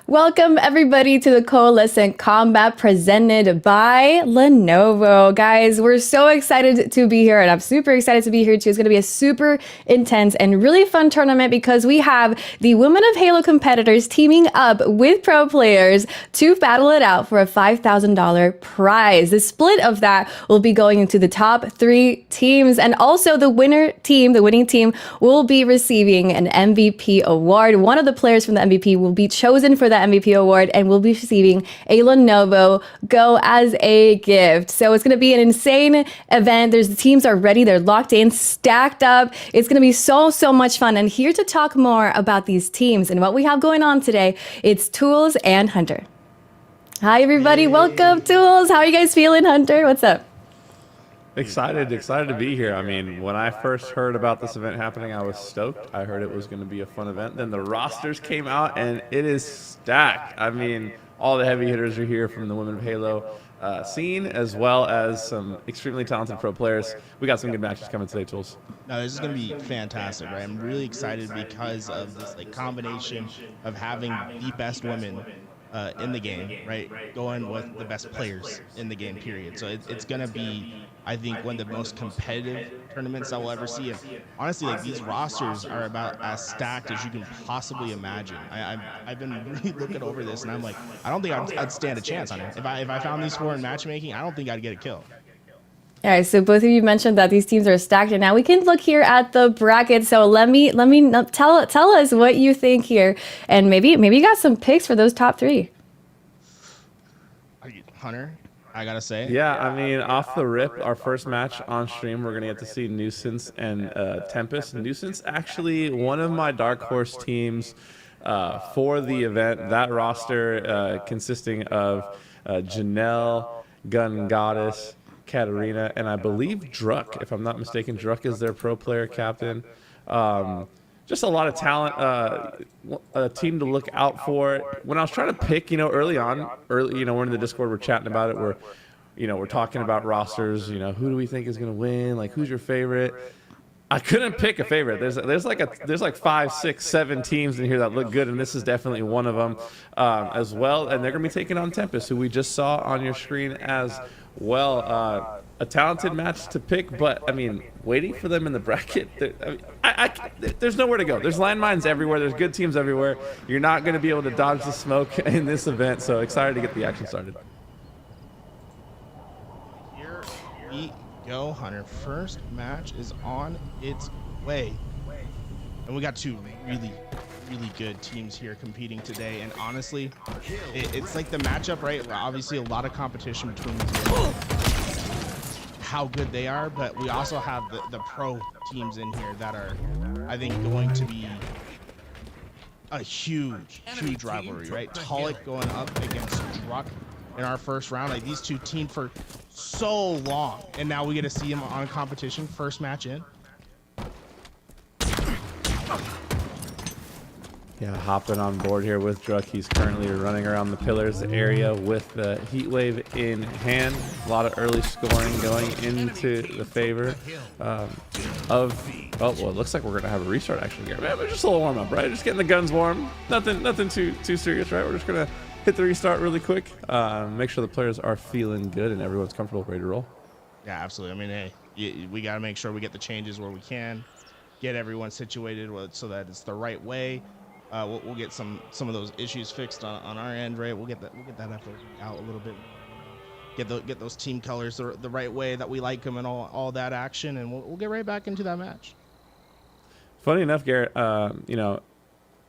Welcome everybody to the Coalescent Combat presented by Lenovo. Guys, we're so excited to be here, and I'm super excited to be here too. It's going to be a super intense and really fun tournament because we have the Women of Halo competitors teaming up with pro players to battle it out for a $5,000 prize. The split of that will be going into the top 3 teams, and also the winning team will be receiving an MVP award. One of the players from the MVP will be chosen for the MVP award and will be receiving a Lenovo Go as a gift. So it's going to be an insane event. The teams are ready. They're locked in, stacked up. It's going to be so much fun. And here to talk more about these teams and what we have going on today, it's Tools and Hunter. Hi, everybody. Hey. Welcome, Tools. How are you guys feeling, Hunter? What's up? Excited to be here. I mean, when I first heard about this event happening, I was stoked. I heard it was going to be a fun event. Then the rosters came out, and it is stacked. I mean, all the heavy hitters are here from the Women of Halo scene, as well as some extremely talented pro players. We got some good matches coming today, Tools. No, this is going to be fantastic, right? I'm really excited because of this combination of having the best women in the game, right? Going with the best players in the game, period. So it's going to be, I think, one of the most competitive tournaments I will ever see. And honestly, these rosters are about as stacked as you can possibly imagine. I've been really looking over this, and I'm like, I don't think I'd stand a chance on it. If I found these 4 in matchmaking, I don't think I'd get a kill. All right, so both of you mentioned that these teams are stacked, and now we can look here at the bracket. So let me tell us what you think here, and maybe you got some picks for those top 3. Hunter, I gotta say. Yeah, I mean, off the rip, our first match on stream, we're gonna get to see Nuance and Tempest. Nuance, actually, one of my dark horse teams for the event. That roster consisting of Janelle, Gun Goddess, Katarina, and I believe Druck, if I'm not mistaken. Druck is their pro player captain. Just a lot of talent, a team to look out for. When I was trying to pick, early, we're in the Discord, we're chatting about it. We're talking about rosters. Who do we think is going to win? Like, who's your favorite? I couldn't pick a favorite. There's like 5, 6, 7 teams in here that look good, and this is definitely one of them as well. And they're going to be taking on Tempest, who we just saw on your screen as well. A talented match to pick, but I mean, waiting for them in the bracket, there's nowhere to go. There's landmines everywhere. There's good teams everywhere. You're not going to be able to dodge the smoke in this event, so excited to get the action started. Here go, Hunter. First match is on its way. And we got two really good teams here competing today. And honestly, it's like the matchup, right? Obviously, a lot of competition between these guys. How good they are, but we also have the pro teams in here that are, I think, going to be a huge rivalry, right? Tolic going up against Druck in our first round. Like, these two teamed for so long, and now we get to see them on competition. First match in. Yeah, hopping on board here with Druck. He's currently running around the pillars area with the heat wave in hand. A lot of early scoring going into the favor of. Oh, well, it looks like we're gonna have a restart actually here. Man, but just a little warm up, right? Just getting the guns warm. Nothing too serious, right? We're just gonna hit the restart really quick. Make sure the players are feeling good and everyone's comfortable, ready to roll. Yeah, absolutely. I mean, hey, we got to make sure we get the changes where we can, get everyone situated so that it's the right way. We'll get some of those issues fixed on our end, right? We'll get that effort out a little bit. Get those team colors the right way that we like them and all that action, and we'll get right back into that match. Funny enough, Garrett, you know,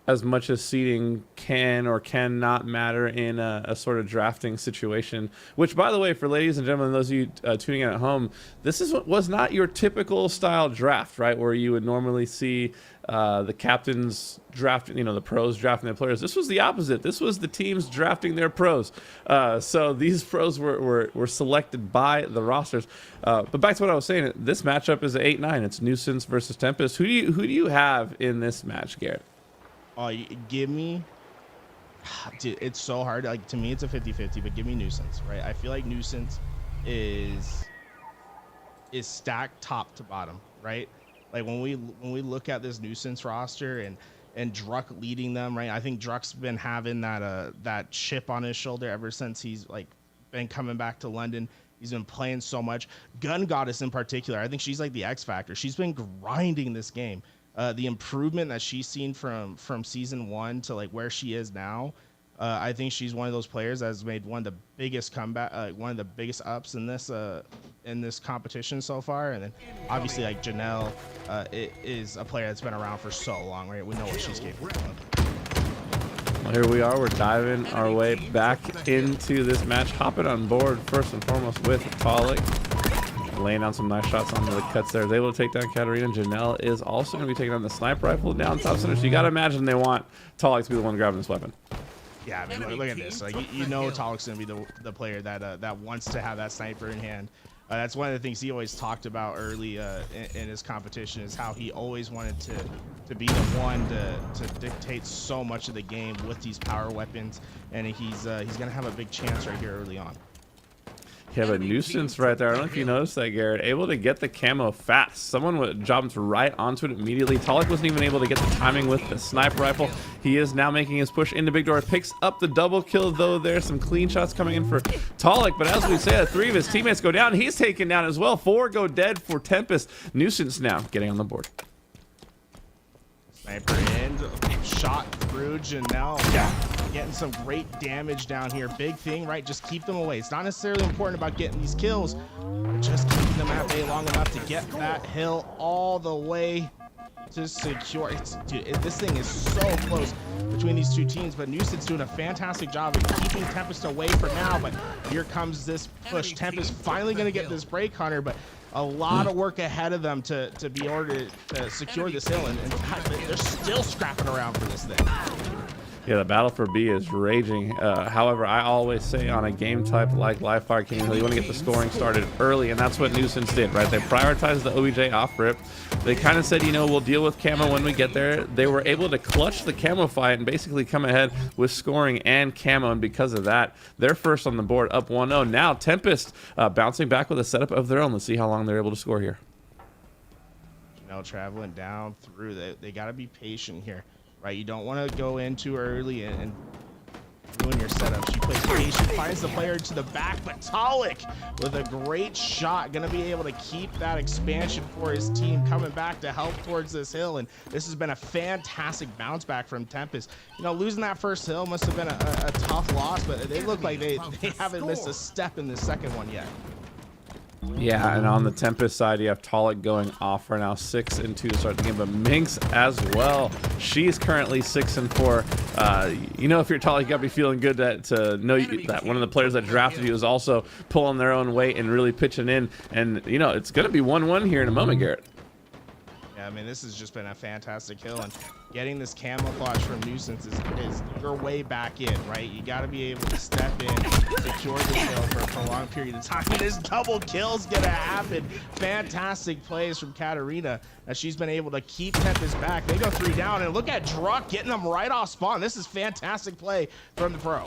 as much as seeding can or cannot matter in a sort of drafting situation, which, by the way, for ladies and gentlemen, those of you tuning in at home, this was not your typical style draft, right? Where you would normally see the captains drafting, you know, the pros drafting their players. This was the opposite. This was the teams drafting their pros. So these pros were selected by the rosters. But back to what I was saying, this matchup is an 8-9. It's Nuance versus Tempest. Who do you have in this match, Garrett? Oh, give me, dude, it's so hard. Like, to me, it's a 50-50, but give me Nuance, right? I feel like Nuance is stacked top to bottom, right? Like, when we look at this Nuance roster and Druck leading them, right? I think Druck's been having that chip on his shoulder ever since he's like been coming back to London. He's been playing so much. Gun Goddess in particular, I think she's like the X factor. She's been grinding this game. The improvement that she's seen from season 1 to like where she is now, I think she's one of those players that has made one of the biggest comeback, one of the biggest ups in this competition so far. And then obviously like Janelle is a player that's been around for so long, right? We know what she's capable of. Well, here we are. We're diving our way back into this match, hopping on board first and foremost with Tolic. Laying down some nice shots onto the cuts there. Is able to take down Katarina. Janelle is also going to be taking down the sniper rifle down top center. So you got to imagine they want Tolic to be the one grabbing this weapon. Yeah, I mean, look at this. Like, you know, Tolic's going to be the player that wants to have that sniper in hand. That's one of the things he always talked about early in his competition, is how he always wanted to be the one to dictate so much of the game with these power weapons, and he's going to have a big chance right here early on. Yeah, but Nuance right there. I don't know if you noticed that, Garrett. Able to get the camo fast. Someone jumped right onto it immediately. Tolic wasn't even able to get the timing with the sniper rifle. He is now making his push into Big Door. Picks up the double kill, though. There's some clean shots coming in for Tolic. But as we said, 3 of his teammates go down. He's taken down as well. 4 go dead for Tempest. Nuance now getting on the board. Sniper in, shot through Janelle. Yeah, getting some great damage down here. Big thing, right? Just keep them away. It's not necessarily important about getting these kills, but just keeping them at bay long enough to get that hill all the way to secure. Dude, this thing is so close between these two teams, but Nuance doing a fantastic job of keeping Tempest away for now. But here comes this push. Tempest finally going to get this break, Hunter, but a lot of work ahead of them to be able to secure this hill, and they're still scrapping around for this thing. Yeah, the battle for B is raging. However, I always say on a game type like Live Fire King Hill, you want to get the scoring started early, and that's what Nuance did, right? They prioritized the OBJ off rip. They kind of said, you know, we'll deal with camo when we get there. They were able to clutch the camo fight and basically come ahead with scoring and camo, and because of that, they're first on the board, up 1-0. Now Tempest bouncing back with a setup of their own. Let's see how long they're able to score here. Now traveling down through, they got to be patient here. Right, you don't want to go in too early and ruin your setup. She plays patient, finds the player to the back, but Tolic with a great shot, going to be able to keep that expansion for his team, coming back to help towards this hill. And this has been a fantastic bounce back from Tempest. You know, losing that first hill must have been a tough loss, but they look like they haven't missed a step in the second one yet. Yeah, and on the Tempest side, you have Tolic going off right now, 6 and 2 to start the game, but Minx as well. She's currently 6 and 4. You know, if you're Tolic, you gotta be feeling good to know that one of the players that drafted you is also pulling their own weight and really pitching in. And you know, it's gonna be 1-1 here in a moment, Garrett. I mean, this has just been a fantastic kill, and getting this camouflage from Nuisance is your way back in, right? You got to be able to step in, secure the kill for a prolonged period of time. And this double kill's gonna happen. Fantastic plays from Katarina as she's been able to keep Tempest back. They go 3 down, and look at Druck getting them right off spawn. This is fantastic play from the pro.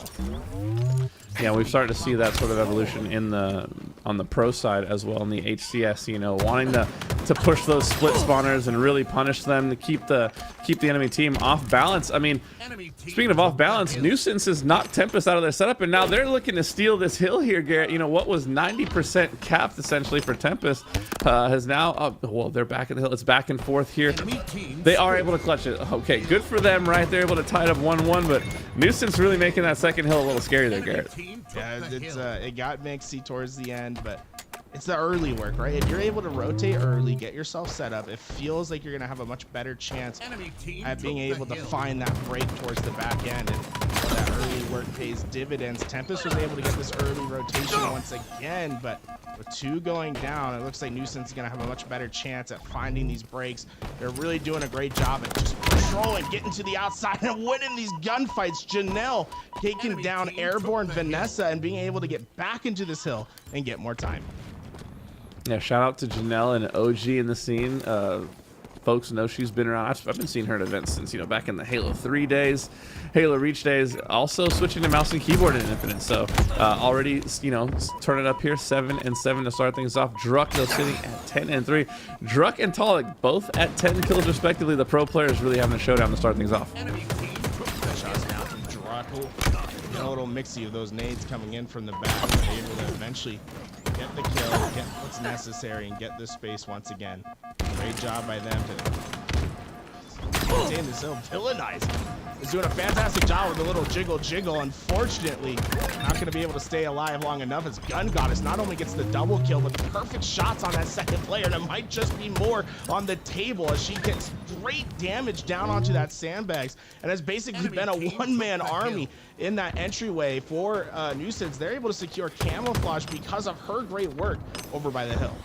Yeah, we've started to see that sort of evolution in on the pro side as well in the HCS. You know, wanting to push those split spawners and really punish them to keep the enemy team off balance. I mean, speaking of off balance, Nuisance has knocked Tempest out of their setup, and now they're looking to steal this hill here, Garrett. You know, what was 90% capped essentially for Tempest has now, well, they're back at the hill. It's back and forth here. They are able to clutch it. Okay, good for them, right? They're able to tie it up 1-1, but Nuisance really making that second hill a little scary there, Garrett. Yeah, it got mixy towards the end, but it's the early work, right? If you're able to rotate early, get yourself set up, it feels like you're going to have a much better chance at being able to find that break towards the back end. And that early work pays dividends. Tempest was able to get this early rotation once again, but with 2 going down, it looks like Nuisance is going to have a much better chance at finding these breaks. They're really doing a great job at just controlling, getting to the outside, and winning these gunfights. Janelle taking down Airborne Vanessa and being able to get back into this hill and get more time. Yeah, shout out to Janelle and OG in the scene. Folks know she's been around. I've been seeing her at events since, you know, back in the Halo 3 days, Halo Reach days. Also switching to mouse and keyboard in Infinite. So already, you know, turn it up here, 7 and 7 to start things off. Druck though sitting at 10 and 3. Druck and Tolic both at 10 kills respectively. The pro players really having a showdown to start things off. Shots now from Druck. A little mixy of those nades coming in from the back, but able to eventually get the kill, get what's necessary, and get this space once again. Great job by them to maintain this hill. Villainize is doing a fantastic job with the little jiggle. Unfortunately, not going to be able to stay alive long enough as Gun Goddess not only gets the double kill, but the perfect shots on that second player, and it might just be more on the table as she gets great damage down onto that sandbags, and has basically been a one-man army in that entryway for Nuisance. They're able to secure camouflage because of her great work over by the hill.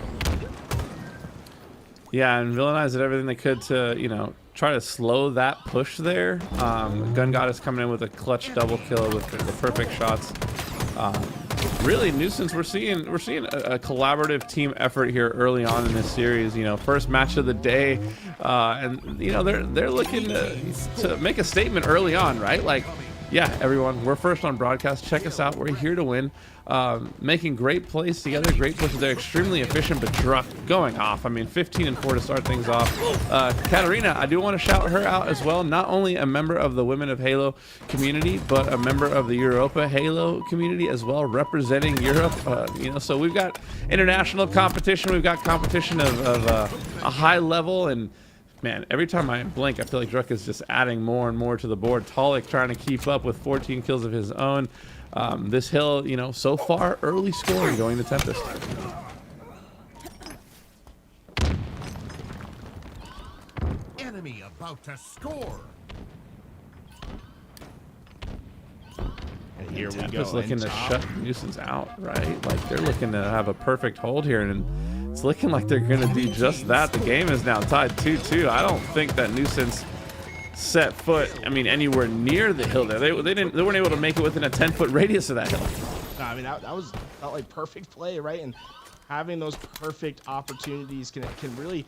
Yeah, and Villainize did everything they could to, you know, try to slow that push there. Gun Goddess coming in with a clutch double kill with the perfect shots. Really, Nuisance, we're seeing a collaborative team effort here early on in this series. You know, first match of the day, and you know they're looking to make a statement early on, right? Like, yeah, everyone, we're first on broadcast. Check us out. We're here to win. Making great plays together, great pushes. They're extremely efficient, but Druck going off. I mean, 15 and 4 to start things off. Katarina, I do want to shout her out as well. Not only a member of the Women of Halo community, but a member of the Europa Halo community as well, representing Europe. You know, so we've got international competition. We've got competition of a high level, and man, every time I blink, I feel like Druck is just adding more and more to the board. Tolic trying to keep up with 14 kills of his own. This hill, you know, so far, early scoring going to Tempest. Enemy about to score. And here we Tempest go. looking to shut Nuisance out, right? Like, they're looking to have a perfect hold here, and it's looking like they're going to do just that. The game is now tied 2-2. I don't think that Nuisance set foot, I mean, anywhere near the hill there. They weren't able to make it within a 10-foot radius of that hill. No, I mean, that felt like perfect play, right? And having those perfect opportunities can really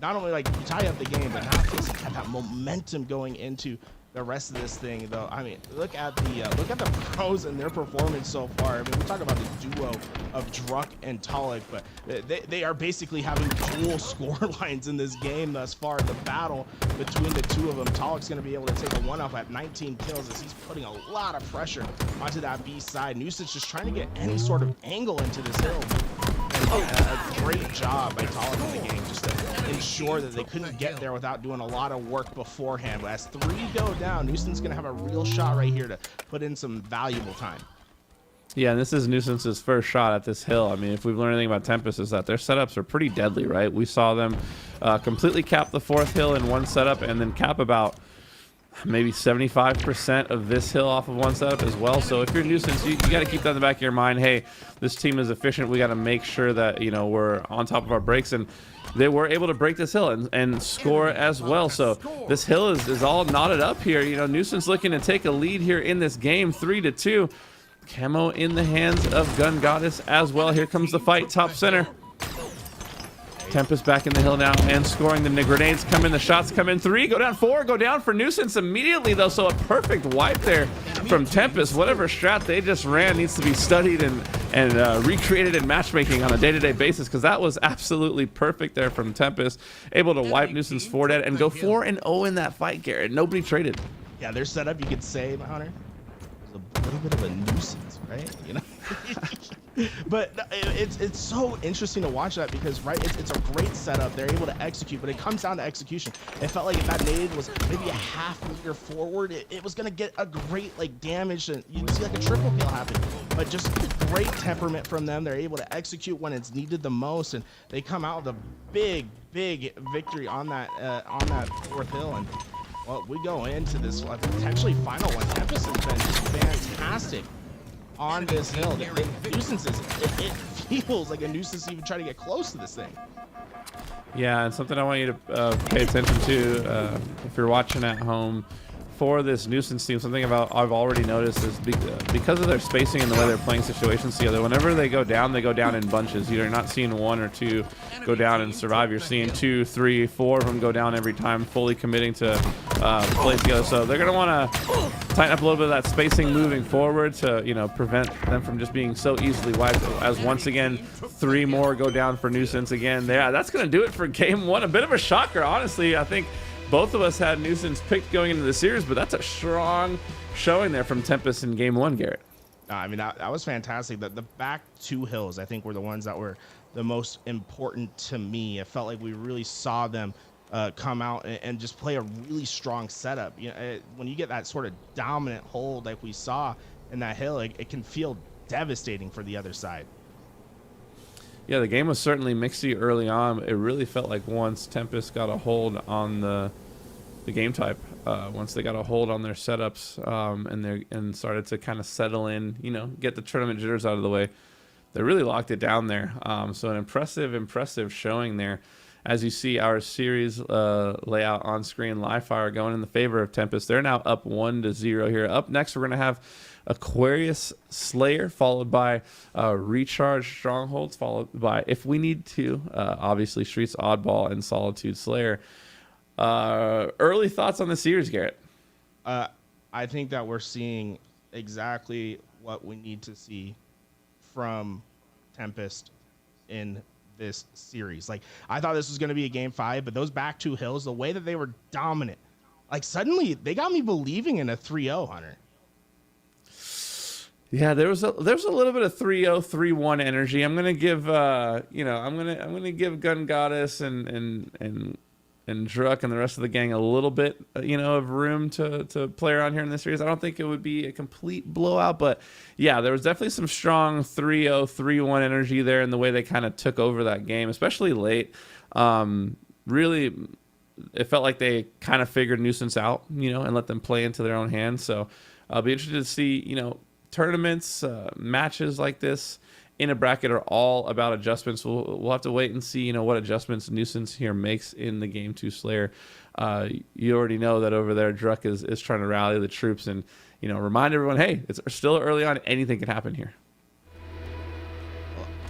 not only like tie up the game, but now just have that momentum going into the rest of this thing, though. I mean, look at the pros and their performance so far. I mean, we talk about the duo of Druck and Tolic, but they are basically having dual score lines in this game thus far. The battle between the two of them, Tolic's going to be able to take a one-off at 19 kills as he's putting a lot of pressure onto that B side. Nuisance just trying to get any sort of angle into this hill. And a great job by Tolic in the game just to ensure that they couldn't get there without doing a lot of work beforehand. But as 3 go down, Nuisance going to have a real shot right here to put in some valuable time. Yeah, and this is Nuisance's first shot at this hill. I mean, if we've learned anything about Tempest, is that their setups are pretty deadly, right? We saw them completely cap the 4th hill in one setup and then cap about maybe 75% of this hill off of one setup as well. So if you're Nuisance, you got to keep that in the back of your mind. Hey, this team is efficient. We got to make sure that, you know, we're on top of our breaks. And they were able to break this hill and score as well. So this hill is all knotted up here. You know, Nuisance looking to take a lead here in this game, 3-2. Camo in the hands of Gun Goddess as well. Here comes the fight, top center. Tempest back in the hill now and scoring. The grenades come in, the shots come in. 3, go down. 4, go down for Nuisance immediately though. So a perfect wipe there from Tempest. Whatever strat they just ran needs to be studied and recreated in matchmaking on a day-to-day basis, because that was absolutely perfect there from Tempest. Able to wipe Nuisance 4 dead and go 4-0 in that fight, Garrett. Nobody traded. Yeah, their setup, you could say, Hunter, was a little bit of a nuisance, right? You know. But it's so interesting to watch that because, right, it's a great setup. They're able to execute, but it comes down to execution. It felt like if that nade was maybe a half meter forward, it was going to get a great, like, damage, and you'd see, like, a triple kill happen. But just great temperament from them. They're able to execute when it's needed the most, and they come out with a big victory on that 4th hill. And, well, we go into this potentially final one. Tempest has been fantastic on this hill. Nuisances, it feels like a nuisance even trying to get close to this thing. Yeah, and something I want you to pay attention to if you're watching at home for this Nuisance team, something I've already noticed is because of their spacing and the way they're playing situations together, whenever they go down in bunches. You're not seeing 1 or 2 go down and survive. You're seeing 2, 3, 4 of them go down every time, fully committing to play together. So they're going to want to tighten up a little bit of that spacing moving forward to, you know, prevent them from just being so easily wiped. As once again, 3 more go down for Nuisance again. Yeah, that's going to do it for game 1. A bit of a shocker, honestly. I think both of us had Nuisance picked going into the series, but that's a strong showing there from Tempest in game 1, Garrett. I mean, that was fantastic. The back 2 hills, I think, were the ones that were the most important to me. It felt like we really saw them come out and just play a really strong setup. You know, when you get that sort of dominant hold like we saw in that hill, it can feel devastating for the other side. Yeah, the game was certainly mixy early on. It really felt like once Tempest got a hold on the game type, once they got a hold on their setups and started to kind of settle in, you know, get the tournament jitters out of the way, they really locked it down there. So an impressive showing there. As you see our series layout on screen, live fire going in the favor of Tempest. They're now up 1-0 here. Up next, we're going to have Aquarius Slayer, followed by Recharge Strongholds, followed by, if we need to, obviously Streets Oddball and Solitude Slayer. Early thoughts on the series, Garrett? I think that we're seeing exactly what we need to see from Tempest in this series. Like, I thought this was going to be a game 5, but those back 2 hills, the way that they were dominant, like, suddenly they got me believing in a 3-0, Hunter. Yeah, there's a little bit of 3-0, 3-1 energy. I'm gonna give I'm gonna give Gun Goddess and Druck and the rest of the gang a little bit of room to play around here in this series. I don't think it would be a complete blowout, but yeah, there was definitely some strong 3-0, 3-1 energy there in the way they kind of took over that game, especially late. Really, it felt like they kind of figured Nuisance out, and let them play into their own hands. So I'll be interested to see, tournaments, matches like this in a bracket are all about adjustments. We'll have to wait and see, what adjustments Nuisance here makes in the game 2 Slayer. You already know that over there, Druck is trying to rally the troops and, remind everyone, hey, it's still early on. Anything can happen here.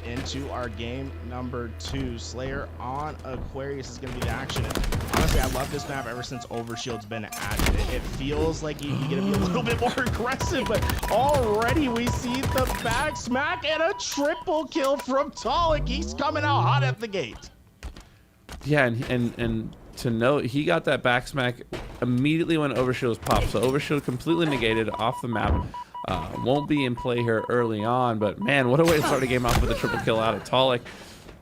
Into our game number 2, Slayer on Aquarius is going to be the action. And honestly, I love this map ever since Overshield's been added. It feels like you get to be a little bit more aggressive, but already we see the back smack and a triple kill from Talik. He's coming out hot at the gate. Yeah, and to note, he got that back smack immediately when Overshield was popped. So Overshield completely negated off the map. Won't be in play here early on, but man, what a way to start a game off with a triple kill out of Talik.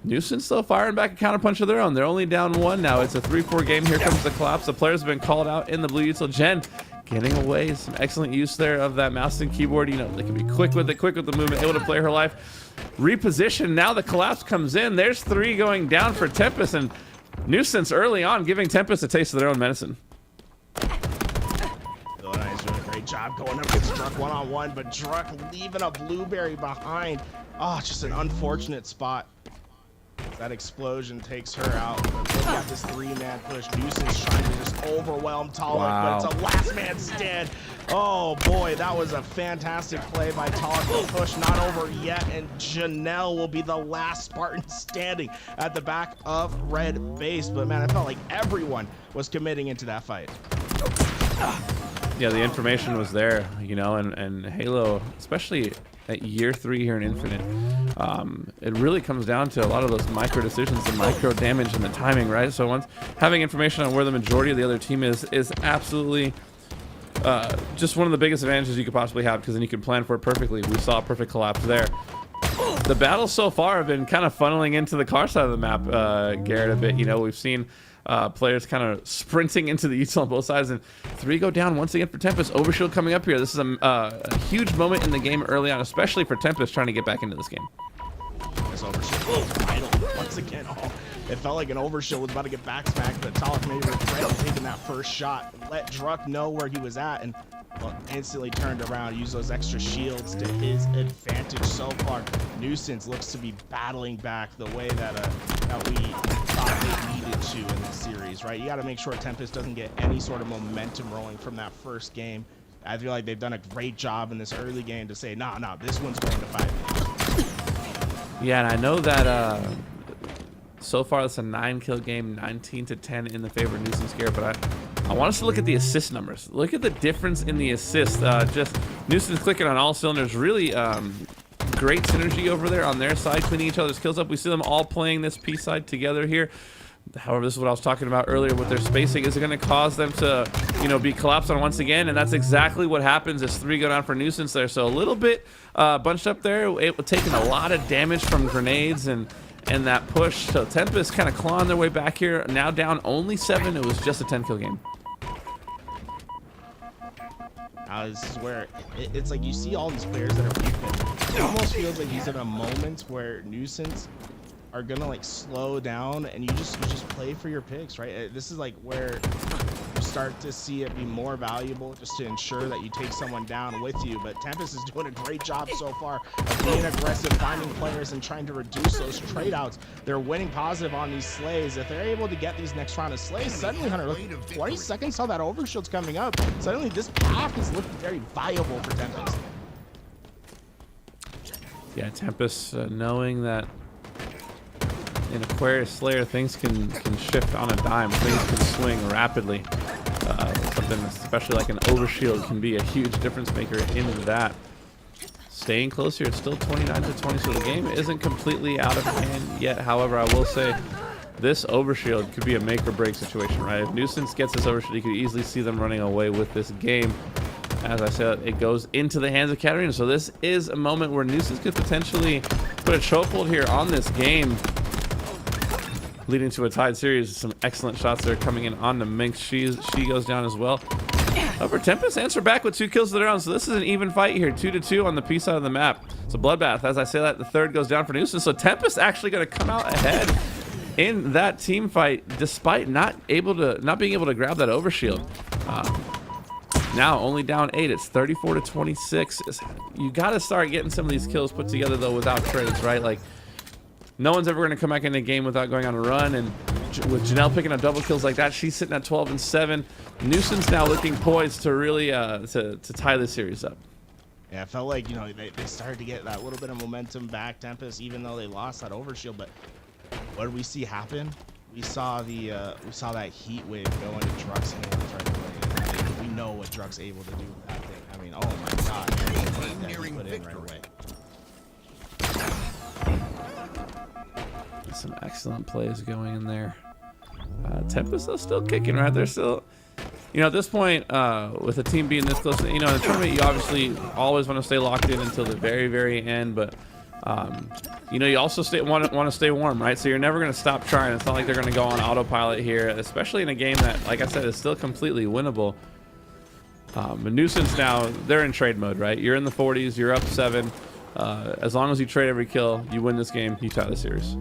Nuisance still firing back a counterpunch of their own. They're only down 1 now. It's a 3-4 game. Here comes the collapse. The players have been called out in the blue util. Jen getting away. Some excellent use there of that mouse and keyboard. You know, they can be quick with it, quick with the movement, able to play her life. Reposition, now the collapse comes in. There's 3 going down for Tempest, and Nuisance early on giving Tempest a taste of their own medicine. Nice, doing a great job going up against Druck one-on-one, but Druck leaving a blueberry behind. Oh, just an unfortunate spot. That explosion takes her out. But look at this 3-man push. Nuisance trying to just overwhelm Talik, Wow. but it's a last man stand. Oh boy, that was a fantastic play by Talik. The push not over yet, and Janelle will be the last Spartan standing at the back of red base. But man, I felt like everyone was committing into that fight. Yeah, the information was there, you know, and Halo, especially at year 3 here in Infinite, it really comes down to a lot of those micro decisions, the micro damage and the timing, right? So once having information on where the majority of the other team is absolutely just one of the biggest advantages you could possibly have, because then you can plan for it perfectly. We saw a perfect collapse there. The battles so far have been kind of funneling into the car side of the map, Garrett, a bit. You know, we've seen players kind of sprinting into the util on both sides, and 3 go down once again for Tempest. Overshield coming up here. This is a huge moment in the game early on, especially for Tempest trying to get back into this game. This overshield was vital once again. Oh, it felt like an overshield was about to get back smacked, but Talik made regret taking that first shot. Let Druck know where he was at, and well, instantly turned around, used those extra shields to his advantage. So far, Nuisance looks to be battling back the way that we thought they needed to in this series, right? You got to make sure Tempest doesn't get any sort of momentum rolling from that first game. I feel like they've done a great job in this early game to say, nah, this one's going to 5. Yeah, and I know that so far it's a 9-kill game, 19-10 in the favor of Nuisance Garrett, but I want us to look at the assist numbers. Look at the difference in the assists. Just Nuisance clicking on all cylinders. Really great synergy over there on their side, cleaning each other's kills up. We see them all playing this P side together here. However, this is what I was talking about earlier with their spacing. Is it going to cause them to, you know, be collapsed on once again? And that's exactly what happens as 3 go down for Nuisance there. So a little bit bunched up there, taking a lot of damage from grenades and that push. So Tempest kind of clawing their way back here. Now down only 7. It was just a 10-kill game. This is where it's like you see all these players that are weak. It almost feels like he's in a moment where Nuisance are gonna like slow down, and you just play for your picks, right? This is like where you start to see it be more valuable just to ensure that you take someone down with you. But Tempest is doing a great job so far of being aggressive, finding players and trying to reduce those trade outs. They're winning positive on these slays. If they're able to get these next round of slays, suddenly, Hunter, look, 20 seconds till that overshield's coming up. Suddenly this path is looking very viable for Tempest. Yeah, Tempest knowing that in Aquarius Slayer things can shift on a dime. Things can swing rapidly. Something especially like an overshield can be a huge difference maker in that. Staying close here, it's still 29-20, so the game isn't completely out of hand yet. However, I will say this overshield could be a make or break situation, right? If Nuisance gets this overshield, you could easily see them running away with this game. As I said, it goes into the hands of Katarina. So this is a moment where Nuisance could potentially put a chokehold here on this game, leading to a tied series. Some excellent shots there coming in on the Minx. She goes down as well. However, Tempest answer back with 2 kills of their own. So this is an even fight here, 2-2 on the P side of the map. It's a bloodbath. As I say that, the 3rd goes down for Nuisance. So Tempest actually going to come out ahead in that team fight, despite not being able to grab that overshield. Now only down 8. It's 34-26. You got to start getting some of these kills put together though without trades, right? Like, no one's ever going to come back in a game without going on a run, and with Janelle picking up double kills like that, she's sitting at 12-7. Nuisance now looking poised to really to tie this series up. Yeah, it felt like, you know, they started to get that little bit of momentum back, Tempest, even though they lost that overshield. But what did we see happen? We saw that heat wave go into Druck's hands right away. We know what Druck's able to do with that thing. I mean, oh my God, Nearing put in right victory. away. Some excellent plays going in there. Tempest is still kicking, right? They're still, you know, at this point, with a team being this close, you know, in the tournament, you obviously always want to stay locked in until the very, very end. But, you know, you also want to stay warm, right? So you're never going to stop trying. It's not like they're going to go on autopilot here, especially in a game that, like I said, is still completely winnable. But Nuisance now, they're in trade mode, right? You're in the 40s, you're up 7. As long as you trade every kill, you win this game, you tie the series.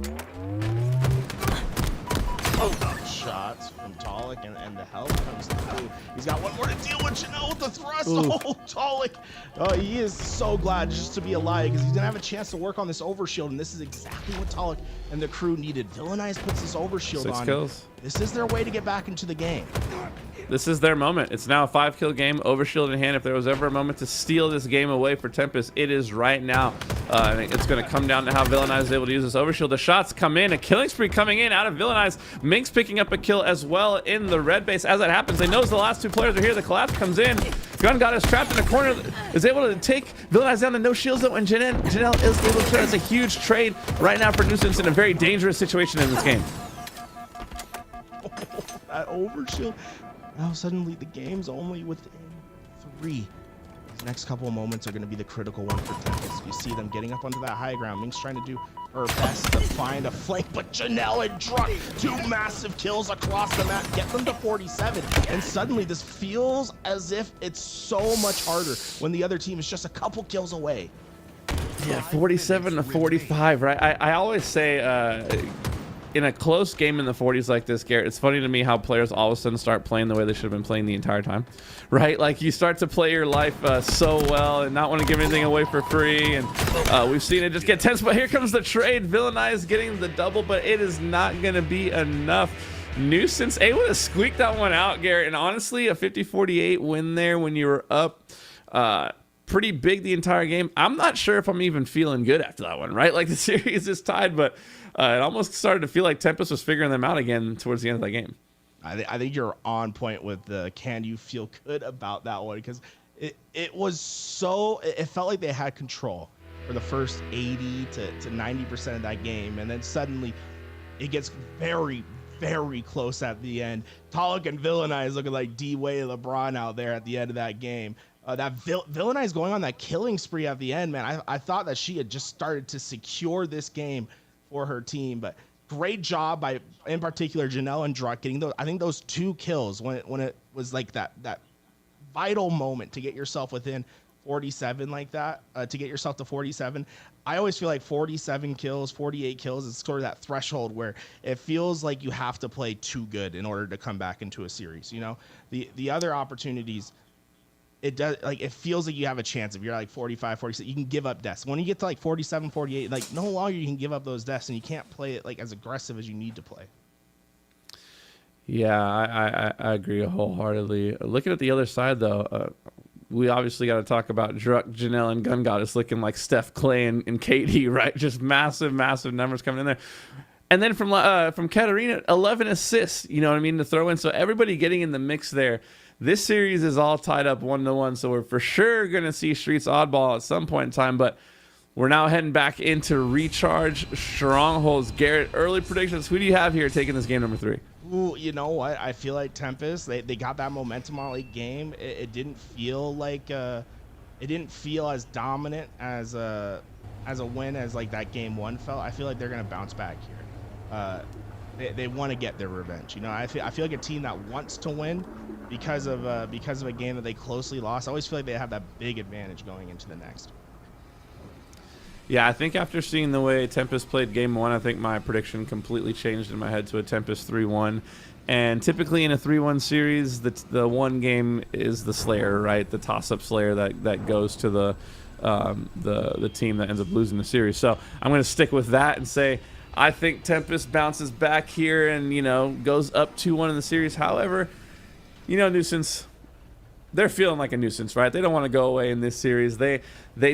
Shots from Talik, and the help comes through. He's got one more to deal with. Janelle with the thrust. Ooh. Oh, Talik. Oh, he is so glad just to be alive because he's gonna have a chance to work on this overshield, and this is exactly what Talik and the crew needed. Villainize puts this overshield 6 on. kills. This is their way to get back into the game. This is their moment. It's now a 5-kill game, overshield in hand. If there was ever a moment to steal this game away for Tempest, it is right now. And it's going to come down to how Villainize is able to use this overshield. The shots come in, a killing spree coming in out of Villainize. Minx picking up a kill as well in the red base. As that happens, they knows the last 2 players are here. The collapse comes in. Gun God is trapped in the corner, is able to take Villainize down to no shields though, and Janelle is able to. That's a huge trade right now for Nuisance in a very dangerous situation in this game. That overshield. Now suddenly the game's only within 3. These next couple of moments are going to be the critical one for Tempest. You see them getting up onto that high ground. Minx trying to do her best to find a flank, but Janelle and Druck, 2 massive kills across the map, get them to 47. And suddenly this feels as if it's so much harder when the other team is just a couple kills away. Yeah, 47 to 45, right? I always say in a close game in the 40s like this, Garrett, it's funny to me how players all of a sudden start playing the way they should have been playing the entire time, right? Like you start to play your life so well and not want to give anything away for free, and we've seen it just get tense. But here comes the trade. Villainize getting the double, but it is not going to be enough. Nuisance able to squeak that one out, Garrett, and honestly, a 50-48 win there when you were up pretty big the entire game. I'm not sure if I'm even feeling good after that one, right? Like the series is tied, but it almost started to feel like Tempest was figuring them out again towards the end of that game. I think you're on point with the can you feel good about that one, because it was so, it felt like they had control for the first 80 to 90% of that game, and then suddenly it gets very, very close at the end. Talik and Villainize looking like D-Wade LeBron out there at the end of that game. That Villainize going on that killing spree at the end, man, I thought that she had just started to secure this game for her team, but great job by, in particular, Janelle and Druck getting those. I think those 2 kills when it was like that vital moment to get yourself within 47 like that, to get yourself to 47. I always feel like 47 kills, 48 kills is sort of that threshold where it feels like you have to play too good in order to come back into a series. You know, the other opportunities, it does, like, it feels like you have a chance. If you're like 45, 46, you can give up deaths. When you get to like 47, 48, like no longer you can give up those deaths, and you can't play it like as aggressive as you need to play. Yeah, I agree wholeheartedly. Looking at the other side though, we obviously got to talk about Druck, Janelle, and Gun Goddess looking like Steph, Clay, and KD, right? Just massive numbers coming in there. And then from Katarina, 11 assists, you know what I mean, to throw in. So everybody getting in the mix there. This series is all tied up 1-1, so we're for sure going to see Streets Oddball at some point in time, but we're now heading back into Recharge Strongholds. Garrett, early predictions. Who do you have here taking this game number 3? Ooh, you know what? I feel like Tempest, they got that momentum on late game. It didn't feel like, it didn't feel as dominant as a win as like that game 1 felt. I feel like they're going to bounce back here. They want to get their revenge. You know, I feel like a team that wants to win because of a game that they closely lost. I always feel like they have that big advantage going into the next. Yeah, I think after seeing the way Tempest played game 1, I think my prediction completely changed in my head to a Tempest 3-1. And typically in a 3-1 series, the one game is the Slayer, right? The toss-up Slayer that goes to the team that ends up losing the series. So I'm going to stick with that and say I think Tempest bounces back here and, you know, goes up 2-1 in the series. However, you know, Nuisance, they're feeling like a nuisance, right? They don't want to go away in this series. They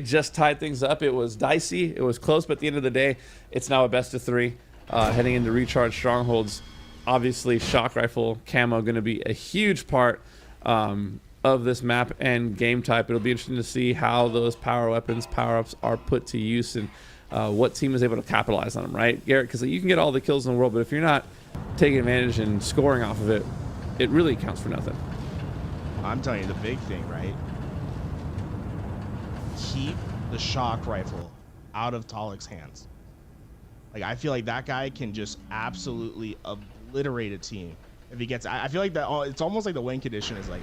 just tied things up. It was dicey. It was close, but at the end of the day, it's now a best of 3 heading into Recharge Strongholds. Obviously, Shock Rifle Camo going to be a huge part of this map and game type. It'll be interesting to see how those power weapons, power-ups are put to use and what team is able to capitalize on them, right, Garrett? Because you can get all the kills in the world, but if you're not taking advantage and scoring off of it, it really counts for nothing. I'm telling you, the big thing, right? Keep the Shock Rifle out of Talik's hands. Like, I feel like that guy can just absolutely obliterate a team if he gets. I feel like that. It's almost like the win condition is like,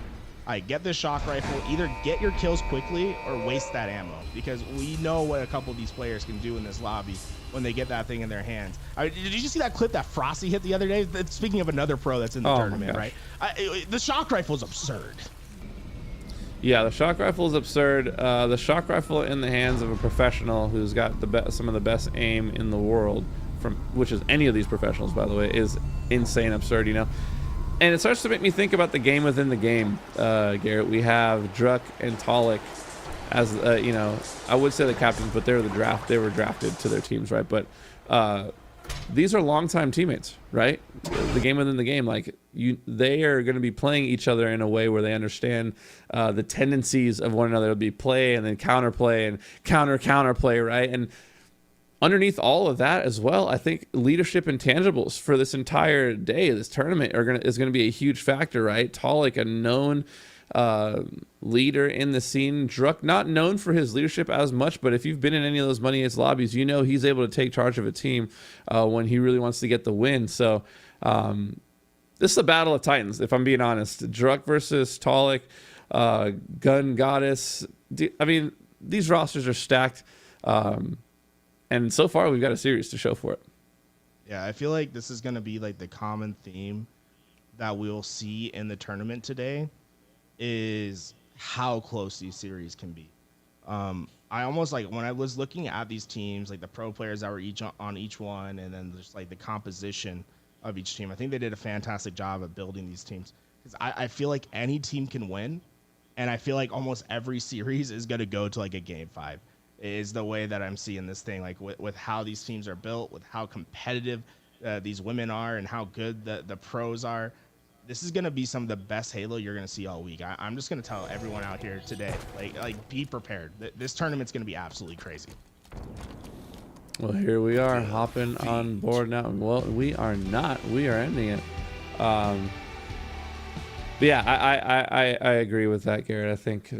right, get the shock rifle, either get your kills quickly or waste that ammo, because we know what a couple of these players can do in this lobby when they get that thing in their hands. Did you see that clip that Frosty hit the other day? Speaking of another pro that's in the tournament, right? The shock rifle is absurd. Yeah, the shock rifle is absurd. The shock rifle in the hands of a professional who's got some of the best aim in the world, which is any of these professionals, by the way, is insane absurd, you know? And it starts to make me think about the game within the game, Garrett. We have Druck and Talik as, you know, I would say the captains, but they were drafted to their teams, right? But these are longtime teammates, right? The game within the game, like they are going to be playing each other in a way where they understand the tendencies of one another. It'll be play and then counterplay and counterplay, right? And underneath all of that as well, I think leadership intangibles for this entire day, this tournament, is going to be a huge factor, right? Talik, a known leader in the scene. Druck, not known for his leadership as much, but if you've been in any of those Money Ace lobbies, you know he's able to take charge of a team when he really wants to get the win. So this is a battle of titans, if I'm being honest. Druck versus Talik, Gun Goddess. I mean, these rosters are stacked. And so far, we've got a series to show for it. Yeah, I feel like this is going to be like the common theme that we'll see in the tournament today is how close these series can be. I almost like when I was looking at these teams, like the pro players that were each on each one, and then just like the composition of each team. I think they did a fantastic job of building these teams, because I feel like any team can win, and I feel like almost every series is going to go to like a game 5. Is the way that I'm seeing this thing, like with how these teams are built, with how competitive these women are, and how good the pros are. This is going to be some of the best Halo you're going to see all week. I'm just going to tell everyone out here today, like be prepared. This tournament's going to be absolutely crazy. Well, here we are hopping on board now. Well, we are not. We are ending it. But yeah, I agree with that, Garrett. I think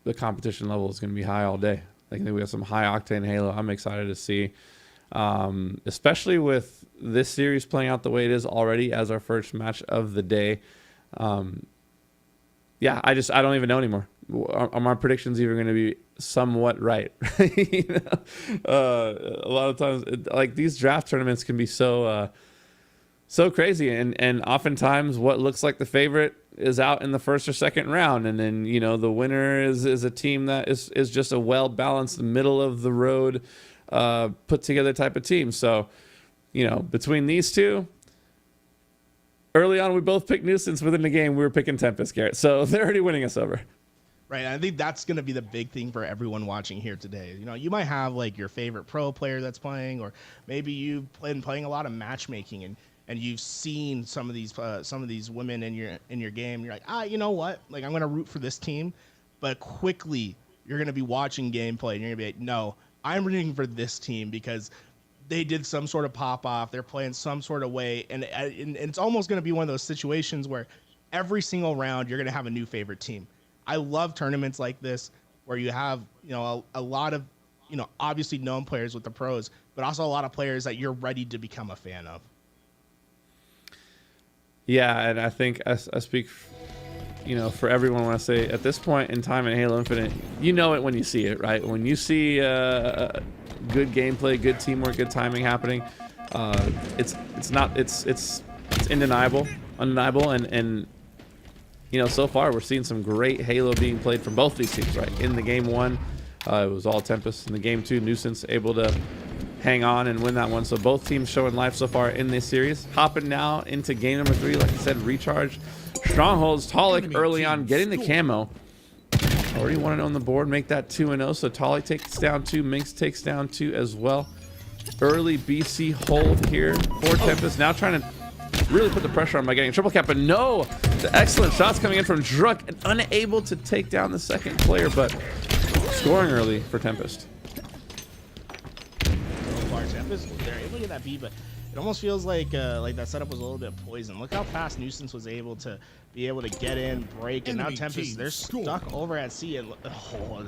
the competition level is going to be high all day. I think we have some high octane Halo. I'm excited to see, especially with this series playing out the way it is already as our first match of the day. Yeah, I don't even know anymore. Are my predictions even going to be somewhat right? You know? A lot of times, like these draft tournaments can be so crazy, and oftentimes what looks like the favorite is out in the first or second round, and then you know the winner is a team that is just a well balanced, middle of the road, put together type of team. So, you know, between these two, early on we both picked Nuance. Within the game, we were picking Tempest, Garrett. So they're already winning us over. Right, I think that's going to be the big thing for everyone watching here today. You know, you might have like your favorite pro player that's playing, or maybe you've been playing a lot of matchmaking and you've seen some of these women in your game. You're like, you know what? Like, I'm going to root for this team. But quickly, you're going to be watching gameplay, and you're going to be like, no, I'm rooting for this team because they did some sort of pop-off. They're playing some sort of way. And it's almost going to be one of those situations where every single round, you're going to have a new favorite team. I love tournaments like this where you have, you know, a lot of, you know, obviously known players with the pros, but also a lot of players that you're ready to become a fan of. Yeah, and I think I speak, you know, for everyone when I say at this point in time in Halo Infinite, you know it when you see it, right? When you see good gameplay, good teamwork, good timing happening, it's undeniable, and you know, so far we're seeing some great Halo being played from both these teams, right? In the game 1, it was all Tempest. In the game 2, Nuance able to hang on and win that one. So both teams showing life so far in this series. Hopping now into game number 3, like I said, recharge. Strongholds, Talik early on getting the camo. Already 1-0 on the board, make that 2-0. So Talik takes down 2, Minx takes down 2 as well. Early BC hold here for Tempest. Now trying to really put the pressure on by getting a triple cap, but no! The excellent shots coming in from Druck, and unable to take down the second player, but scoring early for Tempest. So far, Tempest, they're able to get that beat, but it almost feels like that setup was a little bit poisoned. Look how fast Nuance was able to get in, break, and now Enemy Tempest, team they're stuck over at C. And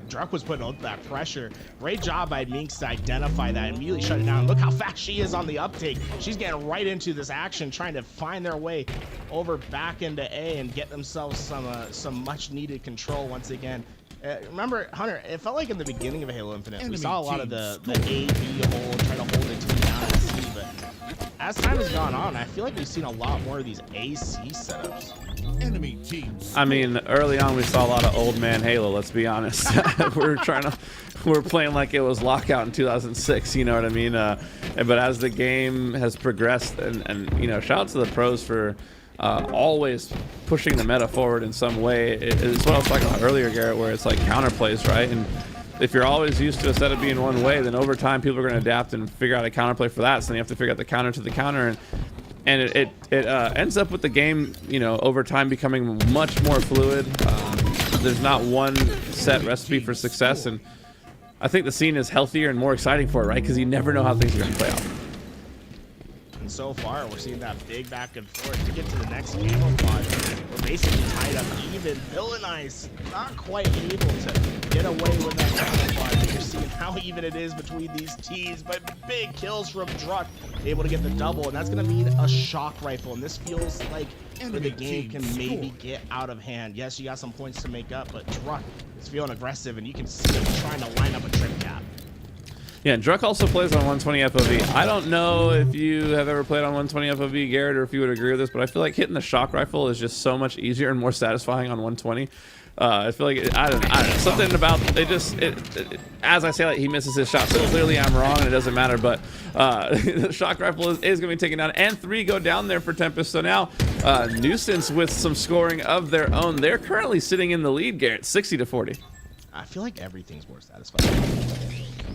Druck was putting out that pressure. Great job by Minx to identify that, immediately shut it down. Look how fast she is on the uptake. She's getting right into this action, trying to find their way over back into A and get themselves some much needed control once again. Remember, Hunter, it felt like in the beginning of Halo Infinite, we saw a lot of the A, B hold, try to hold the team down at C, but as time has gone on, I feel like we've seen a lot more of these AC setups. Enemy team. I mean, early on we saw a lot of old man Halo. Let's be honest. we're playing like it was Lockout in 2006. You know what I mean? But as the game has progressed, and you know, shout out to the pros for always pushing the meta forward in some way. It's what I was talking about earlier, Garrett, where it's like counterplays, right? And if you're always used to a setup being one way, then over time people are going to adapt and figure out a counterplay for that. So then you have to figure out the counter to the counter, and it ends up with the game, you know, over time becoming much more fluid. There's not one set recipe for success, and I think the scene is healthier and more exciting for it, right? Because you never know how things are going to play out. And so far, we're seeing that big back and forth to get to the next camouflage. We're basically tied up even. Villainize not quite able to get away with that camouflage. You're seeing how even it is between these teams, but big kills from Druck, able to get the double, and that's going to mean a shock rifle. And this feels like where the game can maybe get out of hand. Yes, you got some points to make up, but Druck is feeling aggressive, and you can see him trying to line up a trip cap. Yeah, and Druck also plays on 120 FOV. I don't know if you have ever played on 120 FOV, Garrett, or if you would agree with this, but I feel like hitting the shock rifle is just so much easier and more satisfying on 120. I feel like I don't know, something about it. As I say, like, he misses his shot, so clearly I'm wrong and it doesn't matter. But the shock rifle is going to be taken down, and 3 go down there for Tempest. So now Nuance with some scoring of their own. They're currently sitting in the lead, Garrett, 60-40. I feel like everything's more satisfying,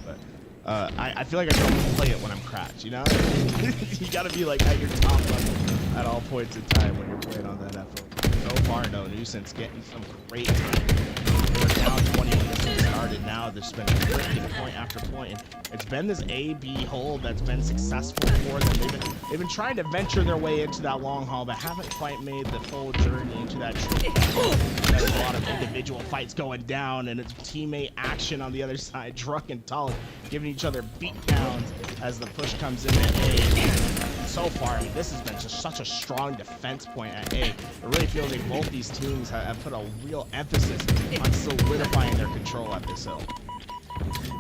but I feel like I don't play it when I'm cracked, you know? You gotta be like at your top level at all points in time when you're playing on that FO. So far, no, Nuance getting some great time. They were down 20 when this one started. Now they're spending point after point. And it's been this A-B hold that's been successful for them. They've been trying to venture their way into that long haul, but haven't quite made the full journey into that tree. There's a lot of individual fights going down, and it's teammate action on the other side. Druck and Tulloch giving each other beatdowns as the push comes in at A. So far, I mean, this has been just such a strong defense point at A. It really feels like both these teams have put a real emphasis on solidifying their control at this hill.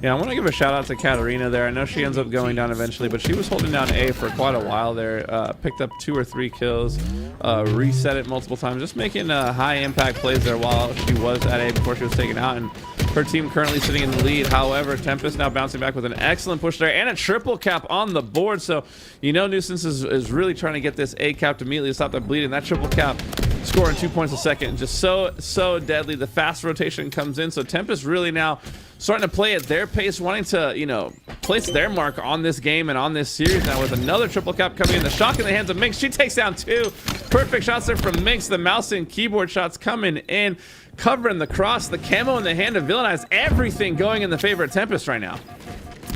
Yeah, I want to give a shout out to Katarina there. I know she ends up going down eventually, but she was holding down A for quite a while there. Picked up 2 or 3 kills, reset it multiple times, just making high impact plays there while she was at A before she was taken out. And her team currently sitting in the lead. However, Tempest now bouncing back with an excellent push there and a triple cap on the board. So, you know, Nuance is really trying to get this A cap to immediately stop that bleeding. That triple cap scoring 2 points a second, just so deadly. The fast rotation comes in, so Tempest really now starting to play at their pace, wanting to, you know, place their mark on this game and on this series. Now with another triple cap coming in, the shock in the hands of Minx. She takes down 2 perfect shots there from Minx. The mouse and keyboard shots coming in, covering the cross, the camo in the hand of Villainize. Everything going in the favor of Tempest right now.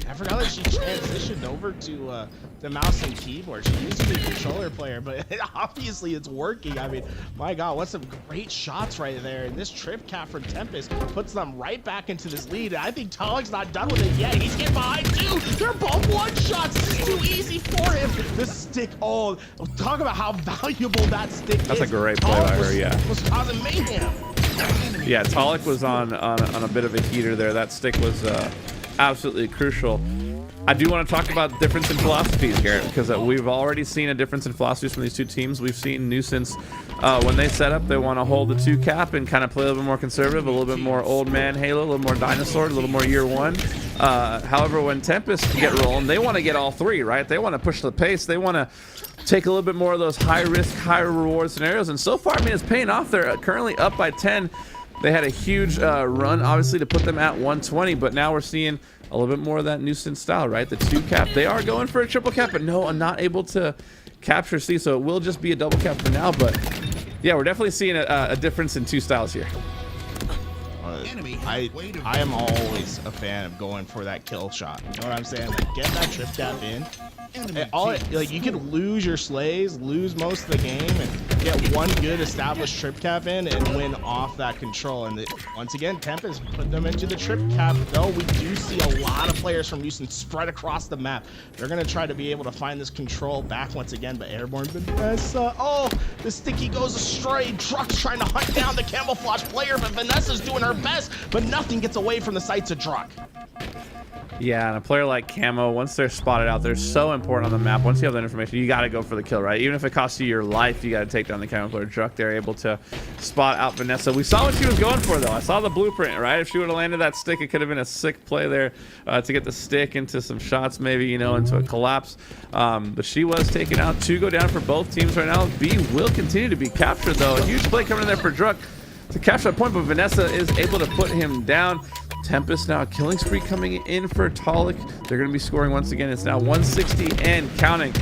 I forgot that she transitioned over to the mouse and keyboard. She used to be a controller player, but obviously it's working. I mean, my God, what some great shots right there. And this trip cap from Tempest puts them right back into this lead. I think Tulloch's not done with it yet. He's getting behind too. They're both one shots. This is too easy for him. The stick, oh, talk about how valuable that stick is. That's a great play by her, yeah. Was causing mayhem. Yeah, Tulloch was on a bit of a heater there. That stick was absolutely crucial. I do want to talk about the difference in philosophies, Garrett, because we've already seen a difference in philosophies from these two teams. We've seen Nuance, when they set up, they want to hold the 2 cap and kind of play a little bit more conservative, a little bit more old man Halo, a little more dinosaur, a little more year 1. However, when Tempest get rolling, they want to get all 3, right? They want to push the pace. They want to take a little bit more of those high risk, high reward scenarios. And so far, I mean, it's paying off. They're currently up by 10. They had a huge run, obviously, to put them at 120, but now we're seeing a little bit more of that Nuance style, right? The 2 cap. They are going for a triple cap, but no, I'm not able to capture C, so it will just be a double cap for now. But yeah, we're definitely seeing a difference in 2 styles here. I am always a fan of going for that kill shot. You know what I'm saying? Like, get that trip cap in, Like you could lose your slays, lose most of the game, and get one good established trip cap in and win off that control. And once again, Tempest put them into the trip cap, though we do see a lot of players from Nuance spread across the map. They're gonna try to be able to find this control back once again, but Airborne Vanessa, oh, the sticky goes astray. Druck's trying to hunt down the camouflage player, but Vanessa's doing her best, but nothing gets away from the sights of Druck. Yeah, and a player like Camo, once they're spotted out, they're so important on the map. Once you have that information, you got to go for the kill, right? Even if it costs you your life, you got to take down the Camo player. Druck, they're able to spot out Vanessa. We saw what she was going for, though. I saw the blueprint, right? If she would have landed that stick, it could have been a sick play there to get the stick into some shots, maybe, you know, into a collapse. But she was taken out. 2 go down for both teams right now. B will continue to be captured, though. A huge play coming in there for Druck to capture that point, but Vanessa is able to put him down. Tempest now, a killing spree coming in for Talik. They're going to be scoring once again. It's now 160 and counting.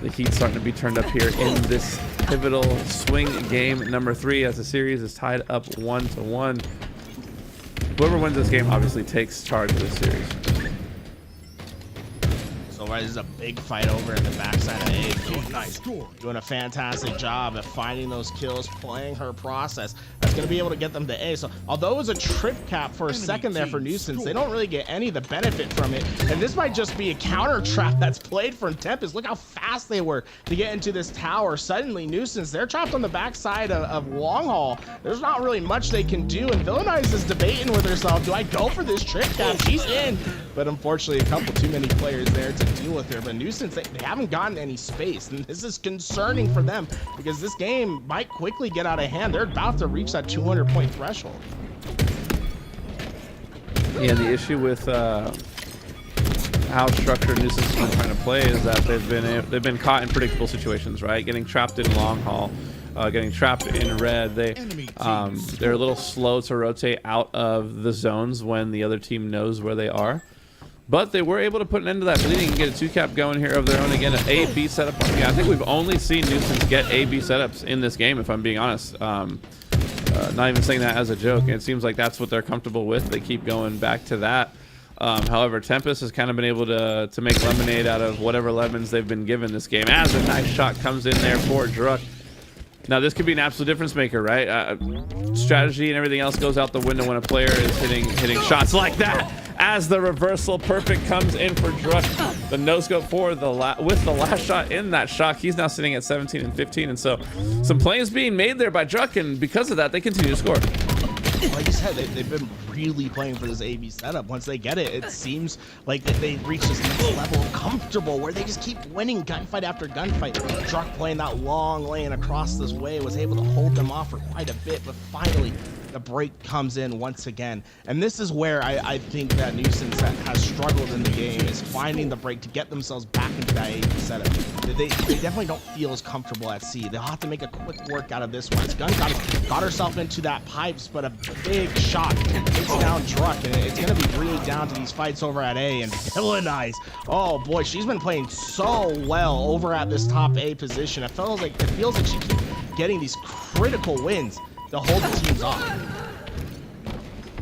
The heat starting to be turned up here in this pivotal swing game number 3 as the series is tied up 1-1. Whoever wins this game obviously takes charge of this series. So right, this is a big fight over in the backside of A. Oh, nice. Doing a fantastic job of finding those kills, playing her process. That's going to be able to get them to A. So although it was a trip cap for a second there for Nuance, they don't really get any of the benefit from it. And this might just be a counter trap that's played from Tempest. Look how fast they were to get into this tower. Suddenly, Nuance, they're trapped on the backside of Long Haul. There's not really much they can do. And Villainize is debating with herself, do I go for this trip cap? She's in. But unfortunately, a couple too many players there to deal with her. But Nuance, they haven't gotten any space. And this is concerning for them because this game might quickly get out of hand. They're about to reach that 200-point threshold. Yeah, the issue with how structured Nuance has been trying to play is that they've been caught in predictable situations, right? Getting trapped in long haul, getting trapped in red. They're a little slow to rotate out of the zones when the other team knows where they are. But they were able to put an end to that bleeding and get a 2-cap going here of their own again. An A-B setup. Yeah, I think we've only seen Nuance get A-B setups in this game, if I'm being honest. Not even saying that as a joke. It seems like that's what they're comfortable with. They keep going back to that. However, Tempest has kind of been able to make lemonade out of whatever lemons they've been given this game. As a nice shot comes in there for Druck. Now, this could be an absolute difference maker, right? Strategy and everything else goes out the window when a player is hitting shots like that. As the reversal perfect comes in for Druck, the no-scope for with the last shot in that shock, he's now sitting at 17 and 15, and so some plays being made there by Druck, and because of that, they continue to score. Like you said, they've been really playing for this AB setup. Once they get it, it seems like that they reach this next level of comfortable where they just keep winning gunfight after gunfight. Druck playing that long lane across this way was able to hold them off for quite a bit, but finally the break comes in once again. And this is where I think that Nuance has struggled in the game, is finding the break to get themselves back into that AB setup. They definitely don't feel as comfortable at C. They'll have to make a quick work out of this one. Gun got herself into that pipes, but a big shot takes down Druck, and it's going to be really down to these fights over at A. And Villainize, oh boy, she's been playing so well over at this top A position. It feels like she keeps getting these critical wins to hold the teams off.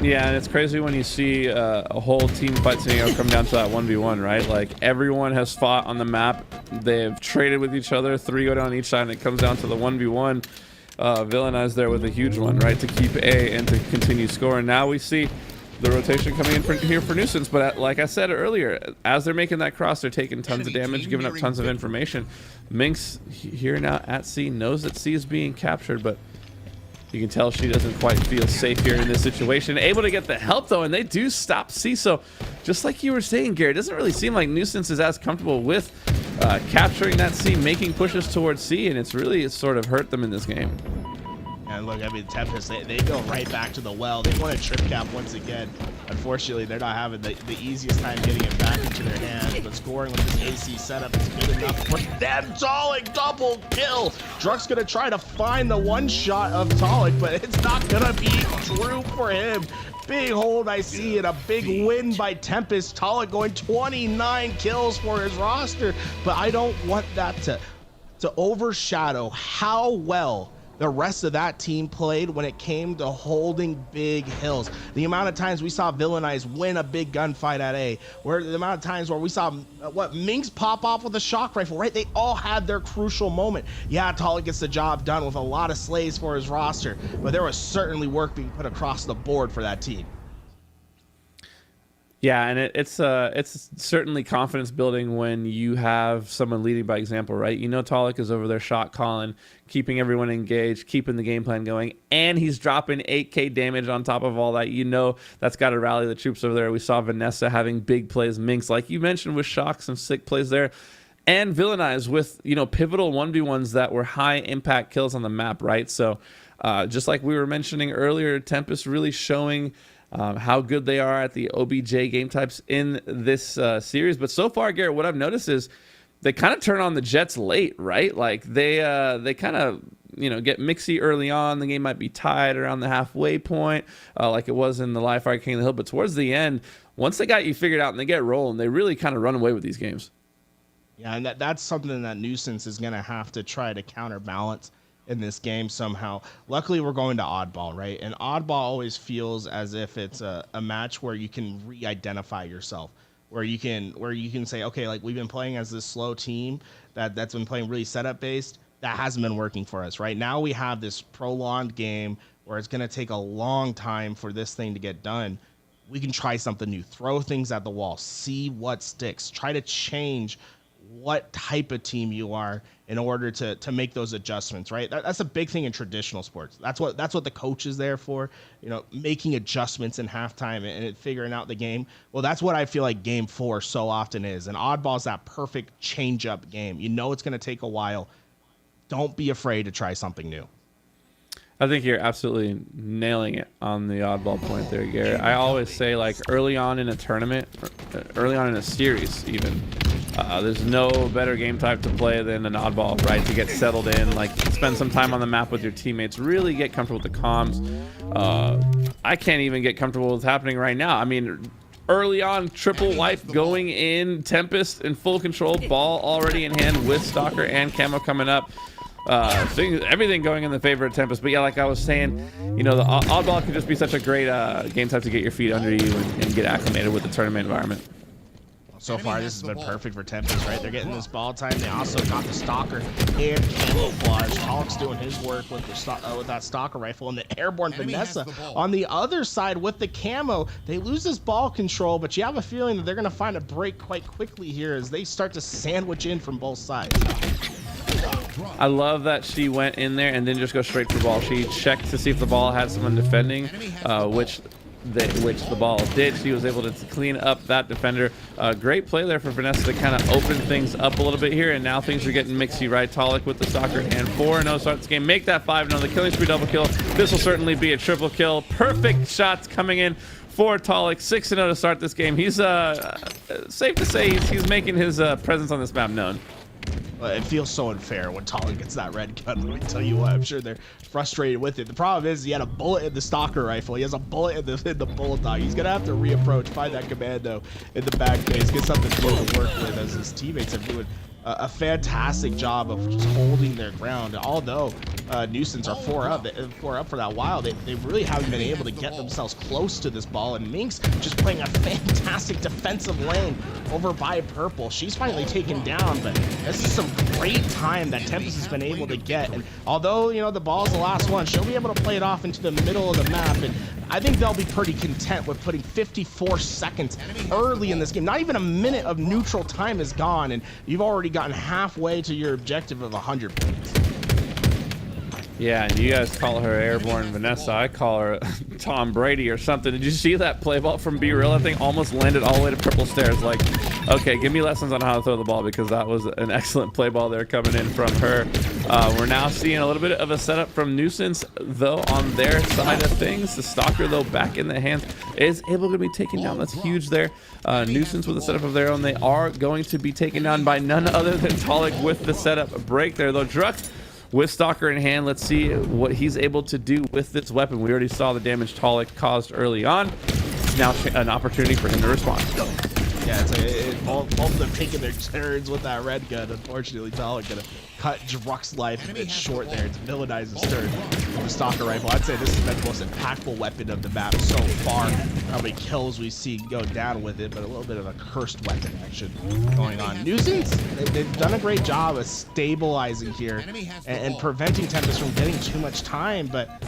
Yeah, and it's crazy when you see a whole team fight scenario come down to that 1v1, right? Like, everyone has fought on the map. They've traded with each other. 3 go down each side, and it comes down to the 1v1. Villainize there with a huge one, right, to keep A and to continue scoring. Now we see the rotation coming in here for Nuance, but like I said earlier, as they're making that cross, they're taking tons of damage, giving up tons of information. Minx here now at C knows that C is being captured, but you can tell she doesn't quite feel safe here in this situation. Able to get the help, though, and they do stop C. So just like you were saying, Gary, it doesn't really seem like Nuance is as comfortable with capturing that C, making pushes towards C, and it's sort of hurt them in this game. And look, I mean, Tempest, they go right back to the well. They want a trip cap once again. Unfortunately, they're not having the easiest time getting it back into their hands, but scoring with this AC setup is good enough for them. Talik, double kill. Druck's gonna try to find the one shot of Talik, but it's not gonna be true for him. Big hold I see, and a big win by Tempest. Talik going 29 kills for his roster, but I don't want that to overshadow how well the rest of that team played when it came to holding big hills. The amount of times we saw Villainize win a big gunfight at A, where the amount of times where we saw Minx pop off with a shock rifle, right? They all had their crucial moment. Yeah, Talik gets the job done with a lot of slays for his roster, but there was certainly work being put across the board for that team. Yeah, and it's certainly confidence building when you have someone leading by example, right? You know Talik is over there shot calling, keeping everyone engaged, keeping the game plan going, and he's dropping 8k damage on top of all that. You know that's got to rally the troops over there. We saw Vanessa having big plays, Minx, like you mentioned, with Shock, some sick plays there. And Villainize with, you know, pivotal 1v1s that were high impact kills on the map, right? So just like we were mentioning earlier, Tempest really showing how good they are at the OBJ game types in this series. But so far, Garrett, what I've noticed is they kind of turn on the Jets late, right? Like they kind of, you know, get mixy early on. The game might be tied around the halfway point, like it was in the Live Fire King of the Hill. But towards the end, once they got you figured out and they get rolling, they really kind of run away with these games. Yeah, and that's something that Nuance is going to have to try to counterbalance in this game somehow. Luckily, we're going to Oddball, right? And Oddball always feels as if it's a match where you can re-identify yourself, where you can say, okay, like we've been playing as this slow team that's been playing really setup based. That hasn't been working for us. Right now, we have this prolonged game where it's going to take a long time for this thing to get done. We can try something new, throw things at the wall, see what sticks, try to change what type of team you are in order to make those adjustments, right? That's a big thing in traditional sports. That's what the coach is there for, you know, making adjustments in halftime and figuring out the game. Well, that's what I feel like game 4 so often is. And Oddball is that perfect change-up game. You know it's going to take a while. Don't be afraid to try something new. I think you're absolutely nailing it on the oddball point there, Garrett. I always say, like, early on in a tournament, early on in a series even, there's no better game type to play than an oddball, right? To get settled in, like spend some time on the map with your teammates, really get comfortable with the comms. I can't even get comfortable with what's happening right now. I mean, early on, triple wipe going in, Tempest in full control, ball already in hand with Stalker and Camo coming up. Everything going in the favor of Tempest. But yeah, like I was saying, you know, the oddball could just be such a great game type to get your feet under you and get acclimated with the tournament environment. So far, this has been perfect for Tempest, right? They're getting this ball time. They also got the Stalker and camouflage. Hulk's doing his work with that Stalker rifle, and the airborne Vanessa on the other side with the camo. They lose this ball control, but you have a feeling that they're going to find a break quite quickly here as they start to sandwich in from both sides. I love that she went in there and didn't just go straight for the ball. She checked to see if the ball had someone defending, which the ball did. She was able to clean up that defender. Great play there for Vanessa to kind of open things up a little bit here, and now things are getting mixy, right? Talik with the Stalker and 4-0 start this game. Make that 5-0. The killing spree double kill. This will certainly be a triple kill. Perfect shots coming in for Talik. 6-0 to start this game. He's safe to say he's making his presence on this map known. It feels so unfair when Talik gets that red gun. Let me tell you what, I'm sure they're frustrated with it. The problem is he had a bullet in the Stalker rifle. He has a bullet in the bullet dog. He's going to have to reapproach, find that commando in the back base, get something new to work with, as his teammates are doing a fantastic job of just holding their ground. Although Nuance are 4 up for that while, they really haven't been able to get themselves close to this ball. And Minx just playing a fantastic defensive lane over by Purple. She's finally taken down, but this is some great time that Tempest has been able to get. And although, you know, the ball's the last one, she'll be able to play it off into the middle of the map. And I think they'll be pretty content with putting 54 seconds early in this game. Not even a minute of neutral time is gone, and you've already gotten halfway to your objective of 100 points. Yeah, and you guys call her Airborne Vanessa. I call her Tom Brady or something. Did you see that play ball from B-Real? That thing almost landed all the way to Purple Stairs. Like, okay, give me lessons on how to throw the ball, because that was an excellent play ball there coming in from her. We're now seeing a little bit of a setup from Nuance, though, on their side of things. The Stalker, though, back in the hands, is able to be taken down. That's huge there. Nuance with a setup of their own. They are going to be taken down by none other than Talik with the setup break there, though. Drux with Stalker in hand, let's see what he's able to do with this weapon. We already saw the damage Talik caused early on. It's now an opportunity for him to respond. Yeah, it's like both of them taking their turns with that red gun. Unfortunately, Talik gonna cut Druck's life a bit short there to villainize his third with a stalker rifle. I'd say this has been the most impactful weapon of the map so far. How many kills we see go down with it, but a little bit of a cursed weapon action going on. Nuisance, they've done a great job of stabilizing here and preventing Tempest from getting too much time, but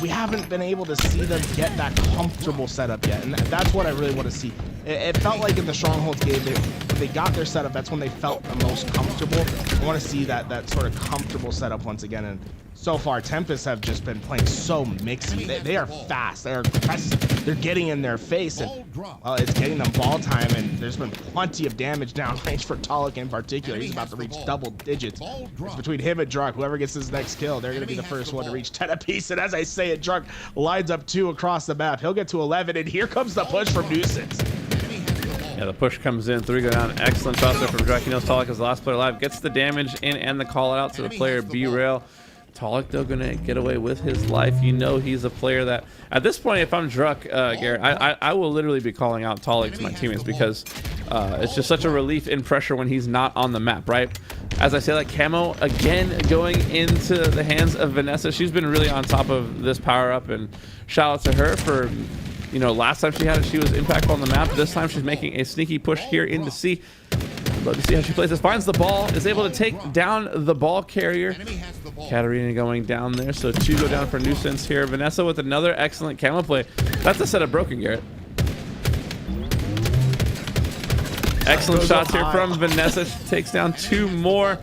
we haven't been able to see them get that comfortable setup yet, and that's what I really want to see. It felt like in the Strongholds game, when they got their setup, that's when they felt the most comfortable. I want to see that sort of comfortable setup once again, and so far, Tempest have just been playing so mixy. They are fast, they're aggressive, they're getting in their face, and well, it's getting them ball time, and there's been plenty of damage downrange for Talik in particular. He's about to reach double digits. It's between him and Druck. Whoever gets his next kill, they're going to be the first one to reach 10 apiece, and as I say it, Druck lines up 2 across the map. He'll get to 11, and here comes the push from Nuisance. Yeah, the push comes in, 3 go down. Excellent shot there from Druck. He knows Talik is the last player alive. Gets the damage in and the call out to the player B-Rail. Talik, though, gonna get away with his life. You know he's a player that, at this point, if I'm Druck, Garrett, I will literally be calling out Talik to my teammates because it's just such a relief in pressure when he's not on the map, right? As I say, like camo, again, going into the hands of Vanessa. She's been really on top of this power-up, and shout out to her for, you know, last time she had it, she was impactful on the map. This time she's making a sneaky push here into C. Love to see how she plays this. Finds the ball, is able to take down the ball carrier. Katarina going down there, so 2 go down for Nuisance here. Vanessa with another excellent camo play. That's a set of broken, Garrett. Excellent shots here from Vanessa. She takes down 2 more.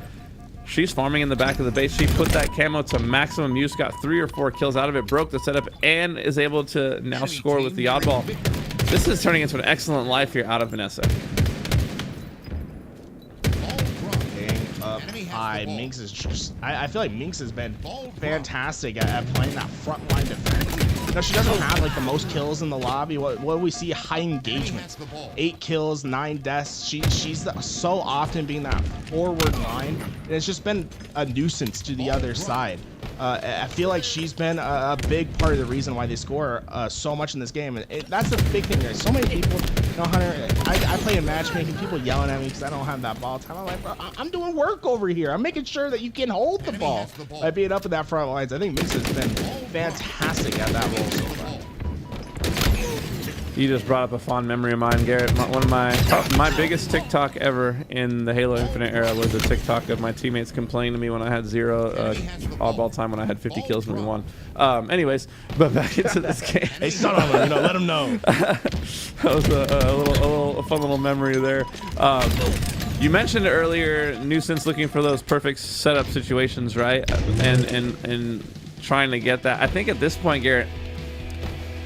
She's farming in the back of the base. She put that camo to maximum use, got 3 or 4 kills out of it, broke the setup, and is able to now score with the oddball. This is turning into an excellent life here out of Vanessa. Minx is just, I feel like Minx has been fantastic at playing that front line defense. You know, she doesn't have like the most kills in the lobby. What do we see? High engagements, 8 kills, 9 deaths. She's so often being that forward line, and it's just been a nuisance to the other side. I feel like she's been a big part of the reason why they score so much in this game, and that's the big thing. There's so many people, you know, Hunter, I play in matchmaking, people yelling at me because I don't have that ball time. I'm like, bro, I'm doing work over here. I'm making sure that you can hold the ball by being up in that front lines. I think Mix has been fantastic at that role so far. You just brought up a fond memory of mine, Garrett. One of my biggest TikTok ever in the Halo Infinite era was a TikTok of my teammates complaining to me when I had 0 oddball time when I had 50 kills when we won. Anyways, but back into this game. Hey, son of a, you know, let them know. That was a fun little memory there. You mentioned earlier Nuisance looking for those perfect setup situations, right? And trying to get that. I think at this point, Garrett,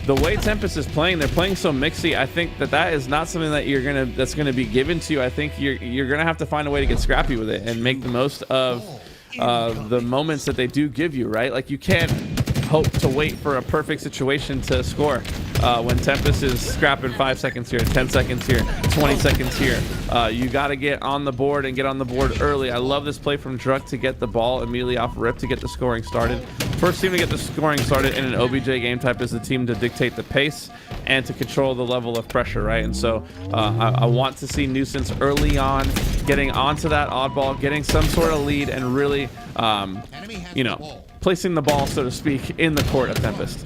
the way Tempest is playing, they're playing so mixy. I think that is not something that that's gonna be given to you. I think you're gonna have to find a way to get scrappy with it and make the most of the moments that they do give you, right? Like you can't hope to wait for a perfect situation to score. When Tempest is scrapping 5 seconds here, 10 seconds here, 20 seconds here, you got to get on the board and get on the board early. I love this play from Druck to get the ball immediately off rip to get the scoring started. First team to get the scoring started in an OBJ game type is the team to dictate the pace and to control the level of pressure, right? And so I want to see Nuisance early on getting onto that oddball, getting some sort of lead, and really, you know, placing the ball, so to speak, in the court of Tempest.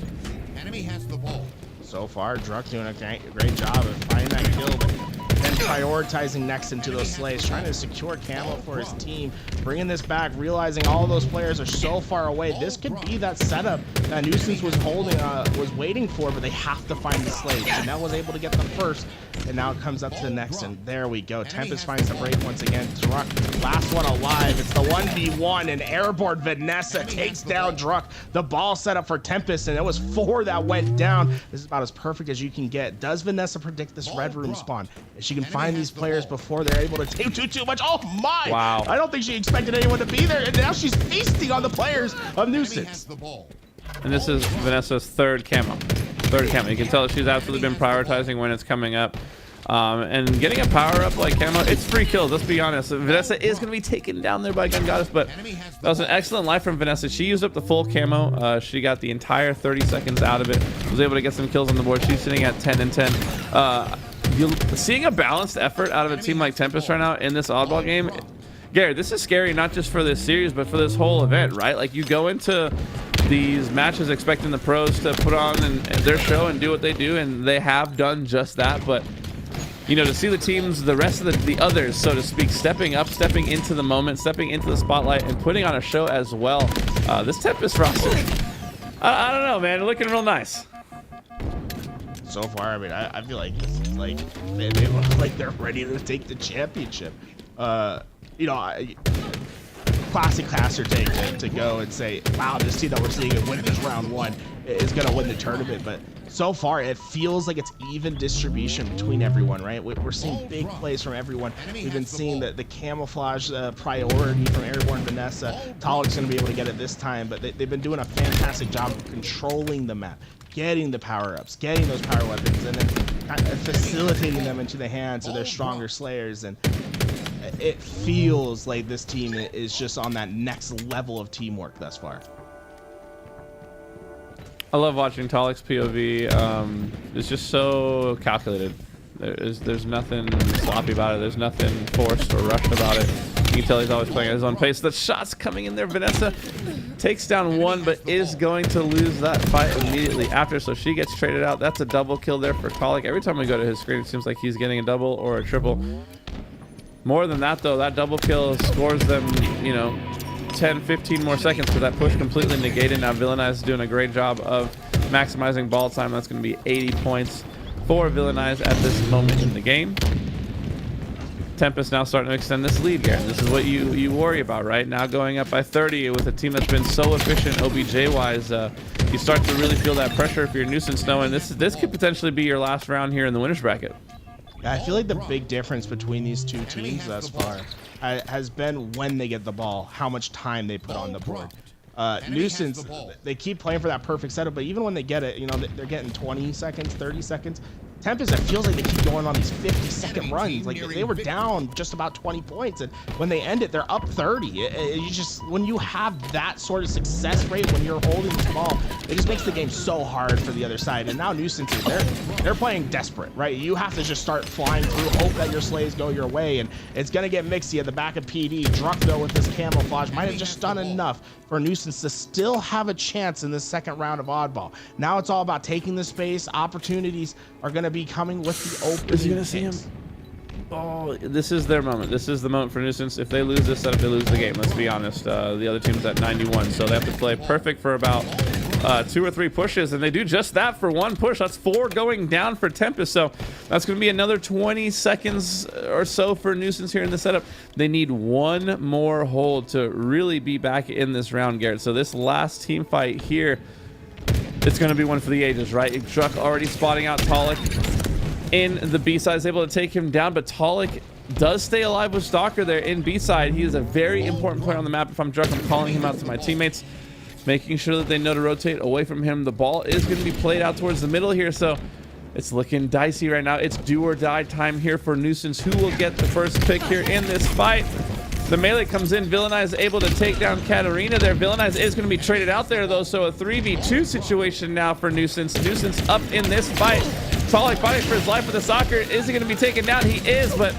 Enemy has the ball. So far, Druck doing a great job of finding that kill, but then prioritizing next into those slays, trying to secure camo for his team, bringing this back, realizing all those players are so far away. This could be that setup that Nuisance was holding, was waiting for, but they have to find the slays. Chanel was able to get the first, and now it comes up to the next, and there we go. Tempest finds the break once again. Druck, last one alive. It's the 1v1, and airborne Vanessa takes down Druck. The ball set up for Tempest, and it was 4 that went down. This is about as perfect as you can get. Does Vanessa predict this red room spawn? If she can find these players before they're able to take too much. Oh my! Wow. I don't think she expected anyone to be there, and now she's feasting on the players of Nuisance. And this is Vanessa's third camo. You can tell that she's absolutely been prioritizing when it's coming up. And getting a power up like camo, it's free kills, let's be honest. Vanessa is going to be taken down there by Gun Goddess, but that was an excellent life from Vanessa. She used up the full camo. She got the entire 30 seconds out of it, was able to get some kills on the board. She's sitting at 10 and 10. Seeing a balanced effort out of a team like Tempest right now in this oddball game, Garrett, this is scary not just for this series, but for this whole event, right? Like, you go into these matches expecting the pros to put on and their show and do what they do, and they have done just that. But, you know, to see the teams, the rest of the others, so to speak, stepping up, stepping into the moment, stepping into the spotlight, and putting on a show as well. This Tempest roster, I don't know, man, looking real nice. So far, I mean, I feel like it's like they look like they're ready to take the championship. You know, classic caster take to go and say, wow, this team that we're seeing win this round 1 is going to win the tournament. But so far, it feels like it's even distribution between everyone, right? We're seeing big plays from everyone. We've been seeing the camouflage priority from Airborne Vanessa. Talik's going to be able to get it this time, but they've been doing a fantastic job of controlling the map, getting the power-ups, getting those power weapons, and then facilitating them into the hands of their stronger slayers. And it feels like this team is just on that next level of teamwork thus far. I love watching Talik's POV. It's just so calculated. There's nothing sloppy about it. There's nothing forced or rushed about it. You can tell he's always playing at his own pace. The shots coming in there. Vanessa takes down one, but is going to lose that fight immediately after, so she gets traded out. That's a double kill there for Talik. Every time we go to his screen, it seems like he's getting a double or a triple. More than that, though, that double kill scores them, you know, 10, 15 more seconds, because that push completely negated. Now Villainize is doing a great job of maximizing ball time. That's going to be 80 points for Villainize at this moment in the game. Tempest now starting to extend this lead here. This is what you worry about, right? Now going up by 30 with a team that's been so efficient OBJ-wise. You start to really feel that pressure if you're Nuance, knowing this could potentially be your last round here in the winner's bracket. I feel like the big difference between these two teams thus far has been when they get the ball, how much time they put on the board. Nuance, they keep playing for that perfect setup, but even when they get it, you know, they're getting 20 seconds, 30 seconds. Tempest, it feels like they keep going on these 50-second runs. Like, they were down just about 20 points, and when they end it, they're up 30. You just, when you have that sort of success rate when you're holding this ball, it just makes the game so hard for the other side. And now Nuance, they're playing desperate, right? You have to just start flying through, hope that your slays go your way, and it's gonna get mixy at the back of PD. Druk, though, with this camouflage, might have just done enough for Nuance to still have a chance in this second round of Oddball. Now it's all about taking the space. Opportunities are going to be coming with the open. Is he going to see him? Oh, this is their moment. This is the moment for Nuance. If they lose this setup, they lose the game. Let's be honest. The other team's at 91, so they have to play perfect for about 2 or 3 pushes, and they do just that for 1 push. That's 4 going down for Tempest, so that's going to be another 20 seconds or so for Nuance here in the setup. They need 1 more hold to really be back in this round, Garrett. So this last team fight here, it's going to be one for the ages, right? Druk already spotting out Talik in the B-side, is able to take him down, but Talik does stay alive with Stalker there in B-side. He is a very important player on the map. If I'm Druk, I'm calling him out to my teammates, making sure that they know to rotate away from him. The ball is going to be played out towards the middle here, so it's looking dicey right now. It's do or die time here for Nuance, who will get the first pick here in this fight. The melee comes in. Villainize is able to take down Katarina there. Villainize is going to be traded out there, though, so a 3v2 situation now for Nuance. Nuance up in this fight. Talik fighting for his life with the soccer. Is he going to be taken down? He is, but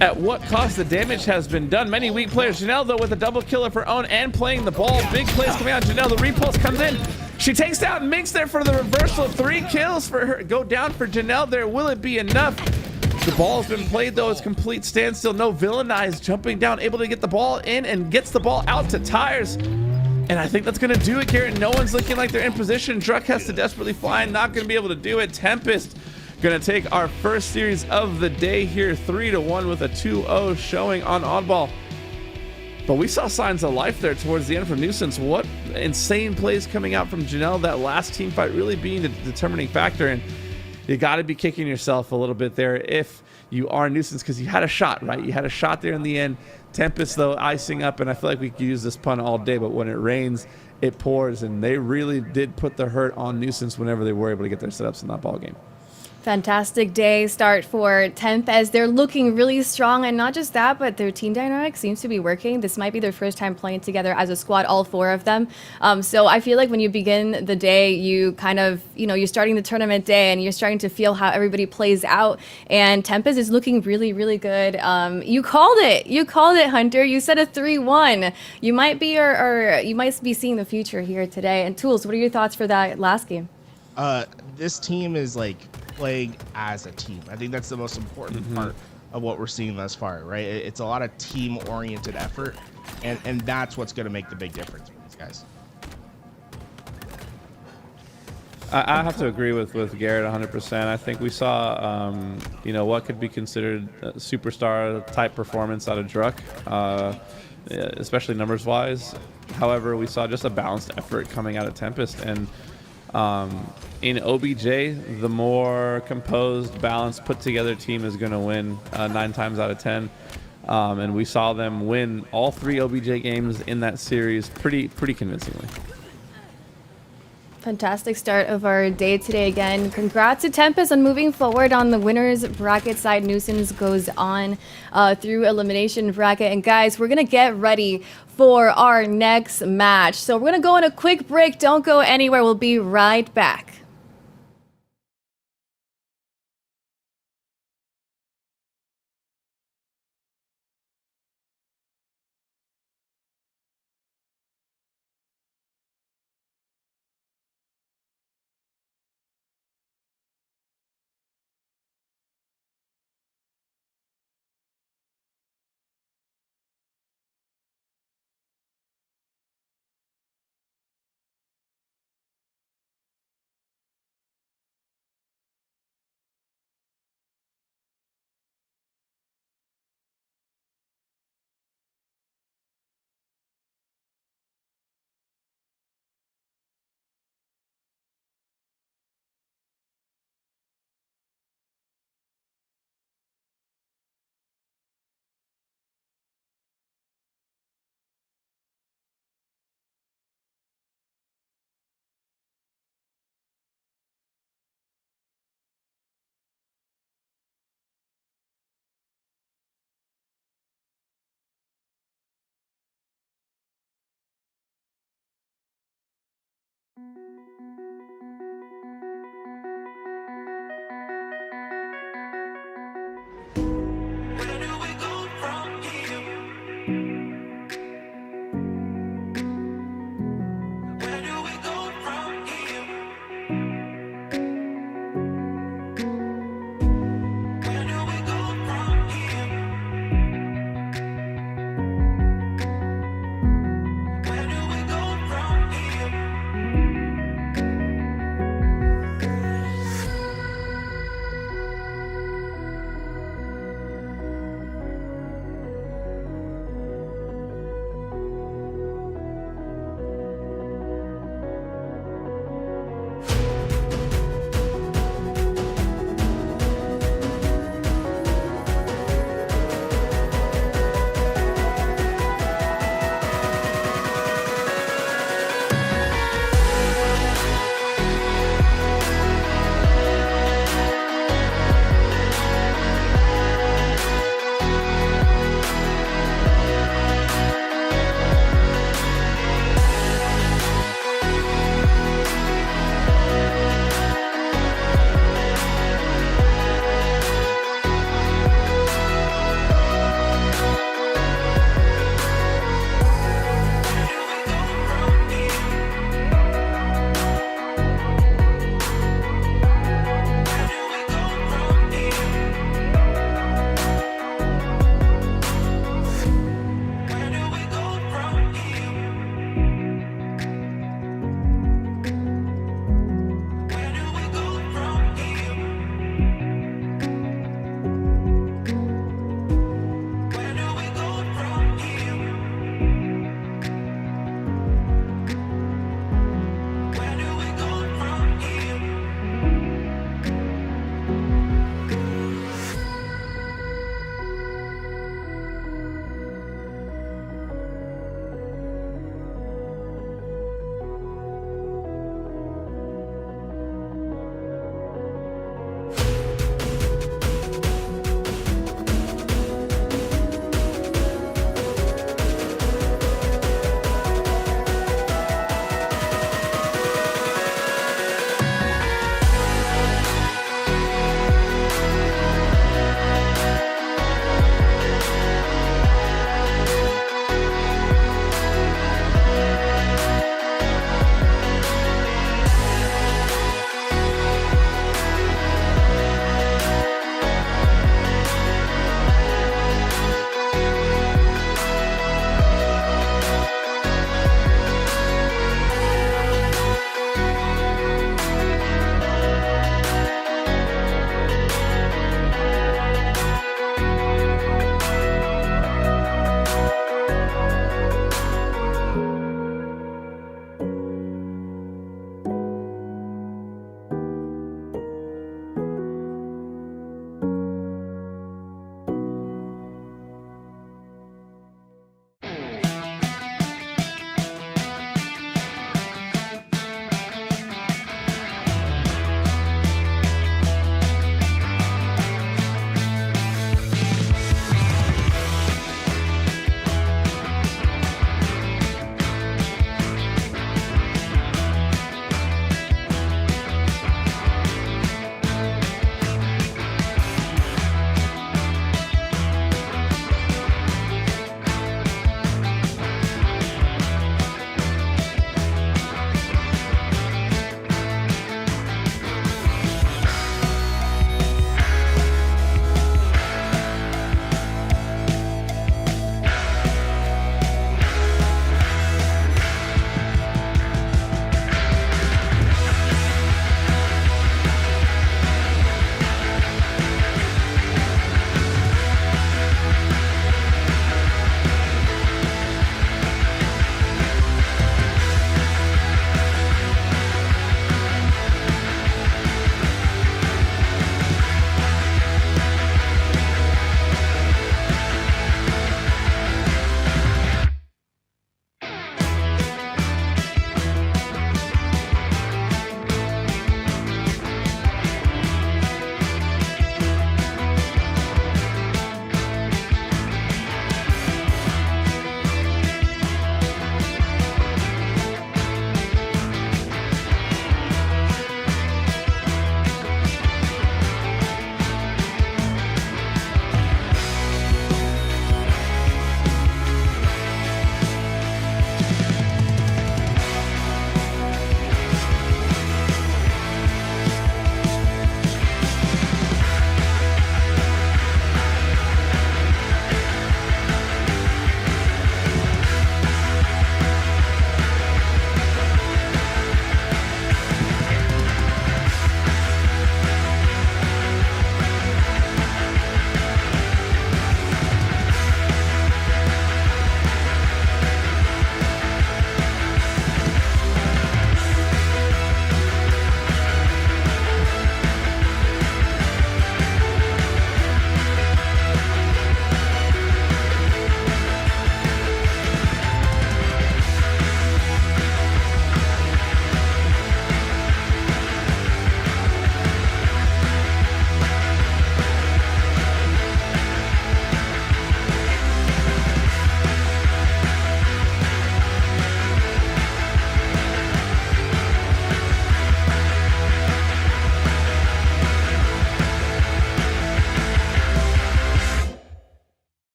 at what cost? The damage has been done. Many weak players. Janelle, though, with a double kill of her own and playing the ball. Big plays coming out. Janelle, the repulse comes in. She takes down Minx there for the reversal. 3 kills for her. Go down for Janelle there. Will it be enough? The ball's been played, though. It's complete standstill. No, Villainize jumping down, able to get the ball in and gets the ball out to Tires. And I think that's going to do it, Garrett. No one's looking like they're in position. Druk has to desperately fly, not going to be able to do it. Tempest going to take our first series of the day here, 3-1 with a 2-0 showing on Oddball. But we saw signs of life there towards the end from Nuance. What insane plays coming out from Janelle. That last team fight really being the determining factor. And you got to be kicking yourself a little bit there if you are Nuance, because you had a shot, right? You had a shot there in the end. Tempest, though, icing up, and I feel like we could use this pun all day, but when it rains, it pours, and they really did put the hurt on Nuance whenever they were able to get their setups in that ball game. Fantastic day start for Tempest. They're looking really strong, and not just that, but their team dynamic seems to be working. This might be their first time playing together as a squad, all four of them. So I feel like when you begin the day, you kind of, you're starting the tournament day and you're starting to feel how everybody plays out. And Tempest is looking really, really good. You called it. You called it, Hunter. You said a 3-1. You might be, or you might be seeing the future here today. And Tools, what are your thoughts for that last game? This team is like playing as a team. I think that's the most important part of what we're seeing thus far, right? It's a lot of team-oriented effort, and that's what's going to make the big difference for these guys. I have to agree with Garrett 100%. I think we saw, what could be considered a superstar type performance out of Druck, especially numbers wise. However, we saw just a balanced effort coming out of Tempest, and in OBJ, the more composed, balanced, put together team is going to win 9 times out of 10. And we saw them win all 3 OBJ games in that series pretty convincingly. Fantastic start of our day today again. Congrats to Tempest on moving forward on the winners bracket side. Nuisance goes on through elimination bracket. And guys, we're going to get ready for our next match. So we're going to go on a quick break. Don't go anywhere. We'll be right back.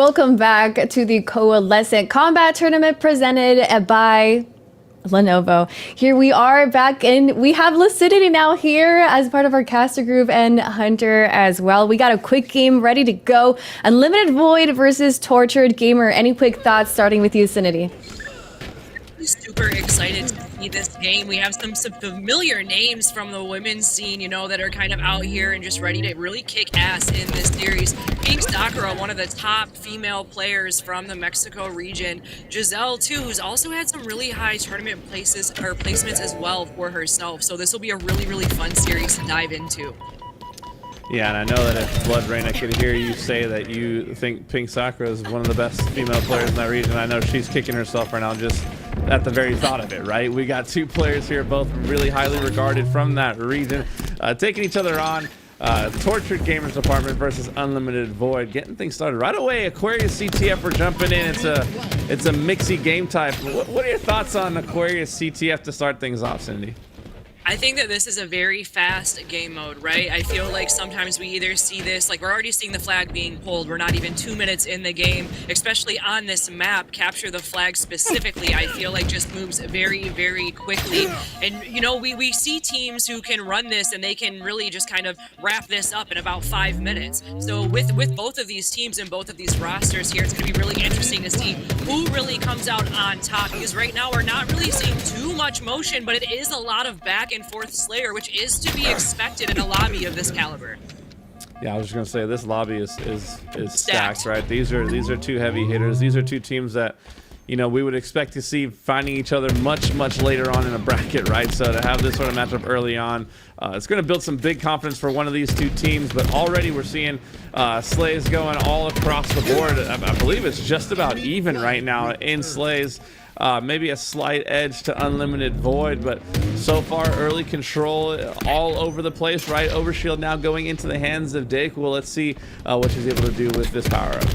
Welcome back to the Coalescent Combat Tournament presented by Lenovo. Here we are back in. We have Lucidity now here as part of our caster group and Hunter as well. We got a quick game ready to go. Unlimited Void versus Tortured Gamer. Any quick thoughts starting with you, Lucidity? Super excited to see this game. We have some familiar names from the women's scene, you know, that are kind of out here and just ready to really kick ass in this series. Pink Sakura, one of the top female players from the Mexico region. Giselle, too, who's also had some really high tournament placements as well for herself. So this will be a really, really fun series to dive into. Yeah, and I know that if Blood Reina could hear you say that you think Pink Sakura is one of the best female players in that region, I know she's kicking herself right now just at the very thought of it, right? We got two players here, both really highly regarded from that region, taking each other on. Tortured Gamers Department versus Unlimited Void, getting things started right away. Aquarius CTF, we're jumping in. It's a mixy game type. What are your thoughts on Aquarius CTF to start things off, Cindy? I think that this is a very fast game mode, right? I feel like sometimes we either see this, like we're already seeing the flag being pulled. We're not even 2 minutes in the game, especially on this map. Capture the Flag specifically, I feel like just moves very, very quickly. And, you know, we see teams who can run this and they can really just kind of wrap this up in about 5 minutes. So with both of these teams and both of these rosters here, it's going to be really interesting to see who really comes out on top. Because right now we're not really seeing too much motion, but it is a lot of back and forth Slayer, which is to be expected in a lobby of this caliber. Yeah, I was just gonna say this lobby is stacked, right? These are two heavy hitters. These are two teams that, you know, we would expect to see finding each other much later on in a bracket, right? So to have this sort of matchup early on, it's going to build some big confidence for one of these two teams. But already we're seeing slays going all across the board. I believe it's just about even right now in slays. Maybe a slight edge to Unlimited Void, but so far early control all over the place, right? Overshield now going into the hands of Dake. Well, let's see what she's able to do with this power-up.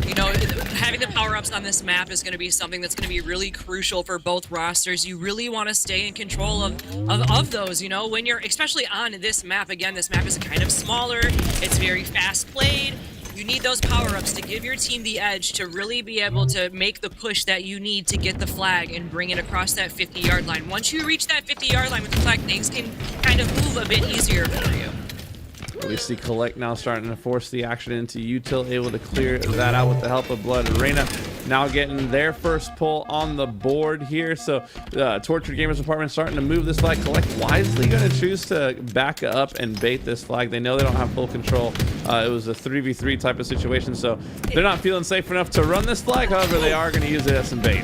You know, having the power-ups on this map is going to be something that's going to be really crucial for both rosters. You really want to stay in control of those, you know, when you're, especially on this map. Again, this map is kind of smaller. It's very fast-played. You need those power-ups to give your team the edge to really be able to make the push that you need to get the flag and bring it across that 50-yard line. Once you reach that 50-yard line with the flag, things can kind of move a bit easier for you. We see Collect now starting to force the action into Util, able to clear that out with the help of Blood Reina. Now getting their first pull on the board here. So Tortured Gamers Department starting to move this flag. Collect wisely going to choose to back up and bait this flag. They know they don't have full control. It was a 3v3 type of situation, so they're not feeling safe enough to run this flag. However, they are going to use it as some bait.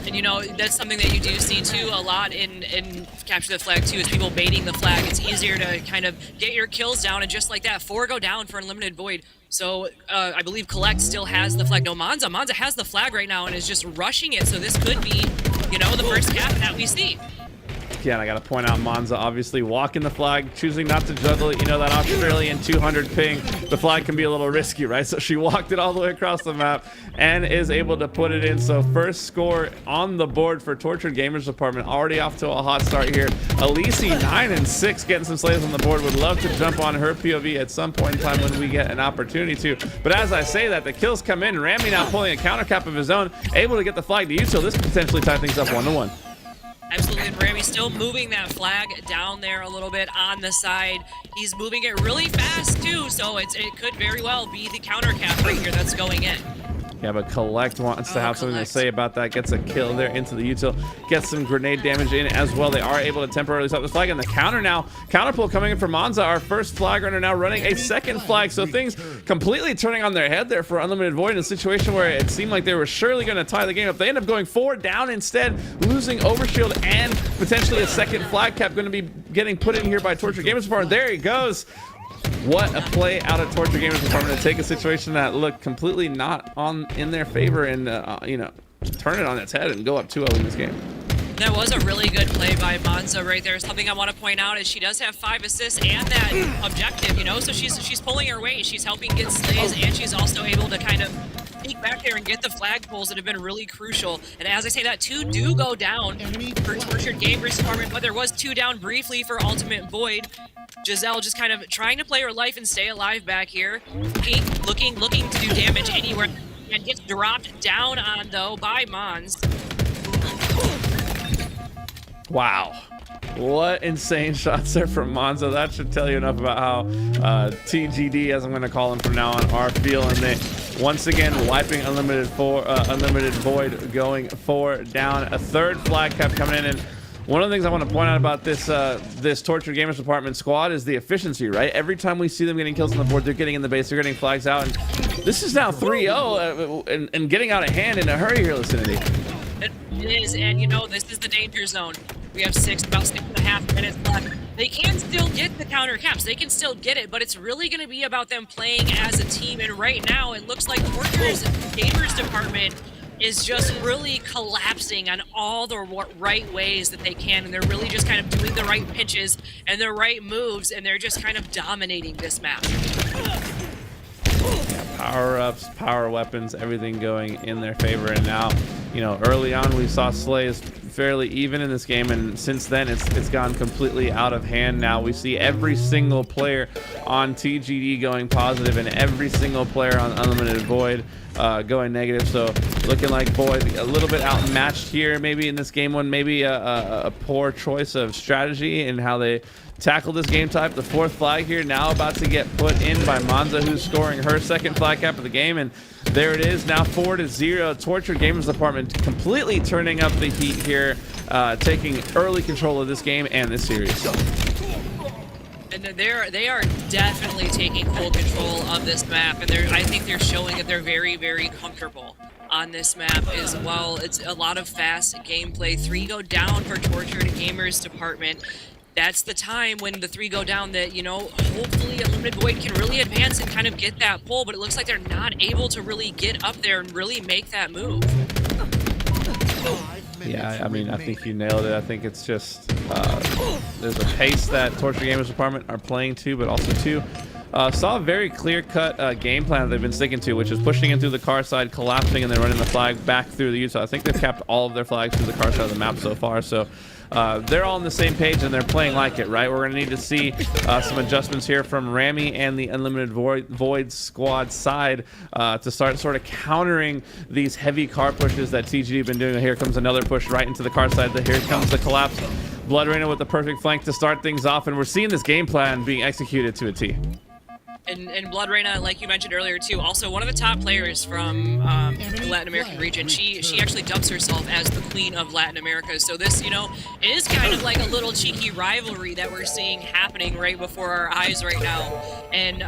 And, you know, that's something that you do see, too, a lot in Capture the Flag, too, is people baiting the flag. It's easier to kind of get your kills down, and just like that, 4 go down for Unlimited Void. So I believe Collect still has the flag. No, Monza has the flag right now and is just rushing it, so this could be, you know, the first cap that we see. Yeah, and I got to point out Monza obviously walking the flag, choosing not to juggle it. You know, that Australian 200 ping, the flag can be a little risky, right? So she walked it all the way across the map and is able to put it in. So first score on the board for Tortured Gamers Department, already off to a hot start here. Elise 9-6 getting some slays on the board. Would love to jump on her POV at some point in time when we get an opportunity to. But as I say that, the kills come in. Rami now pulling a counter cap of his own, able to get the flag to use. So this could potentially tie things up 1-1. Absolutely, and Rami still moving that flag down there a little bit on the side. He's moving it really fast too, so it could very well be the counter cap right here that's going in. Yeah, but Collect wants to have something to say about that. Gets a kill there into the util. Gets some grenade damage in as well. They are able to temporarily stop the flag. And the counter now. Counter pull coming in from Monza. Our first flag runner now running a second flag. So things completely turning on their head there for Unlimited Void in a situation where it seemed like they were surely going to tie the game up. They end up going 4 down instead, losing Overshield and potentially a second flag cap going to be getting put in here by Tortured Gamers Department. There he goes. What a play out of Tortured Gamers Department to take a situation that looked completely not in their favor and you know, turn it on its head and go up 2-0 in this game. That was a really good play by Monza right there. Something I want to point out is she does have 5 assists and that objective, you know, so she's pulling her weight. She's helping get slays, and she's also able to kind of sneak back there and get the flagpoles that have been really crucial. And as I say that, 2 do go down for Tortured Gamers Department, but there was 2 down briefly for Ultimate Void. Giselle just kind of trying to play her life and stay alive back here. Looking to do damage anywhere, and gets dropped down on, though, by Mons. Wow. What insane shots there from Monzo. That should tell you enough about how TGD, as I'm going to call him from now on, are feeling. They once again wiping Unlimited Void, going 4 down. A third flag cap coming in, and one of the things I want to point out about this this Tortured Gamers Department squad is the efficiency, right? Every time we see them getting kills on the board, they're getting in the base, they're getting flags out, and this is now 3-0 and getting out of hand in a hurry here, Lucinity. It is, and you know, this is the danger zone. We have about 6.5 minutes left. They can still get the counter caps. They can still get it, but it's really going to be about them playing as a team. And right now, it looks like Tortured Gamers Department is just really collapsing on all the right ways that they can. And they're really just kind of doing the right pitches and the right moves. And they're just kind of dominating this map. Power-ups, power weapons, everything going in their favor. And now, you know, early on we saw Slays fairly even in this game, and since then it's gone completely out of hand. Now we see every single player on TGD going positive and every single player on Unlimited Void going negative. So looking like Void a little bit outmatched here maybe in this game one. Maybe a poor choice of strategy in how they tackle this game type. The 4th flag here now about to get put in by Monza, who's scoring her 2nd flag cap of the game, and there it is, now 4-0. Tortured Gamers Department completely turning up the heat here, taking early control of this game and this series. And they are definitely taking full control of this map, and I think they're showing that they're very, very comfortable on this map as well. It's a lot of fast gameplay. 3 go down for Tortured Gamers Department. That's the time when the 3 go down that, you know, hopefully Unlimited Void can really advance and kind of get that pull, but it looks like they're not able to really get up there and really make that move. Yeah, I mean, I think you nailed it. I think it's just there's a pace that Tortured Gamers Department are playing to, but also too saw a very clear-cut game plan that they've been sticking to, which is pushing in through the car side, collapsing, and then running the flag back through the Utah. I think they've capped all of their flags through the car side of the map so far, so they're all on the same page and they're playing like it, right? We're going to need to see some adjustments here from Rami and the Unlimited Void squad side to start sort of countering these heavy car pushes that TGD have been doing. Here comes another push right into the car side. Here comes the collapse. Blood Rainer with the perfect flank to start things off, and we're seeing this game plan being executed to a T. And Blood Raina, like you mentioned earlier too, also one of the top players from the Latin American region. She actually dubs herself as the Queen of Latin America. So this, you know, is kind of like a little cheeky rivalry that we're seeing happening right before our eyes right now. And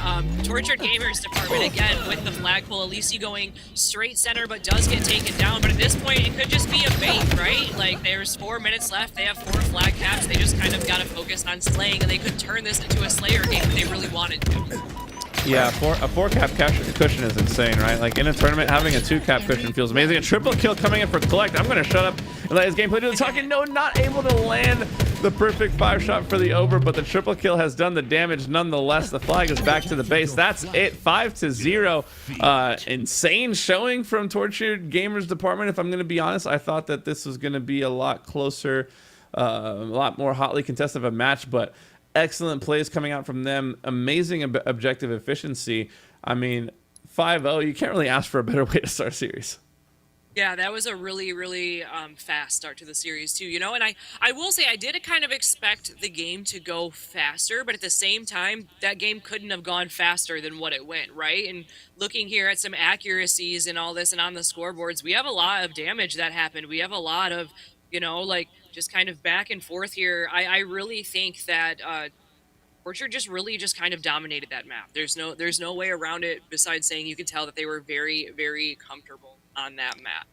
Tortured Gamers Department again with the flagpole. Elise going straight center, but does get taken down. But at this point, it could just be a bait, right? Like there's 4 minutes left. They have 4 flag caps. They just kind of got to focus on slaying, and they could turn this into a Slayer game if they really wanted to. Yeah, a 4-cap cushion is insane, right? Like in a tournament, having a 2-cap cushion feels amazing. A triple kill coming in for Collect. I'm going to shut up and let his gameplay do the talking. No, not able to land the perfect 5-shot for the over, but the triple kill has done the damage nonetheless. The flag is back to the base. That's it, 5-0. Insane showing from Tortured Gamers Department. If I'm going to be honest, I thought that this was going to be a lot closer, a lot more hotly contested of a match, but excellent plays coming out from them. Amazing objective efficiency. I mean, 5-0, you can't really ask for a better way to start a series. Yeah, that was a really, really fast start to the series too, you know, and I will say I did kind of expect the game to go faster, but at the same time, that game couldn't have gone faster than what it went, right? And looking here at some accuracies and all this and on the scoreboards, we have a lot of damage that happened. We have a lot of, you know, like just kind of back and forth here. I really think that Tortured just really just kind of dominated that map. There's no way around it besides saying you could tell that they were very, very comfortable on that map.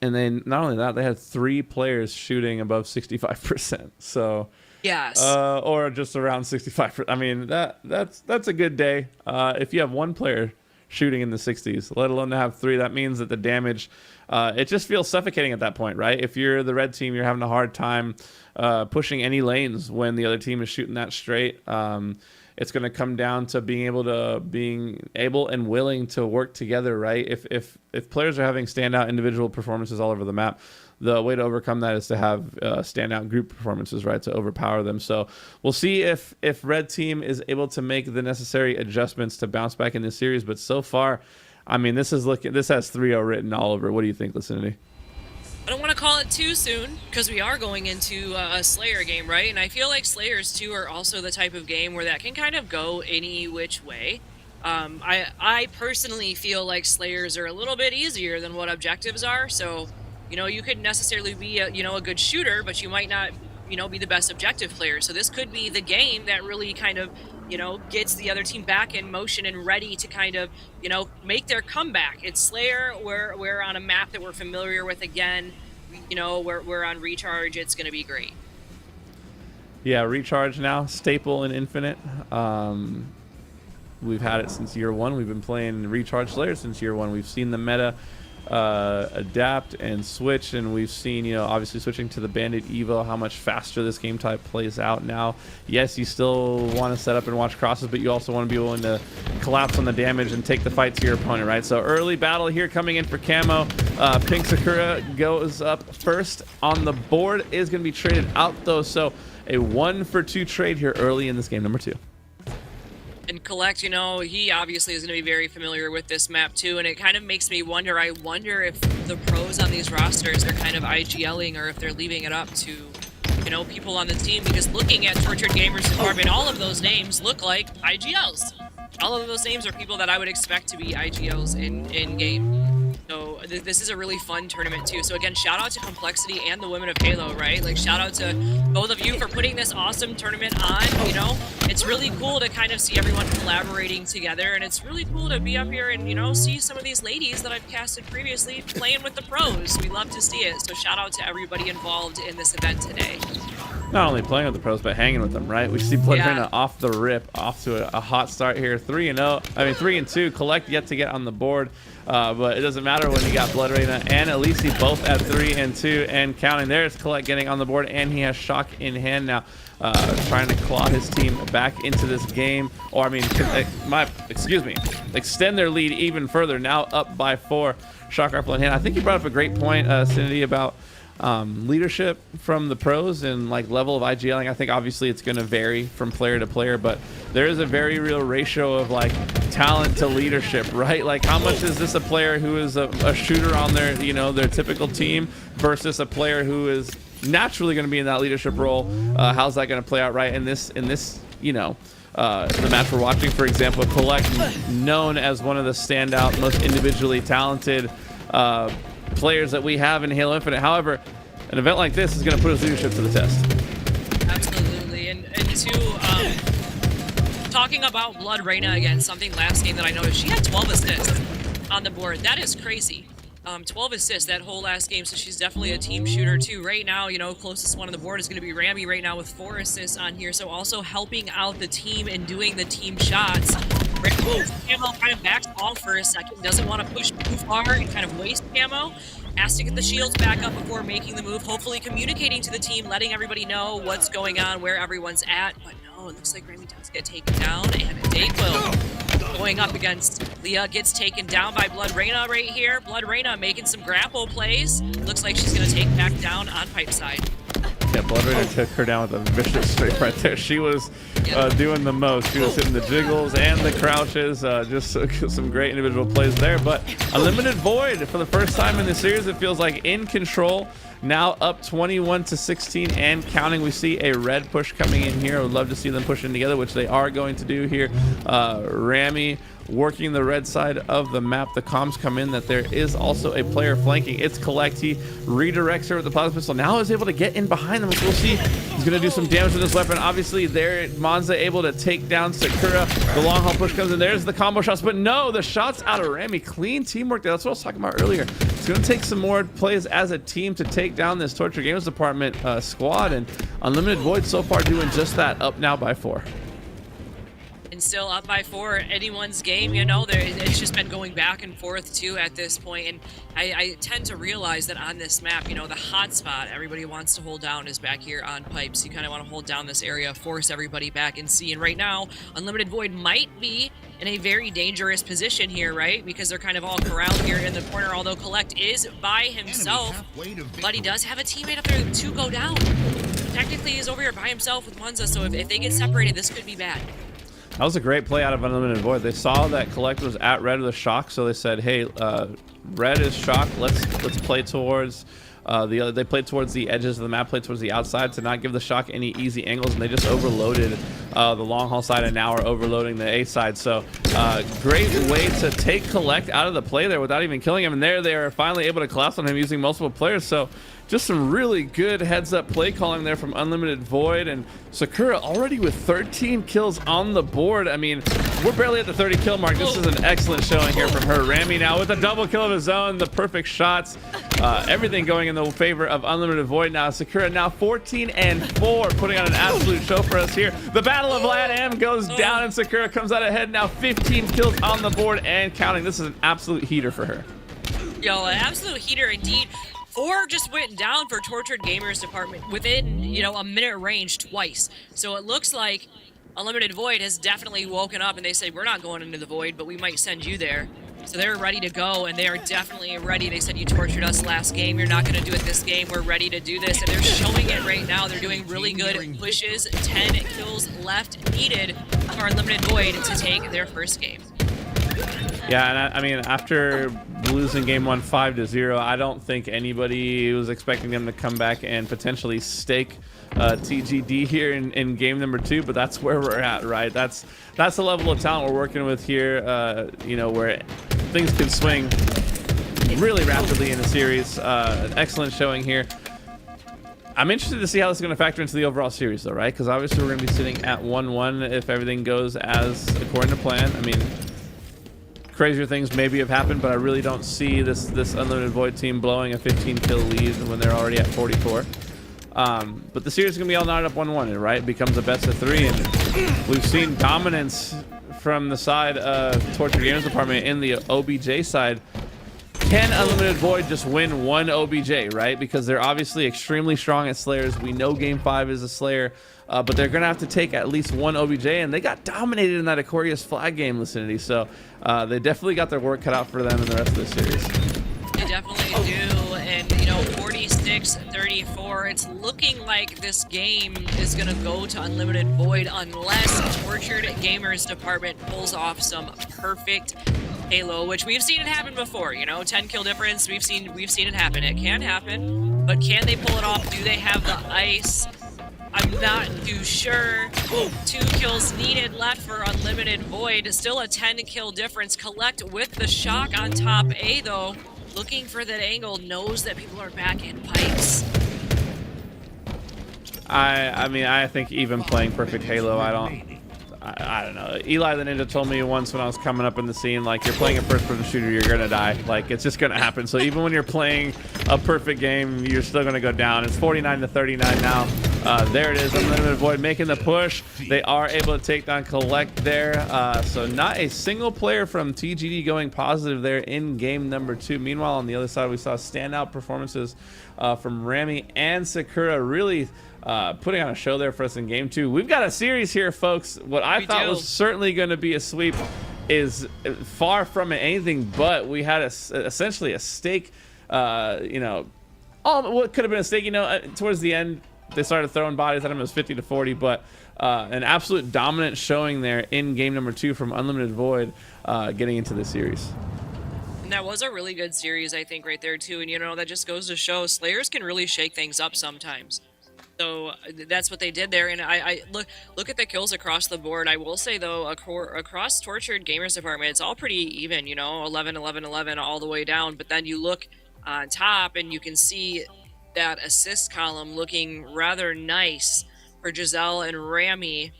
And then not only that, they had 3 players shooting above 65%. So yes, or just around 65%. I mean, that's a good day. If you have 1 player shooting in the 60s, let alone to have 3, that means that the damage, it just feels suffocating at that point, right? If you're the red team, you're having a hard time pushing any lanes when the other team is shooting that straight. it's going to come down to being able and willing to work together, right? If players are having standout individual performances all over the map, the way to overcome that is to have standout group performances, right, to overpower them. So we'll see if red team is able to make the necessary adjustments to bounce back in this series. But so far, I mean, this has 3-0 written all over it. What do you think, Licinity? I don't want to call it too soon because we are going into a Slayer game, right? And I feel like Slayers too are also the type of game where that can kind of go any which way. I personally feel like Slayers are a little bit easier than what objectives are. So, you know, you could necessarily be a good shooter, but you might not, be the best objective player. So this could be the game that really kind of, gets the other team back in motion and ready to kind of, make their comeback. It's Slayer. We're on a map that we're familiar with again. We're on Recharge. It's going to be great. Yeah, Recharge now, staple in Infinite. We've had it since year one. We've been playing Recharge Slayer since year one. We've seen the meta adapt and switch, and we've seen, obviously switching to the Bandit Evo, how much faster this game type plays out now. Yes, you still want to set up and watch crosses, but you also want to be willing to collapse on the damage and take the fight to your opponent, right? So early battle here coming in for Camo. Pink Sakura goes up first on the board, is going to be traded out though, so a 1-for-2 trade here early in this game number 2. And Collect, he obviously is going to be very familiar with this map too, and it kind of makes me wonder, I wonder if the pros on these rosters are kind of IGLing or if they're leaving it up to, people on the team, because looking at Tortured Gamers Department, all of those names look like IGLs. All of those names are people that I would expect to be IGLs in game. So this is a really fun tournament too. So again, shout out to Complexity and the Women of Halo, right? Like shout out to both of you for putting this awesome tournament on. It's really cool to kind of see everyone collaborating together, and it's really cool to be up here and see some of these ladies that I've casted previously playing with the pros. We love to see it. So shout out to everybody involved in this event today. Not only playing with the pros, but hanging with them, right? We see Blood Raina off the rip, off to a hot start here. 3-2. Collect yet to get on the board, but it doesn't matter when you got Blood Raina and Elise both at 3-2 and counting. There's Collect getting on the board, and he has Shock in hand now, trying to claw his team back into this game, or extend their lead even further. Now up by 4. Shock rifle in hand. I think you brought up a great point, Cindy, about leadership from the pros and like level of IGLing. I think obviously it's going to vary from player to player, but there is a very real ratio of like talent to leadership, right? Like how much is this a player who is a shooter on their their typical team versus a player who is naturally going to be in that leadership role? How's that going to play out, right? In this the match we're watching, for example, Collect, known as one of the standout, most individually talented players that we have in Halo Infinite. However, an event like this is going to put his leadership to the test. Absolutely. And talking about Blood Raina again, something last game that I noticed, she had 12 assists on the board. That is crazy. 12 assists that whole last game, so she's definitely a team shooter too. Right now, closest one on the board is going to be Rami right now with 4 assists on here, so also helping out the team and doing the team shots. Camo kind of backs off for a second, doesn't want to push too far and kind of waste Camo. Has to get the shields back up before making the move, hopefully communicating to the team, letting everybody know what's going on, where everyone's at. But no, it looks like Rami does get taken down, and Dayquil going up against Leah gets taken down by Blood Raina right here. Blood Raina making some grapple plays. Looks like she's going to take back down on pipe side. Yeah, Blood Raina took her down with a vicious straight right there. She was doing the most. She was hitting the jiggles and the crouches. Just some great individual plays there. But Unlimited Void, for the first time in the series, it feels like in control. Now up 21-16 and counting. We see a red push coming in here. I would love to see them pushing together, which they are going to do here. Rami working the red side of the map. The comms come in that there is also a player flanking. It's Collect. He redirects her with the plasma pistol. Now is able to get in behind them, which we'll see. He's going to do some damage with this weapon. Obviously, there, Monza able to take down Sakura. The long haul push comes in. There's the combo shots, but no, the shots out of Rami. Clean teamwork there. That's what I was talking about earlier. It's going to take some more plays as a team to take down this Torture Games Department squad, and Unlimited Void so far doing just that, up now by 4. and still up by 4. Anyone's game, you know, it's just been going back and forth too at this point. And I tend to realize that on this map, you know, the hot spot everybody wants to hold down is back here on pipes. You kind of want to hold down this area, force everybody back and see. And right now, Unlimited Void might be in a very dangerous position here, right? Because they're kind of all corralled here in the corner, although Collect is by himself. But he does have a teammate up there to go down. Technically, he's over here by himself with Monza, so if they get separated, this could be bad. That was a great play out of Unlimited Void. They saw that Collect was at red with a shock, so they said, "Hey, red is shocked. Let's play towards they played towards the edges of the map, played towards the outside to not give the shock any easy angles, and they just overloaded the long haul side, and now are overloading the A side. So great way to take Collect out of the play there without even killing him, and there they are finally able to collapse on him using multiple players. So just some really good heads-up play calling there from Unlimited Void, and Sakura already with 13 kills on the board. I mean, we're barely at the 30 kill mark. This is an excellent showing here from her. Rami now with a double kill of his own, the perfect shots, everything going in the favor of Unlimited Void now. Sakura now 14-4, putting on an absolute show for us here. The Battle of LATAM goes down, and Sakura comes out ahead now, 15 kills on the board and counting. This is an absolute heater for her. Yo, an absolute heater indeed. 4 just went down for Tortured Gamers department within, you know, a minute range twice. So it looks like Unlimited Void has definitely woken up and they said, we're not going into the Void, but we might send you there. So they're ready to go, and they are definitely ready. They said, you tortured us last game. You're not going to do it this game. We're ready to do this. And they're showing it right now. They're doing really good pushes. 10 kills left needed for Unlimited Void to take their first game. Yeah, and I mean, after losing game 1 5-0, I don't think anybody was expecting them to come back and potentially stake TGD here in game number 2, but that's where we're at, right? That's the level of talent we're working with here, you know, where things can swing really rapidly in the series. An excellent showing here. I'm interested to see how this is going to factor into the overall series, though, right? Because obviously we're going to be sitting at 1-1 if everything goes as according to plan. I mean, crazier things maybe have happened, but I really don't see this Unlimited Void team blowing a 15 kill lead when they're already at 44. But the series is going to be all knotted up 1-1, right? It becomes a best of 3, and we've seen dominance from the side of Tortured Gamers department in the OBJ side. Can Unlimited Void just win one OBJ, right? Because they're obviously extremely strong at Slayers. We know Game 5 is a Slayer, but they're going to have to take at least one OBJ, and they got dominated in that Aquarius flag game, Vicinity. So they definitely got their work cut out for them in the rest of the series. They definitely do, and you know, 46-34. It's looking like this game is gonna go to Unlimited Void unless Tortured Gamers department pulls off some perfect Halo, which we've seen it happen before. You know, 10 kill difference. We've seen it happen. It can happen, but can they pull it off? Do they have the ice? I'm not too sure. 2 kills needed left for Unlimited Void. Still a 10 kill difference. Collect with the shock on top A though. Looking for that angle, knows that people are back in pipes. I mean, I think even playing Perfect Halo, I don't know. Eli the Ninja told me once when I was coming up in the scene, like, you're playing a first-person shooter, you're gonna die. Like, it's just gonna happen. So even when you're playing a perfect game, you're still gonna go down. It's 49-39 now. There it is, Unlimited Void making the push. They are able to take down Collect there. So not a single player from TGD going positive there in game number 2. Meanwhile, on the other side, we saw standout performances from Rami and Sakura, really putting on a show there for us in game 2. We've got a series here, folks. What I thought was certainly going to be a sweep is far from anything but. We had essentially a stake, you know, what could have been a stake, you know, towards the end. They started throwing bodies at him. It was 50-40, but an absolute dominant showing there in game number 2 from Unlimited Void getting into the series. And that was a really good series, I think, right there, too. And, you know, that just goes to show Slayers can really shake things up sometimes. So that's what they did there. And I look at the kills across the board. I will say, though, across Tortured Gamers department, it's all pretty even, you know, 11, 11, 11 all the way down. But then you look on top and you can see that assist column looking rather nice for Giselle and Rami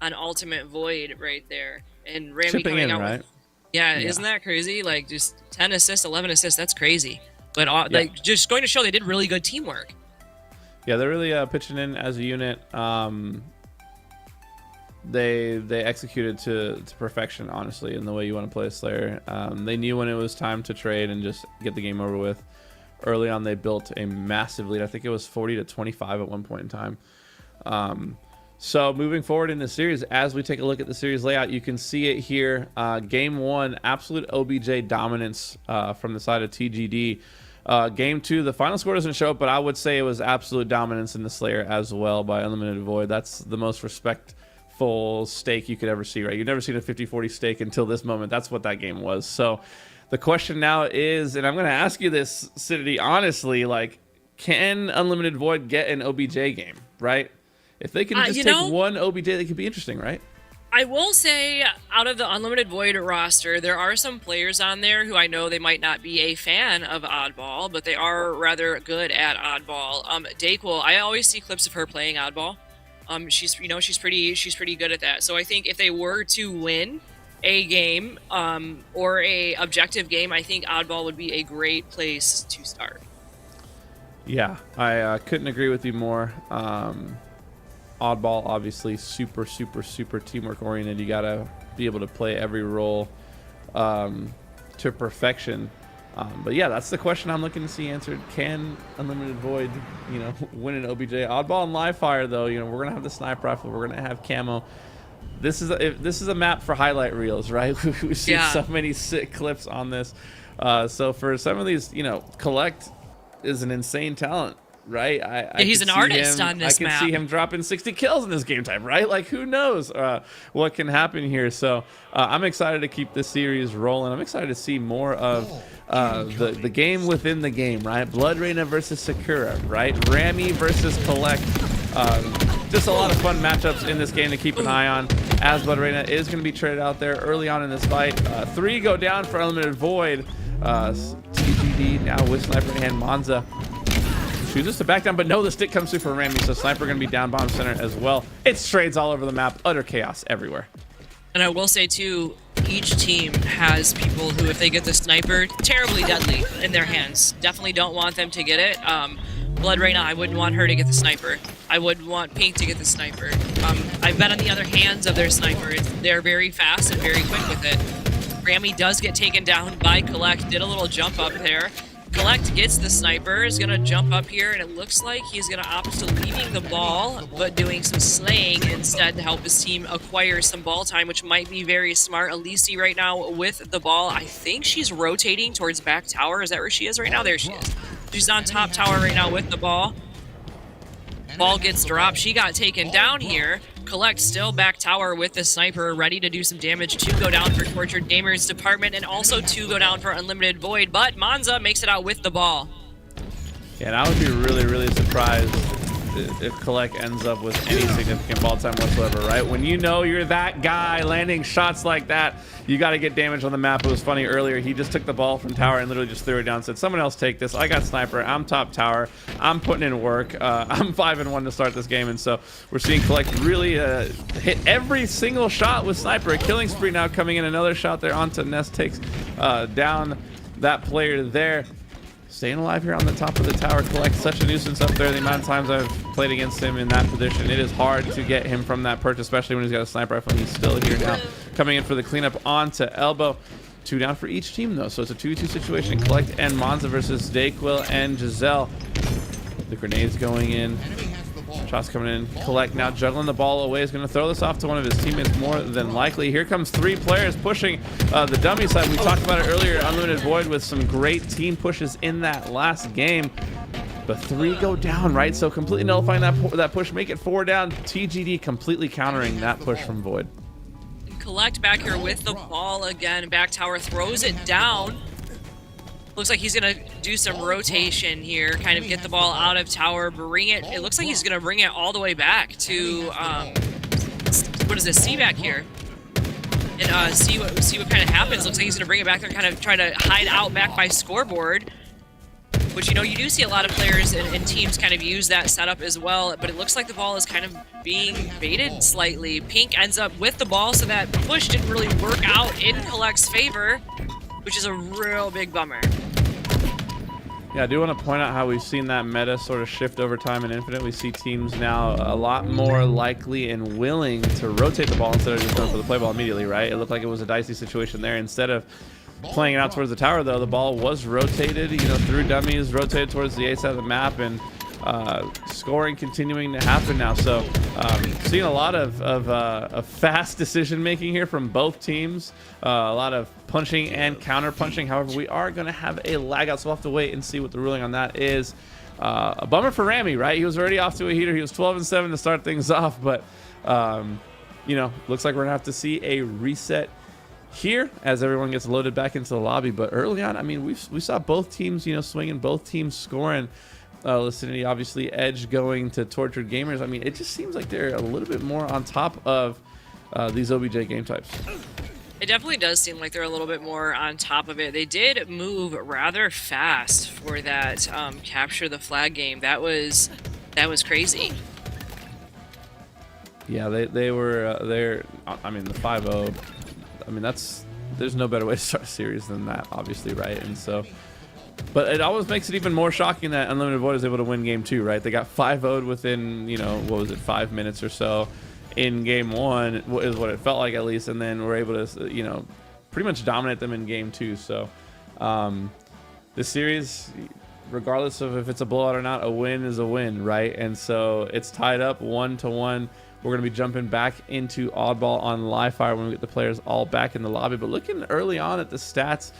on Ultimate Void right there. And Rami chipping coming in, out right? with, yeah, isn't that crazy? Like, just 10 assists, 11 assists, that's crazy. But like, just going to show they did really good teamwork. Yeah, they're really pitching in as a unit. they executed to perfection, honestly, in the way you want to play a Slayer. They knew when it was time to trade and just get the game over with. Early on, they built a massive lead. I think it was 40-25 at one point in time. So moving forward in the series, as we take a look at the series layout, you can see it here. Game 1, absolute OBJ dominance from the side of TGD. Game 2, the final score doesn't show up, but I would say it was absolute dominance in the Slayer as well by Unlimited Void. That's the most respectful stake you could ever see, right? You've never seen a 50-40 stake until this moment. That's what that game was. So the question now is, and I'm going to ask you this, Sidity, honestly, like, can Unlimited Void get an OBJ game, right? If they can just take one OBJ, they could be interesting, right? I will say, out of the Unlimited Void roster, there are some players on there who I know they might not be a fan of Oddball, but they are rather good at Oddball. Dayquil, I always see clips of her playing Oddball. She's pretty good at that. So I think if they were to win a game or a objective game, I think Oddball would be a great place to start. Yeah, I couldn't agree with you more. Oddball, obviously, super teamwork oriented. You gotta be able to play every role to perfection. But yeah, that's the question I'm looking to see answered. Can Unlimited Void, win an OBJ? Oddball and Livefire, though, we're gonna have the sniper rifle. We're gonna have camo. This is a map for highlight reels, right? We see so many sick clips on this. So for some of these, Collect is an insane talent. Right, he's an artist on this map. I can see him dropping 60 kills in this game type, right? Like, who knows what can happen here? So I'm excited to keep this series rolling. I'm excited to see more of the game within the game, right? Blood Reina versus Sakura, right? Rami versus Collect. Just a lot of fun matchups in this game to keep an eye on, as Blood Reina is going to be traded out there early on in this fight. 3 go down for Unlimited Void. TGD now with Sniper in hand. Monza chooses to back down, but no, the stick comes through for Rami, so Sniper going to be down bottom center as well. It's trades all over the map, utter chaos everywhere. And I will say too, each team has people who, if they get the Sniper, terribly deadly in their hands. Definitely don't want them to get it. Blood Reina, I wouldn't want her to get the Sniper. I would want Pink to get the Sniper. I've been on the other hands of their snipers. They're very fast and very quick with it. Rami does get taken down by Collect, did a little jump up there. Collect gets the Sniper, is going to jump up here, and it looks like he's going to opt to leaving the ball, but doing some slaying instead to help his team acquire some ball time, which might be very smart. Elise right now with the ball. I think she's rotating towards back tower. Is that where she is right now? There she is. She's on top tower right now with the ball. Ball gets dropped. She got taken down here. Collect still back tower with the Sniper, ready to do some damage. 2 go down for Tortured Gamers Department, and also 2 go down for Unlimited Void, but Monza makes it out with the ball. Yeah, and I would be really surprised if Collect ends up with any significant ball time whatsoever, right? When you know you're that guy landing shots like that, you got to get damage on the map. It was funny earlier, he just took the ball from tower and literally just threw it down and said, someone else take this. I got Sniper, I'm top tower, I'm putting in work. I'm 5-1 to start this game, and so we're seeing Collect really hit every single shot with Sniper. A killing spree now coming in. Another shot there onto Nest, takes down that player there. Staying alive here on the top of the tower. Collect such a nuisance up there. The amount of times I've played against him in that position, it is hard to get him from that perch, especially when he's got a sniper rifle. He's still here now, coming in for the cleanup onto Elbow. 2 down for each team, though, so it's a 2v2 situation. Collect and Monza versus Dayquil and Giselle. The grenades going in. Shots coming in. Collect now juggling the ball away. Is going to throw this off to one of his teammates more than likely. Here comes 3 players pushing the dummy side. We talked about it earlier. Unlimited Void with some great team pushes in that last game. But 3 go down, right? So completely nullifying that push. Make it 4 down. TGD completely countering that push from Void. Collect back here with the ball again. Back tower throws it down. Looks like he's going to do some rotation here, kind of get the ball out of tower, bring it. It looks like he's going to bring it all the way back to, what is this, C back here. And see what kind of happens. Looks like he's going to bring it back there and kind of try to hide out back by scoreboard. Which, you do see a lot of players and teams kind of use that setup as well. But it looks like the ball is kind of being baited slightly. Pink ends up with the ball, so that push didn't really work out in Collect's favor, which is a real big bummer. Yeah, I do want to point out how we've seen that meta sort of shift over time in Infinite. We see teams now a lot more likely and willing to rotate the ball instead of just going for the play ball immediately, right? It looked like it was a dicey situation there. Instead of playing it out towards the tower, though, the ball was rotated, you know, through dummies, rotated towards the A side of the map, and scoring continuing to happen now. So seeing a lot of fast decision making here from both teams, a lot of punching and counter punching. However, we are going to have a lag out, so we'll have to wait and see what the ruling on that is. A bummer for Rami, right? He was already off to a heater. He was 12-7 to start things off, but you know, looks like we're gonna have to see a reset here as everyone gets loaded back into the lobby. But early on, I mean, we saw both teams, you know, swinging, both teams scoring. Listening, obviously, Edge going to Tortured Gamers. I mean, it just seems like they're a little bit more on top of these OBJ game types. It definitely does seem like they're a little bit more on top of it. They did move rather fast for that capture the flag game. That was crazy. Yeah, they were there. I mean, the 5-0. I mean, there's no better way to start a series than that, obviously, right? And so. But it always makes it even more shocking that Unlimited Void was able to win game 2, right? They got 5-0'd within, you know, what was it, 5 minutes or so in game 1, is what it felt like at least, and then we're able to, you know, pretty much dominate them in game 2. So this series, regardless of if it's a blowout or not, a win is a win, right? And so it's tied up 1-1. We're going to be jumping back into Oddball on live fire when we get the players all back in the lobby. But looking early on at the stats,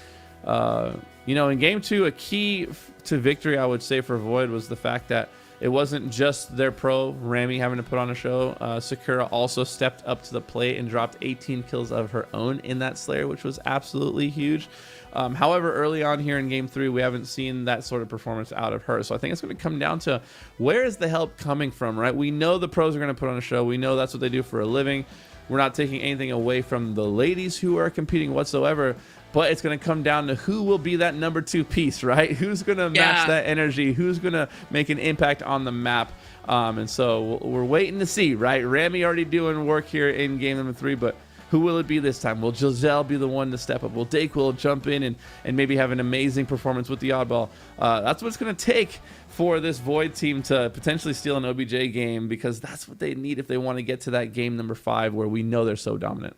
you know, in game 2, a key to victory, I would say, for Void was the fact that it wasn't just their pro, Rami, having to put on a show. Sakura also stepped up to the plate and dropped 18 kills of her own in that Slayer, which was absolutely huge. However, early on here in game 3, we haven't seen that sort of performance out of her. So I think it's going to come down to where is the help coming from, right? We know the pros are going to put on a show. We know that's what they do for a living. We're not taking anything away from the ladies who are competing whatsoever. But it's going to come down to who will be that number 2 piece, right? Who's going to match that energy? Who's going to make an impact on the map? And so we're waiting to see, right? Rami already doing work here in game number 3, but who will it be this time? Will Giselle be the one to step up? Will Dayquil jump in and maybe have an amazing performance with the Oddball? That's what it's going to take for this Void team to potentially steal an OBJ game, because that's what they need if they want to get to that game number 5 where we know they're so dominant.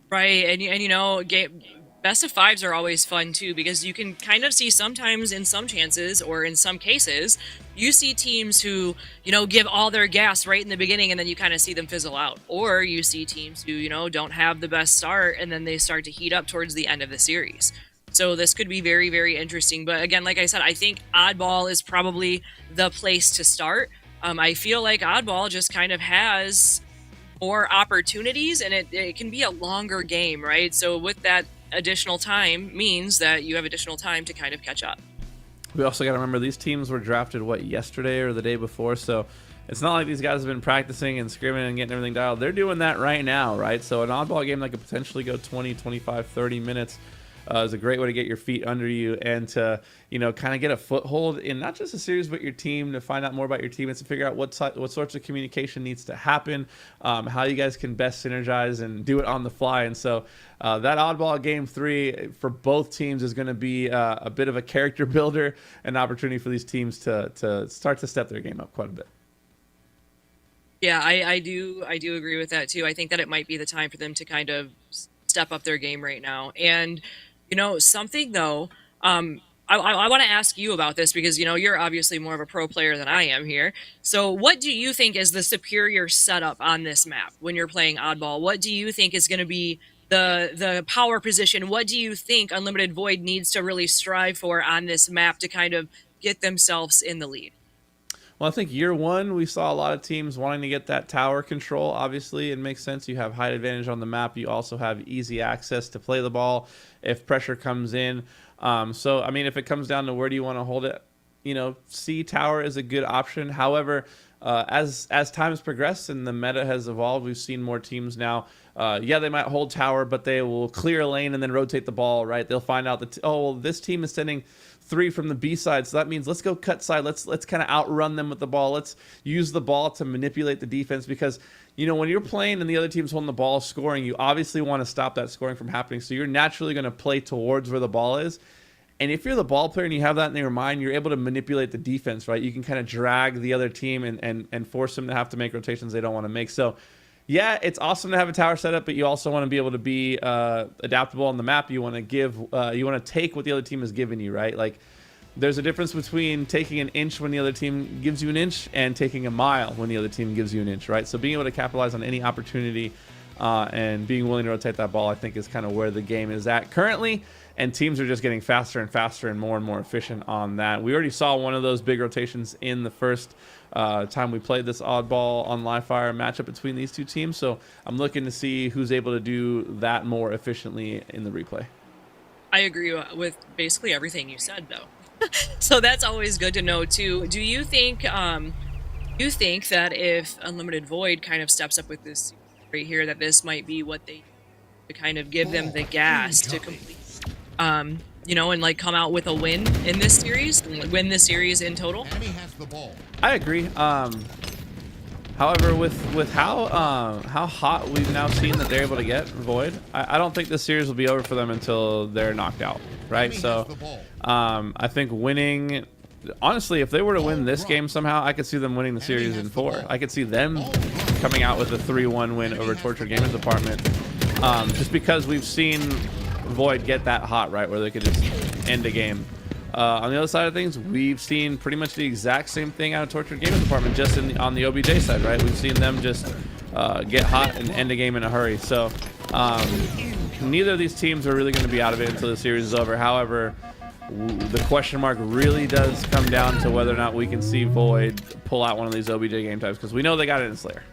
Right, and you know, best of 5s are always fun too, because you can kind of see sometimes in some chances or in some cases, you see teams who, you know, give all their gas right in the beginning and then you kind of see them fizzle out. Or you see teams who, you know, don't have the best start and then they start to heat up towards the end of the series. So this could be very, very interesting. But again, like I said, I think Oddball is probably the place to start. I feel like Oddball just kind of has more opportunities, and it can be a longer game, right? So with that additional time means that you have additional time to kind of catch up. We also got to remember these teams were drafted, what, yesterday or the day before, so it's not like these guys have been practicing and screaming and getting everything dialed. They're doing that right now, right? So an Oddball game that could potentially go 20, 25, 30 minutes is a great way to get your feet under you and to, you know, kind of get a foothold in not just a series but your team, to find out more about your team and to figure out what sorts of communication needs to happen, how you guys can best synergize and do it on the fly. And so that Oddball game 3 for both teams is going to be a bit of a character builder, an opportunity for these teams to start to step their game up quite a bit. Yeah, I do agree with that too. I think that it might be the time for them to kind of step up their game right now. And you know, something though, I want to ask you about this because, you know, you're obviously more of a pro player than I am here. So what do you think is the superior setup on this map when you're playing Oddball? What do you think is going to be the power position? What do you think Unlimited Void needs to really strive for on this map to kind of get themselves in the lead? Well, I think year 1, we saw a lot of teams wanting to get that tower control. Obviously, it makes sense. You have height advantage on the map. You also have easy access to play the ball if pressure comes in. So, I mean, if it comes down to where do you want to hold it, you know, C tower is a good option. However, as time has progressed and the meta has evolved, we've seen more teams now. Yeah, they might hold tower, but they will clear a lane and then rotate the ball, right? They'll find out that, oh, well, this team is sending 3 from the B side, so that means let's go cut side. Let's kind of outrun them with the ball. Let's use the ball to manipulate the defense, because, you know, when you're playing and the other team's holding the ball, scoring, you obviously want to stop that scoring from happening. So you're naturally going to play towards where the ball is. And if you're the ball player and you have that in your mind, you're able to manipulate the defense, right? You can kind of drag the other team and force them to have to make rotations they don't want to make. So yeah, it's awesome to have a tower set up, but you also want to be able to be adaptable on the map. You want to give, you want to take what the other team has given you, right? Like, there's a difference between taking an inch when the other team gives you an inch and taking a mile when the other team gives you an inch, right? So being able to capitalize on any opportunity and being willing to rotate that ball, I think, is kind of where the game is at currently. And teams are just getting faster and faster and more efficient on that. We already saw one of those big rotations in the first time we played this Oddball on Live Fire matchup between these two teams. So I'm looking to see who's able to do that more efficiently in the replay. I agree with basically everything you said, though. So that's always good to know too. Do you think that if Unlimited Void kind of steps up with this right here, that this might be what they to kind of give them the gas to complete, you know, and like come out with a win in this series, win the series in total? Enemy has the ball. I agree. However, with how hot we've now seen that they're able to get Void, I don't think this series will be over for them until they're knocked out, right? So I think winning, honestly, if they were to win this game somehow, I could see them winning the series in 4. I could see them coming out with a 3-1 win over Tortured Gamers Department, just because we've seen Void get that hot, right, where they could just end a game. On the other side of things, we've seen pretty much the exact same thing out of Tortured Gamers Department, just on the OBJ side, right? We've seen them just get hot and end a game in a hurry. So neither of these teams are really going to be out of it until the series is over. However, the question mark really does come down to whether or not we can see Void pull out one of these OBJ game types, because we know they got it in Slayer.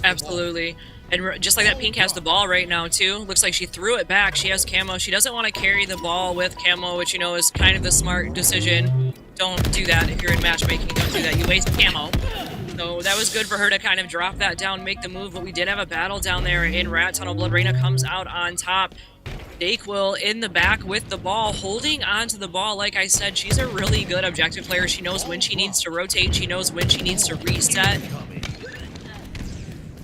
Absolutely. And just like that, Pink has the ball right now, too. Looks like she threw it back. She has camo. She doesn't want to carry the ball with camo, which, you know, is kind of the smart decision. Don't do that if you're in matchmaking. Don't do that. You waste camo. So that was good for her to kind of drop that down, make the move. But we did have a battle down there in Rat Tunnel. Blood Reina comes out on top. Dayquil in the back with the ball, holding on to the ball. Like I said, she's a really good objective player. She knows when she needs to rotate. She knows when she needs to reset.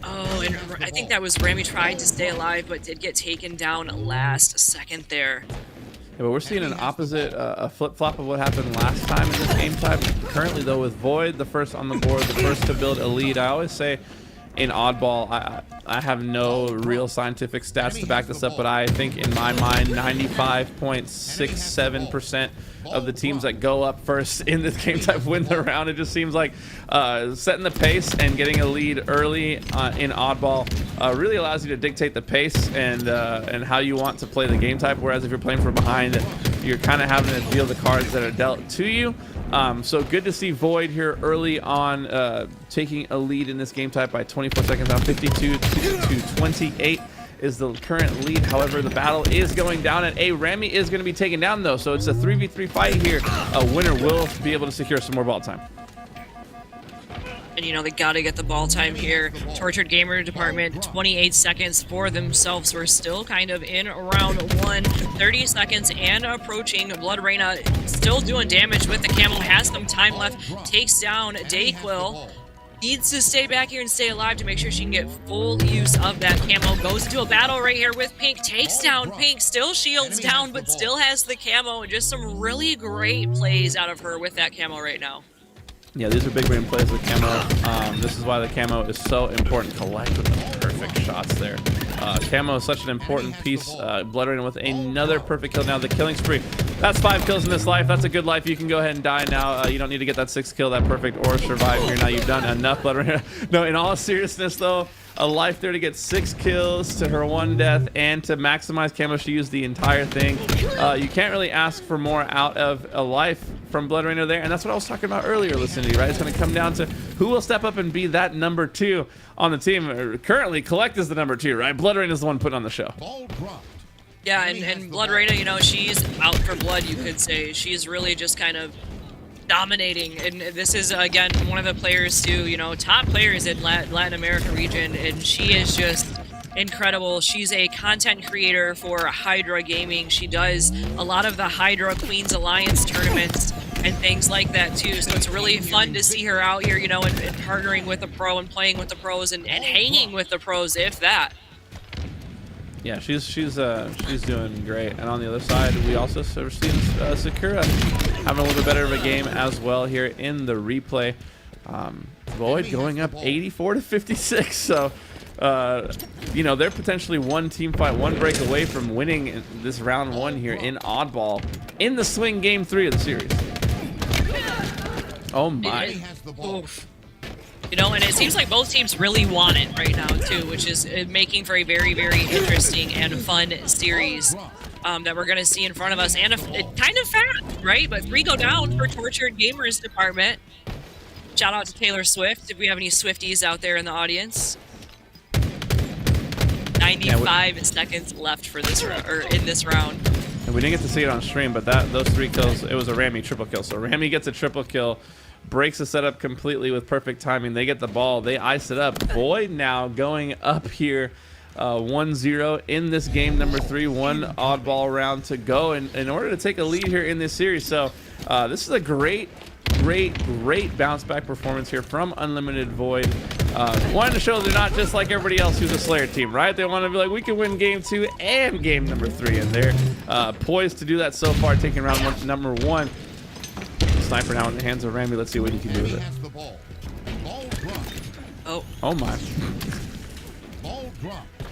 Oh, and I think that was Rami tried to stay alive, but did get taken down last second there. Yeah, but we're seeing an opposite, a flip-flop of what happened last time in this game type. Currently, though, with Void, the first on the board, the first to build a lead. I always say in Oddball, I have no real scientific stats to back this up, but I think in my mind, 95.67% of the teams that go up first in this game type win the round. It just seems like setting the pace and getting a lead early in Oddball really allows you to dictate the pace and how you want to play the game type. Whereas if you're playing from behind, you're kind of having to deal the cards that are dealt to you. So good to see Void here early on taking a lead in this game type by 24 seconds now. 52 to 28 is the current lead. However, the battle is going down, and Rami is going to be taken down, though. So it's a 3v3 fight here. A winner will be able to secure some more ball time. And, you know, they got to get the ball time here. Tortured Gamer Department, 28 seconds for themselves. We're still kind of in round 1. 30 seconds and approaching. Blood Reina still doing damage with the camo. Has some time left. Takes down Dayquil. Needs to stay back here and stay alive to make sure she can get full use of that camo. Goes into a battle right here with Pink. Takes down Pink. Still shields down, but still has the camo. And just some really great plays out of her with that camo right now. Yeah, these are big brain plays with camo. This is why the camo is so important. Collect with the perfect shots there. Camo is such an important piece. Blood Reina with another perfect kill. Now the killing spree. That's 5 kills in this life. That's a good life. You can go ahead and die now. You don't need to get that 6th kill, that perfect, or survive here. Now you've done enough, Blood Reina. No, in all seriousness though, a life there to get 6 kills to her 1 death and to maximize camo. She used the entire thing. You can't really ask for more out of a life from Blood Reina there, and that's what I was talking about earlier, Lucindy, right? It's going to come down to who will step up and be that number 2 on the team. Currently, Collect is the number 2, right? Blood Reina is the one putting on the show. Yeah, and Blood Reina, you know, she's out for blood, you could say. She's really just kind of dominating, and this is, again, one of the players too, you know, top players in Latin America region, and she is just incredible. She's a content creator for Hydra Gaming. She does a lot of the Hydra Queens Alliance tournaments and things like that too, so it's really fun to see her out here, you know, and partnering with the pro and playing with the pros and hanging with the pros, if that. Yeah, she's doing great. And on the other side, we also are seeing Sakura having a little bit better of a game as well here in the replay. Void going up 84 to 56. So, you know, they're potentially one team fight, one break away from winning this round 1 here in Oddball in the swing game 3 of the series. Oh my. Oof. You know, and it seems like both teams really want it right now too, which is making for a very, very interesting and fun series that we're going to see in front of us. And kind of fast, right? But 3 go down for Tortured Gamers department. Shout out to Taylor Swift if we have any Swifties out there in the audience. 95 seconds left for this in this round. And we didn't get to see it on stream, but those 3 kills, it was a Rami triple kill. So Rami gets a triple kill, breaks the setup completely with perfect timing. They get the ball, they ice it up. Void now going up here 1-0 in this game number 3. 1 oddball round to go in order to take a lead here in this series. So this is a great bounce back performance here from Unlimited Void. Wanting to show they're not just like everybody else who's a Slayer team, right? They want to be like, we can win game 2 and game number 3, and they're poised to do that so far, taking round number 1. Sniper now in the hands of Rami. Let's see what he can do with it. Oh my.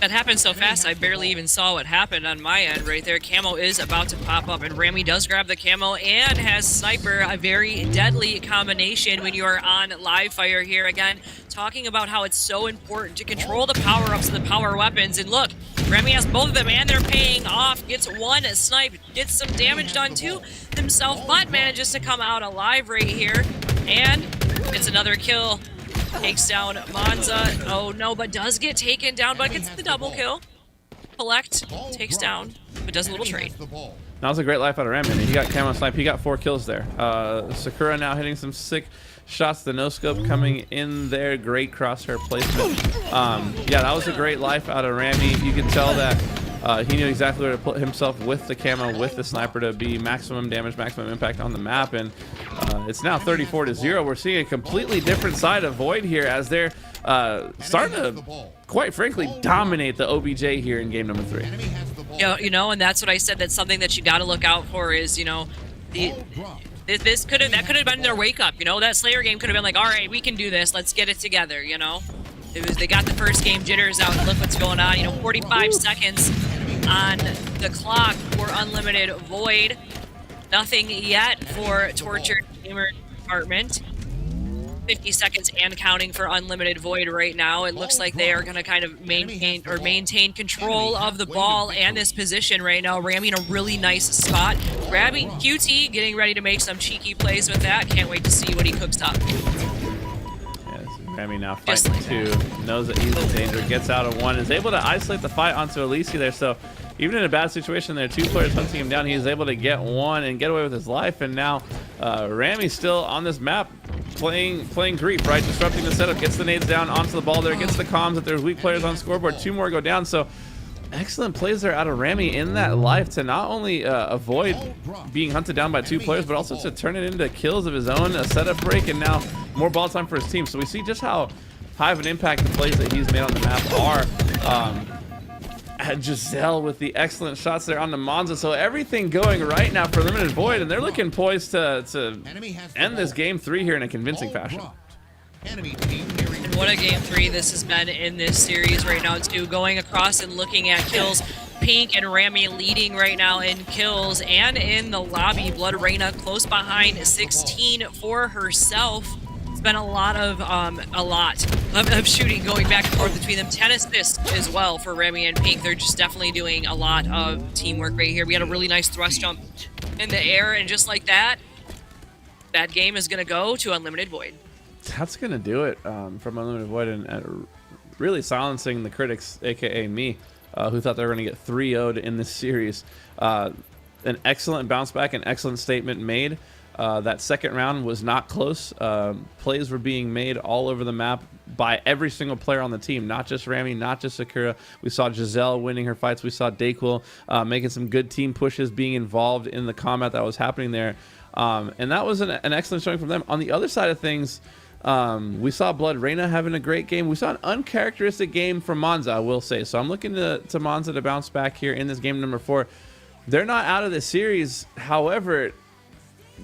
That happened so fast, I barely even saw what happened on my end right there. Camo is about to pop up, and Rami does grab the camo and has Sniper, a very deadly combination when you are on live fire here. Again, talking about how it's so important to control the power-ups and the power weapons. And look, Rami has both of them, and they're paying off. Gets one snipe, gets some damage done to himself, but manages to come out alive right here. And it's another kill. Takes down Monza. Oh no, but does get taken down, but gets the double kill. Collect, takes down, but does a little trade. That was a great life out of Rami. He got camo snipe. He got 4 kills there. Sakura now hitting some sick shots. The no scope coming in there. Great crosshair placement. Yeah, that was a great life out of Rami. You can tell that he knew exactly where to put himself with the camo, with the sniper, to be maximum damage, maximum impact on the map. And it's now 34-0. We're seeing a completely different side of Void here as they're starting to, quite frankly, dominate the OBJ here in game number 3. You know, and that's what I said. That's something that you got to look out for. Is, you know, that could have been their wake up. You know, that Slayer game could have been like, all right, we can do this. Let's get it together. You know, they got the first game jitters out. Look what's going on. You know, 45 seconds on the clock for Unlimited Void. Nothing yet for Tortured Gamer department. 50 seconds and counting for Unlimited Void right now. It looks like they are going to kind of maintain control of the ball and this position right now. Rami in a really nice spot. Grabbing QT, getting ready to make some cheeky plays with that. Can't wait to see what he cooks up. Yes, Rami now fighting 2. Knows that he's in danger. Gets out of 1. Is able to isolate the fight onto Elise there. So even in a bad situation, there are 2 players hunting him down. He is able to get 1 and get away with his life. And now Rami's still on this map playing creep, right? Disrupting the setup, gets the nades down onto the ball there, gets the comms that there's weak players on scoreboard. 2 more go down. So excellent plays there out of Rami in that life to not only avoid being hunted down by 2 players, but also to turn it into kills of his own, a setup break, and now more ball time for his team. So we see just how high of an impact the plays that he's made on the map are. At Giselle with the excellent shots there on the Monza. So everything going right now for Limited Void, and they're looking poised to end this game 3 here in a convincing fashion. And what a game 3 this has been in this series right now too. Going across and looking at kills. Pink and Rami leading right now in kills and in the lobby. Blood Reina close behind 16 for herself. Been a lot of shooting going back and forth between them. 10 assists as well for Rami and Pink. They're just definitely doing a lot of teamwork right here. We had a really nice thrust jump in the air, and just like that, that game is going to go to Unlimited Void. That's going to do it from Unlimited Void, and really silencing the critics, aka me, who thought they were going to get 3-0'd in this series. An excellent bounce back, an excellent statement made. That second round was not close. Plays were being made all over the map by every single player on the team, not just Rami, not just Sakura. We saw Giselle winning her fights. We saw Dayquil making some good team pushes, being involved in the combat that was happening there. And that was an excellent showing from them. On the other side of things, We saw Blood Reina having a great game. We saw an uncharacteristic game from Monza, I will say. So I'm looking to Monza to bounce back here in this game number 4. They're not out of the series. However,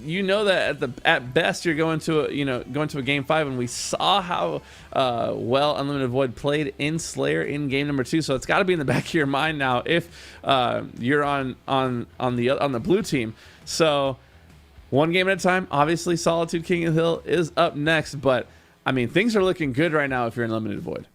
you know that at best you're going to a game 5, and we saw how well Unlimited Void played in Slayer in game number 2. So it's got to be in the back of your mind now if you're on the blue team. So one game at a time. Obviously, Solitude King of the Hill is up next, but I mean things are looking good right now if you're in Unlimited Void.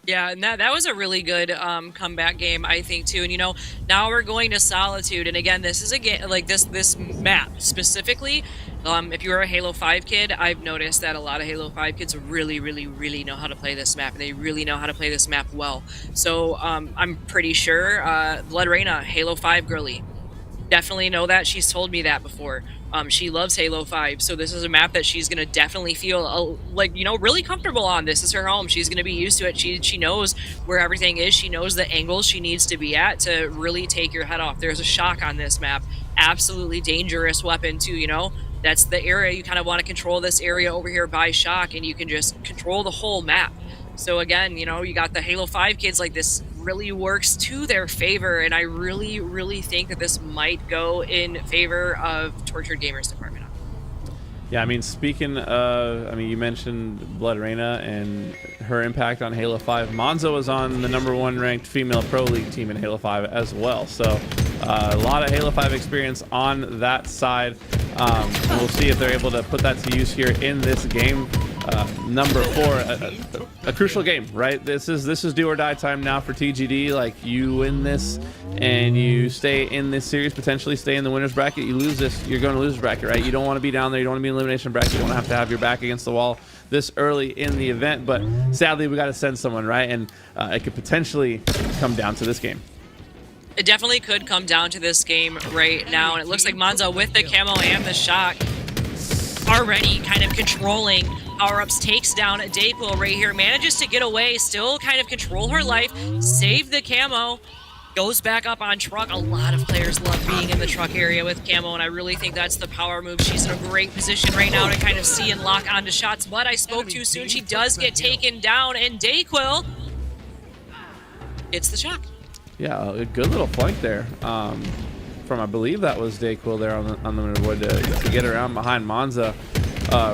Yeah, and that was a really good comeback game, I think, too. And, now we're going to Solitude. And, again, this is a game, like this map specifically. If you're a Halo 5 kid, I've noticed that a lot of Halo 5 kids really, really, really know how to play this map. And they really know how to play this map well. So I'm pretty sure Blood Reina, Halo 5 girly. Definitely know that. She's told me that before. She loves Halo 5, so this is a map that she's going to definitely feel really comfortable on. This is her home. She's going to be used to it. She knows where everything is. She knows the angles she needs to be at to really take your head off. There's a shock on this map. Absolutely dangerous weapon too, That's the area you kind of want to control, this area over here by shock, and you can just control the whole map. So again, you got the Halo 5 kids, like this really works to their favor, and I really, really think that this might go in favor of Tortured Gamers Department. Yeah, I mean, speaking of, you mentioned Blood Reina and her impact on Halo 5. Monzo was on the #1 ranked female pro league team in Halo 5 as well. So a lot of Halo 5 experience on that side. We'll see if they're able to put that to use here in this game. Number 4, a crucial game, right? This is do or die time now for TGD. Like, you win this and you stay in this series, potentially stay in the winner's bracket. You lose this, you're going to lose bracket, right? You don't want to be down there. You don't want to be in elimination bracket. You don't have to have your back against the wall this early in the event. But sadly, we got to send someone, right? And it could potentially come down to this game. It definitely could come down to this game right now, and it looks like Monzo with the camo and the shock already kind of controlling power-ups, takes down Dayquil right here, manages to get away, still kind of control her life, save the camo, goes back up on truck. A lot of players love being in the truck area with camo, and I really think that's the power move. She's in a great position right now to kind of see and lock onto shots, but I spoke too soon. She does get taken down, and Dayquil gets the shock. Yeah, a good little flank there from, I believe that was Dayquil there on the wood to get around behind Monza.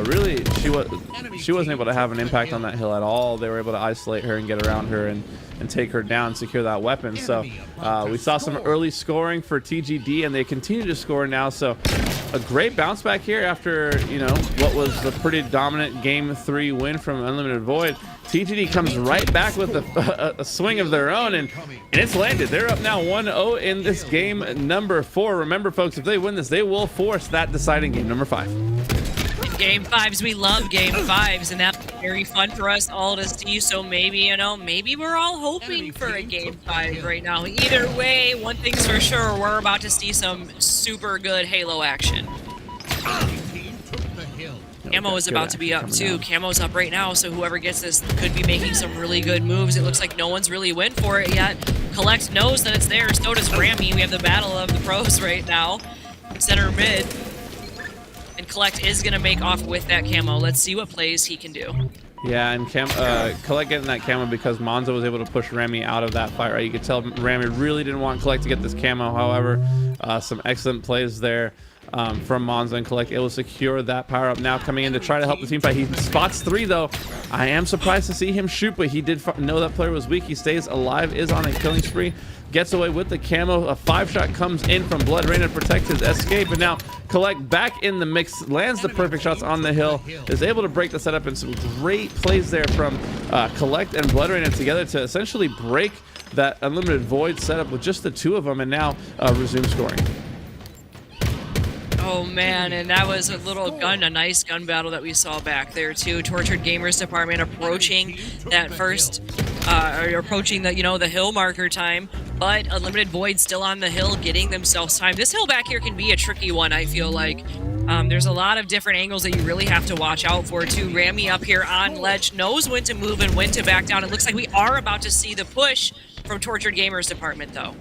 Really, she wasn't able to have an impact on that hill at all. They were able to isolate her and get around her and take her down, secure that weapon. So we saw some early scoring for TGD, and they continue to score now. So a great bounce back here after what was a pretty dominant game 3 win from Unlimited Void. TGD comes right back with a swing of their own, and it's landed. They're up now 1-0 in this game number 4. Remember, folks, if they win this, they will force that deciding game number 5. Game 5s, we love game 5s, and that's very fun for us all to see. So maybe, maybe we're all hoping for a game 5 right now. Either way, one thing's for sure, we're about to see some super good Halo action. Camo is about to be up too. Camo's up right now, so whoever gets this could be making some really good moves. It looks like no one's really went for it yet. Collect knows that it's there, so does Rami. We have the battle of the pros right now. Center mid. And Collect is going to make off with that camo. Let's see what plays he can do. Yeah, and Collect getting that camo because Monzo was able to push Rami out of that fight, right? You could tell Rami really didn't want Collect to get this camo. However, some excellent plays there from Monzo and Collect, able to secure that power up. Now coming in to try to help the team fight. He spots 3 though. I am surprised to see him shoot, but he did know that player was weak. He stays alive, is on a killing spree, gets away with the camo. A 5-shot comes in from Blood Reina to protect his escape, and now Collect back in the mix, lands the perfect shots on the hill, is able to break the setup, and some great plays there from Collect and Blood Reina together to essentially break that Unlimited Void setup with just the 2 of them, and now resume scoring. Oh man, and that was a nice gun battle that we saw back there too. Tortured Gamers Department approaching that first, approaching the the hill marker time, but Unlimited Void still on the hill, getting themselves time. This hill back here can be a tricky one, I feel like. There's a lot of different angles that you really have to watch out for too. Rami up here on ledge knows when to move and when to back down. It looks like we are about to see the push from Tortured Gamers Department though.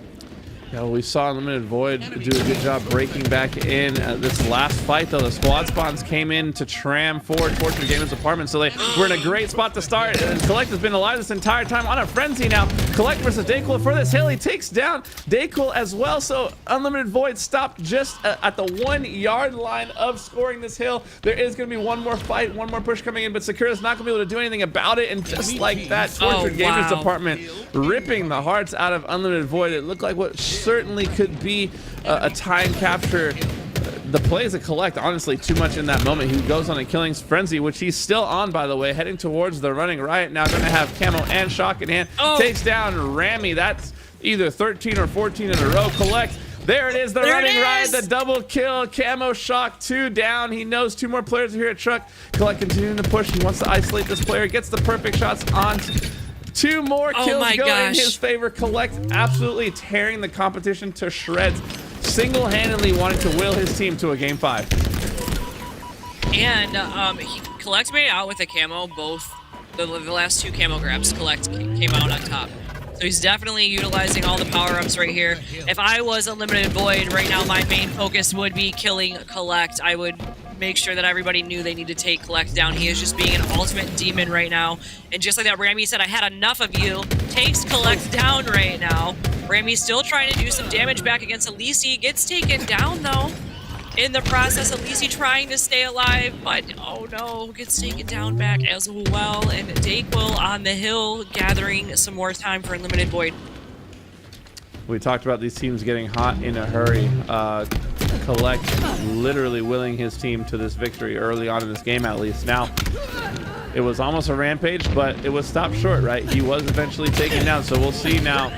Yeah, we saw Unlimited Void do a good job breaking back in. This last fight, though, the squad spawns came in to tram forward Torture Gamers' apartment, so they were in a great spot to start. And Collect has been alive this entire time on a frenzy now. Collect versus Dayquil for this hill. He takes down Dayquil as well, so Unlimited Void stopped just at the 1 yard line of scoring this hill. There is going to be one more fight, one more push coming in, but Sakura's not going to be able to do anything about it. And just like that, Tortured Gamers' apartment ripping the hearts out of Unlimited Void. It looked like what certainly could be a time capture. The plays that Collect, honestly, too much in that moment. He goes on a killing frenzy, which he's still on, by the way, heading towards the running right. Now going to have Camo and Shock in hand. Takes down Rammy. That's either 13 or 14 in a row. Collect. There it is, the running right, the double kill. Camo, Shock, 2 down. He knows 2 more players are here at Truck. Collect continuing to push. He wants to isolate this player. Gets the perfect shots on. 2 more kills go in his favor. Collect absolutely tearing the competition to shreds, single-handedly wanting to will his team to a game 5. And Collect made out with a camo. Both the last 2 camo grabs, Collect came out on top. So he's definitely utilizing all the power-ups right here. If I was Unlimited Void right now, my main focus would be killing Collect. I would make sure that everybody knew they need to take Collect down. He is just being an ultimate demon right now. And just like that, Rammy said, I had enough of you. Takes Collect down right now. Rammy's still trying to do some damage back against Elise. Gets taken down, though. In the process, Elise trying to stay alive, but oh no, gets taken down back as well. And Dayquil on the hill, gathering some more time for Unlimited Void. We talked about these teams getting hot in a hurry. Collect literally willing his team to this victory early on in this game, at least. Now, it was almost a rampage, but it was stopped short, right? He was eventually taken down, so we'll see now.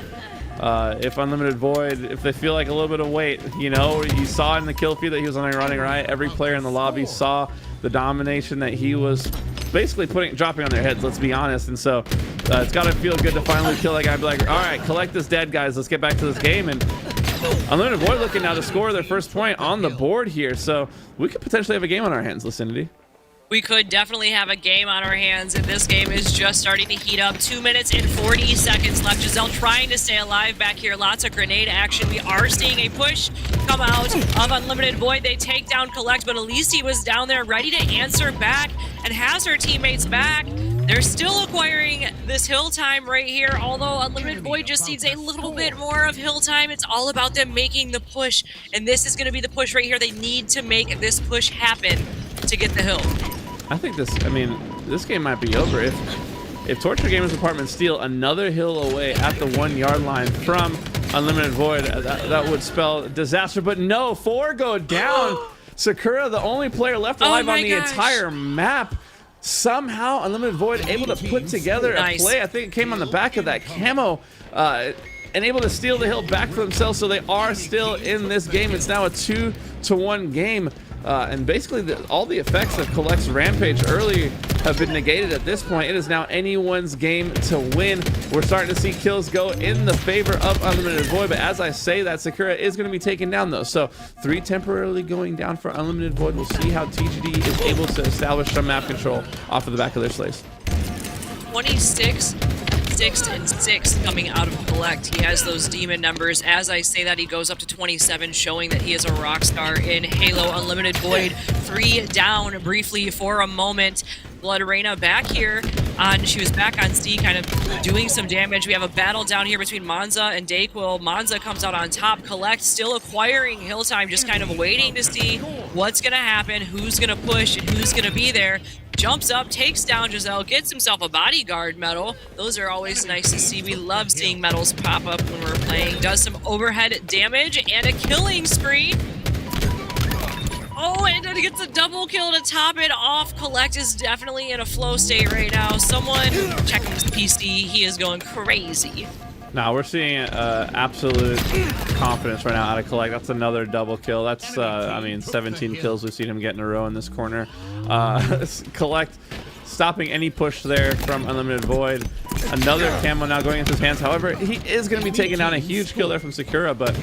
If Unlimited Void, if they feel like a little bit of weight, you know, you saw in the kill feed that he was on a running right. Every player in the lobby saw the domination that he was basically dropping on their heads, let's be honest. And so it's got to feel good to finally kill that guy and be like, all right, Collect is dead, guys. Let's get back to this game. And Unlimited Void looking now to score their first point on the board here. So we could potentially have a game on our hands, Lucinity. We could definitely have a game on our hands, and this game is just starting to heat up. 2 minutes and 40 seconds left. Giselle trying to stay alive back here. Lots of grenade action. We are seeing a push come out of Unlimited Void. They take down Collect, but Elise was down there ready to answer back and has her teammates back. They're still acquiring this hill time right here, although Unlimited Void just needs a little bit more of hill time. It's all about them making the push, and this is going to be the push right here. They need to make this push happen to get the hill. I think this game might be over if Torture Gamers Apartment steal another hill away at the 1 yard line from Unlimited Void. That would spell disaster, but no, 4 go down. Sakura, the only player left alive on the entire map. Somehow Unlimited Void able to put together a play. I think it came on the back of that camo, and able to steal the hill back for themselves, so they are still in this game. It's now a 2-1 game. And basically all the effects of Collect's rampage early have been negated at this point. It is now anyone's game to win. We're starting to see kills go in the favor of Unlimited Void, but as I say that, Sakura is going to be taken down though. So 3 temporarily going down for Unlimited Void. We'll see how TGD is able to establish some map control off of the back of their slaves. 26, 6, and 6 coming out of Collect. He has those demon numbers. As I say that, he goes up to 27, showing that he is a rock star in Halo. Unlimited Void 3 down briefly for a moment. Blood Reina back here on, she was back on C, kind of doing some damage. We have a battle down here between Monza and Dayquil. Monza comes out on top. Collect still acquiring hill time, just kind of waiting to see what's going to happen, who's going to push, and who's going to be there. Jumps up, takes down Giselle, gets himself a bodyguard medal. Those are always nice to see. We love seeing medals pop up when we're playing. Does some overhead damage and a killing spree. Oh, and then he gets a double kill to top it off. Collect is definitely in a flow state right now. Someone check his PC. He is going crazy. Now we're seeing absolute confidence right now out of Collect. That's another double kill. That's, I mean, 17 kills we've seen him get in a row in this corner. Collect stopping any push there from Unlimited Void. Another camo now going into his hands. However, he is going to be taking down a huge kill there from Sakura, but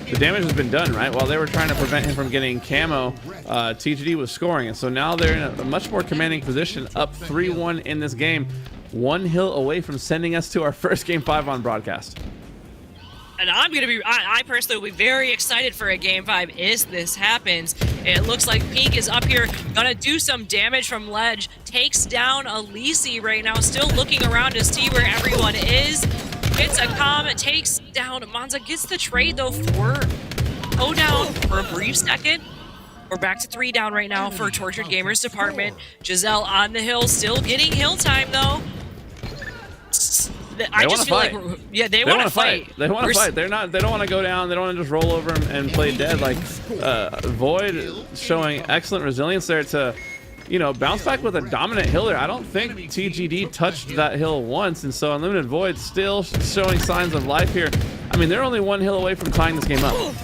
the damage has been done, right? While they were trying to prevent him from getting camo, TGD was scoring. And so now they're in a much more commanding position, up 3-1 in this game. 1 hill away from sending us to our first game 5 on broadcast. And I'm gonna be, I personally will be very excited for a game 5 if this happens. It looks like Pink is up here, gonna do some damage from ledge, takes down Elise right now, still looking around to see where everyone is. Gets a comm, takes down Monza, gets the trade though for go down for a brief second. We're back to 3 down right now for Tortured Gamers department. Giselle on the hill, still getting hill time though. I just feel like they want to fight. They want to fight. They don't want to go down. They don't want to just roll over and play dead. Like Void showing excellent resilience there to, you know, bounce back with a dominant hill there. I don't think TGD touched that hill once, and so Unlimited Void still showing signs of life here. I mean, they're only 1 hill away from tying this game up.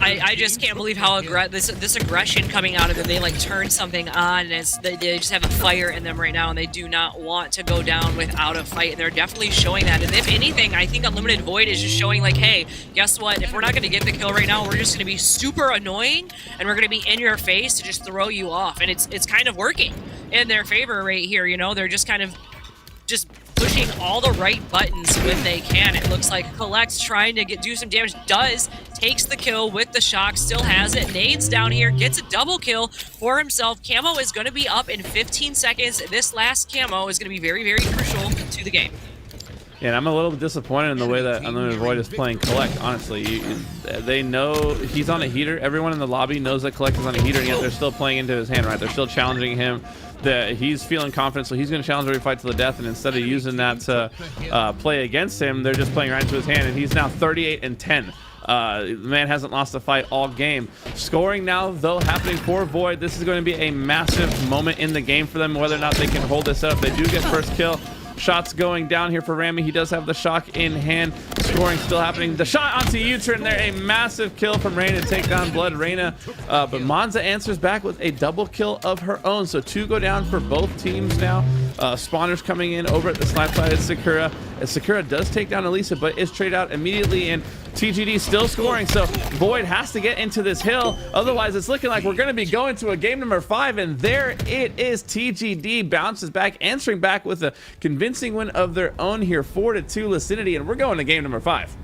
I just can't believe how this aggression coming out of them. They like turn something on, and they just have a fire in them right now, and they do not want to go down without a fight. And they're definitely showing that. And if anything, I think Unlimited Void is just showing like, hey, guess what? If we're not going to get the kill right now, we're just going to be super annoying, and we're going to be in your face to just throw you off. And it's kind of working in their favor right here. You know, they're just kind of just pushing all the right buttons when they can. It looks like Collect's trying to do some damage. Takes the kill with the shock, still has it. Nades down here, gets a double kill for himself. Camo is going to be up in 15 seconds. This last camo is going to be very, very crucial to the game. Yeah, and I'm a little disappointed in the way that Unlimited Void is playing Collect, honestly. They know he's on a heater. Everyone in the lobby knows that Collect is on a heater, and yet they're still playing into his hand, right? They're still challenging him. He's feeling confident, so he's going to challenge every fight to the death, and instead of using that to play against him, they're just playing right into his hand, and he's now 38-10. The man hasn't lost a fight all game. Scoring now, though, happening for Void. This is going to be a massive moment in the game for them, whether or not they can hold this up. They do get first kill. Shots going down here for Rami. He does have the shock in hand. Scoring still happening. The shot onto U-turn there. A massive kill from Reyna to take down Blood Reyna. But Monza answers back with a double kill of her own. So 2 go down for both teams now. Spawners coming in over at the snipe side of Sakura. As Sakura does take down Elisa, but is traded out immediately, and TGD still scoring. So Void has to get into this hill. Otherwise, it's looking like we're going to be going to a game number 5, and there it is. TGD bounces back, answering back with a convincing win of their own here, 4-2 Lucidity, and we're going to game number 5.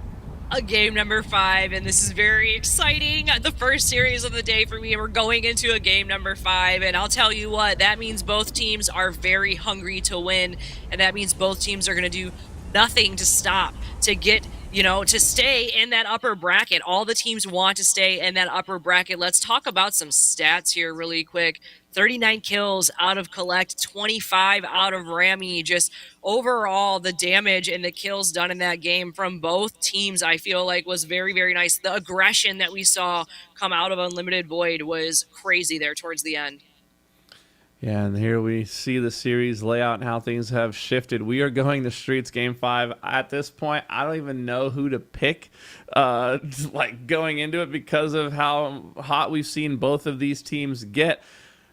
A game number 5, and this is very exciting. The first series of the day for me, and we're going into a game number 5, and I'll tell you what, that means both teams are very hungry to win, and that means both teams are going to do nothing to stop to get, you know, to stay in that upper bracket. All the teams want to stay in that upper bracket. Let's talk about some stats here really quick. 39 kills out of Collect, 25 out of Rami. Just overall, the damage and the kills done in that game from both teams, I feel like, was very, very nice. The aggression that we saw come out of Unlimited Void was crazy there towards the end. Yeah, and here we see the series layout and how things have shifted. We are going to Streets Game 5. At this point, I don't even know who to pick like going into it because of how hot we've seen both of these teams get.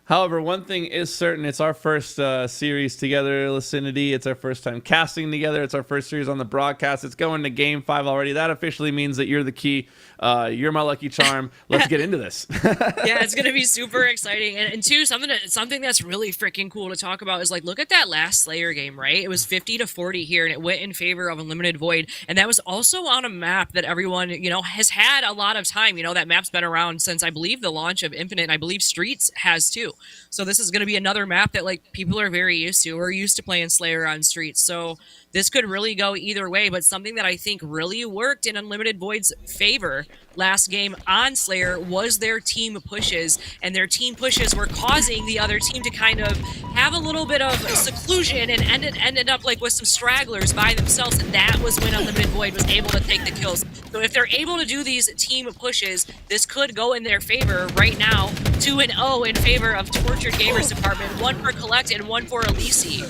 However, one thing is certain. It's our first series together, Lucidity. It's our first time casting together. It's our first series on the broadcast. It's going to Game 5 already. That officially means that you're the key. You're my lucky charm. Let's get into this. Yeah, it's going to be super exciting. And two, something that's really freaking cool to talk about is, like, look at that last Slayer game, right? It was 50-40 here, and it went in favor of Unlimited Void. And that was also on a map that everyone, you know, has had a lot of time. You know, that map's been around since, I believe, the launch of Infinite, and I believe Streets has too. So this is going to be another map that, like, people are very used to. We're used to playing Slayer on Streets. So this could really go either way, but something that I think really worked in Unlimited Void's favor last game on Slayer was their team pushes, and their team pushes were causing the other team to kind of have a little bit of seclusion and ended up like with some stragglers by themselves, and that was when Unlimited Void was able to take the kills. So if they're able to do these team pushes, this could go in their favor right now, 2-0 in favor of Tortured Gamers Department, 1 for Collect and 1 for Elise.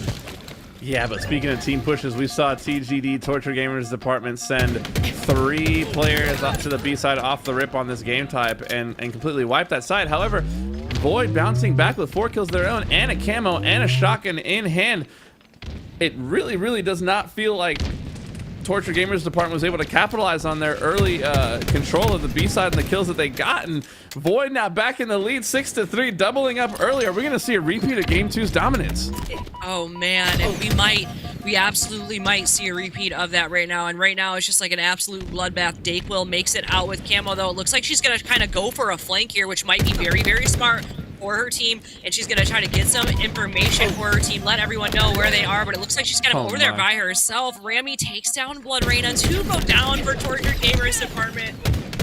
Yeah, but speaking of team pushes, we saw TGD, Torture Gamers Department, send 3 players up to the B side off the rip on this game type and completely wipe that side. However, Void bouncing back with 4 kills of their own and a camo and a shotgun in hand. It really, really does not feel like Torture Gamers Department was able to capitalize on their early control of the B side and the kills that they got. And Void now back in the lead, 6-3, doubling up early. Are we going to see a repeat of Game 2's dominance? Oh man, and we might. we absolutely might see a repeat of that right now. And right now, it's just like an absolute bloodbath. Dayquil makes it out with Camo, though. It looks like she's going to kind of go for a flank here, which might be very, very smart for her team. And she's going to try to get some information for her team, let everyone know where they are. But it looks like she's kind of over there by herself. Rami takes down Blood Raina. 2 go down for Tortured Gamers Department.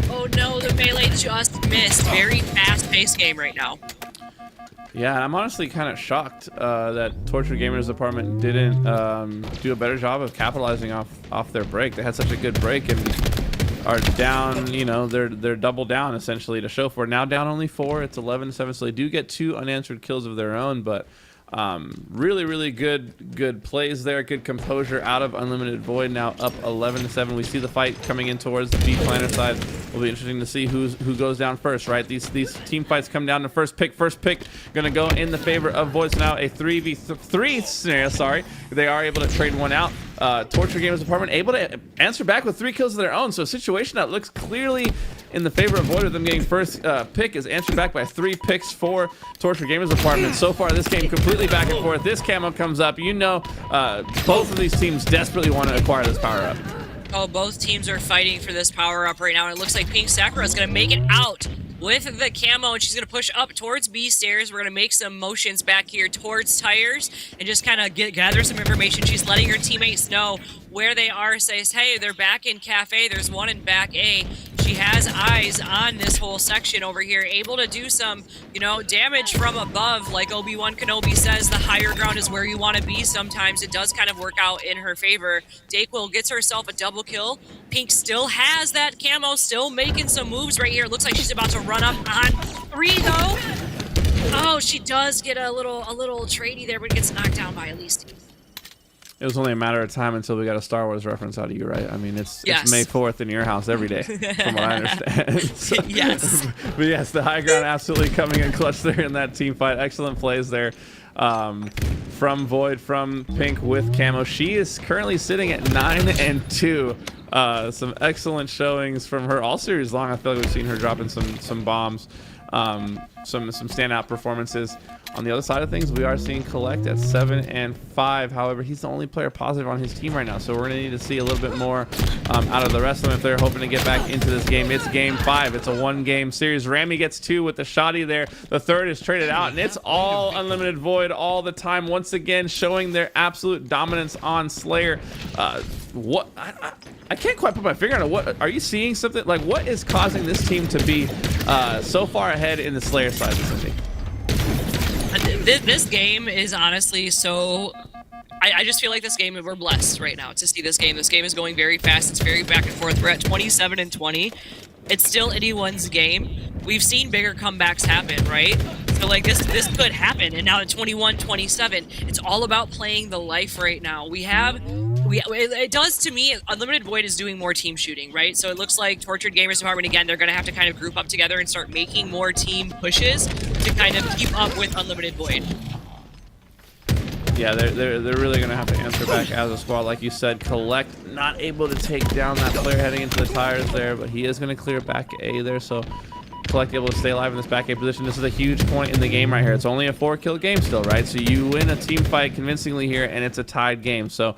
Oh no, the melee just missed. Very fast-paced game right now. Yeah, I'm honestly kind of shocked that Tortured Gamers Department didn't do a better job of capitalizing off their break. They had such a good break and are down, you know, they're double down essentially to show for it. Now down only 4, it's 11-7, so they do get 2 unanswered kills of their own, but really good plays there, good composure out of Unlimited Void. Now up 11-7. We see the fight coming in towards the B planner side. Will be interesting to see who goes down first, right? These team fights come down to first pick gonna go in the favor of Void. So now a 3v3 scenario. Sorry, they are able to trade one out. Torture Gamers Department able to answer back with 3 kills of their own. So a situation that looks clearly in the favor of Void, with them getting first pick, is answered back by 3 picks for Torture Gamers Department. So far this game completely back and forth. This camo comes up, you know, both of these teams desperately want to acquire this power up. Oh, both teams are fighting for this power up right now, and it looks like Pink Sakura is going to make it out with the camo, and she's going to push up towards B stairs. We're going to make some motions back here towards tires and just kind of gather some information. She's letting her teammates know where they are, says, hey, they're back in Cafe. There's one in back A. She has eyes on this whole section over here, able to do some, you know, damage from above. Like Obi-Wan Kenobi says, the higher ground is where you want to be. Sometimes it does kind of work out in her favor. Dayquil gets herself a double kill. Pink still has that camo, still making some moves right here. Looks like she's about to run up on 3 though. Oh, she does get a little tradie there, but gets knocked down by Elise. It was only a matter of time until we got a Star Wars reference out of you, right? I mean, it's May 4th in your house every day, from what I understand. So, yes. But yes, the high ground absolutely coming in clutch there in that team fight. Excellent plays there from Void, from Pink with camo. She is currently sitting at 9-2. Some excellent showings from her all series long. I feel like we've seen her dropping some bombs, some standout performances. On the other side of things, we are seeing Collect at 7-5. However, he's the only player positive on his team right now, so we're going to need to see a little bit more out of the rest of them if they're hoping to get back into this game. It's game 5. It's a 1-game series. Rami gets 2 with the shotty there. The third is traded out, and it's all Unlimited Void all the time. Once again, showing their absolute dominance on Slayer. What I can't quite put my finger on it. What are you seeing? Something like, what is causing this team to be so far ahead in the Slayer side of the team? This game is honestly so... I just feel like this game, we're blessed right now to see this game. This game is going very fast. It's very back and forth. We're at 27-20. It's still anyone's game. We've seen bigger comebacks happen, right? So like this could happen. And now at 21-27, it's all about playing the life right now. It does to me. Unlimited Void is doing more team shooting, right? So it looks like Tortured Gamers Department, again, they're going to have to kind of group up together and start making more team pushes to kind of keep up with Unlimited Void. Yeah, they're really going to have to answer back as a squad. Like you said, Collect not able to take down that player heading into the tires there, but he is going to clear back A there, so Collect able to stay alive in this back A position. This is a huge point in the game right here. It's only a 4-kill game still, right? So you win a team fight convincingly here, and it's a tied game. So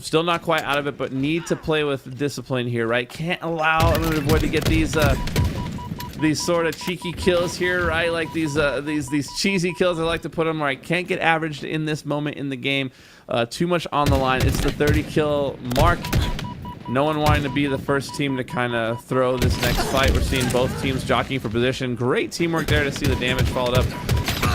still not quite out of it, but need to play with discipline here, right? Can't allow Unlimited Void to get these sort of cheeky kills here, right? Like these cheesy kills, I like to put them, right? Can't get averaged in this moment in the game. Too much on the line. It's the 30-kill mark. No one wanting to be the first team to kind of throw this next fight. We're seeing both teams jockeying for position. Great teamwork there to see the damage followed up.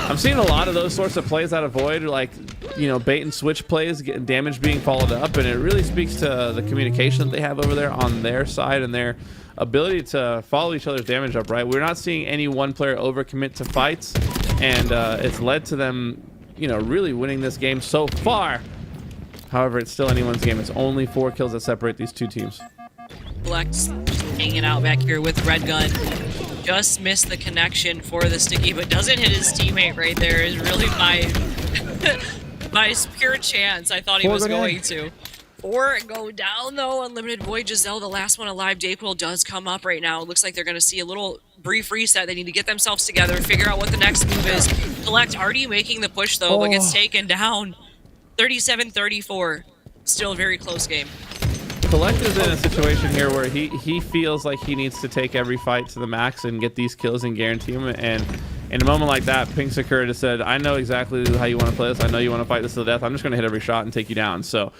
I'm seeing a lot of those sorts of plays out of Void, like, you know, bait and switch plays, getting damage being followed up, and it really speaks to the communication that they have over there on their side and their ability to follow each other's damage up, right? We're not seeing any one player overcommit to fights, and it's led to them, you know, really winning this game so far. However, it's still anyone's game. It's only 4 kills that separate these two teams. Flex hanging out back here with Red Gun. Just missed the connection for the sticky, but doesn't hit his teammate right there. Is really my pure chance. I thought he was going to. 4 go down though. Unlimited Void, Giselle, the last one alive. Dayquil does come up right now. It looks like they're going to see a little brief reset. They need to get themselves together, figure out what the next move is. Collect already making the push though, but gets taken down. 37-34. Still a very close game. Collect is in a situation here where he feels like he needs to take every fight to the max and get these kills and guarantee them. And in a moment like that, Pink Sakura just said, I know exactly how you want to play this. I know you want to fight this to the death. I'm just going to hit every shot and take you down. So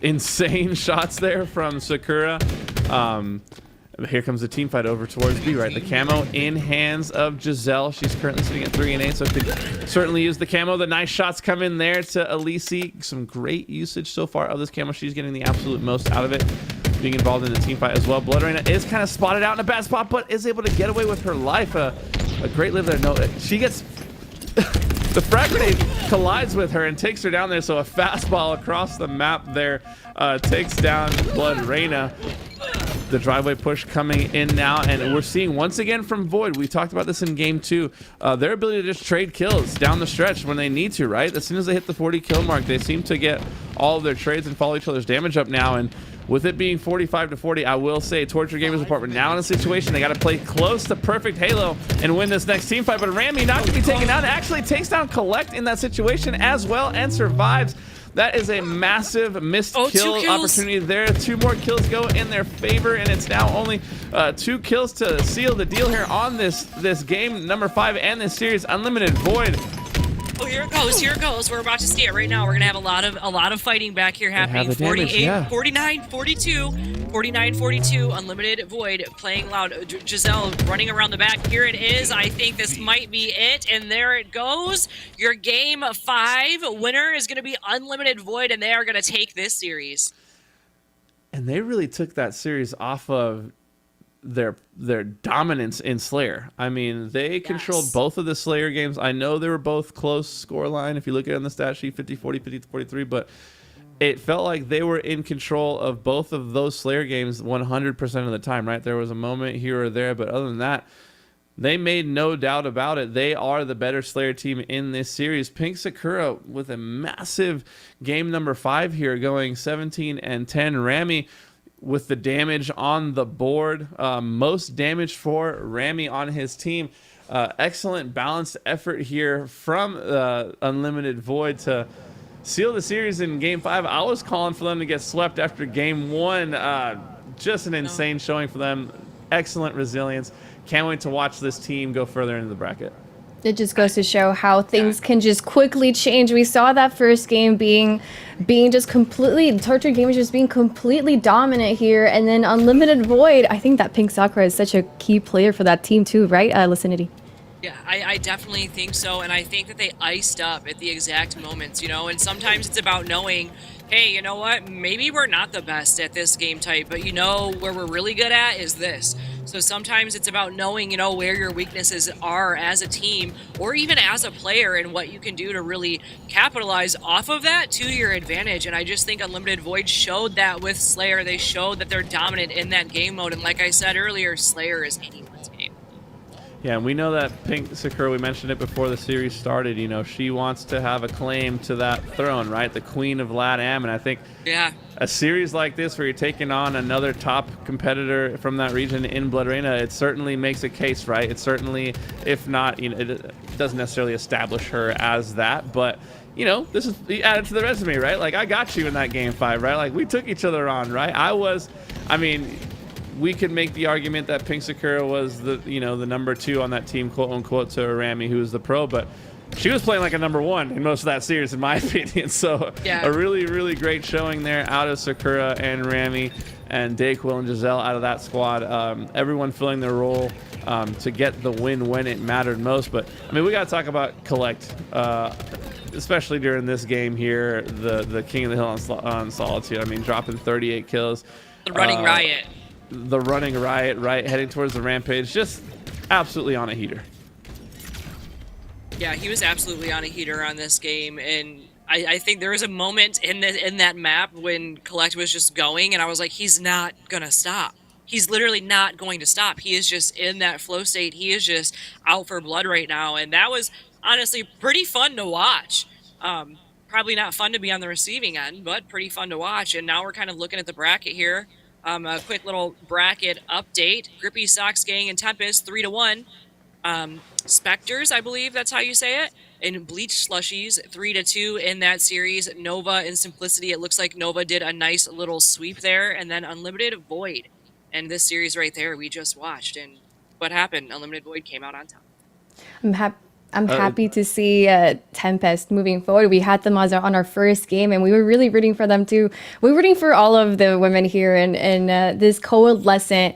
insane shots there from Sakura. Here comes the team fight over towards B, right? The camo in hands of Giselle. She's currently sitting at 3 and 8, so could certainly use the camo. The nice shots come in there to Elise. Some great usage so far of this camo. She's getting the absolute most out of it, being involved in the team fight as well. Blood Reina is kind of spotted out in a bad spot, but is able to get away with her life. A great live there. No, she gets... The frag grenade collides with her and takes her down there, so a fastball across the map there takes down Blood Reina. The driveway push coming in now, and we're seeing once again from Void, we talked about this in game 2, their ability to just trade kills down the stretch when they need to, right? As soon as they hit the 40 kill mark, they seem to get all of their trades and follow each other's damage up now. And with it being 45-40, I will say Torture Gamers Department now in a situation they got to play close to perfect Halo and win this next team fight. But Rami not to be taken down, actually takes down Collect in that situation as well and survives. That is a massive missed kill opportunity there. 2 more kills go in their favor, and it's now only 2 kills to seal the deal here on this game number 5 and this series. Unlimited Void. Oh, here it goes. Here it goes. We're about to see it right now. We're gonna have a lot of fighting back here happening. 48, 49, 42, 49, 42. Unlimited Void playing loud. Giselle running around the back. Here it is. I think this might be it. And there it goes. Your game 5 winner is gonna be Unlimited Void, and they are gonna take this series. And they really took that series off of their dominance in Slayer. I mean, they controlled both of the Slayer games. I know they were both close scoreline if you look at it on the stat sheet, 50-40, 50-43, but it felt like they were in control of both of those Slayer games 100% of the time, right? There was a moment here or there, but other than that, they made no doubt about it. They are the better Slayer team in this series. Pink Sakura with a massive game number 5 here, going 17 and 10. Rami with the damage on the board, most damage for Rami on his team. Excellent balanced effort here from Unlimited Void to seal the series in game 5. I was calling for them to get swept after game 1. Just an insane showing for them. Excellent resilience. Can't wait to watch this team go further into the bracket. It just goes to show how things can just quickly change. We saw that first game being just completely, Torture Gamers just being completely dominant here, and then Unlimited Void. I think that Pink Sakura is such a key player for that team too, right, Licinity? Yeah, I definitely think so, and I think that they iced up at the exact moments, you know, and sometimes it's about knowing, hey, you know what, maybe we're not the best at this game type, but you know where we're really good at is this. So sometimes it's about knowing, you know, where your weaknesses are as a team or even as a player and what you can do to really capitalize off of that to your advantage. And I just think Unlimited Void showed that with Slayer. They showed that they're dominant in that game mode. And like I said earlier, Slayer is anyone's game. Yeah, and we know that Pink Sakura, we mentioned it before the series started, you know, she wants to have a claim to that throne, right? The Queen of LATAM. And I think a series like this where you're taking on another top competitor from that region in Blood Reina, it certainly makes a case, right? It certainly, if not, you know, it doesn't necessarily establish her as that, but you know, this is added to the resume, right? Like, I got you in that game 5, right? Like, we took each other on, right? I mean, we could make the argument that Pink Sakura was the, you know, the number 2 on that team, quote unquote, to Rami, who was the pro, but she was playing like a number 1 in most of that series, in my opinion. So a really, really great showing there out of Sakura and Rami and Dayquil and Giselle out of that squad. Everyone filling their role to get the win when it mattered most. But I mean, we got to talk about Collect, especially during this game here, the King of the Hill on Solitude. I mean, dropping 38 kills. The running riot. The running riot, right, heading towards the rampage, just absolutely on a heater. Yeah, he was absolutely on a heater on this game, and I think there was a moment in that map when Collect was just going, and I was like, he's not gonna stop. He's literally not going to stop. He is just in that flow state. He is just out for blood right now, and that was honestly pretty fun to watch. Probably not fun to be on the receiving end, but pretty fun to watch. And now we're kind of looking at the bracket here. A quick little bracket update. Grippy, Sox Gang, and Tempest 3-1. Specters, I believe that's how you say it, in Bleach Slushies, 3-2 in that series. Nova in Simplicity, it looks like Nova did a nice little sweep there, and then Unlimited Void. And this series right there we just watched, and what happened? Unlimited Void came out on top. I'm happy to see Tempest moving forward. We had them as on our first game, and we were really rooting for them too. We were rooting for all of the women here in this Coalescent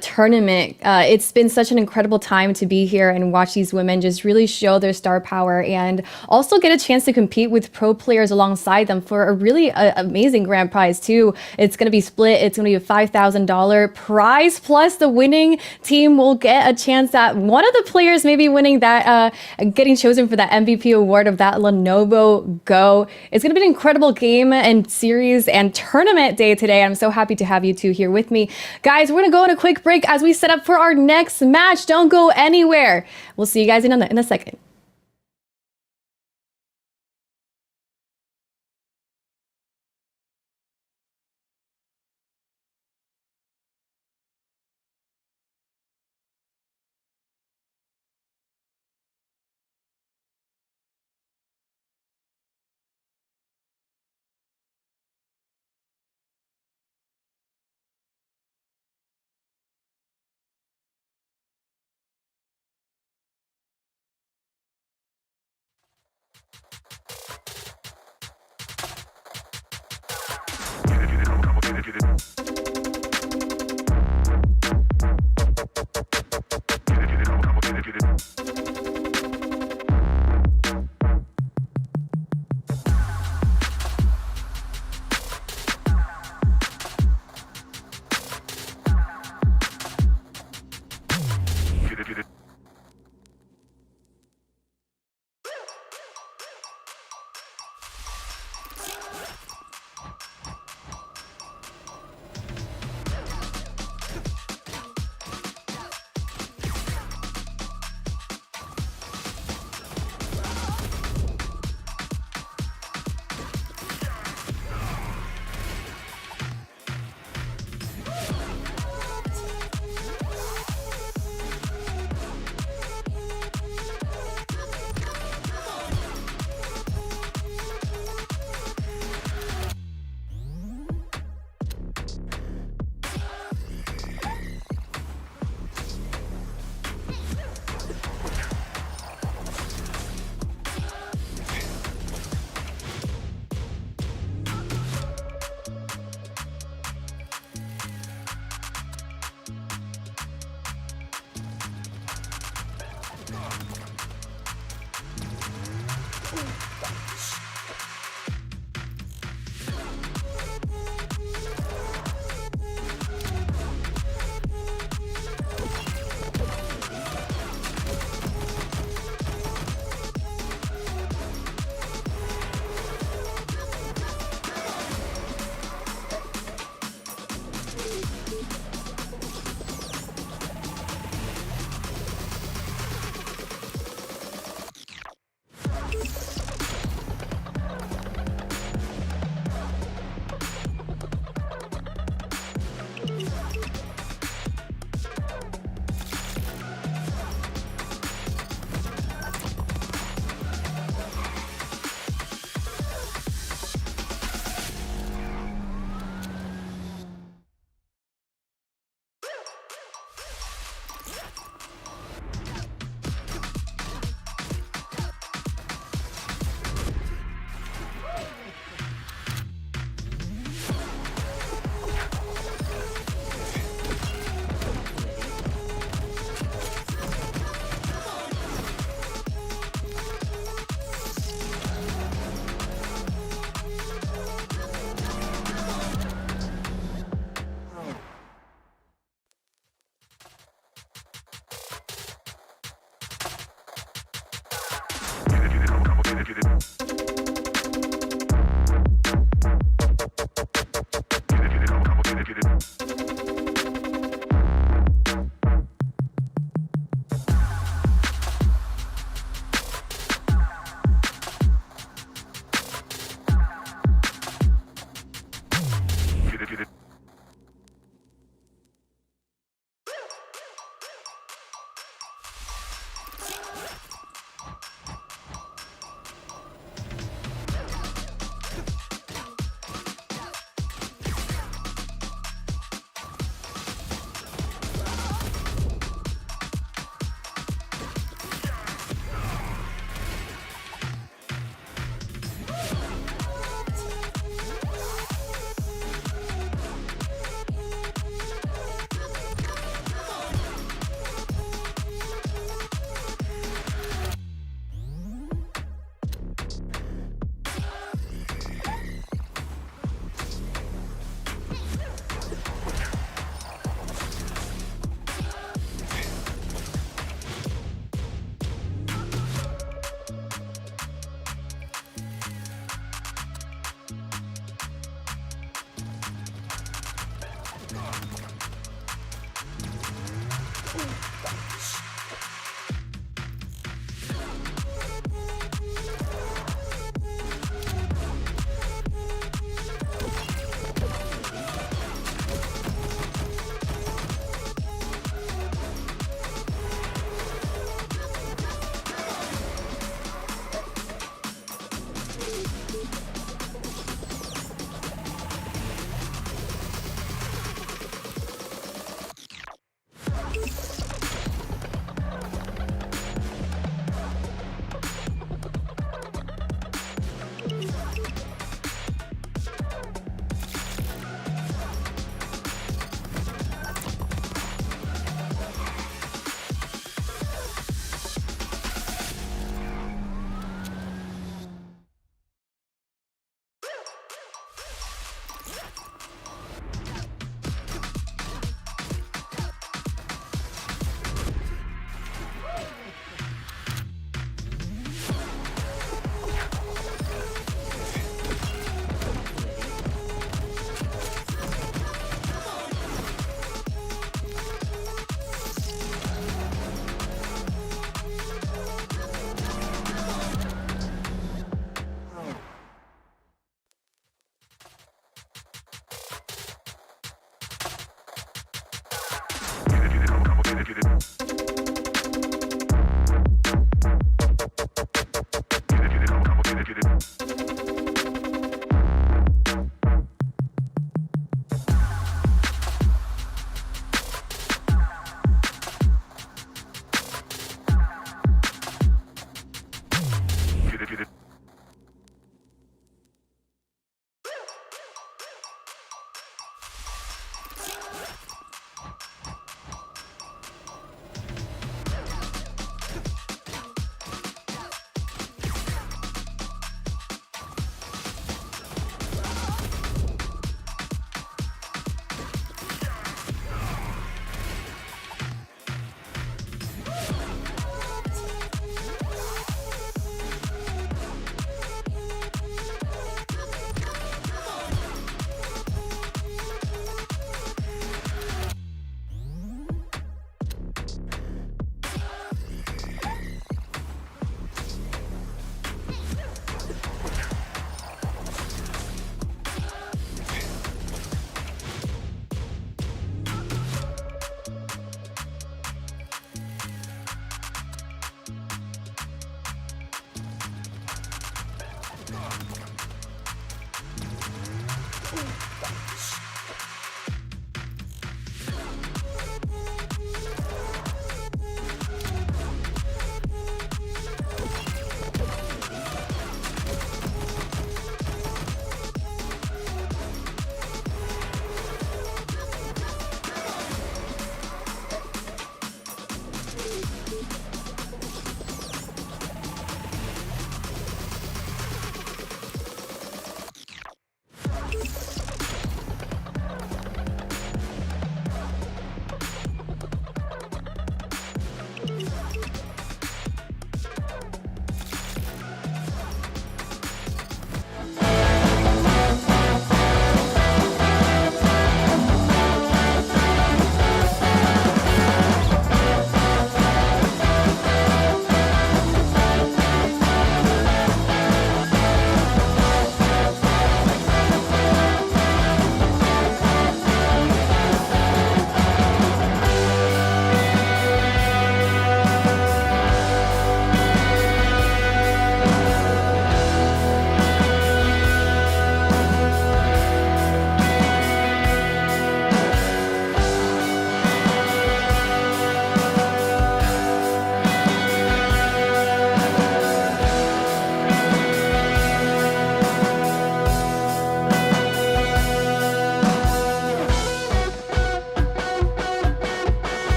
tournament. It's been such an incredible time to be here and watch these women just really show their star power and also get a chance to compete with pro players alongside them for a really amazing grand prize too. It's going to be split. It's going to be a $5,000 prize, plus the winning team will get a chance at one of the players maybe winning that getting chosen for that MVP award of that Lenovo Go. It's going to be an incredible game and series and tournament day today. I'm so happy to have you two here with me. Guys, we're going to go on a quick break as we set up for our next match. Don't go anywhere. We'll see you guys in a second.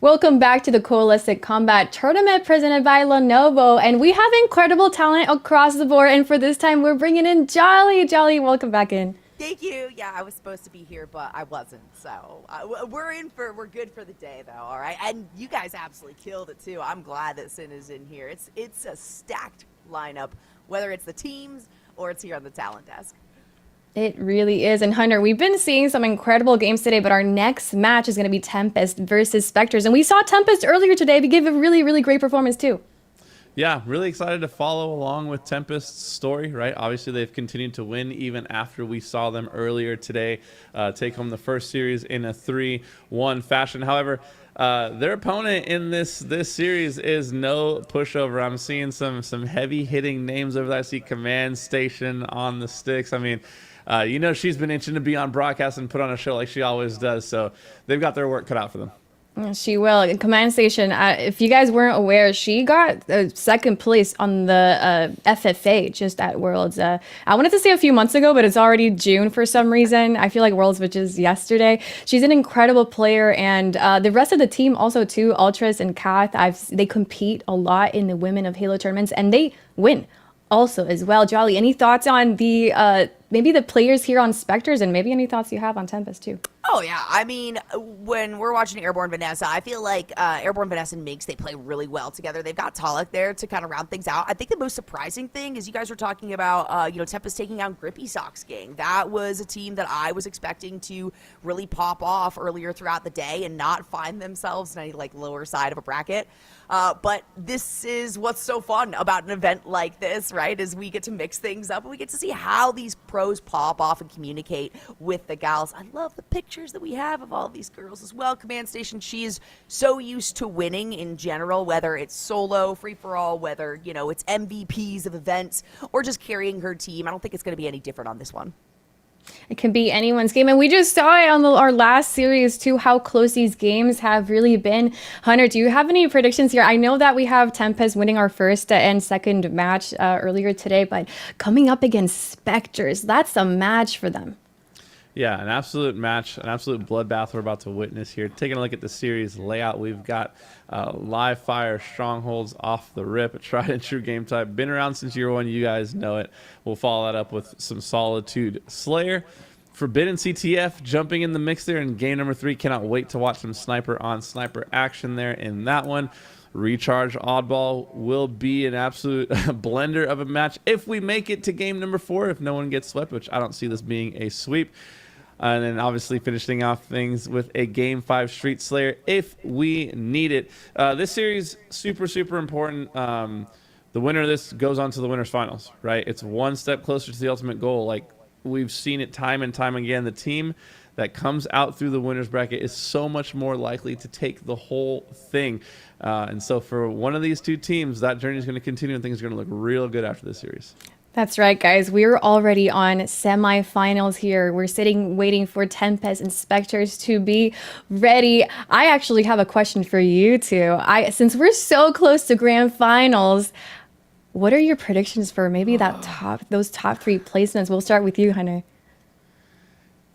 Welcome back to the Coalescent Combat Tournament presented by Lenovo. And we have incredible talent across the board. And for this time, we're bringing in Jolly. Jolly, welcome back in. Thank you. Yeah, I was supposed to be here, but I wasn't. So we're good for the day, though. All right, and you guys absolutely killed it too. I'm glad that Sin is in here. It's a stacked lineup, whether it's the teams or it's here on the talent desk. It really is. And Hunter, we've been seeing some incredible games today, but our next match is going to be Tempest versus Specters. And we saw Tempest earlier today. We gave a really, really great performance too. Yeah, really excited to follow along with Tempest's story, right? Obviously, they've continued to win even after we saw them earlier today take home the first series in a 3-1 fashion. However, their opponent in this series is no pushover. I'm seeing some heavy-hitting names over there. I see Command Station on the sticks. I mean, you know she's been itching to be on broadcast and put on a show like she always does, so they've got their work cut out for them. She will. Command Station, if you guys weren't aware, she got second place on the FFA just at Worlds. I wanted to say a few months ago, but it's already June for some reason. I feel like Worlds, which is yesterday. She's an incredible player, and the rest of the team also too, Ultras and Kath, they compete a lot in the Women of Halo tournaments, and they win also as well. Jolly, any thoughts on the maybe the players here on Specters, and maybe any thoughts you have on Tempest too? Oh, yeah. I mean, when we're watching Airborne Vanessa, I feel like Airborne Vanessa and Minx, they play really well together. They've got Talek there to kind of round things out. I think the most surprising thing is you guys were talking about, Tempest taking out Grippy Socks gang. That was a team that I was expecting to really pop off earlier throughout the day and not find themselves in any, lower side of a bracket. But this is what's so fun about an event like this, right, is we get to mix things up and we get to see how these pros pop off and communicate with the gals. I love the pictures that we have of all these girls as well. Command Station, she is so used to winning in general, whether it's solo, free-for-all, whether, it's MVPs of events or just carrying her team. I don't think it's going to be any different on this one. It can be anyone's game. And we just saw it on our last series too, how close these games have really been. Hunter, do you have any predictions here? I know that we have Tempest winning our first and second match earlier today, but coming up against Specters, that's a match for them. Yeah, an absolute match, an absolute bloodbath we're about to witness here. Taking a look at the series layout, we've got live fire Strongholds off the rip, a tried and true game type. Been around since year one, you guys know it. We'll follow that up with some Solitude Slayer. Forbidden CTF jumping in the mix there in game number 3. Cannot wait to watch some sniper on sniper action there in that one. Recharge Oddball will be an absolute blender of a match if we make it to game number 4, if no one gets swept, which I don't see this being a sweep. And then obviously finishing off things with a Game 5 Street Slayer if we need it. This series, super, super important. The winner of this goes on to the winner's finals, right? It's one step closer to the ultimate goal. Like, we've seen it time and time again. The team that comes out through the winner's bracket is so much more likely to take the whole thing. And so for one of these two teams, that journey is going to continue and things are going to look real good after this series. That's right, guys. We're already on semifinals here. We're waiting for Tempest and Specters to be ready. I actually have a question for you two. Since we're so close to grand finals, what are your predictions for maybe those top 3 placements? We'll start with you, Hunter.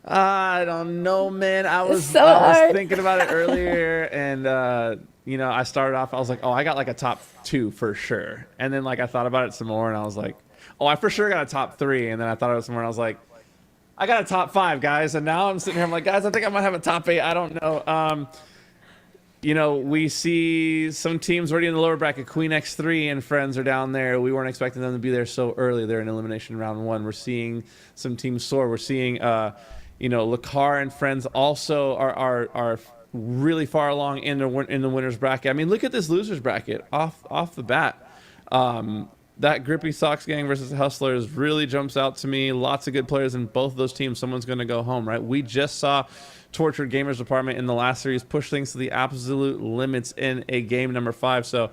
I don't know, man. I was thinking about it earlier, and I started off. I was like, oh, I got like a top 2 for sure, and then I thought about it some more, and I was like, oh, I for sure got a top 3, and then I thought it was somewhere, and I was like, I got a top 5, guys, and now I'm sitting here, I'm like, guys, I think I might have a top 8. I don't know. We see some teams already in the lower bracket. Queen X3 and friends are down there. We weren't expecting them to be there so early. They're in elimination round 1. We're seeing some teams soar. We're seeing, Lakar and friends also are really far along in the winner's bracket. I mean, look at this loser's bracket off the bat. That Grippy Socks gang versus the Hustlers really jumps out to me. Lots of good players in both of those teams. Someone's going to go home, right? We just saw Tortured Gamers Department in the last series push things to the absolute limits in a game number 5. So,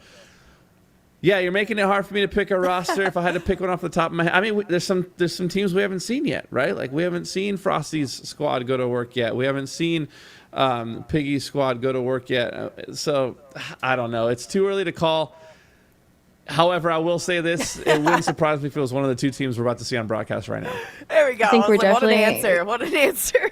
yeah, you're making it hard for me to pick a roster. If I had to pick one off the top of my head, I mean, there's some teams we haven't seen yet, right? Like, we haven't seen Frosty's squad go to work yet. We haven't seen Piggy's squad go to work yet. So, I don't know. It's too early to call. However, I will say this: it wouldn't surprise me if it was one of the 2 teams we're about to see on broadcast right now. There we go. I think we're definitely... What an answer! What an answer!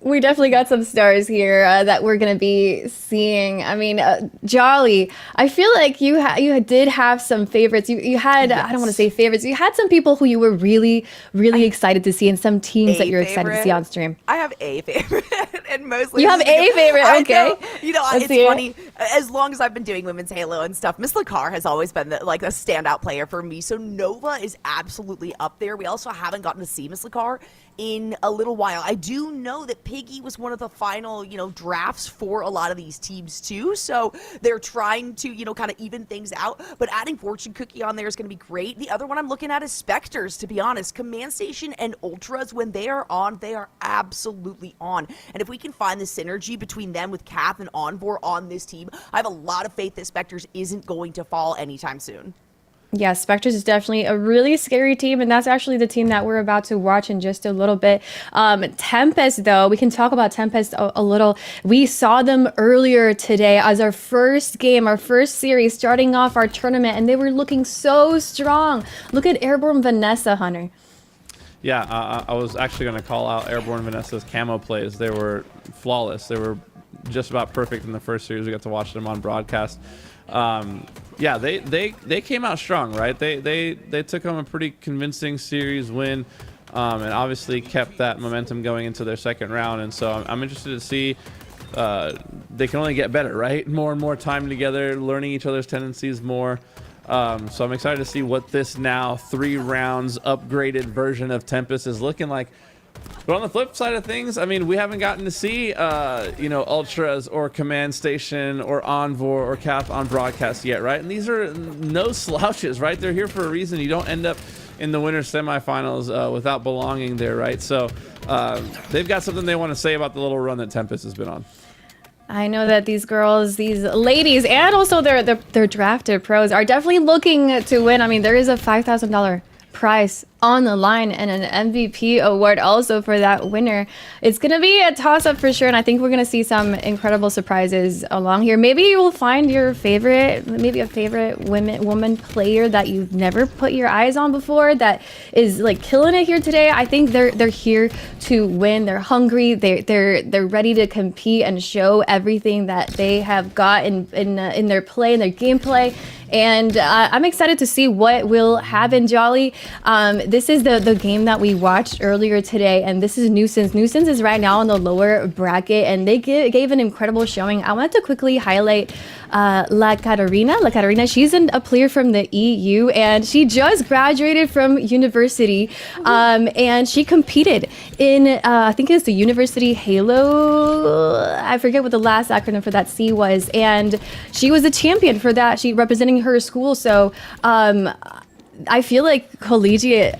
We definitely got some stars here that we're gonna be seeing. I mean, Jolly, I feel like you did have some favorites. You had I don't want to say favorites. You had some people who you were really excited to see, and some teams that you're excited to see on stream. I have a favorite, and mostly You have a favorite. Okay, it's funny. As long as I've been doing women's Halo and stuff, Miss Lakar has always been like a standout player for me. So Nova is absolutely up there. We also haven't gotten to see Miss Lakar in a little while. I do know that Piggy was one of the final, drafts for a lot of these teams too. So they're trying to, kind of even things out. But adding Fortune Cookie on there is going to be great. The other one I'm looking at is Specters, to be honest. Command Station and Ultras, when they are on, they are absolutely on. And if we can find the synergy between them with Kath and Envor on this team, I have a lot of faith that Specters isn't going to fall anytime soon. Yeah, Specters is definitely a really scary team, and that's actually the team that we're about to watch in just a little bit. Tempest, though, we can talk about Tempest a little. We saw them earlier today as our first game, our first series, starting off our tournament, and they were looking so strong. Look at Airborne Vanessa, Hunter. Yeah, I was actually going to call out Airborne Vanessa's camo plays. They were flawless. They were just about perfect in the first series. We got to watch them on broadcast. Yeah, they came out strong, right? They took home a pretty convincing series win, and obviously kept that momentum going into their second round. And so I'm interested to see. They can only get better, right? More and more time together, learning each other's tendencies more. So I'm excited to see what this now 3 rounds upgraded version of Tempest is looking like. But on the flip side of things, I mean, we haven't gotten to see, Ultras or Command Station or Envor or Kath on broadcast yet, right? And these are no slouches, right? They're here for a reason. You don't end up in the winter semifinals without belonging there, right? So they've got something they want to say about the little run that Tempest has been on. I know that these girls, these ladies, and also their drafted pros are definitely looking to win. I mean, there is a $5,000 prize on the line and an MVP award also for that winner. It's going to be a toss-up for sure, and I think we're going to see some incredible surprises along here. Maybe you will find your favorite, maybe a favorite woman player that you've never put your eyes on before that is like killing it here today. I think they're here to win. They're hungry. They're ready to compete and show everything that they have got in their play, in their gameplay. And I'm excited to see what will happen, Jolly. This is the game that we watched earlier today, and this is Nuance. Nuance is right now in the lower bracket, and they gave an incredible showing. I wanted to quickly highlight La Catarina, she's a player from the EU, and she just graduated from university, and she competed in, I think it's the University Halo, I forget what the last acronym for that C was, and she was a champion for that. She representing her school, so I feel like collegiate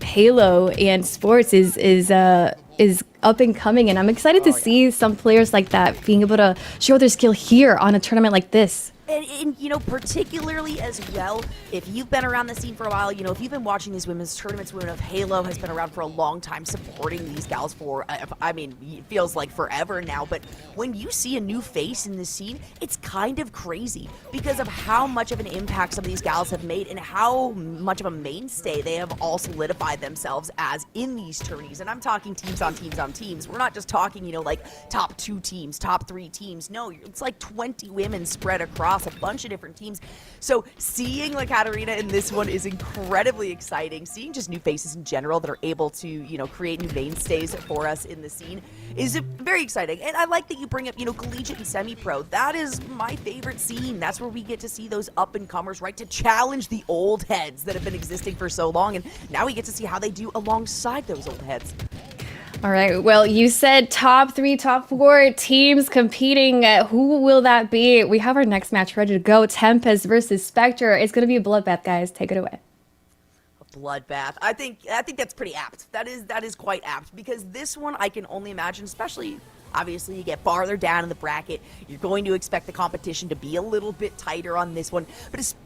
Halo and sports is up and coming, and I'm excited to see some players like that being able to show their skill here on a tournament like this. And particularly as well, if you've been around the scene for a while, if you've been watching these women's tournaments, Women of Halo has been around for a long time, supporting these gals for, it feels like forever now. But when you see a new face in the scene, it's kind of crazy because of how much of an impact some of these gals have made and how much of a mainstay they have all solidified themselves as in these tourneys. And I'm talking teams on teams on teams. We're not just talking, like top 2 teams, top 3 teams. No, it's like 20 women spread across a bunch of different teams. So seeing La Catarina in this one is incredibly exciting. Seeing just new faces in general that are able to, create new mainstays for us in the scene is very exciting. And I like that you bring up, collegiate and semi-pro. That is my favorite scene. That's where we get to see those up-and-comers, right, to challenge the old heads that have been existing for so long. And now we get to see how they do alongside those old heads. All right. Well, you said top 3, top 4 teams competing. Who will that be? We have our next match ready to go. Tempest versus Spectre. It's going to be a bloodbath, guys. Take it away. A bloodbath. I think that's pretty apt. That is quite apt because this one I can only imagine, especially. Obviously, you get farther down in the bracket, you're going to expect the competition to be a little bit tighter on this one.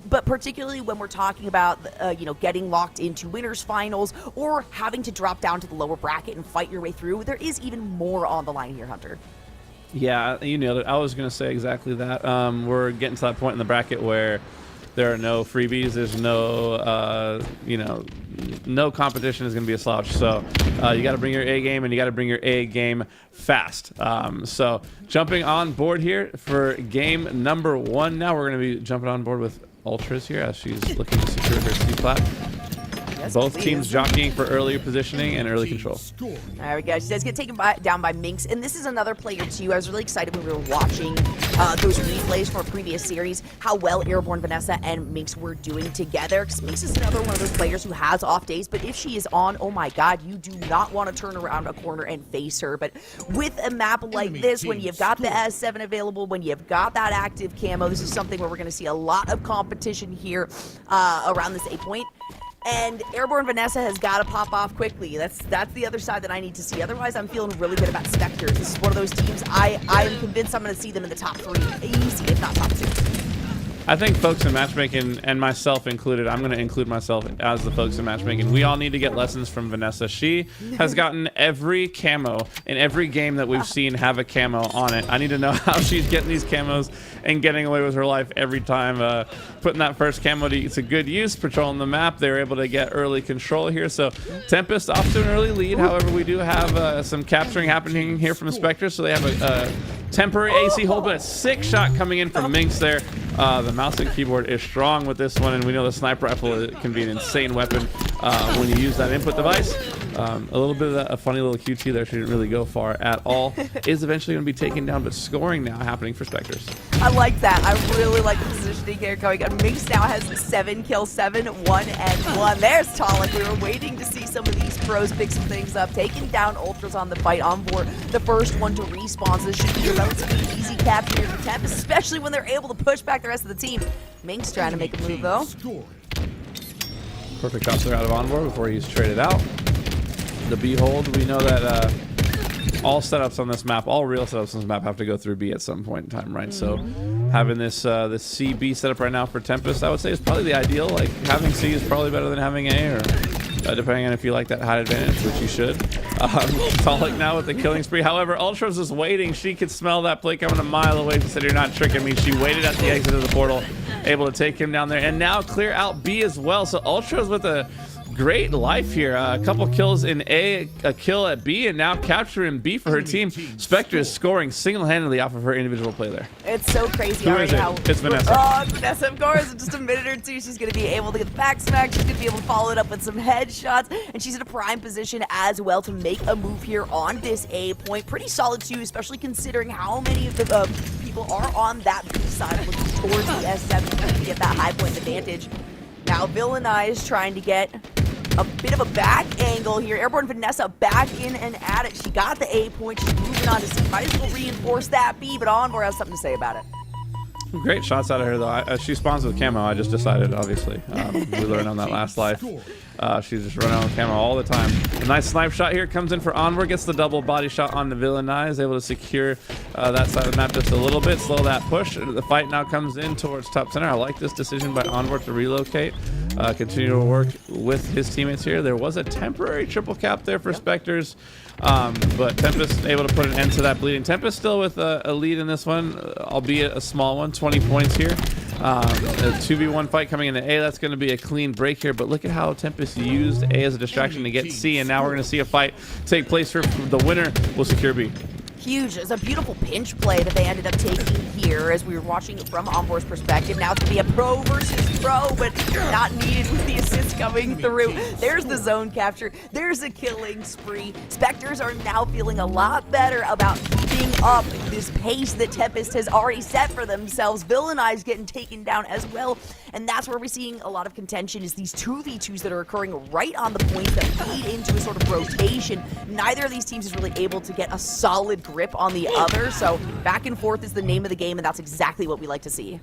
But particularly when we're talking about, getting locked into winners finals or having to drop down to the lower bracket and fight your way through, there is even more on the line here, Hunter. Yeah, you nailed it. I was going to say exactly that. We're getting to that point in the bracket where there are no freebies. There's no, no competition is going to be a slouch. So you got to bring your A game, and you got to bring your A game fast. So jumping on board here for game number 1. Now we're going to be jumping on board with Ultras here as she's looking to secure her C-plat. Yes, Both please. teams jockeying for early positioning and early control. There we go. She does get taken down by Minx, and this is another player too. I was really excited when we were watching those replays from a previous series, how well Airborne Vanessa and Minx were doing together. Because Minx is another one of those players who has off days, but if she is on, oh my god, you do not want to turn around a corner and face her. But with a map like this, when you've got the S7 available, when you've got that active camo, this is something where we're going to see a lot of competition here around this A point. And Airborne Vanessa has got to pop off quickly. That's the other side that I need to see. Otherwise, I'm feeling really good about Specters. This is one of those teams I am convinced I'm going to see them in the top 3, easy, if not top 2. I think folks in matchmaking, and myself included, I'm going to include myself as the folks in matchmaking, we all need to get lessons from Vanessa. She has gotten every camo in every game that we've seen have a camo on it. I need to know how she's getting these camos and getting away with her life every time. Putting that first camo to good use, patrolling the map. They were able to get early control here. So Tempest off to an early lead. However, we do have some capturing happening here from Specters. So they have a temporary AC hold, but a 6-shot coming in from Minx there. The mouse and keyboard is strong with this one, and we know the sniper rifle can be an insane weapon when you use that input device. A little bit of a funny little QT there. She didn't really go far at all. Is eventually going to be taken down, but scoring now happening for Specters. I like that. I really like the positioning here going on. Minx now has 7 kills, 7, 1, and 1. There's Talik. We were waiting to see some of these pros pick some things up. Taking down Ultras on the fight on board. The first one to respawn. So this should be a relatively easy capture for Tempest, especially when they're able to push back the rest of the team. Minx trying to make a move, though. Perfect shots there out of onboard before he's traded out. The B hold, we know that all setups on this map, all real setups on this map have to go through B at some point in time, right? So having this C-B setup right now for Tempest, I would say is probably the ideal. Like having C is probably better than having A, or depending on if you like that height advantage, which you should. Talik now with the killing spree. However, Ultras is waiting. She could smell that play coming a mile away. She said, "You're not tricking me." She waited at the exit of the portal, able to take him down there, and now clear out B as well. So Ultras with a great life here. A couple kills in A, a kill at B, and now capturing B for her team. Specters scoring single-handedly off of her individual play there. It's so crazy Who already is it? how... It's Vanessa. Oh, it's Vanessa, of course. In just a minute or two, she's going to be able to get the back smack. She's going to be able to follow it up with some headshots, and she's in a prime position as well to make a move here on this A point. Pretty solid, too, especially considering how many of the people are on that B side looking towards the S7 to get that high point advantage. Now, Villainize trying to get a bit of a back angle here. Airborne Vanessa back in and at it. She got the A point. She's moving on to C. Might as well reinforce that B, but Onboard has something to say about it. Great shots out of her, though. She spawns with camo. I just decided, obviously. We learned on that last life. She's just running on with camo all the time. A nice snipe shot here comes in for Onward. Gets the double body shot on the Villainize. Able to secure that side of the map just a little bit. Slow that push. The fight now comes in towards top center. I like this decision by Onward to relocate. Continue to work with his teammates here. There was a temporary triple cap there for Specters. But Tempest able to put an end to that bleeding. Tempest still with a lead in this one, albeit a small one, 20 points here. A 2v1 fight coming into A. That's going to be a clean break here, but look at how Tempest used A as a distraction to get C, and now we're going to see a fight take place for the winner will secure B. Huge. It's a beautiful pinch play that they ended up taking here as we were watching it from Onboard's perspective. Now it's going to be a pro versus pro, but not needed with the assist coming through. There's the zone capture. There's a killing spree. Specters are now feeling a lot better about keeping up this pace that Tempest has already set for themselves. Villainize getting taken down as well. And that's where we're seeing a lot of contention is these 2v2s that are occurring right on the points that lead into a sort of rotation. Neither of these teams is really able to get a solid grip on the other, so back and forth is the name of the game, and that's exactly what we like to see.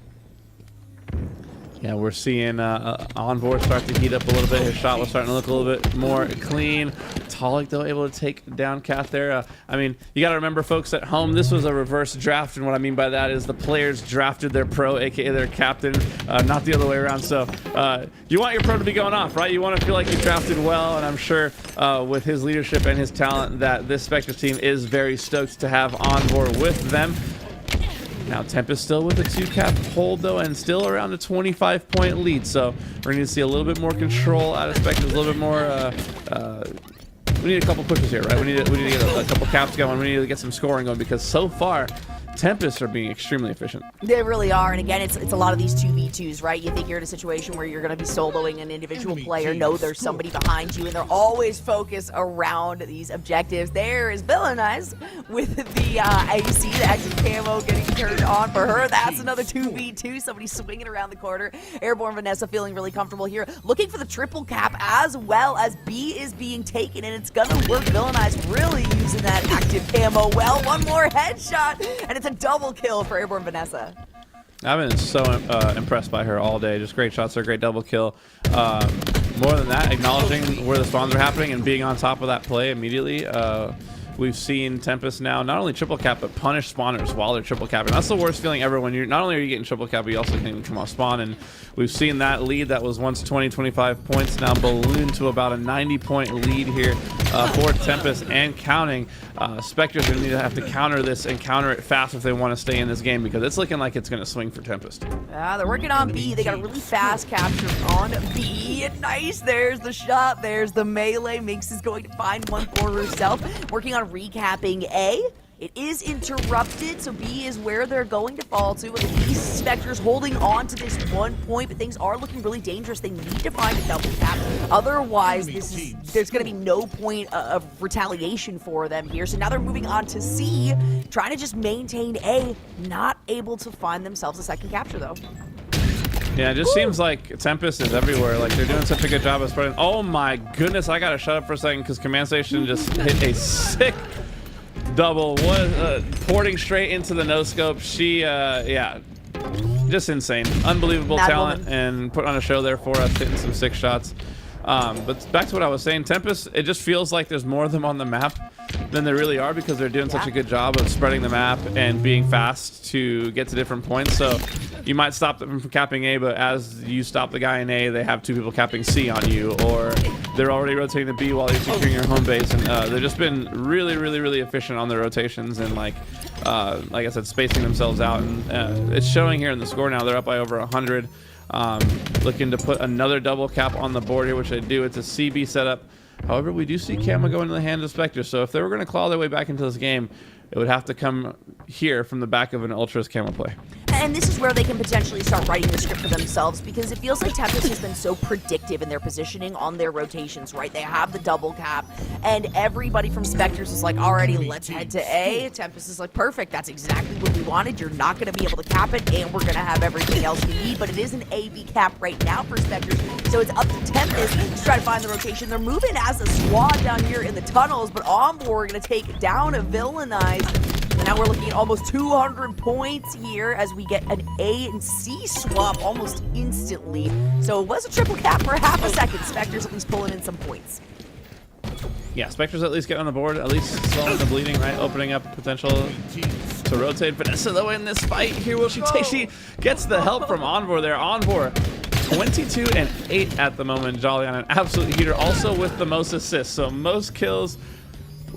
Yeah, we're seeing Onboard start to heat up a little bit. His shot was starting to look a little bit more clean. Talik, though, able to take down Kath there. I mean, you got to remember, folks at home, this was a reverse draft, and what I mean by that is the players drafted their pro, aka their captain, not the other way around. So you want your pro to be going off, right? You want to feel like you drafted well, and I'm sure with his leadership and his talent that this Specters team is very stoked to have Onboard with them. Now Tempest still with a 2-cap hold though, and still around a 25-point lead. So we're going to see a little bit more control out of Specters, a little bit more. We need a couple pushes here, right? We need to get a couple caps going. We need to get some scoring going, because so far Tempest are being extremely efficient. They really are, and again, it's a lot of these 2v2s, right? You think you're in a situation where you're going to be soloing an individual player, know there's somebody behind you, and they're always focused around these objectives. There is Villainize with the AC, the exit camo getting turned on for her. That's another 2v2, somebody swinging around the corner. Airborne Vanessa feeling really comfortable here, looking for the triple cap as well as B is being taken, and it's going to work. Villainize really using that active camo well. One more headshot, and it's a double kill for Airborne Vanessa. I've been so impressed by her all day. Just great shots, a great double kill. More than that, acknowledging where the spawns are happening and being on top of that play immediately. We've seen Tempest now not only triple cap, but punish spawners while they're triple capping. That's the worst feeling ever, when you're not only are you getting triple cap, but you also can't even come off spawn. And we've seen that lead that was once 20-25 points now balloon to about a 90-point lead here for Tempest and counting. Specters are going to have to counter this and counter it fast if they want to stay in this game, because it's looking like it's going to swing for Tempest. They're working on B. They got a really fast capture on B. And nice. There's the shot. There's the melee. Minx is going to find one for herself. Working on recapping A. It is interrupted, so B is where they're going to fall to. At least Specters holding on to this 1 point, but things are looking really dangerous. They need to find a double cap. Otherwise, there's going to be no point of retaliation for them here. So now they're moving on to C, trying to just maintain A. Not able to find themselves a second capture, though. Yeah, it just seems like Tempest is everywhere. Like, they're doing such a good job of spreading. Oh my goodness, I gotta shut up for a second, because Command Station just hit a sick double. Porting straight into the no-scope. She, yeah, just insane. Unbelievable Mad talent, woman. and put on a show there for us, hitting some sick shots. But back to what I was saying, Tempest, it just feels like there's more of them on the map than there really are, because they're doing such a good job of spreading the map and being fast to get to different points. So you might stop them from capping A, but as you stop the guy in A, they have 2 people capping C on you, or they're already rotating to B while you're securing your home base. And they've just been really, really, really efficient on their rotations, and like I said, spacing themselves out. And it's showing here in the score now. They're up by over 100. Looking to put another double cap on the board here, which they do. It's a CB setup. However, we do see Camo go into the hands of Specters. So if they were going to claw their way back into this game, it would have to come here from the back of an Ultras Camo play. And this is where they can potentially start writing the script for themselves, because it feels like Tempest has been so predictive in their positioning on their rotations, right? They have the double cap, and everybody from Specters is like, alrighty, let's head to A. Tempest is like, perfect, that's exactly what we wanted. You're not going to be able to cap it, and we're going to have everything else you need. But it is an AB cap right now for Specters, so it's up to Tempest to try to find the rotation. They're moving as a squad down here in the tunnels, but Oddball are going to take down a Villainize. And now we're looking at almost 200 points here as we get an A and C swap almost instantly. So it was a triple cap for half a second. Specters at least pulling in some points. Yeah, Specters at least get on the board, at least slowing the bleeding, right? Opening up potential to rotate. Vanessa, though, in this fight here, will she take? She gets the help from Envor there. Envor, 22 and 8 at the moment. Jolly on an absolute heater, also with the most assists. So most kills.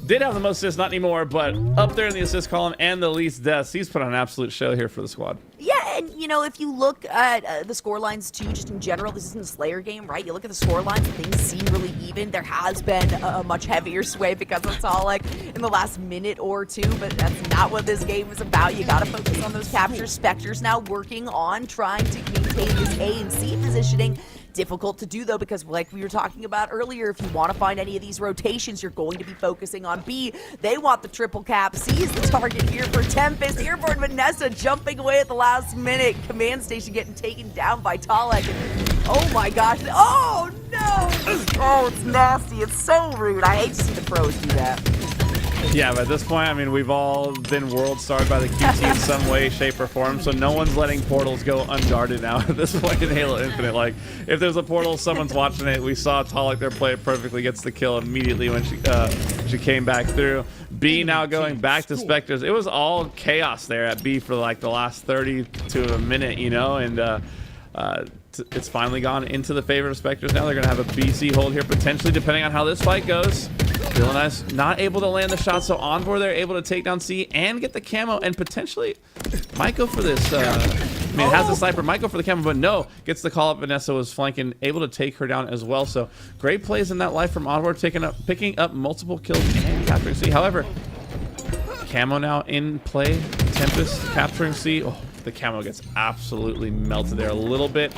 Did have the most assists, not anymore, but up there in the assist column and the least deaths. He's put on an absolute show here for the squad. Yeah, and you know, if you look at the score lines too, just in general, this isn't a Slayer game, right? You look at the score lines, things seem really even. There has been a much heavier sway because of Solak in the last minute or two, but that's not what this game is about. You gotta focus on those captures. Specters now working on trying to maintain this A and C positioning. Difficult to do, though, because like we were talking about earlier, if you want to find any of these rotations, you're going to be focusing on B. They want the triple cap. C is the target here for Tempest. Airborne Vanessa jumping away at the last minute. Command Station getting taken down by Talek. Oh my gosh. Oh no! Oh, it's nasty. It's so rude. I hate to see the pros do that. Yeah, but at this point, I mean, we've all been world starred by the QT in some way, shape, or form, so no one's letting portals go unguarded now at this point in Halo Infinite. Like, if there's a portal, someone's watching it. We saw Talek there play it perfectly, gets the kill immediately when she came back through. B now going back to Specters. It was all chaos there at B for like the last 30 to a minute, you know, and to it's finally gone into the favor of Specters. Now they're going to have a BC hold here, potentially, depending on how this fight goes. Villainize not able to land the shot, so Onboard they're able to take down C and get the camo, and potentially might go for this. I mean, it has the sniper, might go for the camo, but no, gets the call up. Vanessa was flanking, able to take her down as well. So great plays in that life from Onboard, picking up multiple kills and capturing C. However, camo now in play. Tempest capturing C. Oh, the camo gets absolutely melted there. A little bit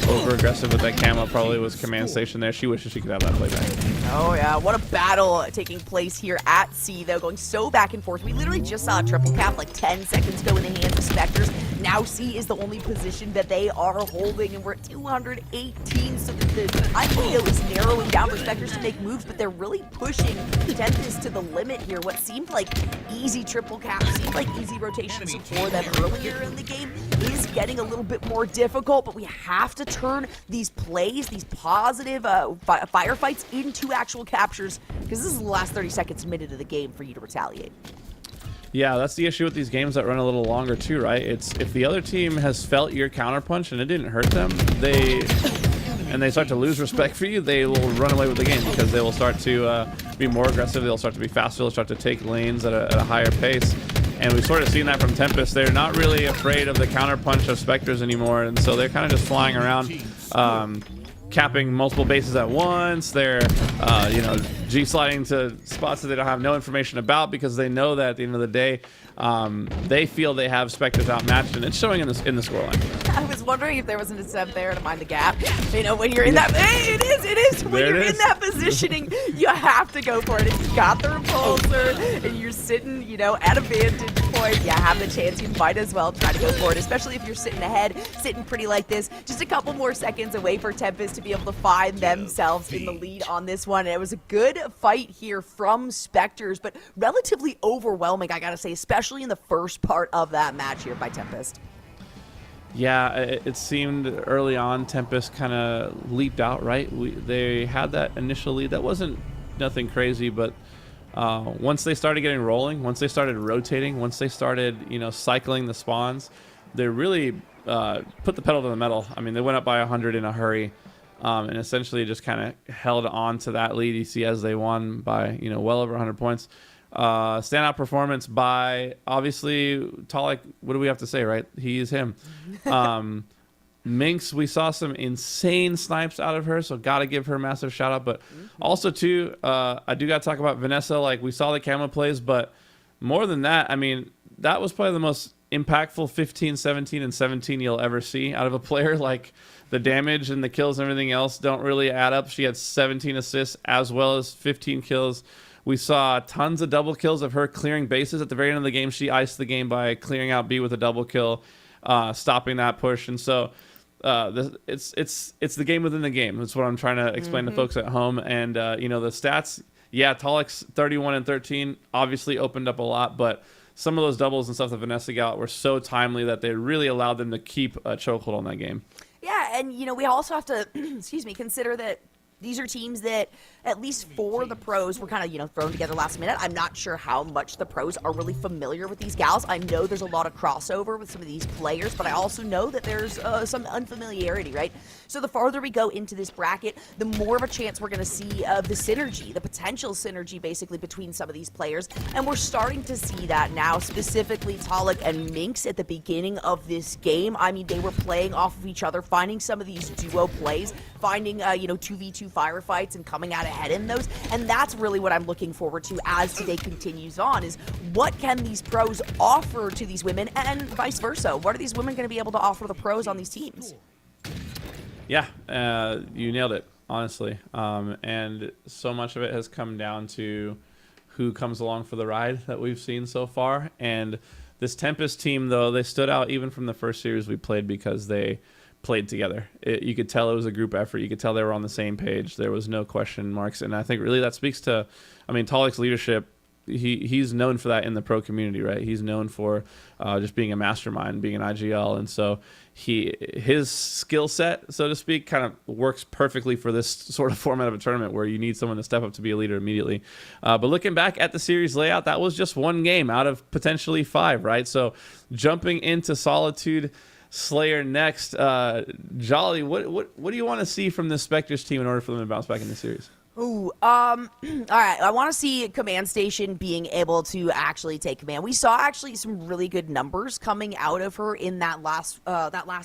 over aggressive with that camo. Probably was command station there. She wishes she could have that playback. Oh yeah, what a battle taking place here at C, though, going so back and forth. We literally just saw a triple cap like 10 seconds ago in the hands of Specters. Now C is the only position that they are holding, and we're at 218, so the time window is narrowing down for Specters to make moves, but they're really pushing Tempest to the limit here. What seemed like easy triple cap, seemed like easy rotations for them earlier in the game is getting a little bit more difficult, but we have to turn these plays, these positive firefights into actual captures, because this is the last 30 seconds minute of the game for you to retaliate. Yeah, that's the issue with these games that run a little longer too, right? It's if the other team has felt your counterpunch and it didn't hurt them, they start to lose respect for you, they will run away with the game because they will start to be more aggressive, they'll start to be faster, they'll start to take lanes at a higher pace. And we've sort of seen that from Tempest. They're not really afraid of the counterpunch of Specters anymore, and so they're kind of just flying around, capping multiple bases at once. They're, you know, G-sliding to spots that they don't have no information about because they know that at the end of the day, they feel they have Specters outmatched, and it's showing in the scoreline. I was wondering if there was an attempt there to mind the gap. You know, when you're in that, hey, it is. When you're in that positioning, you have to go for it. If you got the repulsor and you're sitting, you know, at a vantage point, you have the chance. You might as well try to go for it, especially if you're sitting ahead, sitting pretty like this. Just a couple more seconds away for Tempest to be able to find themselves in the lead on this one. And it was a good fight here from Specters, but relatively overwhelming, I gotta say, especially in the first part of that match here by Tempest. Yeah, it seemed early on Tempest kind of leaped out, right? They had that initial lead. That wasn't nothing crazy, but once they started getting rolling, once they started rotating, once they started, you know, cycling the spawns, they really put the pedal to the metal. I mean, they went up by 100 in a hurry, and essentially just kind of held on to that lead. You see as they won by, you know, well over 100 points. Standout performance by, obviously, Talik, what do we have to say, right? He is him. Minx, we saw some insane snipes out of her, so gotta give her a massive shout out. But also too, I do gotta talk about Vanessa. Like, we saw the camo plays, but more than that, I mean, that was probably the most impactful 15, 17, and 17 you'll ever see out of a player. Like, the damage and the kills and everything else don't really add up. She had 17 assists as well as 15 kills. We saw tons of double kills of her clearing bases. At the very end of the game, she iced the game by clearing out B with a double kill, stopping that push. And so it's the game within the game. That's what I'm trying to explain to folks at home. And, you know, the stats, yeah, Talik's 31 and 13 obviously opened up a lot, but some of those doubles and stuff that Vanessa got were so timely that they really allowed them to keep a chokehold on that game. Yeah, and, you know, we also have to, excuse me, consider that these are teams that, at least for the pros, were kind of, you know, thrown together last minute. I'm not sure how much the pros are really familiar with these gals. I know there's a lot of crossover with some of these players, but I also know that there's some unfamiliarity, right? So the farther we go into this bracket, the more of a chance we're going to see of the synergy, the potential synergy, basically, between some of these players. And we're starting to see that now, specifically Talik and Minx at the beginning of this game. I mean, they were playing off of each other, finding some of these duo plays, finding, you know, 2v2 firefights and coming out ahead in those. And that's really what I'm looking forward to as today continues on, is what can these pros offer to these women, and vice versa. What are these women going to be able to offer the pros on these teams? Yeah, you nailed it, honestly. And so much of it has come down to who comes along for the ride that we've seen so far. And this Tempest team, though, they stood out even from the first series we played because they played together. You could tell it was a group effort. You could tell they were on the same page. There was no question marks. And I think really that speaks to, I mean, Talik's leadership. He's known for that in the pro community, right? He's known for just being a mastermind, being an IGL. And so his skill set, so to speak, kind of works perfectly for this sort of format of a tournament where you need someone to step up to be a leader immediately. But looking back at the series layout, that was just one game out of potentially 5, right? So jumping into Solitude, Slayer next. Jolly, what do you want to see from this Specters team in order for them to bounce back in the series? Ooh, all right. I want to see Command Station being able to actually take command. We saw actually some really good numbers coming out of her in that last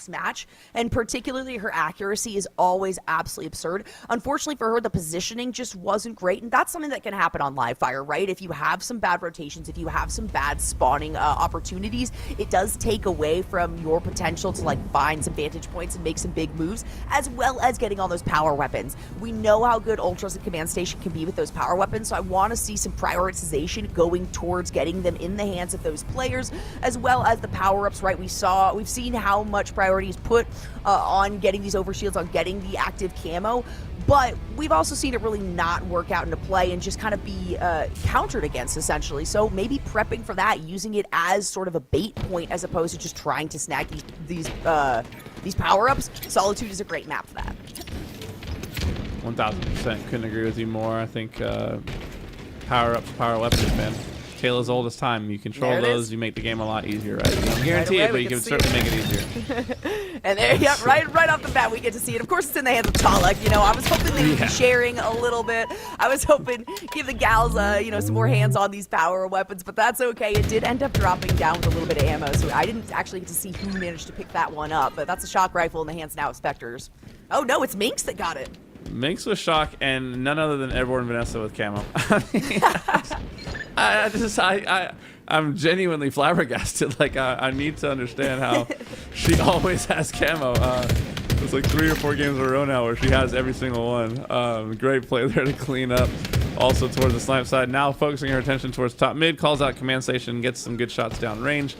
match, and particularly her accuracy is always absolutely absurd. Unfortunately for her, the positioning just wasn't great, and that's something that can happen on live fire, right? If you have some bad rotations, if you have some bad spawning opportunities, it does take away from your potential to like find some vantage points and make some big moves, as well as getting all those power weapons. We know how good Ultras and Command Station can be with those power weapons, so I want to see some prioritization going towards getting them in the hands of those players, as well as the power-ups, right? We've seen how much priority is put on getting these overshields, on getting the active camo, but we've also seen it really not work out into play and just kind of be countered against, essentially. So maybe prepping for that, using it as sort of a bait point as opposed to just trying to snag these power-ups. Solitude is a great map for that. 1000%. Couldn't agree with you more. I think power-ups, power weapons, man. Tale as old as time. You control those, you make the game a lot easier, right? You don't guarantee it, but you can certainly make it easier. And there, yeah, right off the bat, we get to see it. Of course, it's in the hands of Talek. You know, I was hoping they would be sharing a little bit. I was hoping give the gals, some more hands on these power weapons, but that's okay. It did end up dropping down with a little bit of ammo, so I didn't actually get to see who managed to pick that one up. But that's a shock rifle in the hands now of Specters. Oh no, it's Minx that got it. Minx with shock and none other than Airborne Vanessa with camo. I'm genuinely flabbergasted. Like I need to understand how she always has camo. It's like 3 or 4 games in a row now where she has every single one. Great play there to clean up. Also towards the snipe side. Now focusing her attention towards top mid. Calls out Command Station. Gets some good shots down range.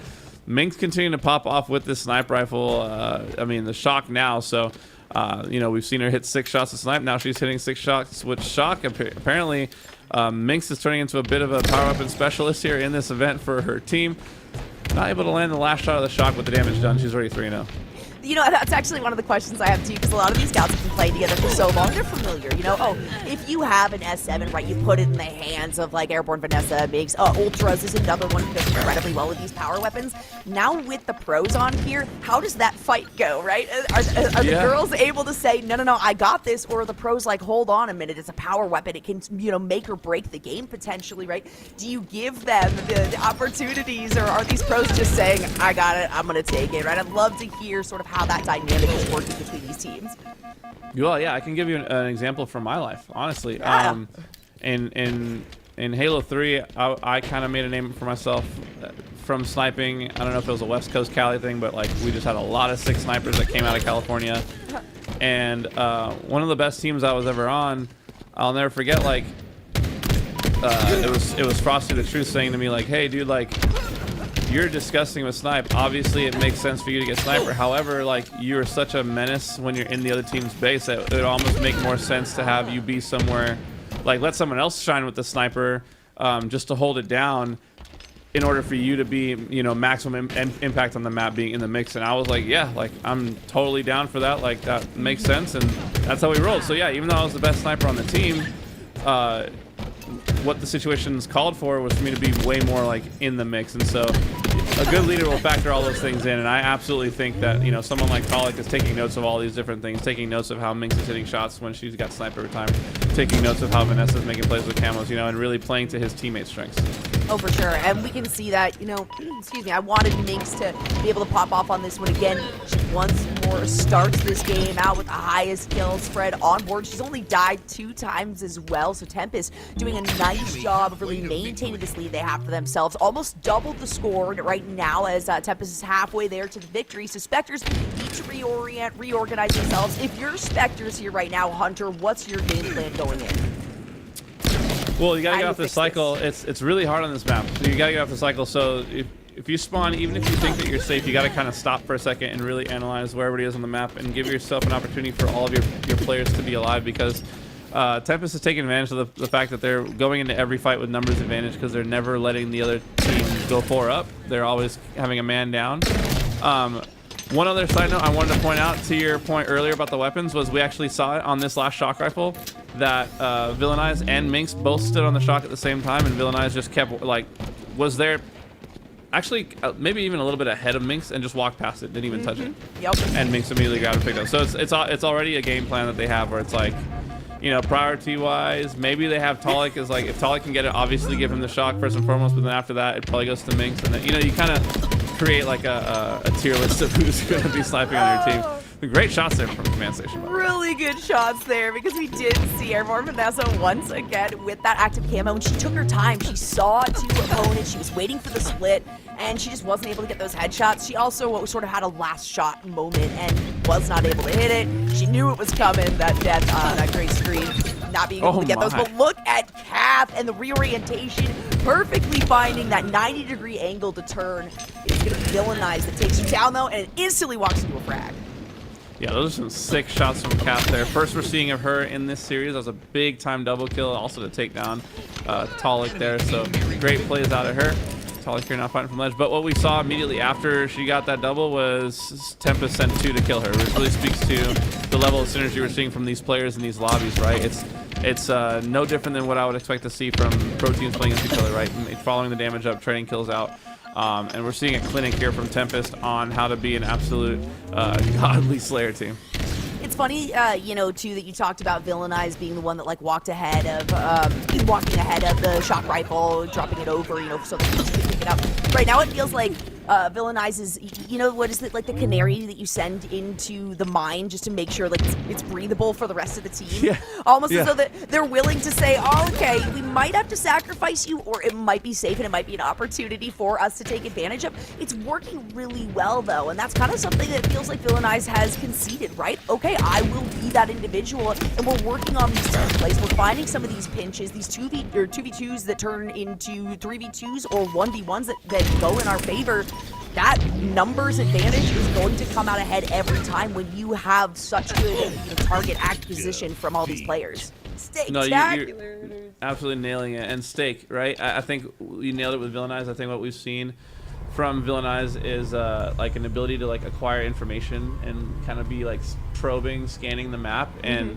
Minx continuing to pop off with this snipe rifle. The shock now. So. We've seen her hit 6 shots of snipe. Now she's hitting 6 shots with shock. Apparently, Minx is turning into a bit of a power weapon specialist here in this event for her team. Not able to land the last shot of the shock with the damage done. She's already 3-0. You know, that's actually one of the questions I have too, because a lot of these scouts have been playing together for so long, they're familiar. You know, if you have an S7, right, you put it in the hands of like Airborne Vanessa, makes Ultras is another one who does incredibly well with these power weapons. Now with the pros on here, how does that fight go, right? Are the girls able to say, no, I got this, or are the pros like, hold on a minute, it's a power weapon, it can, make or break the game potentially, right? Do you give them the opportunities, or are these pros just saying, I got it, I'm gonna take it, right? I'd love to hear sort of how that dynamic is working between these teams. Well, yeah, I can give you an example from my life, honestly. Yeah. In Halo 3, I kind of made a name for myself from sniping. I don't know if it was a West Coast Cali thing, but like we just had a lot of 6 snipers that came out of California. And one of the best teams I was ever on, I'll never forget, like it was Frosty the Truth saying to me like, hey dude, like you're disgusting with snipe. Obviously it makes sense for you to get sniper. However, like you're such a menace when you're in the other team's base that it would almost make more sense to have you be somewhere, like let someone else shine with the sniper just to hold it down in order for you to be, maximum impact on the map being in the mix. And I was like, yeah, like I'm totally down for that. Like that makes sense. And that's how we rolled. So yeah, even though I was the best sniper on the team, what the situations called for was for me to be way more like in the mix. And so a good leader will factor all those things in, and I absolutely think that someone like Colic is taking notes of all these different things, taking notes of how Minx is hitting shots when she's got sniper every time, taking notes of how Vanessa's making plays with camos, and really playing to his teammates' strengths. Oh, for sure. And we can see that, excuse me, I wanted Minx to be able to pop off on this one again. She once more starts this game out with the highest kill spread on board. She's only died 2 times as well. So Tempest doing a nice job of really maintaining this lead they have for themselves. Almost doubled the score right now as Tempest is halfway there to the victory. So Specters need to reorganize themselves. If you're Specters here right now, Hunter, what's your game plan going in? Well, you gotta get off this cycle. It's really hard on this map. So you gotta get off the cycle. So if you spawn, even if you think that you're safe, you gotta kind of stop for a second and really analyze where everybody is on the map and give yourself an opportunity for all of your players to be alive, because Tempest is taking advantage of the fact that they're going into every fight with numbers advantage because they're never letting the other team go 4 up. They're always having a man down. One other side note I wanted to point out to your point earlier about the weapons was we actually saw it on this last shock rifle that Villainize and Minx both stood on the shock at the same time, and Villainize just kept was there actually maybe even a little bit ahead of Minx and just walked past it, didn't even touch it. Yep. And Minx immediately grabbed and picked up. So it's already a game plan that they have where it's like, you know, priority wise, maybe they have Talik is like, if Talik can get it, obviously give him the shock first and foremost, but then after that it probably goes to Minx, and then, you know, you kind of create like a tier list of who's going to be sniping on your team. Great shots there from Command Station. Really good shots there, because we did see Airborne Vanessa once again with that active camo, and she took her time. She saw two opponents, she was waiting for the split, and she just wasn't able to get those headshots. She also sort of had a last shot moment and was not able to hit it. She knew it was coming, that death, that great screen, not being able to get those. But look at Cap and the reorientation, perfectly finding that 90-degree angle to turn. It's going to be Villainize that takes you down, though, and it instantly walks into a frag. Yeah, those are some sick shots from Cap there. First we're seeing of her in this series. That was a big time double kill, also to take down Talik there. So great plays out of her. Talik here now fighting from ledge. But what we saw immediately after she got that double was Tempest sent 2 to kill her, which really speaks to the level of synergy we're seeing from these players in these lobbies, right? It's no different than what I would expect to see from pro teams playing against each other, right? Following the damage up, trading kills out. And we're seeing a clinic here from Tempest on how to be an absolute godly Slayer team. It's funny, you know, too, that you talked about Villainize being the one that, like, walking ahead of the shock rifle, dropping it over, you know, so that you can pick it up. Right now it feels like Villainize is, you know, what is it, like the canary that you send into the mine just to make sure, like, it's breathable for the rest of the team? Yeah. Almost as though that they're willing to say, oh, okay, we might have to sacrifice you, or it might be safe and it might be an opportunity for us to take advantage of. It's working really well, though, and that's kind of something that feels like Villainize has conceded, right? Okay, I will be that individual, and we're working on these team plays. We're finding some of these pinches, these 2v2s that turn into 3v2s or 1v1s that go in our favor. That numbers advantage is going to come out ahead every time when you have such good target acquisition from all these players. Spectacular. No, you're absolutely nailing it. And Stake, right? I think you nailed it with Villainize. I think what we've seen from Villainize is like an ability to like acquire information and kind of be like probing, scanning the map. And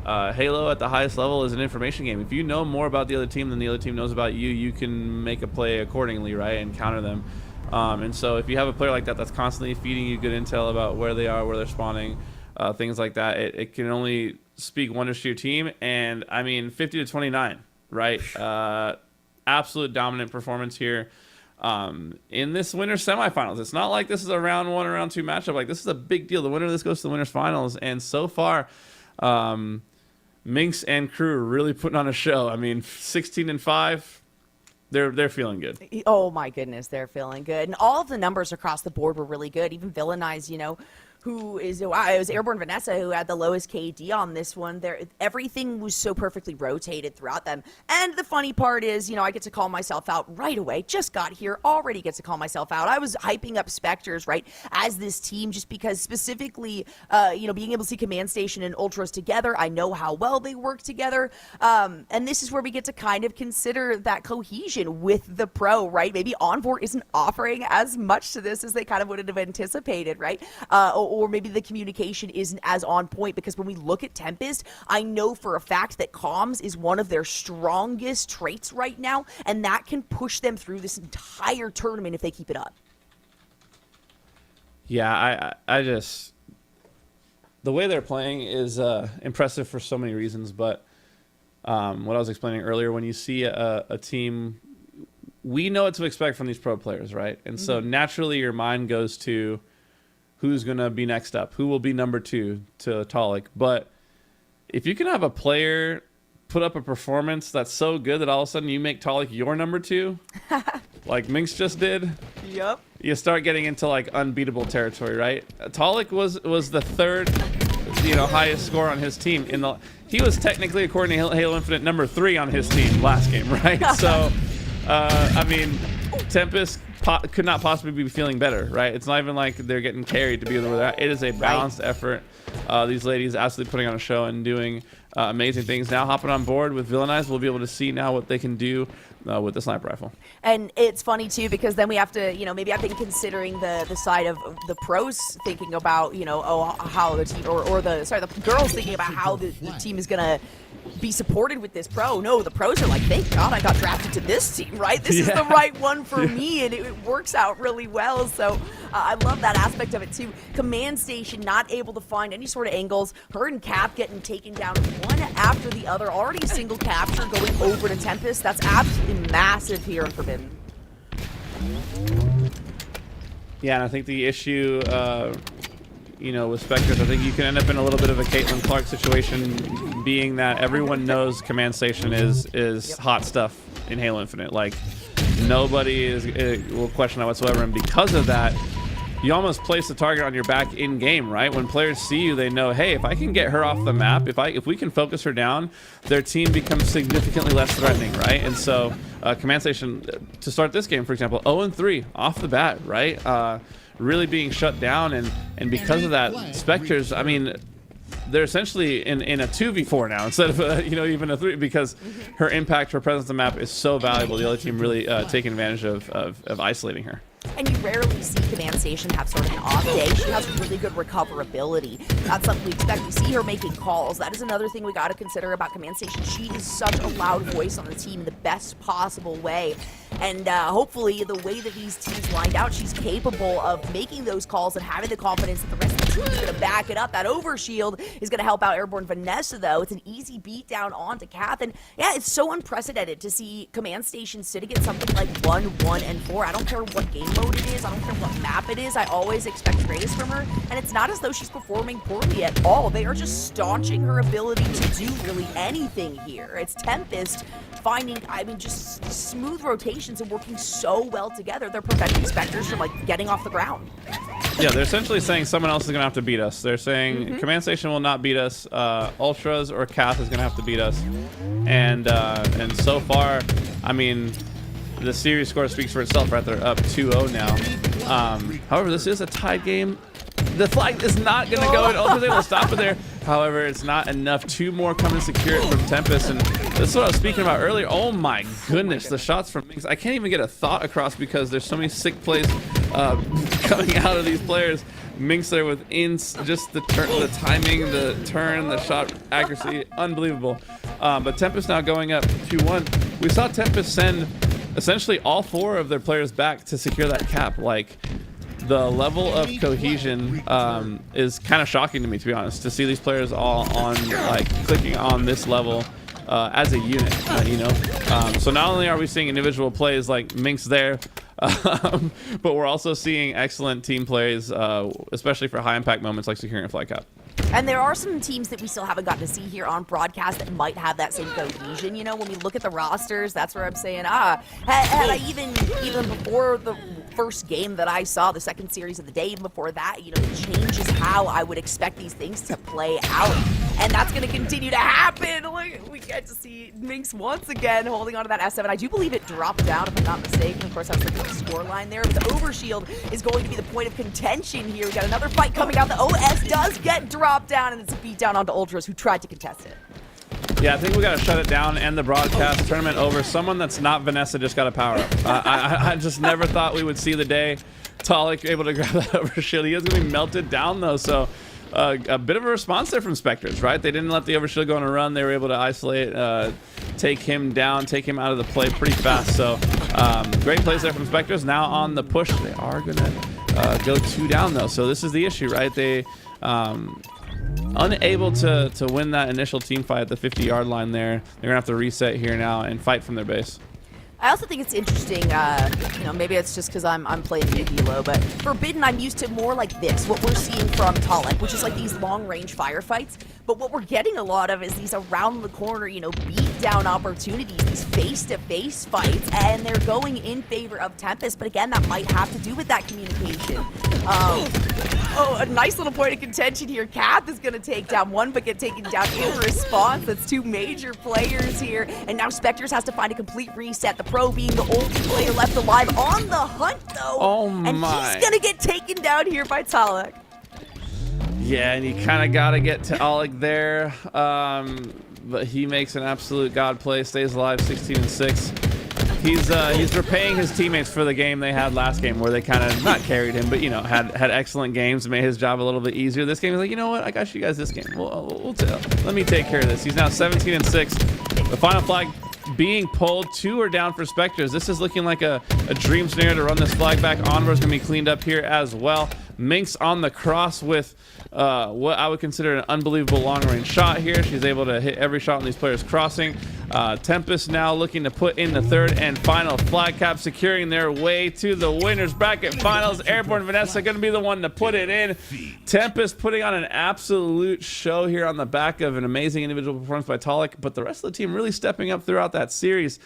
Halo at the highest level is an information game. If you know more about the other team than the other team knows about you, you can make a play accordingly, right? And counter them. And so if you have a player like that that's constantly feeding you good intel about where they are, where they're spawning, things like that, it can only speak wonders to your team. And I mean, 50 to 29, right? Absolute dominant performance here in this winner's semifinals. It's not like this is a round 1 or round 2 matchup. Like, this is a big deal. The winner of this goes to the winner's finals. And so far, Minx and crew are really putting on a show. I mean, 16-5. They're feeling good. Oh my goodness, they're feeling good. And all of the numbers across the board were really good. Even Villainize, you know, who is, it was Airborne Vanessa who had the lowest KD on this one. Everything was so perfectly rotated throughout them. And the funny part is, you know, I get to call myself out right away. Just got here, already get to call myself out. I was hyping up Specters, right, as this team, just because specifically, you know, being able to see Command Station and Ultras together, I know how well they work together. And this is where we get to kind of consider that cohesion with the pro, right? Maybe Envoy isn't offering as much to this as they kind of would have anticipated, right? Or maybe the communication isn't as on point, because when we look at Tempest, I know for a fact that comms is one of their strongest traits right now, and that can push them through this entire tournament if they keep it up. Yeah, I just, the way they're playing is impressive for so many reasons, but what I was explaining earlier, when you see a team, we know what to expect from these pro players, right? And so naturally your mind goes to who's going to be next up, who will be number 2 to Talik. But if you can have a player put up a performance that's so good that all of a sudden you make Talik your number 2, like Minx just did, Yep. you start getting into like unbeatable territory, right? Talik was the 3rd, you know, highest score on his team. He was technically, according to Halo Infinite, number 3 on his team last game, right? So, I mean, Tempest could not possibly be feeling better, right? It's not even like they're getting carried to be where they're at. It is a balanced effort. These ladies absolutely putting on a show and doing amazing things. Now hopping on board with Villainize, we'll be able to see now what they can do with the sniper rifle. And it's funny too, because then we have to, you know, maybe I've been considering the side of the pros thinking about, you know, how the team, or the girls thinking about how the team is gonna be supported with this pro. No, the pros are like, thank God I got drafted to this team, right? This is the right one for me, and it works out really well. So I love that aspect of it too. Command Station not able to find any sort of angles. Her and Cap getting taken down one after the other. Already a single capture going over to Tempest. That's absolutely massive here in Forbidden. Yeah, and I think the issue, you know, with Specters, I think you can end up in a little bit of a Caitlin Clark situation, being that everyone knows Command Station is hot stuff in Halo Infinite. Like, nobody will question that whatsoever, and because of that, you almost place the target on your back in game, right? When players see you, they know, hey, if I can get her off the map, if we can focus her down, their team becomes significantly less threatening, right? And so Command Station, to start this game, for example, 0-3 off the bat, right? Really being shut down, and because of that, Specters, I mean, they're essentially in a 2v4 now instead of you know, even a 3, because her impact, her presence on the map is so valuable. The other team really taking advantage of isolating her. And you rarely see Command Station have sort of an off day. She has really good recoverability. That's something we expect. We see her making calls. That is another thing we got to consider about Command Station. She is such a loud voice on the team in the best possible way. And hopefully, the way that these teams lined out, she's capable of making those calls and having the confidence that the rest of the team is going to back it up. That overshield is going to help out Airborne Vanessa, though. It's an easy beatdown onto Kath. And yeah, it's so unprecedented to see Command Station sitting at something like 1-1-4. I don't care what game mode it is. I don't care what map it is. I always expect greatest from her. And it's not as though she's performing poorly at all. They are just staunching her ability to do really anything here. It's Tempest finding, I mean, just smooth rotations and working so well together. They're preventing Specters from, like, getting off the ground. Yeah, they're essentially saying someone else is going to have to beat us. They're saying Command Station will not beat us. Ultras or Kath is going to have to beat us. And so far, I mean, the series score speaks for itself, right? They're up 2-0 now. However, this is a tied game. The flag is not going to go, and Ultra's able to stop it there. However, it's not enough. 2 more come and secure it from Tempest, and this is what I was speaking about earlier. Oh my goodness, the shots from Minx. I can't even get a thought across because there's so many sick plays coming out of these players. Minx there with just the turn, the timing, the turn, the shot accuracy, unbelievable. But Tempest now going up 2-1. We saw Tempest send essentially all 4 of their players back to secure that cap. Like, the level of cohesion is kind of shocking to me, to be honest, to see these players all on, like, clicking on this level as a unit, you know. So not only are we seeing individual plays like Minx there, but we're also seeing excellent team plays, especially for high impact moments like securing a flag cap. And there are some teams that we still haven't gotten to see here on broadcast that might have that same cohesion. You know, when we look at the rosters, that's where I'm saying, had I even before the first game that I saw, the second series of the day, even before that, you know, it changes how I would expect these things to play out. And that's going to continue to happen. Like, we get to see Minx once again holding on to that S7. I do believe it dropped down, if I'm not mistaken. Of course, that's the score line there. But the overshield is going to be the point of contention here. We got another fight coming out. The OS does get dropped down, and it's a beat down onto Ultras, who tried to contest it. Yeah, I think we got to shut it down, end the broadcast, tournament over. Someone that's not Vanessa just got a power up. I just never thought we would see the day Talik able to grab that overshield. He is going to be melted down, though, so a bit of a response there from Specters, right? They didn't let the overshield go on a run. They were able to isolate, take him down, take him out of the play pretty fast. So great plays there from Specters. Now on the push, they are going to go 2 down, though. So this is the issue, right? They unable to win that initial team fight at the 50-yard line there. They're gonna have to reset here now and fight from their base. I also think it's interesting, you know, maybe it's just because I'm playing Yu-Gi-Oh, but Forbidden, I'm used to more like this, what we're seeing from Talik, which is like these long-range firefights. But what we're getting a lot of is these around the corner, you know, beat-down opportunities, these face-to-face fights, and they're going in favor of Tempest. But again, that might have to do with that communication. Oh, a nice little point of contention here. Kath is going to take down one, but get taken down in response. That's 2 major players here. And now Specters has to find a complete reset. The pro being the only player left alive on the hunt, though. Oh, my. And he's going to get taken down here by Talik. Yeah, and you kind of got to get to Oleg there. But he makes an absolute god play, stays alive, 16-6. He's repaying his teammates for the game they had last game, where they kind of not carried him, but had excellent games, made his job a little bit easier. This game is like, you know what? I got you guys this game. Let me take care of this. He's now 17-6. The final flag being pulled. 2 are down for Specters. This is looking like a dream scenario to run this flag back. Onward's gonna be cleaned up here as well. Minx on the cross with what I would consider an unbelievable long-range shot here. She's able to hit every shot on these players crossing. Tempest now looking to put in the 3rd and final flag cap, securing their way to the winners bracket finals. Airborne Vanessa going to be the one to put it in. Tempest putting on an absolute show here on the back of an amazing individual performance by Talik, but the rest of the team really stepping up throughout that series.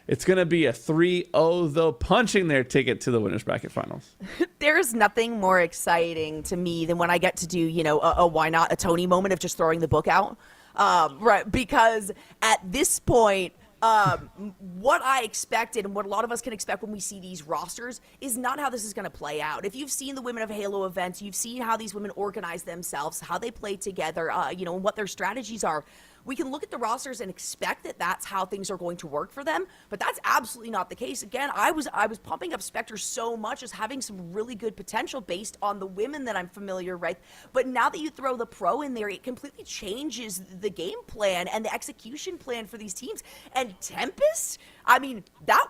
It's going to be a 3-0, though, punching their ticket to the winners bracket finals. There's nothing more exciting to me than when I get to do, a why not a Tony moment of just throwing the book out. Right, because at this point, what I expected and what a lot of us can expect when we see these rosters is not how this is going to play out. If you've seen the Women of Halo events, you've seen how these women organize themselves, how they play together, and what their strategies are. We can look at the rosters and expect that that's how things are going to work for them, but that's absolutely not the case. Again, I was pumping up Specters so much as having some really good potential based on the women that I'm familiar with. But now that you throw the pro in there, it completely changes the game plan and the execution plan for these teams. And Tempest, I mean, that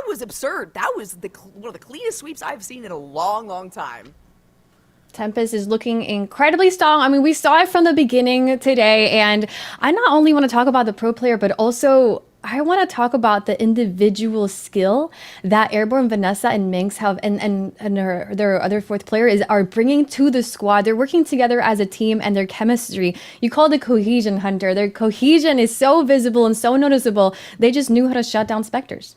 was absurd. That was one of the cleanest sweeps I've seen in a long, long time. Tempest is looking incredibly strong. I mean, we saw it from the beginning today, and I not only want to talk about the pro player, but also I want to talk about the individual skill that Airborne Vanessa and Minx have, and their other 4th player are bringing to the squad. They're working together as a team, and their chemistry. You called it cohesion, Hunter. Their cohesion is so visible and so noticeable. They just knew how to shut down Specters.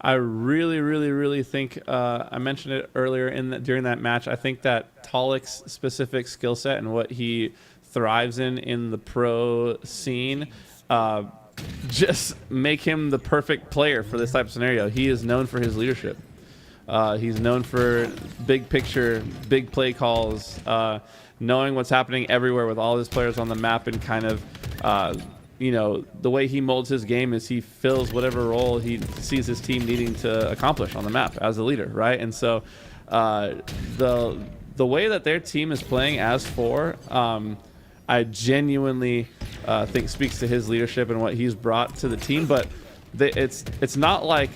I really think I mentioned it earlier during that match. I think that Talik's specific skill set and what he thrives in the pro scene just make him the perfect player for this type of scenario. He is known for his leadership. He's known for big picture, big play calls, knowing what's happening everywhere with all his players on the map, and kind of the way he molds his game is he fills whatever role he sees his team needing to accomplish on the map as a leader, right? And so the way that their team is playing as 4, I genuinely think speaks to his leadership and what he's brought to the team. But it's not like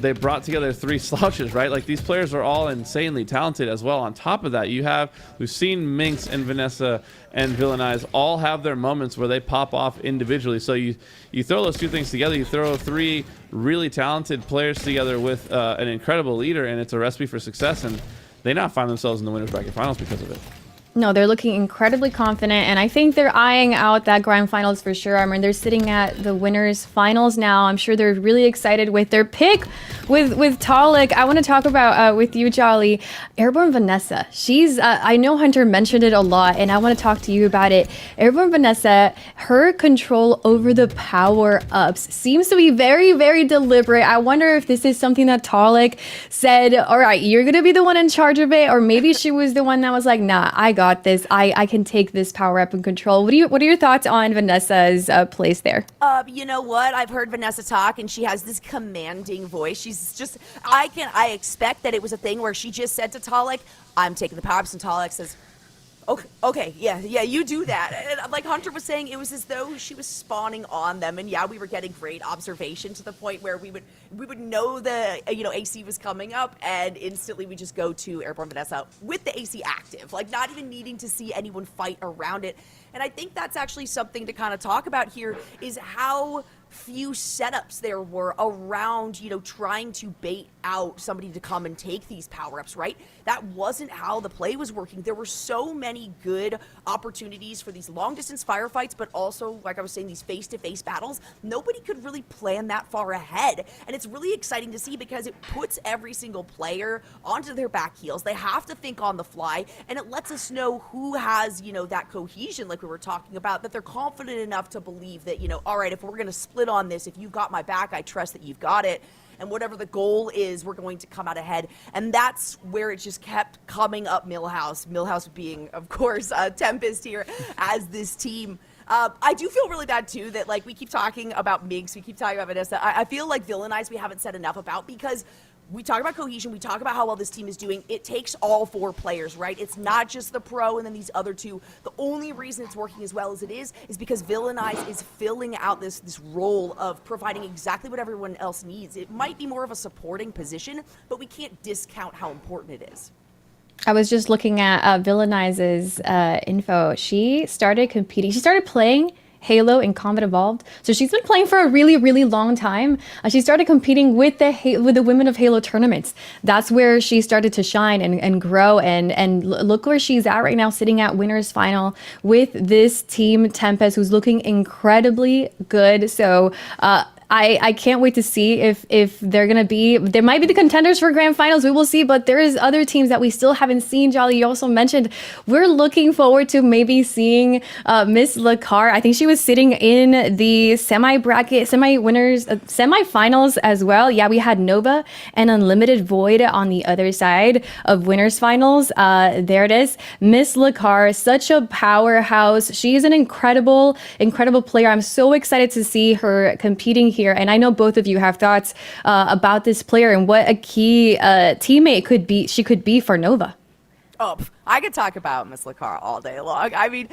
they brought together 3 slouches, right? Like, these players are all insanely talented as well. On top of that, we've seen Minx and Vanessa and Villainize all have their moments where they pop off individually. So you throw those 2 things together, you throw 3 really talented players together with an incredible leader, and it's a recipe for success. And they now find themselves in the winners bracket finals because of it. No, they're looking incredibly confident, and I think they're eyeing out that grand finals for sure. I mean, they're sitting at the winners finals now. I'm sure they're really excited with their pick with Talik. I want to talk about with you, Jolly, Airborne Vanessa. She's I know Hunter mentioned it a lot, and I want to talk to you about it. Airborne Vanessa, her control over the power-ups seems to be very, very deliberate. I wonder if this is something that Talik said, all right, you're going to be the one in charge of it, or maybe she was the one that was like, nah, I got this. I can take this power up and control. What are your thoughts on Vanessa's place there? You know what? I've heard Vanessa talk, and she has this commanding voice. She's just, I expect that it was a thing where she just said to Talik, I'm taking the power ups, and Talik says, okay, yeah, you do that. And like Hunter was saying, it was as though she was spawning on them, and yeah, we were getting great observation to the point where we would know the AC was coming up, and instantly we just go to Airborne Vanessa with the AC active, like not even needing to see anyone fight around it. And I think that's actually something to kind of talk about here, is how few setups there were around, trying to bait out somebody to come and take these power-ups, right? That wasn't how the play was working. There were so many good opportunities for these long-distance firefights, but also, like I was saying, these face-to-face battles. Nobody could really plan that far ahead, and it's really exciting to see because it puts every single player onto their back heels. They have to think on the fly, and it lets us know who has, that cohesion, like we were talking about, that they're confident enough to believe that, all right, if we're going to split on this, if you've got my back, I trust that you've got it. And whatever the goal is, we're going to come out ahead. And that's where it just kept coming up Millhouse. Millhouse being, of course, Tempest here as this team. I do feel really bad too that like we keep talking about Minx, we keep talking about Vanessa. I feel like villainized we haven't said enough about, because we talk about cohesion, we talk about how well this team is doing. It takes all 4 players, right? It's not just the pro and then these other 2. The only reason it's working as well as it is because Villainize is filling out this role of providing exactly what everyone else needs. It might be more of a supporting position, but we can't discount how important it is. I was just looking at Villainize's info. She started competing. She started playing Halo in Combat Evolved. So she's been playing for a really, really long time. She started competing with the Women of Halo tournaments. That's where she started to shine and grow. And look where she's at right now, sitting at winners final with this team Tempest, who's looking incredibly good. So I can't wait to see if they're going to be, they might be the contenders for grand finals. We will see, but there is other teams that we still haven't seen. Jolly, you also mentioned we're looking forward to maybe seeing Miss Lakar. I think she was sitting in the semi-finals as well. Yeah, we had Nova and Unlimited Void on the other side of winners finals. There it is. Miss Lakar, such a powerhouse. She is an incredible player. I'm so excited to see her competing here, and I know both of you have thoughts about this player and what a key teammate she could be for Nova. Oh, I could talk about Miss Lakar all day long. I mean,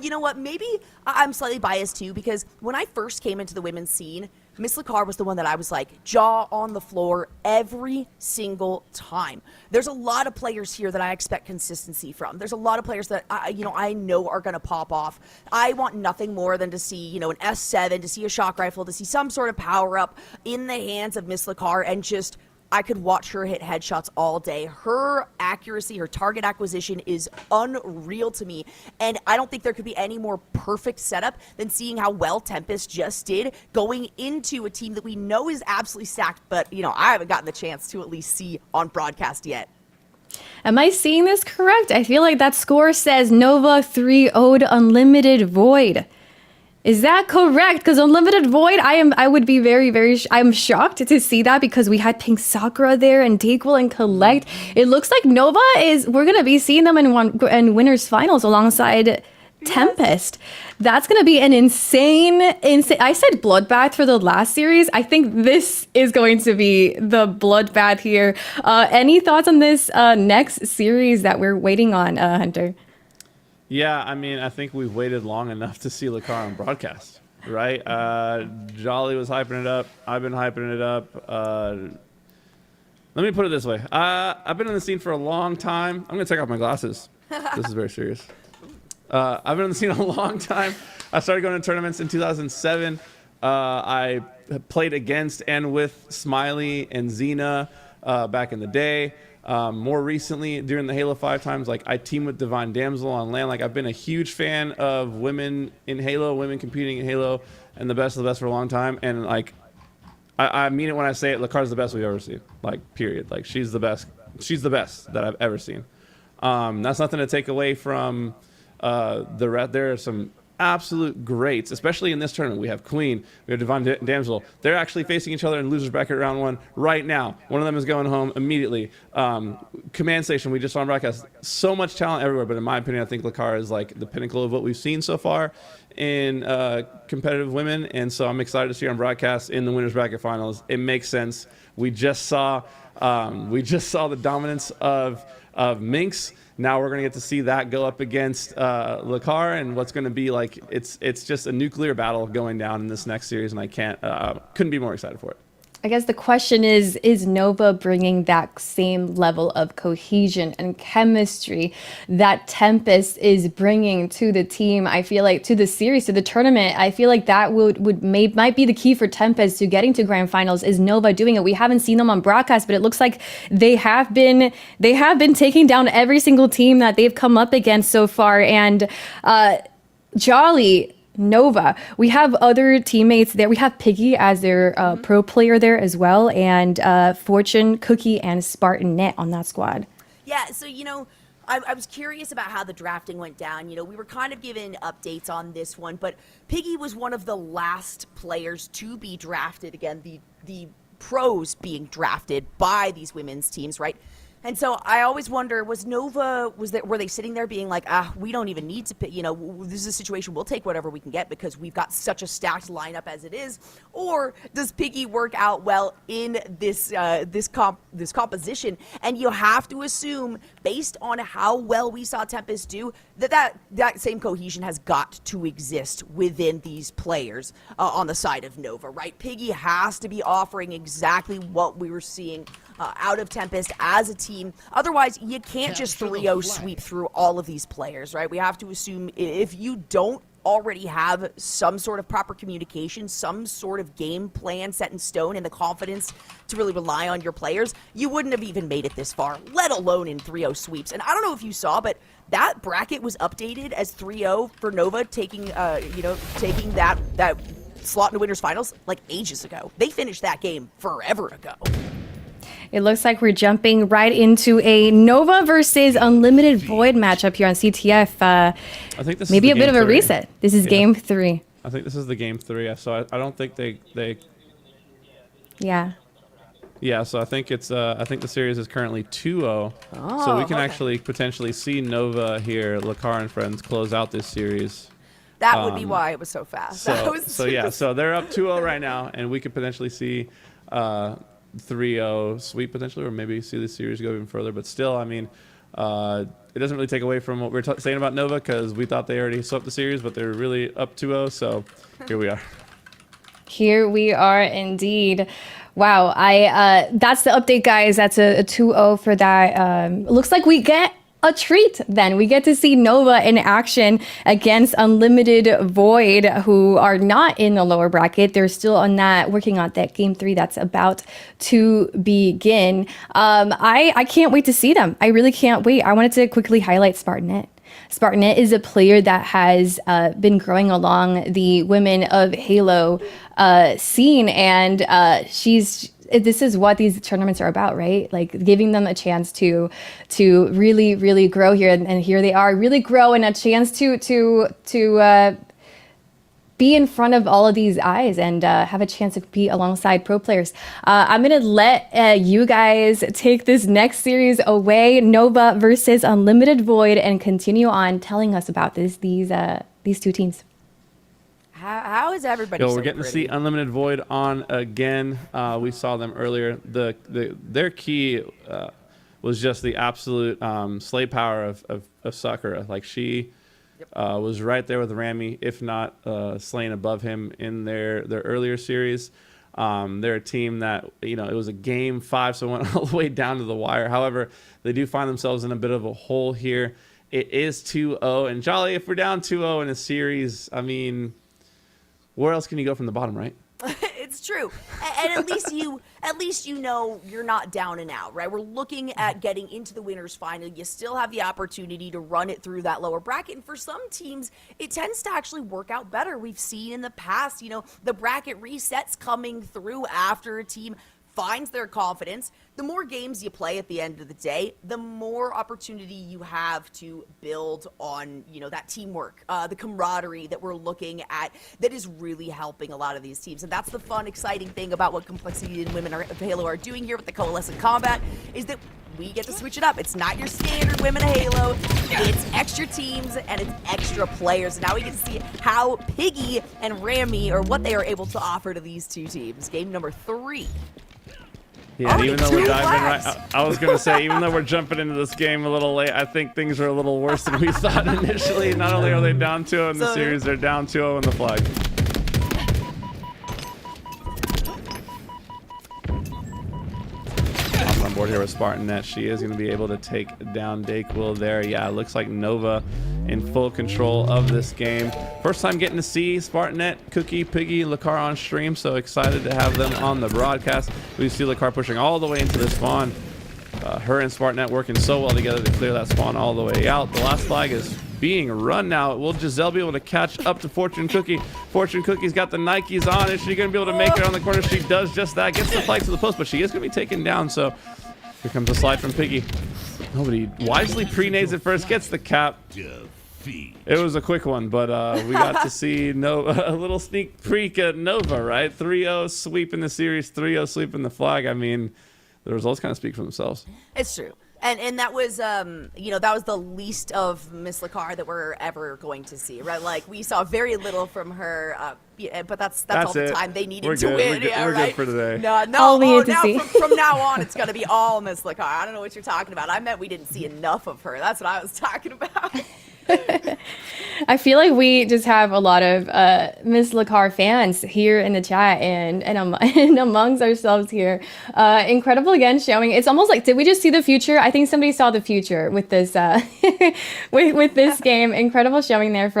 you know what? Maybe I'm slightly biased too, because when I first came into the women's scene, Miss Lakar was the one that I was like jaw on the floor every single time. There's a lot of players here that I expect consistency from. There's a lot of players that I know are going to pop off. I want nothing more than to see, an S7, to see a shock rifle, to see some sort of power up in the hands of Miss Lakar, and just I could watch her hit headshots all day. Her accuracy, her target acquisition is unreal to me. And I don't think there could be any more perfect setup than seeing how well Tempest just did going into a team that we know is absolutely stacked, but, I haven't gotten the chance to at least see on broadcast yet. Am I seeing this correct? I feel like that score says Nova 3-0'd Unlimited Void. Is that correct? Because Unlimited Void, I would be I'm shocked to see that, because we had Pink Sakura there and Dayquil and Collect. It looks like Nova we're going to be seeing them in winners finals alongside Tempest. That's going to be an insane. I said bloodbath for the last series. I think this is going to be the bloodbath here. Any thoughts on this next series that we're waiting on, Hunter? Yeah, I mean, I think we've waited long enough to see Lakar on broadcast, right? Jolly was hyping it up. I've been hyping it up. Let me put it this way. I've been in the scene for a long time. I'm going to take off my glasses. This is very serious. I've been in the scene a long time. I started going to tournaments in 2007. I played against and with Smiley and Xena back in the day. More recently, during the Halo 5 times, I teamed with Divine Damsel on LAN. I've been a huge fan of women in Halo, women competing in Halo, and the best of the best for a long time. And I mean it when I say it. Lakar's the best we've ever seen. Period. She's the best. She's the best that I've ever seen. That's nothing to take away from the rest. There are some absolute greats, especially in this tournament. We have Queen, we have Divine Damsel. They're actually facing each other in losers bracket round 1 right now. One of them is going home immediately. Command Station, we just saw on broadcast. So much talent everywhere, but in my opinion, I think Lakar is the pinnacle of what we've seen so far in competitive women, and so I'm excited to see her on broadcast in the winners bracket finals. It makes sense. We just saw the dominance of Minx. Now we're going to get to see that go up against Lakar, and what's going to be it's just a nuclear battle going down in this next series, and I couldn't be more excited for it. I guess the question is Nova bringing that same level of cohesion and chemistry that Tempest is bringing to the team? I feel like to the series, to the tournament, I feel like that might be the key for Tempest to getting to grand finals, is Nova doing it. We haven't seen them on broadcast, but it looks like they have been taking down every single team that they've come up against so far. And Jolly, Nova, we have other teammates there. We have Piggy as their pro player there as well, and Fortune, Cookie, and Spartan Net on that squad. Yeah, so I was curious about how the drafting went down. We were kind of given updates on this one, but Piggy was one of the last players to be drafted. Again, the pros being drafted by these women's teams, right? And so I always wonder, were they sitting there being like, we don't even need to pick, this is a situation, we'll take whatever we can get because we've got such a stacked lineup as it is? Or does Piggy work out well in this composition? And you have to assume, based on how well we saw Tempest do, that same cohesion has got to exist within these players on the side of Nova, right? Piggy has to be offering exactly what we were seeing out of Tempest as a team. Otherwise, you can't just 3-0 sweep through all of these players, right? We have to assume if you don't already have some sort of proper communication, some sort of game plan set in stone, and the confidence to really rely on your players, you wouldn't have even made it this far, let alone in 3-0 sweeps. And I don't know if you saw, but that bracket was updated as 3-0 for Nova, taking that slot in the winners finals like ages ago. They finished that game forever ago. It looks like we're jumping right into a Nova versus Unlimited Void matchup here on CTF. I think this maybe is a bit of a 3. reset. This is game 3. I think this is the game 3. So I don't think they. Yeah. Yeah, so I think it's I think the series is currently 2-0. So we can actually potentially see Nova here, Lakar and friends, close out this series. That would be why it was so fast. So they're up 2-0 right now, and we could potentially see 3-0 sweep potentially, or maybe see the series go even further. But still, I mean, it doesn't really take away from what we were saying about Nova, because we thought they already swept the series, but they're really up 2-0. So here we are. Here we are indeed. Wow, that's the update, guys. That's a 2-0 for that. Looks like we get a treat then. We get to see Nova in action against Unlimited Void, who are not in the lower bracket. They're still on that, working on that game 3 that's about to begin. I can't wait to see them. I really can't wait. I wanted to quickly highlight Spartanet. Spartanet is a player that has been growing along the Women of Halo scene, and this is what these tournaments are about, right? Like giving them a chance to really, really grow here, and here they are, really grow, and a chance to be in front of all of these eyes and have a chance to compete alongside pro players. I'm gonna let you guys take this next series away, Nova versus Unlimited Void, and continue on telling us about these two teams. How is everybody? We're getting to see Unlimited Void on again. We saw them earlier. Their key was just the absolute slay power of Sakura. Like she was right there with Rami, if not slaying above him in their earlier series. They're a team that, it was a game 5, so it went all the way down to the wire. However, they do find themselves in a bit of a hole here. It is 2-0, and Jolly, if we're down 2-0 in a series, I mean, where else can you go from the bottom, right? It's true, and at least you know you're not down and out, right? We're looking at getting into the winners final. You still have the opportunity to run it through that lower bracket, and for some teams, it tends to actually work out better. We've seen in the past, the bracket resets coming through after a team finds their confidence. The more games you play at the end of the day, the more opportunity you have to build on, that teamwork, the camaraderie that we're looking at that is really helping a lot of these teams. And that's the fun, exciting thing about what Complexity and Women of Halo are doing here with the Coalescent Combat, is that we get to switch it up. It's not your standard Women of Halo. It's extra teams and it's extra players. And now we get to see how Piggy and Rami, or what they are able to offer to these two teams. Game number 3. Yeah, and even though we're diving right, I was going to say, even though we're jumping into this game a little late, I think things are a little worse than we thought initially. Not only are they down 2-0 in the series, they're down 2-0 in the flag. On board here with Spartanet, she is going to be able to take down Dayquil there. Yeah, it looks like Nova in full control of this game. First time getting to see Spartanet, Cookie, Piggy, Lakar on stream, so excited to have them on the broadcast. We see Lakar pushing all the way into the spawn. Her and Spartanet working so well together to clear that spawn all the way out. The last flag is being run now. Will Giselle be able to catch up to Fortune Cookie? Fortune Cookie's got the Nikes on. Is she going to be able to make it on the corner? She does just that. Gets the flag to the post, but she is going to be taken down. So here comes a slide from Piggy. Nobody wisely pre-nades it first. Gets the cap. It was a quick one, but we got to see a little sneak peek at Nova, right? 3-0 sweep in the series, 3-0 sweep in the flag. I mean, the results kind of speak for themselves. It's true. And that was you know, that was the least of Miss Lacar that we're ever going to see, right? Like we saw very little from her, but that's all the it. time they needed We're to good. win. We're good. Yeah, We're good right? for today. No, All we need to now see. from now on it's gonna be all Miss Lacar. I don't know what you're talking about. I meant we didn't see enough of her. That's what I was talking about. I feel like we just have a lot of Miss Lacar fans here in the chat and and amongst ourselves here. Incredible again showing. It's almost like, did we just see the future? I think somebody saw the future with this with this game. Incredible showing there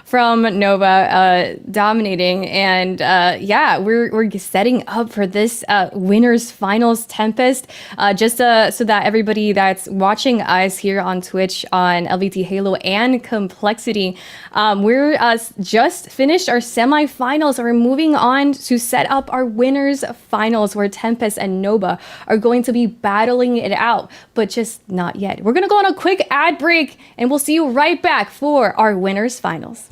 from Nova dominating, and yeah, we're setting up for this winners finals Tempest. Just so that everybody that's watching us here on Twitch on LVT Halo and Complexity, we're just finished our semifinals, and we're moving on to set up our winners finals, where Tempest and Nova are going to be battling it out, but just not yet. We're gonna go on a quick ad break, and we'll see you right back for our winners finals.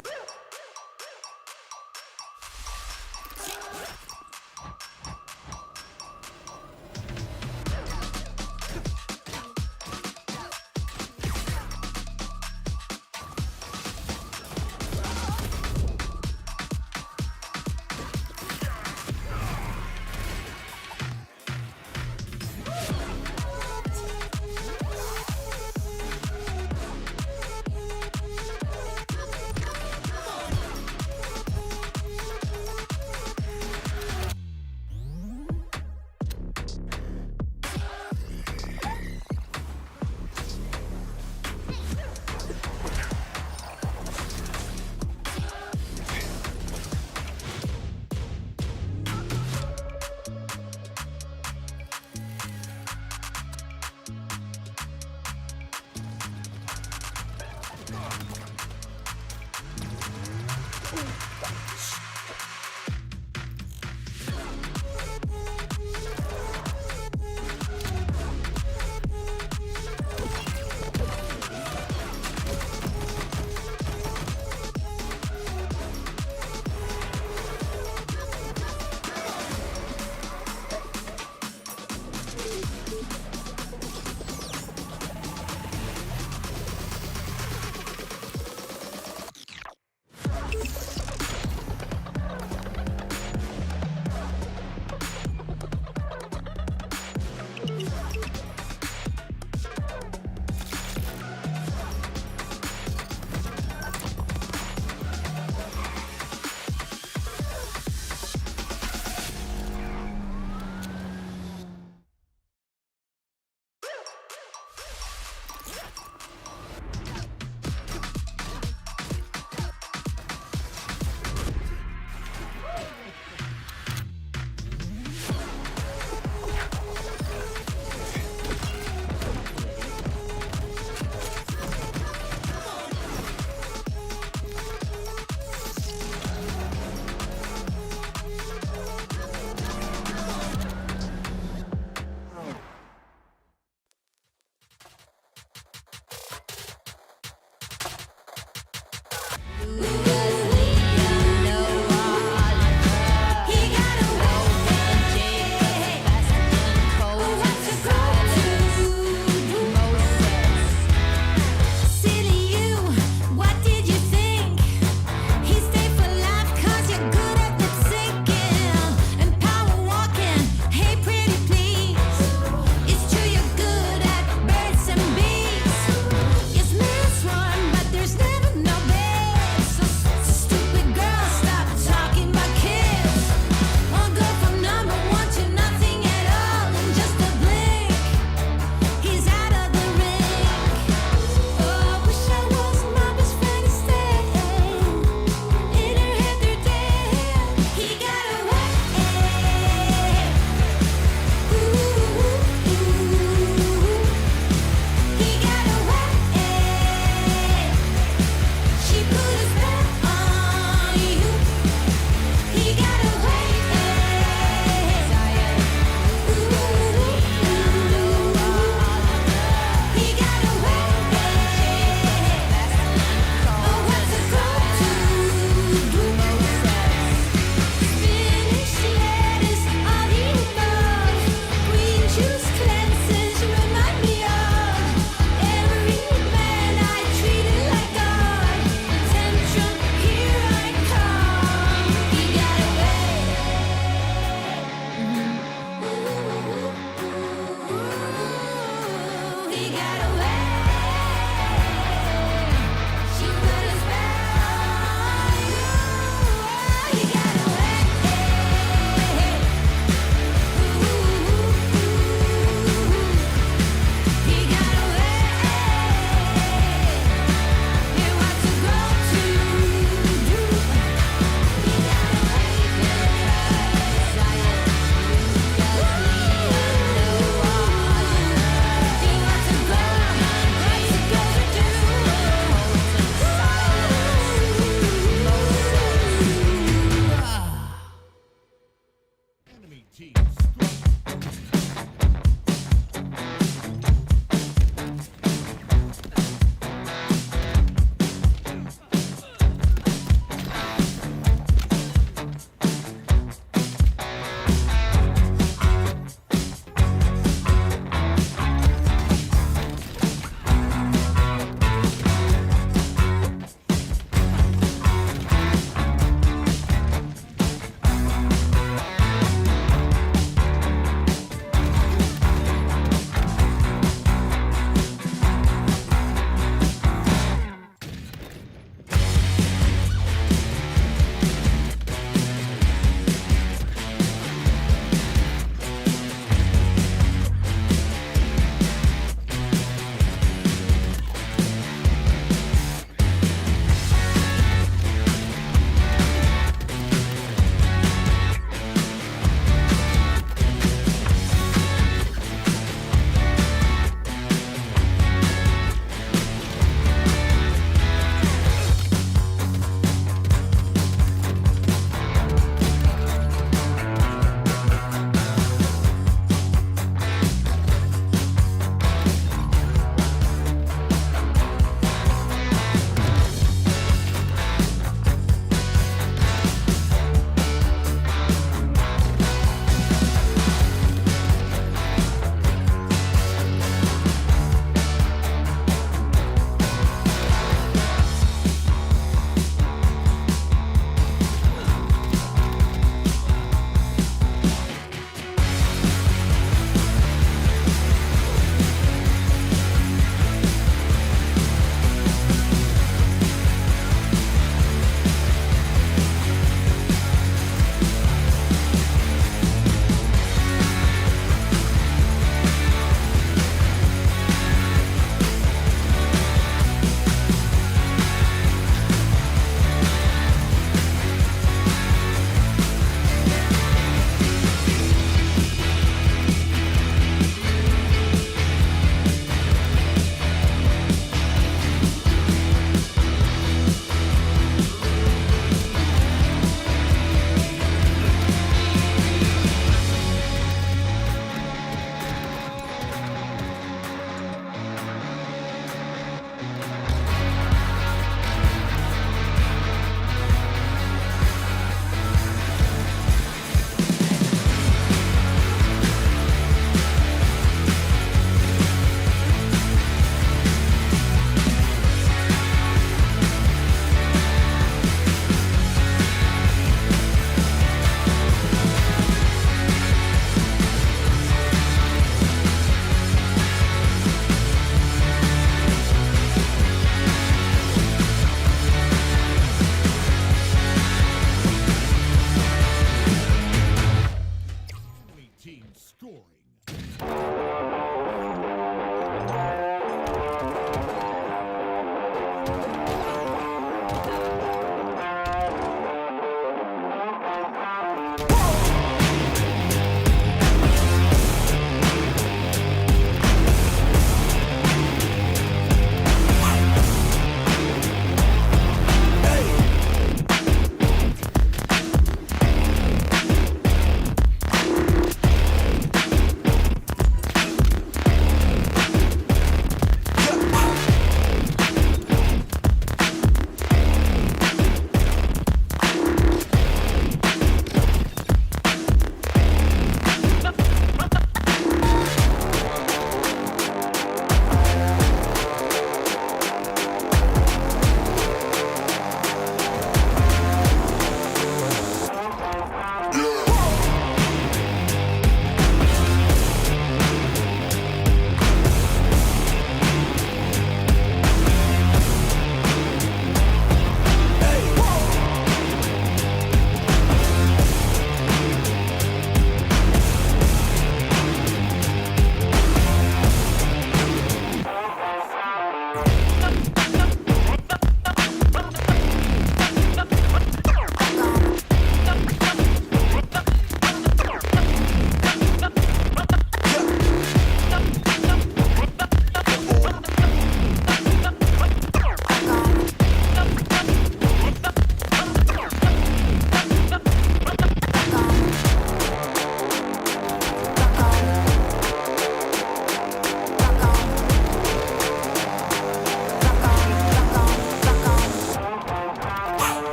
team.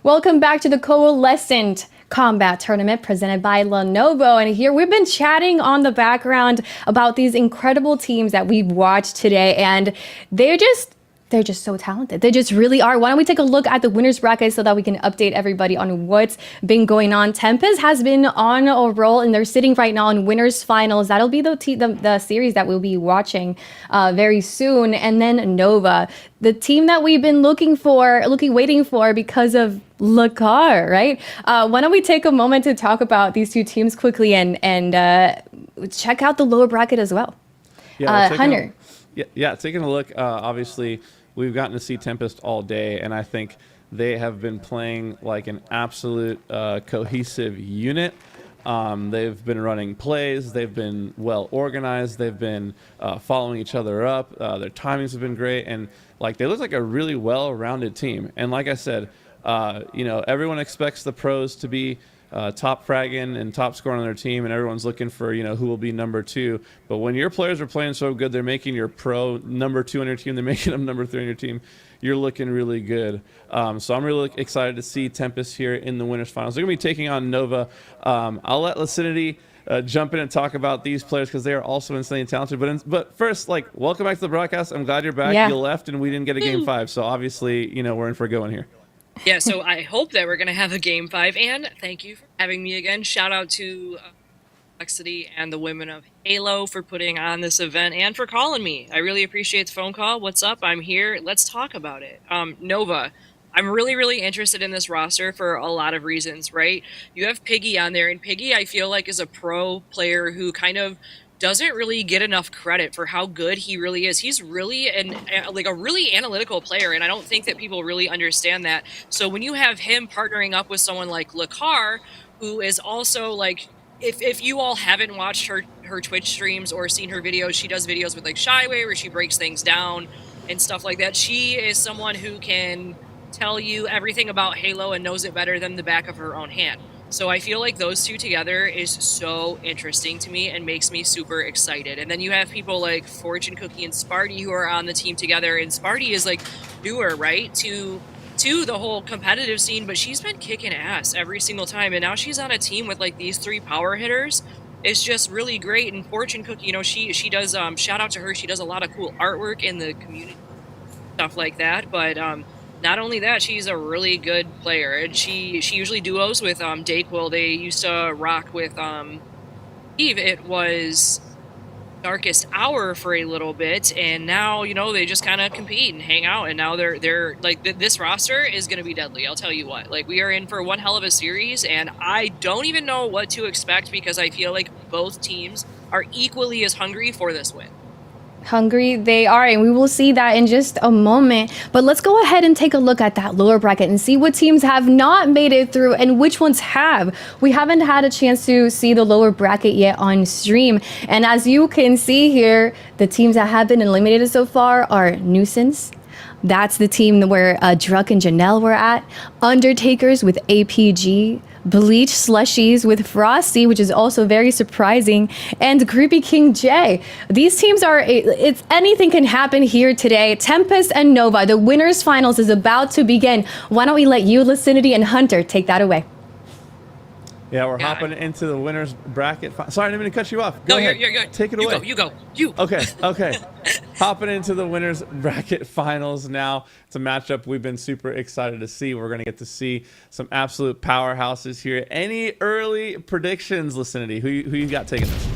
Welcome back to the Coalescent Combat Tournament presented by Lenovo. And here we've been chatting on the background about these incredible teams that we've watched today. And they're just so talented. They just really are. Why don't we take a look at the winners bracket so that we can update everybody on what's been going on. Tempest has been on a roll and they're sitting right now in winners finals. That'll be the series that we'll be watching very soon. And then Nova, the team that we've been waiting for because of Lakar, right? Why don't we take a moment to talk about these two teams quickly and check out the lower bracket as well. Yeah, Hunter. Taking a look, obviously, we've gotten to see Tempest all day, and I think they have been playing like an absolute cohesive unit. They've been running plays. They've been well organized. They've been following each other up. Their timings have been great, and like they look like a really well-rounded team. And like I said, everyone expects the pros to be top fragging and top scoring on their team, and everyone's looking for who will be number 2. But when your players are playing so good, they're making your pro number 2 on your team, they're making them number 3 on your team, you're looking really good. So I'm really excited to see Tempest here in the winners finals. They're gonna be taking on Nova. I'll let Lucidity jump in and talk about these players because they are also insanely talented. But first, welcome back to the broadcast. I'm glad you're back. Yeah. You left and we didn't get a game 5, so obviously we're in for a good one here. Yeah, so I hope that we're going to have a Game 5, and thank you for having me again. Shout out to Complexity and the women of Halo for putting on this event and for calling me. I really appreciate the phone call. What's up? I'm here. Let's talk about it. Nova, I'm really, really interested in this roster for a lot of reasons, right? You have Piggy on there, and Piggy, I feel like, is a pro player who kind of doesn't really get enough credit for how good he really is. He's really a really analytical player, and I don't think that people really understand that. So when you have him partnering up with someone like Lakar, who is also like, if you all haven't watched her Twitch streams or seen her videos, she does videos with like Shyway where she breaks things down and stuff like that. She is someone who can tell you everything about Halo and knows it better than the back of her own hand. So I feel like those two together is so interesting to me and makes me super excited. And then you have people like Fortune Cookie and Sparty who are on the team together. And Sparty is like newer, right, to the whole competitive scene, but she's been kicking ass every single time. And now she's on a team with like these 3 power hitters. It's just really great. And Fortune Cookie, she does, shout out to her. She does a lot of cool artwork in the community, stuff like that. But not only that, she's a really good player, and she usually duos with Dayquil. They used to rock with Eve. It was Darkest Hour for a little bit, and now they just kind of compete and hang out. And now they're like this roster is going to be deadly. I'll tell you what. Like, we are in for one hell of a series, and I don't even know what to expect because I feel like both teams are equally as hungry for this win. Hungry they are, and we will see that in just a moment. But let's go ahead and take a look at that lower bracket and see what teams have not made it through and which ones have. We haven't had a chance to see the lower bracket yet on stream, and as you can see here, the teams that have been eliminated so far are Nuisance. That's the team where Druck and Janelle were at. Undertakers with APG. Bleach Slushies with Frosty, which is also very surprising, and Creepy King J. These teams it's anything can happen here today. Tempest and Nova, the winners finals is about to begin. Why don't we let you, Lucidity, and Hunter take that away? Yeah, we're hopping into the winners bracket. Sorry, I didn't mean to cut you off. Go ahead. You're good. Take it away. You go. Okay. Hopping into the winners bracket finals now. It's a matchup we've been super excited to see. We're going to get to see some absolute powerhouses here. Any early predictions, Lucidity? Who you got taking this?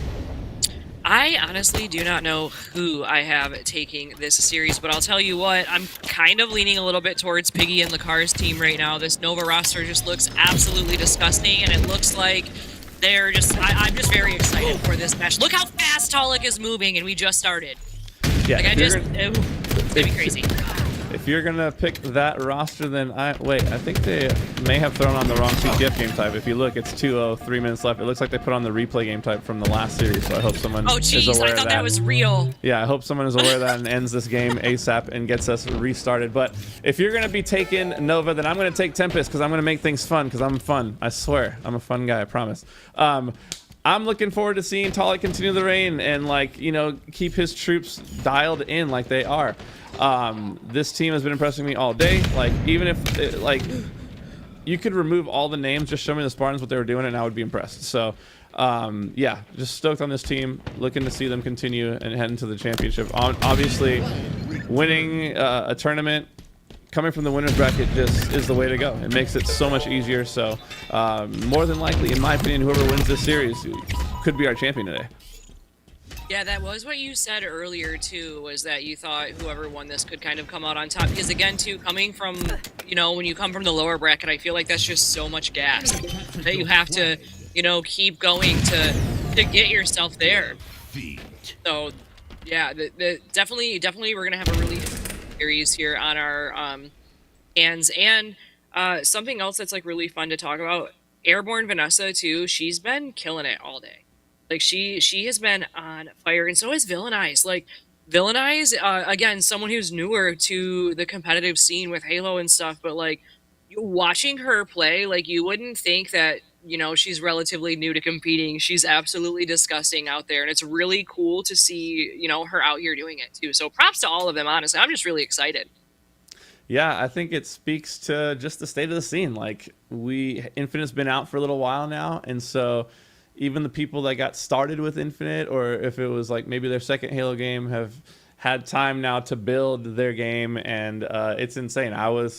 I honestly do not know who I have taking this series, but I'll tell you what, I'm kind of leaning a little bit towards Piggy and Lakar's team right now. This Nova roster just looks absolutely disgusting, and it looks like they're just... I'm just very excited for this match. Look how fast Talik is moving, and we just started. Yeah, it's going to be crazy. If you're going to pick that roster, then I think they may have thrown on the wrong CTF game type. If you look, it's 2-0, 3 minutes left. It looks like they put on the replay game type from the last series, so I hope someone is aware of that. I thought that was real. Yeah, I hope someone is aware of that and ends this game ASAP and gets us restarted. But if you're going to be taking Nova, then I'm going to take Tempest because I'm going to make things fun because I'm fun. I swear. I'm a fun guy, I promise. I'm looking forward to seeing Talik continue the reign and, keep his troops dialed in like they are. This team has been impressing me all day. Even if you could remove all the names, just show me the Spartans what they were doing, and I would be impressed. So, yeah, just stoked on this team. Looking to see them continue and head into the championship. Obviously, winning a tournament, coming from the winner's bracket, just is the way to go. It makes it so much easier. So, more than likely, in my opinion, whoever wins this series could be our champion today. Yeah, that was what you said earlier, too, was that you thought whoever won this could kind of come out on top. Because, again, too, coming from, you know, when you come from the lower bracket, I feel like that's just so much gas that you have to, you know, keep going to get yourself there. So, yeah, definitely we're going to have a really series here on our hands. And something else that's, like, really fun to talk about, Airborne Vanessa, too, she's been killing it all day. Like, she has been on fire, and so has Villainize. Like, Villainize, again, someone who's newer to the competitive scene with Halo and stuff, but, like, watching her play, like, you wouldn't think that, you know, she's relatively new to competing. She's absolutely disgusting out there, and it's really cool to see, you know, her out here doing it, too. So props to all of them, honestly. I'm just really excited. Yeah, I think it speaks to just the state of the scene. Like, Infinite's been out for a little while now, and so even the people that got started with Infinite, or if it was like maybe their second Halo game, have had time now to build their game, and it's insane. I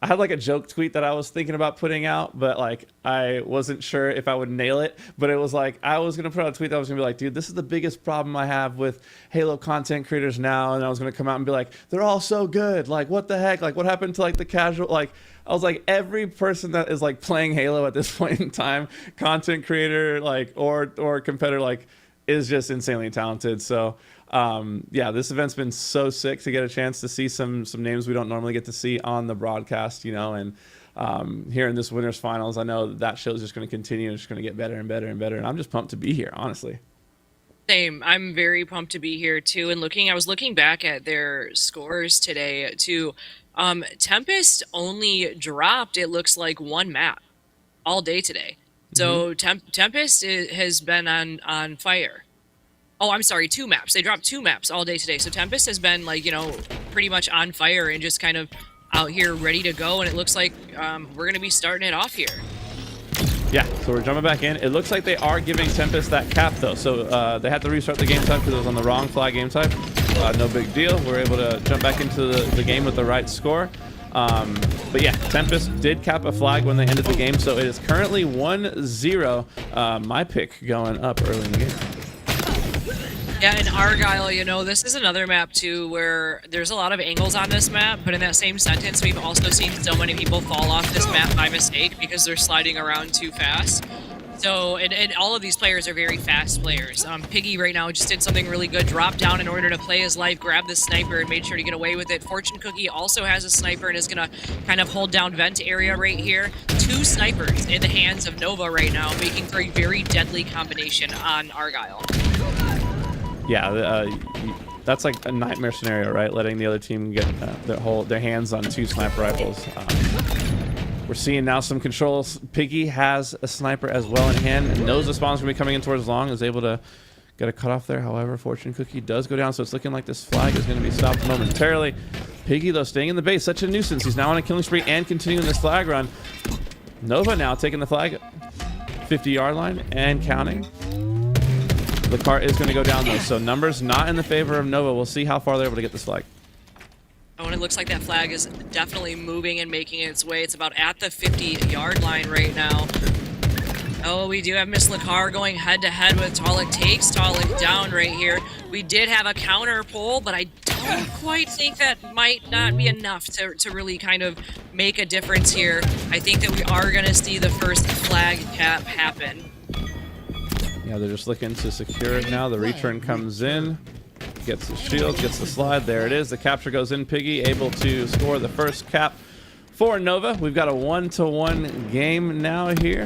had like a joke tweet that I was thinking about putting out, but like I wasn't sure if I would nail it. But it was like I was gonna put out a tweet that was gonna be like, dude, this is the biggest problem I have with Halo content creators now, and I was gonna come out and be like, they're all so good. Like, what the heck? Like, what happened to like the casual? Like, I was like, every person that is like playing Halo at this point in time, content creator, like or competitor, like, is just insanely talented. So yeah, this event's been so sick to get a chance to see some names we don't normally get to see on the broadcast, you know, and here in this winners finals, I know that show is just going to continue. It's just going to get better and better and better, and I'm just pumped to be here, honestly. Same. I'm very pumped to be here too. And I was looking back at their scores today too. Tempest only dropped, it looks like, one map all day today. So Tempest has been on fire. Oh, I'm sorry, 2 maps. They dropped 2 maps all day today. So Tempest has been, like, you know, pretty much on fire and just kind of out here ready to go. And it looks like we're going to be starting it off here. Yeah, so we're jumping back in. It looks like they are giving Tempest that cap, though. So they had to restart the game type because it was on the wrong flag game type. No big deal. We're able to jump back into the game with the right score. But yeah, Tempest did cap a flag when they ended the game. So it is currently 1-0. My pick going up early in the game. Yeah, and Argyle, you know, this is another map, too, where there's a lot of angles on this map, but in that same sentence, we've also seen so many people fall off this map by mistake because they're sliding around too fast. So, and all of these players are very fast players. Piggy right now just did something really good, dropped down in order to play his life, grabbed the sniper, and made sure to get away with it. Fortune Cookie also has a sniper and is going to kind of hold down vent area right here. 2 snipers in the hands of Nova right now, making for a very deadly combination on Argyle. Yeah, that's like a nightmare scenario, right? Letting the other team get their hands on 2 sniper rifles. We're seeing now some controls. Piggy has a sniper as well in hand and knows the spawn's gonna be coming in towards long, is able to get a cutoff there. However, Fortune Cookie does go down, so it's looking like this flag is gonna be stopped momentarily. Piggy, though, staying in the base, such a nuisance. He's now on a killing spree and continuing this flag run. Nova now taking the flag, 50-yard line and counting. The car is going to go down, though, so numbers not in the favor of Nova. We'll see how far they're able to get this flag. Oh, and it looks like that flag is definitely moving and making its way. It's about at the 50-yard line right now. Oh, we do have Miss Lakar going head-to-head with Talik. Takes Talik down right here. We did have a counter pull, but I don't quite think that might not be enough to really kind of make a difference here. I think that we are going to see the first flag cap happen. Yeah, they're just looking to secure it now. The return comes in, gets the shield, gets the slide. There it is. The capture goes in. Piggy able to score the first cap for Nova. We've got a 1-to-1 game now here.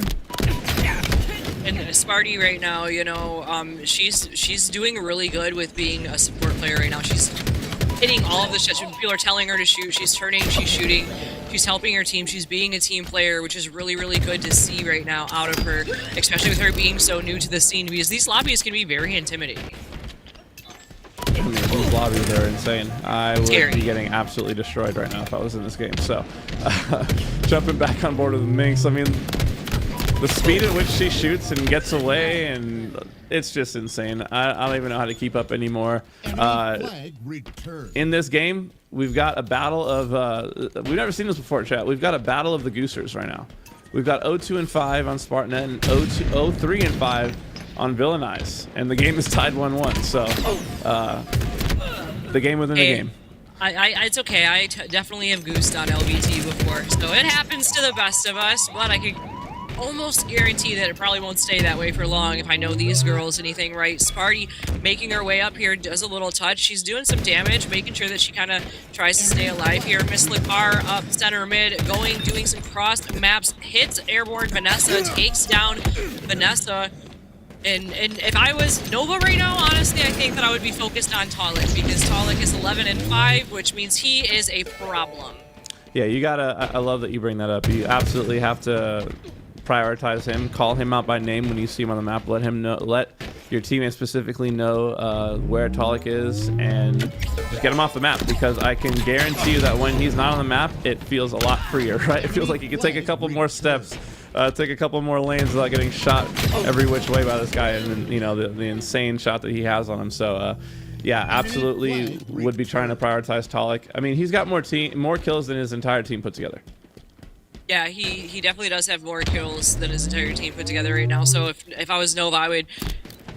And Sparty right now, you know, she's doing really good with being a support player right now. She's hitting all of the shots. People are telling her to shoot. She's turning, she's shooting. She's helping her team. She's being a team player, which is really, really good to see right now out of her, especially with her being so new to the scene, because these lobbies can be very intimidating. lobbies are insane. I would Scary. be getting absolutely destroyed right now if I was in this game. So, jumping back on board with Minx, I mean, the speed at which she shoots and gets away, and it's just insane. I don't even know how to keep up anymore. In this game, we've got a battle of, we've never seen this before, chat. We've got a battle of the Goosers right now. We've got 0-2 and 5 on Spartanet and 0-3 and 5 on Villainize, and the game is tied 1-1. So, the game within the game. It's okay. I definitely have goosed on LBT before, so it happens to the best of us. But I could almost guarantee that it probably won't stay that way for long if I know these girls anything right. Sparty making her way up here, does a little touch. She's doing some damage, making sure that she kind of tries to stay alive here. Miss Lakar up center mid, doing some cross maps, hits Airborne Vanessa, takes down Vanessa. And if I was Nova right now, honestly, I think that I would be focused on Talik, because Talik is 11 and 5, which means he is a problem. Yeah, you gotta, I love that you bring that up. You absolutely have to prioritize him, call him out by name when you see him on the map, let him know, let your teammates specifically know where Talik is, and just get him off the map, because I can guarantee you that when he's not on the map, it feels a lot freer, right? It feels like you can take a couple more steps, take a couple more lanes without getting shot every which way by this guy, and then, you know, the insane shot that he has on him. So yeah, absolutely would be trying to prioritize Talik. I mean, he's got more kills than his entire team put together. Yeah, he definitely does have more kills than his entire team put together right now. So if I was Nova, I would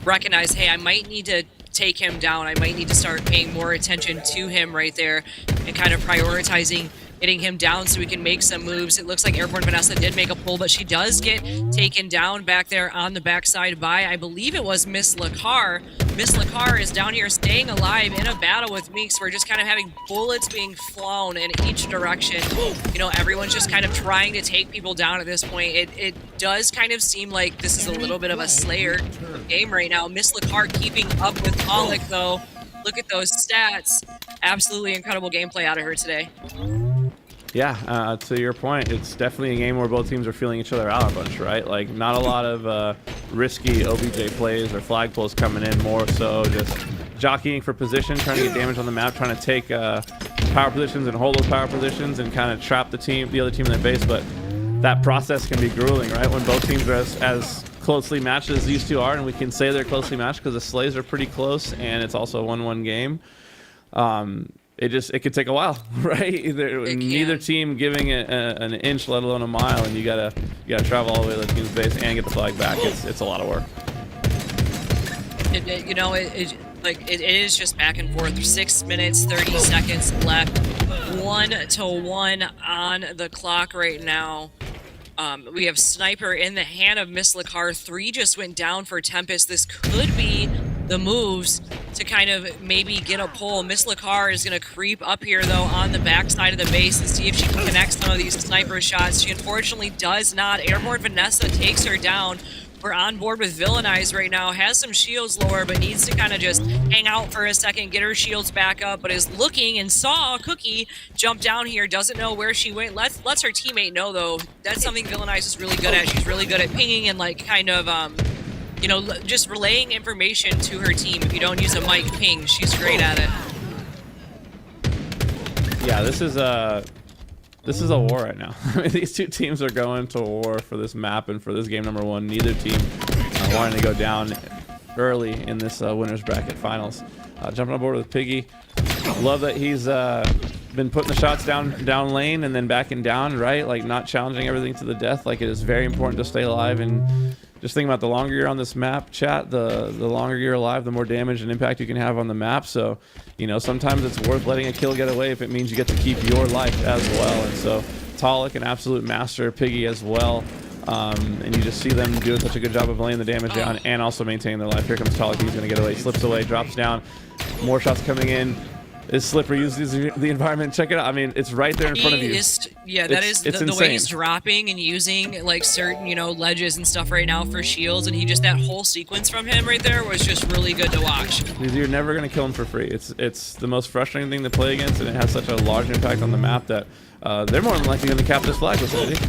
recognize, hey, I might need to take him down. I might need to start paying more attention to him right there and kind of prioritizing getting him down so we can make some moves. It looks like Airborne Vanessa did make a pull, but she does get taken down back there on the backside by, I believe it was Miss Lakar. Miss Lakar is down here staying alive in a battle with Meeks. We're just kind of having bullets being flown in each direction. You know, everyone's just kind of trying to take people down at this point. It does kind of seem like this is a little bit of a Slayer game right now. Miss Lakar keeping up with Pollock, though. Look at those stats. Absolutely incredible gameplay out of her today. Yeah, to your point, it's definitely a game where both teams are feeling each other out a bunch, right? Like, not a lot of risky OBJ plays or flag pulls coming in, more so just jockeying for position, trying to get damage on the map, trying to take power positions and hold those power positions and kind of trap the other team in their base. But that process can be grueling, right? When both teams are as closely matched as these two are, and we can say they're closely matched because the Slays are pretty close, and it's also a 1-1 game. It could take a while, right? Neither team giving it an inch, let alone a mile, and you gotta travel all the way to the team's base and get the flag back. It's a lot of work. It is just back and forth. 6 minutes 30 seconds left. 1-1 on the clock right now. We have Sniper in the hand of Miss Lakar. 3 just went down for Tempest. This could be the moves to kind of maybe get a pull. Miss Lakar is going to creep up here, though, on the backside of the base and see if she can connect some of these sniper shots. She unfortunately does not. Airborne Vanessa takes her down. We're on board with Villainize right now. Has some shields lower, but needs to kind of just hang out for a second, get her shields back up, but is looking and saw Cookie jump down here. Doesn't know where she went. Lets her teammate know, though. That's something Villainize is really good at. She's really good at pinging and, like, kind of, you know, just relaying information to her team. If you don't use a mic ping, she's great at it. Yeah, this is a war right now. I mean, these two teams are going to war for this map and for this game number 1. Neither team wanting to go down early in this winners bracket finals. Jumping on board with Piggy. Love that he's been putting the shots down lane and then backing down, right? Like, not challenging everything to the death. Like, it is very important to stay alive, and just think about the longer you're on this map, chat, the longer you're alive, the more damage and impact you can have on the map. So, you know, sometimes it's worth letting a kill get away if it means you get to keep your life as well. And so, Talik, an absolute master, Piggy as well. And you just see them doing such a good job of laying the damage down and also maintaining their life. Here comes Talik. He's going to get away. Slips away, drops down. More shots coming in. Is Slippery uses the environment. Check it out. I mean, it's right there in front of you. The way he's dropping and using, like, certain, you know, ledges and stuff right now for shields, and that whole sequence from him right there was just really good to watch. You're never going to kill him for free. It's the most frustrating thing to play against, and it has such a large impact on the map that they're more than likely going to cap this flag with it.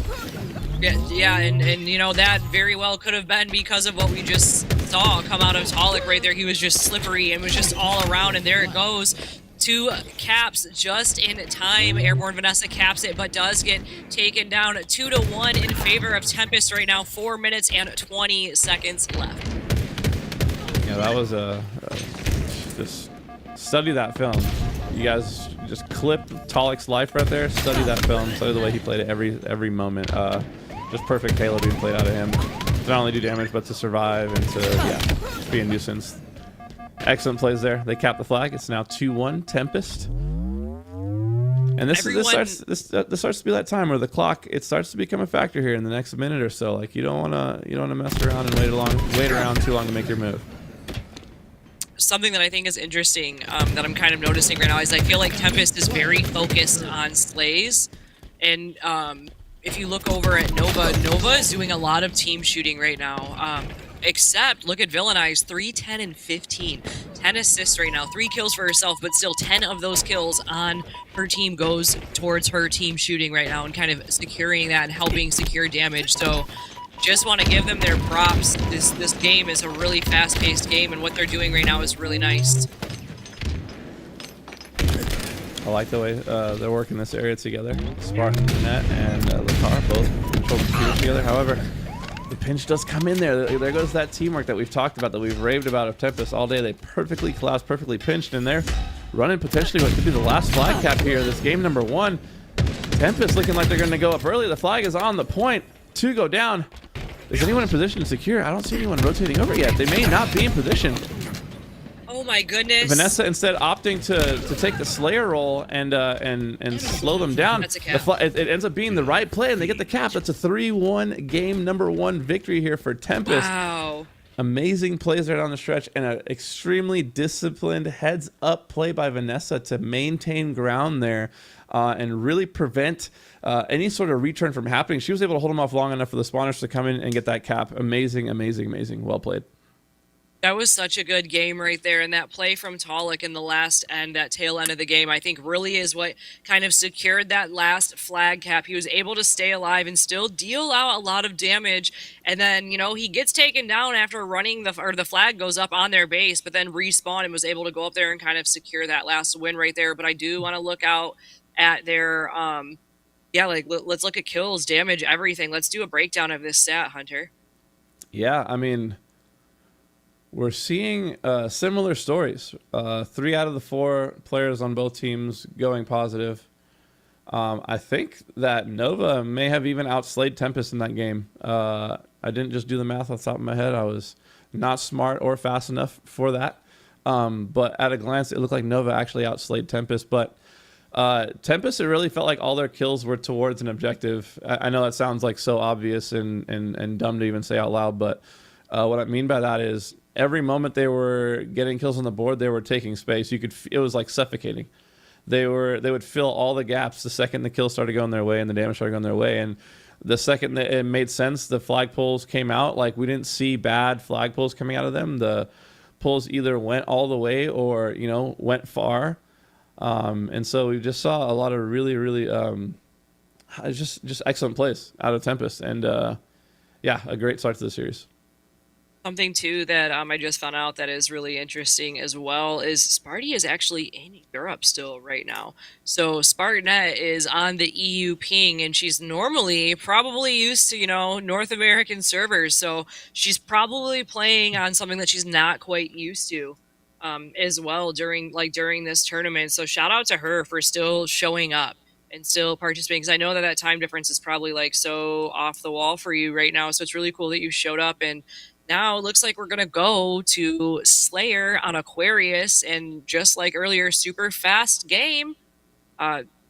Yeah, and you know, that very well could have been because of what we just saw come out of Talik right there. He was just slippery and was just all around, and there it goes. 2 caps just in time. Airborne Vanessa caps it, but does get taken down 2-1 in favor of Tempest right now. 4 minutes and 20 seconds left. Yeah, that was just study that film. You guys just clip Talik's life right there. Study that film. Study the way he played it every moment. Just perfect Halo being played out of him. To not only do damage, but to survive and to just be a nuisance. Excellent plays there. They cap the flag. It's now 2-1 Tempest. And this starts to be that time where the clock starts to become a factor here in the next minute or so. Like you don't wanna mess around and wait around too long to make your move. Something that I think is interesting that I'm kind of noticing right now is I feel like Tempest is very focused on slays, and if you look over at Nova is doing a lot of team shooting right now. Except, look at Villainize, 3, 10, and 15. 10 assists right now, 3 kills for herself, but still 10 of those kills on her team goes towards her team shooting right now and kind of securing that and helping secure damage. So just want to give them their props. This game is a really fast-paced game, and what they're doing right now is really nice. I like the way they're working this area together. Spartan, Net, and Lakar both control the field together. However, the pinch does come in there. There goes that teamwork that we've talked about, that we've raved about of Tempest all day. They perfectly collapsed, perfectly pinched, and they're running potentially what could be the last flag cap here. This game number 1. Tempest looking like they're going to go up early. The flag is on the point. 2 go down. Is anyone in position to secure? I don't see anyone rotating over yet. They may not be in position. Oh my goodness. Vanessa instead opting to take the Slayer role and slow them down. That's a cap. It ends up being the right play, and they get the cap. That's a 3-1 game number 1 victory here for Tempest. Wow. Amazing plays right down the stretch, and an extremely disciplined heads-up play by Vanessa to maintain ground there and really prevent any sort of return from happening. She was able to hold them off long enough for the spawners to come in and get that cap. Amazing, amazing, amazing. Well played. That was such a good game right there, and that play from Talik in the last end, that tail end of the game, I think really is what kind of secured that last flag cap. He was able to stay alive and still deal out a lot of damage, and then, you know, he gets taken down after running the flag goes up on their base, but then respawn and was able to go up there and kind of secure that last win right there. But I do want to look out at their, let's look at kills, damage, everything. Let's do a breakdown of this stat, Hunter. Yeah, I mean, we're seeing similar stories. 3 out of the 4 players on both teams going positive. I think that Nova may have even outslayed Tempest in that game. I didn't just do the math off the top of my head. I was not smart or fast enough for that. But at a glance, it looked like Nova actually outslayed Tempest. But Tempest, it really felt like all their kills were towards an objective. I know that sounds like so obvious and dumb to even say out loud, but what I mean by that is every moment they were getting kills on the board, they were taking space. It was like suffocating. They would fill all the gaps the second the kills started going their way and the damage started going their way. And the second that it made sense, the flag pulls came out. Like, we didn't see bad flag pulls coming out of them. The pulls either went all the way or, you know, went far. And so we just saw a lot of really, really just excellent plays out of Tempest. And yeah, a great start to the series. Something too that I just found out that is really interesting as well is Sparty is actually in Europe still right now. So Spartanet is on the EU ping, and she's normally probably used to, you know, North American servers. So she's probably playing on something that she's not quite used to as well during this tournament. So shout out to her for still showing up and still participating, because I know that time difference is probably like so off the wall for you right now. So it's really cool that you showed up. And now it looks like we're going to go to Slayer on Aquarius, and just like earlier, super fast game.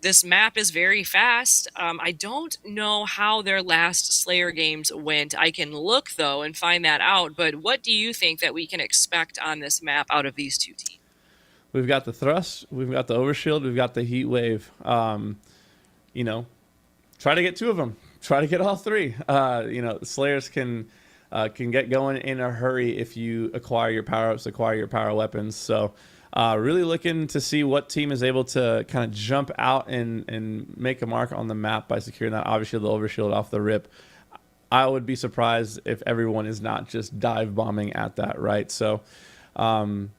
This map is very fast. I don't know how their last Slayer games went. I can look, though, and find that out. But what do you think that we can expect on this map out of these two teams? We've got the Thrust, we've got the Overshield, we've got the Heat Wave. You know, try to get 2 of them. Try to get all 3. You know, Slayers can get going in a hurry if you acquire your power-ups, acquire your power weapons. So really looking to see what team is able to kind of jump out and make a mark on the map by securing that Overshield, the Overshield off the rip. I would be surprised if everyone is not just dive bombing at that, right? So, game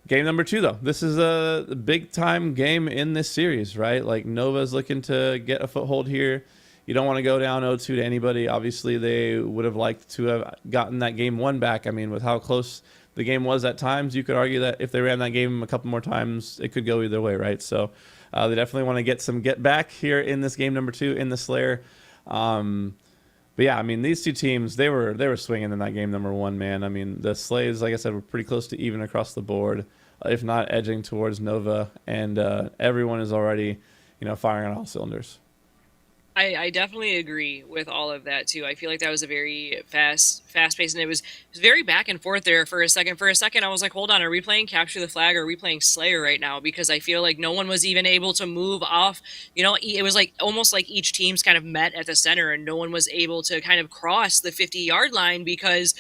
number 2, though. This is a big time game in this series, right? Like, Nova's looking to get a foothold here. You don't want to go down 0-2 to anybody. Obviously, they would have liked to have gotten that game 1 back. I mean, with how close the game was at times, you could argue that if they ran that game a couple more times, it could go either way, right? So they definitely want to get some get back here in this game number 2 in the Slayer. But yeah, I mean, these two teams, they were swinging in that game number 1, man. I mean, the Slays, like I said, were pretty close to even across the board, if not edging towards Nova, and everyone is already, firing on all cylinders. I definitely agree with all of that too. I feel like that was a very fast pace, and it was very back and forth there for a second. For a second, I was like, hold on, are we playing Capture the Flag or are we playing Slayer right now? Because I feel like no one was even able to move off. It was like almost like each team's kind of met at the center, and no one was able to kind of cross the 50-yard line because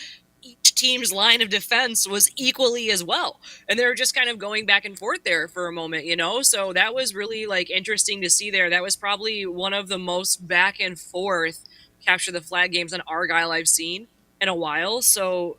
each team's line of defense was equally as well, and they were just kind of going back and forth there for a moment, so that was really like interesting to see there. That was probably one of the most back and forth Capture the Flag games on Argyle I've seen in a while. So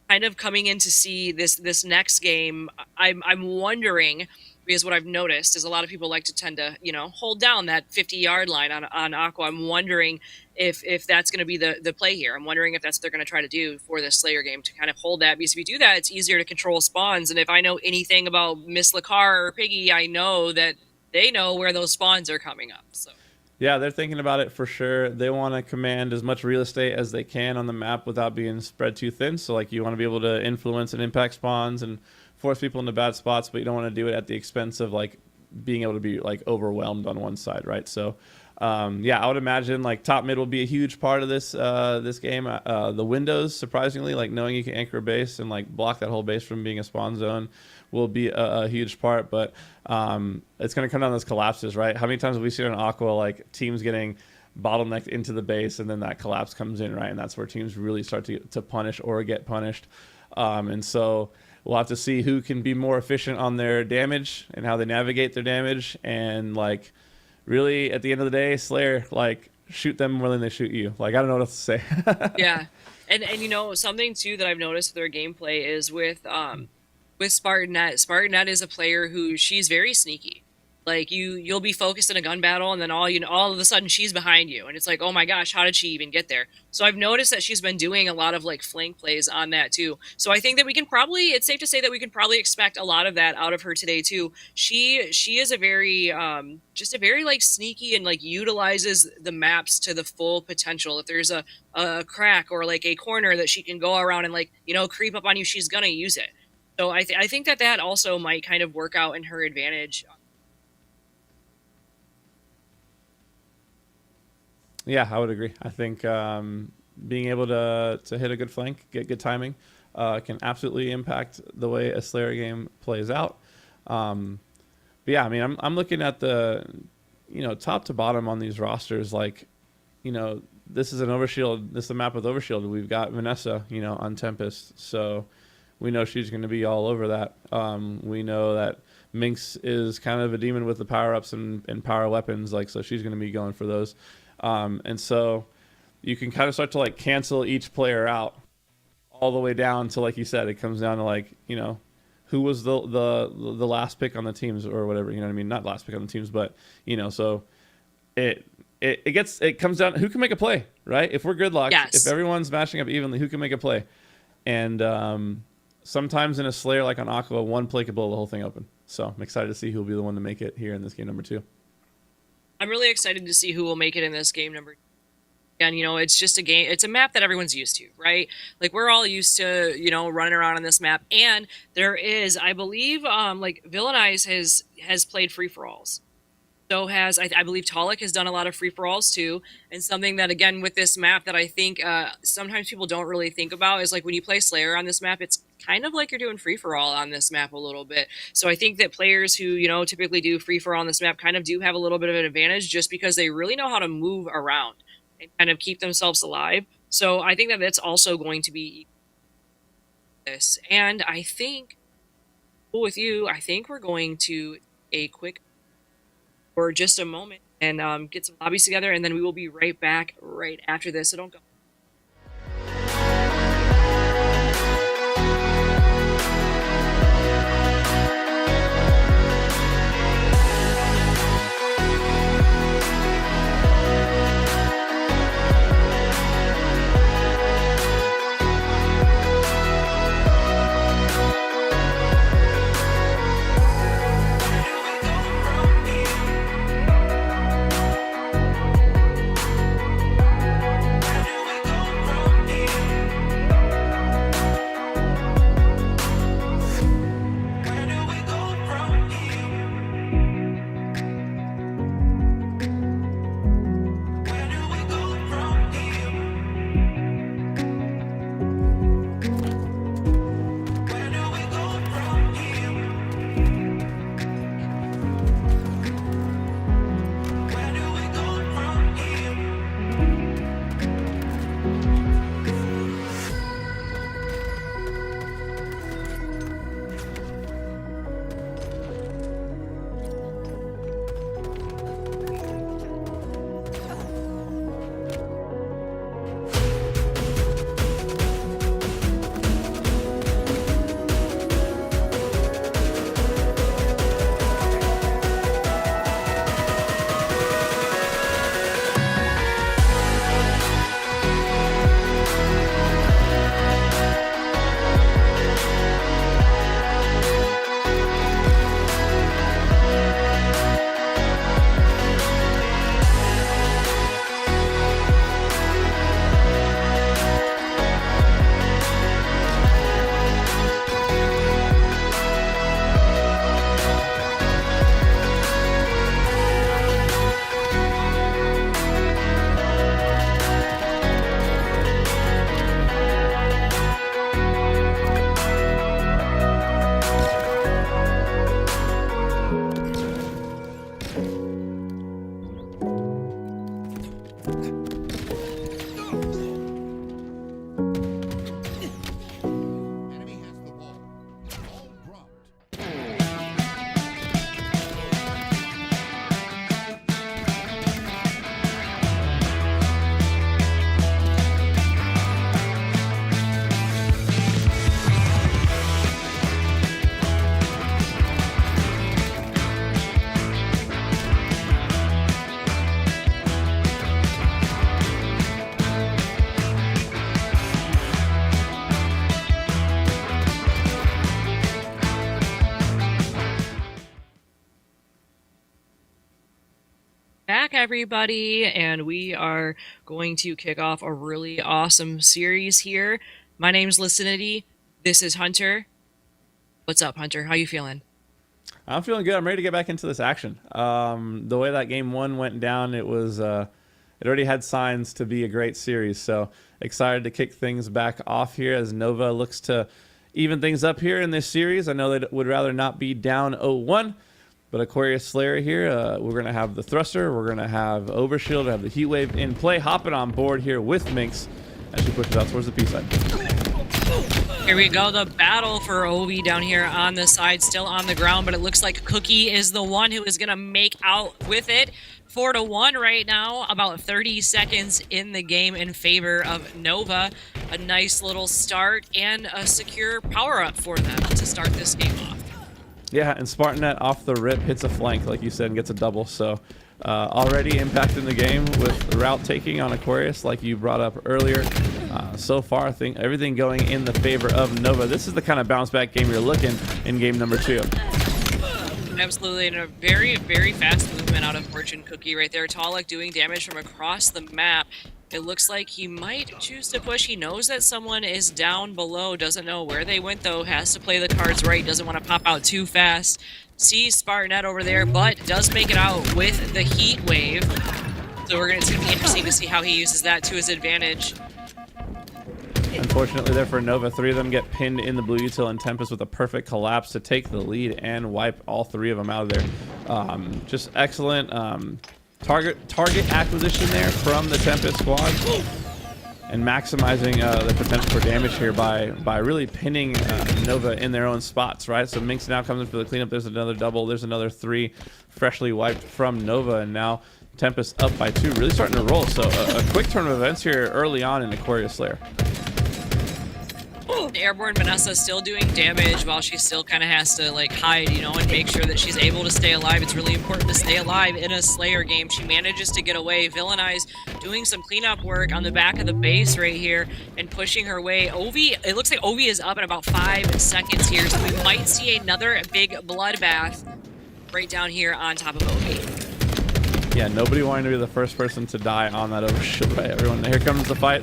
kind of coming in to see this next game, I'm wondering, because what I've noticed is a lot of people like to tend to, hold down that 50-yard line on Aqua. I'm wondering if that's going to be the play here. I'm wondering if that's what they're going to try to do for this Slayer game, to kind of hold that, because if you do that, it's easier to control spawns. And if I know anything about Miss Lacar or Piggy, I know that they know where those spawns are coming up. So yeah, they're thinking about it for sure. They want to command as much real estate as they can on the map without being spread too thin. So like, you want to be able to influence and impact spawns and force people into bad spots, but you don't want to do it at the expense of like being able to be like overwhelmed on one side, right? So yeah, I would imagine like top mid will be a huge part of this this game. The windows, surprisingly, like knowing you can anchor a base and like block that whole base from being a spawn zone will be a huge part. But it's going to come down to those collapses, right? How many times have we seen on Aqua like teams getting bottlenecked into the base and then that collapse comes in, right? And that's where teams really start to punish or get punished. And so we'll have to see who can be more efficient on their damage and how they navigate their damage. And like, really, at the end of the day, Slayer, like, shoot them more than they shoot you. Like, I don't know what else to say. Yeah, and something too that I've noticed with their gameplay is with Spartanet. Spartanet is a player who, she's very sneaky. Like, you'll be focused in a gun battle, and then all of a sudden she's behind you, and it's like, oh my gosh, how did she even get there? So I've noticed that she's been doing a lot of like flank plays on that too. So I think that it's safe to say that we can probably expect a lot of that out of her today too. She is a very just a very like sneaky, and like utilizes the maps to the full potential. If there's a crack or like a corner that she can go around and like creep up on you, she's gonna use it. So I think that also might kind of work out in her advantage. Yeah, I would agree. I think being able to hit a good flank, get good timing, can absolutely impact the way a Slayer game plays out. But yeah, I mean, I'm looking at the, top to bottom on these rosters. Like, this is an overshield. This is a map with overshield. We've got Vanessa, on Tempest. So we know she's going to be all over that. We know that Minx is kind of a demon with the power-ups and power weapons. Like, so she's going to be going for those. And so you can kind of start to like cancel each player out all the way down to, like you said, it comes down to like, who was the last pick on the teams or whatever, not last pick on the teams, but, so it comes down, who can make a play, right? If we're gridlocked, yes. If everyone's matching up evenly, who can make a play? And, sometimes in a Slayer, like on Aqua, one play could blow the whole thing open. So I'm excited to see who'll be the one to make it here in this game number 2. I'm really excited to see who will make it in this game number 2. And, it's just a game. It's a map that everyone's used to, right? Like, we're all used to, running around on this map. And there is, I believe, like, Villainize has played free-for-alls. So has, I believe Talik has done a lot of free-for-alls too. And something that, again, with this map that I think sometimes people don't really think about is, like, when you play Slayer on this map, it's kind of like you're doing free-for-all on this map a little bit. So I think that players who, typically do free-for-all on this map kind of do have a little bit of an advantage just because they really know how to move around and kind of keep themselves alive. So I think that that's also going to be this. And I think, with you, I think we're going to a quick for just a moment and get some lobbies together, and then we will be right back right after this. So don't go. back, everybody, and we are going to kick off a really awesome series here. My name's Licinity. This is Hunter. What's up, Hunter? How you feeling? I'm feeling good. I'm ready to get back into this action. The way that game 1 went down, it was it already had signs to be a great series. So excited to kick things back off here as Nova looks to even things up here in this series. I know they would rather not be down 0-1. But Aquarius Slayer here, we're going to have the Thruster, we're going to have Overshield, have the Heat Wave in play, hopping on board here with Minx as she pushes out towards the B side. Here we go, the battle for Ovi down here on the side, still on the ground, but it looks like Cookie is the one who is going to make out with it. 4-1 right now, about 30 seconds in the game in favor of Nova. A nice little start and a secure power-up for them to start this game off. Yeah, and Spartanet off the rip hits a flank, like you said, and gets a double. So already impacting the game with route taking on Aquarius, like you brought up earlier. So far, I think everything going in the favor of Nova. This is the kind of bounce back game you're looking in game number 2. Absolutely, and a very, very fast movement out of Fortune Cookie right there. Talik doing damage from across the map. It looks like he might choose to push. He knows that someone is down below. Doesn't know where they went, though. Has to play the cards right. Doesn't want to pop out too fast. Sees Spartanet over there, but does make it out with the Heat Wave. So it's going to be interesting to see how he uses that to his advantage. Unfortunately there for Nova, 3 of them get pinned in the blue util, and Tempest with a perfect collapse to take the lead and wipe all 3 of them out of there. Just excellent target acquisition there from the Tempest squad, and maximizing the potential for damage here by really pinning Nova in their own spots, right? So Minx now comes in for the cleanup. There's another double. There's another 3 freshly wiped from Nova, and now Tempest up by 2, really starting to roll. So a quick turn of events here early on in Aquarius Slayer. Airborne Vanessa still doing damage while she still kind of has to like hide, you know, and make sure that she's able to stay alive. It's really important to stay alive in a Slayer game. She manages to get away. Villainize doing some cleanup work on the back of the base right here and pushing her way. Ovi, it looks like Ovi is up in about 5 seconds here, so we might see another big bloodbath right down here on top of Ovi. Yeah, nobody wanting to be the first person to die on that overshield, right? Everyone, here comes the fight.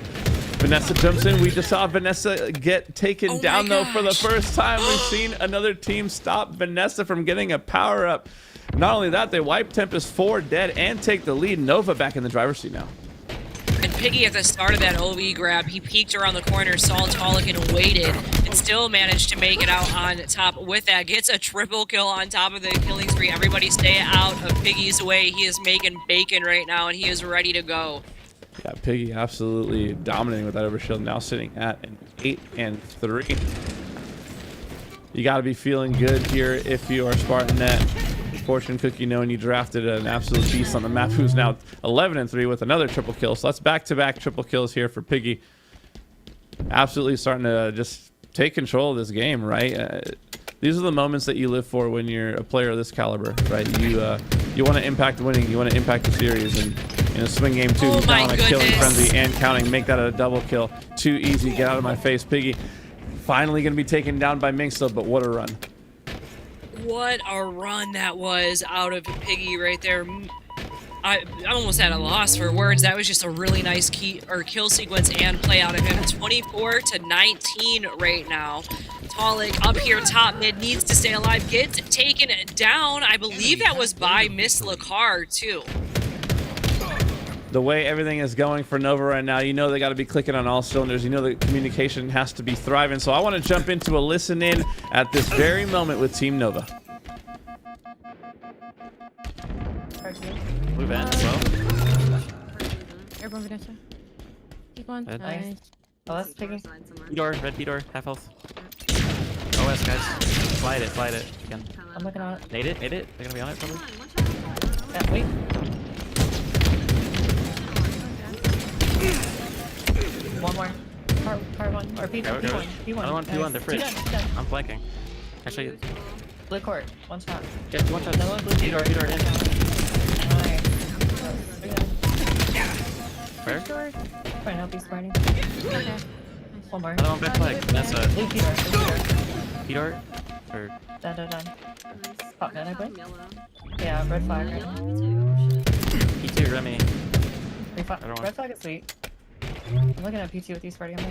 Vanessa jumps in. We just saw Vanessa get taken down, though, for the first time. We've seen another team stop Vanessa from getting a power-up. Not only that, they wipe Tempest 4 dead and take the lead. Nova back in the driver's seat now. And Piggy at the start of that OV grab, he peeked around the corner, saw Talik and waited, and still managed to make it out on top with that. Gets a triple kill on top of the killing spree. Everybody stay out of Piggy's way. He is making bacon right now, and he is ready to go. Yeah, Piggy absolutely dominating with that overshield, now sitting at an 8-3. You got to be feeling good here if you are Spartanet. Fortune Cookie, knowing you drafted an absolute beast on the map, who's now 11-3 with another triple kill. So that's back-to-back triple kills here for Piggy. Absolutely starting to just take control of this game, right? These are the moments that you live for when you're a player of this caliber, right? You want to impact winning, you want to impact the series, and in a swing game too, he's now on a killing frenzy and counting, make that a double kill. Too easy, get out of my face. Piggy finally going to be taken down by Minx, though, but what a run. What a run that was out of Piggy right there. I almost had a loss for words. That was just a really nice kill sequence and play out of him. 24-19 right now. Talik up here top mid, needs to stay alive, gets taken down. I believe that was by Miss Lacar too. The way everything is going for Nova right now, you know they got to be clicking on all cylinders. You know the communication has to be thriving. So I want to jump into a listen in at this very moment with Team Nova. Move in, slow. Airborne Vanessa. Keep on. Red. Nice. Oh, that's taking. P-door, red P-door, half health. OS, guys. Slide it if you can. I'm looking on it. Nade it. They're gonna be on it probably. Yeah, wait. One more. Part one. Or P1. Go. P1. Another one, P1, they're fridge. P1. I'm flanking. Actually, Blue court. One shot. get one shot. Another one blue P-door in. Alright. Fair? Trying to help you, Sparty. Okay. One more. Another one back flag. That's a Blue P-door. P-door. Or Done. Pop gun, I believe. Yeah, red flag right now. P2, Remy. Red flag is sweet. I'm looking at P2 with you, Sparty. I'm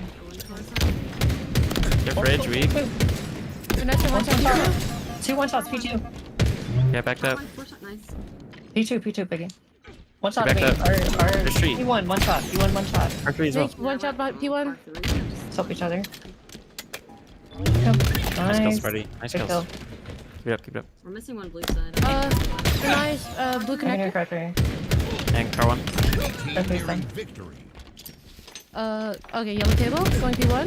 Your fridge weak. Vanessa, one shot. Two one shots, P2. Yeah, backed up. P2, Piggy. One shot Back me. up. Our The street. P1, one shot. P1, one shot. R3 as well. Jake, one shot behind P1. Help each other. Nice kills, Nice. Sparty. Nice Good kills. kill. Keep it up, keep it up. We're missing one blue side. Nice. Blue I'm gonna connector. crack three. And car one. That's waste time. Victory. Okay, yellow table. Going P1.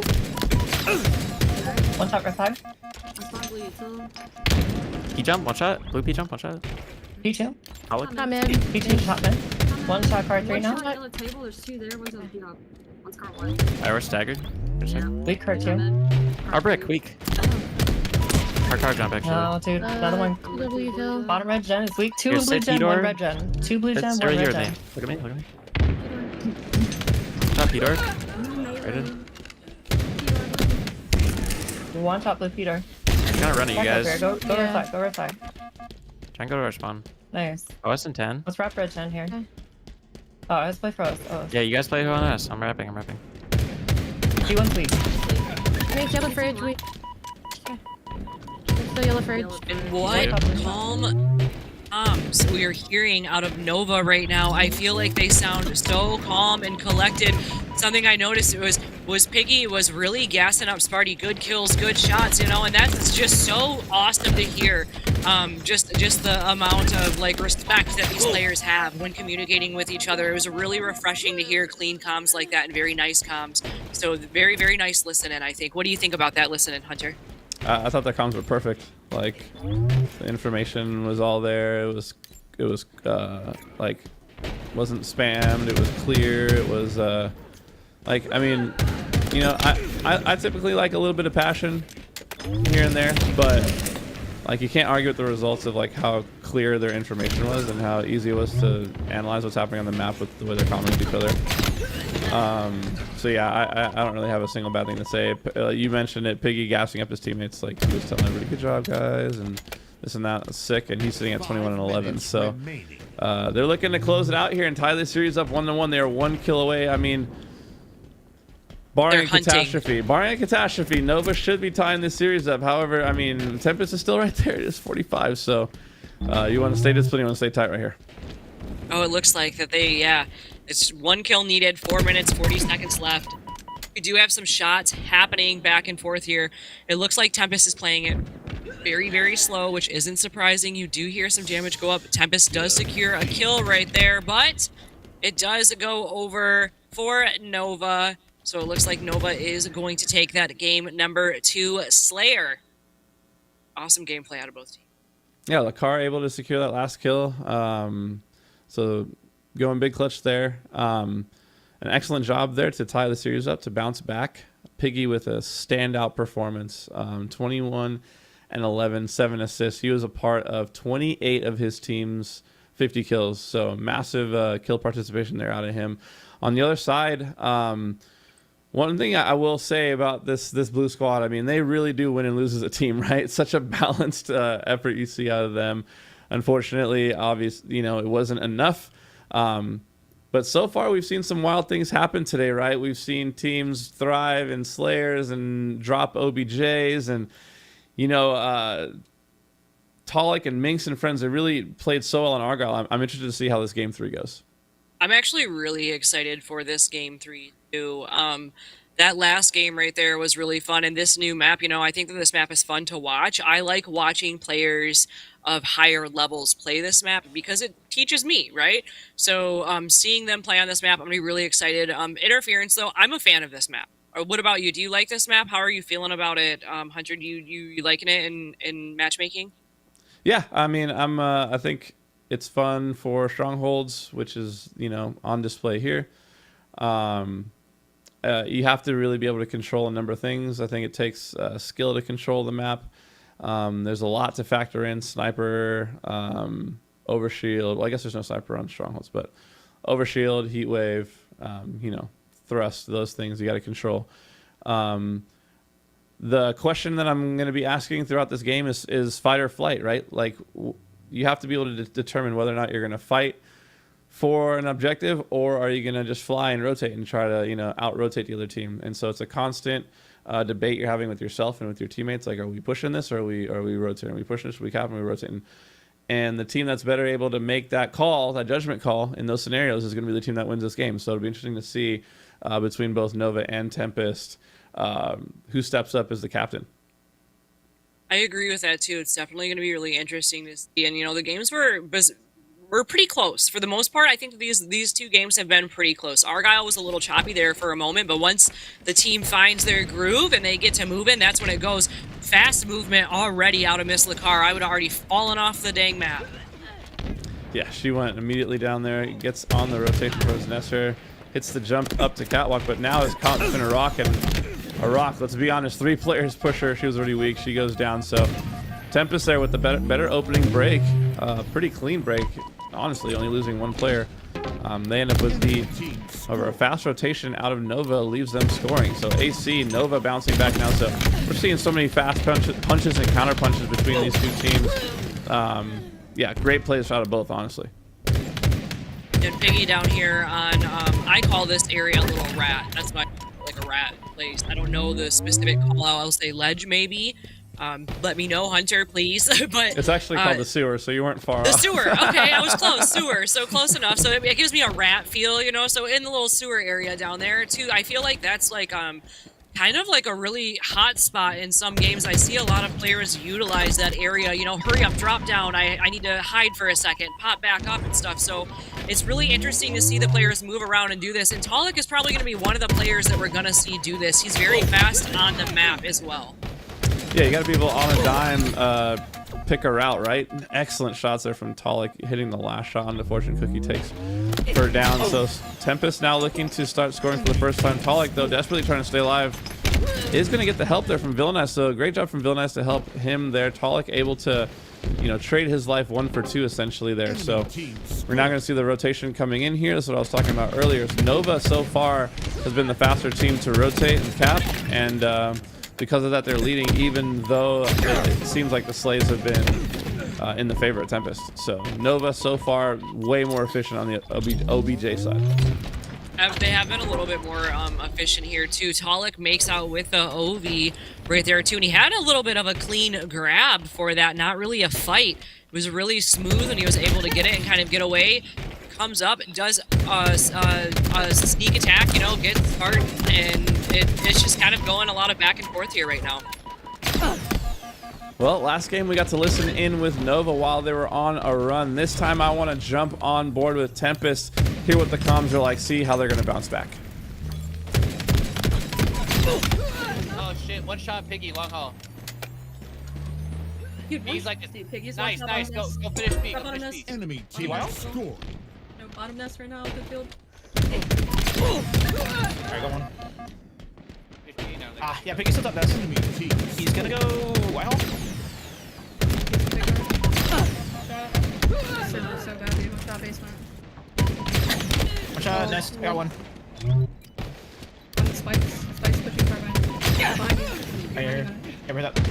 One shot, red flag. I spawned blue util. P jump, one shot. Blue P jump, one shot. P2. Solid. Come in. P2 shot mid. One shot, car three One now. shot yellow table. There's two there. One's on the up. One's car one. Alright, we're staggered. Yeah. Weak car two. Our brick, weak. Our car jump, actually. No, dude. Another one. W hill. Bottom red gen is weak. Two Here's blue gen, P-door. one red gen. Two blue gen, It's one right red here gen. with me. Look at me, look at me. Top P-door. Rated. One shot blue Peter. I'm gonna run at you guys. Go red Yeah. flag, go red flag. Try and go to our spawn. Nice. OS and 10. Let's wrap red gen here. Okay. Oh, let's play for us. Oh, Yeah, you guys play on us. I'm rapping. P1's weak. Make yellow fridge. We. Okay. Still yellow fridge. And what calm we are hearing out of Nova right now. I feel like they sound so calm and collected. Something I noticed was Piggy was really gassing up Sparty. Good kills, good shots, you know, and that's just so awesome to hear. Just the amount of like respect that these players have when communicating with each other. It was really refreshing to hear clean comms like that and very nice comms. So very, very nice listening, I think. What do you think about that listening, Hunter? I thought the comms were perfect. Like, the information was all there. It was like, wasn't spammed. It was clear. It was like, I mean, you know, I typically like a little bit of passion here and there, but like you can't argue with the results of like how clear their information was and how easy it was to analyze what's happening on the map with the way they're commenting with each other. So yeah, I don't really have a single bad thing to say. You mentioned it, Piggy gassing up his teammates, like he was telling everybody, "Good job, guys," and this and that. Sick, and he's sitting at 21 and 11. So they're looking to close it out here and tie this series up 1-1. They are 1 kill away. I mean, barring a catastrophe, Nova should be tying this series up. However, I mean, Tempest is still right there. It is 45. So you want to stay disciplined. You want to stay tight right here. Oh, it looks like that they, yeah. It's 1 kill needed, 4 minutes, 40 seconds left. We do have some shots happening back and forth here. It looks like Tempest is playing it very, very slow, which isn't surprising. You do hear some damage go up. Tempest does secure a kill right there, but it does go over for Nova. So it looks like Nova is going to take that game number 2 Slayer. Awesome gameplay out of both teams. Yeah, Lakar able to secure that last kill. So going big clutch there. An excellent job there to tie the series up, to bounce back. Piggy with a standout performance. 21 and 11, 7 assists. He was a part of 28 of his team's 50 kills. So massive kill participation there out of him. On the other side, one thing I will say about this blue squad, I mean, they really do win and lose as a team, right? Such a balanced effort you see out of them. Unfortunately, obviously, you know, it wasn't enough. But so far, we've seen some wild things happen today, right? We've seen teams thrive in Slayers and drop OBJs. And, you know, Talik and Minx and friends, they really played so well on Argyle. I'm interested to see how this game 3 goes. I'm actually really excited for this game 3 too. That last game right there was really fun, and this new map, you know, I think that this map is fun to watch. I like watching players of higher levels play this map because it teaches me, right? So seeing them play on this map, I'm gonna be really excited. Interference, though, I'm a fan of this map. What about you? Do you like this map? How are you feeling about it, Hunter? Do you liking it in matchmaking? Yeah, I mean, I think it's fun for Strongholds, which is, you know, on display here. You have to really be able to control a number of things. I think it takes skill to control the map. There's a lot to factor in. Sniper, overshield. Well, I guess there's no sniper on Strongholds, but overshield, heat wave, you know, thrust, those things you got to control. The question that I'm going to be asking throughout this game is fight or flight, right? Like, you have to be able to determine whether or not you're going to fight for an objective, or are you going to just fly and rotate and try to, you know, out-rotate the other team? And so it's a constant debate you're having with yourself and with your teammates. Like, are we pushing this, or are we rotating? Are we pushing this? Are we capping? Are we rotating? And the team that's better able to make that call, that judgment call in those scenarios, is going to be the team that wins this game. So it'll be interesting to see between both Nova and Tempest who steps up as the captain. I agree with that too. It's definitely going to be really interesting to see. And you know, the games were pretty close for the most part. I think these two games have been pretty close. Argyle was a little choppy there for a moment, but once the team finds their groove and they get to moving, that's when it goes. Fast movement already out of Miss Lakar. I would have already fallen off the dang map. Yeah, she went immediately down there, gets on the rotation towards Nesser, hits the jump up to Catwalk, but now is caught in a rock, and a rock, let's be honest, 3 players push her. She was already weak. She goes down. So Tempest there with the better opening break. Pretty clean break, honestly, only losing 1 player. They end up with the a fast rotation out of Nova leaves them scoring. So AC, Nova bouncing back now. So we're seeing so many fast punches and counter punches between these two teams. Yeah, great plays out of both, honestly. And Piggy down here on, I call this area a little rat. That's my, like a rat place. I don't know the specific call out. I'll say ledge maybe. Let me know, Hunter, please. But it's actually called the sewer, so you weren't far off. The sewer, okay, I was close. Sewer, so close enough. So it gives me a rat feel, you know. So in the little sewer area down there too, I feel like that's like kind of like a really hot spot in some games. I see a lot of players utilize that area, you know, hurry up, drop down, I need to hide for a second, pop back up and stuff. So it's really interesting to see the players move around and do this. And Talik is probably going to be one of the players that we're going to see do this. He's very fast on the map as well. Yeah, you got to be able on a dime pick a route, right? Excellent shots there from Talik, hitting the last shot on the fortune cookie takes her down. So Tempest now looking to start scoring for the first time. Talik, though, desperately trying to stay alive, is going to get the help there from Villainess. So great job from Villainess to help him there. Talik able to, you know, trade his life 1 for 2 essentially there. So we're now going to see the rotation coming in here. That's what I was talking about earlier. So Nova so far has been the faster team to rotate and cap, and because of that, they're leading, even though it seems like the slaves have been in the favor of Tempest. So Nova so far way more efficient on the OBJ side. They have been a little bit more efficient here too. Talik makes out with the OV right there too, and he had a little bit of a clean grab for that, not really a fight. It was really smooth, and he was able to get it and kind of get away. Comes up, does a sneak attack, you know, gets hard, and it's just kind of going a lot of back and forth here right now. Well, last game we got to listen in with Nova while they were on a run. This time I want to jump on board with Tempest, hear what the comms are like, see how they're going to bounce back. Oh shit, 1 shot Piggy, long haul. He's like, Piggy's nice, go finish me, go finish me. Enemy team score. No bottom nest right now, good field. Alright, got 1. Yeah, Piggy's still top nest. He's gonna go wild. So bad, dude. What's that basement? 1 shot, nice. I got 1. Spikes pushing far behind. Yeah, behind you. Right here. Get rid of that.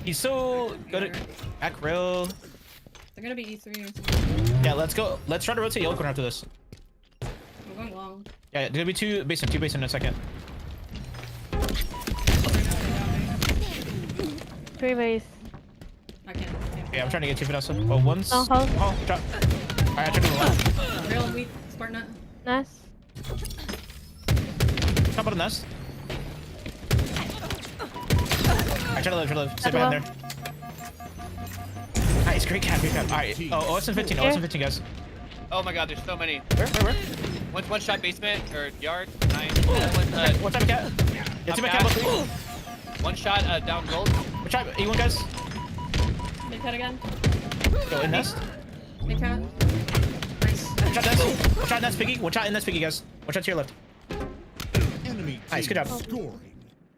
He's so good at back rail. They're gonna be E3 or something. Yeah, let's go. Let's try to rotate yellow corner after this. We're going long. Yeah, there's gonna be 2 basement in a second. 3 ways. I can't. Yeah, I'm trying to get 2 for us. Oh, one's. Oh, drop. Alright, I tried to do the left. Real weak. Spartan. Nice. Top of the nest. I try to live. Stay behind there. Nice, great cap. Alright. Oh, OS and 15. OS and 15, guys. Oh my god, there's so many. Where? 1 shot basement, or yard, 9. One time cat. Yeah, 2 cat. 1 shot down gold. One shot, E1, guys. Mid cat again. Go in nest. Mid cat. Nice. One shot nest. 1 shot nest, Piggy. 1 shot in nest, Piggy, guys. 1 shot to your left. Enemy Nice, good job. scoring.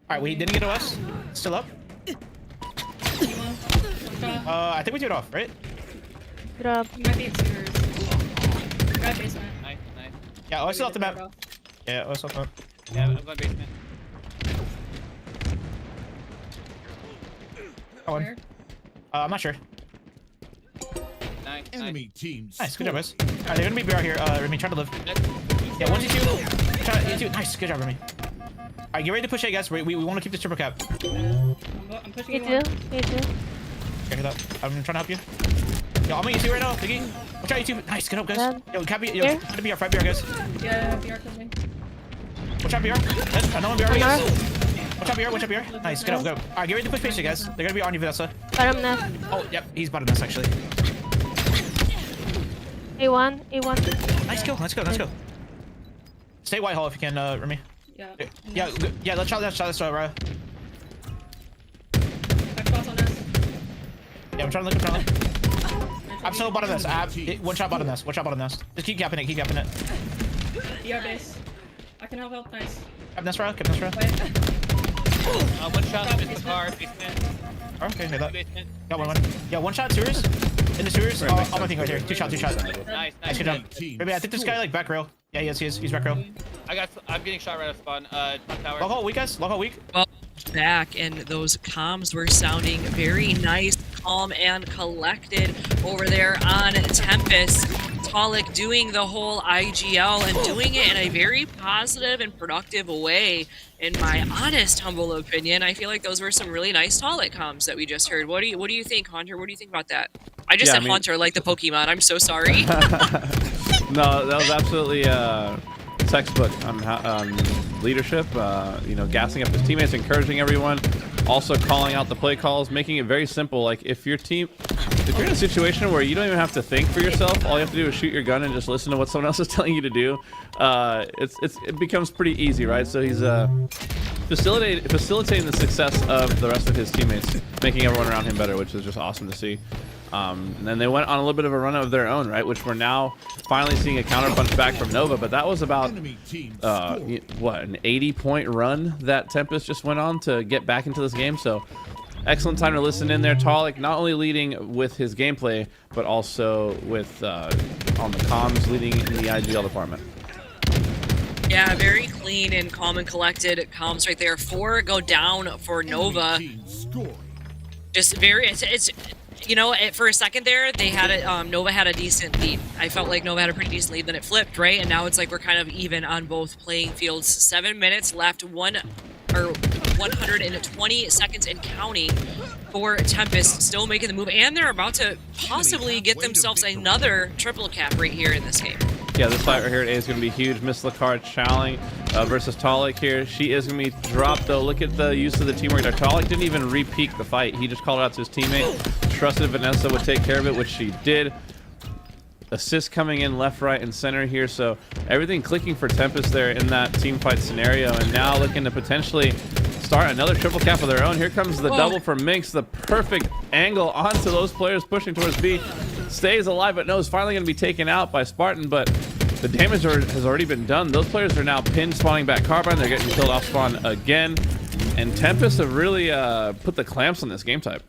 Alright, we didn't get OS. Still up. I think we do it off, right? Good job. You might be in sewers. Got basement. Nice. Yeah, OS still off the map. Yeah, OS off the map. Yeah, I'm going basement. I'm not sure. Enemy team Nice, good job, guys. Alright, they're gonna be BR here. Remy, try to live. Yeah, 1 2 2. Nice, good job, Remy. Alright, get ready to push A, guys. We want to keep this triple cap. I'm pushing Me you. too. Me too. Okay, that. I'm trying to help you. Yo, I'm on E2 right now, Biggie. Watch out, E2. Nice, good help, guys. Dead. Yo, cap B. Yo, Here. try to BR, 5 BR, guys. Yeah, BR coming. Watch out, BR. Dead. Another one BR, guys. Watch out, BR, watch out, BR. Nice, good help, go. Alright, get ready to push patient, guys. They're gonna be on you, Vanessa. Bottom left. Oh, yep, he's bottom nest, actually. A1. A1. Nice kill, let's go, let's go. Stay white hall if you can, Remy. Yeah. Yeah, let's try, Raya. Xbox on us. Yeah, I'm trying to look. I'm still bottom nest. One shot bottom nest. Just keep capping it, BR base. I can help. Nice. Cap nest, Raya, One shot with the car, basement. Okay, hear that. Basement. Got one. Yeah, one shot, sewers. In the sewers. Oh, my thing right here. Two shot. Nice. Nice, good job. Maybe I think this guy like back row. Yeah, he is. He's back row. I'm getting shot right off spawn. Top tower. Log hole weak, guys. Log hole weak. Well, back, and those comms were sounding very nice, calm, and collected over there on Tempest. Talik doing the whole IGL and doing it in a very positive and productive way. In my honest, humble opinion, I feel like those were some really nice Talik comms that we just heard. What do you think, Hunter? What do you think about that? I just said Hunter like the Pokemon. I'm so sorry. No, that was absolutely textbook on leadership. You know, gassing up his teammates, encouraging everyone, also calling out the play calls, making it very simple. Like if you're in a situation where you don't even have to think for yourself, all you have to do is shoot your gun and just listen to what someone else is telling you to do. It becomes pretty easy, right? So he's facilitating the success of the rest of his teammates, making everyone around him better, which is just awesome to see. And then they went on a little bit of a run of their own, right? Which we're now finally seeing a counterpunch back from Nova, but that was about what, an 80-point run that Tempest just went on to get back into this game. So excellent time to listen in there. Talik not only leading with his gameplay, but also with on the comms, leading in the IGL department. Yeah, very clean and calm and collected comms right there. 4 go down for Nova. Just very, it's you know, for a second there, they had a, Nova had a decent lead. I felt like Nova had a pretty decent lead, then it flipped, right? And now it's like we're kind of even on both playing fields. 7 minutes left, 120 seconds and counting for Tempest, still making the move, and they're about to possibly get themselves another triple cap right here in this game. Yeah, this fight right here at A is going to be huge. Miss Lacard Chowling versus Talik here. She is going to be dropped, though. Look at the use of the teamwork there. Talik didn't even re-peek the fight. He just called it out to his teammate. Trusted Vanessa would take care of it, which she did. Assist coming in left, right, and center here. So everything clicking for Tempest there in that team fight scenario. And now looking to potentially start another triple cap of their own. Here comes the double from Minx. The perfect angle onto those players pushing towards B. Stays alive, but no, is finally going to be taken out by Spartan. But the damage has already been done. Those players are now pinned, spawning back Carbine. They're getting killed off spawn again. And Tempest have really put the clamps on this game type.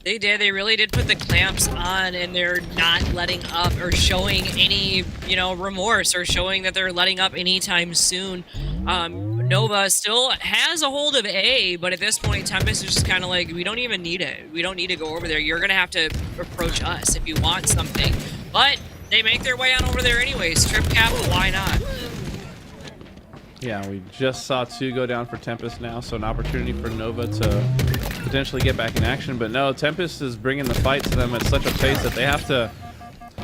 They did. They really did put the clamps on, and they're not letting up or showing any, you know, remorse or showing that they're letting up anytime soon. Nova still has a hold of A, but at this point, Tempest is just kind of like, we don't even need it. We don't need to go over there. You're going to have to approach us if you want something. But they make their way on over there anyways. Trip cap, why not? Yeah, we just saw 2 go down for Tempest now, so an opportunity for Nova to potentially get back in action. But no, Tempest is bringing the fight to them at such a pace that they have to...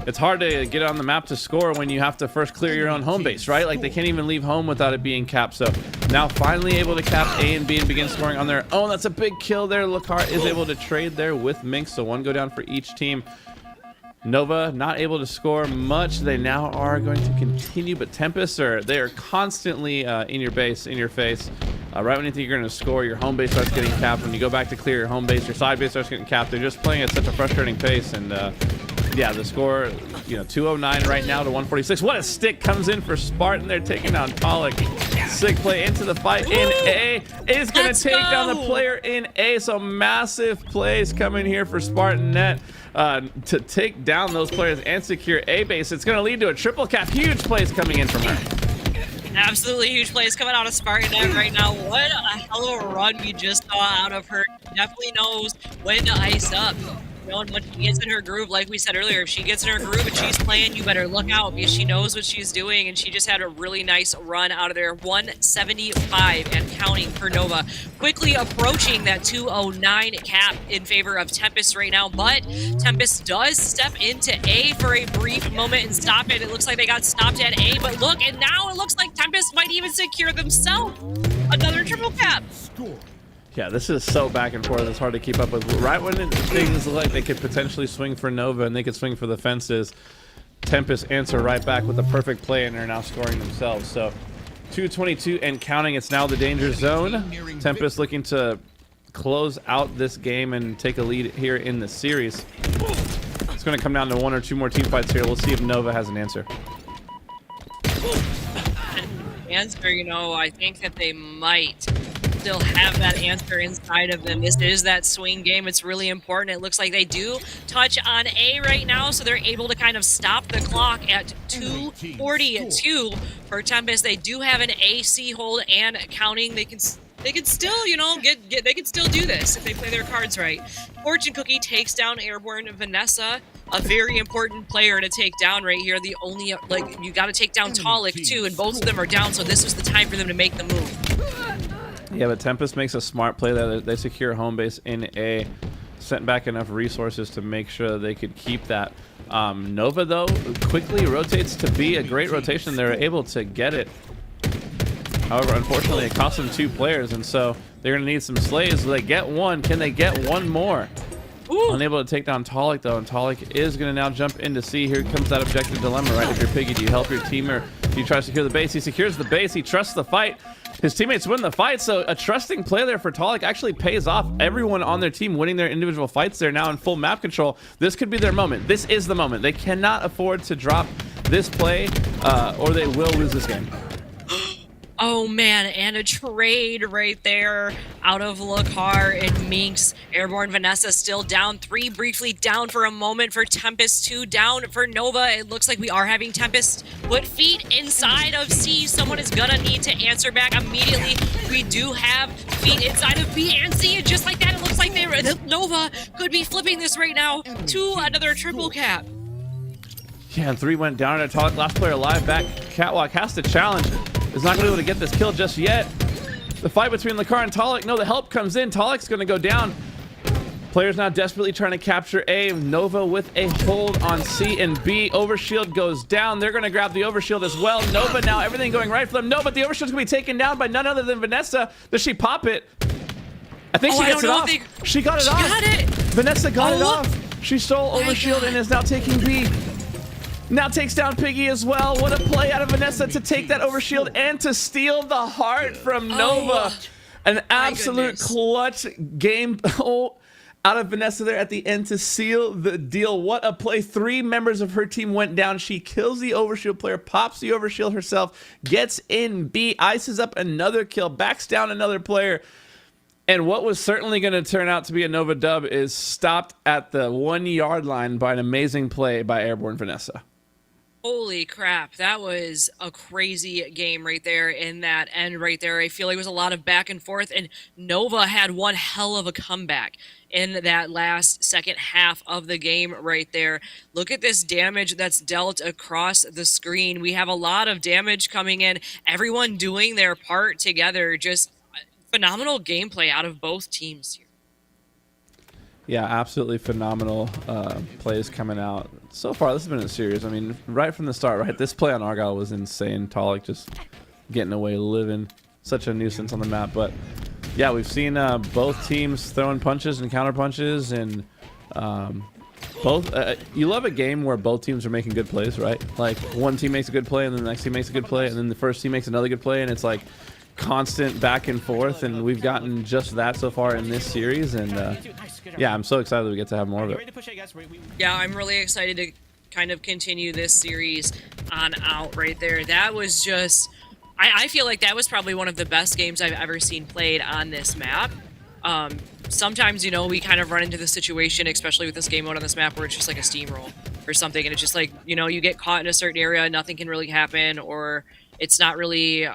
It's hard to get on the map to score when you have to first clear your own home base, right? Like, they can't even leave home without it being capped. So now finally able to cap A and B and begin scoring on their own. That's a big kill there. Lacard is able to trade there with Minx, so 1 go down for each team. Nova not able to score much. They now are going to continue, but Tempest they are constantly in your base, in your face. Right when you think you're going to score, your home base starts getting capped. When you go back to clear your home base, your side base starts getting capped. They're just playing at such a frustrating pace. And yeah, the score, you know, 209 right now to 146. What a stick comes in for Spartan. They're taking down Talik. Sick play into the fight in A. Is going to take down the player in A. So massive plays coming here for Spartan Net. To take down those players and secure A base. It's going to lead to a triple cap. Huge plays coming in from her. Absolutely huge plays coming out of Spartan right now. What a hell of a run we just saw out of her. Definitely knows when to ice up. know, and when she gets in her groove, like we said earlier, if she gets in her groove and she's playing, you better look out because she knows what she's doing, and she just had a really nice run out of there. 175 and counting for Nova. Quickly approaching that 209 cap in favor of Tempest right now, but Tempest does step into A for a brief moment and stop it. It looks like they got stopped at A, but look, and now it looks like Tempest might even secure themselves another triple cap. Yeah, this is so back and forth. It's hard to keep up with. Right when things look like they could potentially swing for Nova and they could swing for the fences, Tempest answer right back with a perfect play, and they're now scoring themselves. So 222 and counting. It's now the danger zone. Tempest looking to close out this game and take a lead here in the series. It's going to come down to 1 or 2 more team fights here. We'll see if Nova has an answer. Answer, you know, I think that they might still have that answer inside of them. This is that swing game. It's really important. It looks like they do touch on A right now, so they're able to kind of stop the clock at 2:42 for Tempest. They do have an AC hold and counting. They can still, you know, they can still do this if they play their cards right. Fortune Cookie takes down Airborne Vanessa, a very important player to take down right here. The only, like, you got to take down Talik too, and both of them are down, so this was the time for them to make the move. Yeah, but Tempest makes a smart play that they secure home base in A, sent back enough resources to make sure they could keep that. Nova, though, quickly rotates to B, a great rotation. They're able to get it. However, unfortunately, it cost them 2 players, and so they're going to need some slays. Will they get one? Can they get one more? Ooh. Unable to take down Talik, though, and Talik is going to now jump into C. Here comes that objective dilemma, right? If you're Piggy, do you help your team, or do you try to secure the base? He secures the base. He trusts the fight. His teammates win the fight, so a trusting play there for Talik actually pays off. Everyone on their team winning their individual fights. They're now in full map control. This could be their moment. This is the moment. They cannot afford to drop this play, or they will lose this game. Oh man, and a trade right there out of Lakar and Minx. Airborne Vanessa still down 3, briefly down for a moment for Tempest, 2 down for Nova. It looks like we are having Tempest put feet inside of C. Someone is gonna need to answer back immediately. We do have feet inside of B and C, and just like that, it looks like Nova could be flipping this right now to another triple cap. Yeah, and 3 went down at Talik. Last player alive back. Catwalk has to challenge. Is not going to be able to get this kill just yet. The fight between Lakar and Talik. No, the help comes in. Talik's going to go down. Players now desperately trying to capture A. Nova with a hold on C and B. Overshield goes down. They're going to grab the overshield as well. Nova now, everything going right for them. No, but the overshield's going to be taken down by none other than Vanessa. Does she pop it? I think she gets it off. She got it off. Got it. Vanessa got it off. She stole overshield and is now taking B. Now takes down Piggy as well. What a play out of Vanessa to take that overshield and to steal the heart from Nova. An absolute clutch game out of Vanessa there at the end to seal the deal. What a play. 3 members of her team went down. She kills the overshield player, pops the overshield herself, gets in B, ices up another kill, backs down another player. And what was certainly going to turn out to be a Nova dub is stopped at the 1-yard line by an amazing play by Airborne Vanessa. Holy crap, that was a crazy game right there in that end right there. I feel like it was a lot of back and forth, and Nova had one hell of a comeback in that last second half of the game right there. Look at this damage that's dealt across the screen. We have a lot of damage coming in, everyone doing their part together. Just phenomenal gameplay out of both teams here. Yeah, absolutely phenomenal plays coming out. So far, this has been a series. I mean, right from the start, right? This play on Argyle was insane. Talik just getting away, living. Such a nuisance on the map. But, yeah, we've seen both teams throwing punches and counter punches. And you love a game where both teams are making good plays, right? Like, one team makes a good play, and then the next team makes a good play, and then the first team makes another good play, and it's like constant back and forth, and we've gotten just that so far in this series. And yeah, I'm so excited that we get to have more of it. Yeah, I'm really excited to kind of continue this series on out right there. That was just, I feel like that was probably one of the best games I've ever seen played on this map. Sometimes, you know, we kind of run into the situation, especially with this game mode on this map, where it's just like a steamroll or something, and it's just like, you know, you get caught in a certain area, nothing can really happen, or it's not really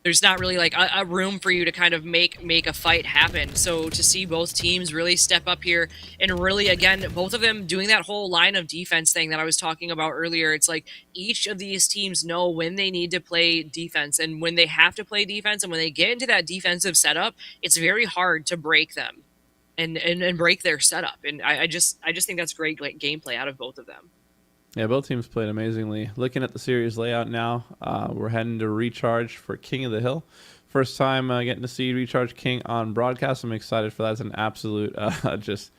there's not really like a room for you to kind of make a fight happen. So to see both teams really step up here and really, again, both of them doing that whole line of defense thing that I was talking about earlier, it's like each of these teams know when they need to play defense and when they have to play defense, and when they get into that defensive setup, it's very hard to break them and break their setup. And I just think that's great gameplay out of both of them. Yeah, both teams played amazingly. Looking at the series layout now, we're heading to Recharge for King of the Hill. First time getting to see Recharge King on broadcast. I'm excited for that. It's an absolute, it's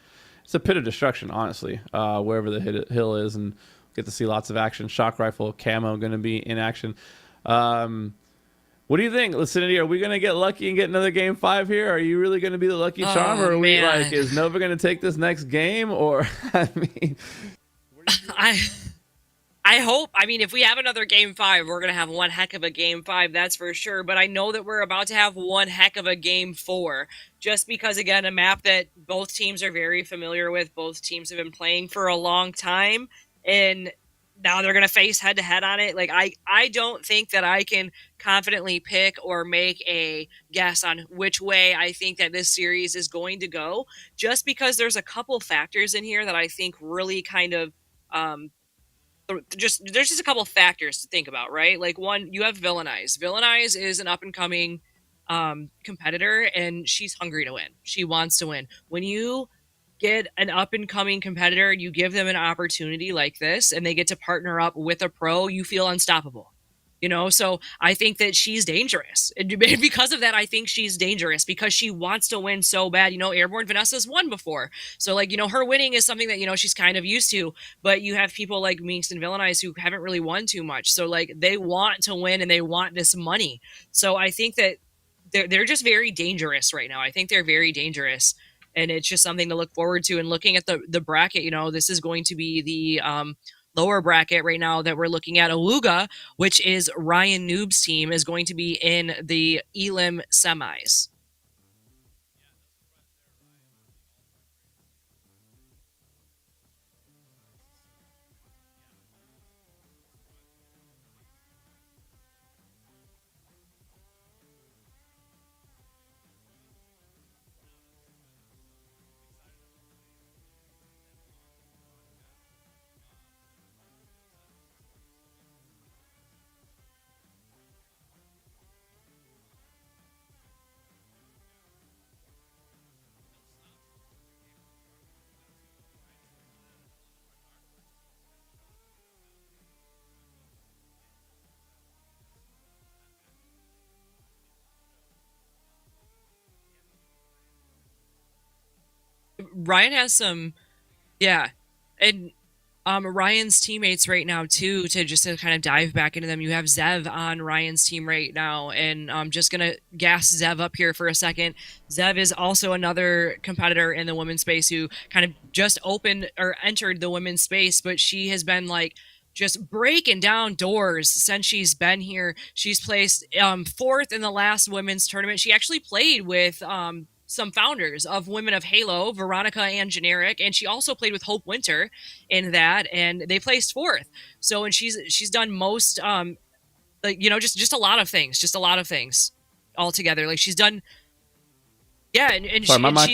a pit of destruction, honestly, wherever the hill is, and get to see lots of action. Shock rifle, camo going to be in action. What do you think, Lucinity? Are we going to get lucky and get another game 5 here? Are you really going to be the lucky charm, or are we like, is Nova going to take this next game? Or, I mean... I hope. I mean, if we have another game 5, we're going to have one heck of a game 5, that's for sure. But I know that we're about to have one heck of a game 4, just because, again, a map that both teams are very familiar with. Both teams have been playing for a long time, and now they're going to face head-to-head on it. Like, I don't think that I can confidently pick or make a guess on which way I think that this series is going to go, just because there's a couple factors in here that I think really kind of there's just a couple factors to think about, right? Like, one, you have Villainize. Villainize is an up-and-coming competitor, and she's hungry to win. She wants to win. When you get an up-and-coming competitor, you give them an opportunity like this, and they get to partner up with a pro, you feel unstoppable. You know, so I think that she's dangerous. And because of that, I think she's dangerous because she wants to win so bad. You know, Airborne Vanessa's won before. So, like, you know, her winning is something that, you know, she's kind of used to. But you have people like Minx and Villainize who haven't really won too much. So, like, they want to win and they want this money. So I think that they're just very dangerous right now. I think they're very dangerous. And it's just something to look forward to. And looking at the bracket, you know, this is going to be the lower bracket right now that we're looking at. Awuga, which is Ryan Noob's team, is going to be in the Elim semis. Ryan has some, yeah, and Ryan's teammates right now too. To kind of dive back into them, you have Zev on Ryan's team right now, and I'm just gonna gas Zev up here for a second. Zev is also another competitor in the women's space who kind of just opened or entered the women's space, but she has been like just breaking down doors since she's been here. She's placed 4th in the last women's tournament. She actually played with some founders of Women of Halo, Veronica and Generic, and she also played with Hope Winter in that, and they placed 4th. So, and she's done most, like, you know, just a lot of things all together. Like, she's done, yeah, and sorry, my mic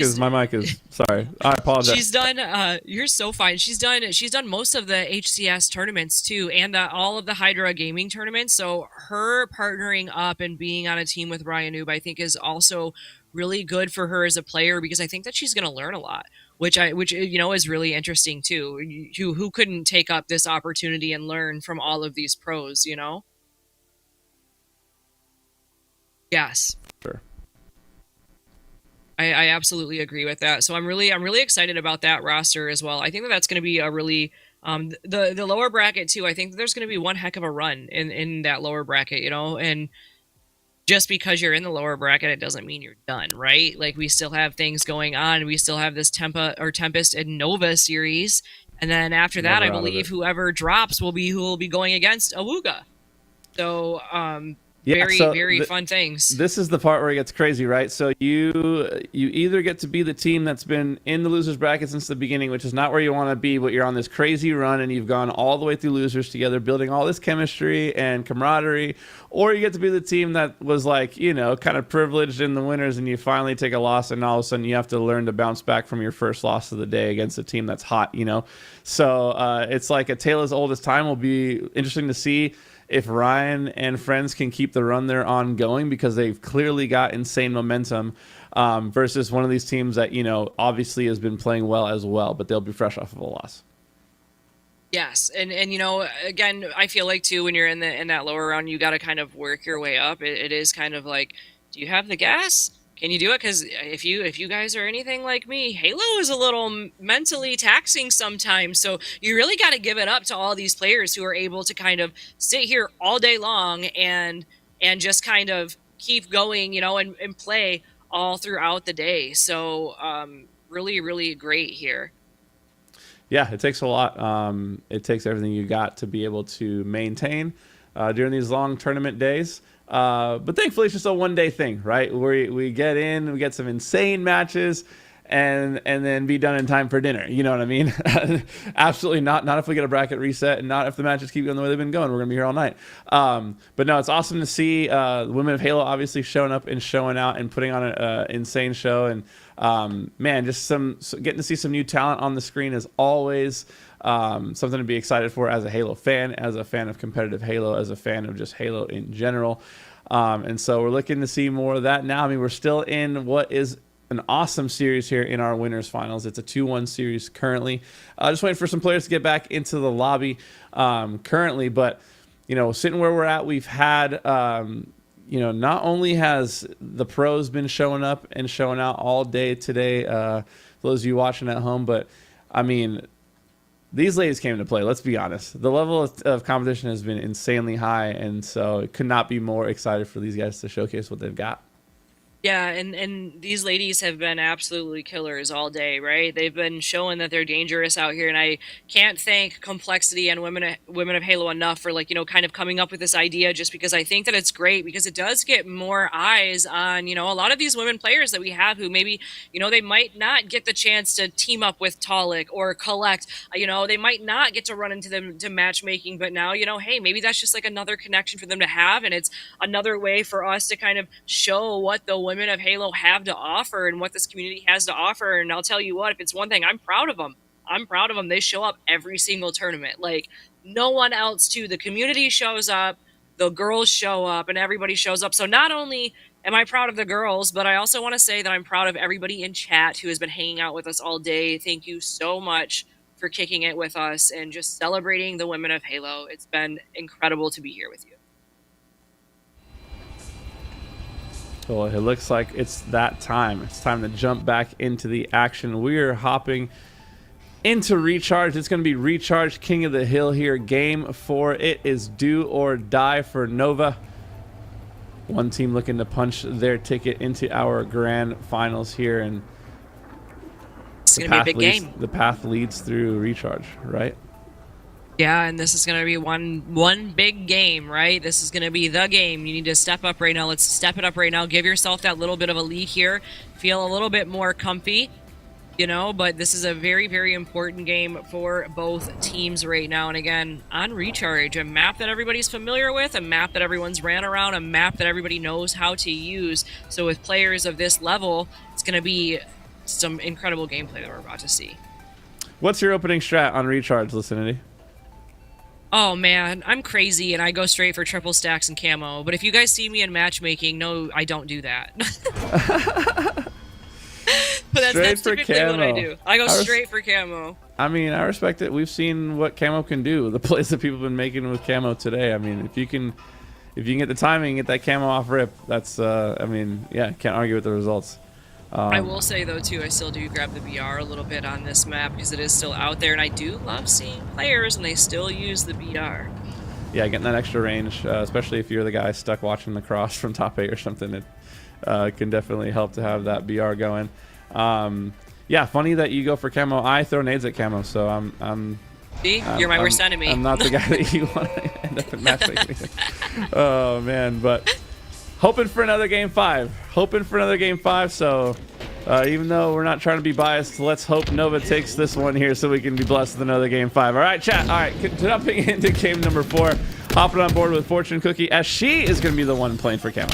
is sorry, I apologize. She's done, you're so fine. She's done most of the HCS tournaments too, and all of the Hydra Gaming tournaments. So her partnering up and being on a team with Ryan Noob, I think, is also really good for her as a player, because I think that she's going to learn a lot, which you know is really interesting too. Who couldn't take up this opportunity and learn from all of these pros, you know? Yes. Sure. I absolutely agree with that. So I'm really excited about that roster as well. I think that that's going to be a really the lower bracket too. I think that there's going to be one heck of a run in that lower bracket, you know, and just because you're in the lower bracket, it doesn't mean you're done, right? Like, we still have things going on. We still have this Tempest and Nova series. And then after that, I believe whoever drops will be who will be going against Awuga. So, Yeah, very fun things. This is the part where it gets crazy, right? So you either get to be the team that's been in the losers bracket since the beginning, which is not where you want to be, but you're on this crazy run and you've gone all the way through losers together, building all this chemistry and camaraderie, or you get to be the team that was like, you know, kind of privileged in the winners, and you finally take a loss, and all of a sudden you have to learn to bounce back from your first loss of the day against a team that's hot, you know? So it's like a tale as old as time. Will be interesting to see if Ryan and friends can keep the run they're on going, because they've clearly got insane momentum, versus one of these teams that, you know, obviously has been playing well as well, but they'll be fresh off of a loss. Yes, and you know, again, I feel like too, when you're in that lower round, you got to kind of work your way up. It is kind of like, do you have the gas? Can you do it? Because if you guys are anything like me, Halo is a little mentally taxing sometimes. So you really got to give it up to all these players who are able to kind of sit here all day long and just kind of keep going, you know, and play all throughout the day. So really, really great here. Yeah, it takes a lot. It takes everything you got to be able to maintain during these long tournament days. But thankfully, it's just a one-day thing, right? We get in, we get some insane matches, and then be done in time for dinner. You know what I mean? Absolutely not. Not if we get a bracket reset, and not if the matches keep going the way they've been going. We're going to be here all night. But no, it's awesome to see the women of Halo obviously showing up and showing out and putting on an insane show. And man, just getting to see some new talent on the screen is always something to be excited for as a Halo fan, as a fan of competitive Halo, as a fan of just Halo in general. And so we're looking to see more of that now. I mean, we're still in what is an awesome series here in our winners finals. It's a 2-1 series currently. Just waiting for some players to get back into the lobby currently. But, you know, sitting where we're at, we've had, you know, not only has the pros been showing up and showing out all day today, for those of you watching at home, but, I mean, these ladies came to play. Let's be honest. The level of competition has been insanely high, and so it could not be more excited for these guys to showcase what they've got. Yeah, and these ladies have been absolutely killers all day, right? They've been showing that they're dangerous out here, and I can't thank Complexity and Women of Halo enough for, like, you know, kind of coming up with this idea, just because I think that it's great, because it does get more eyes on, you know, a lot of these women players that we have who maybe, you know, they might not get the chance to team up with Talik or Collect, you know, they might not get to run into them to matchmaking, but now, you know, hey, maybe that's just like another connection for them to have, and it's another way for us to kind of show what the women of Halo have to offer and what this community has to offer. And I'll tell you what, if it's one thing, I'm proud of them. I'm proud of them. They show up every single tournament. Like, no one else too. The community shows up, the girls show up, and everybody shows up. So not only am I proud of the girls, but I also want to say that I'm proud of everybody in chat who has been hanging out with us all day. Thank you so much for kicking it with us and just celebrating the women of Halo. It's been incredible to be here with you. Well, it looks like it's that time. It's time to jump back into the action. We're hopping into Recharge. It's going to be Recharge King of the Hill here. Game 4. It is do or die for Nova. One team looking to punch their ticket into our grand finals here. And it's going to be a big game. The path leads through Recharge, right? Yeah, and this is going to be one big game, right? This is going to be the game. You need to step up right now. Let's step it up right now. Give yourself that little bit of a lead here. Feel a little bit more comfy, you know, but this is a very, very important game for both teams right now. And again, on Recharge, a map that everybody's familiar with, a map that everyone's ran around, a map that everybody knows how to use. So with players of this level, it's going to be some incredible gameplay that we're about to see. What's your opening strat on Recharge, Licinity? Oh man, I'm crazy and I go straight for triple stacks and camo. But if you guys see me in matchmaking, no, I don't do that. But that's typically what I do. I go straight for camo. I mean, I respect it. We've seen what camo can do. The plays that people have been making with camo today. I mean, if you can get the timing, get that camo off rip, that's I mean, yeah, can't argue with the results. I will say, though, too, I still do grab the BR a little bit on this map because it is still out there, and I do love seeing players, and they still use the BR. Yeah, getting that extra range, especially if you're the guy stuck watching the cross from top 8 or something, it can definitely help to have that BR going. Yeah, funny that you go for camo. I throw nades at camo, so I'm See? You're my worst enemy. I'm not the guy that you want to end up in matchmaking. Oh man, but hoping for another game 5. So even though we're not trying to be biased, let's hope Nova takes this one here so we can be blessed with another game 5. All right, chat. All right, jumping into game number 4, hopping on board with Fortune Cookie as she is going to be the one playing for Camo.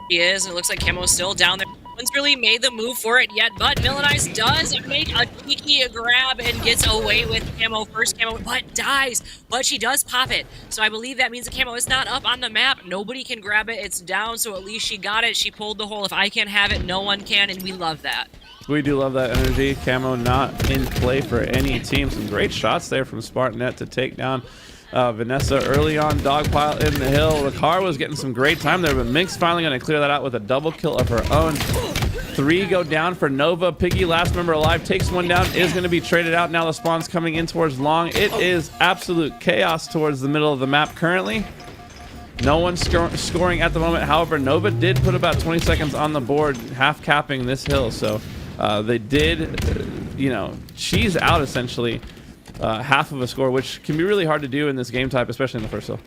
He is, and it looks like Camo's still down there. No one's really made the move for it yet, but Villainize does make a cheeky grab and gets away with Camo. First Camo, but dies. But she does pop it. So I believe that means the Camo is not up on the map. Nobody can grab it. It's down, so at least she got it. She pulled the hole. If I can't have it, no one can, and we love that. We do love that energy. Camo not in play for any team. Some great shots there from Spartanet to take down Vanessa early on. Dogpile in the hill. Ricard was getting some great time there, but Minx finally going to clear that out with a double kill of her own. 3 go down for Nova. Piggy, last member alive, takes one down, is going to be traded out. Now the spawn's coming in towards long. It is absolute chaos towards the middle of the map currently. No one's scoring at the moment. However, Nova did put about 20 seconds on the board, half capping this hill. So they did, she's out essentially. Half of a score, which can be really hard to do in this game type, especially in the first hill.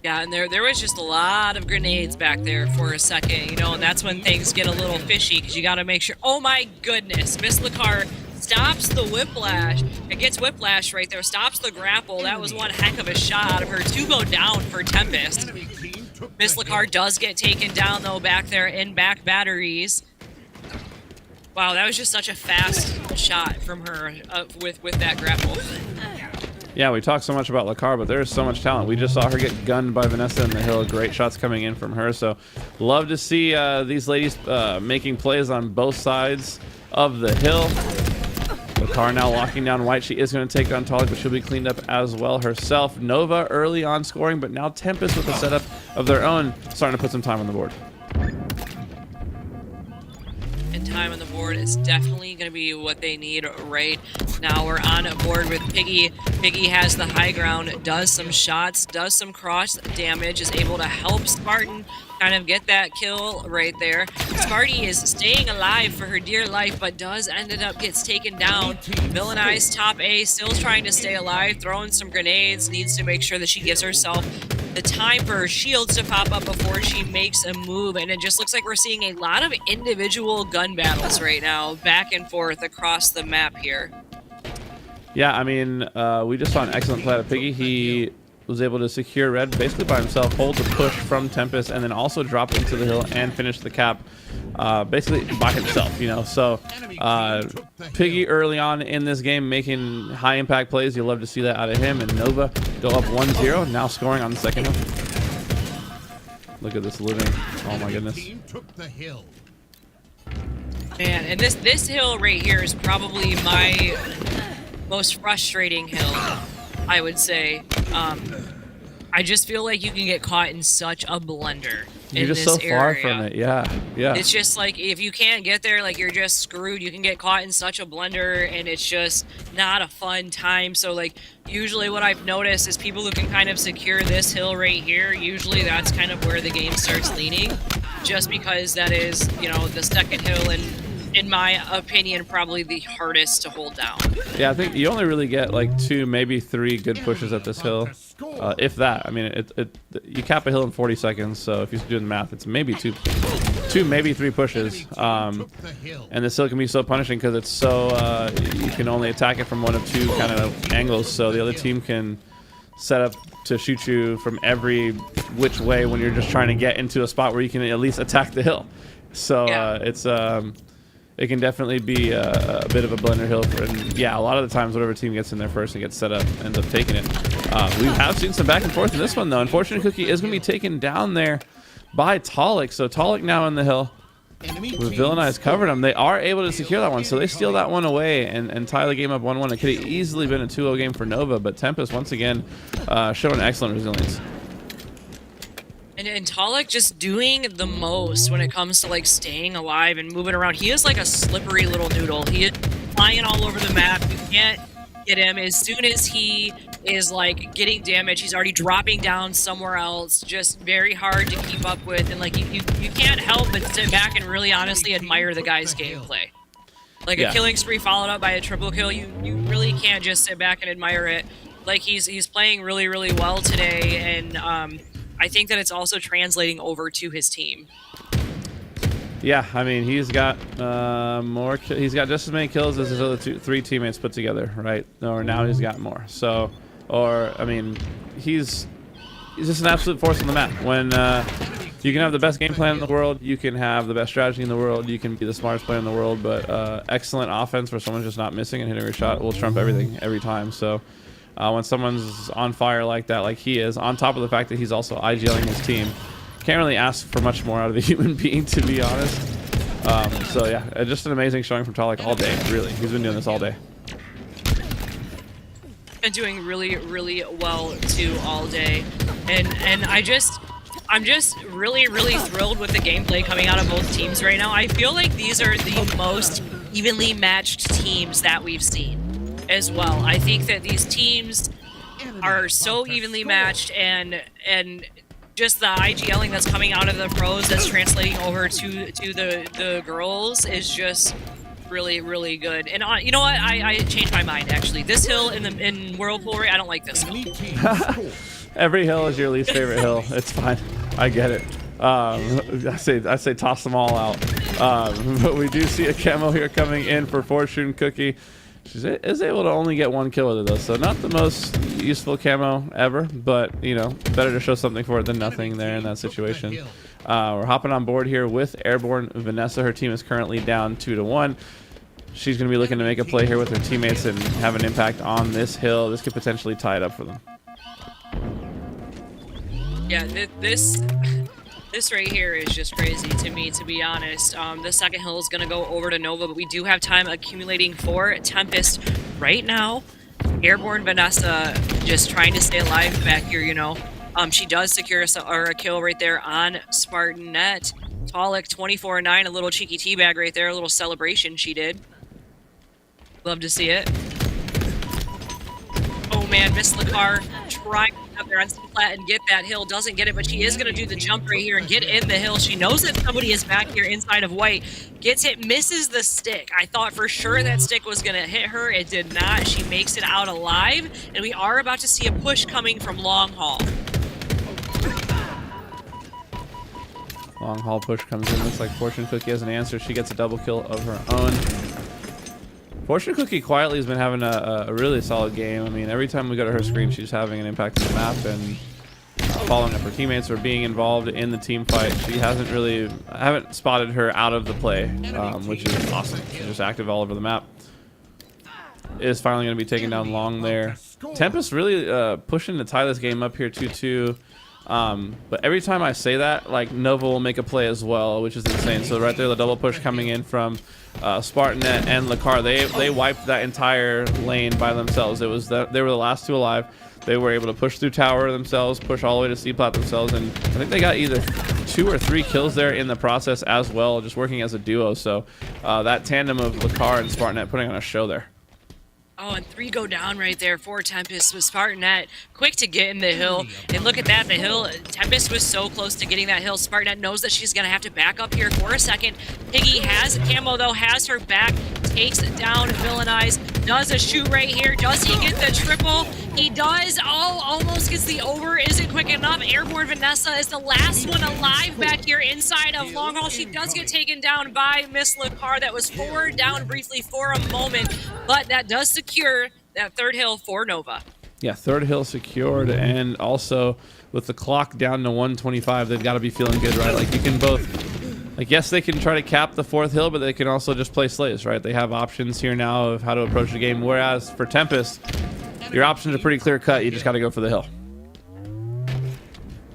Yeah, and there was just a lot of grenades back there for a second, and that's when things get a little fishy, because you got to make sure. Oh my goodness, Miss Lacar stops the whiplash. It gets whiplash right there, stops the grapple. That was one heck of a shot out of her. 2 go down for Tempest. Miss Lacar does get taken down, though, back there in back batteries. Wow, that was just such a fast shot from her with that grapple. Yeah, we talk so much about Lacar, but there's so much talent. We just saw her get gunned by Vanessa in the hill. Great shots coming in from her. So love to see these ladies making plays on both sides of the hill. Lacar now locking down White. She is going to take on Talik, but she'll be cleaned up as well herself. Nova early on scoring, but now Tempest with a setup of their own starting to put some time on the board. Time on the board is definitely going to be what they need right now. We're on board with Piggy. Piggy has the high ground, does some shots, does some cross damage, is able to help Spartan kind of get that kill right there. Sparty is staying alive for her dear life, but gets taken down. Villainize top A, still trying to stay alive, throwing some grenades, needs to make sure that she gives herself the time for her shields to pop up before she makes a move, and it just looks like we're seeing a lot of individual gun battles right now, back and forth across the map here. Yeah, I mean, we just saw an excellent play out of Piggy. He was able to secure red basically by himself, hold the push from Tempest, and then also drop into the hill and finish the cap basically by himself, So Piggy early on in this game making high impact plays. You'll love to see that out of him. And Nova go up 1-0, now scoring on the second hill. Look at this living. Oh my goodness. Man, and this hill right here is probably my most frustrating hill, I would say. I just feel like you can get caught in such a blender in this area. You're just so far from it, yeah. It's just like, if you can't get there, like, you're just screwed. You can get caught in such a blender, and it's just not a fun time. So, like, usually what I've noticed is people who can kind of secure this hill right here, usually that's kind of where the game starts leaning, just because that is, the second hill, and in my opinion, probably the hardest to hold down. Yeah, I think you only really get like 2, maybe 3 good pushes at this hill, if that. I mean, you cap a hill in 40 seconds, so if you're doing the math, it's maybe two, maybe 3 pushes. And this hill can be so punishing because it's so you can only attack it from one of 2 kind of angles, so the other team can set up to shoot you from every which way when you're just trying to get into a spot where you can at least attack the hill. So it can definitely be a bit of a blender hill. And yeah, a lot of the times, whatever team gets in there first and gets set up ends up taking it. We have seen some back and forth in this one, though. Unfortunately, Cookie is going to be taken down there by Talik. So Talik now in the hill. With Villainize covered him. They are able to secure that one. So they steal that one away and tie the game up 1-1. It could have easily been a 2-0 game for Nova. But Tempest, once again, showing excellent resilience. And Talik just doing the most when it comes to, like, staying alive and moving around. He is like a slippery little noodle. He is flying all over the map. You can't get him. As soon as he is, like, getting damage, he's already dropping down somewhere else. Just very hard to keep up with. And, like, you can't help but sit back and really honestly admire the guy's gameplay. Like, a killing spree followed up by a triple kill, you really can't just sit back and admire it. Like he's playing really, really well today, and I think that it's also translating over to his team. Yeah, I mean, he's got he's got just as many kills as his other three teammates put together, right? Or now he's got more. So, I mean, he's just an absolute force on the map. When you can have the best game plan in the world, you can have the best strategy in the world, you can be the smartest player in the world, but excellent offense where someone's just not missing and hitting a shot will trump everything every time. So when someone's on fire like that, like he is, on top of the fact that he's also IGLing his team, can't really ask for much more out of a human being, to be honest. So yeah, just an amazing showing from Talik all day, really. He's been doing this all day. Been doing really, really well too all day, and I'm just really, really thrilled with the gameplay coming out of both teams right now. I feel like these are the most evenly matched teams that we've seen as well. I think that these teams are so evenly matched, and just the IGLing that's coming out of the pros that's translating over to the girls is just really, really good. And you know what? I changed my mind actually. This hill in Whirlpool, I don't like this hill. Every hill is your least favorite hill. It's fine. I get it. I say toss them all out. But we do see a camo here coming in for Fortune Cookie. She is able to only get one kill with it though, so not the most useful camo ever, but you know, better to show something for it than nothing there in that situation. We're hopping on board here with Airborne Vanessa. Her team is currently down 2-1. She's going to be looking to make a play here with her teammates and have an impact on this hill. This could potentially tie it up for them. Yeah, this right here is just crazy to me, to be honest. The second hill is going to go over to Nova, but we do have time accumulating for Tempest right now. Airborne Vanessa just trying to stay alive back here, you know. She does secure a kill right there on Spartan Net. Talik 24-9, a little cheeky teabag right there, a little celebration she did. Love to see it. Oh man, Miss Lakar trying up there on C-flat and get that hill, doesn't get it, but she is going to do the jump right here and get in the hill. She knows that somebody is back here inside of white. Gets hit, misses the stick. I thought for sure that stick was going to hit her. It did not. She makes it out alive, and we are about to see a push coming from Long Haul. Long haul push comes in. Looks like Fortune Cookie has an answer. She gets a double kill of her own. Fortune Cookie quietly has been having a really solid game. I mean, every time we go to her screen, she's having an impact on the map and following up her teammates or being involved in the team fight. She hasn't really, I haven't spotted her out of the play, which is awesome. She's just active all over the map. Is finally going to be taken down long there. Tempest really pushing to tie this game up here 2-2. But every time I say that, like, Nova will make a play as well, which is insane. So right there, the double push coming in from Spartanet and Lakar. They wiped that entire lane by themselves. It was that they were the last two alive. They were able to push through tower themselves, push all the way to C-plat themselves, and I think they got either 2 or 3 kills there in the process as well, just working as a duo. So that tandem of Lakar and Spartanet putting on a show there. Oh, and 3 go down right there for Tempest with Spartanet quick to get in the hill. And look at that, the hill, Tempest was so close to getting that hill. Spartanet knows that she's going to have to back up here for a second. Piggy has camo though, has her back, takes it down, villainized, does a shoot right here. Does he get the triple? He does. Oh, almost gets the over. Isn't quick enough. Airborne Vanessa is the last one alive back here inside of Long Haul. She does get taken down by Miss Lakar. That was forward down briefly for a moment, but that does secure that third hill for Nova. Yeah, third hill secured, and also with the clock down to 125, they've got to be feeling good, right? Like, you can both, like, yes, they can try to cap the fourth hill, but they can also just play slaves, right? They have options here now of how to approach the game, whereas for Tempest, your options are pretty clear cut. You just got to go for the hill.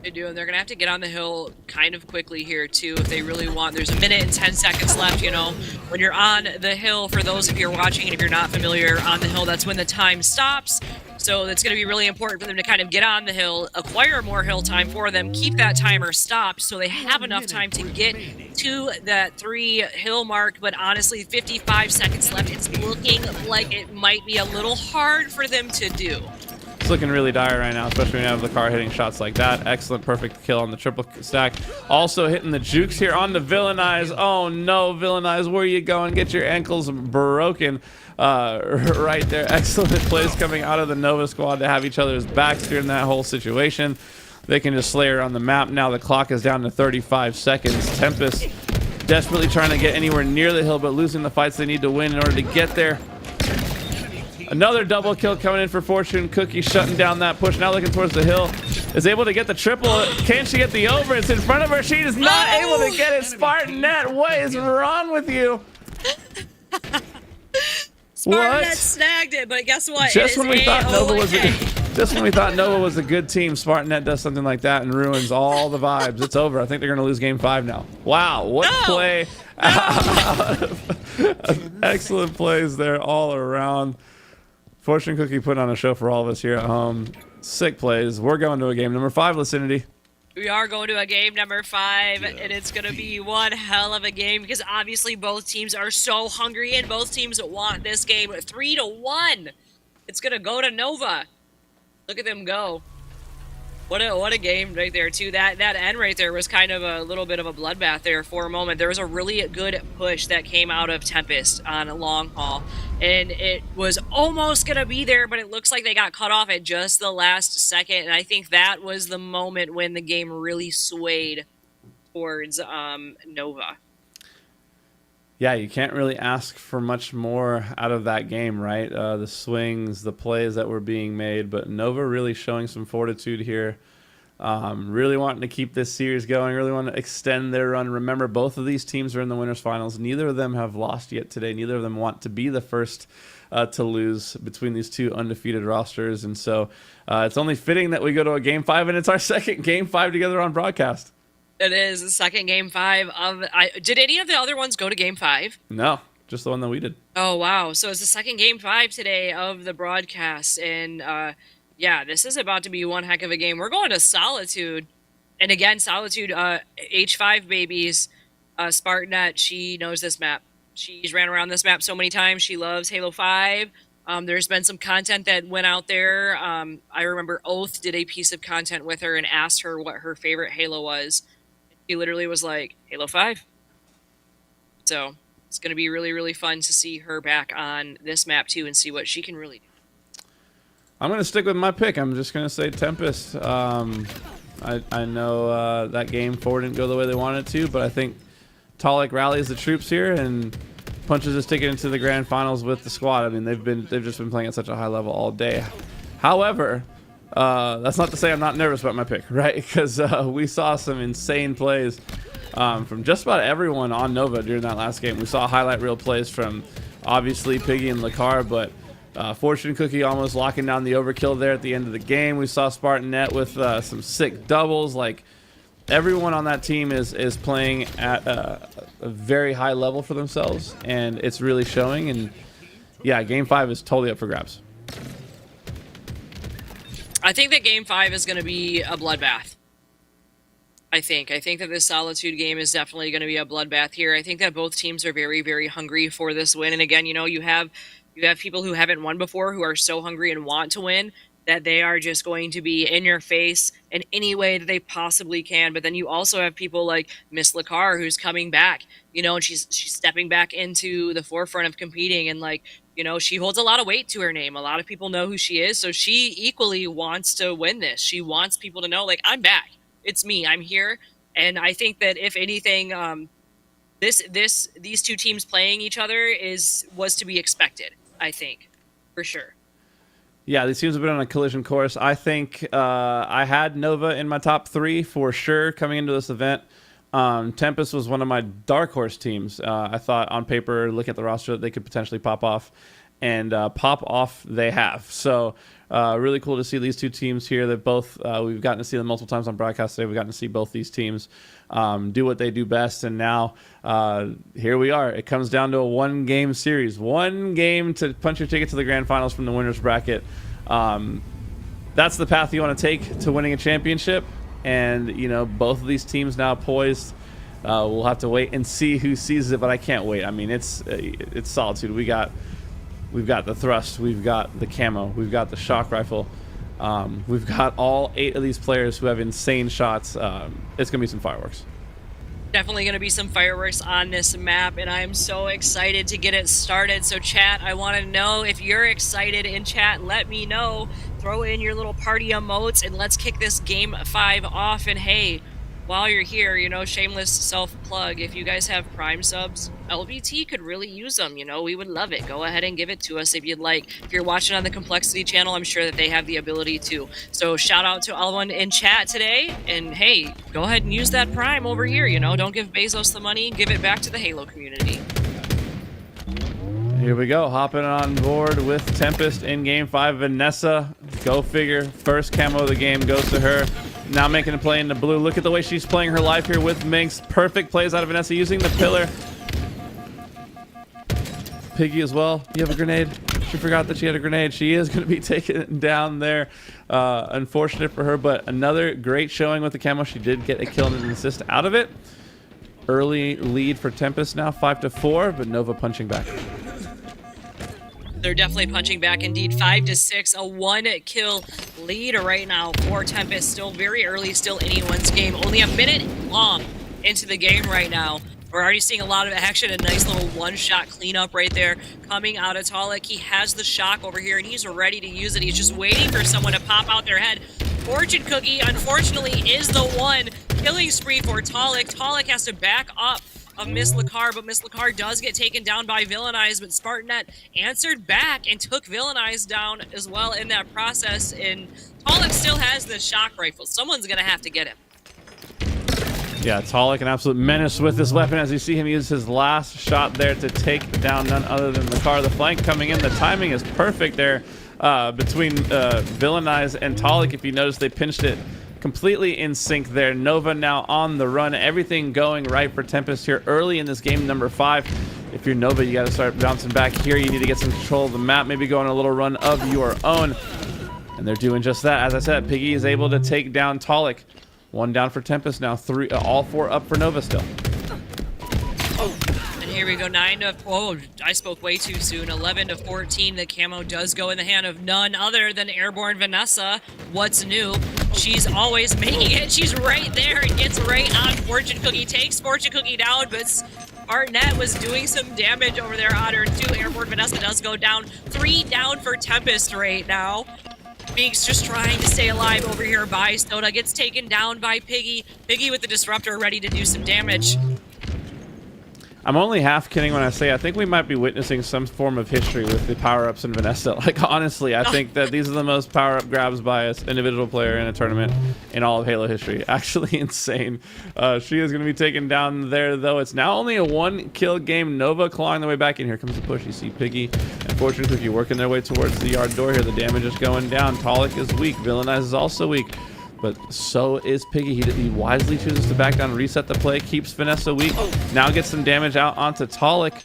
They do, and they're going to have to get on the hill kind of quickly here, too, if they really want. There's 1 minute and 10 seconds left, you know. When you're on the hill, for those of you who are watching, and if you're not familiar, on the hill, that's when the time stops. So it's going to be really important for them to kind of get on the hill, acquire more hill time for them, keep that timer stopped so they have enough time to get to that 3 hill mark. But honestly, 55 seconds left. It's looking like it might be a little hard for them to do. looking really dire right now, especially when you have the car hitting shots like that. Excellent, perfect kill on the triple stack. Also hitting the jukes here on the Villainize. Oh no, Villainize, where are you going? Get your ankles broken. Right there. Excellent plays coming out of the Nova squad to have each other's backs during that whole situation. They can just slay her on the map. Now the clock is down to 35 seconds. Tempest desperately trying to get anywhere near the hill, but losing the fights they need to win in order to get there. Another double kill coming in for Fortune Cookie, shutting down that push. Now looking towards the hill. Is able to get the triple. Can she get the over? It's in front of her. She is not able to get it. Spartan.net, what is wrong with you? Spartan.net snagged it, but guess what? Just when we thought Nova was a good team, Spartan.net does something like that and ruins all the vibes. It's over. I think they're going to lose game 5 now. Wow, what play. Excellent plays there all around. Fortune Cookie putting on a show for all of us here at home. Sick plays. We're going to a game number 5, Lucinity. We are going to a game number 5, and it's going to be one hell of a game because obviously both teams are so hungry and both teams want this game 3-1. It's going to go to Nova. Look at them go. What a game right there, too. That end right there was kind of a little bit of a bloodbath there for a moment. There was a really good push that came out of Tempest on a long haul, and it was almost going to be there, but it looks like they got cut off at just the last second, and I think that was the moment when the game really swayed towards Nova. Yeah, you can't really ask for much more out of that game, right? The swings, the plays that were being made, but Nova really showing some fortitude here. Really wanting to keep this series going, really want to extend their run. Remember, both of these teams are in the winners finals. Neither of them have lost yet today. Neither of them want to be the first to lose between these two undefeated rosters. And so it's only fitting that we go to a game 5, and it's our second game 5 together on broadcast. It is the second game 5 of. Did any of the other ones go to game 5? No, just the one that we did. Oh wow! So it's the second game 5 today of the broadcast, and yeah, this is about to be one heck of a game. We're going to Solitude, and again, Solitude, H5 babies, Spartan.net. She knows this map. She's ran around this map so many times. She loves Halo 5. There's been some content that went out there. I remember Oath did a piece of content with her and asked her what her favorite Halo was. He literally was like, Halo 5. So it's going to be really, really fun to see her back on this map, too, and see what she can really do. I'm going to stick with my pick. I'm just going to say Tempest. I know that game 4 didn't go the way they wanted to, but I think Talik rallies the troops here and punches his ticket into the grand finals with the squad. I mean, they've just been playing at such a high level all day. However, that's not to say I'm not nervous about my pick, right? Because we saw some insane plays from just about everyone on Nova during that last game. We saw highlight reel plays from obviously Piggy and Lakar, but Fortune Cookie almost locking down the overkill there at the end of the game. We saw Spartan.net with some sick doubles. Like, everyone on that team is playing at a very high level for themselves, and it's really showing. And yeah, game 5 is totally up for grabs. I think that game 5 is going to be a bloodbath. I think that this Solitude game is definitely going to be a bloodbath here. I think that both teams are very, very hungry for this win. And again, you know, you have people who haven't won before who are so hungry and want to win that they are just going to be in your face in any way that they possibly can. But then you also have people like Miss Lakar, who's coming back, you know, and she's stepping back into the forefront of competing, and like, you know, she holds a lot of weight to her name. A lot of people know who she is, so she equally wants to win this. She wants people to know, like, I'm back. It's me. I'm here. And I think that if anything, these two teams playing each other was to be expected. I think, for sure. Yeah, these teams have been on a collision course. I think I had Nova in my top 3 for sure coming into this event. Tempest was one of my dark horse teams. I thought on paper, look at the roster, that they could potentially pop off, and pop off they have. So really cool to see these two teams here. That both we've gotten to see them multiple times on broadcast today. We've gotten to see both these teams do what they do best, and now here we are. It comes down to a 1-game series, 1 game to punch your ticket to the grand finals from the winners bracket. That's the path you want to take to winning a championship. And, you know, both of these teams now poised. We'll have to wait and see who seizes it, but I can't wait. I mean, it's Solitude. We've got the thrust, we've got the camo, we've got the shock rifle. We've got all 8 of these players who have insane shots. It's gonna be some fireworks. Definitely going to be some fireworks on this map, and I'm so excited to get it started. So chat, I want to know if you're excited in chat. Let me know. Throw in your little party emotes, and let's kick this game 5 off. And hey, while you're here, you know, shameless self-plug, if you guys have Prime subs, LBT could really use them, you know, we would love it. Go ahead and give it to us if you'd like. If you're watching on the Complexity channel, I'm sure that they have the ability to. So shout out to everyone in chat today, and hey, go ahead and use that Prime over here, you know, don't give Bezos the money, give it back to the Halo community. Here we go, hopping on board with Tempest in game 5. Vanessa, go figure, first camo of the game goes to her. Now making a play in the blue. Look at the way she's playing her life here with Minx. Perfect plays out of Vanessa using the pillar. Piggy as well. You have a grenade. She forgot that she had a grenade. She is going to be taken down there. Unfortunate for her, but another great showing with the camo. She did get a kill and an assist out of it. Early lead for Tempest now, 5-4, but Nova punching back. They're definitely punching back indeed. 5-6, a 1-kill lead right now for Tempest. Still very early, still anyone's game. Only a minute long into the game right now. We're already seeing a lot of action. A nice little one-shot cleanup right there coming out of Talik. He has the shock over here, and he's ready to use it. He's just waiting for someone to pop out their head. Fortune Cookie, unfortunately, is the one killing spree for Talik. Talik has to back up of Miss Lacar, but Miss Lacar does get taken down by Villainize, but Spartanet answered back and took Villainize down as well in that process, and Talik still has the shock rifle. Someone's gonna have to get him. Yeah, Talik, an absolute menace with this weapon as you see him use his last shot there to take down none other than Lacar. The flank coming in, the timing is perfect there between Villainize and Talik. If you notice, they pinched it completely in sync there. Nova now on the run. Everything going right for Tempest here early in this game, number 5. If you're Nova, you got to start bouncing back here. You need to get some control of the map, maybe go on a little run of your own. And they're doing just that. As I said, Piggy is able to take down Talik. 1 down for Tempest now. 3, all 4 up for Nova still. And here we go, 9-oh, I spoke way too soon. 11-14, the camo does go in the hand of none other than Airborne Vanessa. What's new? She's always making it. She's right there and gets right on Fortune Cookie. Takes Fortune Cookie down, but Spartanet was doing some damage over there on her too. Airborne Vanessa does go down. 3 down for Tempest right now. Binks just trying to stay alive over here by Soda. Gets taken down by Piggy. Piggy with the Disruptor ready to do some damage. I'm only half kidding when I say I think we might be witnessing some form of history with the power-ups in Vanessa. Like, honestly, I think that these are the most power-up grabs by an individual player in a tournament in all of Halo history. Actually insane. She is going to be taken down there, though. It's now only a 1-kill game. Nova clawing their way back in. Here comes the push. You see Piggy and Fortune Cookie working their way towards the yard door here. The damage is going down. Talik is weak. Villainize is also weak. But so is Piggy. He wisely chooses to back down, reset the play, keeps Vanessa weak. Now gets some damage out onto Talik.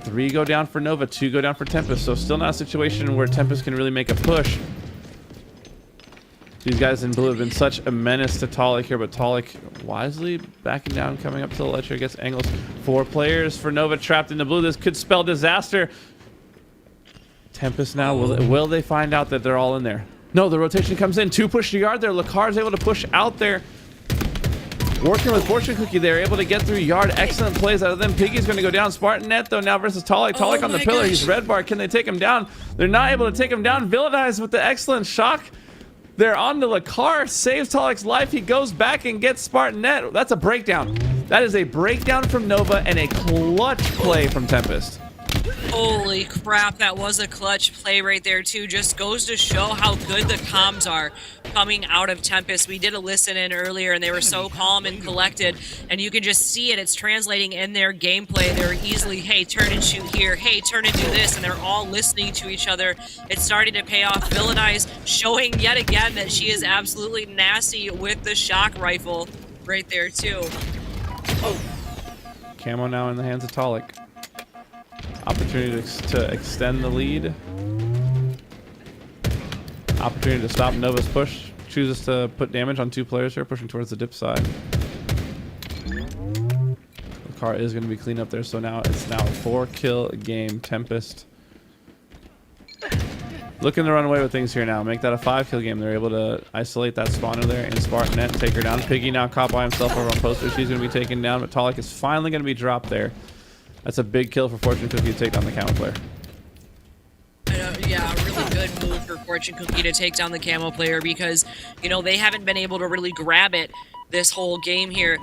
3 go down for Nova, 2 go down for Tempest. So still not a situation where Tempest can really make a push. These guys in blue have been such a menace to Talik here, but Talik wisely backing down, coming up to the ledge here, gets angles. 4 players for Nova trapped in the blue. This could spell disaster. Tempest now, will they find out that they're all in there? No, the rotation comes in. 2 push to yard there. Lacar's able to push out there. Working with Fortune Cookie, they're able to get through yard. Excellent plays out of them. Piggy's going to go down. Spartanet, though, now versus Talik. Talik on the pillar. Gosh. He's red bar. Can they take him down? They're not able to take him down. Villainize with the excellent shock. They're on to Lacar. Saves Talik's life. He goes back and gets Spartanet. That's a breakdown. That is a breakdown from Nova and a clutch play from Tempest. Holy crap, that was a clutch play right there too. Just goes to show how good the comms are coming out of Tempest. We did a listen in earlier and they were so calm and collected, and you can just see it. It's translating in their gameplay. They're easily, hey, turn and shoot here, hey, turn and do this, and they're all listening to each other. It's starting to pay off. Villainize showing yet again that she is absolutely nasty with the shock rifle right there too. Camo now in the hands of Talik. Opportunity to extend the lead. Opportunity to stop Nova's push. Chooses to put damage on 2 players here, pushing towards the dip side. The car is going to be cleaned up there, so now it's a 4-kill game. Tempest looking to run away with things here now. Make that a 5-kill game. They're able to isolate that spawner there in Spartanet, take her down. Piggy now caught by himself over on poster. She's going to be taken down, but Talik is finally going to be dropped there. That's a big kill for Fortune Cookie to take down the camo player. Yeah, a really good move for Fortune Cookie to take down the camo player because, you know, they haven't been able to really grab it this whole game here.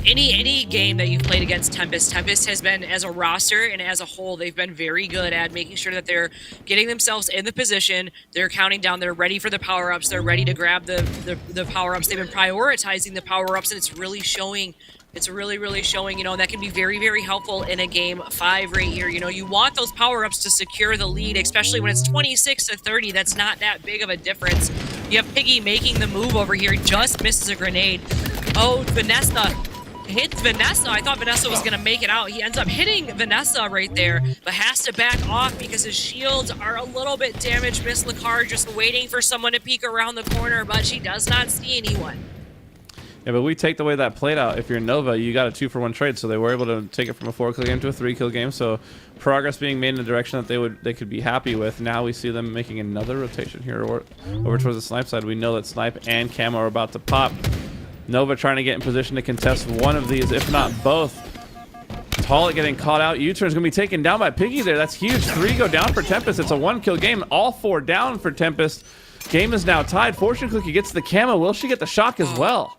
Any game that you've played against Tempest has been, as a roster and as a whole, they've been very good at making sure that they're getting themselves in the position, they're counting down, they're ready for the power-ups, they're ready to grab the power-ups. They've been prioritizing the power-ups, and it's really showing. It's really showing, you know, that can be very helpful in a game 5 right here. You know, you want those power-ups to secure the lead, especially when it's 26-30. That's not that big of a difference. You have Piggy making the move over here, just misses a grenade. Oh, Vanessa hits Vanessa. I thought Vanessa was going to make it out. He ends up hitting Vanessa right there, but has to back off because his shields are a little bit damaged. Miss Lacar just waiting for someone to peek around the corner, but she does not see anyone. Yeah, but we take the way that played out. If you're Nova, you got a 2-for-1 trade, so they were able to take it from a 4-kill game to a 3-kill game. So progress being made in the direction that they could be happy with. Now we see them making another rotation here over towards the snipe side. We know that snipe and camo are about to pop. Nova trying to get in position to contest one of these, if not both. Talik getting caught out. U-turn is going to be taken down by Piggy there. That's huge. 3 go down for Tempest. It's a 1-kill game. All 4 down for Tempest. Game is now tied. Fortune Cookie gets the camo. Will she get the shock as well?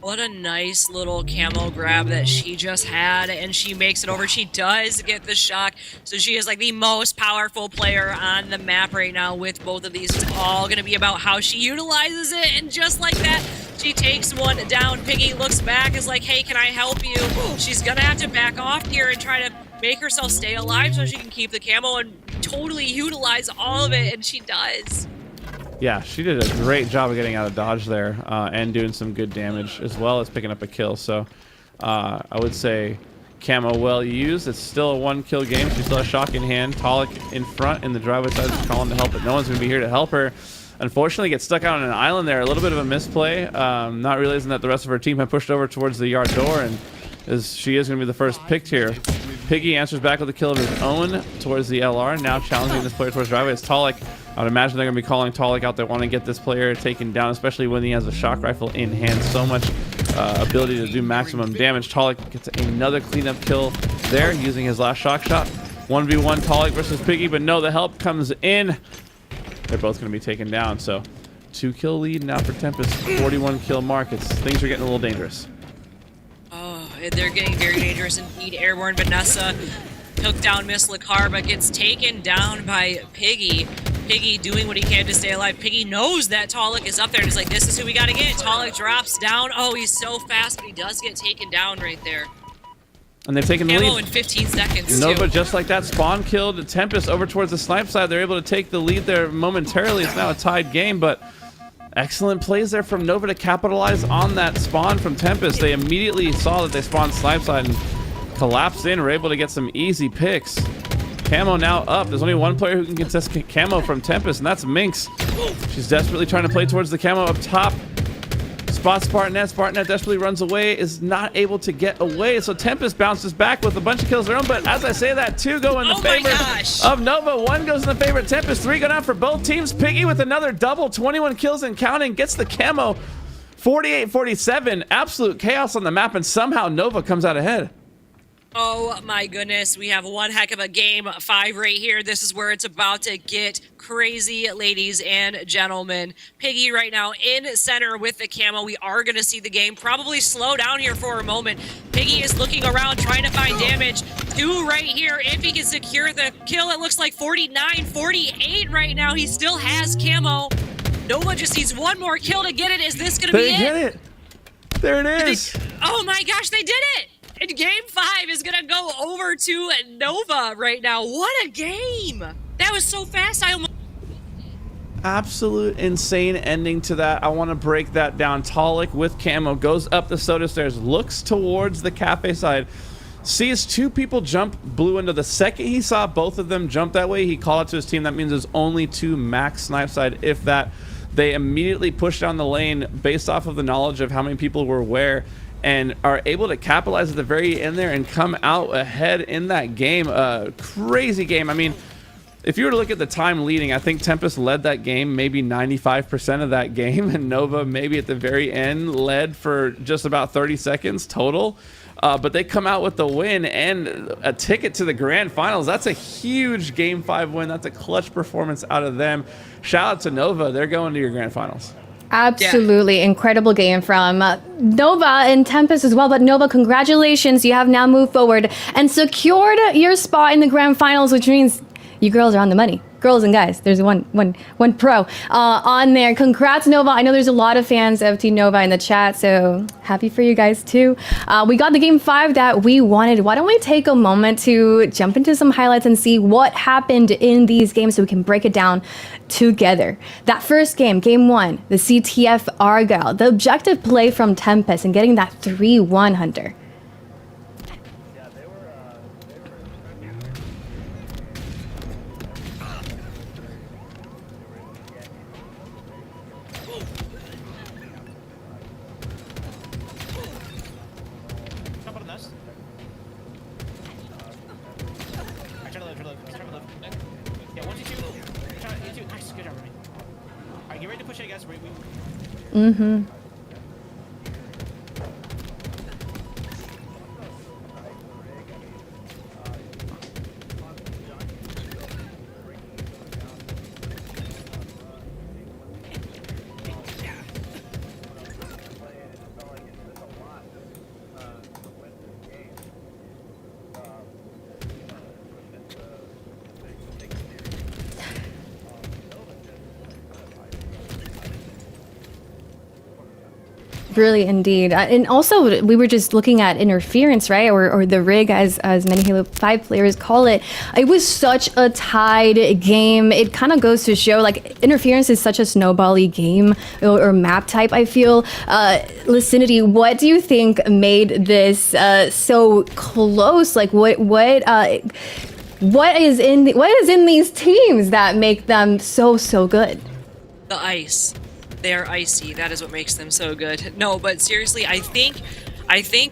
What a nice little camo grab that she just had, and she makes it over. She does get the shock, so she is like the most powerful player on the map right now with both of these. It's all going to be about how she utilizes it, and just like that, she takes one down. Piggy looks back, is like, hey, can I help you? She's going to have to back off here and try to make herself stay alive so she can keep the camo and totally utilize all of it, and she does. Yeah, she did a great job of getting out of dodge there and doing some good damage as well as picking up a kill. So I would say camo well used. It's still a 1-kill game. She still has shock in hand. Talik in front in the driveway side is calling to help, but no one's going to be here to help her. Unfortunately, gets stuck out on an island there. A little bit of a misplay, not realizing that the rest of her team had pushed over towards the yard door, and she is going to be the first picked here. Piggy answers back with a kill of his own towards the LR. Now challenging this player towards driveway is Talik. I would imagine they're going to be calling Talik out. They want to get this player taken down, especially when he has a shock rifle in hand. So much ability to do maximum damage. Talik gets another cleanup kill there using his last shock shot. 1v1 Talik versus Piggy, but no, the help comes in. They're both going to be taken down. So 2-kill lead now for Tempest. 41 kill mark. Things are getting a little dangerous. Oh, they're getting very dangerous indeed. Airborne Vanessa took down Miss Lacar, but gets taken down by Piggy. Piggy doing what he can to stay alive. Piggy knows that Talik is up there and he's like, this is who we gotta get. Talik drops down. Oh, he's so fast, but he does get taken down right there. And they've taken the lead. In 15 seconds, Nova, too. just like that, spawn killed Tempest over towards the snipe side. They're able to take the lead there momentarily. It's now a tied game, but excellent plays there from Nova to capitalize on that spawn from Tempest. They immediately saw that they spawned snipe side and collapsed in. Were able to get some easy picks. Camo now up. There's only one player who can contest camo from Tempest, and that's Minx. She's desperately trying to play towards the camo up top. Spot Spartanet. Spartanet desperately runs away, is not able to get away. So Tempest bounces back with a bunch of kills of their own. But as I say that, 2 go in the favor of Nova. 1 goes in the favor of Tempest. 3 go down for both teams. Piggy with another double. 21 kills and counting. Gets the camo. 48-47. Absolute chaos on the map, and somehow Nova comes out ahead. Oh my goodness, we have one heck of a game 5 right here. This is where it's about to get crazy, ladies and gentlemen. Piggy right now in center with the camo. We are going to see the game probably slow down here for a moment. Piggy is looking around, trying to find damage. 2 right here. If he can secure the kill, it looks like 49-48 right now. He still has camo. Nova just needs 1 more kill to get it. Is this going to be it? They get it. There it is. Oh my gosh, they did it. And game 5 is going to go over to Nova right now. What a game. That was so fast. I almost... Absolute insane ending to that. I want to break that down. Talik with camo goes up the soda stairs, looks towards the cafe side, sees 2 people jump blue into the second he saw both of them jump that way. He called out to his team. That means there's only 2 max snipe side, if that. They immediately push down the lane based off of the knowledge of how many people were where, and are able to capitalize at the very end there and come out ahead in that game. Crazy game. I mean, if you were to look at the time leading, I think Tempest led that game maybe 95% of that game, and Nova maybe at the very end led for just about 30 seconds total. But they come out with the win and a ticket to the grand finals. That's a huge Game 5 win. That's a clutch performance out of them. Shout out to Nova. They're going to your grand finals. Absolutely incredible game from Nova and Tempest as well. But Nova, congratulations. You have now moved forward and secured your spot in the grand finals, which means you girls are on the money. Girls and guys, there's one pro on there. Congrats, Nova. I know there's a lot of fans of Team Nova in the chat, so happy for you guys too. We got the Game 5 that we wanted. Why don't we take a moment to jump into some highlights and see what happened in these games so we can break it down together. That first game, Game 1, the CTF Argyle, the objective play from Tempest and getting that 3-1 Hunter. Mm-hmm. Really, indeed. And also, we were just looking at interference, right? Or the rig, as many Halo 5 players call it. It was such a tied game. It kind of goes to show, like, interference is such a snowbally game or map type, I feel. Licinity, what do you think made this so close? Like, what is in these teams that make them so good? The ice. They are icy. That is what makes them so good. No, but seriously, I think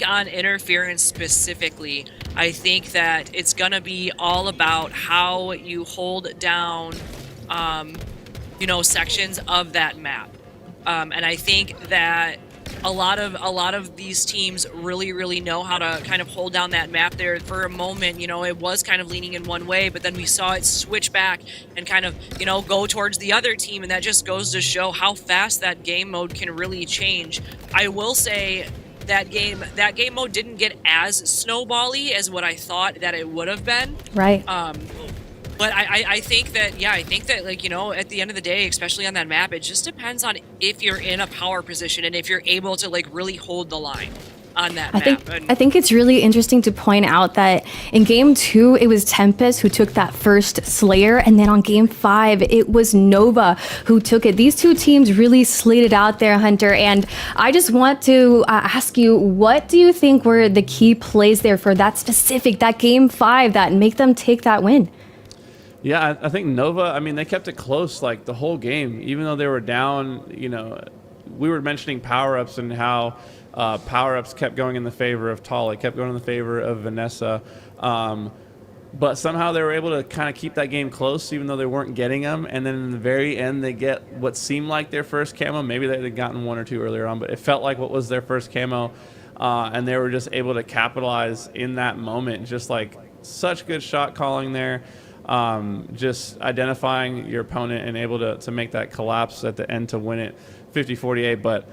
on interference specifically, I think that it's gonna be all about how you hold down, sections of that map. And I think that a lot of these teams really know how to kind of hold down that map there. For a moment, it was kind of leaning in one way, but then we saw it switch back and kind of, go towards the other team, and that just goes to show how fast that game mode can really change. I will say that game mode didn't get as snowbally as what I thought that it would have been. Right. But I think that, like, at the end of the day, especially on that map, it just depends on if you're in a power position and if you're able to, like, really hold the line on that map. I think it's really interesting to point out that in Game 2, it was Tempest who took that first Slayer, and then on Game 5, it was Nova who took it. These two teams really slated out there, Hunter, and I just want to ask you, what do you think were the key plays there for that Game 5 that make them take that win? Yeah, I think Nova, I mean, they kept it close like the whole game, even though they were down. We were mentioning power-ups and how power-ups kept going in the favor of Tala, kept going in the favor of Vanessa. But somehow they were able to kind of keep that game close, even though they weren't getting them. And then in the very end, they get what seemed like their first camo. Maybe they had gotten one or two earlier on, but it felt like what was their first camo. And they were just able to capitalize in that moment. Just like such good shot calling there. Just identifying your opponent and able to make that collapse at the end to win it 50-48. But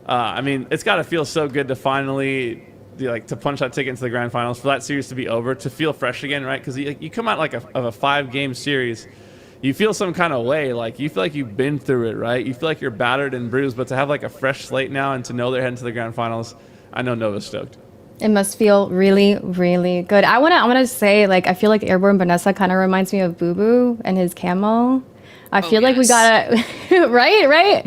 I mean, it's got to feel so good to finally to punch that ticket into the grand finals, for that series to be over, to feel fresh again, right? Because you come out of a 5-game series, you feel some kind of way, like you feel like you've been through it, right? You feel like you're battered and bruised, but to have like a fresh slate now and to know they're heading to the grand finals, I know Nova's stoked. It must feel really, really good. I wanna say, like, I feel like Airborne Vanessa kind of reminds me of Boo Boo and his camo. I feel like we gotta, right?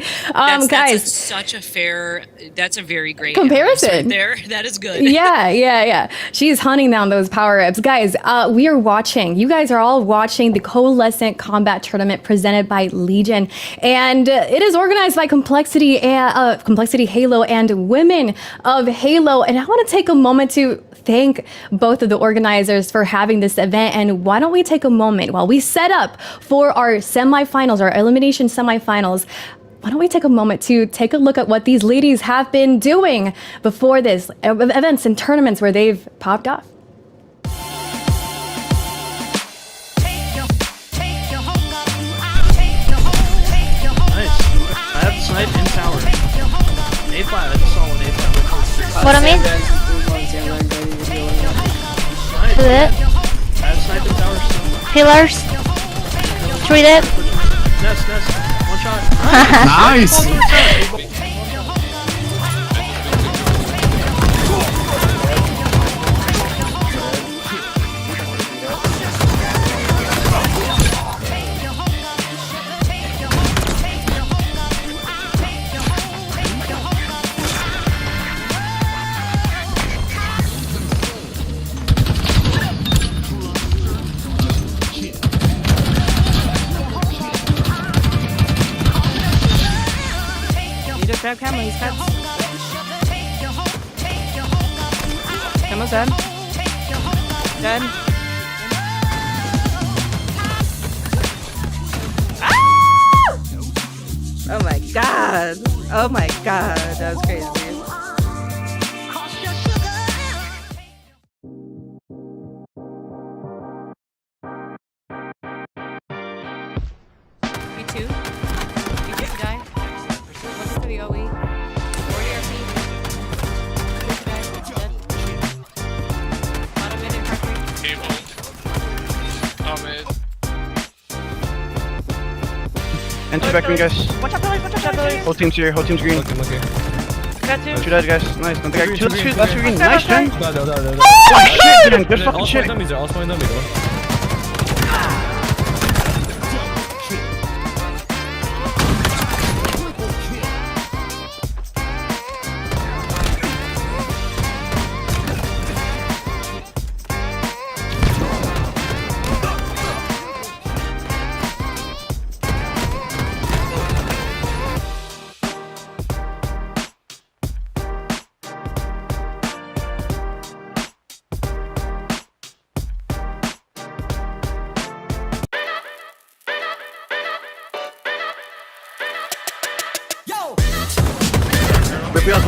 Guys. Such a fair, that's a very great comparison right there. That is good. Yeah. She's hunting down those power ups. Guys, we are watching. You guys are all watching the Coalescent Combat Tournament presented by Legion. And it is organized by Complexity Halo and Women of Halo. And I want to take a moment to thank both of the organizers for having this event. And why don't we take a moment while we set up for our semifinals, our elimination semifinals. Why don't we take a moment to take a look at what these ladies have been doing before this, events and tournaments where they've popped off. Nice. I have snipe in tower. A5, I just saw one A5. What I mean? Nice. Is it? I have snipe in tower still. Pillars. Treat it. Nest. One shot. Nice. Grab Camo, he's cuts. Camo's dead. Dead. Ah! Oh my god. Oh my god. That was crazy. B2. B2 die. Looking for the OE. Enter back green, guys. Watch out, Billy. Whole team's here. Whole team's green. Got two. Two dead, guys. Nice. Another guy. Two last two green. Nice, man. Oh, Oh, shit, man. Good fucking shit. One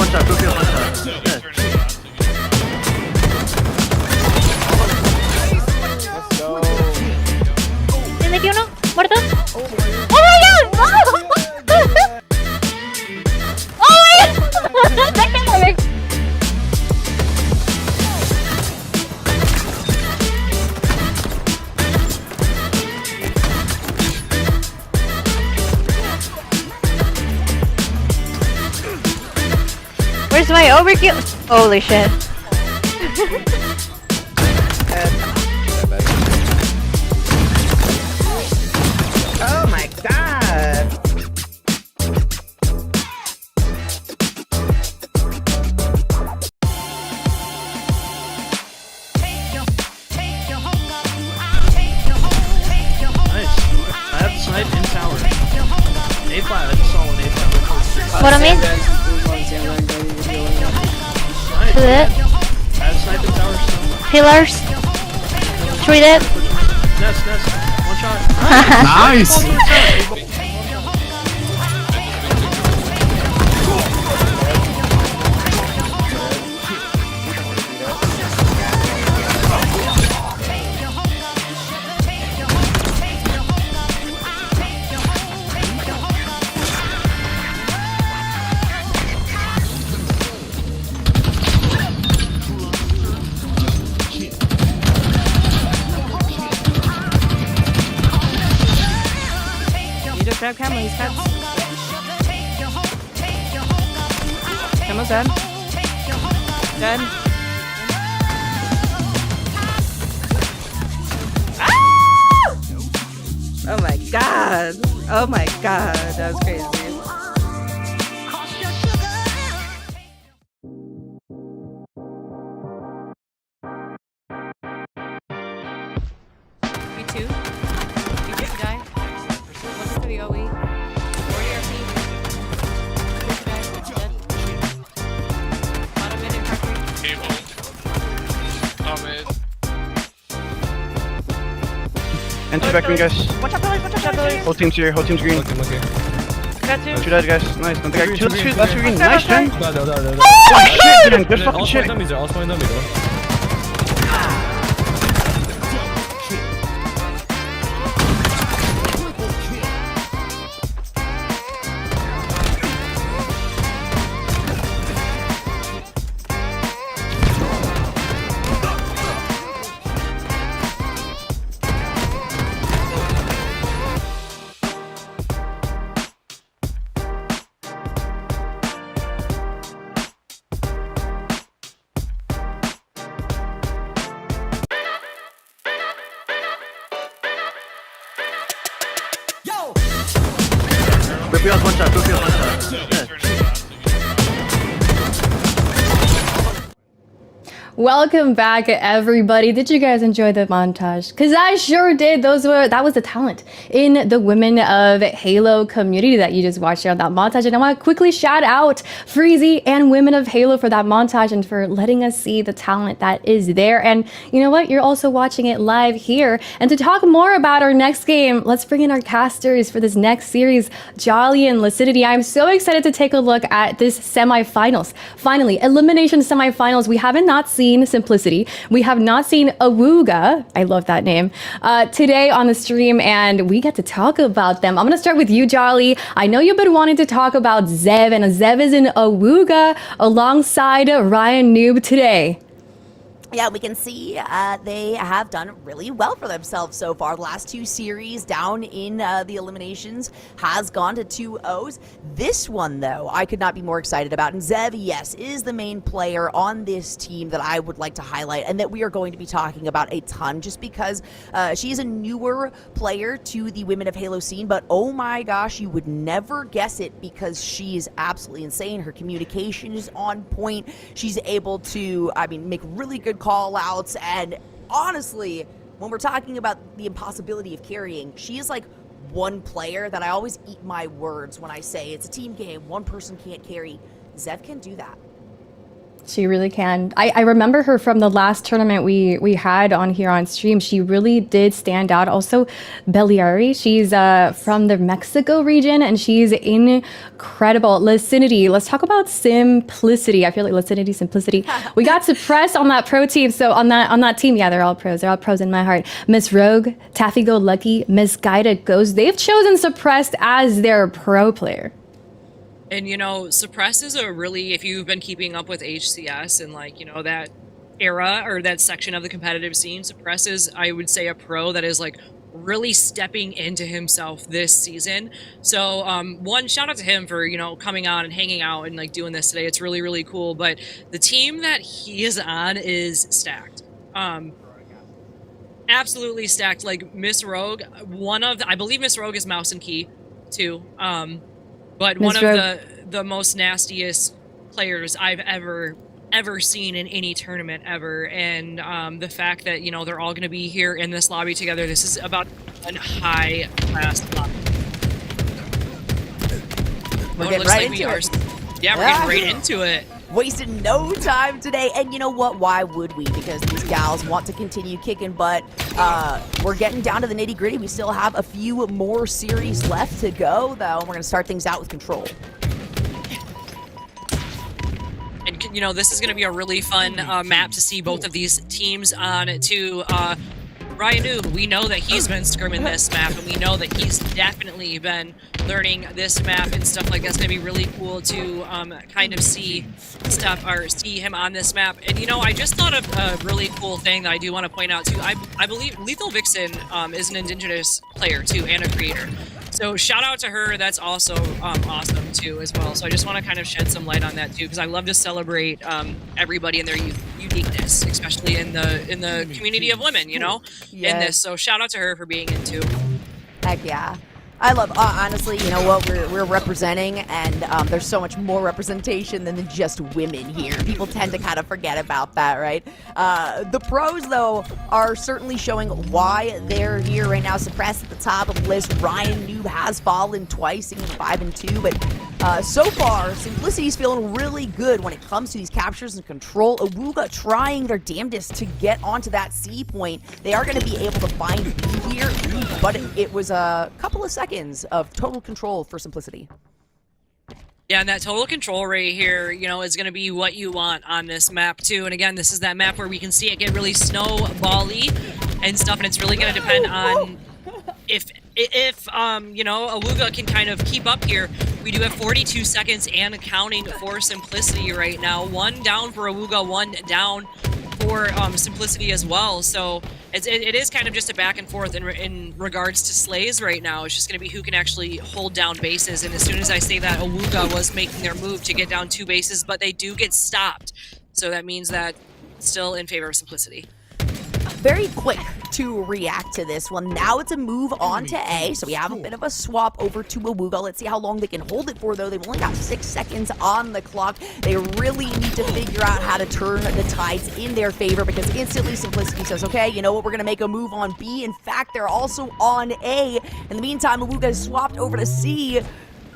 shot. Yeah. ¿Le metió uno? ¿Muerto? ¡Oh my god! ¡Oh my god! ¡Déjame! Where's my overkill? Holy shit. Oh my god. Nice. I have snipe in tower. A5, I just saw one A5. What I mean? Is it? I have snipe in tower still. Pillars. Treat it. Nest. One shot. Nice. Grab Camo, he's cuts. Camo's dead. Dead. Ah! Oh my god. Oh my god, that was crazy. B2. B2 die. Looking for the OE. 40 RP. Dead. Bottom mid and factory. Enter back green, guys. Watch out, Billy. Whole team's here. Whole team's green. Got two. Two dead, guys. Nice. Don't think I two. That's green. Nice, Jen. No. Oh shit, Jen. Good fucking shit. Reveals one shot. Reveals one shot. Yeah. Welcome back, everybody. Did you guys enjoy the montage? Because I sure did. That was the talent in the Women of Halo community that you just watched on that montage. And I want to quickly shout out Freezy and Women of Halo for that montage and for letting us see the talent that is there. And you know what? You're also watching it live here. And to talk more about our next game, let's bring in our casters for this next series, Jolly and Lucidity. I'm so excited to take a look at this semifinals. Finally, elimination semifinals. We haven't not seen Simplicity. We have not seen Awooga. I love that name. Today on the stream, and we get to talk about them. I'm going to start with you, Jolly. I know you've been wanting to talk about Zev, and Zev is in Awooga alongside Ryan Noob today. Yeah, we can see they have done really well for themselves so far. The last two series down in the eliminations has gone to 2-0s. This one, though, I could not be more excited about. And Zev, yes, is the main player on this team that I would like to highlight and that we are going to be talking about a ton just because she is a newer player to the Women of Halo scene. But oh my gosh, you would never guess it because she is absolutely insane. Her communication is on point. She's able to, make really good call outs, and honestly, when we're talking about the impossibility of carrying, she is like one player that I always eat my words when I say it's a team game, one person can't carry. Zev can do that. She really can. I remember her from the last tournament we had on here on stream. She really did stand out. Also, Beliari, she's from the Mexico region, and she's incredible. Lucidity, let's talk about Simplicity. I feel like Lucidity, Simplicity. We got Suppress on that pro team. So on that team, yeah, they're all pros. They're all pros in my heart. Miss Rogue, Taffy Go Lucky, Misguided Ghost. They've chosen Suppressed as their pro player. And, Suppress is a really, if you've been keeping up with HCS and, that era or that section of the competitive scene, Suppress is, I would say, a pro that is, really stepping into himself this season. So, one, shout out to him for, coming on and hanging out and, doing this today. It's really, really cool. But the team that he is on is stacked. Absolutely stacked. Miss Rogue, I believe Miss Rogue is Mouse and Key, too. But one of the most nastiest players I've ever seen in any tournament ever. And the fact that, they're all going to be here in this lobby together. This is about a high-class lobby. We're getting right into it. Yeah, we're getting right into it. Wasting no time today. And you know what? Why would we? Because these gals want to continue kicking butt. We're getting down to the nitty gritty. We still have a few more series left to go, though. We're going to start things out with Control. And, this is going to be a really fun map to see both of these teams on to Ryan Noob. We know that he's been scrimming this map, and we know that he's definitely been learning this map and stuff like that's going to be really cool to kind of see stuff or see him on this map. And I just thought of a really cool thing that I do want to point out too. I believe Lethal Vixen is an indigenous player too and a creator. So shout out to her. That's also awesome too as well. So I just want to kind of shed some light on that too, because I love to celebrate everybody and their uniqueness, especially in the community of women, in this. So shout out to her for being in too. Heck yeah. I love, honestly, you know what, we're representing, and there's so much more representation than just women here. People tend to kind of forget about that, right? The pros, though, are certainly showing why they're here right now. Suppressed at the top of the list. Ryan Noob has fallen twice, sitting 5-2, but so far, Simplicity's feeling really good when it comes to these captures and control. Awuga trying their damnedest to get onto that C point. They are going to be able to find B here, but it was a couple of seconds of total control for Simplicity. Yeah, and that total control right here, you know, is going to be what you want on this map, too. And again, this is that map where we can see it get really snowbally and stuff, and it's really going to depend on if you know, Awuga can kind of keep up here. We do have 42 seconds and counting for Simplicity right now. 1 down for Awuga, 1 down for Simplicity as well. So it is kind of just a back and forth in regards to slays right now. It's just going to be who can actually hold down bases. And as soon as I say that, Awuga was making their move to get down 2 bases, but they do get stopped. So that means that it's still in favor of Simplicity. Very quick to react to this one. Now it's a move on to A, so we have a bit of a swap over to Awuga. Let's see how long they can hold it for, though. They've only got 6 seconds on the clock. They really need to figure out how to turn the tides in their favor, because instantly Simplicity says, okay, you know what, we're going to make a move on B. In fact, they're also on A. In the meantime, Awuga has swapped over to C.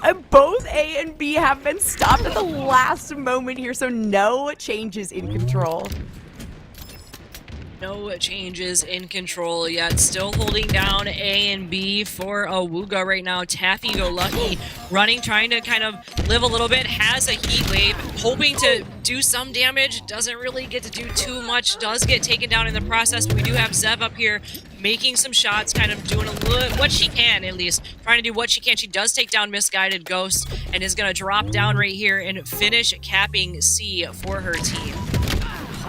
And both A and B have been stopped at the last moment here, so no changes in control. No changes in control yet. Still holding down A and B for Awuga right now. Taffy Go Lucky running, trying to kind of live a little bit. Has a heat wave, hoping to do some damage. Doesn't really get to do too much. Does get taken down in the process. But we do have Zev up here making some shots, kind of doing a little what she can, at least trying to do what she can. She does take down Misguided Ghost and is going to drop down right here and finish capping C for her team.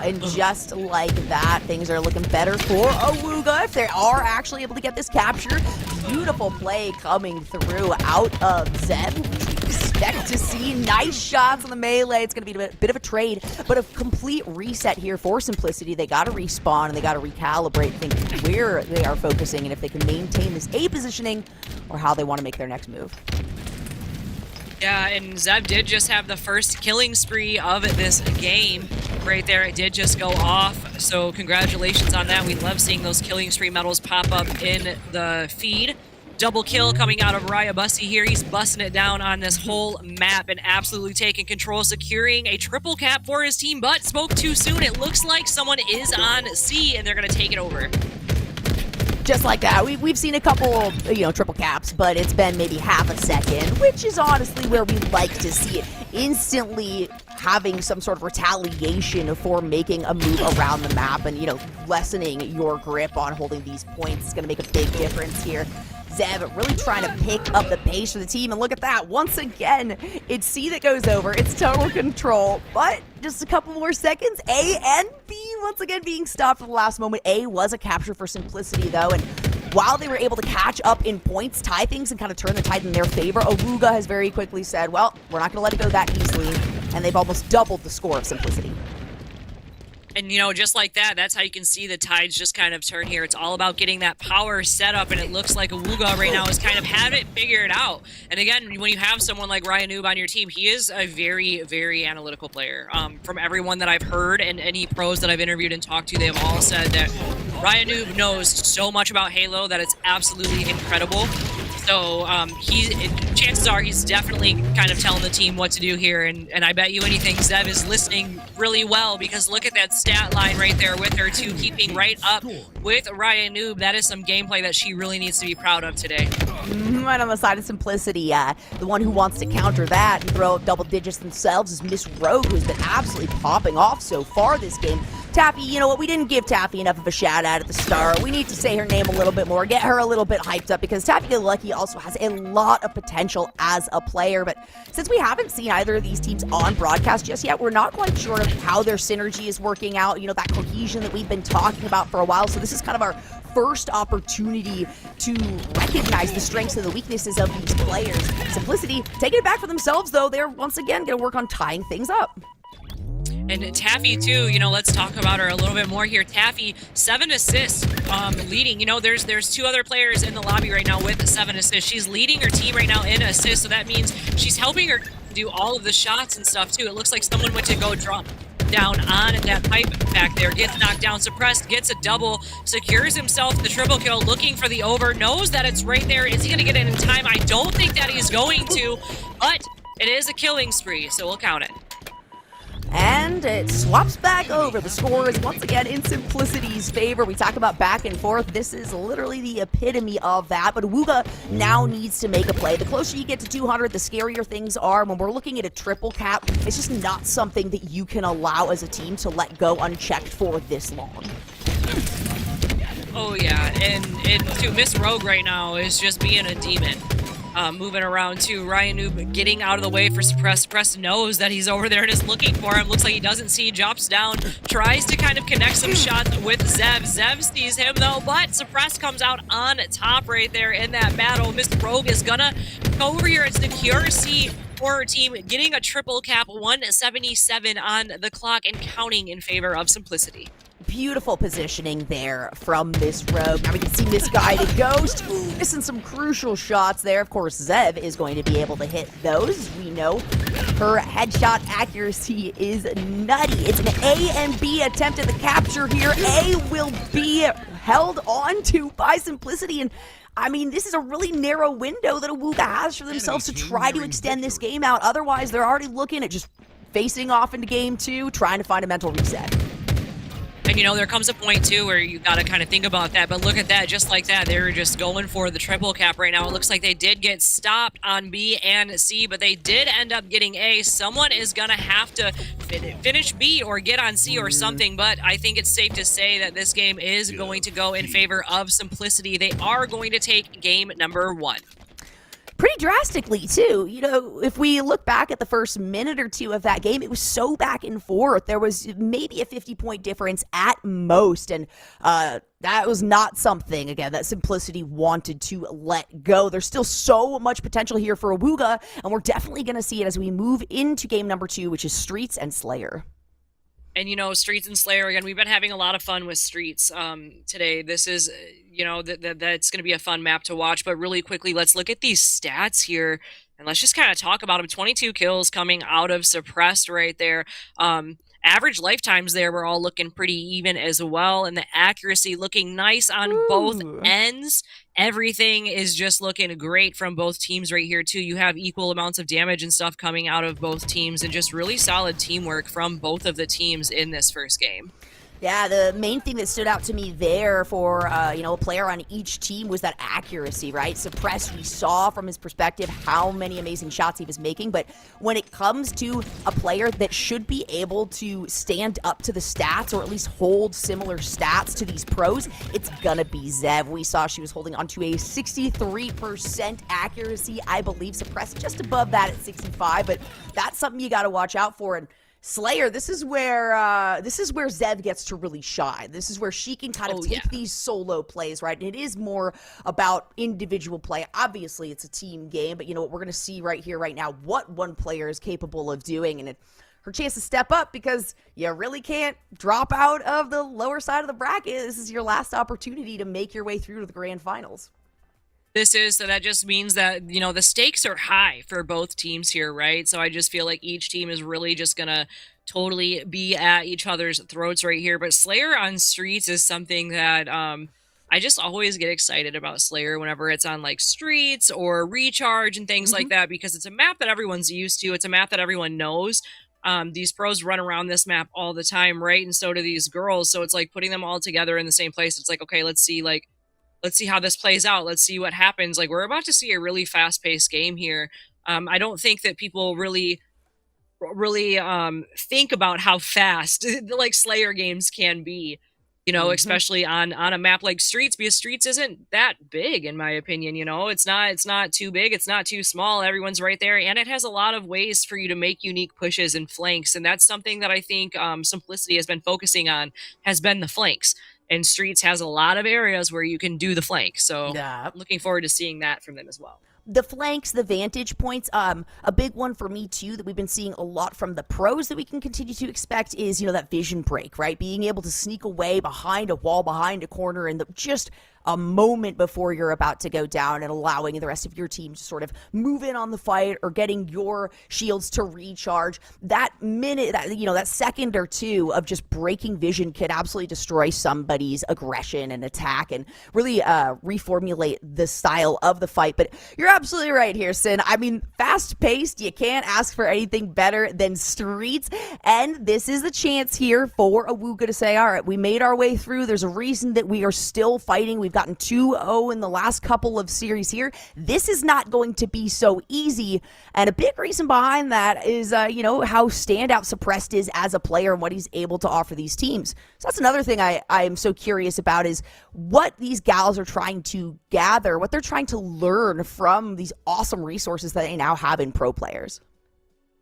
And just like that, things are looking better for Awuga if they are actually able to get this capture. Beautiful play coming through out of Zev. We expect to see nice shots on the melee. It's going to be a bit of a trade, but a complete reset here for Simplicity. They got to respawn and they got to recalibrate, think where they are focusing and if they can maintain this A positioning or how they want to make their next move. Yeah, and Zev did just have the first killing spree of this game right there. It did just go off, so congratulations on that. We love seeing those killing spree medals pop up in the feed. Double kill coming out of Raya Bussy here. He's busting it down on this whole map and absolutely taking control, securing a triple cap for his team, but spoke too soon. It looks like someone is on C, and they're going to take it over. Just like that. We've seen a couple, triple caps, but it's been maybe half a second, which is honestly where we like to see it. Instantly having some sort of retaliation for making a move around the map and, lessening your grip on holding these points is going to make a big difference here. Zev really trying to pick up the pace for the team, and look at that. Once again, it's C that goes over. It's total control, but just a couple more seconds. A and B once again being stopped at the last moment. A was a capture for Simplicity, though, and while they were able to catch up in points, tie things, and kind of turn the tide in their favor, Awuga has very quickly said, well, we're not going to let it go that easily, and they've almost doubled the score of Simplicity. And, just like that, that's how you can see the tides just kind of turn here. It's all about getting that power set up, and it looks like Awuga right now is kind of have it figured out. And again, when you have someone like Ryan Noob on your team, he is a very, very analytical player. From everyone that I've heard and any pros that I've interviewed and talked to, they have all said that Ryan Noob knows so much about Halo that it's absolutely incredible. So chances are he's definitely kind of telling the team what to do here, and I bet you anything Zev is listening really well, because look at that stat line right there with her too, keeping right up with Ryan Noob. That is some gameplay that she really needs to be proud of today. Right on the side of Simplicity, the one who wants to counter that and throw up double digits themselves is Miss Rogue, who's been absolutely popping off so far this game. Taffy, you know what? We didn't give Taffy enough of a shout out at the start. We need to say her name a little bit more, get her a little bit hyped up, because Taffy Go Lucky also has a lot of potential as a player. But since we haven't seen either of these teams on broadcast just yet, we're not quite sure of how their synergy is working out, that cohesion that we've been talking about for a while. So this is kind of our first opportunity to recognize the strengths and the weaknesses of these players. Simplicity taking it back for themselves, though. They're once again going to work on tying things up. And Taffy too, you know, let's talk about her a little bit more here. Taffy, 7 assists, leading. You know, there's 2 other players in the lobby right now with 7 assists. She's leading her team right now in assists, so that means she's helping her do all of the shots and stuff too. It looks like someone went to go drop down on that pipe back there, gets knocked down, suppressed, gets a double, secures himself the triple kill, looking for the over, knows that it's right there. Is he gonna get it in time? I don't think that he's going to, but it is a killing spree, so we'll count it. And it swaps back over. The score is once again in Simplicity's favor. We talk about back and forth. This is literally the epitome of that. But Awuga now needs to make a play. The closer you get to 200, the scarier things are. When we're looking at a triple cap, it's just not something that you can allow as a team to let go unchecked for this long. Oh yeah, and to Miss Rogue right now is just being a demon. Moving around to Ryan Noob, getting out of the way for Suppress. Suppress knows that he's over there and is looking for him. Looks like he doesn't see, drops down, tries to kind of connect some shots with Zev. Zev sees him though, but Suppress comes out on top right there in that battle. Miss Rogue is gonna go over here and secure C for her team, getting a triple cap, 177 on the clock and counting in favor of Simplicity. Beautiful positioning there from Miss Rogue. Now we can see Misguided Ghost. Ooh, missing some crucial shots there. Of course, Zev is going to be able to hit those. We know her headshot accuracy is nutty. It's an A and B attempt at the capture here. A will be held on to by Simplicity, and I mean, this is a really narrow window that Awuga has for themselves to try to extend this game out. Otherwise, they're already looking at just facing off into game 2, trying to find a mental reset. And you know, there comes a point too where you gotta kind of think about that, but look at that, just like that, they're just going for the triple cap right now. It looks like they did get stopped on B and C, but they did end up getting A. Someone is gonna have to finish B or get on C or something, but I think it's safe to say that this game is going to go in favor of Simplicity. They are going to take game number 1. Pretty drastically, too. You know, if we look back at the first minute or two of that game, it was so back and forth. There was maybe a 50-point difference at most, and that was not something, again, that Simplicity wanted to let go. There's still so much potential here for Awuga, and we're definitely going to see it as we move into game number 2, which is Streets and Slayer. And, you know, Streets and Slayer, again, we've been having a lot of fun with Streets today. This is, you know, that's going to be a fun map to watch. But really quickly, let's look at these stats here. And let's just kind of talk about them. 22 kills coming out of Suppressed right there. Average lifetimes there were all looking pretty even as well. And the accuracy looking nice on both ends. Everything is just looking great from both teams right here, too. You have equal amounts of damage and stuff coming out of both teams, and just really solid teamwork from both of the teams in this first game. Yeah, the main thing that stood out to me there for, you know, a player on each team was that accuracy, right? Suppressed, we saw from his perspective how many amazing shots he was making, but when it comes to a player that should be able to stand up to the stats or at least hold similar stats to these pros, it's gonna be Zev. We saw she was holding on to a 63% accuracy, I believe. Suppressed just above that at 65, but that's something you gotta watch out for. And Slayer, this is where Zev gets to really shine. This is where she can kind of take these solo plays, right? And it is more about individual play. Obviously, it's a team game, but you know what we're going to see right here, right now, what one player is capable of doing, and her chance to step up, because you really can't drop out of the lower side of the bracket. This is your last opportunity to make your way through to the grand finals. So that just means that, you know, the stakes are high for both teams here, right? So I just feel like each team is really just gonna totally be at each other's throats right here. But Slayer on Streets is something that I just always get excited about Slayer whenever it's on like Streets or Recharge and things like that, because it's a map that everyone's used to. It's a map that everyone knows. These pros run around this map all the time, right? And so do these girls. So it's like putting them all together in the same place. It's like, okay, let's see how this plays out. Let's see what happens. Like, we're about to see a really fast-paced game here. I don't think that people really think about how fast like Slayer games can be, you know, especially on a map like Streets, because Streets isn't that big, in my opinion. You know, it's not too big, it's not too small. Everyone's right there, and it has a lot of ways for you to make unique pushes and flanks, and that's something that I think Simplicity has been focusing on, has been the flanks. And Streets has a lot of areas where you can do the flank. So looking forward to seeing that from them as well. The flanks, the vantage points, a big one for me too that we've been seeing a lot from the pros that we can continue to expect is, that vision break, right? Being able to sneak away behind a wall, behind a corner, and just a moment before you're about to go down and allowing the rest of your team to sort of move in on the fight or getting your shields to recharge. That minute, that second or two of just breaking vision can absolutely destroy somebody's aggression and attack and really reformulate the style of the fight. But you're absolutely right here, Sin. I mean, fast-paced, you can't ask for anything better than Streets, and this is the chance here for Awuga to say, all right, we made our way through. There's a reason that we are still fighting. We've gotten 2-0 in the last couple of series here. This is not going to be so easy, and a big reason behind that is, how standout Suppressed is as a player and what he's able to offer these teams. So that's another thing I am so curious about is what these gals are trying to gather, what they're trying to learn from these awesome resources that they now have in pro players.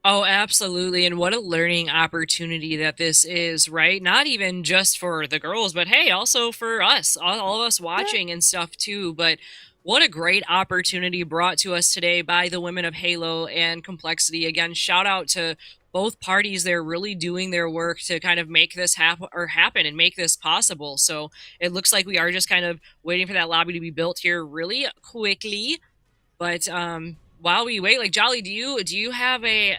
Oh, absolutely. And what a learning opportunity that this is, right? Not even just for the girls, but hey, also for us, all of us watching and stuff too. But what a great opportunity brought to us today by the women of Halo and Complexity. Again, shout out to both parties. They're really doing their work to kind of make this happen and make this possible. So it looks like we are just kind of waiting for that lobby to be built here really quickly. But while we wait, like Jolly, do you have a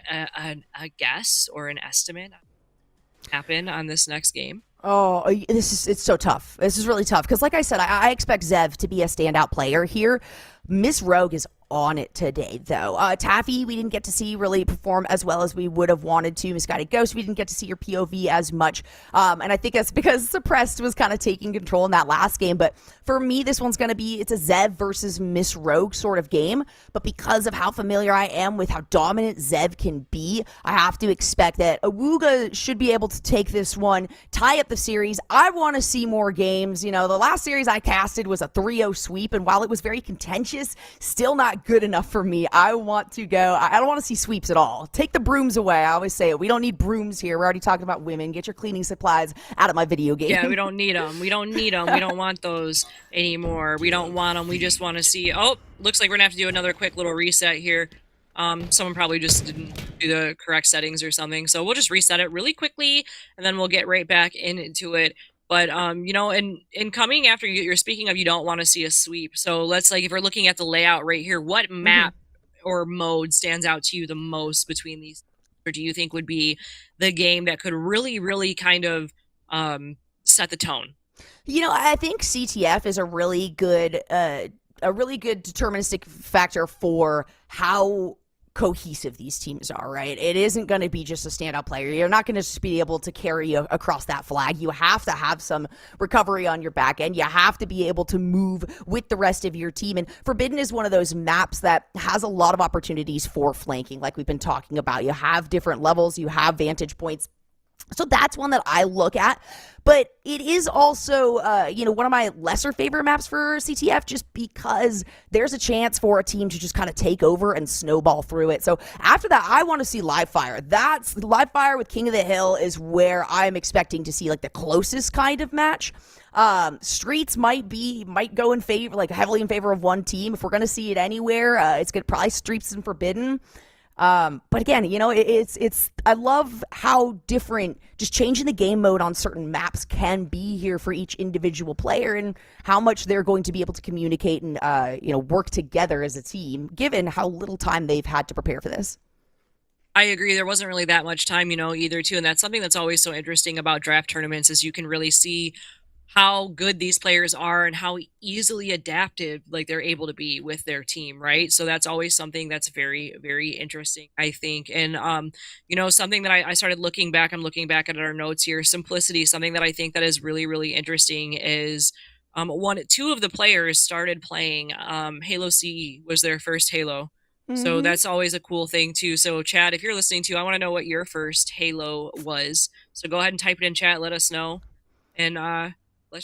guess or an estimate happen on this next game? Oh, it's so tough. This is really tough because, like I said, I expect Zev to be a standout player here. Miss Rogue is on it today, though. Taffy, we didn't get to see really perform as well as we would have wanted to. Misguided Ghost, we didn't get to see your POV as much. And I think that's because Suppressed was kind of taking control in that last game. But for me, this one's going to be, it's a Zev versus Miss Rogue sort of game. But because of how familiar I am with how dominant Zev can be, I have to expect that Awuga should be able to take this one, tie up the series. I want to see more games. The last series I casted was a 3-0 sweep. And while it was very contentious, still not good enough for me. I want to go. I don't want to see sweeps at all. Take the brooms away. I always say it. We don't need brooms here. We're already talking about women. Get your cleaning supplies out of my video game. Yeah, we don't need them. We don't need them. We don't want those anymore. We don't want them. We just want to see. Oh, looks like we're gonna have to do another quick little reset here. Someone probably just didn't do the correct settings or something. So we'll just reset it really quickly, and then we'll get right back into it. But, in coming after you're speaking of, you don't want to see a sweep. So let's, if we're looking at the layout right here, what map or mode stands out to you the most between these? Or do you think would be the game that could really, really kind of set the tone? I think CTF is a really good deterministic factor for how cohesive these teams are, right? It isn't going to be just a standout player. You're not going to just be able to carry across that flag. You have to have some recovery on your back end. You have to be able to move with the rest of your team. And Forbidden is one of those maps that has a lot of opportunities for flanking, like we've been talking about. You have different levels. You have vantage points. So that's one that I look at. But it is also, one of my lesser favorite maps for CTF just because there's a chance for a team to just kind of take over and snowball through it. So after that, I want to see Live Fire. That's Live Fire with King of the Hill is where I'm expecting to see the closest kind of match. Streets might go in favor, heavily in favor of one team. If we're going to see it anywhere, it's going to probably Streets and Forbidden. But again, I love how different just changing the game mode on certain maps can be here for each individual player and how much they're going to be able to communicate and, work together as a team, given how little time they've had to prepare for this. I agree. There wasn't really that much time, either too. And that's something that's always so interesting about draft tournaments is you can really see how good these players are and how easily adaptive they're able to be with their team, right? So that's always something that's very, very interesting, I think. And something that I started looking back, I'm looking back at our notes here, Simplicity, something that I think that is really, really interesting is two of the players started playing Halo CE was their first Halo. So that's always a cool thing too. So Chad, if you're listening to, I want to know what your first Halo was. So go ahead and type it in chat, let us know. And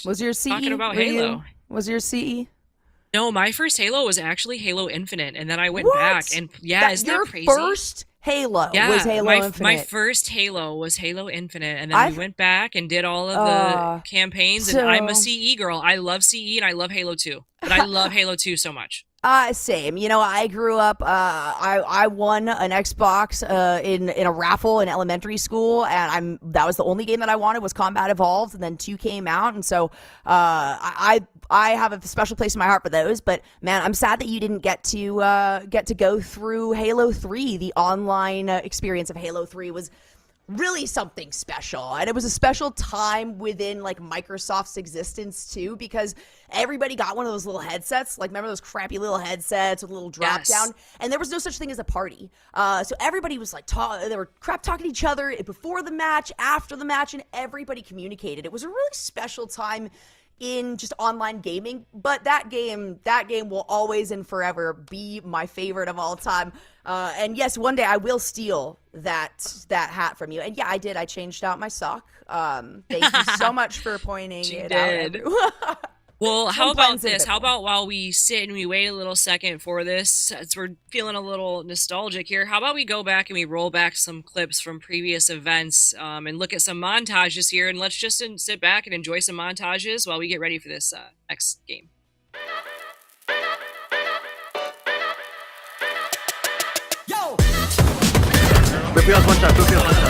was your CE? Talking about Halo. Was your CE? No, my first Halo was actually Halo Infinite, and then I went back and isn't that crazy? Your first Halo was Halo Infinite. My first Halo was Halo Infinite, and then we went back and did all of the campaigns. And I'm a CE girl. I love CE and I love Halo 2, but I love Halo 2 so much. Same. You know, I grew up. I won an Xbox in a raffle in elementary school, and that was the only game that I wanted was Combat Evolved, and then 2 came out, and so I have a special place in my heart for those. But man, I'm sad that you didn't get to go through Halo 3. The online experience of Halo 3 was really something special, and it was a special time within like Microsoft's existence too, because everybody got one of those little headsets. Like, remember those crappy little headsets with a little drop down? And there was no such thing as a party, so everybody was like they were crap talking to each other before the match, after the match, and everybody communicated. It was a really special time in just online gaming. But that game will always and forever be my favorite of all time. And yes, one day I will steal that hat from you. And yeah, I did. I changed out my sock. Thank you so much for pointing it out. Well, how about this? How about while we sit and we wait a little second for this, as we're feeling a little nostalgic here, how about we go back and we roll back some clips from previous events and look at some montages here, and let's just sit back and enjoy some montages while we get ready for this next game. Yo! Rippy on one shot, Rippy on one shot.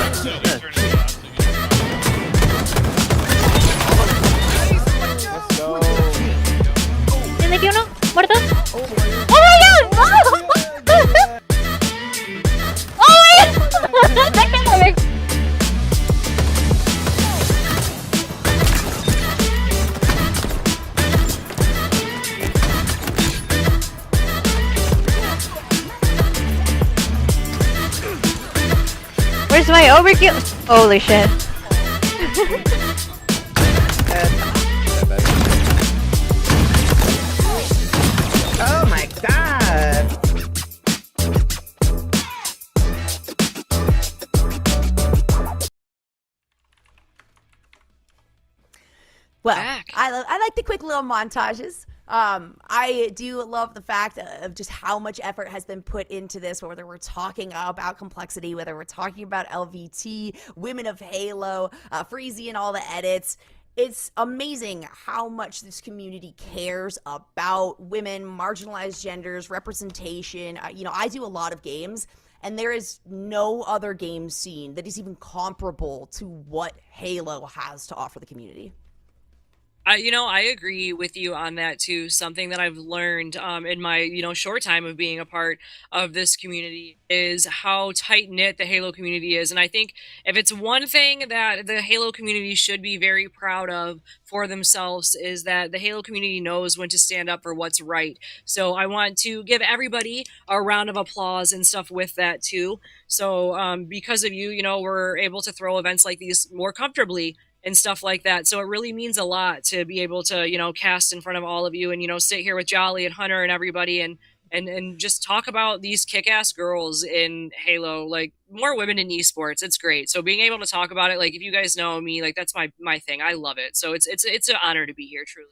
¿Tiene que uno? ¿Muerto? ¡Oh my god! ¡Oh my god! Where's my overkill? Holy shit. Oh my god! Well, I like the quick little montages. I do love the fact of just how much effort has been put into this, whether we're talking about complexity, whether we're talking about LVT, Women of Halo, Freezy and all the edits. It's amazing how much this community cares about women, marginalized genders, representation. You know, I do a lot of games, and there is no other game scene that is even comparable to what Halo has to offer the community. I agree with you on that too. Something that I've learned in my, short time of being a part of this community is how tight-knit the Halo community is. And I think if it's one thing that the Halo community should be very proud of for themselves is that the Halo community knows when to stand up for what's right. So I want to give everybody a round of applause and stuff with that too. So because of you, we're able to throw events like these more comfortably and stuff like that. So it really means a lot to be able to, cast in front of all of you and, sit here with Jolly and Hunter and everybody and just talk about these kick-ass girls in Halo, like more women in esports. It's great. So being able to talk about it, like if you guys know me, like that's my thing. I love it. So it's an honor to be here, truly.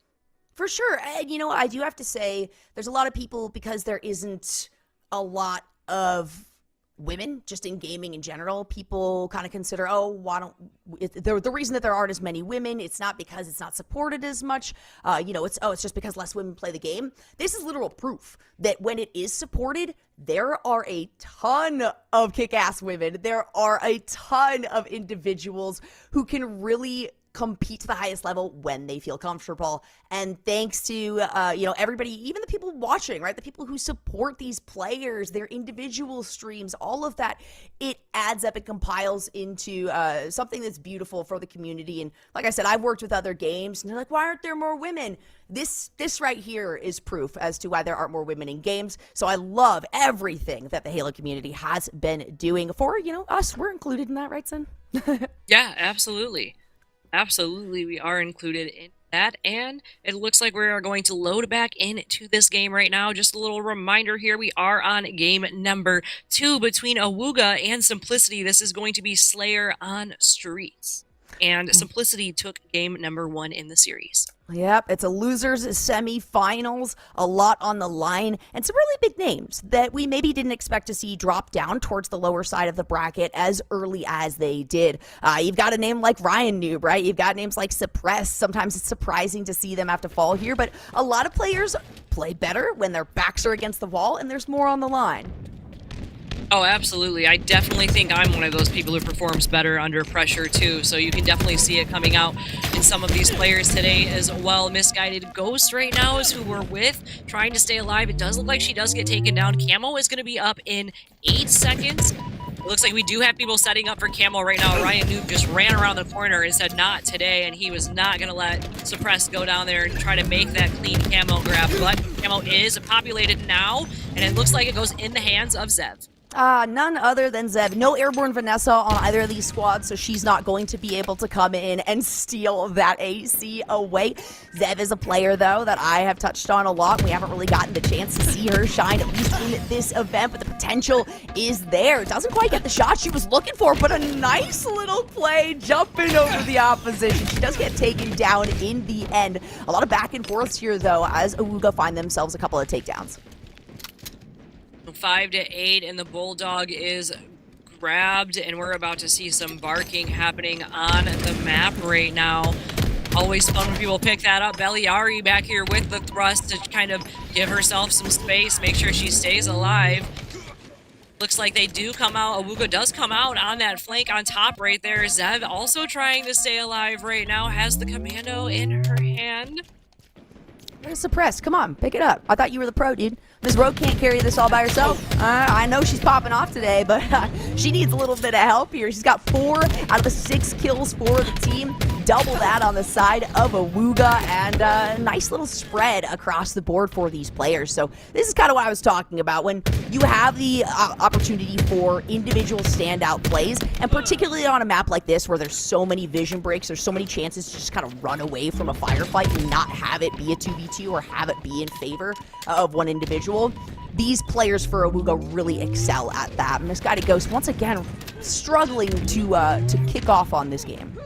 For sure. And, I do have to say there's a lot of people, because there isn't a lot of women just in gaming in general, people kind of consider, the reason that there aren't as many women, it's not because it's not supported as much, it's just because less women play the game. This is literal proof that when it is supported, there are a ton of kick-ass women. There are a ton of individuals who can really compete to the highest level when they feel comfortable. And thanks to everybody, even the people watching, right, the people who support these players, their individual streams, all of that, it adds up and compiles into something that's beautiful for the community. And like I said, I've worked with other games and they're like, why aren't there more women? This right here is proof as to why there aren't more women in games. So I love everything that the Halo community has been doing for us. We're included in that, right, son? Yeah, absolutely. Absolutely, we are included in that, and it looks like we are going to load back into this game right now. Just a little reminder here, we are on game number 2 between Awuga and Simplicity. This is going to be Slayer on Streets, and Simplicity took game number 1 in the series. Yep, it's a losers semifinals, a lot on the line, and some really big names that we maybe didn't expect to see drop down towards the lower side of the bracket as early as they did. You've got a name like Ryan Noob, right? You've got names like Suppress. Sometimes it's surprising to see them have to fall here, but a lot of players play better when their backs are against the wall and there's more on the line. Oh, absolutely. I definitely think I'm one of those people who performs better under pressure, too. So you can definitely see it coming out in some of these players today as well. Misguided Ghost right now is who we're with, trying to stay alive. It does look like she does get taken down. Camo is going to be up in 8 seconds. It looks like we do have people setting up for Camo right now. Ryan Noob just ran around the corner and said not today, and he was not going to let Suppress go down there and try to make that clean Camo grab. But Camo is populated now, and it looks like it goes in the hands of Zev. None other than Zev. No Airborne Vanessa on either of these squads, so she's not going to be able to come in and steal that AC away. Zev is a player, though, that I have touched on a lot. We haven't really gotten the chance to see her shine, at least in this event, but the potential is there. Doesn't quite get the shot she was looking for, but a nice little play jumping over the opposition. She does get taken down in the end. A lot of back and forths here, though, as Awuga find themselves a couple of takedowns. 5 to 8, and the Bulldog is grabbed, and we're about to see some barking happening on the map right now. Always fun when people pick that up. Beliari back here with the thrust to kind of give herself some space, make sure she stays alive. Looks like they do come out. Awuga does come out on that flank on top right there. Zev also trying to stay alive right now, has the commando in her hand. Suppress, come on, pick it up. I thought you were the pro, dude. Ms. Rogue can't carry this all by herself. I know she's popping off today, but she needs a little bit of help here. She's got 4 out of the 6 kills for the team. Double that on the side of Awuga, and a nice little spread across the board for these players. So this is kind of what I was talking about. When you have the opportunity for individual standout plays, and particularly on a map like this where there's so many vision breaks, there's so many chances to just kind of run away from a firefight and not have it be a 2v2 or have it be in favor of one individual. These players for Awuga really excel at that. Misguided Ghost, once again, struggling to kick off on this game.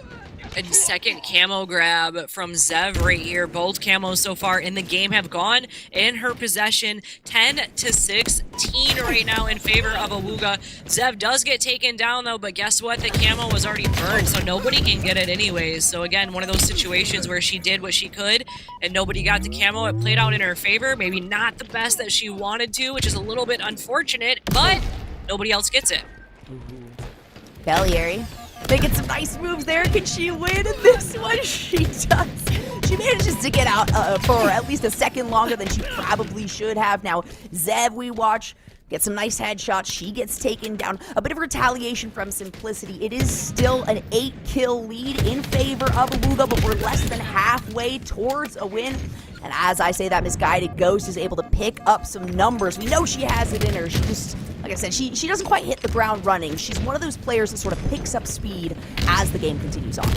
And second camo grab from Zev right here. Both camos so far in the game have gone in her possession. 10 to 16 right now in favor of Awuga. Zev does get taken down though, but guess what? The camo was already burned, so nobody can get it anyways. So again, one of those situations where she did what she could and nobody got the camo. It played out in her favor. Maybe not the best that she wanted to, which is a little bit unfortunate, but nobody else gets it. Beliari making some nice moves there. Can she win this one? She does. She manages to get out for at least a second longer than she probably should have. Now, Zev, we watch, get some nice headshots. She gets taken down. A bit of retaliation from Simplicity. It is still an 8-kill lead in favor of Awuga, but we're less than halfway towards a win. And as I say that, Misguided Ghost is able to pick up some numbers. We know she has it in her. She just, like I said, she doesn't quite hit the ground running. She's one of those players that sort of picks up speed as the game continues on.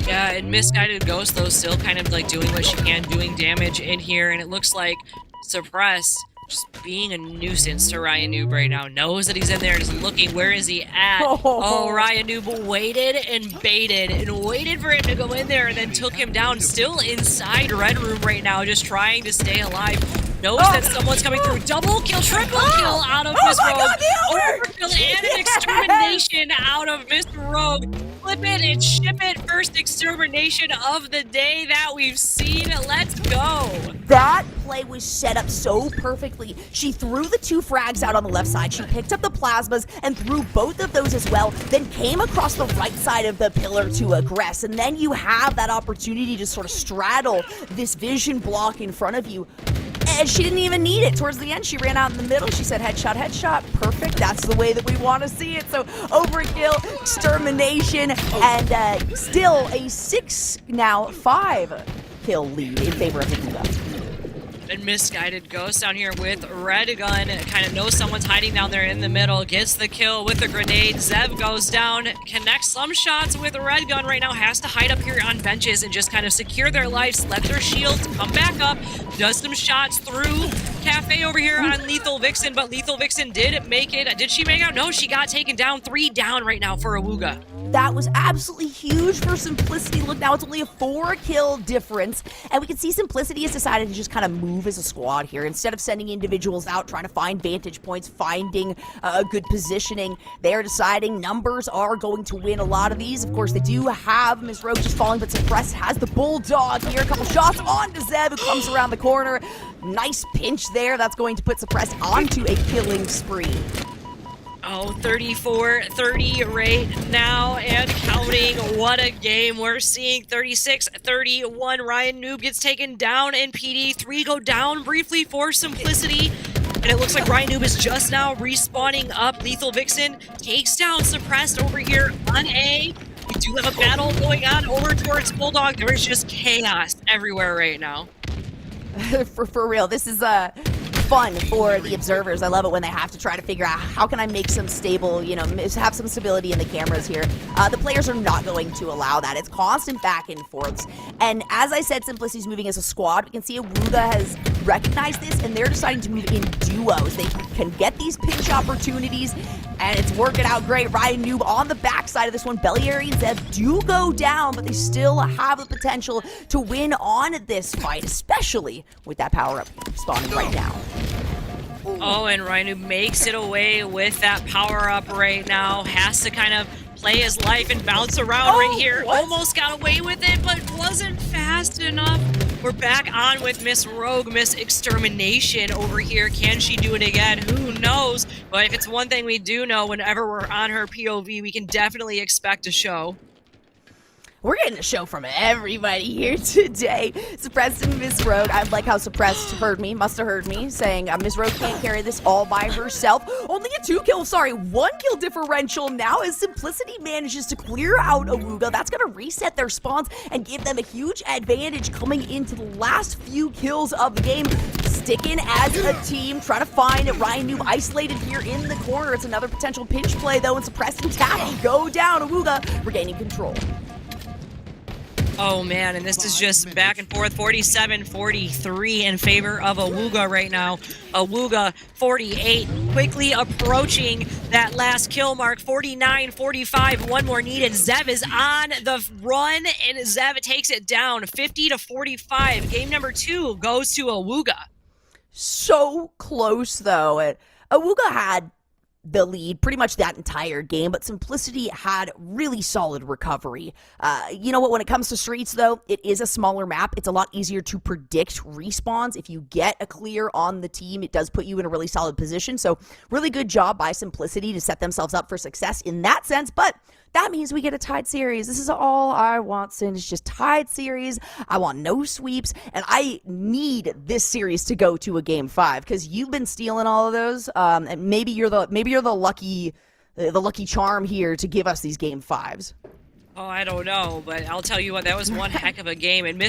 Yeah, and Misguided Ghost, though, still kind of like doing what she can, doing damage in here, and it looks like Suppress just being a nuisance to Ryan Noob right now. Knows that he's in there and is looking, where is he at? Oh, Ryan Noob waited and baited and waited for him to go in there and then took him down. Still inside Red Room right now, just trying to stay alive. Knows that someone's coming through. Double kill, triple kill out of Miss Rogue. Overkill and an extermination out of Miss Rogue. Flip it and ship it. First extermination of the day that we've seen. Let's go. That play was set up so perfectly. She threw the 2 frags out on the left side. She picked up the plasmas and threw both of those as well, then came across the right side of the pillar to aggress. And then you have that opportunity to sort of straddle this vision block in front of you. And she didn't even need it. Towards the end, she ran out in the middle. She said, headshot, headshot. Perfect. That's the way that we want to see it. So overkill, extermination, and still a 6, now 5 kill lead in favor of Awuga. And Misguided Ghost down here with Red Gun. Kind of knows someone's hiding down there in the middle. Gets the kill with a grenade. Zev goes down. Connects some shots with Red Gun right now. Has to hide up here on benches and just kind of secure their lives. Let their shields come back up. Does some shots through Cafe over here on Lethal Vixen. But Lethal Vixen did make it. Did she make out? No, she got taken down. 3 down right now for Awuga. That was absolutely huge for Simplicity. Look, now it's only a 4-kill difference, and we can see Simplicity has decided to just kind of move as a squad here. Instead of sending individuals out trying to find vantage points, finding a good positioning, they are deciding numbers are going to win a lot of these. Of course, they do have Miss Rogue just falling, but Suppressed has the Bulldog here. A couple shots onto Zeb, who comes around the corner. Nice pinch there. That's going to put Suppressed onto a killing spree. Oh, 34-30 right now and counting. What a game. We're seeing 36-31. Ryan Noob gets taken down and PD3 go down briefly for Simplicity. And it looks like Ryan Noob is just now respawning up. Lethal Vixen takes down Suppressed over here on A. We do have a battle going on over towards Bulldog. There is just chaos everywhere right now. for real, this is fun for the observers. I love it when they have to try to figure out how can I make some stable, have some stability in the cameras here. The players are not going to allow that. It's constant back and forths. And as I said, Simplicity's moving as a squad. We can see Awuga has recognized this, and they're deciding to move in duos. They can get these pinch opportunities, and it's working out great. Ryan Noob on the backside of this one. Belliary and Zeb do go down, but they still have the potential to win on this fight, especially with that power-up spawning right now. Oh, and Rhino makes it away with that power-up right now. Has to kind of play his life and bounce around right here. What? Almost got away with it, but wasn't fast enough. We're back on with Miss Rogue, Miss Extermination over here. Can she do it again? Who knows? But if it's one thing we do know, whenever we're on her POV, we can definitely expect a show. We're getting a show from everybody here today. Suppressed and Miss Rogue. I like how Suppressed must have heard me, saying Miss Rogue can't carry this all by herself. Only a 1-kill differential now as Simplicity manages to clear out Awuga. That's going to reset their spawns and give them a huge advantage coming into the last few kills of the game. Sticking as a team, trying to find Ryan Noob isolated here in the corner. It's another potential pinch play, though, and Suppressed and Taffy go down. Awuga regaining control. Oh man, and this is just back and forth, 47-43 in favor of Awuga right now. Awuga 48, quickly approaching that last kill mark, 49-45, one more needed. Zev is on the run, and Zev takes it down, 50-45. Game number 2 goes to Awuga. So close, though. Awuga had the lead pretty much that entire game, but Simplicity had really solid recovery. You know what, when it comes to streets, though, it is a smaller map. It's a lot easier to predict respawns. If you get a clear on the team, it does put you in a really solid position. So really good job by Simplicity to set themselves up for success in that sense, but that means we get a tied series. This is all I want, Sin. It's just tied series. I want no sweeps, and I need this series to go to a game 5 because you've been stealing all of those. And maybe you're the lucky charm here to give us these game 5s. Oh, I don't know, but I'll tell you what, that was one heck of a game. And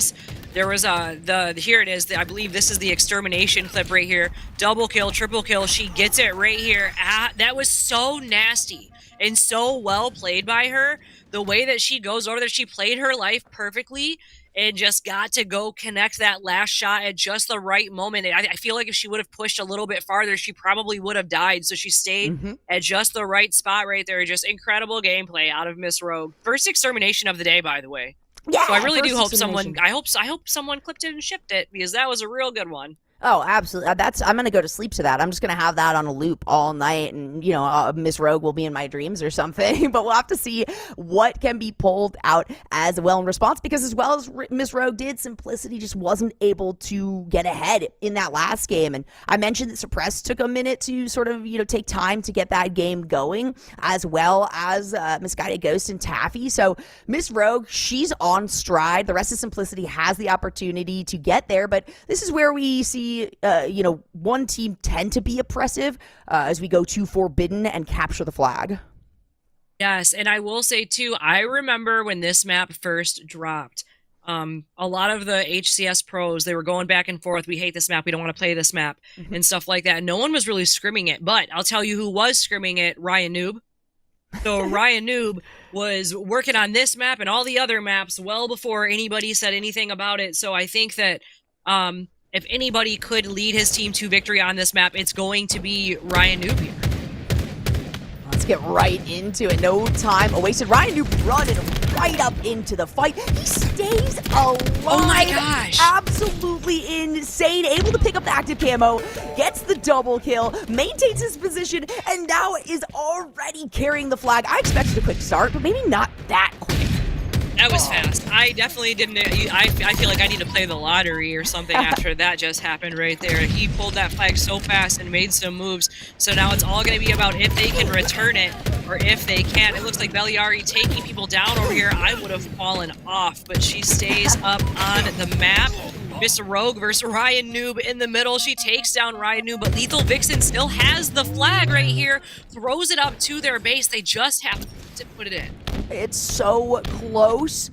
there was here it is. I believe this is the Extermination clip right here. Double kill, triple kill. She gets it right here. That was so nasty and so well played by her. The way that she goes over there, she played her life perfectly and just got to go connect that last shot at just the right moment. And I feel like if she would have pushed a little bit farther, she probably would have died. So she stayed at just the right spot right there. Just incredible gameplay out of Miss Rogue. First Extermination of the day, by the way. Yeah, so I really do hope I hope someone clipped it and shipped it because that was a real good one. Oh, absolutely. I'm going to go to sleep to that. I'm just going to have that on a loop all night, and, Miss Rogue will be in my dreams or something. But we'll have to see what can be pulled out as well in response, because as well as Miss Rogue did, Simplicity just wasn't able to get ahead in that last game. And I mentioned that Suppressed took a minute to sort of, take time to get that game going, as well as Misguided Ghost and Taffy. So Miss Rogue, she's on stride. The rest of Simplicity has the opportunity to get there, but this is where we see one team tend to be oppressive as we go to Forbidden and capture the flag. Yes, and I will say too, I remember when this map first dropped, a lot of the HCS pros, they were going back and forth, we hate this map, we don't want to play this map, and stuff like that. No one was really scrimming it, but I'll tell you who was scrimming it, Ryan Noob. So Ryan Noob was working on this map and all the other maps well before anybody said anything about it. So I think that if anybody could lead his team to victory on this map, it's going to be Ryan Noob here. let's get right into it. No time wasted. Ryan Noob running right up into the fight. He stays alive. Oh my gosh. Absolutely insane. Able to pick up the active camo, gets the double kill, maintains his position, and now is already carrying the flag. I expected a quick start, but maybe not that quick. That was fast. I definitely didn't. I feel like I need to play the lottery or something after that just happened right there. He pulled that flag so fast and made some moves. So now it's all going to be about if they can return it or if they can't. It looks like Beliari taking people down over here. I would have fallen off, but she stays up on the map. Miss Rogue versus Ryan Noob in the middle. She takes down Ryan Noob, but Lethal Vixen still has the flag right here. Throws it up to their base. They just have to put it in. It's so close.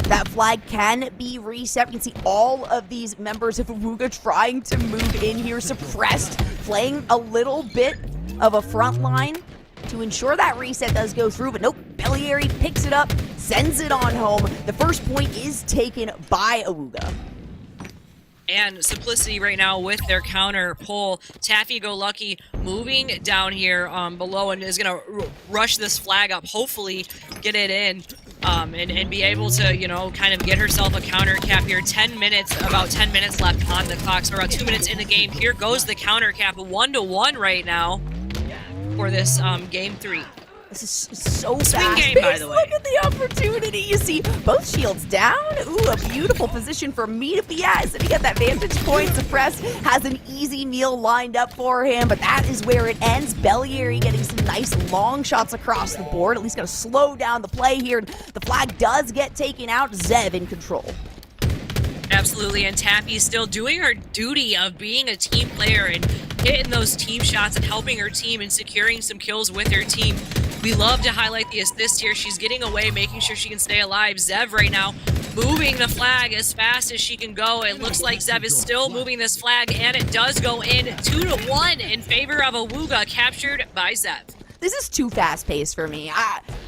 That flag can be reset. You can see all of these members of Awuga trying to move in here, suppressed, playing a little bit of a front line to ensure that reset does go through, but nope, Beliari picks it up, sends it on home. The first point is taken by Awuga. And Simplicity right now with their counter pull. Taffy Go Lucky moving down here below and is going to rush this flag up, hopefully get it in and be able to, you know, kind of get herself a counter cap here. 10 minutes, about 10 minutes left on the clock, so we're about 2 minutes in the game. Here goes the counter cap, 1-1 right now for this game 3. This is so Swing fast. game, by the way. Look at the opportunity. You see both shields down. Ooh, a beautiful position for me to be at. So he got that vantage point suppressed. Has an easy meal lined up for him, but that is where it ends. Beliari getting some nice long shots across the board. At least going to slow down the play here. The flag does get taken out. Zev in control. Absolutely, and Taffy's still doing her duty of being a team player and hitting those team shots and helping her team and securing some kills with her team. We love to highlight the assist here. She's getting away, making sure she can stay alive. Zev right now moving the flag as fast as she can go. It looks like Zev is still moving this flag, and it does go in 2-1 in favor of Awuga, captured by Zev. This is too fast-paced for me.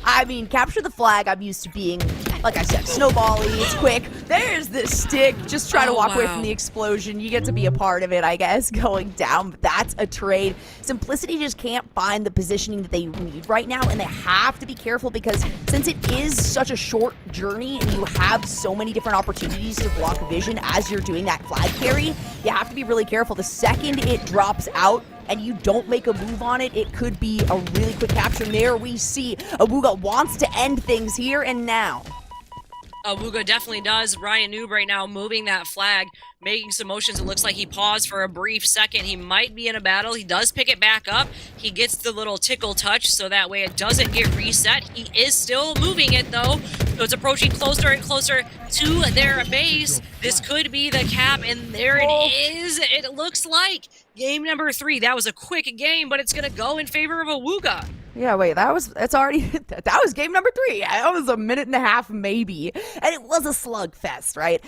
I mean, capture the flag, I'm used to being, like I said, snowbally, it's quick. There's this stick, just try to walk away from the explosion. You get to be a part of it, I guess, going down. But that's a trade. Simplicity just can't find the positioning that they need right now, and they have to be careful because since it is such a short journey and you have so many different opportunities to block vision as you're doing that flag carry, you have to be really careful. The second it drops out, and you don't make a move on it, it could be a really quick capture. And there we see Awuga wants to end things here and now. Awuga definitely does. Ryan Noob right now moving that flag, making some motions. It looks like he paused for a brief second. He might be in a battle. He does pick it back up. He gets the little tickle touch so that way it doesn't get reset. He is still moving it though. So it's approaching closer and closer to their base. This could be the cap, and there it is. It looks like game number 3. That was a quick game, but it's going to go in favor of Awuga. Yeah, wait, that was game number 3. That was a minute and a half maybe. And it was a slugfest, right?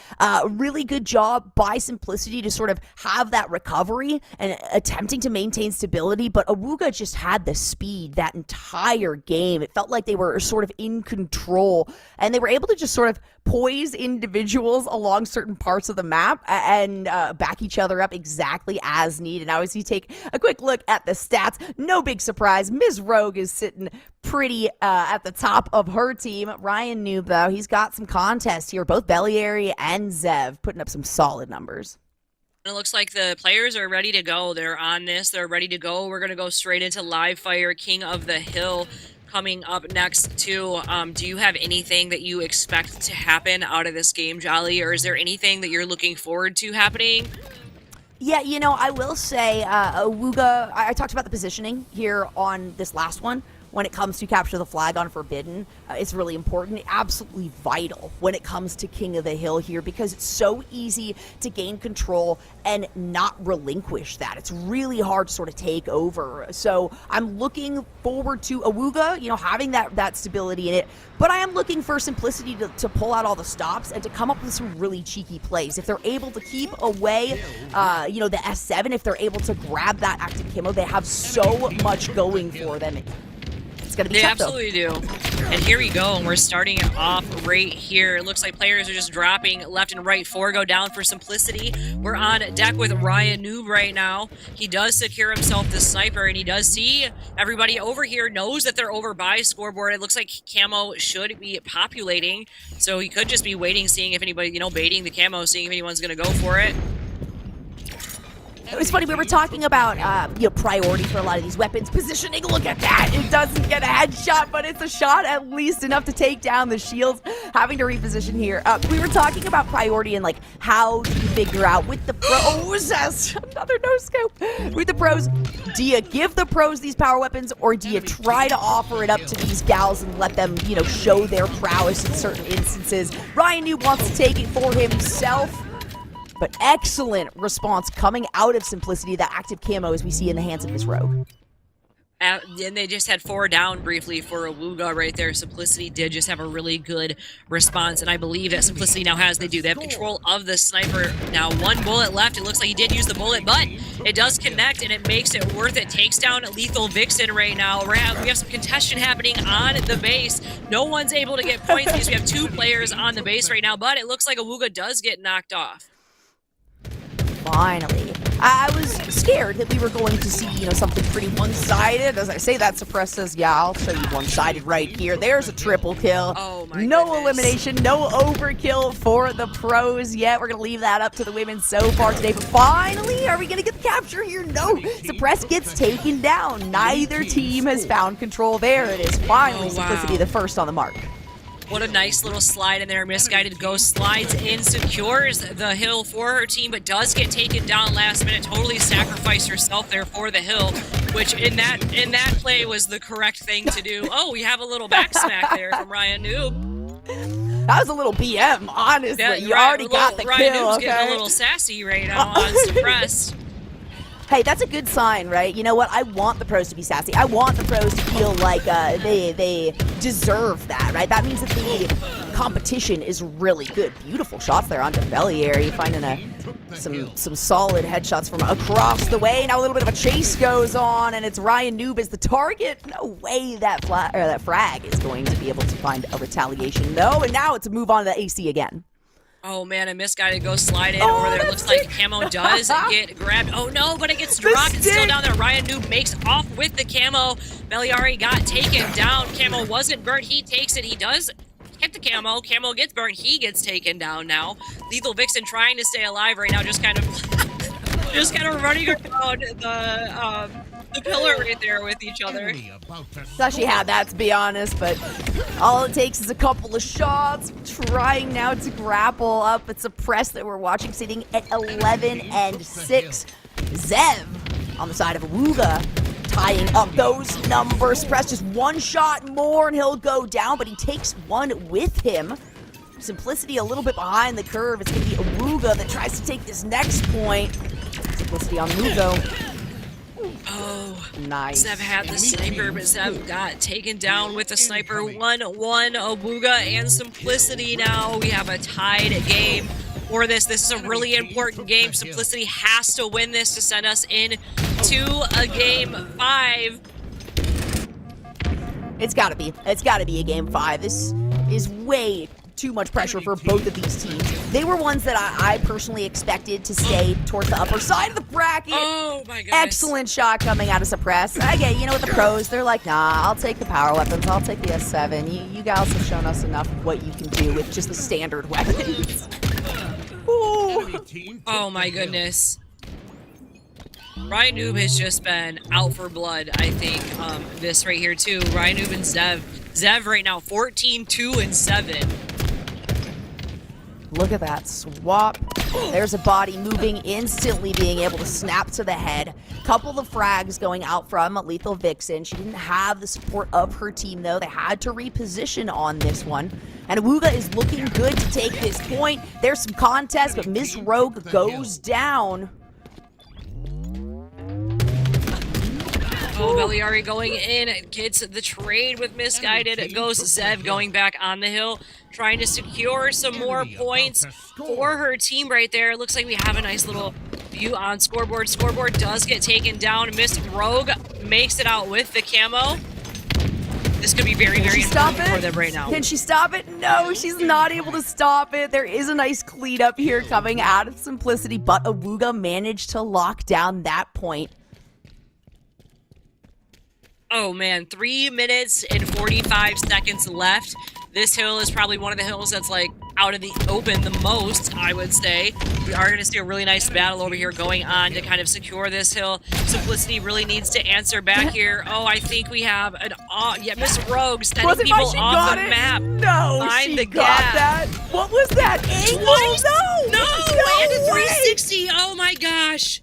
Really good job by Simplicity to sort of have that recovery and attempting to maintain stability, but Awuga just had the speed that entire game. It felt like they were sort of in control, and they were able to just sort of poise individuals along certain parts of the map and back each other up exactly as needed. Now, as you take a quick look at the stats, no big surprise, Ms. Rogue is sitting pretty at the top of her team. Ryan Noob, though, he's got some contests here. Both Beliari and Zev putting up some solid numbers. It looks like the players are ready to go. They're on this. They're ready to go. We're going to go straight into Live Fire, King of the Hill, coming up next too. Do you have anything that you expect to happen out of this game, Jolly, or is there anything that you're looking forward to happening? Yeah, you know, I will say, Awuga, I talked about the positioning here on this last one. When it comes to capture the flag on Forbidden, it's really important, absolutely vital when it comes to King of the Hill here, because it's so easy to gain control and not relinquish that. It's really hard to sort of take over. So I'm looking forward to Awuga, you know, having that stability in it, but I am looking for Simplicity to pull out all the stops and to come up with some really cheeky plays. If they're able to keep away, you know, the S7, if they're able to grab that active camo, they have so much going for them. It's going to be They tough, absolutely do. And here we go, and we're starting it off right here. It looks like players are just dropping left and right. 4 go down for simplicity. We're on deck with Ryan Noob right now. He does secure himself the sniper, and he does see everybody over here knows that they're over by scoreboard. It looks like camo should be populating, so he could just be waiting, seeing if anybody, you know, baiting the camo, seeing if anyone's going to go for it. It was funny, we were talking about priority for a lot of these weapons. Positioning, look at that. It doesn't get a headshot, but it's a shot at least enough to take down the shields. Having to reposition here. We were talking about priority and like how to figure out with the pros. Another no scope. With the pros, do you give the pros these power weapons, or do you try to offer it up to these gals and let them, you know, show their prowess in certain instances? Ryan Noob wants to take it for himself. But excellent response coming out of Simplicity, that active camo as we see in the hands of this rogue. And they just had 4 down briefly for Awuga right there. Simplicity did just have a really good response, and I believe that Simplicity now has, they have control of the sniper. Now 1 bullet left. It looks like he did use the bullet, but it does connect, and it makes it worth it. Takes down Lethal Vixen right now. We have some contention happening on the base. No one's able to get points because we have 2 players on the base right now, but it looks like Awuga does get knocked off. Finally. I was scared that we were going to see, you know, something pretty one-sided. As I say that, Suppress says, yeah, I'll show you one-sided right here. There's a triple kill. Oh my no goodness. elimination, no overkill for the pros yet. We're going to leave that up to the women so far today. But finally, are we going to get the capture here? No. Suppress gets taken down. Neither team has found control. There it is. Finally, Simplicity the first on the mark. What a nice little slide in there. Misguided Ghost slides in, secures the hill for her team, but does get taken down last minute. Totally sacrificed herself there for the hill, which in that play was the correct thing to do. Oh, we have a little back smack there from Ryan Noob. That was a little BM, honestly. Yeah, you already got the Ryan kill, Noob's okay? getting a little sassy right now on Suppressed. Hey, that's a good sign, right? You know what? I want the pros to be sassy. I want the pros to feel like they deserve that, right? That means that the competition is really good. Beautiful shots there onto Bellieri, finding some solid headshots from across the way. Now a little bit of a chase goes on, and it's Ryan Noob as the target. No way that frag is going to be able to find a retaliation, though. And now it's a move on to the AC again. Oh man, a Misguided Ghost slide in over there. It looks like camo does get grabbed. Oh no, but it gets dropped. It's still down there. Ryan Noob makes off with the camo. Belliari got taken down. Camo wasn't burnt. He takes it. He does hit the camo. Camo gets burnt. He gets taken down now. Lethal Vixen trying to stay alive right now, just kind of running around the pillar right there with each other. Thought she had that, to be honest, but all it takes is a couple of shots. Trying now to grapple up. It's a press that we're watching, sitting at 11-6. Zev on the side of Awuga, tying up those numbers. Press just 1 shot more and he'll go down, but he takes 1 with him. Simplicity a little bit behind the curve. It's going to be Awuga that tries to take this next point. Simplicity on move, though. Oh, nice. Zev had the sniper, but Zev got taken down with the sniper. 1-1, Awuga and Simplicity now. We have a tied game for this. This is a really important game. Simplicity has to win this to send us in to a game 5. It's gotta be a game 5. This is way too much pressure for both of these teams. They were ones that I personally expected to stay towards the upper side of the bracket. Oh my goodness. Excellent shot coming out of Suppress. Okay, you know what, the pros, they're like, nah, I'll take the power weapons. I'll take the S7. You guys have shown us enough of what you can do with just the standard weapons. Oh my goodness. Ryan Noob has just been out for blood, I think, this right here too. Ryan Noob and Zev. Zev right now 14-2-7. Look at that swap. There's a body moving, instantly being able to snap to the head. Couple of frags going out from Lethal Vixen. She didn't have the support of her team, though. They had to reposition on this one. And Awuga is looking good to take this point. There's some contest, but Miss Rogue goes down. Oh, Belliari going in, gets the trade with Misguided. It goes Zev going back on the hill, trying to secure some more points for her team right there. Looks like we have a nice little view on scoreboard. Scoreboard does get taken down. Miss Rogue makes it out with the camo. This could be very, very important for them right now. Can she stop it? No, she's not able to stop it. There is a nice cleanup here coming out of Simplicity, but Awuga managed to lock down that point. Oh man, 3 minutes and 45 seconds left. This hill is probably one of the hills that's like out of the open the most, I would say. We are going to see a really nice battle over here going on to kind of secure this hill. Simplicity really needs to answer back here. Oh, I think we have an Miss Rogue sending people off the map. No, Find she the got gap. that. What was that angle? No, and a way. 360. Oh my gosh.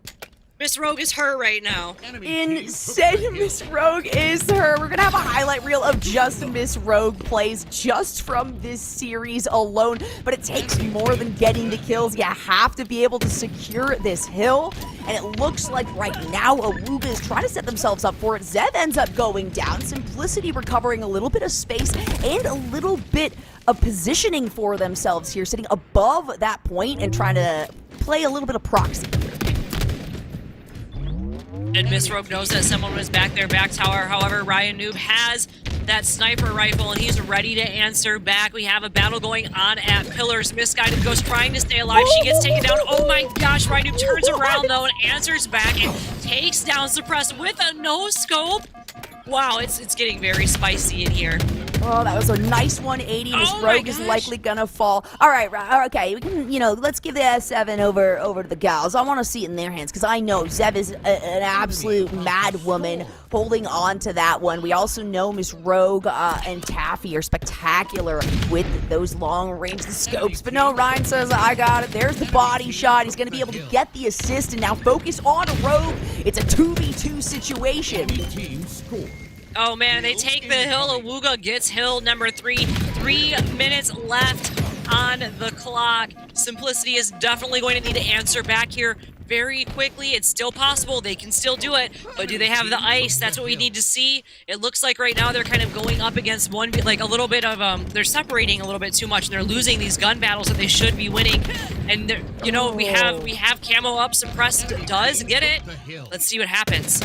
Miss Rogue is her right now. Insane. Miss Rogue is her. We're going to have a highlight reel of just Miss Rogue plays just from this series alone. But it takes more than getting the kills. You have to be able to secure this hill. And it looks like right now Awuga is trying to set themselves up for it. Zev ends up going down. Simplicity recovering a little bit of space and a little bit of positioning for themselves here, sitting above that point and trying to play a little bit of proxy here. And Miss Rogue knows that someone was back there, back tower. However, Ryan Noob has that sniper rifle, and he's ready to answer back. We have a battle going on at Pillars. Misguided Ghost trying to stay alive. She gets taken down. Oh my gosh, Ryan Noob turns around, though, and answers back and takes down Suppressed with a no-scope. Wow, it's getting very spicy in here. Oh, that was a nice 180. Miss Rogue is likely gonna fall. All right, okay, we can, let's give the S7 over to the gals. I want to see it in their hands because I know Zev is an absolute mad woman holding on to that one. We also know Miss Rogue and Taffy are spectacular with those long-range scopes. But no, Ryan says, I got it. There's the body shot. He's going to be able to get the assist and now focus on Rogue. It's a 2v2 situation. Oh man, they take the hill. Awuga gets hill number 3. 3 minutes left on the clock. Simplicity is definitely going to need to answer back here very quickly. It's still possible. They can still do it. But do they have the ice? That's what we need to see. It looks like right now they're kind of going up against one, like a little bit of, they're separating a little bit too much. They're losing these gun battles that they should be winning. And, we have camo up. Suppressed does get it. Let's see what happens.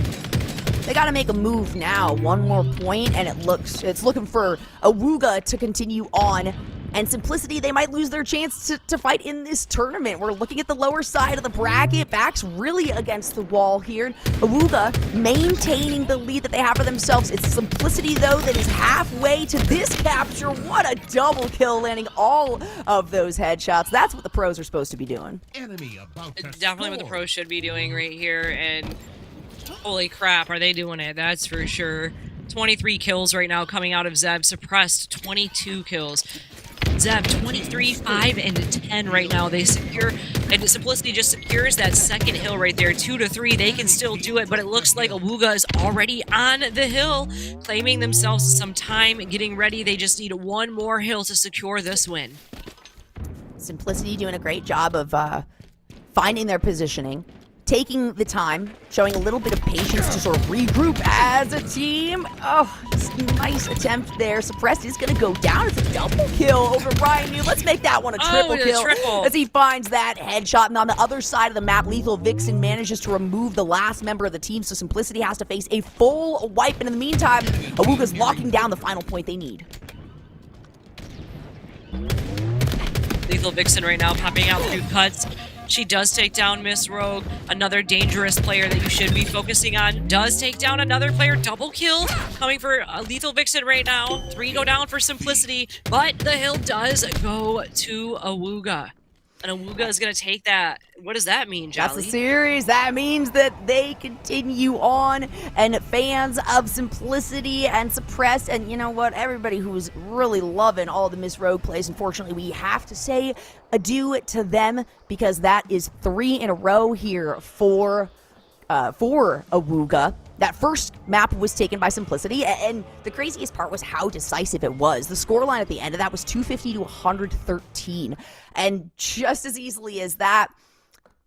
They got to make a move now. One more point, and it's looking for Awuga to continue on. And Simplicity, they might lose their chance to fight in this tournament. We're looking at the lower side of the bracket. Backs really against the wall here. Awuga maintaining the lead that they have for themselves. It's Simplicity, though, that is halfway to this capture. What a double kill, landing all of those headshots. That's what the pros are supposed to be doing. Definitely what the pros should be doing right here. And holy crap, are they doing it? That's for sure. 23 kills right now coming out of Zeb. Suppressed 22 kills. Zeb 23, 5, and 10 right now. They secure, and Simplicity just secures that second hill right there. 2 to 3, they can still do it, but it looks like Awuga is already on the hill, claiming themselves some time, getting ready. They just need one more hill to secure this win. Simplicity doing a great job of finding their positioning, taking the time, showing a little bit of patience to sort of regroup as a team. Oh, just nice attempt there. Suppressed is going to go down. It's a double kill over Ryan New. Let's make that one a triple kill as he finds that headshot. And on the other side of the map, Lethal Vixen manages to remove the last member of the team, so Simplicity has to face a full wipe. And in the meantime, Awuga's locking down the final point they need. Lethal Vixen right now popping out through cuts. She does take down Miss Rogue, another dangerous player that you should be focusing on. Does take down another player. Double kill coming for Lethal Vixen right now. 3 go down for Simplicity, but the hill does go to Awuga. And Awuga is going to take that. What does that mean, Jolly? That's the series. That means that they continue on, and fans of Simplicity and Suppressed, and you know what? Everybody who's really loving all the Miss Rogue plays, unfortunately, we have to say adieu to them because that is 3 in a row here for Awuga. That first map was taken by Simplicity, and the craziest part was how decisive it was. The scoreline at the end of that was 250 to 113. And just as easily as that,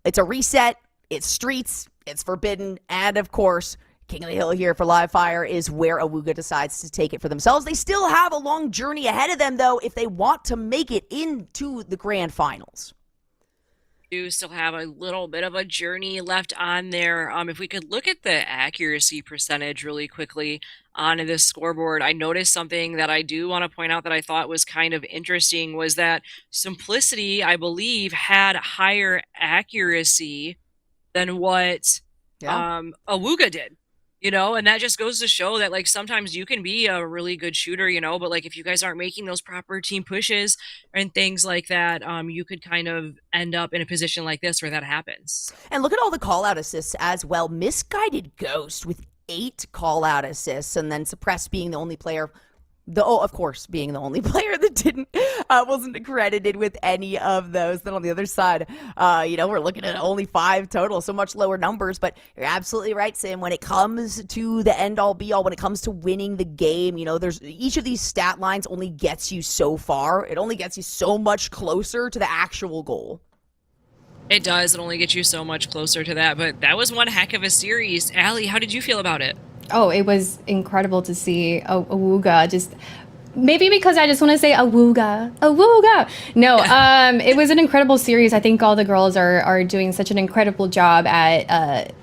it's a reset, it's streets, it's forbidden, and of course, King of the Hill here for live fire is where Awuga decides to take it for themselves. They still have a long journey ahead of them, though, if they want to make it into the grand finals. do still have a little bit of a journey left on there. If we could look at the accuracy percentage really quickly on this scoreboard, I noticed something that I do want to point out that I thought was kind of interesting was that Simplicity, I believe, had higher accuracy than what Awuga did. You know, and that just goes to show that, like, sometimes you can be a really good shooter, you know, but, like, if you guys aren't making those proper team pushes and things like that, you could kind of end up in a position like this where that happens. And look at all the call-out assists as well. Misguided Ghost with 8 call-out assists, and then Suppressed being the only player... of course, being the only player that wasn't credited with any of those. Then on the other side, you know, we're looking at only 5 total, so much lower numbers. But you're absolutely right, Sam. When it comes to the end-all, be-all, when it comes to winning the game, you know, there's each of these stat lines only gets you so far. It only gets you so much closer to the actual goal. It does. It only gets you so much closer to that. But that was one heck of a series. Allie, how did you feel about it? Oh, it was incredible to see Awuga just... Maybe because I just want to say Awuga. No, it was an incredible series. I think all the girls are doing such an incredible job at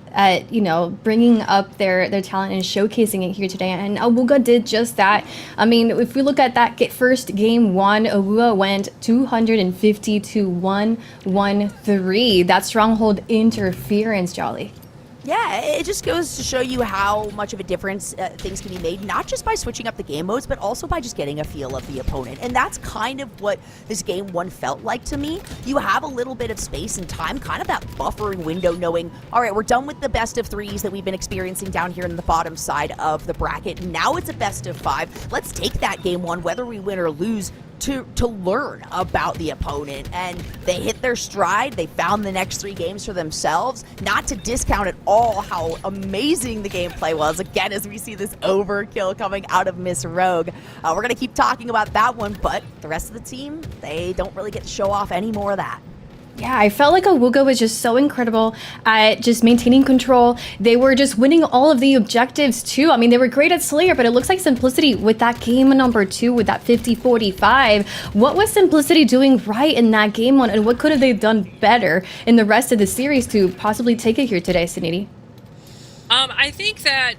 you know, bringing up their talent and showcasing it here today. And Awuga did just that. I mean, if we look at that first game one, Awuga went 250 to 113. That's Stronghold interference, Jolly. Yeah, it just goes to show you how much of a difference things can be made, not just by switching up the game modes, but also by just getting a feel of the opponent. And that's kind of what this game one felt like to me. You have a little bit of space and time, kind of that buffering window, knowing, all right, we're done with the best of 3s that we've been experiencing down here in the bottom side of the bracket. Now it's a best of 5. Let's take that game one, whether we win or lose, to learn about the opponent. And they hit their stride. They found the next 3 games for themselves. Not to discount at all how amazing the gameplay was. Again, as we see this overkill coming out of Miss Rogue. We're going to keep talking about that one, but the rest of the team, they don't really get to show off any more of that. Yeah, I felt like Awuga was just so incredible at just maintaining control. They were just winning all of the objectives too. I mean, they were great at Slayer, but it looks like Simplicity with that game number 2 with that 50-45. What was Simplicity doing right in that game one, and what could have they done better in the rest of the series to possibly take it here today, Suniti? I think that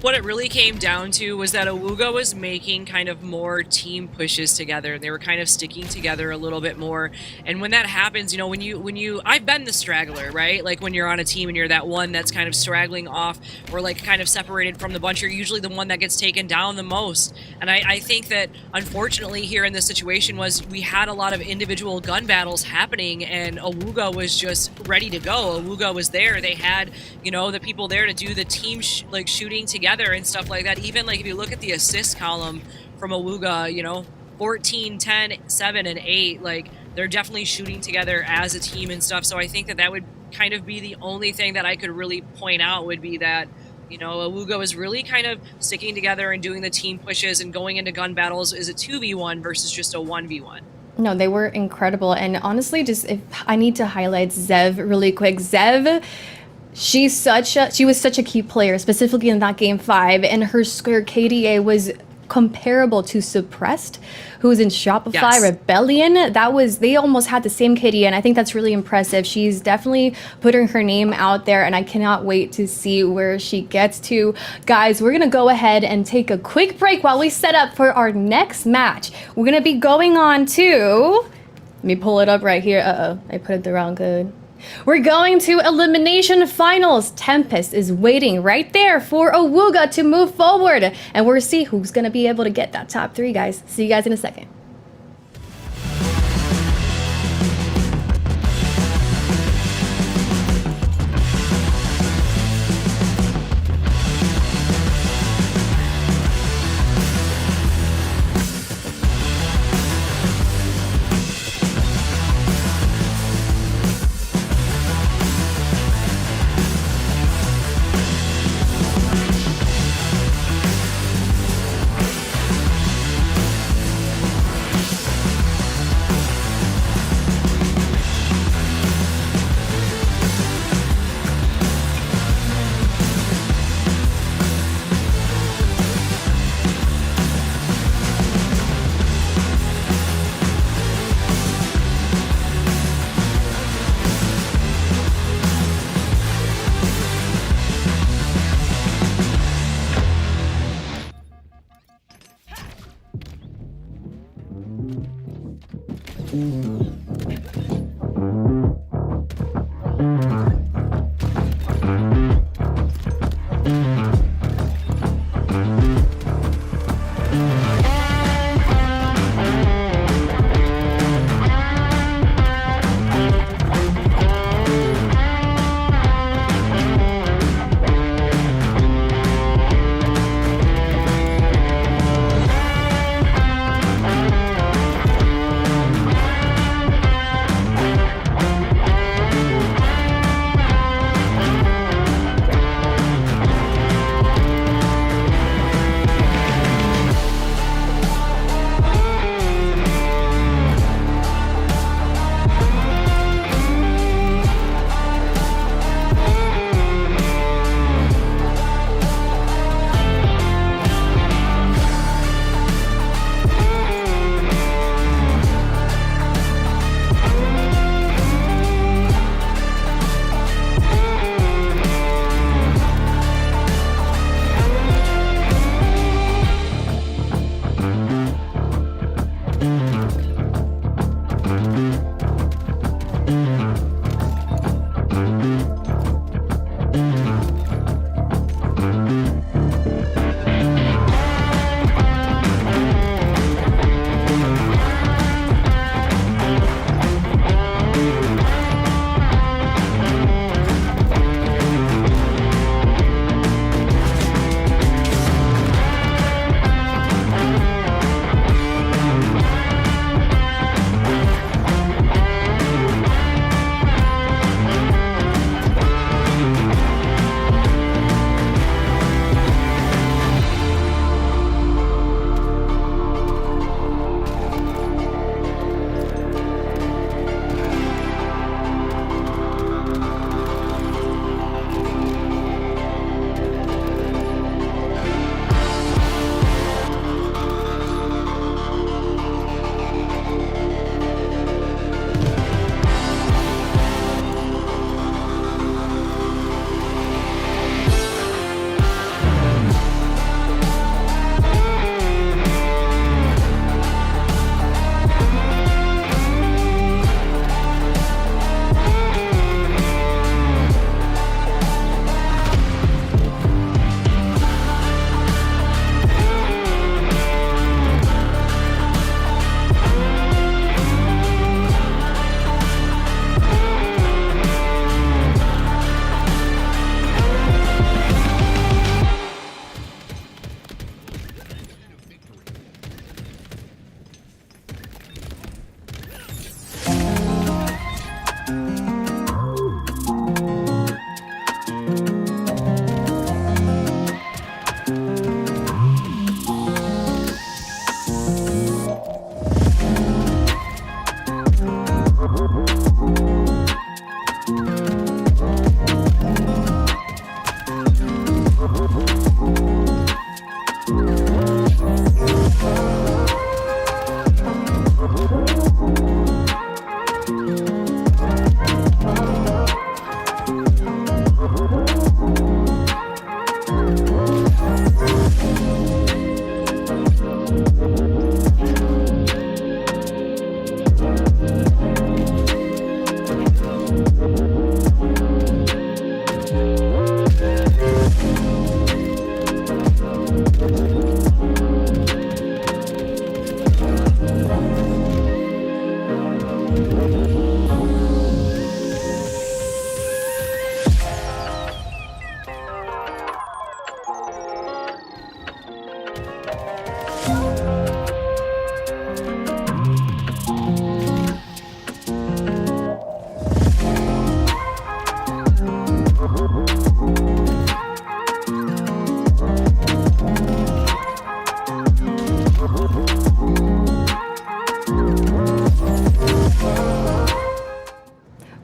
what it really came down to was that Awuga was making kind of more team pushes together. They were kind of sticking together a little bit more. And when that happens, you know, when you I've been the straggler, right? Like when you're on a team and you're that one that's kind of straggling off or like kind of separated from the bunch, you're usually the one that gets taken down the most. And I think that unfortunately here in this situation was we had a lot of individual gun battles happening and Awuga was just ready to go. Awuga was there. They had, you know, the people there to do the team like shooting together and stuff like that. Even like if you look at the assist column from Awuga, you know, 14, 10, 7, and 8, like they're definitely shooting together as a team and stuff. So I think that that would kind of be the only thing that I could really point out would be that, you know, Awuga is really kind of sticking together and doing the team pushes and going into gun battles is a 2v1 versus just a 1v1. No, they were incredible. And honestly, just if I need to highlight Zev really quick. Zev, she was such a key player, specifically in that game 5, and her KDA was comparable to Suppressed, who was in Shopify Rebellion. They almost had the same KDA, and I think that's really impressive. She's definitely putting her name out there, and I cannot wait to see where she gets to. Guys, we're gonna go ahead and take a quick break while we set up for our next match. We're gonna be going on to, let me pull it up right here. I put it the wrong code. We're going to Elimination Finals. Tempest is waiting right there for Awuga to move forward. And we'll see who's going to be able to get that top 3, guys. See you guys in a second.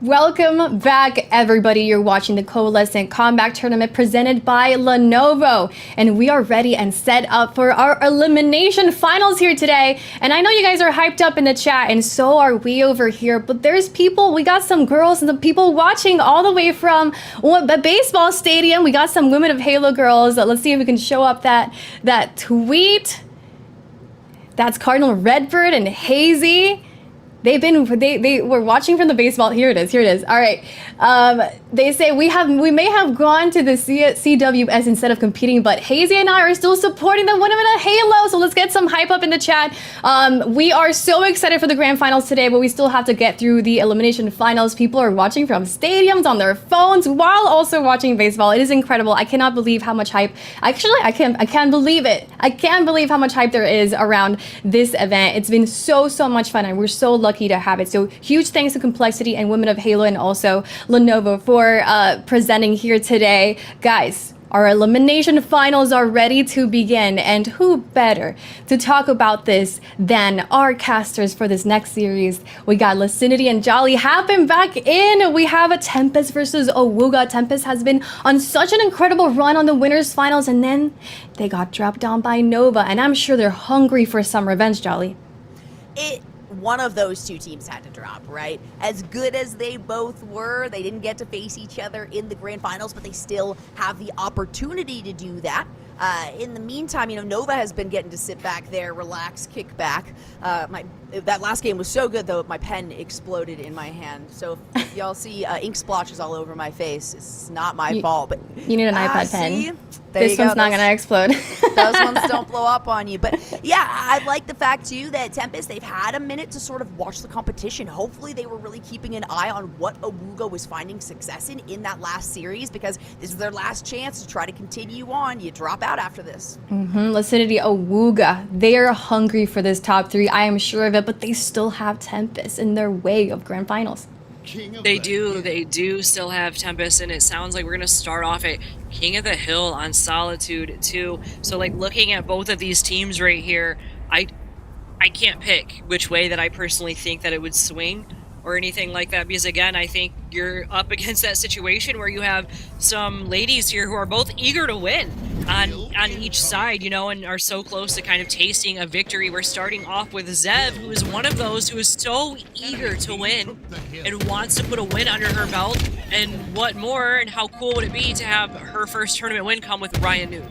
Welcome back, everybody. You're watching the Coalescent Combat Tournament presented by Lenovo. And we are ready and set up for our elimination finals here today. And I know you guys are hyped up in the chat, and so are we over here. But there's people, we got some girls and the people watching all the way from the baseball stadium. We got some Women of Halo girls. Let's see if we can show up that tweet. That's Cardinal Redbird and Hazy. They were watching from the baseball. Here it is. All right. They say we may have gone to the CWS instead of competing, but Hazy and I are still supporting the women of Halo. So let's get some hype up in the chat. We are so excited for the grand finals today, but we still have to get through the elimination finals. People are watching from stadiums on their phones while also watching baseball. It is incredible. I cannot believe how much hype. Actually, I can't believe it. I can't believe how much hype there is around this event. It's been so much fun, and we're so lucky to have it. So huge thanks to Complexity and Women of Halo and also Lenovo for presenting here today. Guys, our elimination finals are ready to begin, and who better to talk about this than our casters for this next series. We got Lucinity and Jolly happen back in. We have a Tempest versus Owuga. Tempest has been on such an incredible run on the winners finals, and then they got dropped down by Nova, and I'm sure they're hungry for some revenge, Jolly. One of those two teams had to drop, right? As good as they both were, they didn't get to face each other in the grand finals, but they still have the opportunity to do that. In the meantime, you know, Nova has been getting to sit back there, relax, kick back. That last game was so good, though, my pen exploded in my hand. So if y'all see ink splotches all over my face, it's not my fault. But you need an iPad see? pen. This one's not gonna explode. Those ones don't blow up on you. But yeah, I like the fact too that Tempest, they've had a minute to sort of watch the competition. Hopefully they were really keeping an eye on what Owuga was finding success in that last series, because this is their last chance to try to continue on. You drop out after this. Lucidity, Owuga, they are hungry for this top 3. I am sure of it, but they still have Tempest in their way of grand finals. They do still have Tempest, and it sounds like we're gonna start off at King of the Hill on Solitude too. So like looking at both of these teams right here, I can't pick which way that I personally think that it would swing or anything like that, because again, I think you're up against that situation where you have some ladies here who are both eager to win on each side, you know, and are so close to kind of tasting a victory. We're starting off with Zev, who is one of those who is so eager to win and wants to put a win under her belt. And what more, and how cool would it be to have her first tournament win come with Ryan Noob?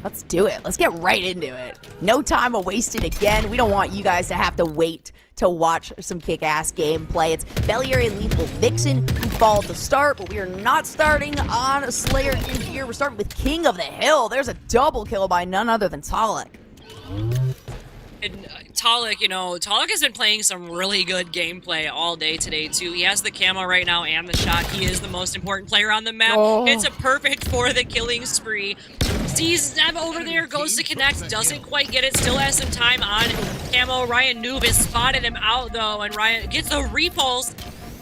Let's do it. Let's get right into it. No time wasted again. We don't want you guys to have to wait to watch some kick-ass gameplay. It's Beliary and Lethal Vixen who followed the start, but we are not starting on a Slayer in here. We're starting with King of the Hill. There's a double kill by none other than Talik. And Talik, you know, Talik has been playing some really good gameplay all day today, too. He has the camo right now and the shot. He is the most important player on the map. It's a perfect for the killing spree. Sees Zev over there, goes to connect, doesn't quite get it, still has some time on camo. Ryan Noob has spotted him out, though, and Ryan gets the repulse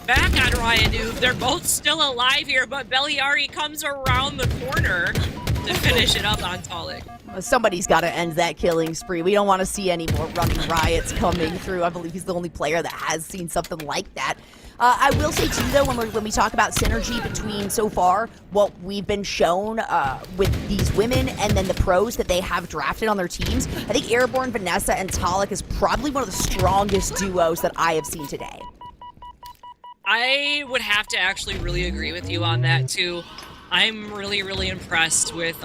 back on Ryan Noob. They're both still alive here, but Beliari comes around the corner to finish it up on Talik. Somebody's got to end that killing spree. We don't want to see any more running riots coming through. I believe he's the only player that has seen something like that. I will say, too, though, when we talk about synergy between, so far, what we've been shown with these women and then the pros that they have drafted on their teams, I think Airborne, Vanessa, and Talik is probably one of the strongest duos that I have seen today. I would have to actually really agree with you on that, too. I'm really impressed with,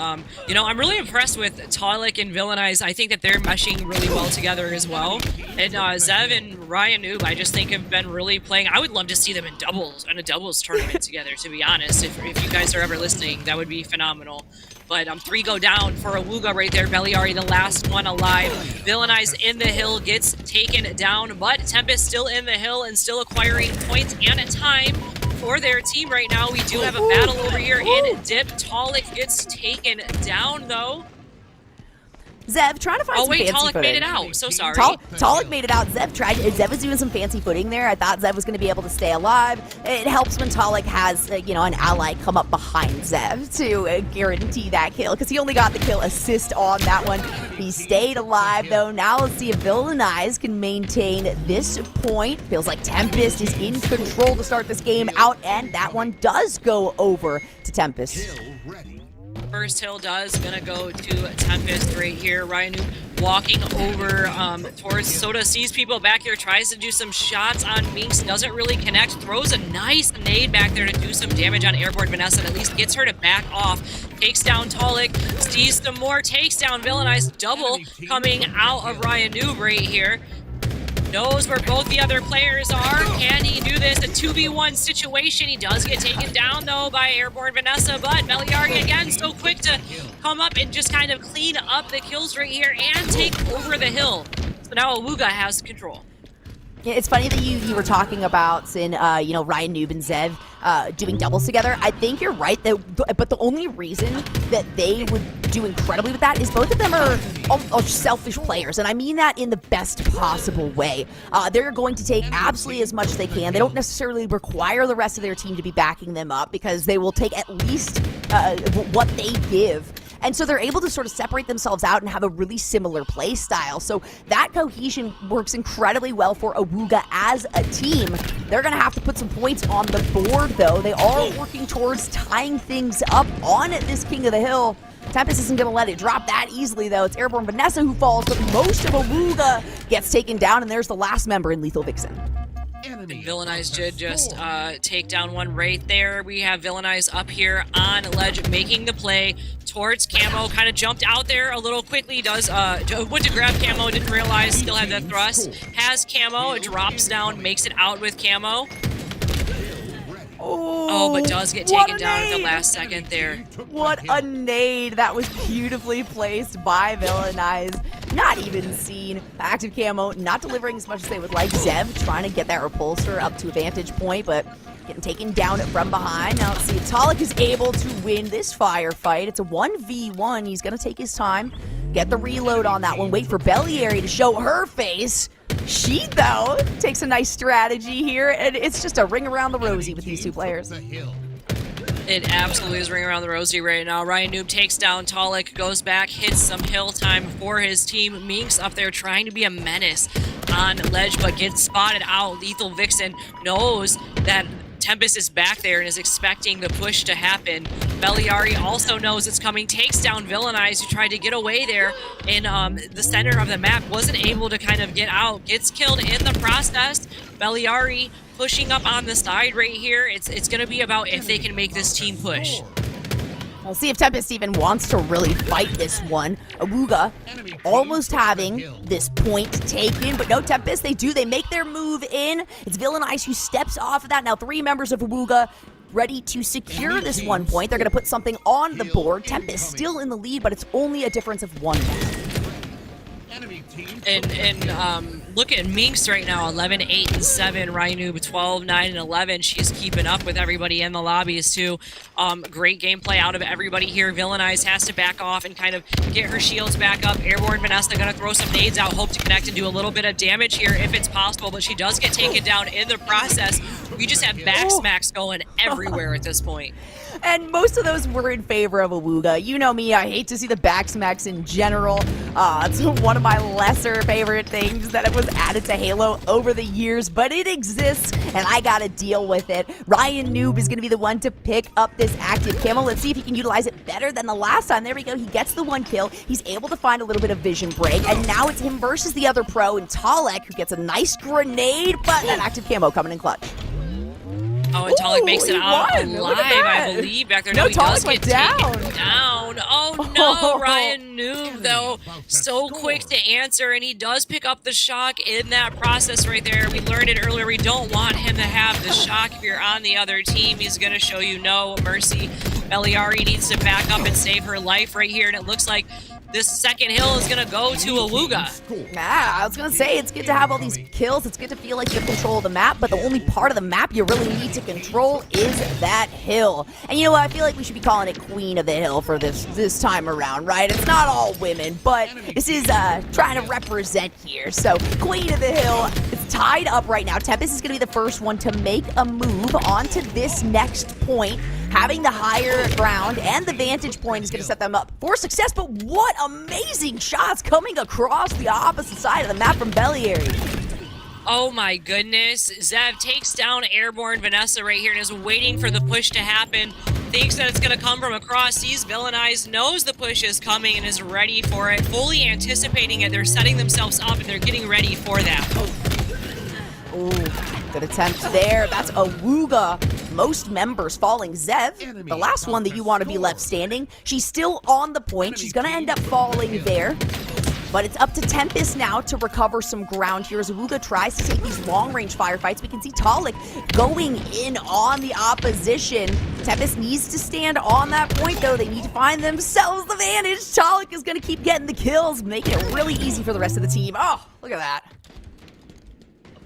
you know, I'm really impressed with Talik and Villainize. I think that they're meshing really well together as well. And Zev and Ryan Noob, I just think have been really playing. I would love to see them in a doubles tournament together, to be honest. If you guys are ever listening, that would be phenomenal. But 3 go down for Owuga right there. Beliari, the last one alive. Villainize in the hill, gets taken down, but Tempest still in the hill and still acquiring points and time for their team right now. We do have a battle over here in Dip. Talik gets taken down, though. Zev trying to find some fancy footing. Oh wait, Talik made it out. So sorry. Talik made it out. Zev was doing some fancy footing there. I thought Zev was going to be able to stay alive. It helps when Talik has, you know, an ally come up behind Zev to guarantee that kill, because he only got the kill assist on that one. He stayed alive, though. Now let's see if Villainize can maintain this point. Feels like Tempest is in control to start this game out, and that one does go over to Tempest. First hill does gonna go to Tempest right here. Ryan walking over towards Soda, sees people back here, tries to do some shots on Minx, doesn't really connect, throws a nice nade back there to do some damage on Airborne Vanessa, and at least gets her to back off. Takes down Talik, sees some more, takes down Villainize, double coming out of Ryan Noob right here. knows where both the other players are. Can he do this? A 2v1 situation. He does get taken down, though, by Airborne Vanessa, but Beliari, again, so quick to come up and just kind of clean up the kills right here and take over the hill. So now Awuga has control. Yeah, it's funny that you were talking about, Sin, you know, Ryan Noob and Zev doing doubles together. I think you're right, but the only reason that they would do incredibly with that is both of them are selfish players, and I mean that in the best possible way. They're going to take absolutely as much as they can. They don't necessarily require the rest of their team to be backing them up because they will take at least what they give. And so they're able to sort of separate themselves out and have a really similar play style. So that cohesion works incredibly well for Awuga as a team. They're going to have to put some points on the board, though. They are working towards tying things up on this King of the Hill. Tempest isn't going to let it drop that easily, though. It's Airborne Vanessa who falls, but most of Awuga gets taken down, and there's the last member in Lethal Vixen. And Villainize did just take down one right there. We have Villainize up here on ledge, making the play towards Camo. Kind of jumped out there a little quickly. Does went to grab Camo, didn't realize, still had that thrust. Has Camo, drops down, makes it out with Camo. Oh, but does get taken down at the last second there. What a nade. That was beautifully placed by Villainize. Not even seen. Active Camo not delivering as much as they would like. Zev trying to get that repulsor up to a vantage point, but getting taken down from behind. Now let's see if Talik is able to win this firefight. It's a 1v1. He's going to take his time, get the reload on that one, wait for Beliari to show her face. She, though, takes a nice strategy here, and it's just a ring around the rosy with these two players. It absolutely is ring around the rosy right now. Ryan Noob takes down Talik, goes back, hits some hill time for his team. Minx up there trying to be a menace on ledge, but gets spotted out. Lethal Vixen knows that Tempest is back there and is expecting the push to happen. Beliari also knows it's coming, takes down Villainize, who tried to get away there in the center of the map, wasn't able to kind of get out, gets killed in the process. Beliari pushing up on the side right here. It's going to be about if they can make this team push. We'll see if Tempest even wants to really fight this one. Awuga almost having this point taken, but no, Tempest, they make their move in. It's Villainize who steps off of that. Now 3 members of Awuga ready to secure this 1 point. They're going to put something on the board. Tempest still in the lead, but it's only a difference of 1. And look at Minx right now, 11, 8, and 7. Ryanoob 12, 9, and 11. She's keeping up with everybody in the lobbies too. Great gameplay out of everybody here. Villainize has to back off and kind of get her shields back up. Airborne Vanessa gonna throw some nades out, hope to connect and do a little bit of damage here if it's possible, but she does get taken down in the process. We just have back smacks going everywhere at this point. And most of those were in favor of Awuga. You know me, I hate to see the back smacks in general. It's one of my lesser favorite things that was added to Halo over the years, but it exists, and I gotta deal with it. Ryan Noob is gonna be the one to pick up this active camo. Let's see if he can utilize it better than the last time. There we go, he gets the 1 kill. He's able to find a little bit of vision break, and now it's him versus the other pro, and Talek, who gets a nice grenade, but that active camo coming in clutch. Oh, and Talik makes it out alive, I believe, back there. No, he does get taken down. Oh, no, Ryan Noob, though, so quick to answer, and he does pick up the shock in that process right there. We learned it earlier. We don't want him to have the shock if you're on the other team. He's going to show you no mercy. Beliari needs to back up and save her life right here, and it looks like this second hill is going to go to Awuga. Yeah, I was going to say, it's good to have all these kills. It's good to feel like you have control of the map, but the only part of the map you really need to control is that hill. And you know what? I feel like we should be calling it Queen of the Hill for this time around, right? It's not all women, but this is trying to represent here. So, Queen of the Hill, it's tied up right now. Tempest is going to be the first one to make a move onto this next point. Having the higher ground and the vantage point is going to set them up for success, but what amazing shots coming across the opposite side of the map from Beliari. Oh my goodness. Zev takes down Airborne Vanessa right here and is waiting for the push to happen. Thinks that it's going to come from across, sees Villainize, knows the push is coming and is ready for it, fully anticipating it. They're setting themselves up and they're getting ready for that. Ooh, good attempt there. That's Awuga. Most members falling. Zev, the last one that you want to be left standing. She's still on the point. She's going to end up falling there. But it's up to Tempest now to recover some ground here as Awuga tries to take these long-range firefights. We can see Talik going in on the opposition. Tempest needs to stand on that point, though. They need to find themselves the advantage. Talik is going to keep getting the kills, making it really easy for the rest of the team. Oh, look at that.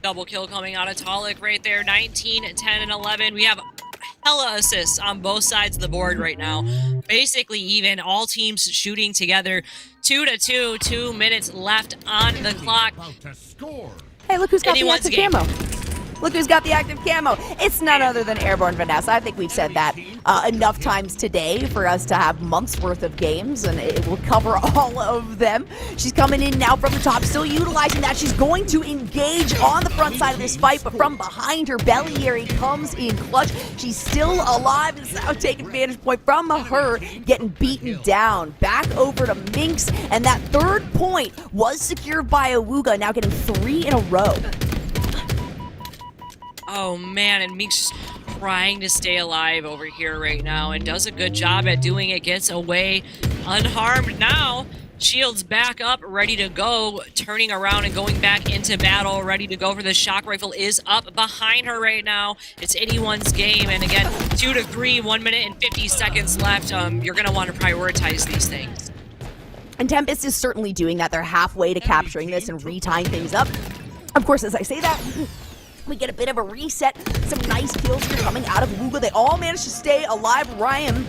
Double kill coming out of Talik right there. 19, 10, and 11. We have hella assists on both sides of the board right now. Basically even, all teams shooting together. 2-2, 2 minutes left on the clock. Hey, look who's got the active camo. Look who's got the active camo. It's none other than Airborne Vanessa. I think we've said that enough times today for us to have months worth of games, and it will cover all of them. She's coming in now from the top, still utilizing that. She's going to engage on the front side of this fight, but from behind her, Bellieri comes in clutch. She's still alive, and now taking vantage point from her, getting beaten down. Back over to Minx, and that third point was secured by Awuga, now getting 3 in a row. Oh man, and Meek's just trying to stay alive over here right now and does a good job at doing it, gets away unharmed now. Shields back up, ready to go, turning around and going back into battle, ready to go for the shock rifle is up behind her right now. It's anyone's game, and again, 2-3, 1 minute and 50 seconds left. You're gonna want to prioritize these things. And Tempest is certainly doing that. They're halfway to capturing this and retying things up. Of course, as I say that, we get a bit of a reset. Some nice kills here coming out of Awuga. They all managed to stay alive. Ryan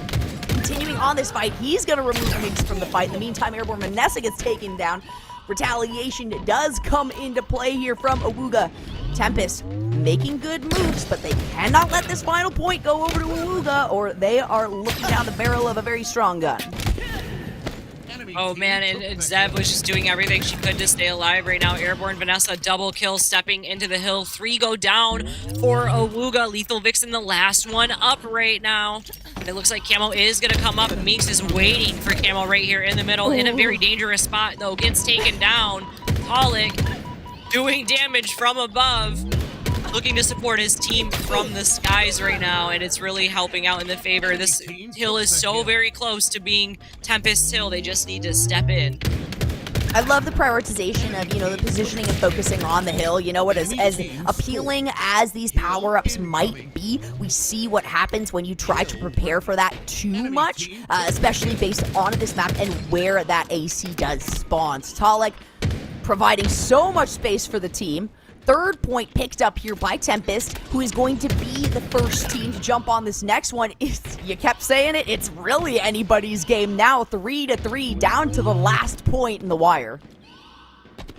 continuing on this fight. He's going to remove Minx from the fight. In the meantime, Airborne Vanessa gets taken down. Retaliation does come into play here from Awuga. Tempest making good moves, but they cannot let this final point go over to Awuga, or they are looking down the barrel of a very strong gun. Oh man, and Zev was just doing everything she could to stay alive right now. Airborne Vanessa double kill, stepping into the hill. 3 go down for Awuga. Lethal Vixen, the last one up right now. And it looks like Camo is going to come up. Meeks is waiting for Camo right here in the middle. In a very dangerous spot, though. Gets taken down. Pollock doing damage from above. Looking to support his team from the skies right now, and it's really helping out in the favor. This hill is so very close to being Tempest's hill. They just need to step in. I love the prioritization of, the positioning and focusing on the hill. You know what, as appealing as these power-ups might be, we see what happens when you try to prepare for that too much, especially based on this map and where that AC does spawn. Talik providing so much space for the team. Third point picked up here by Tempest, who is going to be the first team to jump on this next one. You kept saying it, it's really anybody's game now. 3-3, down to the last point in the wire.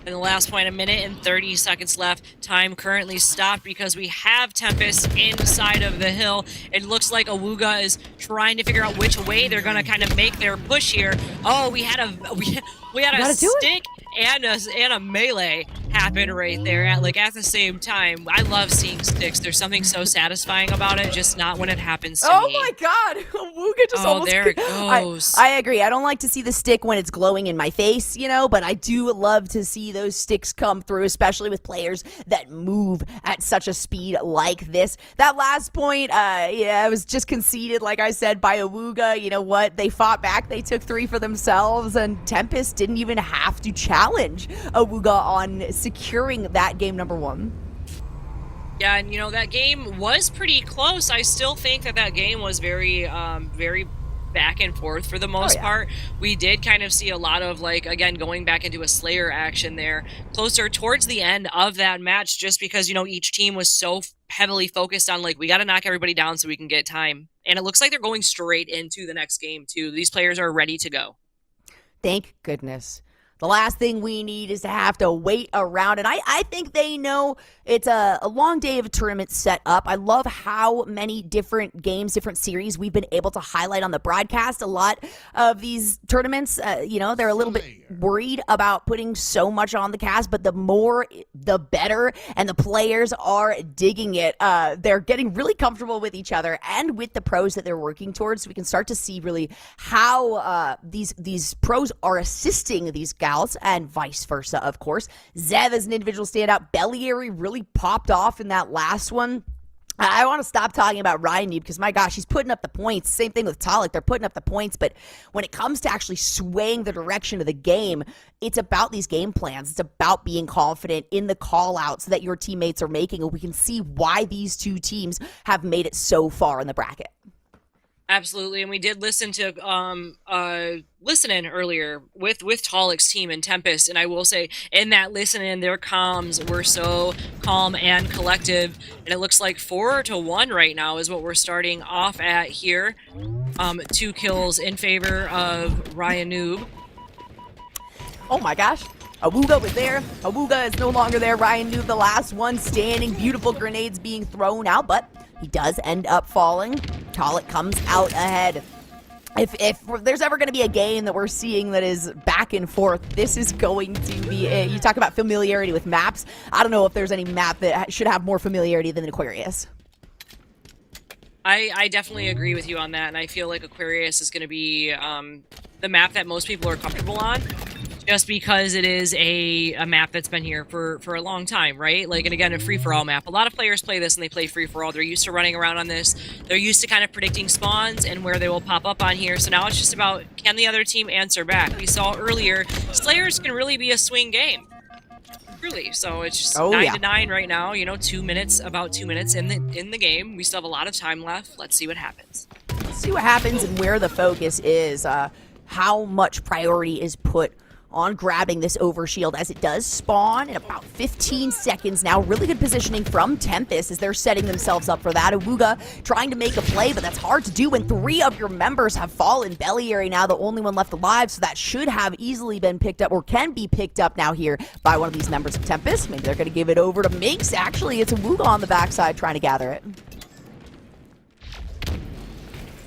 In the last point, 1 minute and 30 seconds left. Time currently stopped because we have Tempest inside of the hill. It looks like Awuga is trying to figure out which way they're going to kind of make their push here. Oh, we had a stick and a melee happen right there at the same time. I love seeing sticks. There's something so satisfying about it, just not when it happens to me. Oh my god, Awuga just almost... there it goes. I agree. I don't like to see the stick when it's glowing in my face, but I do love to see those sticks come through, especially with players that move at such a speed like this. That last point, it was just conceded, like I said, by Awuga. You know what? They fought back. They took 3 for themselves, and Tempest didn't even have to challenge Awuga on securing that game number 1. Yeah, and that game was pretty close. I still think that game was very back and forth for the most part. We did kind of see a lot of, again, going back into a Slayer action there closer towards the end of that match, just because, each team was so heavily focused on, we got to knock everybody down so we can get time. And it looks like they're going straight into the next game, too. These players are ready to go. Thank goodness. The last thing we need is to have to wait around, and I think they know it's a long day of a tournament set up. I love how many different games, different series we've been able to highlight on the broadcast. A lot of these tournaments, they're a little bit worried about putting so much on the cast, but the more, the better, and the players are digging it. They're getting really comfortable with each other and with the pros that they're working towards, so we can start to see really how these pros are assisting these gals, and vice versa, of course. Zev as an individual standout. Bellieri really popped off in that last one. I want to stop talking about Ryan Noob because, my gosh, he's putting up the points. Same thing with Talik. They're putting up the points. But when it comes to actually swaying the direction of the game, it's about these game plans. It's about being confident in the call-outs that your teammates are making. And we can see why these two teams have made it so far in the bracket. Absolutely, and we did listen to listen-in earlier with Talik's team and Tempest, and I will say in that listen-in, their comms were so calm and collective, and it looks like 4-1 right now is what we're starting off at here. 2 kills in favor of Ryan Noob. Oh my gosh. Awuga was there. Awuga is no longer there. Ryan Noob, the last one standing. Beautiful grenades being thrown out, but he does end up falling. Talik comes out ahead. If there's ever going to be a game that we're seeing that is back and forth, this is going to be it. You talk about familiarity with maps. I don't know if there's any map that should have more familiarity than Aquarius. I definitely agree with you on that, and I feel like Aquarius is going to be the map that most people are comfortable on, just because it is a map that's been here for a long time, right? Like, and again, a free-for-all map. A lot of players play this and they play free-for-all. They're used to running around on this. They're used to kind of predicting spawns and where they will pop up on here. So now it's just about, can the other team answer back? We saw earlier, Slayers can really be a swing game. Truly. So it's just 9-9 right now. You know, 2 minutes, about 2 minutes in the game. We still have a lot of time left. Let's see what happens. Let's see what happens and where the focus is. How much priority is put on grabbing this overshield as it does spawn in about 15 seconds now. Really good positioning from Tempest as they're setting themselves up for that. Awuga trying to make a play, but that's hard to do when 3 of your members have fallen. Belly area now the only one left alive, so that should have easily been picked up, or can be picked up now here by one of these members of Tempest. Maybe they're going to give it over to Minx. Actually, it's Awuga on the backside trying to gather it.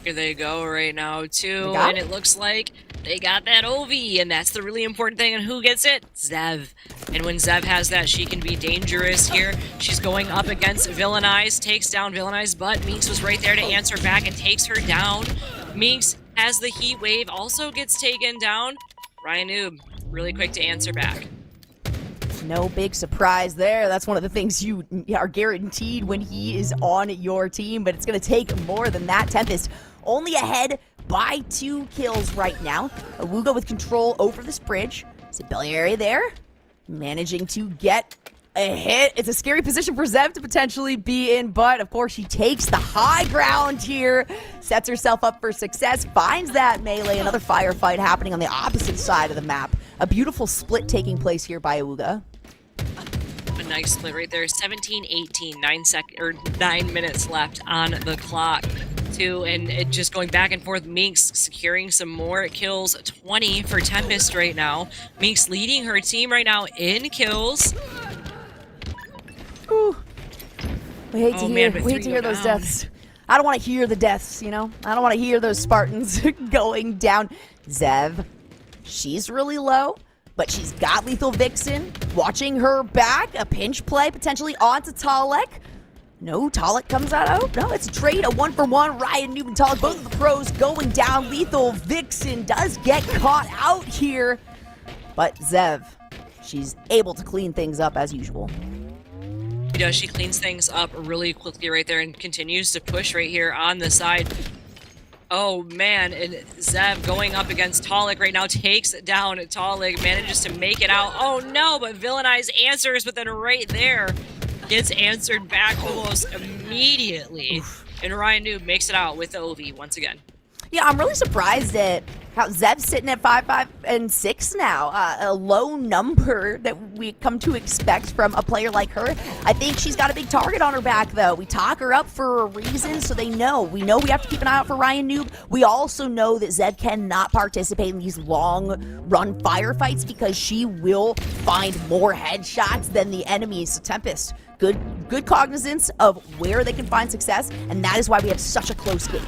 Here they go right now, too, and it looks like they got that OV, and that's the really important thing. And who gets it? Zev. And when Zev has that, she can be dangerous here. She's going up against Villainize, takes down Villainize, but Minx was right there to answer back and takes her down. Minx has the heat wave, also gets taken down. Ryan Noob, really quick to answer back. No big surprise there. That's one of the things you are guaranteed when he is on your team, but it's going to take more than that. Tempest only ahead by 2 kills right now. Awuga with control over this bridge. Is it belly area there? Managing to get a hit. It's a scary position for Zev to potentially be in, but of course she takes the high ground here. Sets herself up for success. Finds that melee. Another firefight happening on the opposite side of the map. A beautiful split taking place here by Awuga. A nice split right there. 17-18, 9 minutes left on the clock. And it just going back and forth. Minx securing some more kills. 20 for Tempest right now. Minx leading her team right now in kills. Ooh. We hate to hear those deaths. I don't want to hear the deaths, you know? I don't want to hear those Spartans going down. Zev, she's really low, but she's got Lethal Vixen. Watching her back. A pinch play potentially onto Talik. No, Talik comes out. Oh, no, it's a trade. A 1-for-1. Ryan Noob and Talik, both of the pros going down. Lethal Vixen does get caught out here. But Zev, she's able to clean things up as usual. She does. She cleans things up really quickly right there and continues to push right here on the side. Oh, man. And Zev going up against Talik right now takes down Talik. Manages to make it out. Oh, no, but Villainize answers, but then right there gets answered back almost immediately. Oof. And Ryan Noob makes it out with the OV once again. Yeah, I'm really surprised at how Zev's sitting at 5, 5, and 6 now. A low number that we come to expect from a player like her. I think she's got a big target on her back, though. We talk her up for a reason, so they know. We know we have to keep an eye out for Ryan Noob. We also know that Zev cannot participate in these long-run firefights because she will find more headshots than the enemies. So Tempest, good cognizance of where they can find success, and that is why we have such a close game.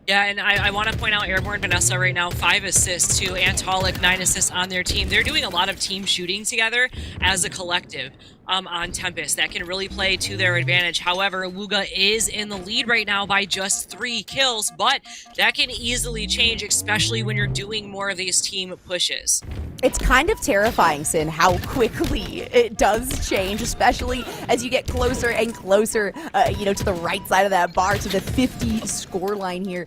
Yeah, and I want to point out Airborne Vanessa right now, 5 assists too, and Talik, 9 assists on their team. They're doing a lot of team shooting together as a collective on Tempest. That can really play to their advantage. However, Awuga is in the lead right now by just 3 kills, but that can easily change, especially when you're doing more of these team pushes. It's kind of terrifying, Sin, how quickly it does change, especially as you get closer and closer, to the right side of that bar, to the 50 scoreline here.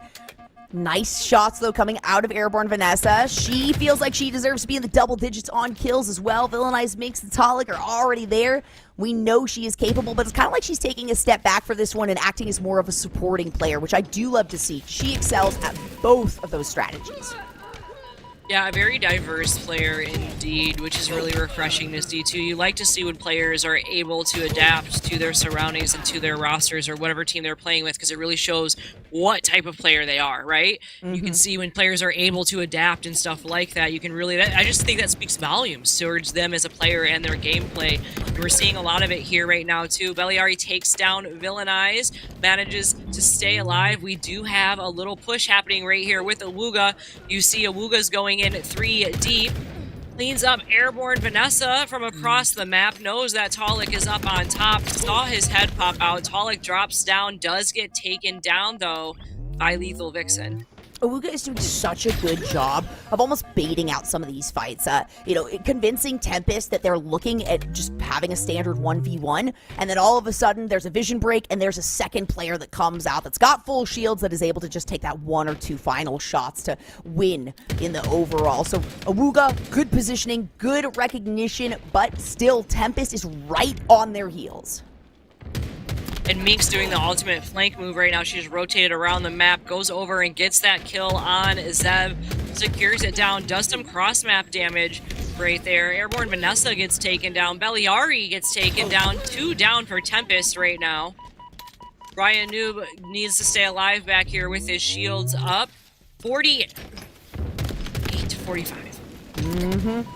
Nice shots, though, coming out of Airborne Vanessa. She feels like she deserves to be in the double digits on kills as well. Villainized Minx and Talik are already there. We know she is capable, but it's kind of like she's taking a step back for this one and acting as more of a supporting player, which I do love to see. She excels at both of those strategies. Yeah, a very diverse player indeed, which is really refreshing to see too. You like to see when players are able to adapt to their surroundings and to their rosters or whatever team they're playing with, because it really shows what type of player they are, right? You can see when players are able to adapt and stuff like that. You can really, I just think that speaks volumes towards them as a player and their gameplay. And we're seeing a lot of it here right now too. Beliari takes down Villainize, manages to stay alive. We do have a little push happening right here with Awuga. You see Awuga's going in 3 deep. Cleans up Airborne Vanessa from across the map. Knows that Talik is up on top. Saw his head pop out. Talik drops down. Does get taken down, though, by Lethal Vixen. Awuga is doing such a good job of almost baiting out some of these fights. Convincing Tempest that they're looking at just having a standard 1v1, and then all of a sudden there's a vision break and there's a second player that comes out that's got full shields that is able to just take that 1 or 2 final shots to win in the overall. So Awuga, good positioning, good recognition, but still Tempest is right on their heels. And Mink's doing the ultimate flank move right now. She's rotated around the map, goes over and gets that kill on Zev, secures it down, does some cross-map damage right there. Airborne Vanessa gets taken down. Beliari gets taken down. 2 down for Tempest right now. Ryan Noob needs to stay alive back here with his shields up. 48 to 45.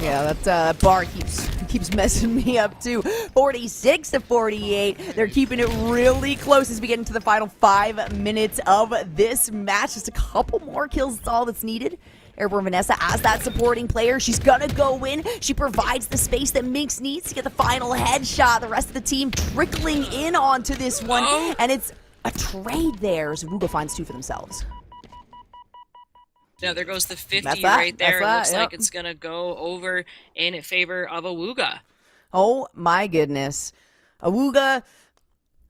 Yeah, that bar keeps messing me up too. 46 to 48. They're keeping it really close as we get into the final 5 minutes of this match. Just a couple more kills, that's all that's needed. Airborne Vanessa as that supporting player. She's gonna go in. She provides the space that Minx needs to get the final headshot. The rest of the team trickling in onto this one. And it's a trade there as Awuga finds 2 for themselves. Yeah, there goes the 50 right there. It looks like it's going to go over in favor of Awuga. Oh, my goodness. Awuga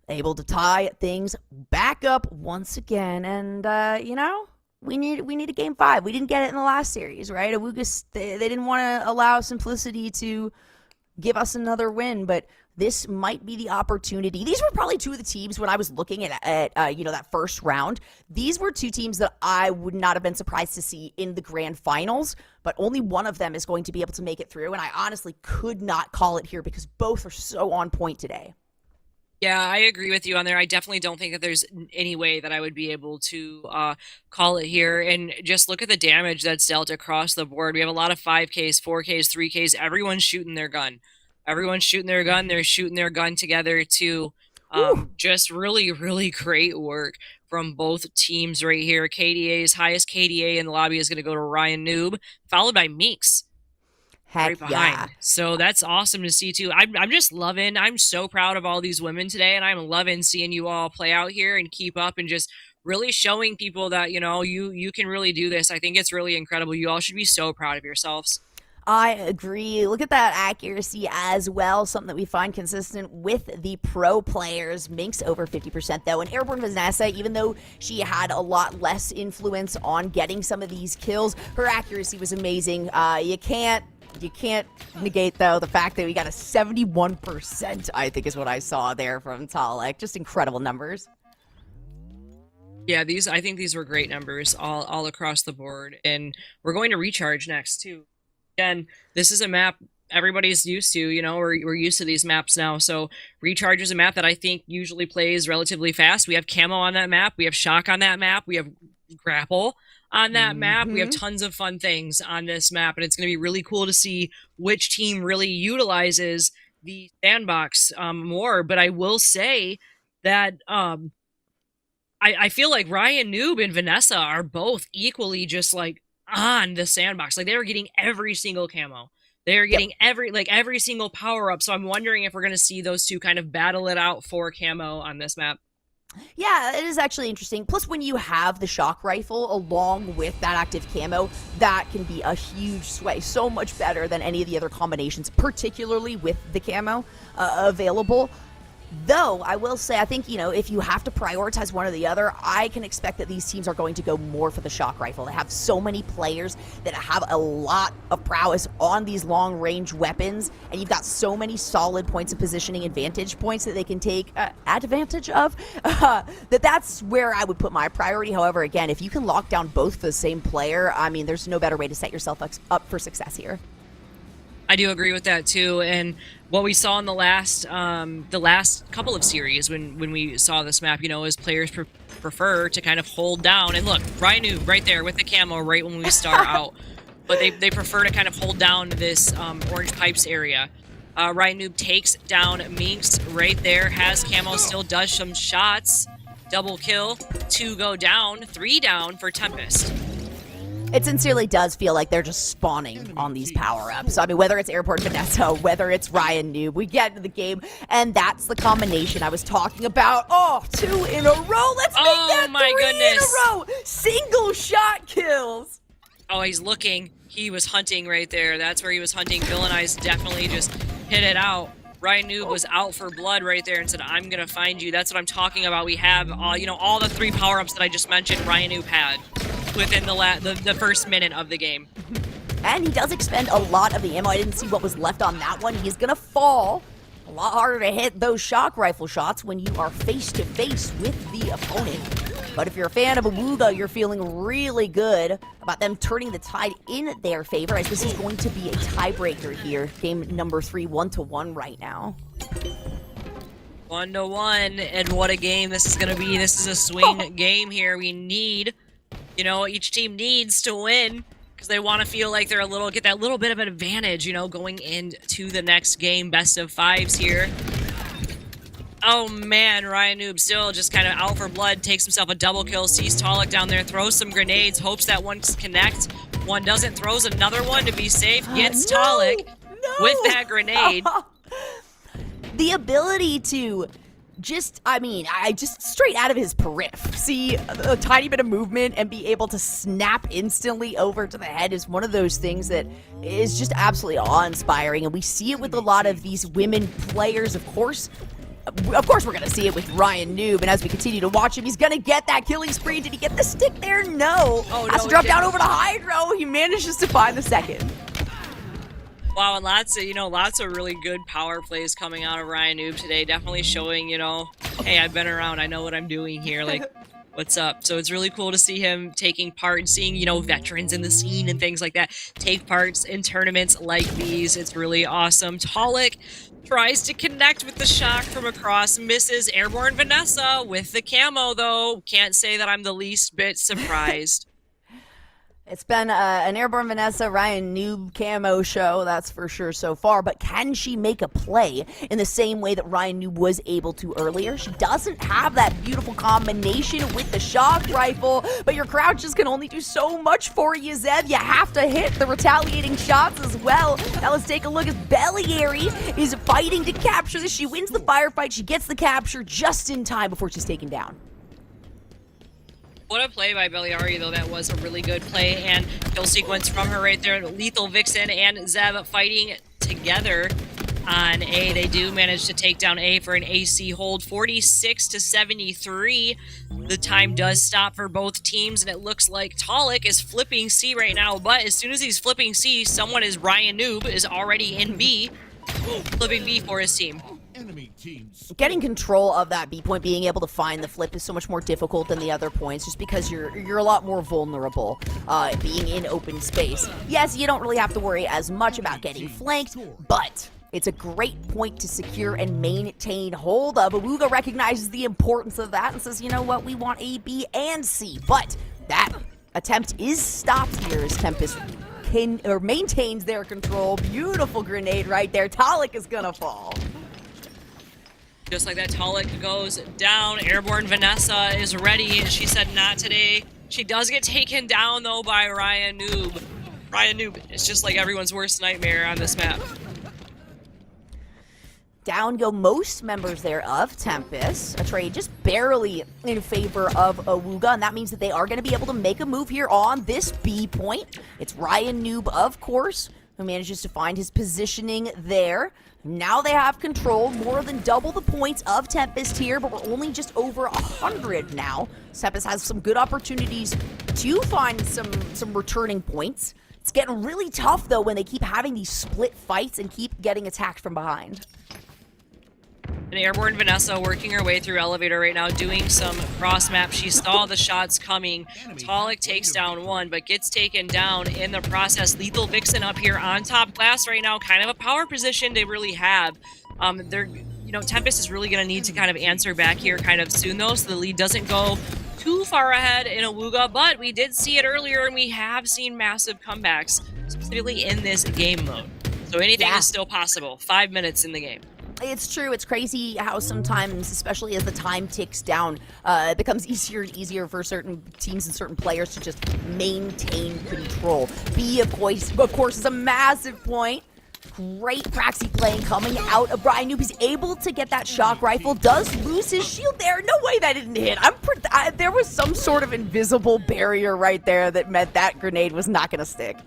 able to tie things back up once again. And, we need a game 5. We didn't get it in the last series, right? Awuga, they didn't want to allow Simplicity to give us another win, but this might be the opportunity. These were probably 2 of the teams when I was looking at that first round. These were 2 teams that I would not have been surprised to see in the grand finals, but only one of them is going to be able to make it through, and I honestly could not call it here because both are so on point today. Yeah, I agree with you on there. I definitely don't think that there's any way that I would be able to call it here. And just look at the damage that's dealt across the board. We have a lot of 5Ks, 4Ks, 3Ks. Everyone's shooting their gun. Everyone's shooting their gun. They're shooting their gun together too. Just really, really great work from both teams right here. KDA's highest KDA in the lobby is going to go to Ryan Noob, followed by Meeks. Right behind. Yeah. So that's awesome to see too. I'm just loving, I'm so proud of all these women today, and I'm loving seeing you all play out here and keep up and just really showing people that, you can really do this. I think it's really incredible. You all should be so proud of yourselves. I agree. Look at that accuracy as well, something that we find consistent with the pro players. Minx over 50% though, and Airborne Vanessa, even though she had a lot less influence on getting some of these kills, her accuracy was amazing. You can't negate though the fact that we got a 71%, I think is what I saw there from Talik. Just incredible numbers. Yeah, I think these were great numbers all across the board, and we're going to recharge next too. Again, this is a map everybody's used to, we're used to these maps now. So Recharge is a map that I think usually plays relatively fast. We have Camo on that map. We have Shock on that map. We have Grapple on that map. We have tons of fun things on this map, and it's going to be really cool to see which team really utilizes the sandbox more. But I will say that I feel like Ryan Noob and Vanessa are both equally just like on the sandbox. Like, they were getting every single camo. They are getting every single power up. So I'm wondering if we're going to see those two kind of battle it out for camo on this map. Yeah, it is actually interesting. Plus, when you have the shock rifle along with that active camo, that can be a huge sway. So much better than any of the other combinations, particularly with the camo available. Though, I will say, I think, you know, if you have to prioritize one or the other, I can expect that these teams are going to go more for the shock rifle. They have so many players that have a lot of prowess on these long-range weapons, and you've got so many solid points of positioning and vantage points that they can take advantage of, that's where I would put my priority. However, again, if you can lock down both for the same player, I mean, there's no better way to set yourself up for success here. I do agree with that too, and what we saw in the last couple of series when we saw this map, you know, is players prefer to kind of hold down. And look, Ryan Noob right there with the camo right when we start out, but they prefer to kind of hold down this orange pipes area. Ryan Noob takes down Minx right there, has camo, still does some shots, double kill, 2 go down, 3 down for Tempest. It sincerely does feel like they're just spawning on these power-ups. So, I mean, whether it's Airborne Vanessa, whether it's Ryan Noob, we get into the game, and that's the combination I was talking about. Oh, 2 in a row. Let's make that 3 in a row. Single shot kills. Oh, he's looking. He was hunting right there. That's where he was hunting. Bill and I's definitely just hit it out. Ryan Noob was out for blood right there and said, I'm going to find you. That's what I'm talking about. We have, you know, all the 3 power-ups that I just mentioned, Ryan Noob had within the first minute of the game. And he does expend a lot of the ammo. I didn't see what was left on that one. He's going to fall. A lot harder to hit those shock rifle shots when you are face-to-face with the opponent. But if you're a fan of Awuga, you're feeling really good about them turning the tide in their favor, as this is going to be a tiebreaker here. Game number 3, 1-1 right now. 1-1, and what a game this is going to be. This is a swing game here. We need, you know, each team needs to win because they want to feel like they're get that little bit of an advantage, you know, going into the next game. Best of 5s here. Oh man, Ryan Noob still just kind of out for blood, takes himself a double kill, sees Talik down there, throws some grenades, hopes that one connects. One doesn't, throws another one to be safe, gets Talik with that grenade. The ability to just, I mean, just straight out of his periph, see a tiny bit of movement and be able to snap instantly over to the head is one of those things that is just absolutely awe-inspiring, and we see it with a lot of these women players, of course. Of course, we're going to see it with Ryan Noob, and as we continue to watch him, he's going to get that killing spree. Did he get the stick there? No. Oh, Has to drop down over to Hydro. He manages to find the second. Wow, and lots of really good power plays coming out of Ryan Noob today. Definitely showing, you know, hey, I've been around. I know what I'm doing here. Like, what's up? So it's really cool to see him taking part and seeing, you know, veterans in the scene and things like that take parts in tournaments like these. It's really awesome. Talik tries to connect with the shock from across, misses. Airborne Vanessa with the camo, though. Can't say that I'm the least bit surprised. It's been an Airborne Vanessa, Ryan Noob camo show, that's for sure so far, but can she make a play in the same way that Ryan Noob was able to earlier? She doesn't have that beautiful combination with the shock rifle, but your crouches can only do so much for you, Zeb. You have to hit the retaliating shots as well. Now let's take a look as Belliary is fighting to capture this. She wins the firefight, she gets the capture just in time before she's taken down. What a play by Belliary, though. That was a really good play, and kill sequence from her right there. Lethal Vixen and Zeb fighting together on A. They do manage to take down A for an AC hold, 46-73. The time does stop for both teams, and it looks like Talik is flipping C right now, but as soon as he's flipping C, someone is Ryan Noob is already in B, flipping B for his team. Getting control of that B point, being able to find the flip is so much more difficult than the other points, just because you're a lot more vulnerable being in open space. Yes, you don't really have to worry as much about getting flanked, but it's a great point to secure and maintain hold of. Awuga recognizes the importance of that and says, you know what, we want A, B, and C, but that attempt is stopped here as Tempest maintains their control. Beautiful grenade right there. Talik is gonna fall. Just like that, Talik goes down. Airborne Vanessa is ready. She said not today. She does get taken down, though, by Ryan Noob. Ryan Noob is just like everyone's worst nightmare on this map. Down go most members there of Tempest. A trade just barely in favor of Awuga, and that means that they are going to be able to make a move here on this B point. It's Ryan Noob, of course, who manages to find his positioning there. Now they have control, more than double the points of Tempest here, but we're only just over 100 now. Tempest has some good opportunities to find some returning points. It's getting really tough, though, when they keep having these split fights and keep getting attacked from behind. And Airborne Vanessa working her way through elevator right now, doing some cross map. She saw the shots coming. Talik takes down one, but gets taken down in the process. Lethal Vixen up here on top glass right now, kind of a power position they really have. Tempest is really going to need to kind of answer back here kind of soon, though, so the lead doesn't go too far ahead in Awuga, but we did see it earlier, and we have seen massive comebacks, specifically in this game mode. So anything is still possible. 5 minutes in the game. It's true. It's crazy how sometimes, especially as the time ticks down, it becomes easier and easier for certain teams and certain players to just maintain control. B, of course, is a massive point. Great Praxi playing coming out of Brian Noob. He's able to get that shock rifle, does lose his shield there. No way that didn't hit. There was some sort of invisible barrier right there that meant that grenade was not going to stick.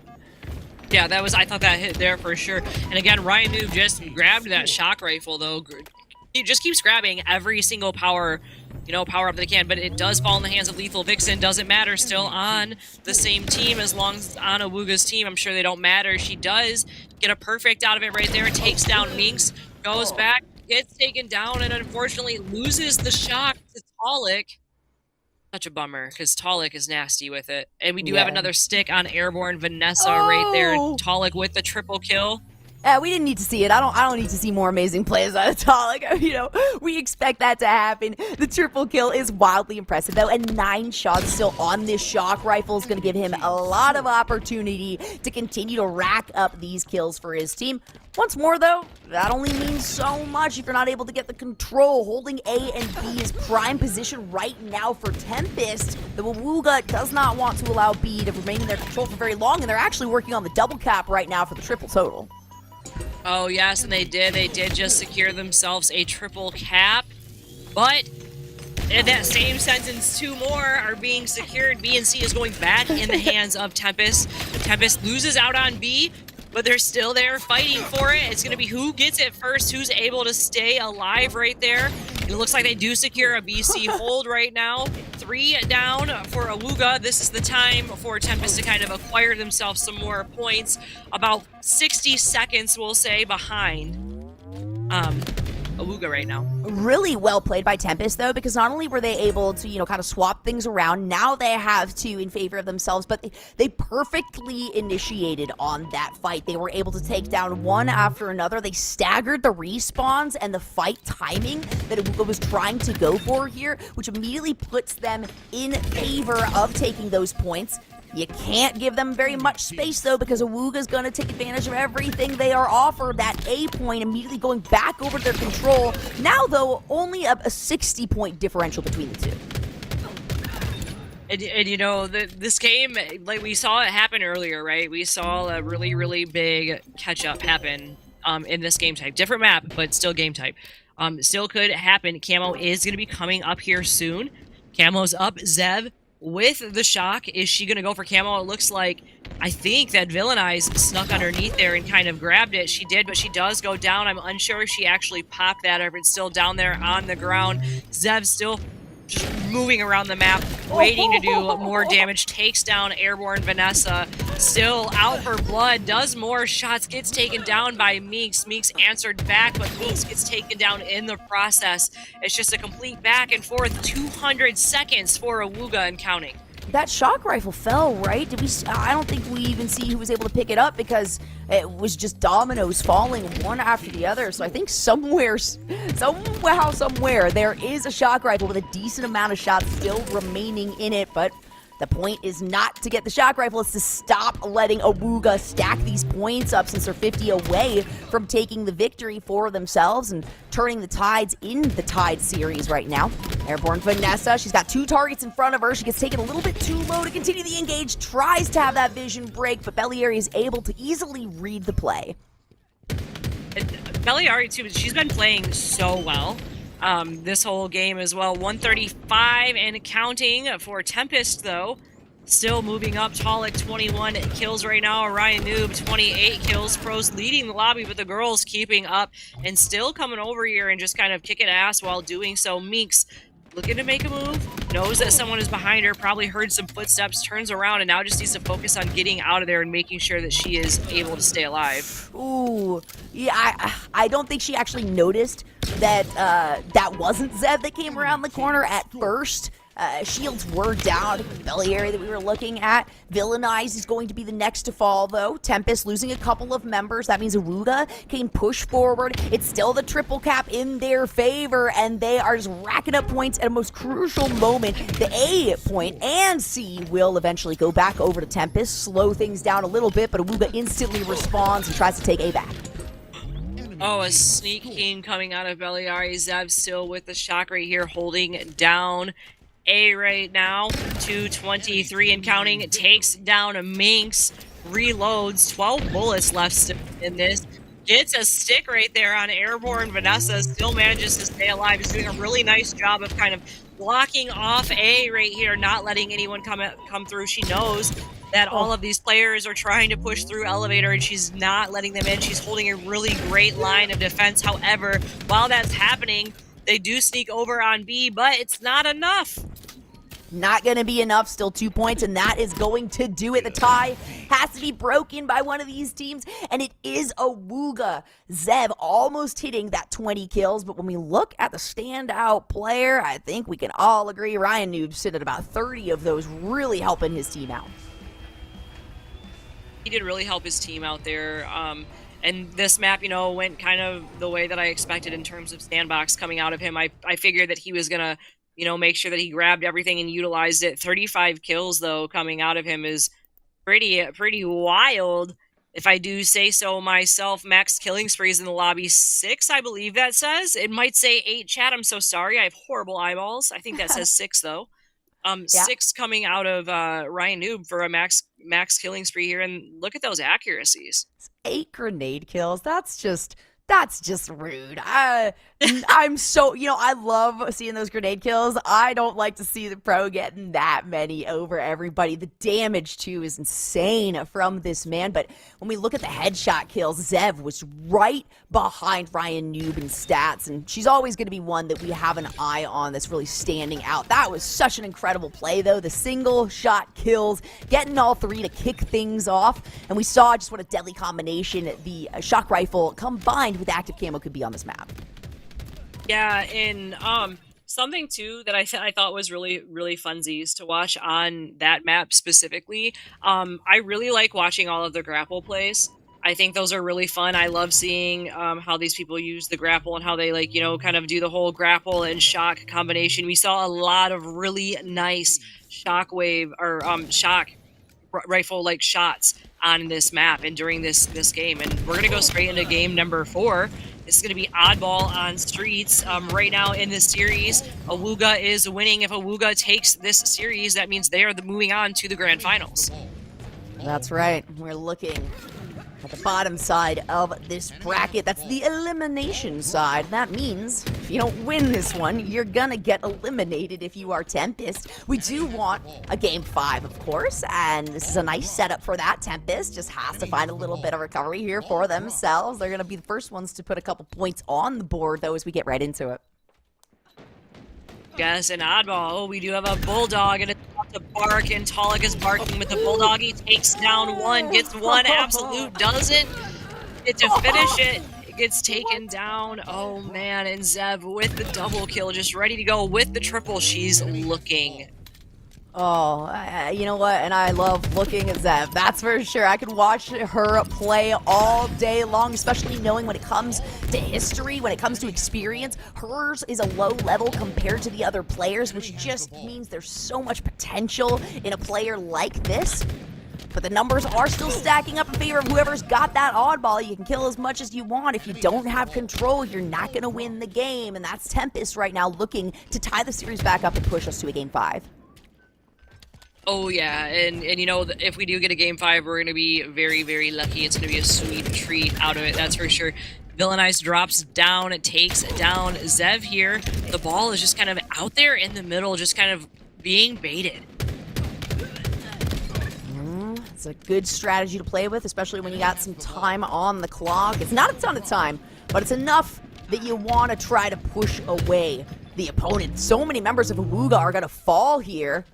Yeah, I thought that hit there for sure. And again, Ryan Noob just grabbed that shock rifle, though. He just keeps grabbing every single power up that they can, but it does fall in the hands of Lethal Vixen. Doesn't matter, still on the same team as long as it's on Awuga's team. I'm sure they don't matter. She does get a perfect out of it right there. Takes down Minx, goes back, gets taken down, and unfortunately loses the shock to Talik. Such a bummer, because Talik is nasty with it. And we do have another stick on Airborne Vanessa right there. Talik with the triple kill. We didn't need to see it. I don't need to see more amazing plays out of Talik. We expect that to happen. The triple kill is wildly impressive, though, and 9 shots still on this shock rifle is going to give him a lot of opportunity to continue to rack up these kills for his team. Once more, though, that only means so much if you're not able to get the control. Holding A and B is prime position right now for Tempest. The Awuga does not want to allow B to remain in their control for very long, and they're actually working on the double cap right now for the triple total. Oh, yes, and they did. They did just secure themselves a triple cap. But in that same sentence, 2 more are being secured. B and C is going back in the hands of Tempest. Tempest loses out on B, but they're still there fighting for it. It's going to be who gets it first, who's able to stay alive right there. It looks like they do secure a BC hold right now. 3 down for Awuga. This is the time for Tempest to kind of acquire themselves some more points. About 60 seconds, we'll say, behind Awuga right now. Really well played by Tempest, though, because not only were they able to, kind of swap things around, now they have to in favor of themselves, but they perfectly initiated on that fight. They were able to take down one after another. They staggered the respawns and the fight timing that Awuga was trying to go for here, which immediately puts them in favor of taking those points. You can't give them very much space, though, because Awuga's going to take advantage of everything they are offered. That A point immediately going back over their control. Now, though, only a 60-point differential between the two. And this game, like we saw it happen earlier, right? We saw a really, really big catch-up happen in this game type. Different map, but still game type. Still could happen. Camo is going to be coming up here soon. Camo's up. Zev with the shock. Is she going to go for Camo? It looks like, I think that Villain Eyes snuck underneath there and kind of grabbed it. She did, but she does go down. I'm unsure if she actually popped that or if it's still down there on the ground. Zev still just moving around the map, waiting to do more damage. Takes down Airborne Vanessa. Still out for blood. Does more shots. Gets taken down by Meeks. Meeks answered back, but Meeks gets taken down in the process. It's just a complete back and forth. 200 seconds for Awuga and counting. That shock rifle fell, right? I don't think we even see who was able to pick it up because it was just dominoes falling one after the other. So I think somewhere, there is a shock rifle with a decent amount of shots still remaining in it, but the point is not to get the shock rifle, it's to stop letting Awuga stack these points up since they're 50 away from taking the victory for themselves and turning the tides in the Tide series right now. Airborne Vanessa, she's got 2 targets in front of her. She gets taken a little bit too low to continue the engage, tries to have that vision break, but Bellieri is able to easily read the play. Beliari too, she's been playing so well this whole game as well. 135 and counting for Tempest though. Still moving up. Talik 21 kills right now. Ryan Noob 28 kills. Pros leading the lobby, but the girls keeping up and still coming over here and just kind of kicking ass while doing so. Meeks looking to make a move, knows that someone is behind her, probably heard some footsteps, turns around, and now just needs to focus on getting out of there and making sure that she is able to stay alive. Ooh, yeah, I don't think she actually noticed that that wasn't Zev that came around the corner at first. Shields were down. The belly area that we were looking at. Villainize is going to be the next to fall, though. Tempest losing a couple of members. That means Awuga can push forward. It's still the triple cap in their favor, and they are just racking up points at a most crucial moment. The A point and C will eventually go back over to Tempest, slow things down a little bit, but Awuga instantly responds and tries to take A back. Oh, a sneak king coming out of Beliari. Zev still with the shock right here, holding down A right now. 223 and counting. Takes down a Minx. Reloads. 12 bullets left in this. Gets a stick right there on Airborne. Vanessa still manages to stay alive. Is doing a really nice job of kind of blocking off A right here, not letting anyone come through. She knows that all of these players are trying to push through elevator, and she's not letting them in. She's holding a really great line of defense. However, while that's happening, they do sneak over on B, but it's not enough. Not going to be enough. Still 2 points, and that is going to do it. The tie has to be broken by one of these teams, and it is Awuga. Zev almost hitting that 20 kills, but when we look at the standout player, I think we can all agree Ryan Noob sit at about 30 of those, really helping his team out. He did really help his team out there. And this map, you know, went kind of the way that I expected in terms of sandbox coming out of him. I figured that he was going to, you know, make sure that he grabbed everything and utilized it. 35 kills, though, coming out of him is pretty wild, if I do say so myself. Max killing sprees in the lobby, 6, I believe that says. It might say 8, chat. I'm so sorry. I have horrible eyeballs. I think that says 6, though. 6 coming out of Ryan Noob for a max killing spree here, and look at those accuracies. 8 grenade kills. That's just rude. I'm so, you know, I love seeing those grenade kills. I don't like to see the pro getting that many over everybody. The damage, too, is insane from this man. But when we look at the headshot kills, Zev was right behind Ryan Noob in stats. And she's always going to be one that we have an eye on that's really standing out. That was such an incredible play, though. The single shot kills, getting all 3 to kick things off. And we saw just what a deadly combination the shock rifle combined with active camo could be on this map. Yeah, and something too that I thought was really funsies to watch on that map specifically. I really like watching all of the grapple plays. I think those are really fun. I love seeing how these people use the grapple and how they, like, you know, kind of do the whole grapple and shock combination. We saw a lot of really nice shockwave or shock rifle like shots on this map and during this game, and we're gonna go straight into game number 4. This is gonna be Oddball on streets. Right now in this series, Awuga is winning. If Awuga takes this series, that means they are moving on to the grand finals. That's right. We're looking at the bottom side of this bracket. That's the elimination side. That means if you don't win this one, you're gonna get eliminated if you are Tempest. We do want a game 5, of course, and this is a nice setup for that. Tempest just has to find a little bit of recovery here for themselves. They're gonna be the first ones to put a couple points on the board, though, as we get right into it. Yes, an Oddball. Oh, we do have a Bulldog, and it's about to bark, and Talik is barking with the Bulldog. He takes down one, gets one, absolute doesn't get to finish it. It gets taken down. Oh, man, and Zev with the double kill, just ready to go with the triple. She's looking. Oh, you know what? And I love looking at Zev. That's for sure. I could watch her play all day long, especially knowing when it comes to history, when it comes to experience. Hers is a low level compared to the other players, which just means there's so much potential in a player like this. But the numbers are still stacking up in favor of whoever's got that oddball. You can kill as much as you want. If you don't have control, you're not going to win the game. And that's Tempest right now looking to tie the series back up and push us to a game 5. Oh, yeah, and you know, if we do get a game 5, we're going to be very lucky. It's going to be a sweet treat out of it, that's for sure. Villainize drops down, it takes down Zev here. The ball is just kind of out there in the middle, just kind of being baited. It's a good strategy to play with, especially when you got some time on the clock. It's not a ton of time, but it's enough that you want to try to push away the opponent. So many members of Awuga are going to fall here.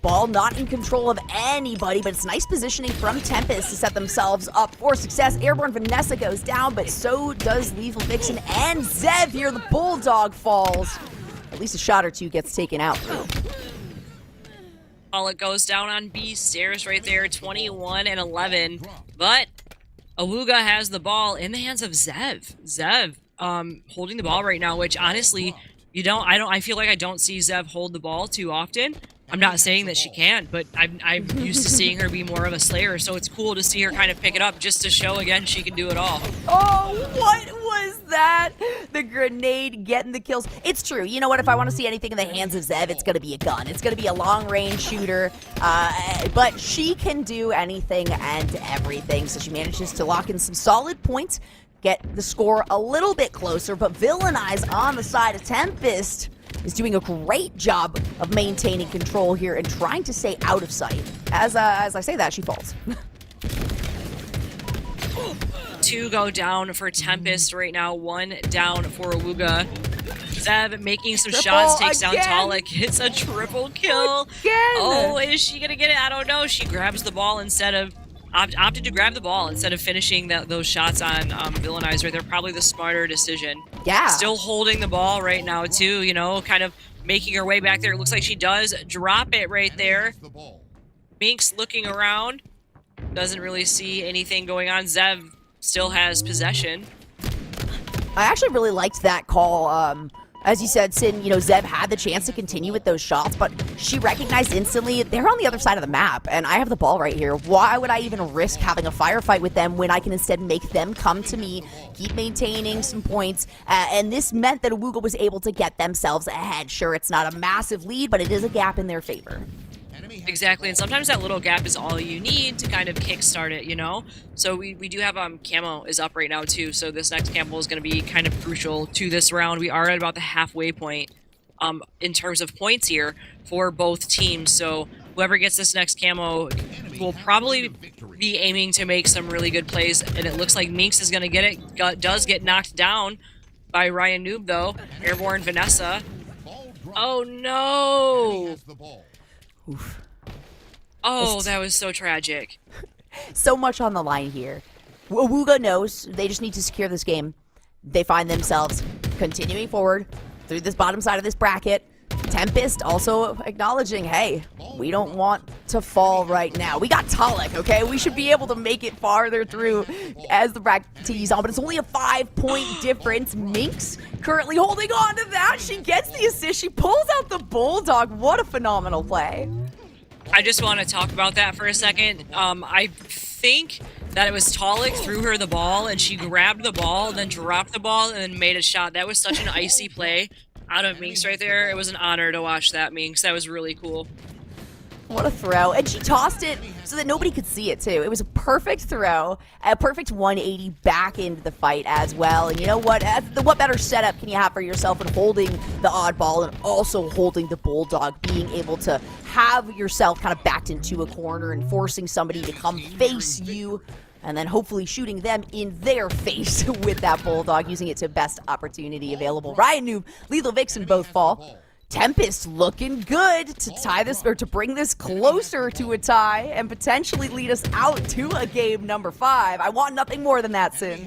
Ball not in control of anybody, but it's nice positioning from Tempest to set themselves up for success. Airborne Vanessa goes down, but so does Lethal Vixen and Zev here. The Bulldog falls. At least a shot or two gets taken out. It goes down on B stairs right there, 21 and 11. But Awuga has the ball in the hands of Zev. Zev holding the ball right now, which honestly, I feel like I don't see Zev hold the ball too often. I'm not saying that she can't, but I'm used to seeing her be more of a slayer, so it's cool to see her kind of pick it up just to show again she can do it all. Oh, what was that? The grenade getting the kills. It's true. You know what? If I want to see anything in the hands of Zev, it's going to be a gun. It's going to be a long-range shooter, but she can do anything and everything, so she manages to lock in some solid points, get the score a little bit closer, but Villainize on the side of Tempest is doing a great job of maintaining control here and trying to stay out of sight. As I say that, she falls. 2 go down for Tempest right now, 1 down for Awuga. Zev making some shots, takes down Talik, hits a triple kill. Oh, is she gonna get it? I don't know. She grabs the ball instead of opted to grab the ball instead of finishing those shots on Villainize right there. Probably the smarter decision. Yeah. Still holding the ball right now too, you know, kind of making her way back there. It looks like she does drop it right there. Minx looking around. Doesn't really see anything going on. Zev still has possession. I actually really liked that call. As you said, Sin, you know, Zev had the chance to continue with those shots, but she recognized instantly they're on the other side of the map, and I have the ball right here. Why would I even risk having a firefight with them when I can instead make them come to me, keep maintaining some points, and this meant that Awuga was able to get themselves ahead. Sure, it's not a massive lead, but it is a gap in their favor. Exactly, and sometimes that little gap is all you need to kind of kickstart it, you know? So we do have camo is up right now too, so this next camo is going to be kind of crucial to this round. We are at about the halfway point in terms of points here for both teams, so whoever gets this next camo will probably be aiming to make some really good plays, and it looks like Minx is going to get it. Does get knocked down by Ryan Noob though. Airborne Vanessa. Oh no! Oof. Oh, that was so tragic. So much on the line here. Awuga knows they just need to secure this game. They find themselves continuing forward through this bottom side of this bracket. Tempest also acknowledging, hey, we don't want to fall right now. We got Talik, okay? We should be able to make it farther through as the bracket continues on, but it's only a 5-point difference. Minx currently holding on to that. She gets the assist. She pulls out the Bulldog. What a phenomenal play. I just want to talk about that for a second. I think that it was Talik threw her the ball, and she grabbed the ball, then dropped the ball, and then made a shot. That was such an icy play out of Minx right there. It was an honor to watch that, Minx. That was really cool. What a throw. And she tossed it so that nobody could see it, too. It was a perfect throw, a perfect 180 back into the fight as well. And you know what? What better setup can you have for yourself in holding the Oddball and also holding the Bulldog, being able to have yourself kind of backed into a corner and forcing somebody to come face you, and then hopefully shooting them in their face with that Bulldog, using it to best opportunity available. Ryan Noob, Lethal Vixen both fall. Tempest looking good to tie this, or to bring this closer to a tie and potentially lead us out to a game number 5. I want nothing more than that, Sin.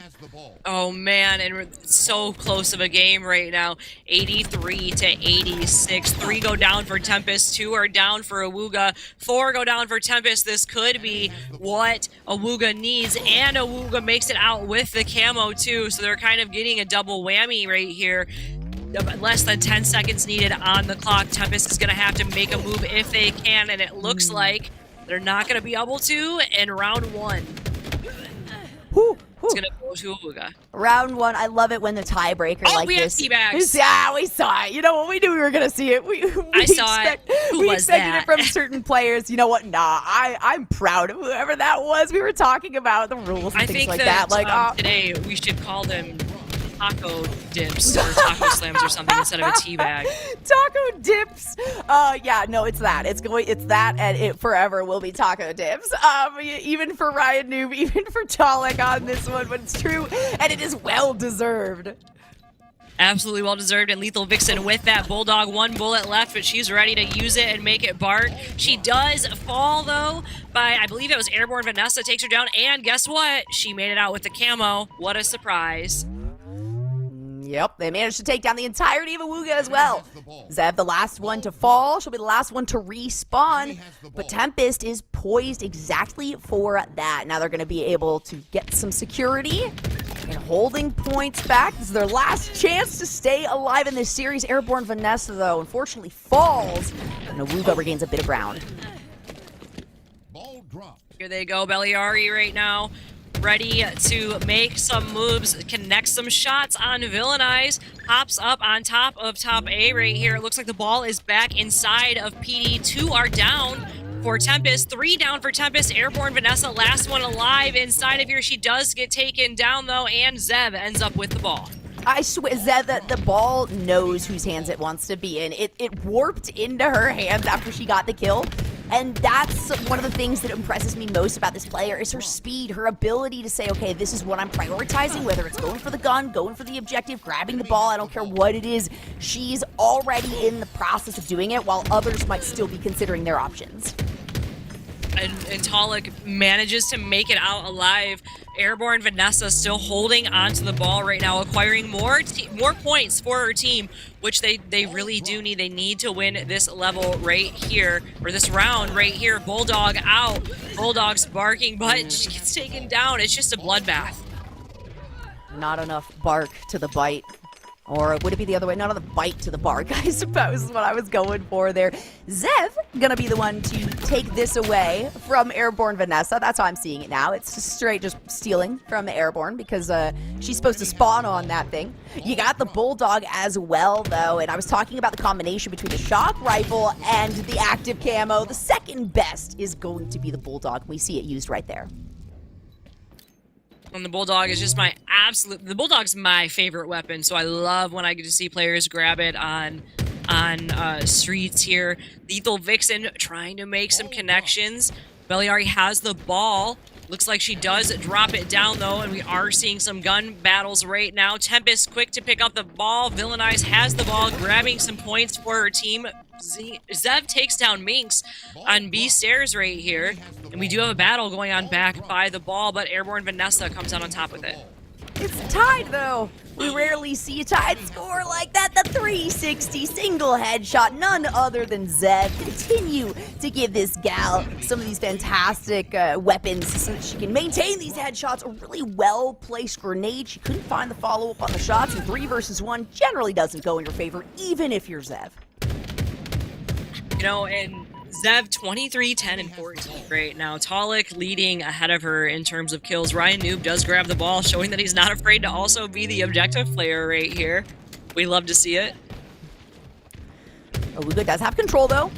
Oh man, and we're so close of a game right now. 83 to 86. 3 go down for Tempest, 2 are down for Awuga, 4 go down for Tempest. This could be what Awuga needs, and Awuga makes it out with the camo too, so they're kind of getting a double whammy right here. Less than 10 seconds needed on the clock. Tempest is going to have to make a move if they can, and it looks like they're not going to be able to in round 1. It's going to go to Awuga. Round 1, I love it when the tiebreaker like we have this. teabags. Yeah, we saw it. You know what? We knew we were going to see it. I saw it. Who was expected that? it from certain players. You know what? Nah, I'm proud of whoever that was. We were talking about the rules and things like that. Like, today we should call them taco dips or taco slams or something instead of a tea bag. Taco dips. Yeah, no, it's that. It's that, and it forever will be taco dips. Even for Ryan Noob, even for Talik on this one, but it's true, and it is well deserved. Absolutely well deserved, and Lethal Vixen with that Bulldog. 1 bullet left, but she's ready to use it and make it bark. She does fall, though, by, I believe it was Airborne Vanessa takes her down, and guess what? She made it out with the camo. What a surprise. Yep, they managed to take down the entirety of Awuga as well. Zev, the last one to fall. She'll be the last one to respawn. But Tempest is poised exactly for that. Now they're going to be able to get some security and holding points back. This is their last chance to stay alive in this series. Airborne Vanessa, though, unfortunately falls. And Awuga regains a bit of ground. Here they go, Beliari right now. Ready to make some moves, connect some shots on Villainize, hops up on top of top A right here. It looks like the ball is back inside of PD. 2 are down for Tempest, 3 down for Tempest. Airborne Vanessa, last one alive inside of here. She does get taken down though, and Zev ends up with the ball. I swear, Zev, that the ball knows whose hands it wants to be in. It warped into her hands after she got the kill. And that's one of the things that impresses me most about this player is her speed, her ability to say, okay, this is what I'm prioritizing, whether it's going for the gun, going for the objective, grabbing the ball, I don't care what it is. She's already in the process of doing it while others might still be considering their options. And Talik manages to make it out alive. Airborne Vanessa still holding onto the ball right now, acquiring more points for her team, which they really do need. They need to win this level right here, or this round right here. Bulldog out. Bulldog's barking, but she gets taken down. It's just a bloodbath. Not enough bark to the bite. Or would it be the other way? Not on the bite to the bark, I suppose is what I was going for there. Zev gonna be the one to take this away from Airborne Vanessa. That's how I'm seeing it now. It's just straight just stealing from Airborne because she's supposed to spawn on that thing. You got the Bulldog as well, though, and I was talking about the combination between the shock rifle and the active camo. The second best is going to be the Bulldog. We see it used right there. And the Bulldog is just the Bulldog's my favorite weapon, so I love when I get to see players grab it on streets here. Lethal Vixen trying to make some connections. Beliari has the ball. Looks like she does drop it down, though, and we are seeing some gun battles right now. Tempest quick to pick up the ball. Villainize has the ball, grabbing some points for her team. Zev takes down Minx on B stairs right here. And we do have a battle going on back by the ball, but Airborne Vanessa comes out on top with it. It's tied, though. We rarely see a tied score like that. The 360 single headshot, none other than Zev. Continue to give this gal some of these fantastic weapons so that she can maintain these headshots. A really well-placed grenade. She couldn't find the follow-up on the shots, and 3 versus 1 generally doesn't go in your favor, even if you're Zev. You know, and Zev 23, 10, and 14 right now. Talik leading ahead of her in terms of kills. Ryan Noob does grab the ball, showing that he's not afraid to also be the objective player right here. We love to see it. Awuga does have control, though.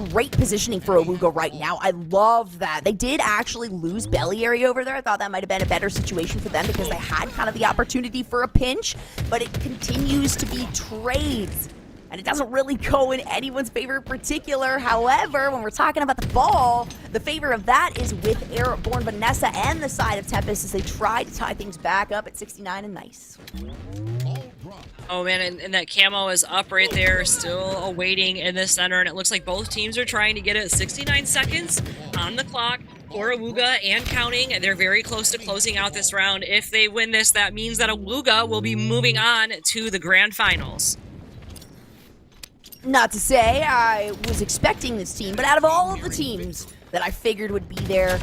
Great positioning for Awuga right now. I love that. They did actually lose Beliari over there. I thought that might have been a better situation for them because they had kind of the opportunity for a pinch, but it continues to be trades. And it doesn't really go in anyone's favor in particular. However, when we're talking about the ball, the favor of that is with Airborne Vanessa and the side of Tempest as they try to tie things back up at 69 and nice. Oh man, and that camo is up right there, still awaiting in the center, and it looks like both teams are trying to get it. 69 seconds on the clock for Awuga and counting. They're very close to closing out this round. If they win this, that means that Awuga will be moving on to the grand finals. Not to say I was expecting this team, but out of all of the teams that I figured would be there,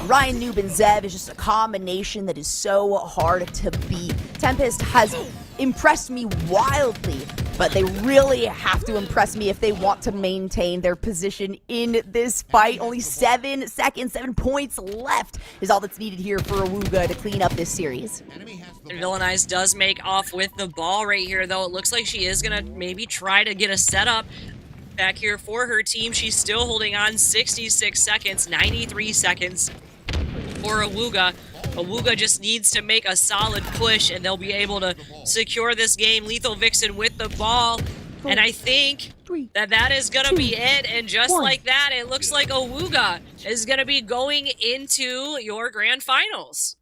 Ryan Noob and Zev is just a combination that is so hard to beat. Tempest has impressed me wildly, but they really have to impress me if they want to maintain their position in this fight. Only 7 seconds, 7 points left is all that's needed here for Awuga to clean up this series. And Villainize does make off with the ball right here, though. It looks like she is going to maybe try to get a setup back here for her team. She's still holding on. 66 seconds, 93 seconds for Awuga. Awuga just needs to make a solid push, and they'll be able to secure this game. Lethal Vixen with the ball. And I think that is going to be it. And just like that, it looks like Awuga is going to be going into your grand finals.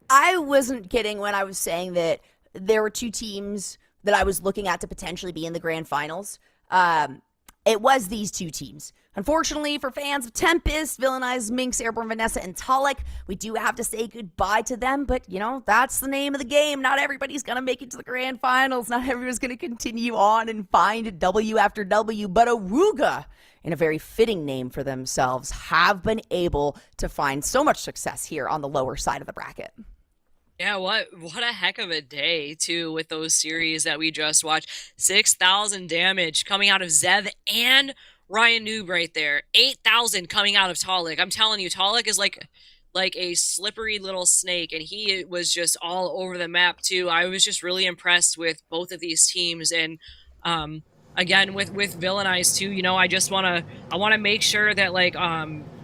I wasn't kidding when I was saying that there were 2 teams that I was looking at to potentially be in the grand finals. It was these 2 teams. Unfortunately, for fans of Tempest, Villainized, Minx, Airborne Vanessa, and Talik, we do have to say goodbye to them, but, you know, that's the name of the game. Not everybody's going to make it to the grand finals. Not everyone's going to continue on and find W after W, but Awuga, in a very fitting name for themselves, have been able to find so much success here on the lower side of the bracket. Yeah, what a heck of a day, too, with those series that we just watched. 6,000 damage coming out of Zev and Ryan Noob right there. 8,000 coming out of Talik. I'm telling you, Talik is like a slippery little snake, and he was just all over the map, too. I was just really impressed with both of these teams, and again, with Villainized, too, you know, I want to make sure that, like,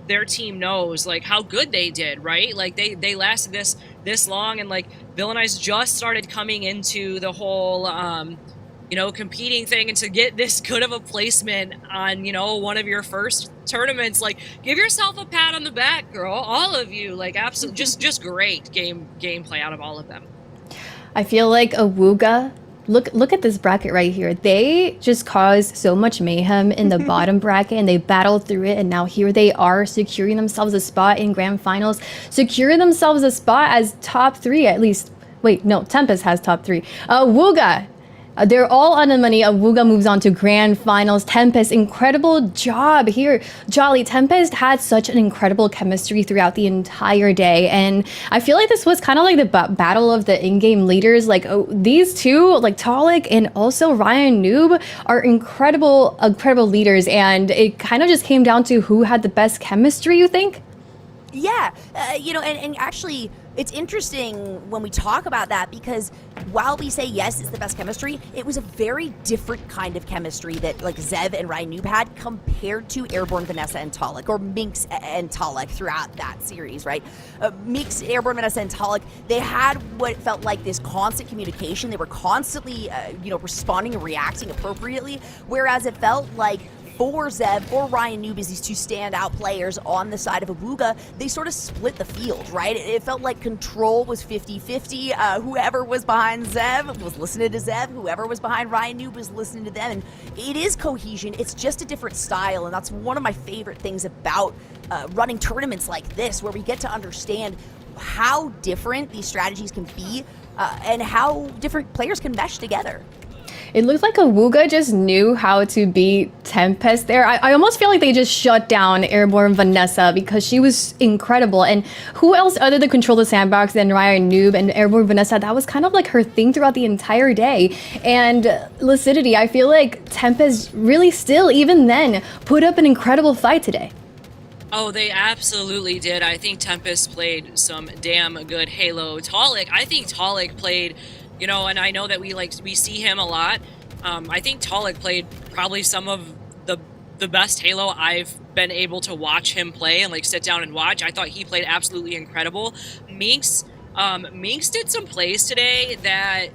their team knows, like, how good they did, right? Like, they lasted this long, and, like, Villainized just started coming into the whole, you know, competing thing, and to get this good of a placement on, you know, one of your first tournaments, like, give yourself a pat on the back, girl, all of you. Like, absolutely, just great gameplay out of all of them. I feel like Awuga, look at this bracket right here. They just caused so much mayhem in the bottom bracket, and they battled through it, and now here they are securing themselves a spot in grand finals, securing themselves a spot as top 3 at least. Wait, no, Tempest has top 3. Awuga, they're all on the money. Awuga moves on to grand finals. Tempest, incredible job here. Jolly, Tempest had such an incredible chemistry throughout the entire day. And I feel like this was kind of like the battle of the in-game leaders. Like, these 2, like Talik and also Ryan Noob, are incredible leaders. And it kind of just came down to who had the best chemistry, you think? Yeah, you know, and actually, it's interesting when we talk about that, because while we say, yes, it's the best chemistry, it was a very different kind of chemistry that, like, Zev and Ryan Noob had compared to Airborne Vanessa and Talik, or Minx and Talik throughout that series, right? Minx, Airborne Vanessa, and Talik, they had what felt like this constant communication. They were constantly, you know, responding and reacting appropriately, whereas it felt like for Zev or Ryan Noob, as these 2 standout players on the side of Awuga, they sort of split the field, right? It felt like control was 50-50. Whoever was behind Zev was listening to Zev. Whoever was behind Ryan Noob was listening to them. And it is cohesion. It's just a different style. And that's one of my favorite things about running tournaments like this, where we get to understand how different these strategies can be and how different players can mesh together. It looks like Awuga just knew how to beat Tempest there. I almost feel like they just shut down Airborne Vanessa because she was incredible. And who else other than Control the Sandbox than Ryan Noob and Airborne Vanessa? That was kind of like her thing throughout the entire day. And Lucidity, I feel like Tempest really still, even then, put up an incredible fight today. Oh, they absolutely did. I think Tempest played some damn good Halo. Talik, I think Talik played, you know, and I know that we see him a lot. I think Talik played probably some of the best Halo I've been able to watch him play and, like, sit down and watch. I thought he played absolutely incredible. Minx did some plays today that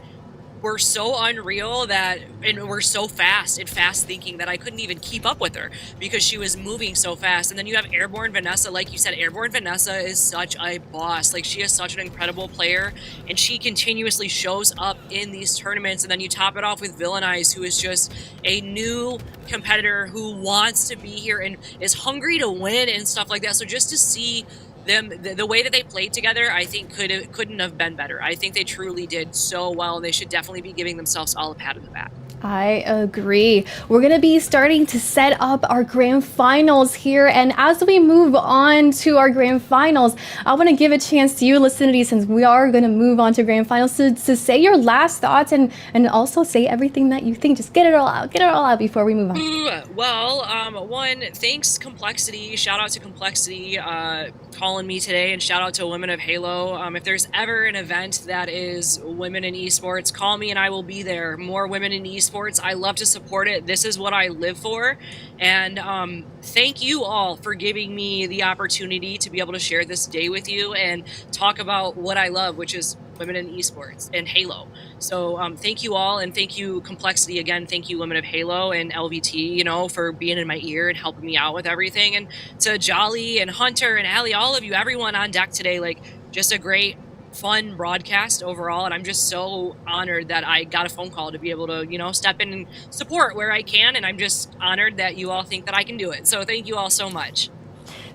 were so unreal and were so fast and fast thinking that I couldn't even keep up with her because she was moving so fast. And then you have Airborne Vanessa, like you said. Airborne Vanessa is such a boss. Like, she is such an incredible player, and she continuously shows up in these tournaments. And then you top it off with Villainized, who is just a new competitor who wants to be here and is hungry to win and stuff like that. So just to see them, the way that they played together, I think couldn't have been better. I think they truly did so well. They should definitely be giving themselves all a pat on the back. I agree. We're going to be starting to set up our grand finals here. And as we move on to our grand finals, I want to give a chance to you, Lucidity, since we are going to move on to grand finals, to say your last thoughts and also say everything that you think. Just get it all out. Get it all out before we move on. Well, one, thanks Complexity. Shout out to Complexity calling me today, and shout out to Women of Halo. If there's ever an event that is women in esports, call me and I will be there. More women in esports esports. I love to support it. This is what I live for. And thank you all for giving me the opportunity to be able to share this day with you and talk about what I love, which is women in esports and Halo. So thank you all, and thank you Complexity again. Thank you Women of Halo and LVT, you know, for being in my ear and helping me out with everything. And to Jolly and Hunter and Allie, all of you, everyone on deck today, like just a great fun broadcast overall. And I'm just so honored that I got a phone call to be able to, you know, step in and support where I can. And I'm just honored that you all think that I can do it. So thank you all so much.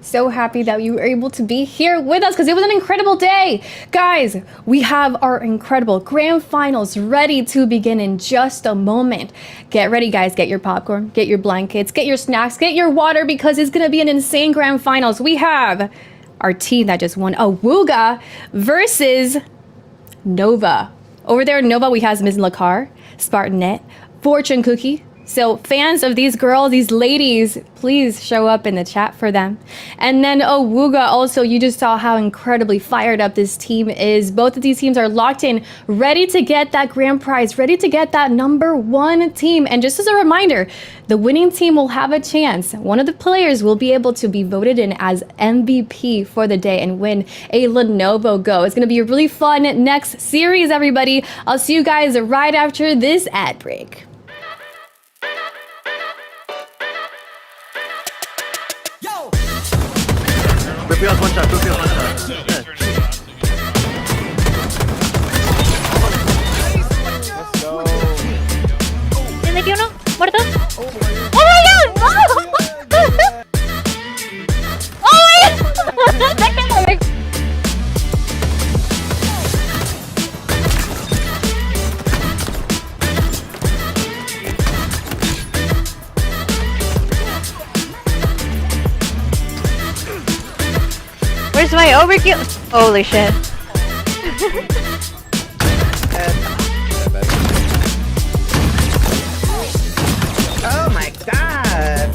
So happy that you were able to be here with us because it was an incredible day. Guys, we have our incredible grand finals ready to begin in just a moment. Get ready, guys. Get your popcorn, get your blankets, get your snacks, get your water because it's going to be an insane grand finals. We have our team that just won, Awooga versus Nova. Over there in Nova, we have Ms. Lakar, Spartanet, Fortune Cookie. So fans of these girls, these ladies, please show up in the chat for them. And then Awooga also, you just saw how incredibly fired up this team is. Both of these teams are locked in, ready to get that grand prize, ready to get that #1 team. And just as a reminder, the winning team will have a chance. One of the players will be able to be voted in as MVP for the day and win a Lenovo Go. It's going to be a really fun next series, everybody. I'll see you guys right after this ad break. Repeat one shot, repeat one shot. Let's go. ¿Tiene que uno? ¿Muerto? Oh my god! Oh my god! Where's my overkill? Holy shit. Oh my god!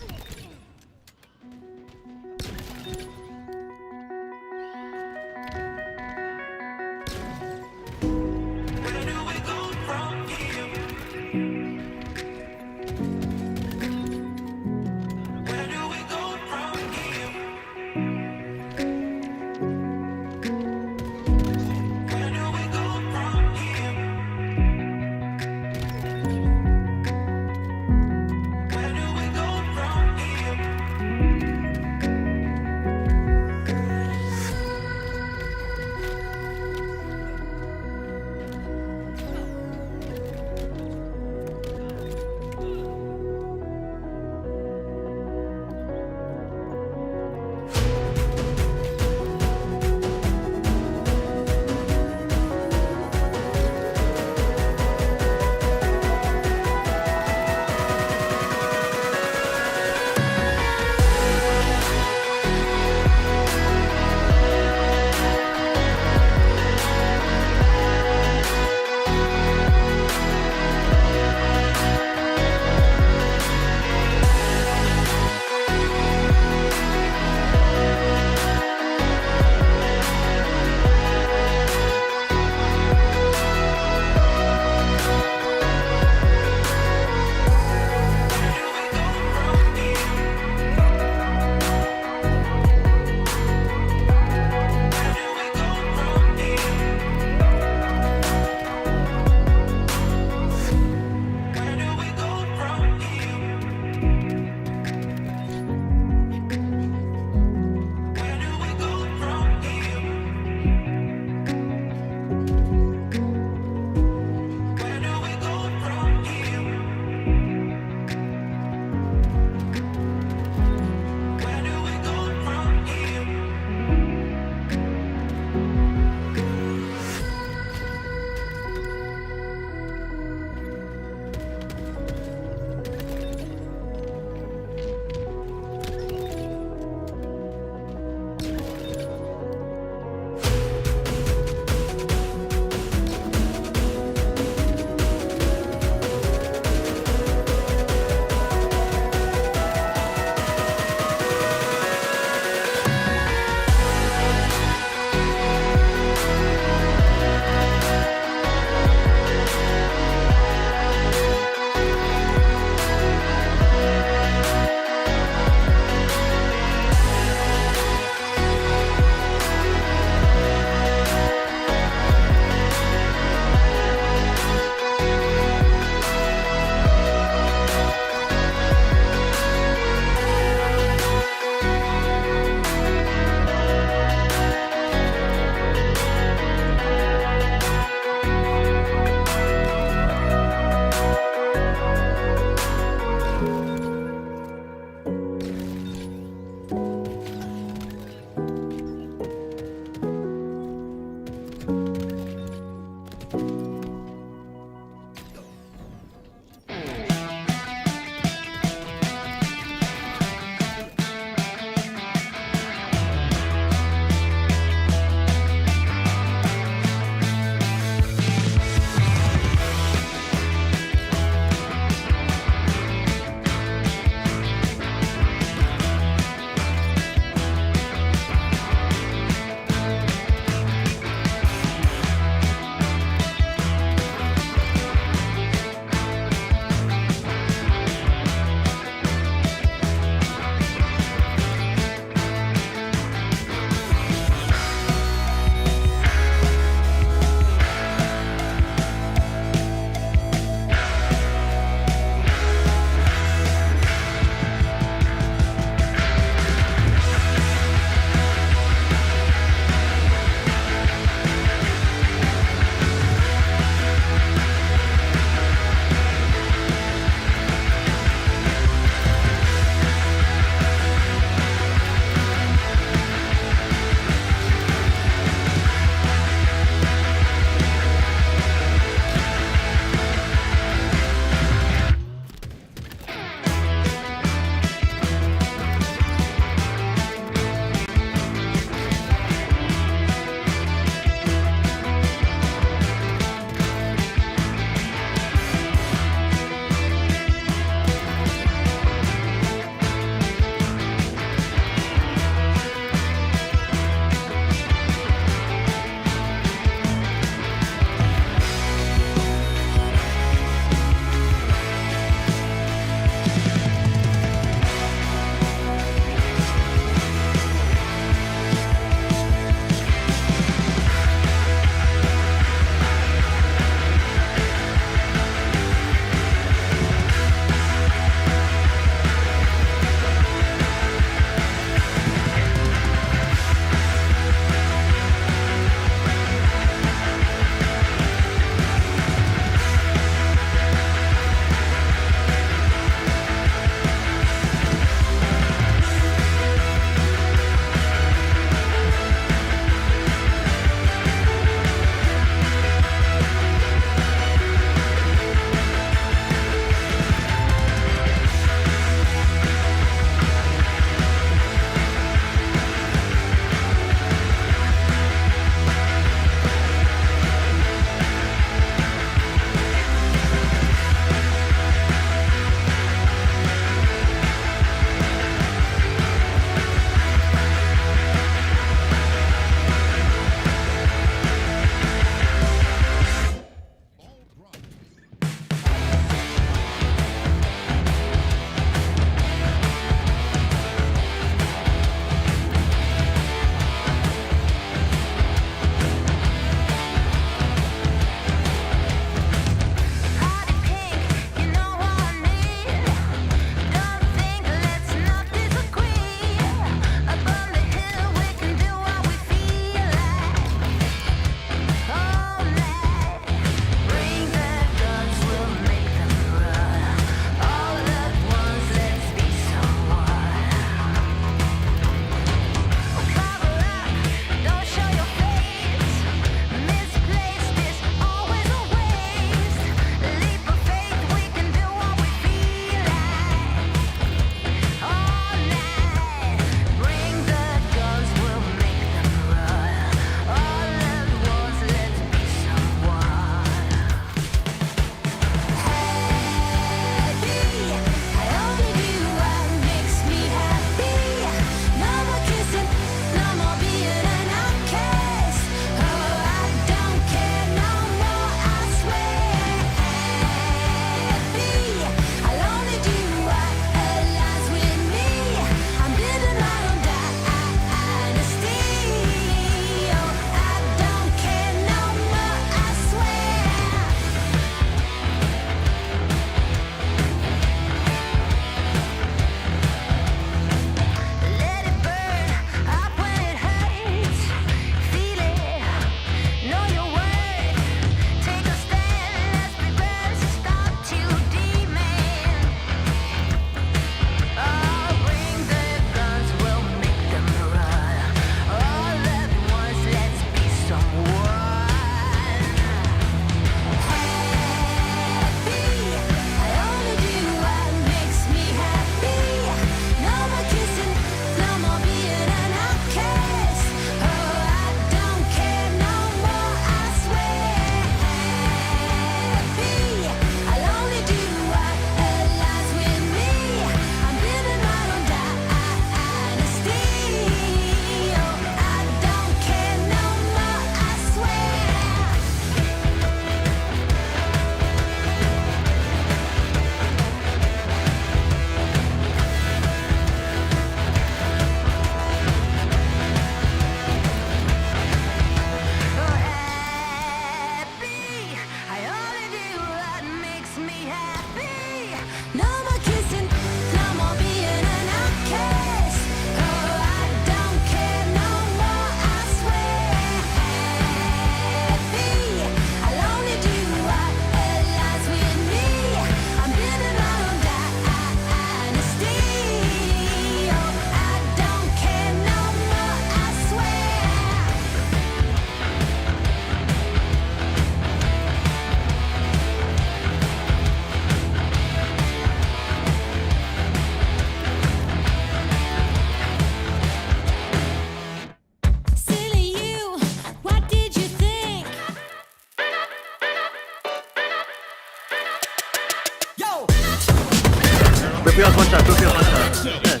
Field one shot. Blue field one shot. Dead.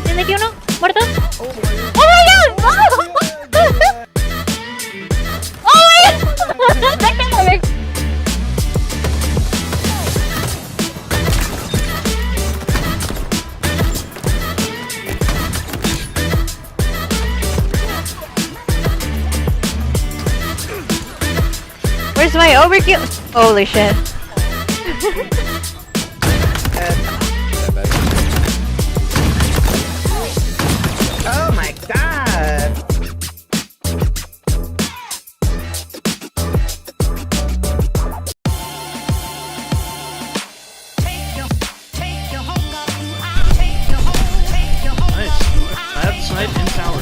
¿Tiene que uno? ¿Muerto? ¡Oh my god! ¡Oh my god! Déjame. Where's my overkill? Holy shit. Oh my god! Nice. I have the snipe in tower.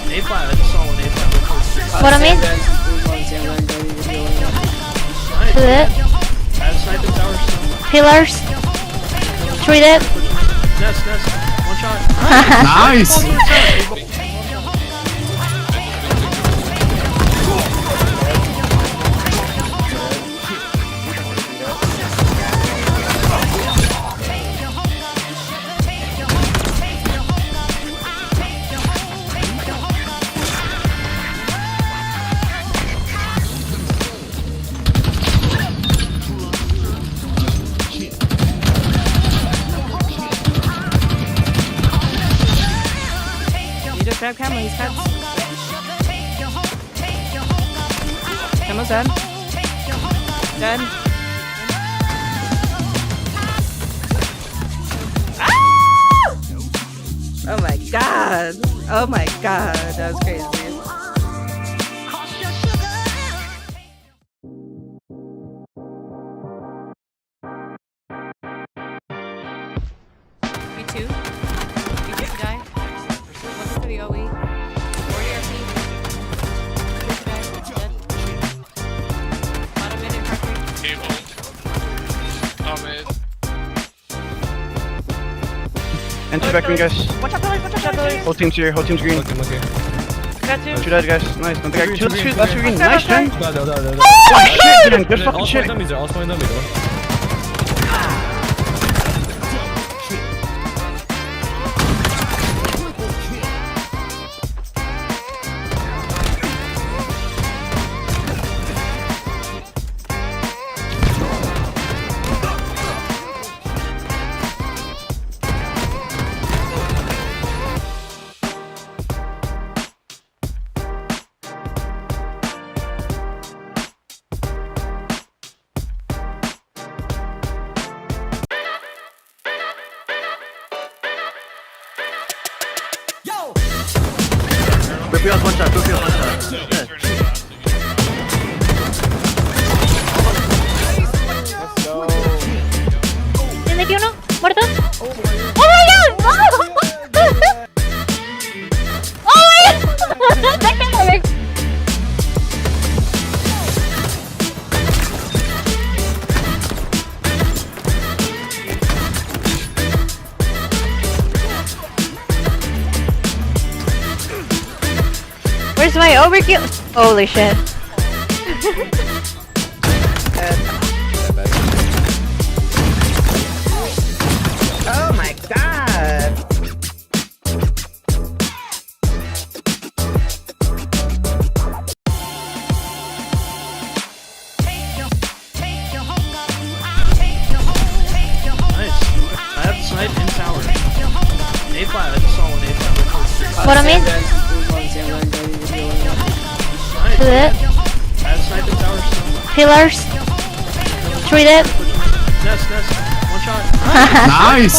A5, I just saw one A5. What I mean? Nice. Is it? I have snipe in tower still. Pillars. Treat it. Nest. One shot. Nice! You just grab Camo, he's cuts. Camo's dead. Dead. Ah! Oh my god! Oh my god, that was crazy. B2. B2 die. Looking for the OE. 40 RP. B2 die. Dead. Bottom mid and concrete. Table. Top mid. Enter back green, guys. Watch out, pillars, pillars. Whole team's here, whole team's green. Got you. Two dead, guys. Nice. Don't think I two last green. Okay, Nice, okay. Jen. Oh shit, Jen. Good fucking shit. Blue field one shot. Blue field one shot. Dead. ¿Tiene que uno? ¿Muerto? ¡Oh my god! ¡Oh my god! Déjame. Where's my overkill? Holy shit. Oh my god! Nice. I have the snipe in tower. A5, I just saw one A5. What I mean? Nice. Is it? I have snipe in tower still. Pillars. Treat it. Nest. One shot. Nice!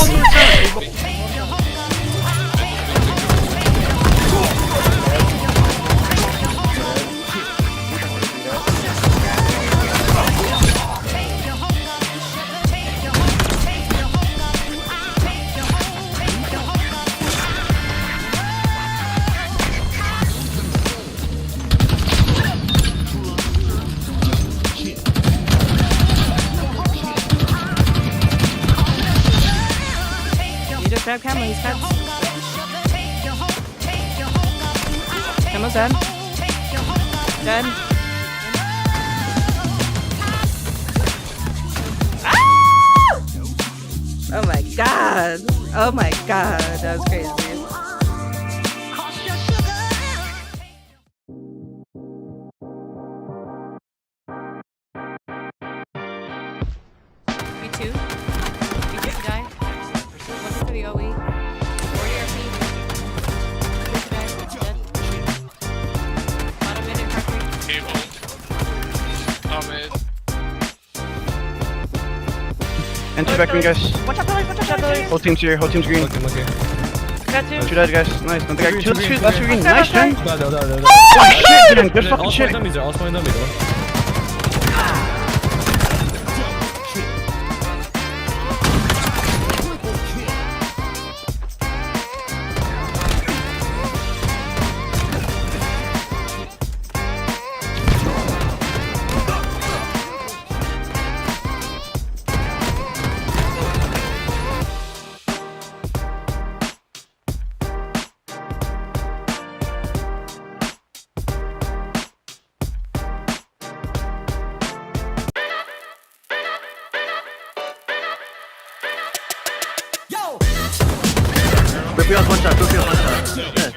You just grab Camo, he's cuts. Camo's dead. Dead. god. Oh my god. That was crazy. B2. B2 guy. Looking for the OE. 40 RP. Dead. Bottom mid and factory. Cable. Oh, mid. Enter back green, guys. Watch out, Billy. Whole team's here. Whole team's green. Got two. Two dead, guys. Nice. Don't think I two green. Last two green. Nice, Jen. Oh, Oh shit, Jen. Good fucking shit. Repeat one shot. Repeat one shot. Yeah.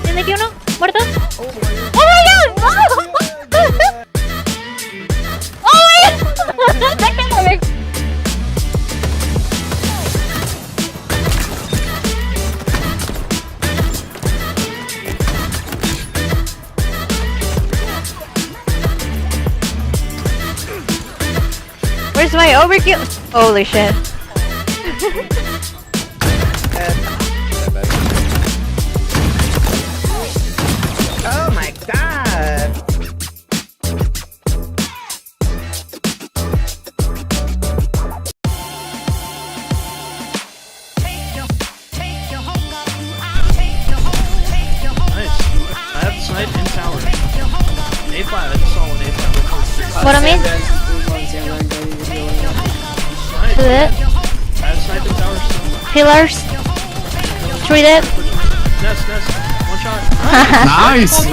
¿Tiene aquí uno? ¿Muerto? ¡Oh my god! ¡Oh my god! ¡Déjame! Where's my overkill? Holy shit. Oh my god. Nice. I have the snipe in tower. A5. I just saw one A5. What I mean? Nice. It. I have snipe in tower still. Pillars. Treat it. Nest. One shot. Nice.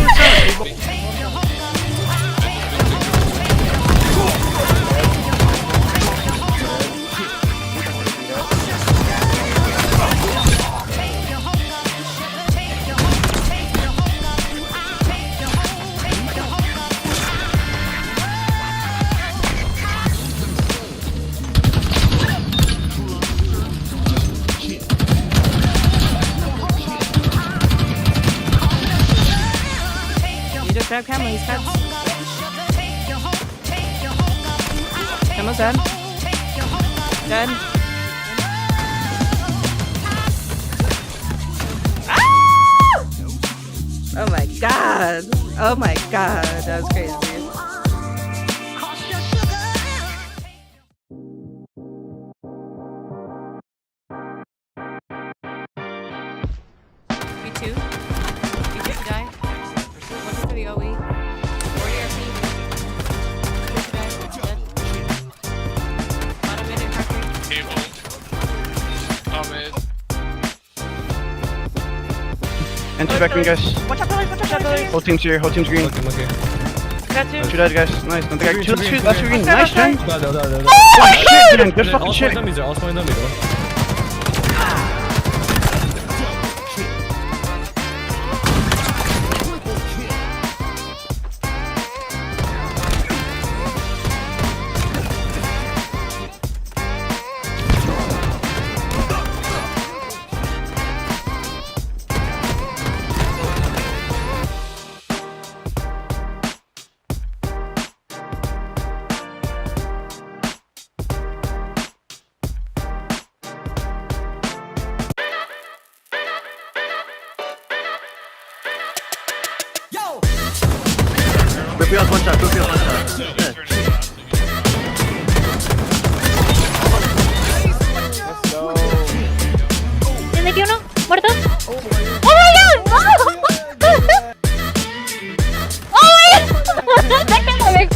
Grab Camo, he's cuts. Camo's dead. Dead. Ah! Oh my god. Oh my god. That was crazy. B2. B2 guy. Looking for the OE. 40 RP. Dead. Bottom mid and factory. Cable. Oh, mid. Enter back green, guys. Watch out, Billy. Whole team's here. Whole team's green. Got two. Two dead, guys. Nice. Don't think I two last two green. Nice, Jen. Oh Oh shit, Jen. Good fucking shit. Repeat one shot. Repeat one shot. Yeah. ¿Tiene aquí uno? ¿Muerto? ¡Oh my god! ¡Oh my god! ¡Déjame!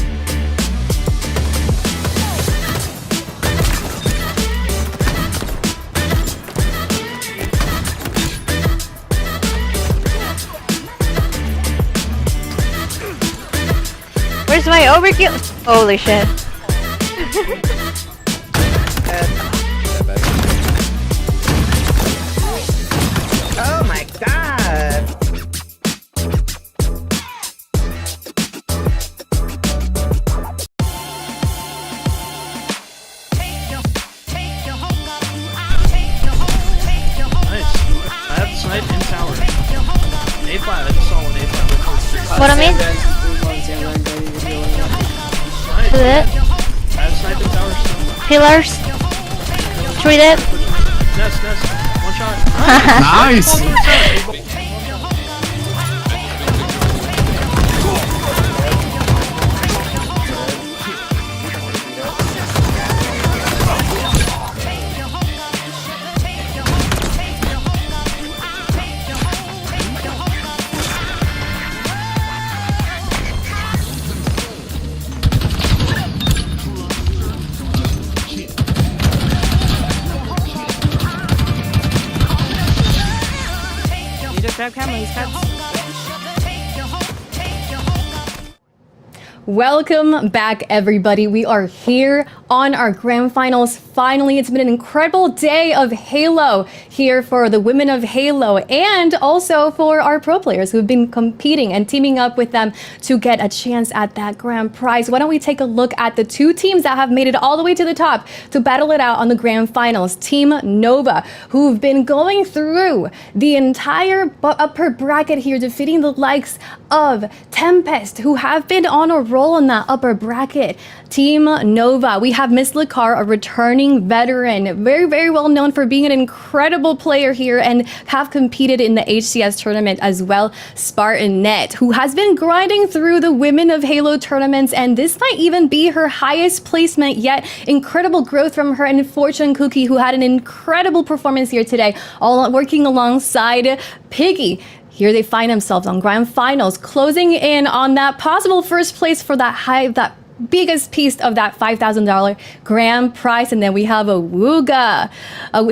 Where's my overkill. Holy shit. Oh my god. I have snipe in tower. A5, I just saw one A5. What I mean? Is it? I have snipe in tower still. Pillars. Treat it. Nest. One shot. Nice. You just grab camera, he's cuts. Welcome back, everybody. We are here on our grand finals. Finally, it's been an incredible day of Halo here for the women of Halo and also for our pro players who've been competing and teaming up with them to get a chance at that grand prize. Why don't we take a look at the two teams that have made it all the way to the top to battle it out on the grand finals. Team Nova, who've been going through the entire upper bracket here, defeating the likes of Tempest, who have been on a roll in that upper bracket. Team Nova, we have Miss Lakar, a returning veteran, very, very well known for being an incredible player here and have competed in the HCS tournament as well. Spartanet, who has been grinding through the Women of Halo tournaments, and this might even be her highest placement yet. Incredible growth from her. And Fortune Cookie, who had an incredible performance here today, all working alongside Piggy. Here they find themselves on grand finals, closing in on that possible first place for that biggest piece of that $5,000 grand prize. And then we have a Wooga.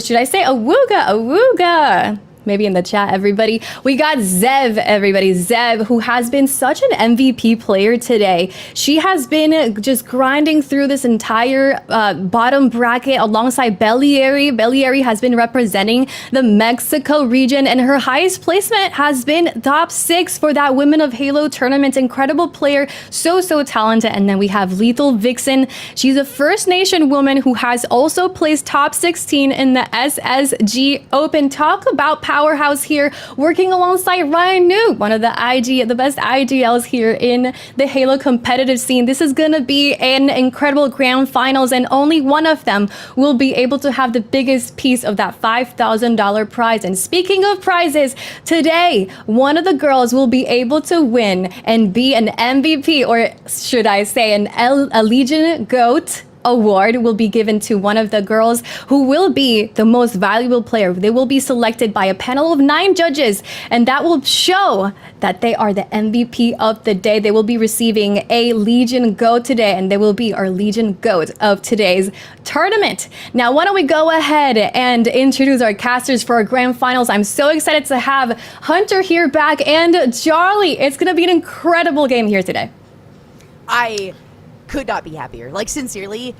Should I say a Wooga? A Wooga. Maybe in the chat, everybody. We got Zev, everybody. Zev, who has been such an MVP player today. She has been just grinding through this entire bottom bracket alongside Bellieri. Bellieri has been representing the Mexico region, and her highest placement has been top 6 for that Women of Halo tournament. Incredible player, so talented. And then we have Lethal Vixen. She's a First Nation woman who has also placed top 16 in the SSG Open. Talk about powerhouse here, working alongside Ryan Noob, one of the best IGLs here in the Halo competitive scene. This is gonna be an incredible grand finals, and only one of them will be able to have the biggest piece of that $5,000 prize. And speaking of prizes, today one of the girls will be able to win and be an MVP, or should I say a Legion GOAT award will be given to one of the girls who will be the most valuable player. They will be selected by a panel of 9 judges, and that will show that they are the MVP of the day. They will be receiving a Legion GOAT today, and they will be our Legion GOAT of today's tournament. Now, why don't we go ahead and introduce our casters for our grand finals. I'm so excited to have Hunter here back and Charlie. It's gonna be an incredible game here today. I could not be happier. Like, sincerely,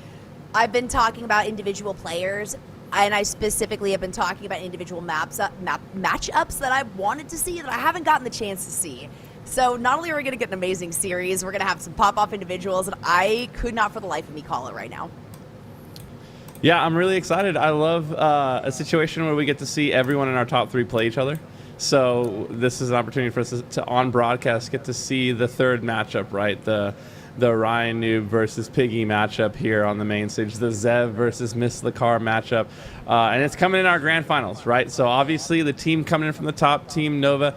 I've been talking about individual players, and I specifically have been talking about individual matchups that I wanted to see that I haven't gotten the chance to see. So not only are we going to get an amazing series, we're going to have some pop-off individuals, and I could not for the life of me call it right now. Yeah, I'm really excited. I love a situation where we get to see everyone in our top 3 play each other. So this is an opportunity for us to on broadcast get to see the third matchup, right? The Ryan Noob versus Piggy matchup here on the main stage, the Zev versus Miss Lakar matchup, and it's coming in our grand finals, right? So obviously the team coming in from the top, Team Nova,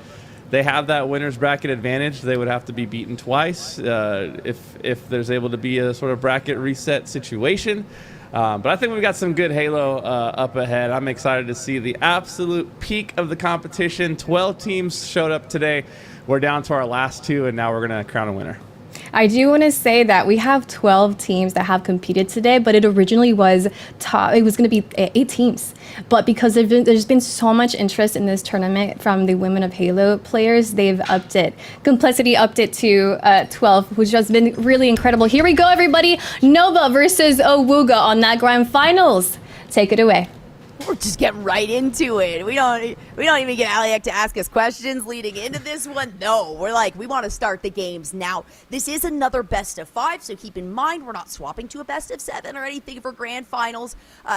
they have that winner's bracket advantage. They would have to be beaten twice if there's able to be a sort of bracket reset situation. But I think we've got some good Halo up ahead. I'm excited to see the absolute peak of the competition. 12 teams showed up today. We're down to our last 2, and now we're going to crown a winner. I do want to say that we have 12 teams that have competed today, but it originally was it was going to be 8 teams. But because there's been so much interest in this tournament from the Women of Halo players, they've upped it. Complexity upped it to 12, which has been really incredible. Here we go, everybody. Nova versus Awuga on that grand finals. Take it away. We're just getting right into it. We don't even get Aliak to ask us questions leading into this one. No, we're like, we want to start the games now. This is another best of 5, so keep in mind we're not swapping to a best of 7 or anything for grand finals.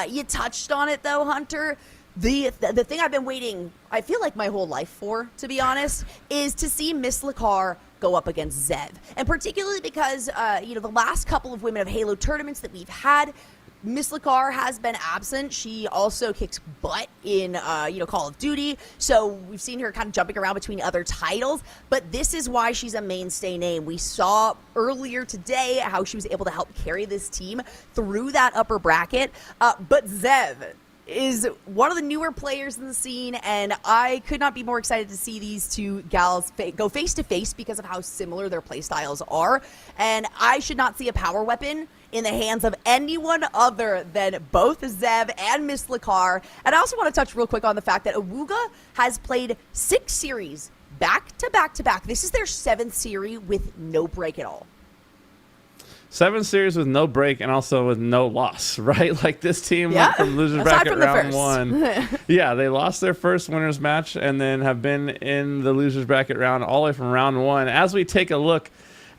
You touched on it though, Hunter. The thing I've been waiting, I feel like my whole life for, to be honest, is to see Miss Lakar go up against Zev, and particularly because the last couple of Women of Halo tournaments that we've had, Miss Lakar has been absent. She also kicks butt in, Call of Duty. So we've seen her kind of jumping around between other titles. But this is why she's a mainstay name. We saw earlier today how she was able to help carry this team through that upper bracket. But Zev is one of the newer players in the scene, and I could not be more excited to see these two gals go face to face because of how similar their playstyles are. And I should not see a power weapon in the hands of anyone other than both Zev and Miss Lakar. And I also want to touch real quick on the fact that Awuga has played 6 series back to back to back. This is their 7th series with no break at all. 7 series with no break and also with no loss, right? Like this team went from losers bracket round 1. Yeah, they lost their first winners match and then have been in the losers bracket round all the way from round 1. As we take a look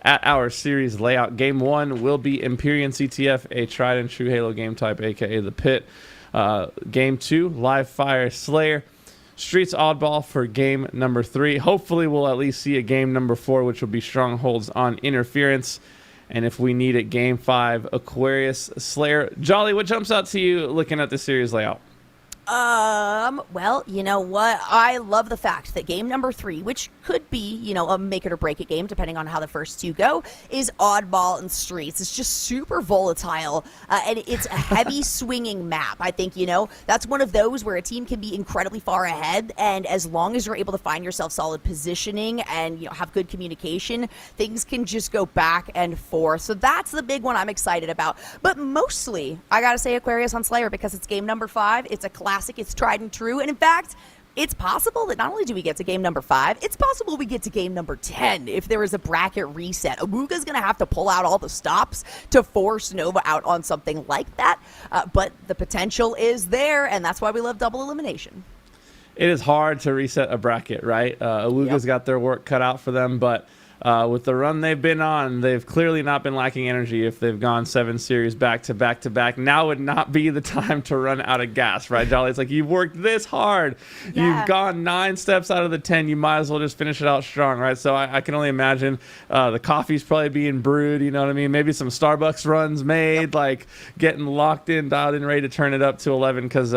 at our series layout, game 1 will be Imperian CTF, a tried and true Halo game type, aka the Pit. Game 2, Live Fire Slayer. Streets Oddball for game number 3. Hopefully we'll at least see a game number 4, which will be Strongholds on Interference. And if we need it, game 5, Aquarius Slayer. Jolly, what jumps out to you looking at the series layout? Well, you know what? I love the fact that game number 3, which could be, a make it or break it game, depending on how the first 2 go, is Oddball and Streets. It's just super volatile, and it's a heavy swinging map. I think, that's one of those where a team can be incredibly far ahead, and as long as you're able to find yourself solid positioning and, have good communication, things can just go back and forth. So that's the big one I'm excited about. But mostly, I gotta say Aquarius on Slayer because it's game number 5. It's a classic. It's tried and true. And in fact, it's possible that not only do we get to game number 5, it's possible we get to game number 10 if there is a bracket reset. Awuga's going to have to pull out all the stops to force Nova out on something like that. But the potential is there, and that's why we love double elimination. It is hard to reset a bracket, right? Awuga's got their work cut out for them, but with the run they've been on, they've clearly not been lacking energy if they've gone 7 series back to back to back. Now would not be the time to run out of gas, right, Jolly? It's like you've worked this hard. Yeah. You've gone 9 steps out of the 10. You might as well just finish it out strong, right? So I can only imagine the coffee's probably being brewed, you know what I mean? Maybe some Starbucks runs made, like getting locked in, dialed in, ready to turn it up to 11 because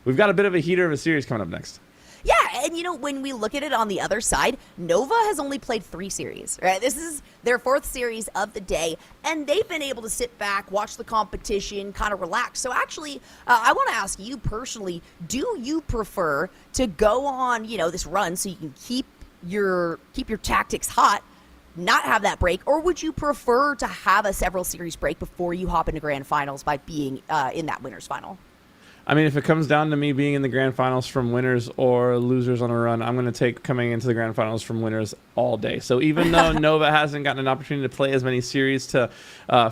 we've got a bit of a heater of a series coming up next. Yeah, and when we look at it on the other side, Nova has only played 3 series, right? This is their 4th series of the day, and they've been able to sit back, watch the competition, kind of relax. So actually, I want to ask you personally, do you prefer to go on, this run so you can keep your tactics hot, not have that break, or would you prefer to have a several series break before you hop into grand finals by being in that winner's final? I mean, if it comes down to me being in the grand finals from winners or losers on a run, I'm going to take coming into the grand finals from winners all day. So even though Nova hasn't gotten an opportunity to play as many series to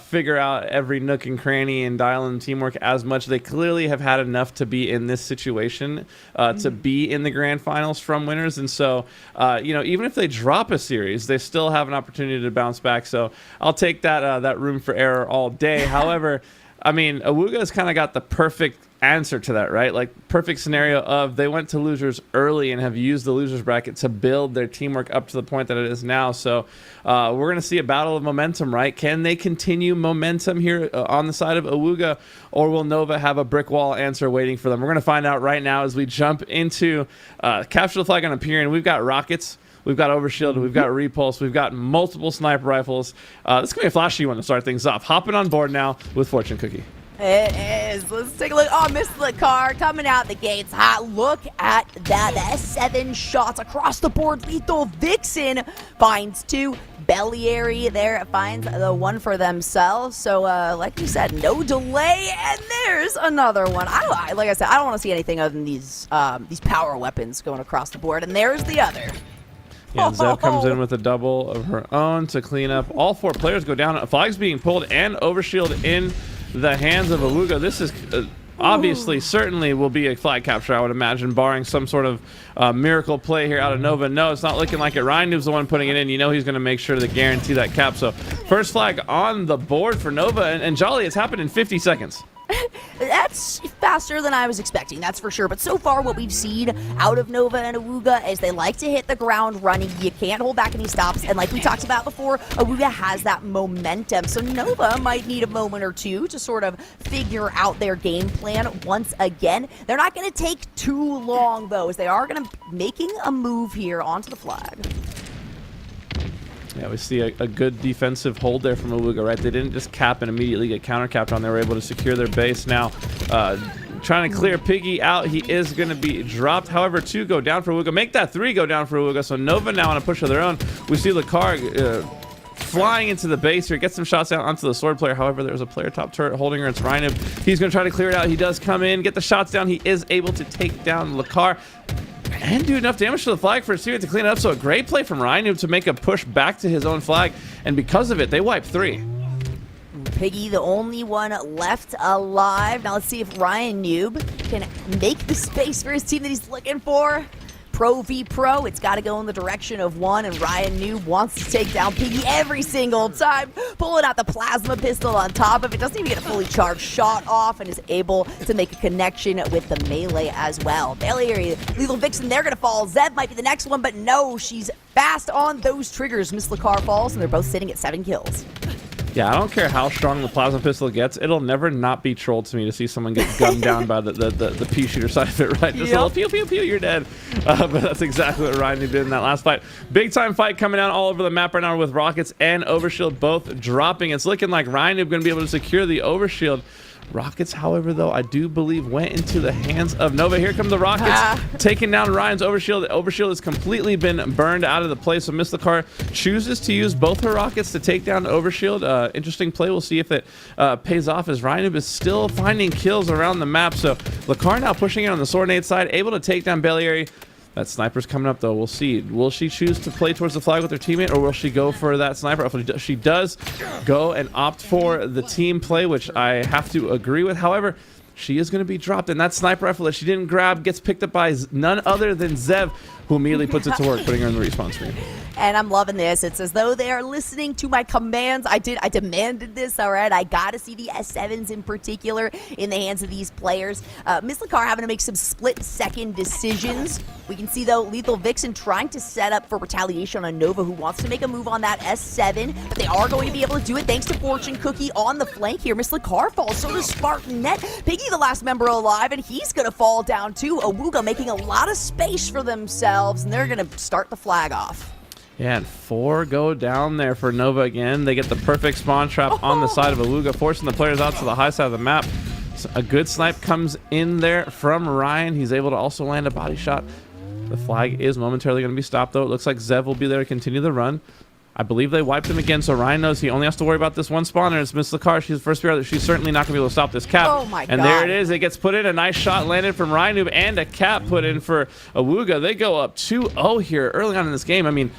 figure out every nook and cranny and dial in teamwork as much, they clearly have had enough to be in this situation to be in the grand finals from winners. And so, even if they drop a series, they still have an opportunity to bounce back. So I'll take that room for error all day. However, I mean, Awuga's kind of got the perfect answer to that, right? Like perfect scenario of they went to losers early and have used the losers bracket to build their teamwork up to the point that it is now. So we're going to see a battle of momentum, right? Can they continue momentum here on the side of Awuga, or will Nova have a brick wall answer waiting for them? We're going to find out right now as we jump into capture the flag on Imperian. We've got rockets. We've got overshield, we've got repulse, we've got multiple sniper rifles. This is going to be a flashy one to start things off. Hopping on board now with Fortune Cookie. It is. Let's take a look. Oh, Miss Lakar coming out the gates hot. Look at that. The S7 shots across the board. Lethal Vixen finds 2. Belliary there finds the one for themselves. So, like you said, no delay, and there's another one. Like I said, I don't want to see anything other than these power weapons going across the board, and there's the other. Yeah, and Zev comes in with a double of her own to clean up. All 4 players go down. Flags being pulled and overshield in the hands of Awuga. This is obviously, certainly will be a flag capture, I would imagine, barring some sort of miracle play here out of Nova. No, it's not looking like it. Ryan Noob's the one putting it in. You know he's going to make sure to guarantee that cap. So first flag on the board for Nova. And Jolly, it's happened in 50 seconds. That's faster than I was expecting, that's for sure. But so far, what we've seen out of Nova and Awuga is they like to hit the ground running. You can't hold back any stops. And like we talked about before, Awuga has that momentum. So Nova might need a moment or two to sort of figure out their game plan once again. They're not going to take too long, though, as they are going to making a move here onto the flag. Yeah, we see a good defensive hold there from Awuga, right? They didn't just cap and immediately get counter-capped on. They were able to secure their base. Now, trying to clear Piggy out. He is going to be dropped. However, 2 go down for Awuga. Make that 3 go down for Awuga. So Nova now on a push of their own. We see Lakar flying into the base here. Gets some shots out onto the sword player. However, there's a player top turret holding her. It's Rhino. He's going to try to clear it out. He does come in, get the shots down. He is able to take down Lakar and do enough damage to the flag for a to clean it up. So a great play from Ryan Noob to make a push back to his own flag, and because of it, they wipe 3. Piggy, the only one left alive. Now let's see if Ryan Noob can make the space for his team that he's looking for. Pro v Pro, it's got to go in the direction of 1, and Ryan Noob wants to take down Piggy every single time, pulling out the plasma pistol on top of it. Doesn't even get a fully charged shot off, and is able to make a connection with the melee as well. Belliary, Lethal Vixen, they're going to fall. Zev might be the next one, but no, she's fast on those triggers. Miss Lakar falls, and they're both sitting at 7 kills. Yeah, I don't care how strong the plasma pistol gets. It'll never not be trolled to me to see someone get gunned down by the pea shooter side of it, right? Just a little pew, pew, pew, you're dead. But that's exactly what Ryan did in that last fight. Big time fight coming out all over the map right now with Rockets and Overshield both dropping. It's looking like Ryan is going to be able to secure the Overshield. Rockets, however, though, I do believe went into the hands of Nova. Here come the Rockets, taking down Ryan's Overshield. The Overshield has completely been burned out of the play, so Miss Lakar chooses to use both her Rockets to take down Overshield. Interesting play. We'll see if it pays off, as Ryan is still finding kills around the map. So Lakar now pushing it on the Swordnade side, able to take down Belliary. That sniper's coming up, though. We'll see. Will she choose to play towards the flag with her teammate, or will she go for that sniper? If she does go and opt for the team play, which I have to agree with. However, she is going to be dropped, and that sniper rifle that she didn't grab gets picked up by none other than Zev, who immediately puts it to work, putting her in the respawn screen. And I'm loving this. It's as though they are listening to my commands. I demanded this, all right? I got to see the S7s in particular in the hands of these players. Miss Lakar having to make some split-second decisions. We can see, though, Lethal Vixen trying to set up for retaliation on Nova, who wants to make a move on that S7, but they are going to be able to do it thanks to Fortune Cookie on the flank here. Miss Lakar falls, so does Spartan Net. Piggy, the last member alive, and he's going to fall down, too. Awuga making a lot of space for themselves, and they're going to start the flag off. Yeah, and 4 go down there for Nova again. They get the perfect spawn trap on the side of Awuga, forcing the players out to the high side of the map. So a good snipe comes in there from Ryan. He's able to also land a body shot. The flag is momentarily going to be stopped, though. It looks like Zev will be there to continue the run. I believe they wiped him again, so Ryan knows he only has to worry about this one spawner. It's Miss Lakar. She's the first player. She's certainly not going to be able to stop this cap. Oh my God. And there it is. It gets put in. A nice shot landed from Ryan Noob, and a cap put in for Awuga. They go up 2-0 here early on in this game. I mean,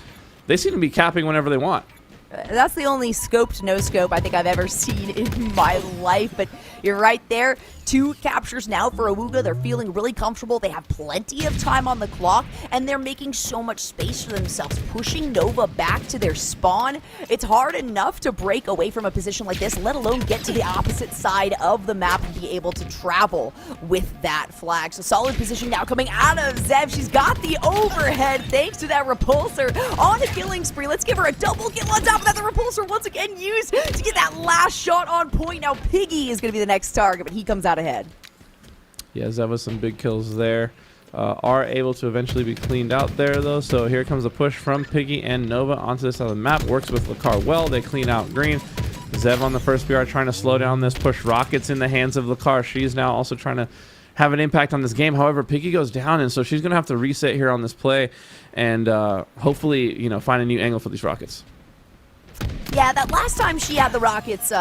they seem to be capping whenever they want. That's the only scoped no-scope I think I've ever seen in my life, but you're right there. 2 captures now for Awuga. They're feeling really comfortable. They have plenty of time on the clock, and they're making so much space for themselves, pushing Nova back to their spawn. It's hard enough to break away from a position like this, let alone get to the opposite side of the map and be able to travel with that flag. So solid position now coming out of Zev. She's got the overhead thanks to that repulsor on a killing spree. Let's give her a double kill on top of that. The repulsor once again used to get that last shot on point. Now Piggy is going to be the next target, but he comes out ahead. Yeah, Zev with some big kills there. Are able to eventually be cleaned out there, though. So here comes a push from Piggy and Nova onto this side of the map. Works with Lakar well. They clean out green. Zev on the first BR trying to slow down this push. Rockets in the hands of Lakar. She's now also trying to have an impact on this game. However, Piggy goes down, and so she's going to have to reset here on this play and hopefully, you know, find a new angle for these Rockets. Yeah, that last time she had the rockets,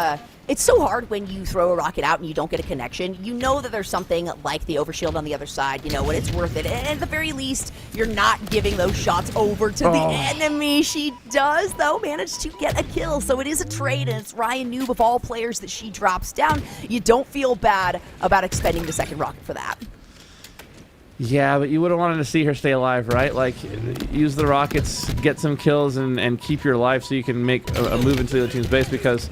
it's so hard when you throw a rocket out and you don't get a connection. You know that there's something like the overshield on the other side, you know, and it's worth it. And at the very least, you're not giving those shots over to the enemy. She does, though, manage to get a kill. So it is a trade, and it's Ryan Noob of all players that she drops down. You don't feel bad about expending the second rocket for that. Yeah, but you would have wanted to see her stay alive, right? Like, use the rockets, get some kills, and keep your life so you can make a move into the other team's base, because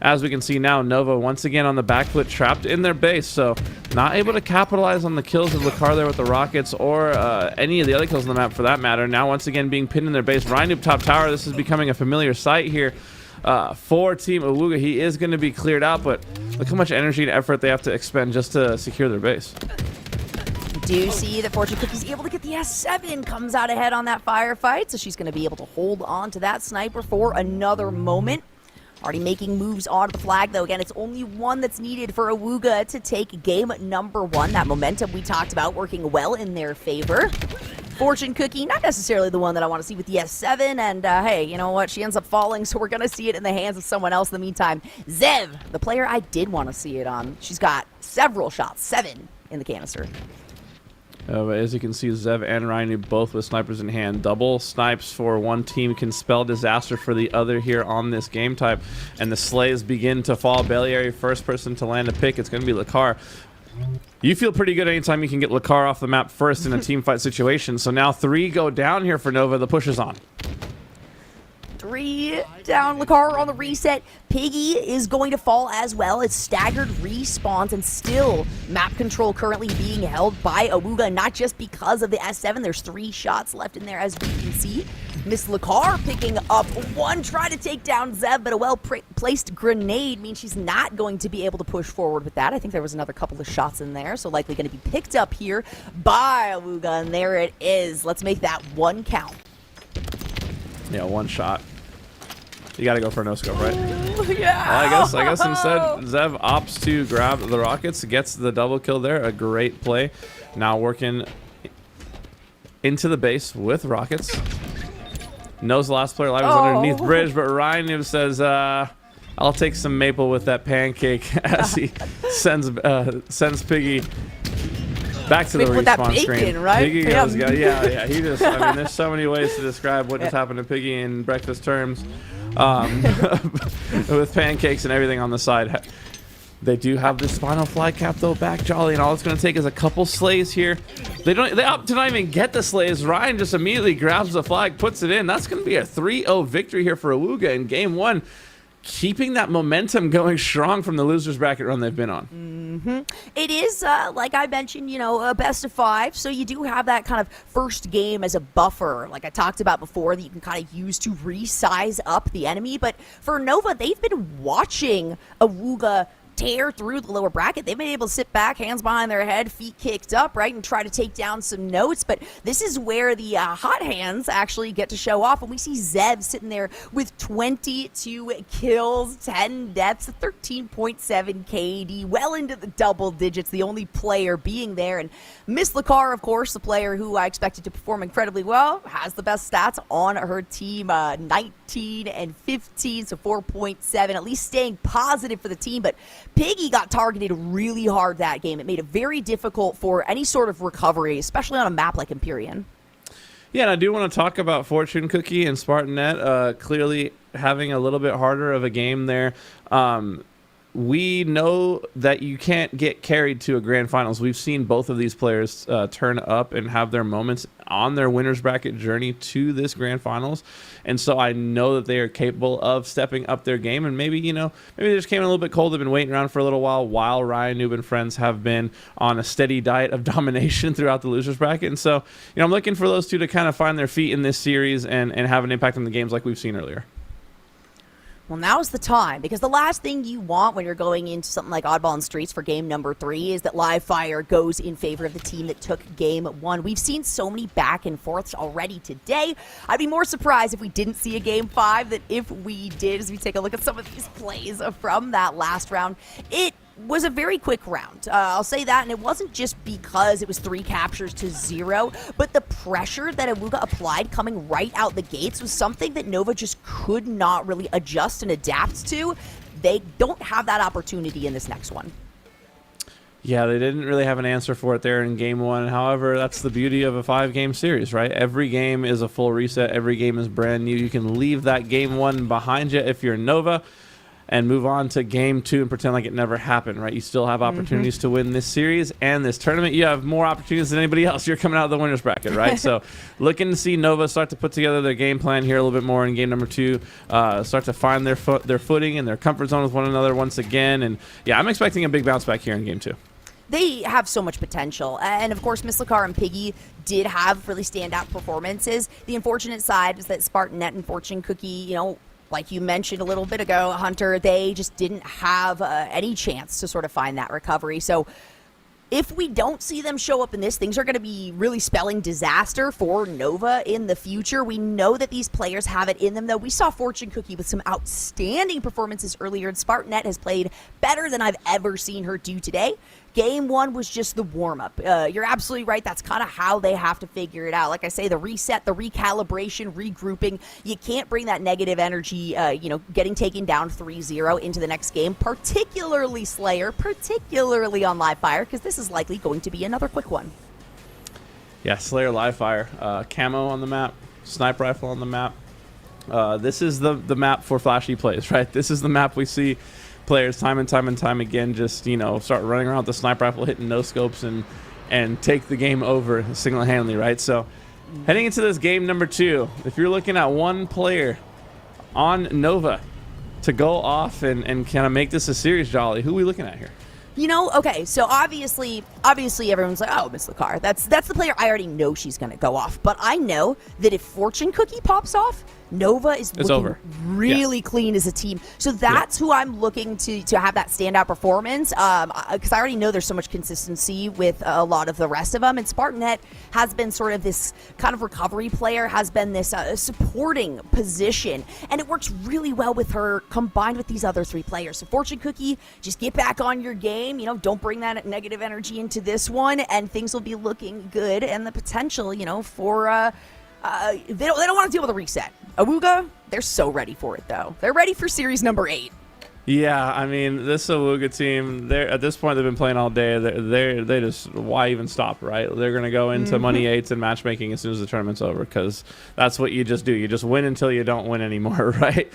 as we can see now, Nova once again on the back foot, trapped in their base, so not able to capitalize on the kills of Lakar there with the rockets, or any of the other kills on the map for that matter. Now once again being pinned in their base. Ryan Noob top tower, this is becoming a familiar sight here for Team Awuga. He is going to be cleared out, but look how much energy and effort they have to expend just to secure their base. Do see that Fortune Cookie's able to get the S7, comes out ahead on that firefight, so she's going to be able to hold on to that sniper for another moment. Already making moves onto the flag, though. Again, it's only one that's needed for Awuga to take game number 1. That momentum we talked about working well in their favor. Fortune Cookie, not necessarily the one that I want to see with the S7, and hey, you know what? She ends up falling, so we're going to see it in the hands of someone else in the meantime. Zev, the player I did want to see it on. She's got several shots, 7 in the canister. As you can see, Zev and Ryan both with snipers in hand. Double snipes for one team can spell disaster for the other here on this game type. And the slays begin to fall. Beliary, first person to land a pick. It's going to be Lakar. You feel pretty good anytime you can get Lakar off the map first in a team fight situation. So now 3 go down here for Nova. The push is on. 3 down. Lakar on the reset. Piggy is going to fall as well. It's staggered respawns, and still map control currently being held by Awuga, not just because of the S7. There's 3 shots left in there, as we can see. Miss Lakar picking up 1 try to take down Zev, but a well-placed grenade means she's not going to be able to push forward with that. I think there was another couple of shots in there, so likely going to be picked up here by Awuga, and there it is. Let's make that 1 count. Yeah, 1 shot. You gotta go for a no-scope, right? Yeah. Well, I guess instead Zev opts to grab the rockets, gets the double kill there. A great play. Now working into the base with rockets. Knows the last player alive is underneath bridge, but Ryan says, I'll take some maple with that pancake as he sends Piggy back to the respawn screen. Right? Piggy goes, yeah. He just, I mean, there's so many ways to describe what just happened to Piggy in breakfast terms, with pancakes and everything on the side. They do have this final fly cap though back, Jolly, and all it's going to take is a couple slays here. They opt to not even get the slays. Ryan just immediately grabs the flag, puts it in. That's going to be a 3-0 victory here for Awuga in game 1. Keeping that momentum going strong from the losers bracket run they've been on. It is, like I mentioned, you know, a best of 5, so you do have that kind of first game as a buffer, like I talked about before, that you can kind of use to resize up the enemy. But for Nova, they've been watching Awuga tear through the lower bracket. They've been able to sit back, hands behind their head, feet kicked up, right, and try to take down some notes. But this is where the hot hands actually get to show off, and we see Zev sitting there with 22 kills, 10 deaths, 13.7 KD, well into the double digits, the only player being there. And Miss Lakar, of course, the player who I expected to perform incredibly well, has the best stats on her team, 19 and 15, so 4.7, at least staying positive for the team. But Piggy got targeted really hard that game. It made it very difficult for any sort of recovery, especially on a map like Imperian. Yeah, and I do want to talk about Fortune Cookie and Spartanet clearly having a little bit harder of a game there. We know that you can't get carried to a grand finals. We've seen both of these players turn up and have their moments on their winners bracket journey to this grand finals. And so I know that they are capable of stepping up their game. And maybe, you know, maybe they just came in a little bit cold. They've been waiting around for a little while Ryan Noob and friends have been on a steady diet of domination throughout the losers bracket. And so, you know, I'm looking for those two to kind of find their feet in this series and have an impact on the games like we've seen earlier. Well, now's the time, because the last thing you want when you're going into something like Oddball and Streets for game number 3 is that live fire goes in favor of the team that took game 1. We've seen so many back and forths already today. I'd be more surprised if we didn't see a game 5 than if we did, as we take a look at some of these plays from that last round. It was a very quick round. I'll say that, and it wasn't just because it was 3 captures to 0, but the pressure that Awuga applied coming right out the gates was something that Nova just could not really adjust and adapt to. They don't have that opportunity in this next one. Yeah, they didn't really have an answer for it there in game 1. However, that's the beauty of a 5-game series, right? Every game is a full reset. Every game is brand new. You can leave that game 1 behind you if you're Nova and move on to game 2 and pretend like it never happened, right? You still have opportunities to win this series and this tournament. You have more opportunities than anybody else. You're coming out of the winner's bracket, right? So looking to see Nova start to put together their game plan here a little bit more in game number 2, start to find their footing and their comfort zone with one another once again. And yeah, I'm expecting a big bounce back here in game 2. They have so much potential. And of course, Miss Lakar and Piggy did have really standout performances. The unfortunate side is that Spartan Net and Fortune Cookie, you know, like you mentioned a little bit ago, Hunter, they just didn't have any chance to sort of find that recovery. So if we don't see them show up in this, things are going to be really spelling disaster for Nova in the future. We know that these players have it in them, though. We saw Fortune Cookie with some outstanding performances earlier, and Spartanet has played better than I've ever seen her do today. Game 1 was just the warm-up. You're absolutely right. That's kind of how they have to figure it out. Like I say, the reset, the recalibration, regrouping. You can't bring that negative energy, getting taken down 3-0 into the next game, particularly Slayer, particularly on Live Fire, because this is likely going to be another quick one. Yeah, Slayer Live Fire. Camo on the map, sniper rifle on the map. This is the map for flashy plays, right? This is the map we see players time and time again just, start running around with the sniper rifle, hitting no scopes and take the game over single-handedly, right? So heading into this game number 2, if you're looking at one player on Nova to go off and kind of make this a series, Jolly, who are we looking at here? Okay, so obviously everyone's like, oh, Miss Lakar, that's the player I already know she's going to go off. But I know that if Fortune Cookie pops off, Nova is looking really clean as a team. So that's who I'm looking to have that standout performance, because I already know there's so much consistency with a lot of the rest of them. And Spartanet has been sort of this kind of recovery player, has been this supporting position. And it works really well with her combined with these other 3 players. So Fortune Cookie, just get back on your game. Don't bring that negative energy into this one, and things will be looking good. And the potential, for... they don't want to deal with a reset. Awuga, they're so ready for it, though. They're ready for series number 8. Yeah, I mean, this Awuga team, at this point, they've been playing all day. They just, why even stop, right? They're going to go into money 8s and matchmaking as soon as the tournament's over, because that's what you just do. You just win until you don't win anymore, right?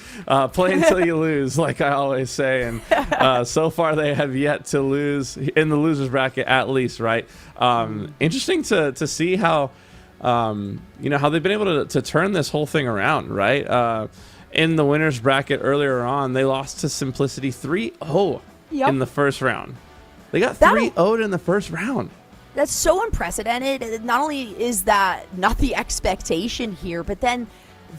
Play until you lose, like I always say. And so far, they have yet to lose in the losers bracket, at least, right? Interesting to see how... how they've been able to turn this whole thing around, right? In the winners bracket earlier on, they lost to Simplicity 3-0 in the first round. They got 3-0'd in the first round. That's so unprecedented. Not only is that not the expectation here, but then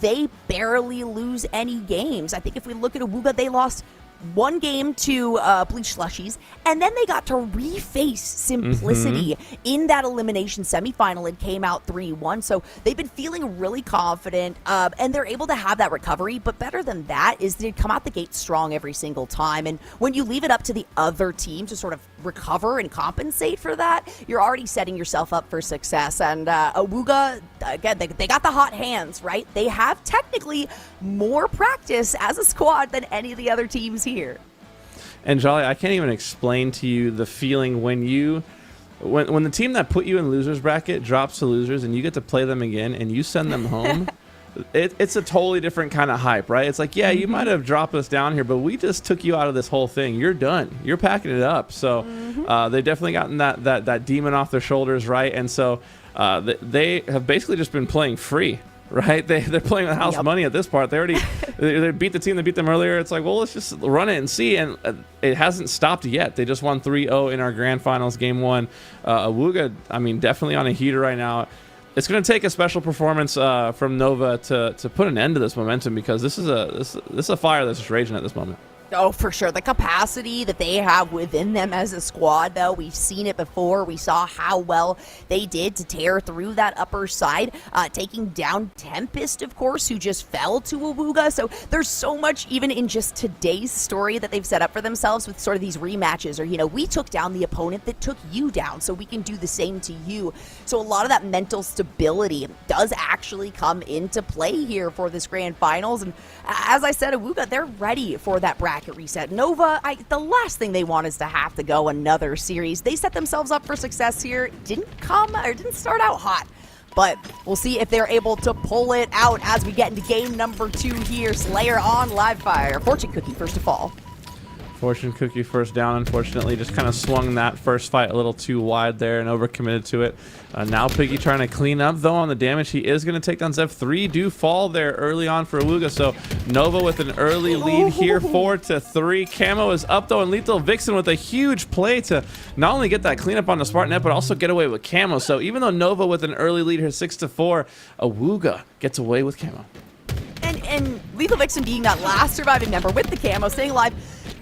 they barely lose any games. I think if we look at Awuga, they lost 1 game to Bleach Slushies, and then they got to reface Simplicity in that elimination semifinal and came out 3-1. So they've been feeling really confident, and they're able to have that recovery. But better than that is they come out the gate strong every single time. And when you leave it up to the other team to sort of recover and compensate for that, you're already setting yourself up for success. And Awuga, again, they got the hot hands, right? They have technically more practice as a squad than any of the other teams here. And Jolly, I can't even explain to you the feeling when the team that put you in losers bracket drops to losers and you get to play them again and you send them home. It's a totally different kind of hype, right? It's like, yeah, you might have dropped us down here, but we just took you out of this whole thing. You're done. You're packing it up. So they've definitely gotten that demon off their shoulders, right? And so they have basically just been playing free, right? They're playing with house money at this part. They already they beat the team that beat them earlier. It's like, well, let's just run it and see. And it hasn't stopped yet. They just won 3-0 in our grand finals game 1. Awuga, I mean, definitely on a heater right now. It's going to take a special performance from Nova to put an end to this momentum, because this is a fire that's just raging at this moment. Oh, for sure. The capacity that they have within them as a squad, though, we've seen it before. We saw how well they did to tear through that upper side, taking down Tempest, of course, who just fell to Awuga. So there's so much, even in just today's story, that they've set up for themselves with sort of these rematches. Or, you know, we took down the opponent that took you down, so we can do the same to you. So a lot of that mental stability does actually come into play here for this grand finals. And as I said, Awuga, they're ready for that bracket reset. Nova, the last thing they want is to have to go another series. They set themselves up for success here. Didn't start out hot, but we'll see if they're able to pull it out as we get into game number 2 here. Slayer on live fire. Fortune Cookie first to fall. Fortune Cookie first down, unfortunately. Just kind of swung that first fight a little too wide there and overcommitted to it. Now Piggy trying to clean up, though, on the damage. He is going to take down Zev. 3 do fall there early on for Awuga, so Nova with an early lead here, 4-3. Camo is up, though, and Lethal Vixen with a huge play to not only get that cleanup on the Spartanet, but also get away with Camo. So even though Nova with an early lead here, 6-4, Awuga gets away with Camo. And Lethal Vixen being that last surviving member with the Camo, staying alive,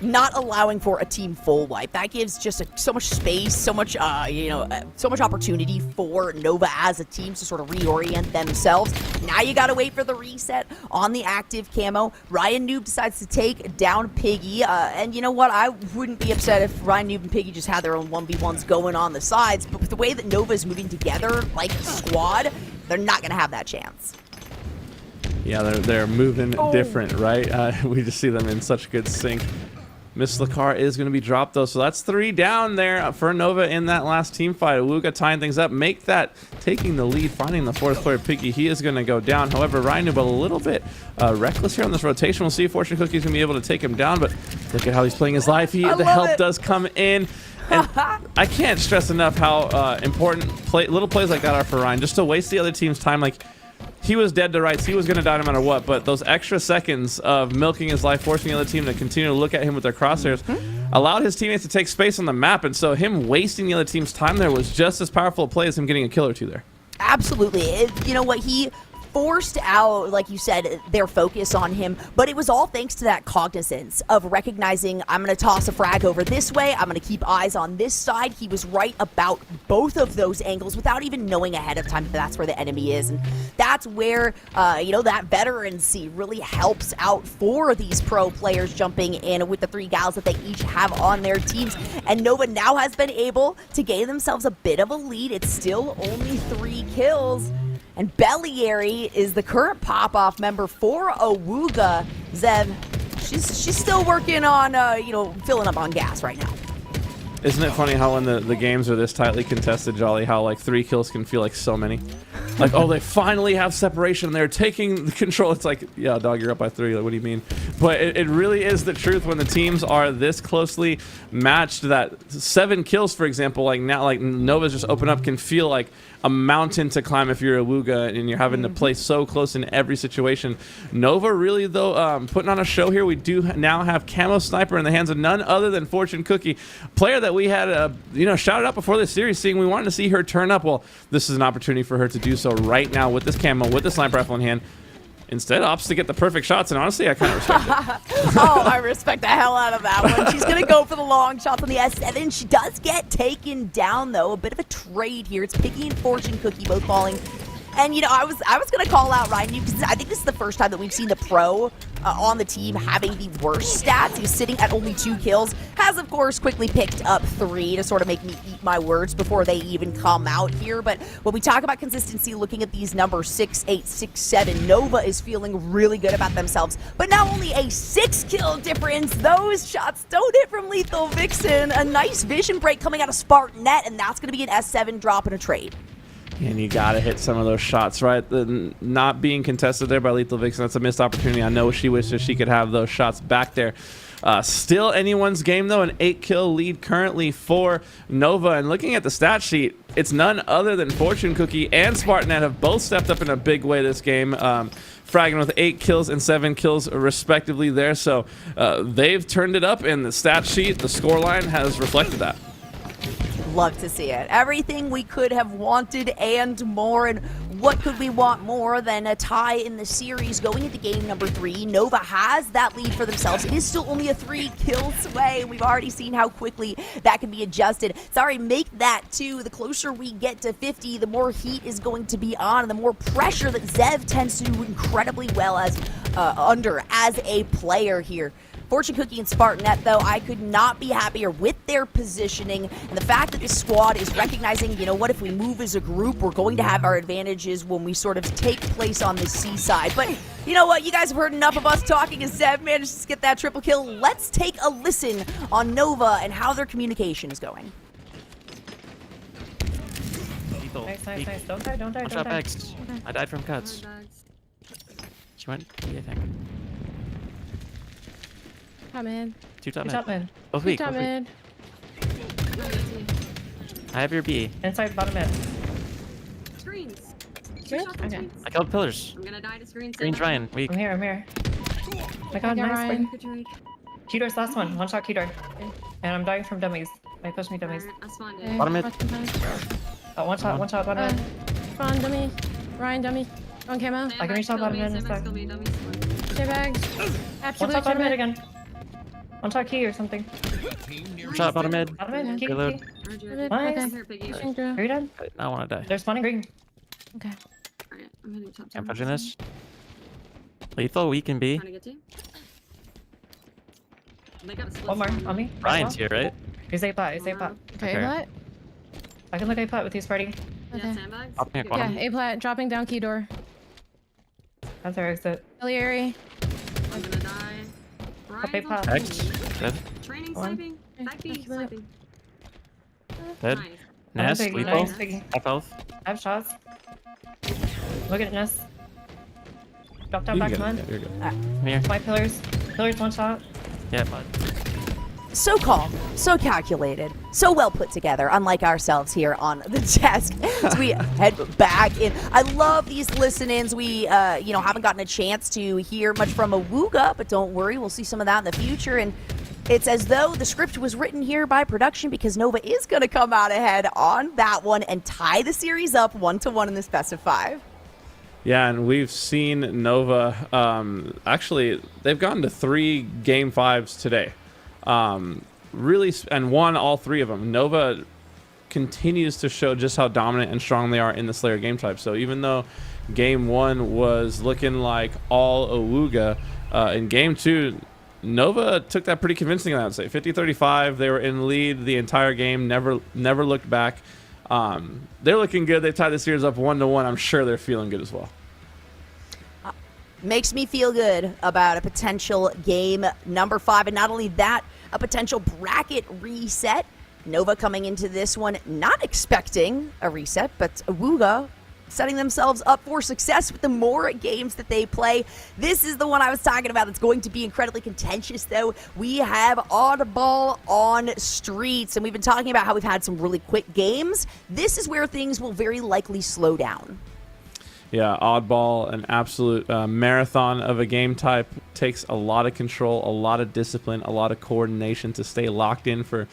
not allowing for a team full wipe. That gives just so much space, so much, so much opportunity for Nova as a team to sort of reorient themselves. Now you gotta wait for the reset on the active Camo. Ryan Noob decides to take down Piggy, and you know what? I wouldn't be upset if Ryan Noob and Piggy just had their own 1v1s going on the sides, but with the way that Nova is moving together like a squad, they're not gonna have that chance. Yeah, they're moving different, right? We just see them in such good sync. Miss Lakar is going to be dropped, though, so that's 3 down there for Nova in that last team fight. Awuga tying things up, make that taking the lead, finding the 4th player, Piggy. He is going to go down. However, Ryan Noob a little bit reckless here on this rotation. We'll see if Fortune Cookie's going to be able to take him down, but look at how he's playing his life. The help does come in. And I can't stress enough how important little plays like that are for Ryan, just to waste the other team's time. Like, he was dead to rights. He was going to die no matter what, but those extra seconds of milking his life, forcing the other team to continue to look at him with their crosshairs, allowed his teammates to take space on the map, and so him wasting the other team's time there was just as powerful a play as him getting a kill or 2 there. Absolutely. You know what? He forced out, like you said, their focus on him, but it was all thanks to that cognizance of recognizing, I'm going to toss a frag over this way, I'm going to keep eyes on this side. He was right about both of those angles without even knowing ahead of time that that's where the enemy is, and that's where, that veterancy really helps out for these pro players jumping in with the 3 gals that they each have on their teams, and Nova now has been able to gain themselves a bit of a lead. It's still only 3 kills. And Belliary is the current pop-off member for Awuga. Zev, she's still working on, filling up on gas right now. Isn't it funny how when the games are this tightly contested, Jolly, how like 3 kills can feel like so many? Like, oh, they finally have separation. They're taking the control. It's like, yeah, dog, you're up by 3. Like, what do you mean? But it really is the truth when the teams are this closely matched that 7 kills, for example, like now, like Nova's just open up can feel like a mountain to climb if you're Awuga and you're having to play so close in every situation. Nova really, though, putting on a show here. We do now have Camo Sniper in the hands of none other than Fortune Cookie, player that we had, shouted out before this series, saying we wanted to see her turn up. Well, this is an opportunity for her to do so right now with this Camo, with the sniper rifle in hand. Instead opts to get the perfect shots, and honestly, I kind of respect it. Oh, I respect the hell out of that one. She's going to go for the long shots on the S7. She does get taken down, though. A bit of a trade here. It's Piggy and Fortune Cookie both falling. And, I was going to call out Ryan Noob because I think this is the first time that we've seen the pro on the team having the worst stats. He's sitting at only 2 kills. Has, of course, quickly picked up 3 to sort of make me eat my words before they even come out here. But when we talk about consistency, looking at these numbers, 6, 8, 6, 7, Nova is feeling really good about themselves. But now only a 6-kill difference. Those shots don't hit from Lethal Vixen. A nice vision break coming out of Spartanet, and that's going to be an S7 drop in a trade. And you got to hit some of those shots, right? Not being contested there by Lethal Vixen, that's a missed opportunity. I know she wishes she could have those shots back there. Still anyone's game, though. An 8-kill lead currently for Nova. And looking at the stat sheet, it's none other than Fortune Cookie and Spartanet have both stepped up in a big way this game. Fragging with 8 kills and 7 kills respectively there. So they've turned it up, and the stat sheet, the scoreline has reflected that. Love to see it. Everything we could have wanted and more. And what could we want more than a tie in the series going into game number 3? Nova has that lead for themselves. It is still only a 3 kill sway. We've already seen how quickly that can be adjusted. Sorry, make that 2. The closer we get to 50, the more heat is going to be on, and the more pressure that Zev tends to do incredibly well as as a player here. Fortune Cookie and Spartanet, though, I could not be happier with their positioning and the fact that this squad is recognizing, you know what, if we move as a group, we're going to have our advantages when we sort of take place on the seaside. But you know what, you guys have heard enough of us talking as Zev managed to get that triple kill. Let's take a listen on Nova and how their communication is going. Nice. Don't die. Watch out, bags. I died from cuts. She went, I think. Top mid. Two top Top mid. mid. Both weak. Top mid. I have your B. Inside bottom mid. Screens. Okay. I killed pillars. I'm gonna die to screens. Green's Ryan. Weak. I'm here. Oh my god, nice. Q-door's last one. One shot Q-door. And I'm dying from dummies. They push me dummies. Bottom mid. Oh, one shot, bottom mid. Spawn dummy. Ryan dummy. On camo. I can reach top bottom mid and stuff. Stay bags. One Absolute shot bottom mid again. One shot key or something. Shot bottom mid. Bottom mid, key. Reload. Nice. Are you dead? I want to die. They're spawning green. Okay. I'm punching this. Lethal, weak and B. One more on me. Ryan's here, right? He's A pot. Okay, A-plat. I can look A pot with you, Sparty. Okay. Up near bottom. Yeah, A-plat. Dropping down key door. That's our exit. Hilliary. I'm gonna die. Up A pot. X. Dead. Training One. sniping. Back B, sniping. Dead. Nice. Nest. Big, Lethal. nice, big. Half health. I have shots. Look at Nest. Drop down You're back good. one. Yeah, you're good. Come here. My pillars. Pillars one shot. Yeah, bud. So calm, so calculated, so well put together, unlike ourselves here on the desk. As we head back in. I love these listen-ins. We, haven't gotten a chance to hear much from Awuga, but don't worry, we'll see some of that in the future. And it's as though the script was written here by production because Nova is going to come out ahead on that one and tie the series up 1-1 in this best of 5. Yeah, and we've seen Nova. Actually, they've gone to 3 game 5s today. Really, and won all 3 of them. Nova continues to show just how dominant and strong they are in the Slayer game type. So even though game 1 was looking like all Awuga, in game 2, Nova took that pretty convincingly, I would say. 50-35, they were in lead the entire game, never looked back. They're looking good. They tied the series up 1-1. I'm sure they're feeling good as well. Makes me feel good about a potential game number 5. And not only that, a potential bracket reset. Nova coming into this one not expecting a reset, but Awuga setting themselves up for success with the more games that they play. This is the one I was talking about that's going to be incredibly contentious, though. We have Oddball on Streets, and we've been talking about how we've had some really quick games. This is where things will very likely slow down. Yeah, Oddball, an absolute marathon of a game type, takes a lot of control, a lot of discipline, a lot of coordination to stay locked in for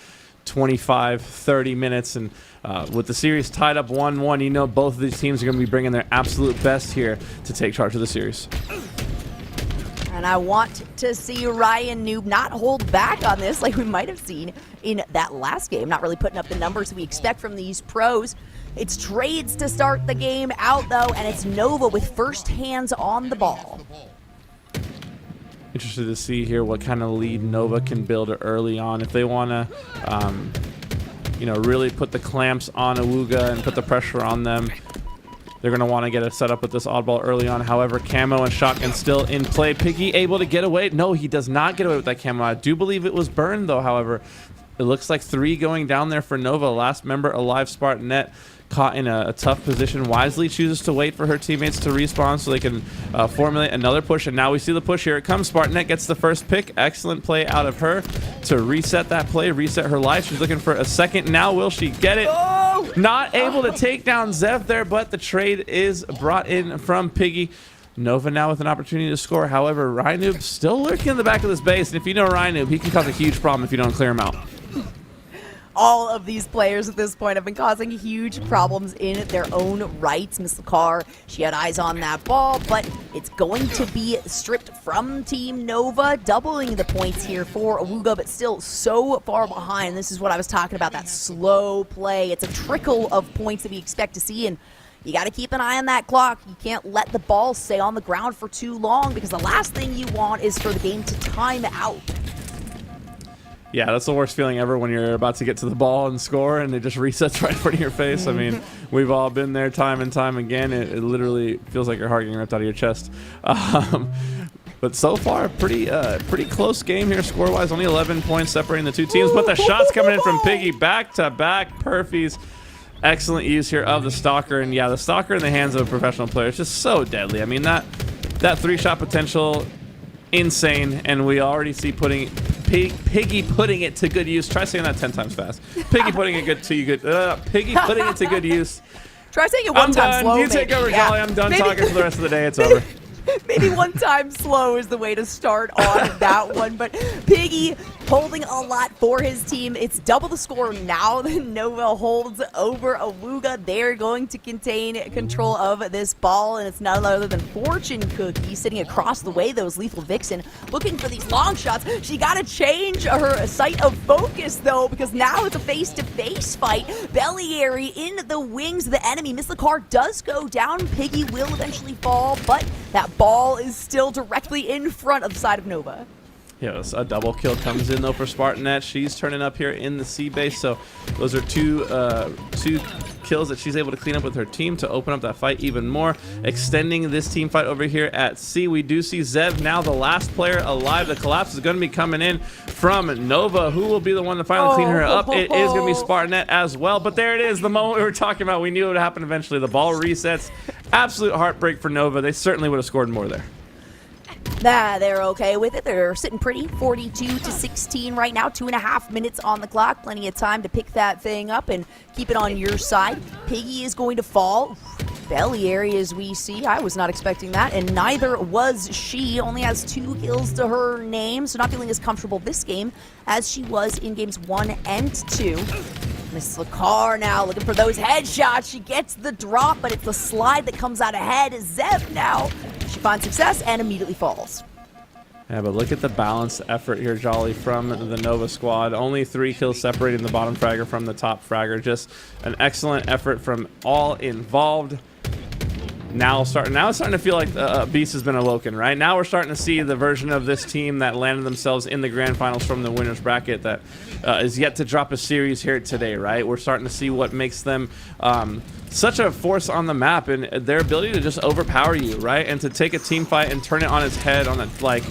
25-30 minutes. And with the series tied up 1-1, you know both of these teams are going to be bringing their absolute best here to take charge of the series. And I want to see Ryan Noob not hold back on this like we might have seen in that last game, not really putting up the numbers we expect from these pros. It's trades to start the game out, though, and it's Nova with first hands on the ball. Interested to see here what kind of lead Nova can build early on. If they want to, really put the clamps on Awuga and put the pressure on them, they're going to want to get a setup with this Oddball early on. However, Camo and Shotgun still in play. Piggy able to get away. No, he does not get away with that Camo. I do believe it was burned, though, however. It looks like 3 going down there for Nova. Last member alive, Spartanet, caught in a tough position. Wisely chooses to wait for her teammates to respawn so they can formulate another push. And now we see the push. Here it comes. Spartanet gets the first pick. Excellent play out of her to reset that play, reset her life. She's looking for a second. Now will she get it? Oh! Not able to take down Zev there, but the trade is brought in from Piggy. Nova now with an opportunity to score. However, Rynoob still lurking in the back of this base. And if you know Rynoob, he can cause a huge problem if you don't clear him out. all of these players at this point have been causing huge problems in their own rights. Miss Lakar, she had eyes on that ball, but it's going to be stripped from Team Nova, doubling the points here for Awuga, but still so far behind. This is what I was talking about, that slow play. It's a trickle of points that we expect to see, and you got to keep an eye on that clock. You can't let the ball stay on the ground for too long, because the last thing you want is for the game to time out. Yeah, that's the worst feeling ever when you're about to get to the ball and score and it just resets right in front of your face. I mean, we've all been there time and time again. It literally feels like your heart getting ripped out of your chest. But so far, pretty close game here score-wise. Only 11 points separating the two teams. But the shots coming in from Piggy back-to-back. Perfys. Excellent use here of the Stalker. And yeah, the Stalker in the hands of a professional player is just so deadly. I mean, that 3-shot potential, insane. And we already see Piggy putting it to good use. Try saying that 10 times fast. Piggy putting it Piggy putting it to good use. Try saying it one time slow. You take over, Jolly. I'm done talking for the rest of the day. It's over. Maybe one time slow is the way to start on that one. But Piggy holding a lot for his team. It's double the score now that Nova holds over Awuga. They're going to contain control of this ball, and it's none other than Fortune Cookie sitting across the way. Those Lethal Vixen looking for these long shots. She got to change her sight of focus, though, because now it's a face-to-face fight. Belliary in the wings of the enemy. Miss Lakar does go down. Piggy will eventually fall, but that ball is still directly in front of the side of Nova. Yes, a double kill comes in though for Spartanet. She's turning up here in the C base, so those are two kills that she's able to clean up with her team to open up that fight even more, extending this team fight over here at C. We do see Zev now the last player alive. The collapse is going to be coming in from Nova. Who will be the one to finally clean her up? It is going to be Spartanet as well, but there it is, the moment we were talking about. We knew it would happen eventually. The ball resets. Absolute heartbreak for Nova. They certainly would have scored more there. They're okay with it. They're sitting pretty, 42-16 right now. 2.5 minutes on the clock. Plenty of time to pick that thing up and keep it on your side. Piggy is going to fall. Belliary, as we see. I was not expecting that, and neither was she. Only has 2 kills to her name, so not feeling as comfortable this game as she was in games 1 and 2. Miss Lakar now looking for those headshots. She gets the drop, but it's the slide that comes out ahead. Zev now, she finds success and immediately falls. Yeah, but look at the balanced effort here, Jolly, from the Nova squad. Only 3 kills separating the bottom fragger from the top fragger. Just an excellent effort from all involved. Now it's starting to feel like the beast has been awoken, right? Now we're starting to see the version of this team that landed themselves in the grand finals from the winners bracket that is yet to drop a series here today, right? We're starting to see what makes them such a force on the map, and their ability to just overpower you, right? And to take a team fight and turn it on its head on it, like,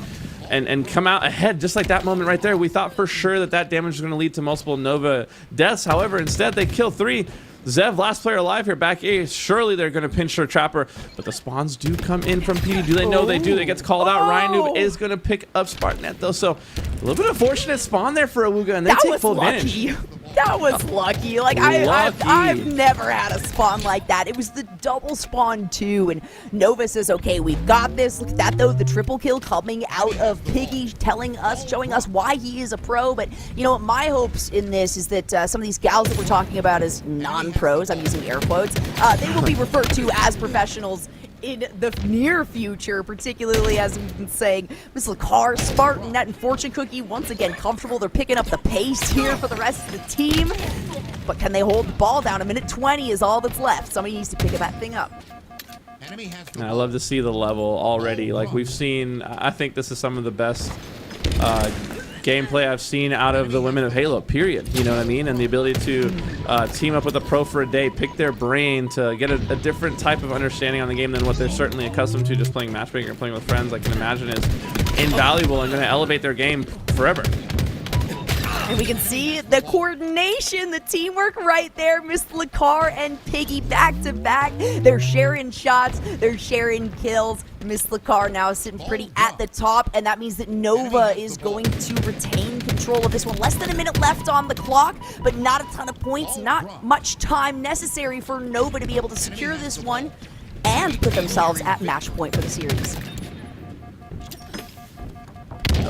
and come out ahead just like that moment right there. We thought for sure that damage was going to lead to multiple Nova deaths. However, instead they kill 3. Zev, last player alive here, back A. Surely they're going to pinch their trapper, but the spawns do come in from PD. Do they know they do? They gets called out. Ryan Noob is going to pick up Spartanet, though, so a little bit of fortunate spawn there for Awuga, and they take full advantage. That was lucky. Like, I've never had a spawn like that. It was the double spawn, too, and Nova says, okay, we've got this. Look at that, though, the triple kill coming out of Piggy, showing us why he is a pro. But, you know, my hopes in this is that some of these gals that we're talking about as non-pros, I'm using air quotes, they will be referred to as professionals in the near future, particularly as we've been saying. Miss Lakar, Spartanet, and Fortune Cookie once again comfortable. They're picking up the pace here for the rest of the team. But can they hold the ball down? 1:20 is all that's left. Somebody needs to pick that thing up. I love to see the level already. Like we've seen, I think this is some of the best gameplay I've seen out of the women of Halo, period. You know what I mean? And the ability to team up with a pro for a day, pick their brain to get a different type of understanding on the game than what they're certainly accustomed to just playing matchmaking or playing with friends, I can imagine is invaluable and going to elevate their game forever. And we can see the coordination, the teamwork right there. Miss Lakar and Piggy back to back. They're sharing shots, they're sharing kills. Miss Lakar now sitting pretty at the top, and that means that Nova is going to retain control of this one. Less than a minute left on the clock, but not a ton of points, not much time necessary for Nova to be able to secure this one and put themselves at match point for the series.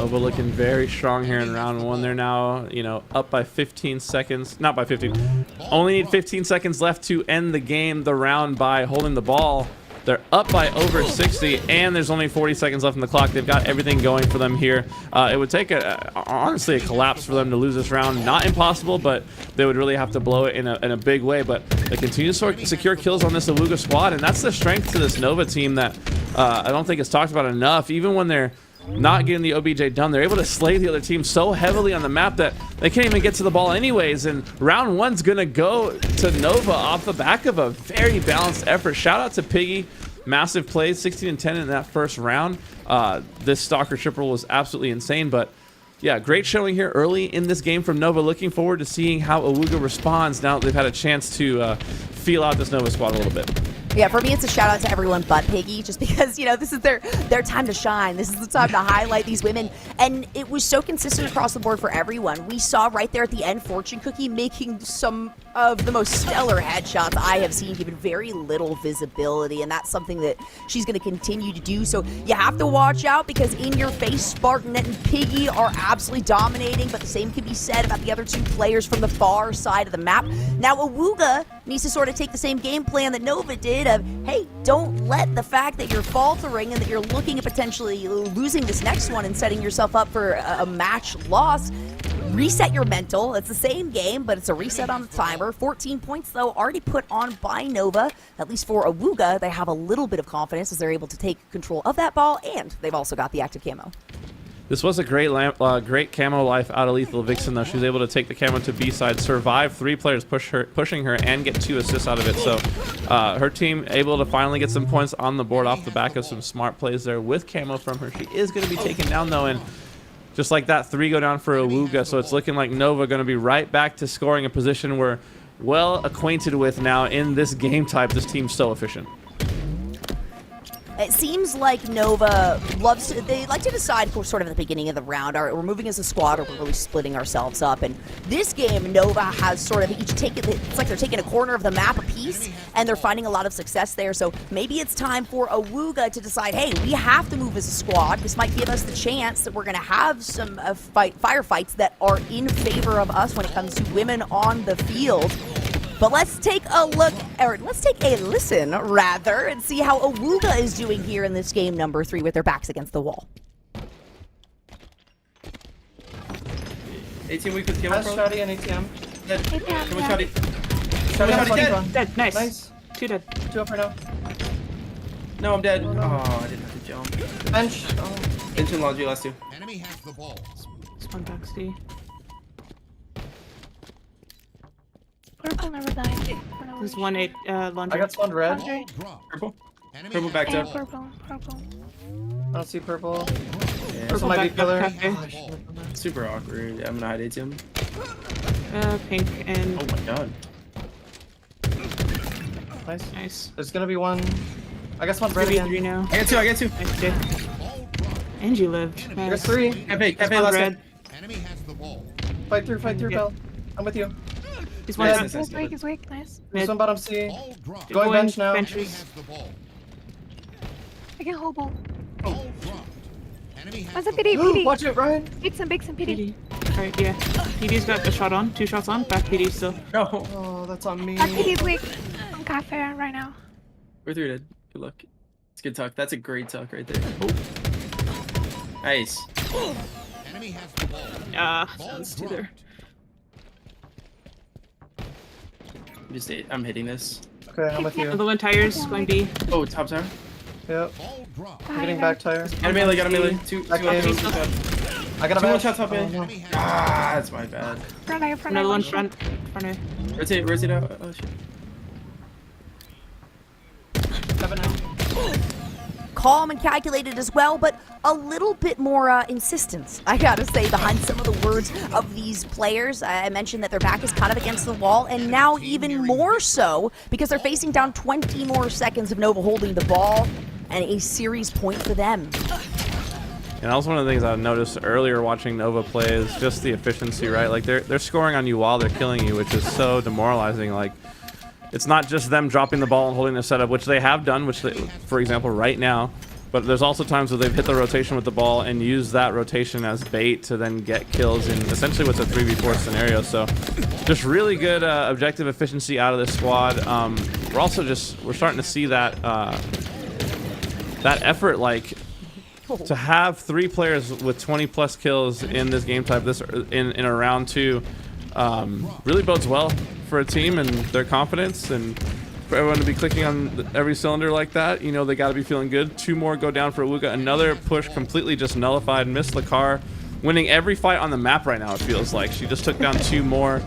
Nova looking very strong here in round 1. They're now, you know, up by 15 seconds. Not by 15. Only need 15 seconds left to end the game, the round, by holding the ball. They're up by over 60, and there's only 40 seconds left in the clock. They've got everything going for them here. It would take, honestly, a collapse for them to lose this round. Not impossible, but they would really have to blow it in a big way. But they continue to secure kills on this Awuga squad, and that's the strength to this Nova team that I don't think is talked about enough. Even when they're not getting the OBJ done, they're able to slay the other team so heavily on the map that they can't even get to the ball anyways. And round 1's gonna go to Nova off the back of a very balanced effort. Shout out to Piggy, massive plays, 16 and 10 in that first round. This Stalker triple was absolutely insane, but yeah, great showing here early in this game from Nova. Looking forward to seeing how Awuga responds now that they've had a chance to feel out this Nova squad a little bit. Yeah, for me, it's a shout out to everyone but Piggy, just because, you know, this is their time to shine. This is the time to highlight these women. And it was so consistent across the board for everyone. We saw right there at the end, Fortune Cookie making some of the most stellar headshots I have seen, given very little visibility. And that's something that she's going to continue to do. So you have to watch out, because in your face, Spartan and Piggy are absolutely dominating. But the same can be said about the other two players from the far side of the map. Now, Awuga needs to sort of take the same game plan that Nova did of, hey, don't let the fact that you're faltering and that you're looking at potentially losing this next one and setting yourself up for a match loss. Reset your mental. It's the same game, but it's a reset on the timer. 14 points, though, already put on by Nova. At least for Awuga, they have a little bit of confidence as they're able to take control of that ball, and they've also got the active camo. This was a great camo life out of Lethal Vixen, though. She was able to take the camo to B side, survive 3 players pushing her, and get 2 assists out of it. So her team able to finally get some points on the board off the back of some smart plays there with camo from her. She is going to be taken down, though, and just like that, 3 go down for Awuga. So it's looking like Nova going to be right back to scoring, a position we're well acquainted with now in this game type. This team's so efficient. It seems like Nova loves to, they like to decide sort of at the beginning of the round, are we're moving as a squad or we're really splitting ourselves up. And this game, Nova has sort of each taken, it's like they're taking a corner of the map a piece, and they're finding a lot of success there. So maybe it's time for Awuga to decide, hey, we have to move as a squad. This might give us the chance that we're going to have some firefights that are in favor of us when it comes to women on the field. But let's take a look, or let's take a listen, rather, and see how Awuga is doing here in this game number 3 with their backs against the wall. 18 weeks with Kimo Pro. Shotty and ATM. Dead. ATM, Kimo yeah. Shotty. Shotty dead. Dead, nice. 2 dead. 2 up right now. No, I'm dead. Oh, I didn't have to jump. Bench. Bench and Logi, last 2. Enemy has the ball. Spawn back C. Purple never died. There's 1-8 laundry. I got spawned red. Laundry. Purple. Purple backed And up. purple. I don't see purple. Yeah, Purple might be pillar. super awkward. I'm gonna hide ATM. Pink and... Oh my god. Nice. Nice. There's gonna be one. I got spawned red again. 3 now. I got 2, I got 2. Nice, Jay. And you lived. There's 3. Cafe, Spawned last red. guy. Enemy has the ball. Fight through, Bell. I'm with you. He's Nice, one nice, down. nice. He's weak, he's weak. Nice. This one bottom C. Ball dropped. Going bench now. Enemy Benches. has the ball. I can hold ball. Ball dropped. Enemy has What's a the PD? PD. Watch it, Ryan. Big some PD. Alright, yeah. PD's got a shot on. 2 shots on. Back PD still. No. Oh, that's on me. Our PD's weak. I'm cafe right now. We're 3 dead. Good luck. It's good tuck. That's a great tuck right there. Oh. Nice. Enemy has the ball. Sounds too there. I'm hitting this. Okay, I'm with you. Another one tires. Going B. Oh, top tower. Yep. Ball dropped. I'm getting back tire. Got a melee, got a melee. 2 Back up, 2 in. top. I got a 2 bash. shot top Oh, in. no. Ah, that's my bad. Front Another one eye. front. Front eye. Rotate out. Oh shit. Calm and calculated as well, but a little bit more insistence, I gotta say, behind some of the words of these players. I mentioned that their back is kind of against the wall, and now even more so because they're facing down 20 more seconds of Nova holding the ball, and a series point for them. And that was one of the things I noticed earlier watching Nova play is just the efficiency, right? Like they're scoring on you while they're killing you, which is so demoralizing. Like it's not just them dropping the ball and holding the setup, which they have done, which they, for example, right now, But there's also times where they've hit the rotation with the ball and used that rotation as bait to then get kills in essentially what's a 3v4 scenario. So just really good objective efficiency out of this squad. We're starting to see that that effort, like to have 3 players with 20+ kills in this game type, in a round 2, really bodes well for a team and their confidence, and for everyone to be clicking on every cylinder like that. You know, they got to be feeling good. 2 more go down for Awuga. Another push completely just nullified. Missed the car, winning every fight on the map right now. It feels like she just took down 2 more,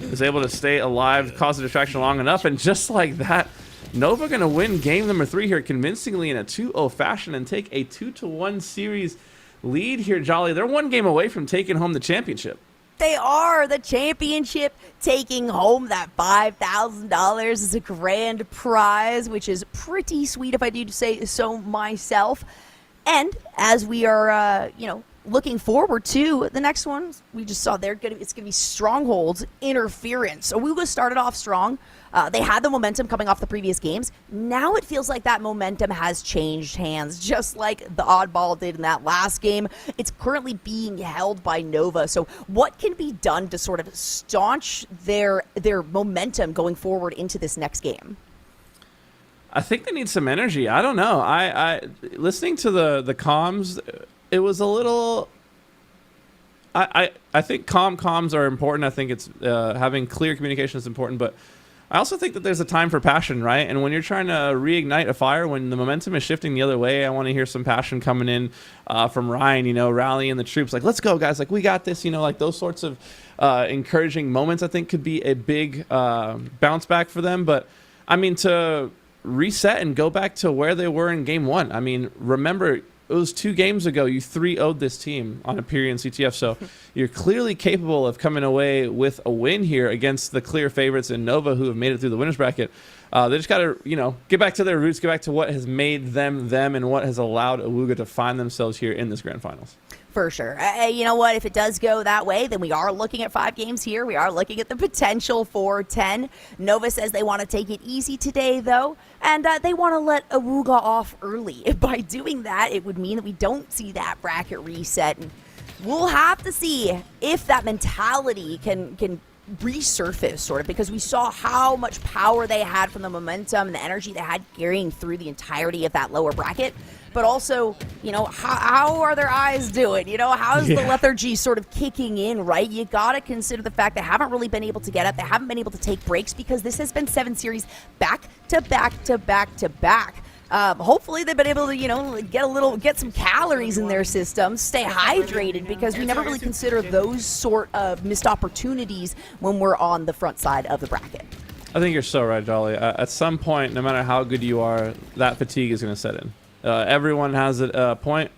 is able to stay alive, cause a distraction long enough, and just like that, Nova gonna win game number 3 here convincingly in a 2-0 fashion and take a 2-1 series lead here. Jolly, they're 1 game away from taking home the championship. They are the championship, taking home that $5,000 as a grand prize, which is pretty sweet if I do say so myself. And as we are, looking forward to the next one, we just saw it's gonna be Strongholds Interference. So Awuga started off strong. They had the momentum coming off the previous games. Now it feels like that momentum has changed hands, just like the Oddball did in that last game. It's currently being held by Nova. So what can be done to sort of staunch their momentum going forward into this next game? I think they need some energy. I don't know. I listening to the comms, it was a little. I think comms are important. I think it's having clear communication is important, but I also think that there's a time for passion, right? And when you're trying to reignite a fire, when the momentum is shifting the other way, I want to hear some passion coming in from Ryan, rallying the troops, like, let's go, guys, like, we got this, like those sorts of encouraging moments, I think could be a big bounce back for them. But, I mean, to reset and go back to where they were in game 1, I mean, remember, it was 2 games ago you 3-0'd this team on Imperian CTF, so you're clearly capable of coming away with a win here against the clear favorites in Nova, who have made it through the winners bracket. They just got to, get back to their roots, get back to what has made them them, and what has allowed Awuga to find themselves here in this grand finals. For sure. You know what? If it does go that way, then we are looking at 5 games here. We are looking at the potential for 10. Nova says they want to take it easy today, though, and they want to let Awuga off early. By doing that, it would mean that we don't see that bracket reset. And we'll have to see if that mentality can resurface, sort of, because we saw how much power they had from the momentum and the energy they had carrying through the entirety of that lower bracket. But also, how are their eyes doing? How's the lethargy sort of kicking in, right? You got to consider the fact they haven't really been able to get up. They haven't been able to take breaks because this has been 7 series back to back to back to back. Hopefully they've been able to, get some calories in their system, stay hydrated, because we never really consider those sort of missed opportunities when we're on the front side of the bracket. I think you're so right, Jolly. At some point, no matter how good you are, that fatigue is going to set in. Everyone has a point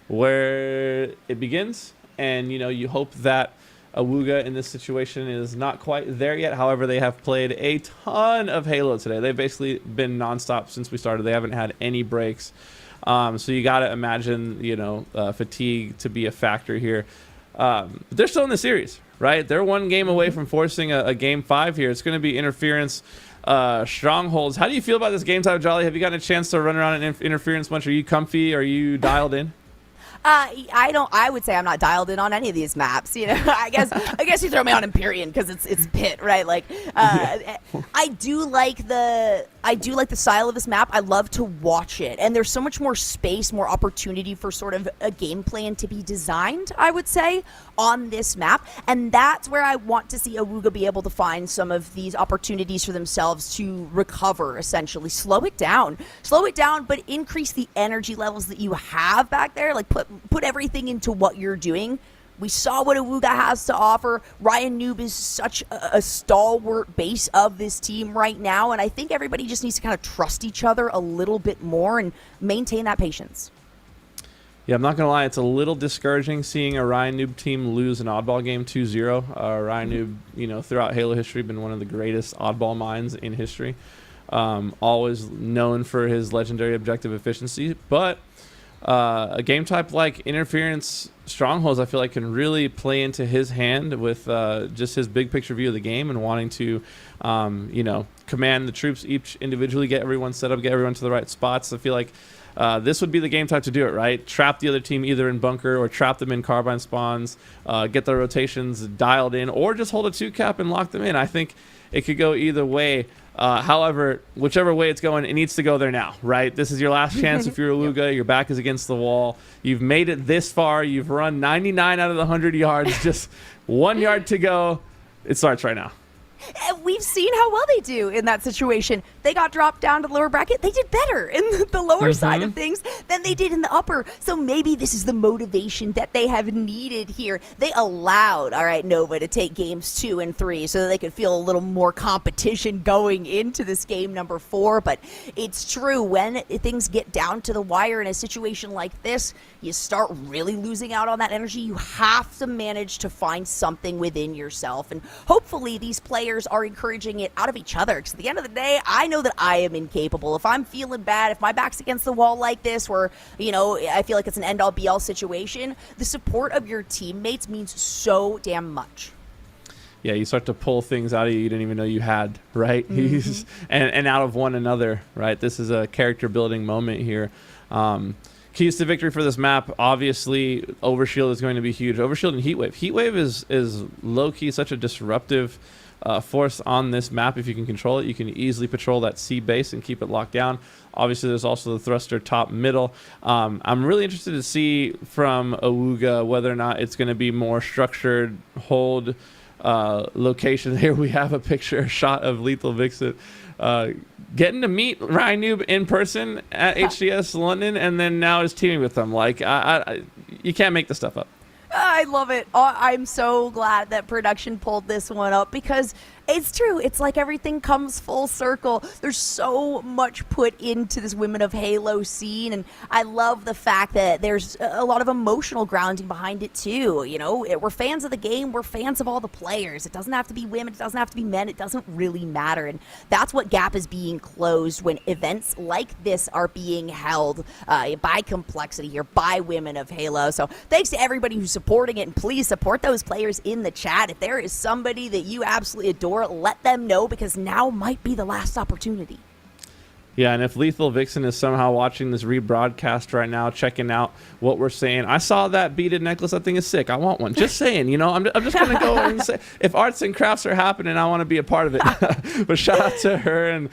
where it begins, and you hope that Awuga in this situation is not quite there yet. However, they have played a ton of Halo today. They've basically been nonstop since we started. They haven't had any breaks, so you got to imagine fatigue to be a factor here. But they're still in the series, right? They're 1 game away from forcing a game 5 here. It's going to be Interference. Strongholds. How do you feel about this game type, Jolly? Have you gotten a chance to run around in Interference much? Are you comfy? Are you dialed in? I would say I'm not dialed in on any of these maps. I guess you throw me on Imperian because it's pit, right? Like, I do like the style of this map. I love to watch it, and there's so much more space, more opportunity for sort of a game plan to be designed, I would say, on this map, and that's where I want to see Awuga be able to find some of these opportunities for themselves to recover. Essentially, slow it down, but increase the energy levels that you have back there. Like, put everything into what you're doing. We saw what Awuga has to offer. Ryan Noob is such a stalwart base of this team right now, and I think everybody just needs to kind of trust each other a little bit more and maintain that patience. Yeah, I'm not going to lie. It's a little discouraging seeing a Ryan Noob team lose an Oddball game 2-0. Ryan Noob, throughout Halo history, been one of the greatest Oddball minds in history. Always known for his legendary objective efficiency, but a game type like Interference Strongholds, I feel like, can really play into his hand with just his big picture view of the game and wanting to, command the troops each individually, get everyone set up, get everyone to the right spots. I feel like this would be the game type to do it, right? Trap the other team either in bunker or trap them in carbine spawns, get the rotations dialed in, or just hold a 2-cap and lock them in. I think it could go either way. However, whichever way it's going, it needs to go there now, right? This is your last chance. If you're Aluga, your back is against the wall. You've made it this far. You've run 99 out of the 100 yards. Just 1 yard to go. It starts right now. We've seen how well they do in that situation. They got dropped down to the lower bracket. They did better in the lower side of things than they did in the upper. So maybe this is the motivation that they have needed here. They allowed, all right, Nova to take games 2 and 3 so that they could feel a little more competition going into this game number 4. But it's true, when things get down to the wire in a situation like this, you start really losing out on that energy. You have to manage to find something within yourself. And hopefully these players are encouraging it out of each other, because at the end of the day, I know that I am incapable. If I'm feeling bad, if my back's against the wall like this, where, you know, I feel like it's an end-all be-all situation, the support of your teammates means so damn much. Yeah, you start to pull things out of you didn't even know you had, right? And out of one another, right? This is a character building moment here. Keys to victory for this map, obviously Overshield is going to be huge. Overshield and Heatwave. Heatwave is low-key such a disruptive force on this map. If you can control it, you can easily patrol that C base and keep it locked down. Obviously, there's also the thruster top middle. I'm really interested to see from Awuga whether or not it's going to be more structured hold location. Here we have a shot of Lethal Vixen getting to meet Ryan Noob in person at HCS London, and then now is teaming with them. Like, you can't make this stuff up. I love it. I'm so glad that production pulled this one up, because it's true. It's like everything comes full circle. There's so much put into this Women of Halo scene, and I love the fact that there's a lot of emotional grounding behind it too. You know, we're fans of the game. We're fans of all the players. It doesn't have to be women. It doesn't have to be men. It doesn't really matter, and that's what gap is being closed when events like this are being held by Complexity here, by Women of Halo. So thanks to everybody who's supporting it, and please support those players in the chat. If there is somebody that you absolutely adore, let them know, because now might be the last opportunity. Yeah, and if Lethal Vixen is somehow watching this rebroadcast right now, checking out what we're saying, I saw that beaded necklace. I think is sick. I want one. Just saying, you know, I'm just going to go and say, if arts and crafts are happening, I want to be a part of it. But shout out to her, and,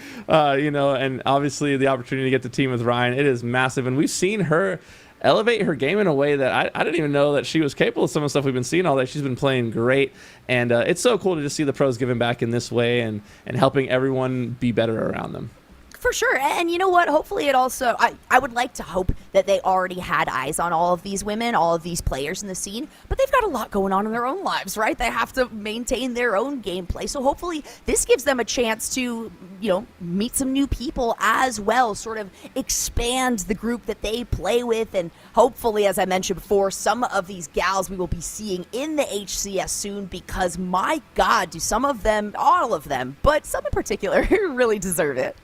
you know, and obviously the opportunity to get to team with Ryan. It is massive, and we've seen her elevate her game in a way that I didn't even know that she was capable of some of the stuff we've been seeing all day. She's been playing great, and it's so cool to just see the pros giving back in this way and helping everyone be better around them. For sure. And you know what? Hopefully it also, I would like to hope that they already had eyes on all of these women, all of these players in the scene, but they've got a lot going on in their own lives, right? They have to maintain their own gameplay. So hopefully this gives them a chance to, you know, meet some new people as well, sort of expand the group that they play with. And hopefully, as I mentioned before, some of these gals we will be seeing in the HCS soon, because my God, do some of them, all of them, but some in particular, really deserve it.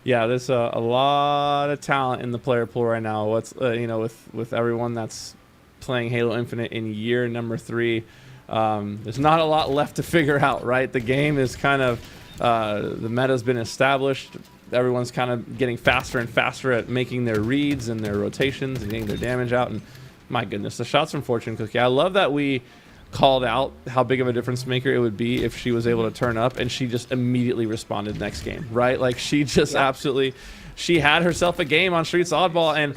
Yeah, there's a lot of talent in the player pool right now. What's you know, with everyone that's playing Halo Infinite in year number 3, there's not a lot left to figure out, right? The game is kind of the meta's been established. Everyone's kind of getting faster and faster at making their reads and their rotations and getting their damage out. And my goodness, the shots from Fortune Cookie. I love that we called out how big of a difference maker it would be if she was able to turn up, and she just immediately responded next game, right? Like, she just absolutely, she had herself a game on Streets Oddball, and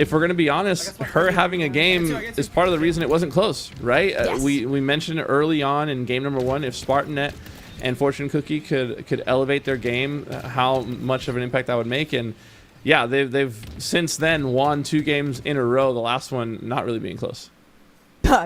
if we're going to be honest, her having a game is part of the reason it wasn't close, right? Yes. We mentioned early on in game number 1, if SpartanNet and Fortune Cookie could elevate their game, how much of an impact that would make. And yeah, they've since then won 2 games in a row, the last one not really being close.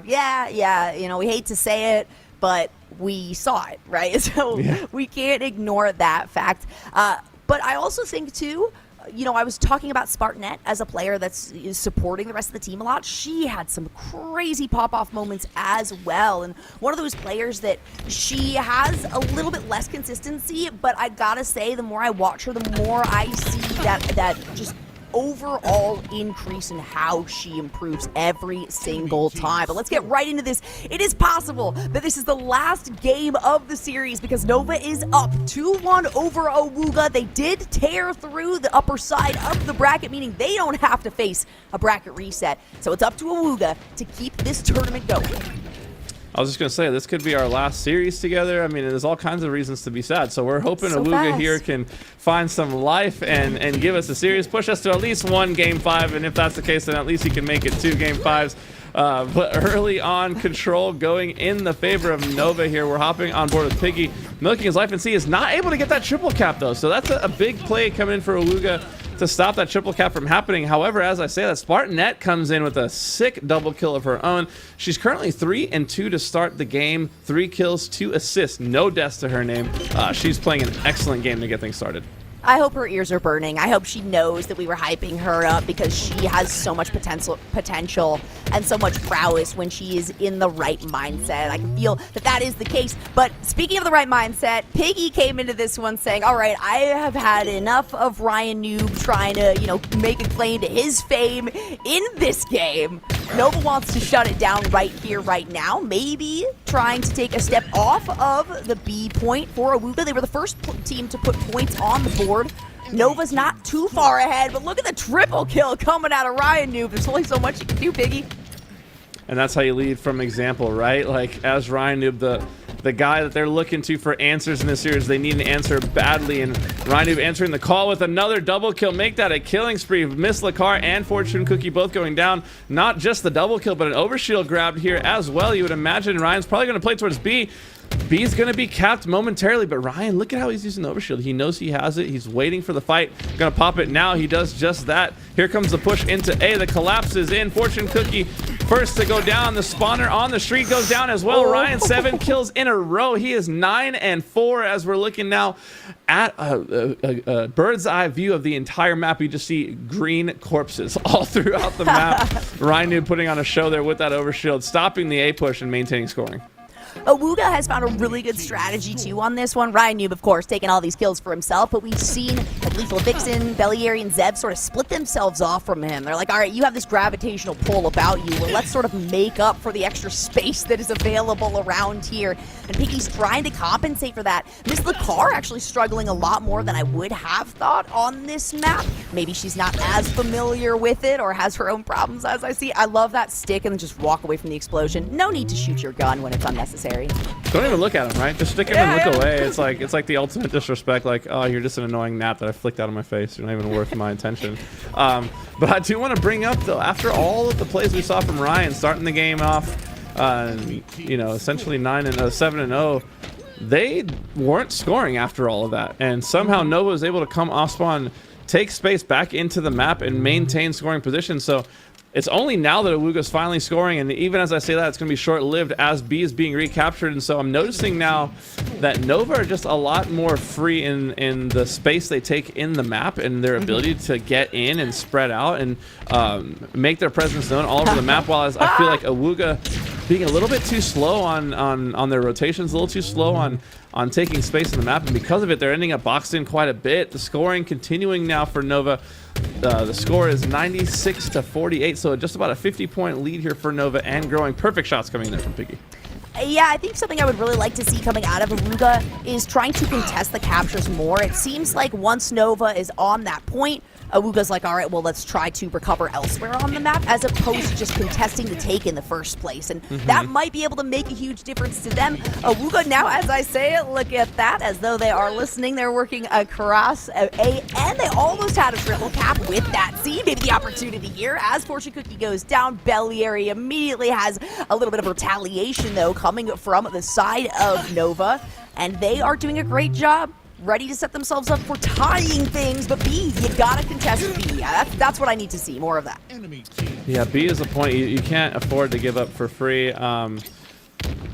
Yeah, you know, we hate to say it, but we saw it, right? So we can't ignore that fact. But I also think, too, you know, I was talking about SpartanNet as a player that's supporting the rest of the team a lot. She had some crazy pop-off moments as well. And one of those players that she has a little bit less consistency, but I gotta say, the more I watch her, the more I see that just overall increase in how she improves every single time. But let's get right into this. It is possible that this is the last game of the series because Nova is up 2-1 over Awuga. They did tear through the upper side of the bracket, meaning they don't have to face a bracket reset. So it's up to Awuga to keep this tournament going. I was just going to say, this could be our last series together. I mean, there's all kinds of reasons to be sad. So we're hoping Awuga here can find some life and give us a series, push us to at least 1 Game 5. And if that's the case, then at least he can make it 2 Game 5s. But early on, control going in the favor of Nova here. We're hopping on board with Piggy, milking his life, and C is not able to get that triple cap, though. So that's a big play coming in for Awuga to stop that triple cap from happening. However, as I say that, Spartanette comes in with a sick double kill of her own. She's currently 3-2 to start the game. 3 kills, 2 assists, no deaths to her name. She's playing an excellent game to get things started. I hope her ears are burning. I hope she knows that we were hyping her up because she has so much potential and so much prowess when she is in the right mindset. I can feel that that is the case. But speaking of the right mindset, Piggy came into this one saying, all right, I have had enough of Ryan Noob trying to, make a claim to his fame in this game. Nova wants to shut it down right here, right now. Maybe trying to take a step off of the B point for Awuga. They were the first team to put points on the board. Nova's not too far ahead, but look at the triple kill coming out of Ryan Noob. There's only so much you can do, Piggy. And that's how you lead from example, right? Like, as Ryan Noob, the guy that they're looking to for answers in this series, they need an answer badly, and Ryan Noob answering the call with another double kill. Make that a killing spree. Miss Lakar and Fortune Cookie both going down. Not just the double kill, but an overshield grabbed here as well. You would imagine Ryan's probably going to play towards B. B's going to be capped momentarily, but Ryan, look at how he's using the overshield. He knows he has it. He's waiting for the fight. Going to pop it now. He does just that. Here comes the push into A. The collapse is in. Fortune Cookie first to go down. The spawner on the street goes down as well. Ryan, 7 kills in a row. He is 9-4 as we're looking now at a bird's eye view of the entire map. You just see green corpses all throughout the map. Ryan Noob putting on a show there with that overshield, stopping the A push and maintaining scoring. Awuga has found a really good strategy, too, on this one. Ryan Noob, of course, taking all these kills for himself, but we've seen that Lethal Vixen, Bellieri, and Zeb sort of split themselves off from him. They're like, all right, you have this gravitational pull about you. Well, let's sort of make up for the extra space that is available around here. And Piggy's trying to compensate for that. Miss Lakar actually struggling a lot more than I would have thought on this map. Maybe she's not as familiar with it or has her own problems as I see. I love that stick and then just walk away from the explosion. No need to shoot your gun when it's unnecessary. Don't even look at him, right? Just stick him and look away. It's like the ultimate disrespect. Like, oh, you're just an annoying gnat that I flicked out of my face. You're not even worth my attention. But I do want to bring up, though, after all of the plays we saw from Ryan, starting the game off, essentially 7-0, they weren't scoring after all of that. And somehow Nova was able to come off spawn, take space back into the map, and maintain scoring position. So it's only now that Awuga's finally scoring, and even as I say that, it's going to be short-lived as B is being recaptured. And so I'm noticing now that Nova are just a lot more free in the space they take in the map and their ability to get in and spread out and make their presence known all over the map, while as I feel like Awuga being a little bit too slow on their rotations, a little too slow on taking space in the map, and because of it, they're ending up boxed in quite a bit. The scoring continuing now for Nova. The score is 96-48, so just about a 50-point lead here for Nova, and growing. Perfect shots coming in there from Piggy. Yeah, I think something I would really like to see coming out of Awuga is trying to contest the captures more. It seems like once Nova is on that point, Awuga's like, all right, well, let's try to recover elsewhere on the map, as opposed to just contesting the take in the first place. And that might be able to make a huge difference to them. Awuga now, as I say it, look at that, as though they are listening. They're working across A, and they almost had a triple cap with that. See, maybe the opportunity here as Fortune Cookie goes down. Bellieri immediately has a little bit of retaliation, though, coming from the side of Nova, and they are doing a great job. Ready to set themselves up for tying things, but B, you gotta contest B. That's what I need to see, more of that. Yeah, B is the point. You can't afford to give up for free.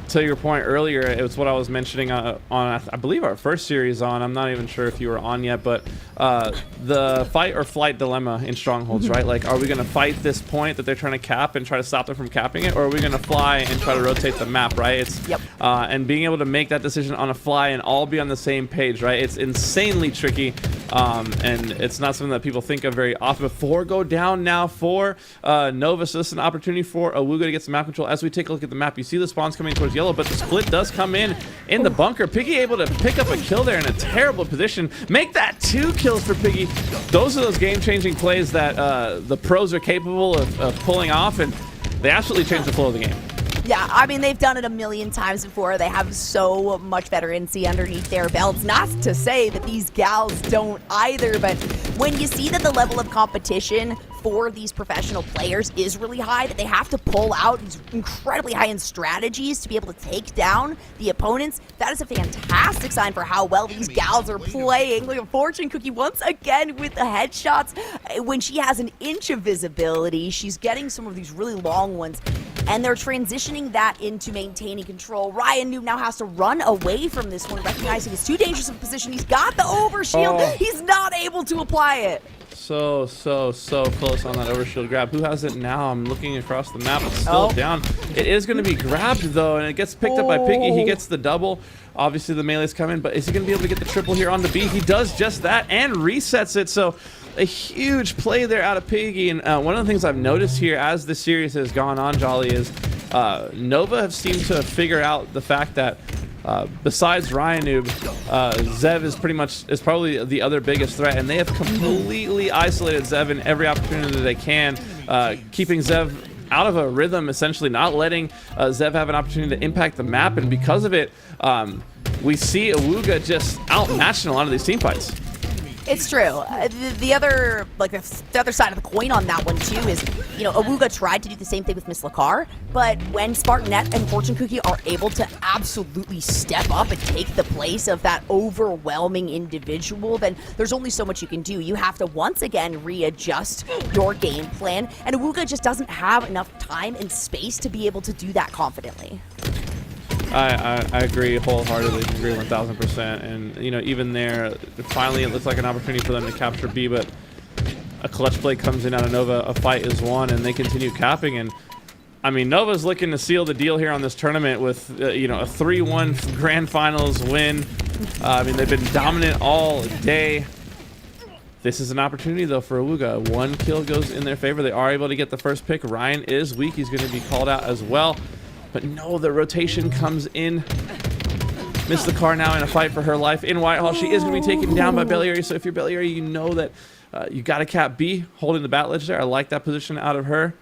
To your point earlier, it was what I was mentioning on I believe our first series on. I'm not even sure if you were on yet, but the fight or flight dilemma in Strongholds, right? Like, are we going to fight this point that they're trying to cap and try to stop them from capping it, or are we going to fly and try to rotate the map, right? It's and being able to make that decision on a fly and all be on the same page, right? It's insanely tricky, and it's not something that people think of very often. 4 go down now for Nova, so this is an opportunity for Awuga to get some map control. As we take a look at the map, you see the spawns coming towards yellow, but the split does come in the bunker. Piggy able to pick up a kill there in a terrible position, make that 2 kills for Piggy. Those are those game-changing plays that the pros are capable of pulling off, and they absolutely change the flow of the game. Yeah, I mean, they've done it a million times before. They have so much veterancy underneath their belts. Not to say that these gals don't either, but when you see that the level of competition for these professional players is really high, that they have to pull out these incredibly high-end strategies to be able to take down the opponents, that is a fantastic sign for how well these gals are playing. Look at Fortune Cookie once again with the headshots. When she has an inch of visibility, she's getting some of these really long ones, and they're transitioning that into maintaining control. Ryan Noob now has to run away from this one, recognizing it's too dangerous of a position. He's got the overshield. Oh. He's not able to apply it. So close on that overshield grab. Who has it now? I'm looking across the map. It's still down. It is going to be grabbed, though, and it gets picked up by Piggy. He gets the double. Obviously, the melee's coming, but is he going to be able to get the triple here on the B? He does just that and resets it, so a huge play there out of Piggy. And one of the things I've noticed here as the series has gone on, Jolly, is Nova have seemed to figure out the fact that besides Ryan Noob, Zev is probably the other biggest threat, and they have completely isolated Zev in every opportunity they can, keeping Zev out of a rhythm, essentially not letting Zev have an opportunity to impact the map, and because of it, we see Awuga just outmatched in a lot of these team fights. It's true. The other side of the coin on that one too is, you know, Awuga tried to do the same thing with Miss Lakar, but when Spartanet and Fortune Cookie are able to absolutely step up and take the place of that overwhelming individual, then there's only so much you can do. You have to once again readjust your game plan, and Awuga just doesn't have enough time and space to be able to do that confidently. I agree wholeheartedly. Agree 1000%. And you know, even there, finally it looks like an opportunity for them to capture B, but a clutch play comes in out of Nova. A fight is won, and they continue capping. And I mean, Nova's looking to seal the deal here on this tournament with you know, a 3-1 grand finals win. I mean, they've been dominant all day. This is an opportunity though for Awuga. 1 kill goes in their favor. They are able to get the first pick. Ryan is weak. He's going to be called out as well. But no, the rotation comes in. Miss the car now in a fight for her life in Whitehall. She is going to be taken down by Belliary. So if you're Belliary, you know that you got to cap B, holding the bat ledge there. I like that position out of her.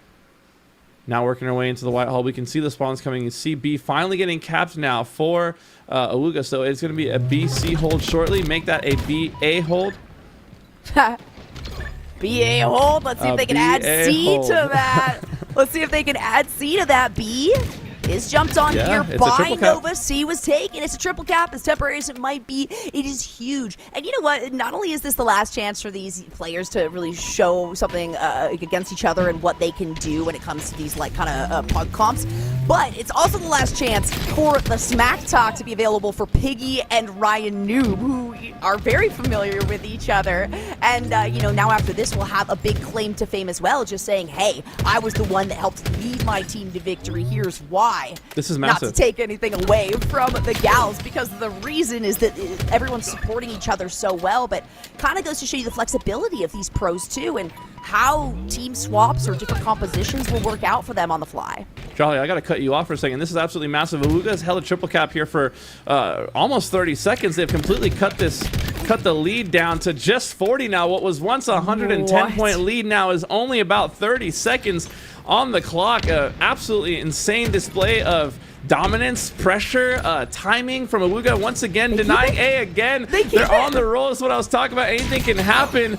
Now working her way into the Whitehall. We can see the spawns coming. You see B finally getting capped now for Awuga. So it's going to be a BC hold shortly. Make that a BA hold. BA hold. Let's see if they can add C to that. Let's see if they can add C to that. B is jumped on here by Nova. C was taken. It's a triple cap, as temporary as it might be. It is huge. And you know what? Not only is this the last chance for these players to really show something against each other and what they can do when it comes to these like kind of pug comps, but it's also the last chance for the smack talk to be available for Piggy and Ryan Noob, who are very familiar with each other. And you know, now after this, we'll have a big claim to fame as well, just saying, hey, I was the one that helped lead my team to victory. Here's why. This is massive. Not to take anything away from the gals, because the reason is that everyone's supporting each other so well, but kind of goes to show you the flexibility of these pros too, and how team swaps or different compositions will work out for them on the fly. Jolly, I got to cut you off for a second. This is absolutely massive. Awuga has held a triple cap here for almost 30 seconds. They've completely cut the lead down to just 40 now. What was once a 110-point lead now is only about 30 seconds on the clock. Absolutely insane display of dominance, pressure, timing from Awuga. Once again, denying A again. They're on the roll. Is what I was talking about. Anything can happen.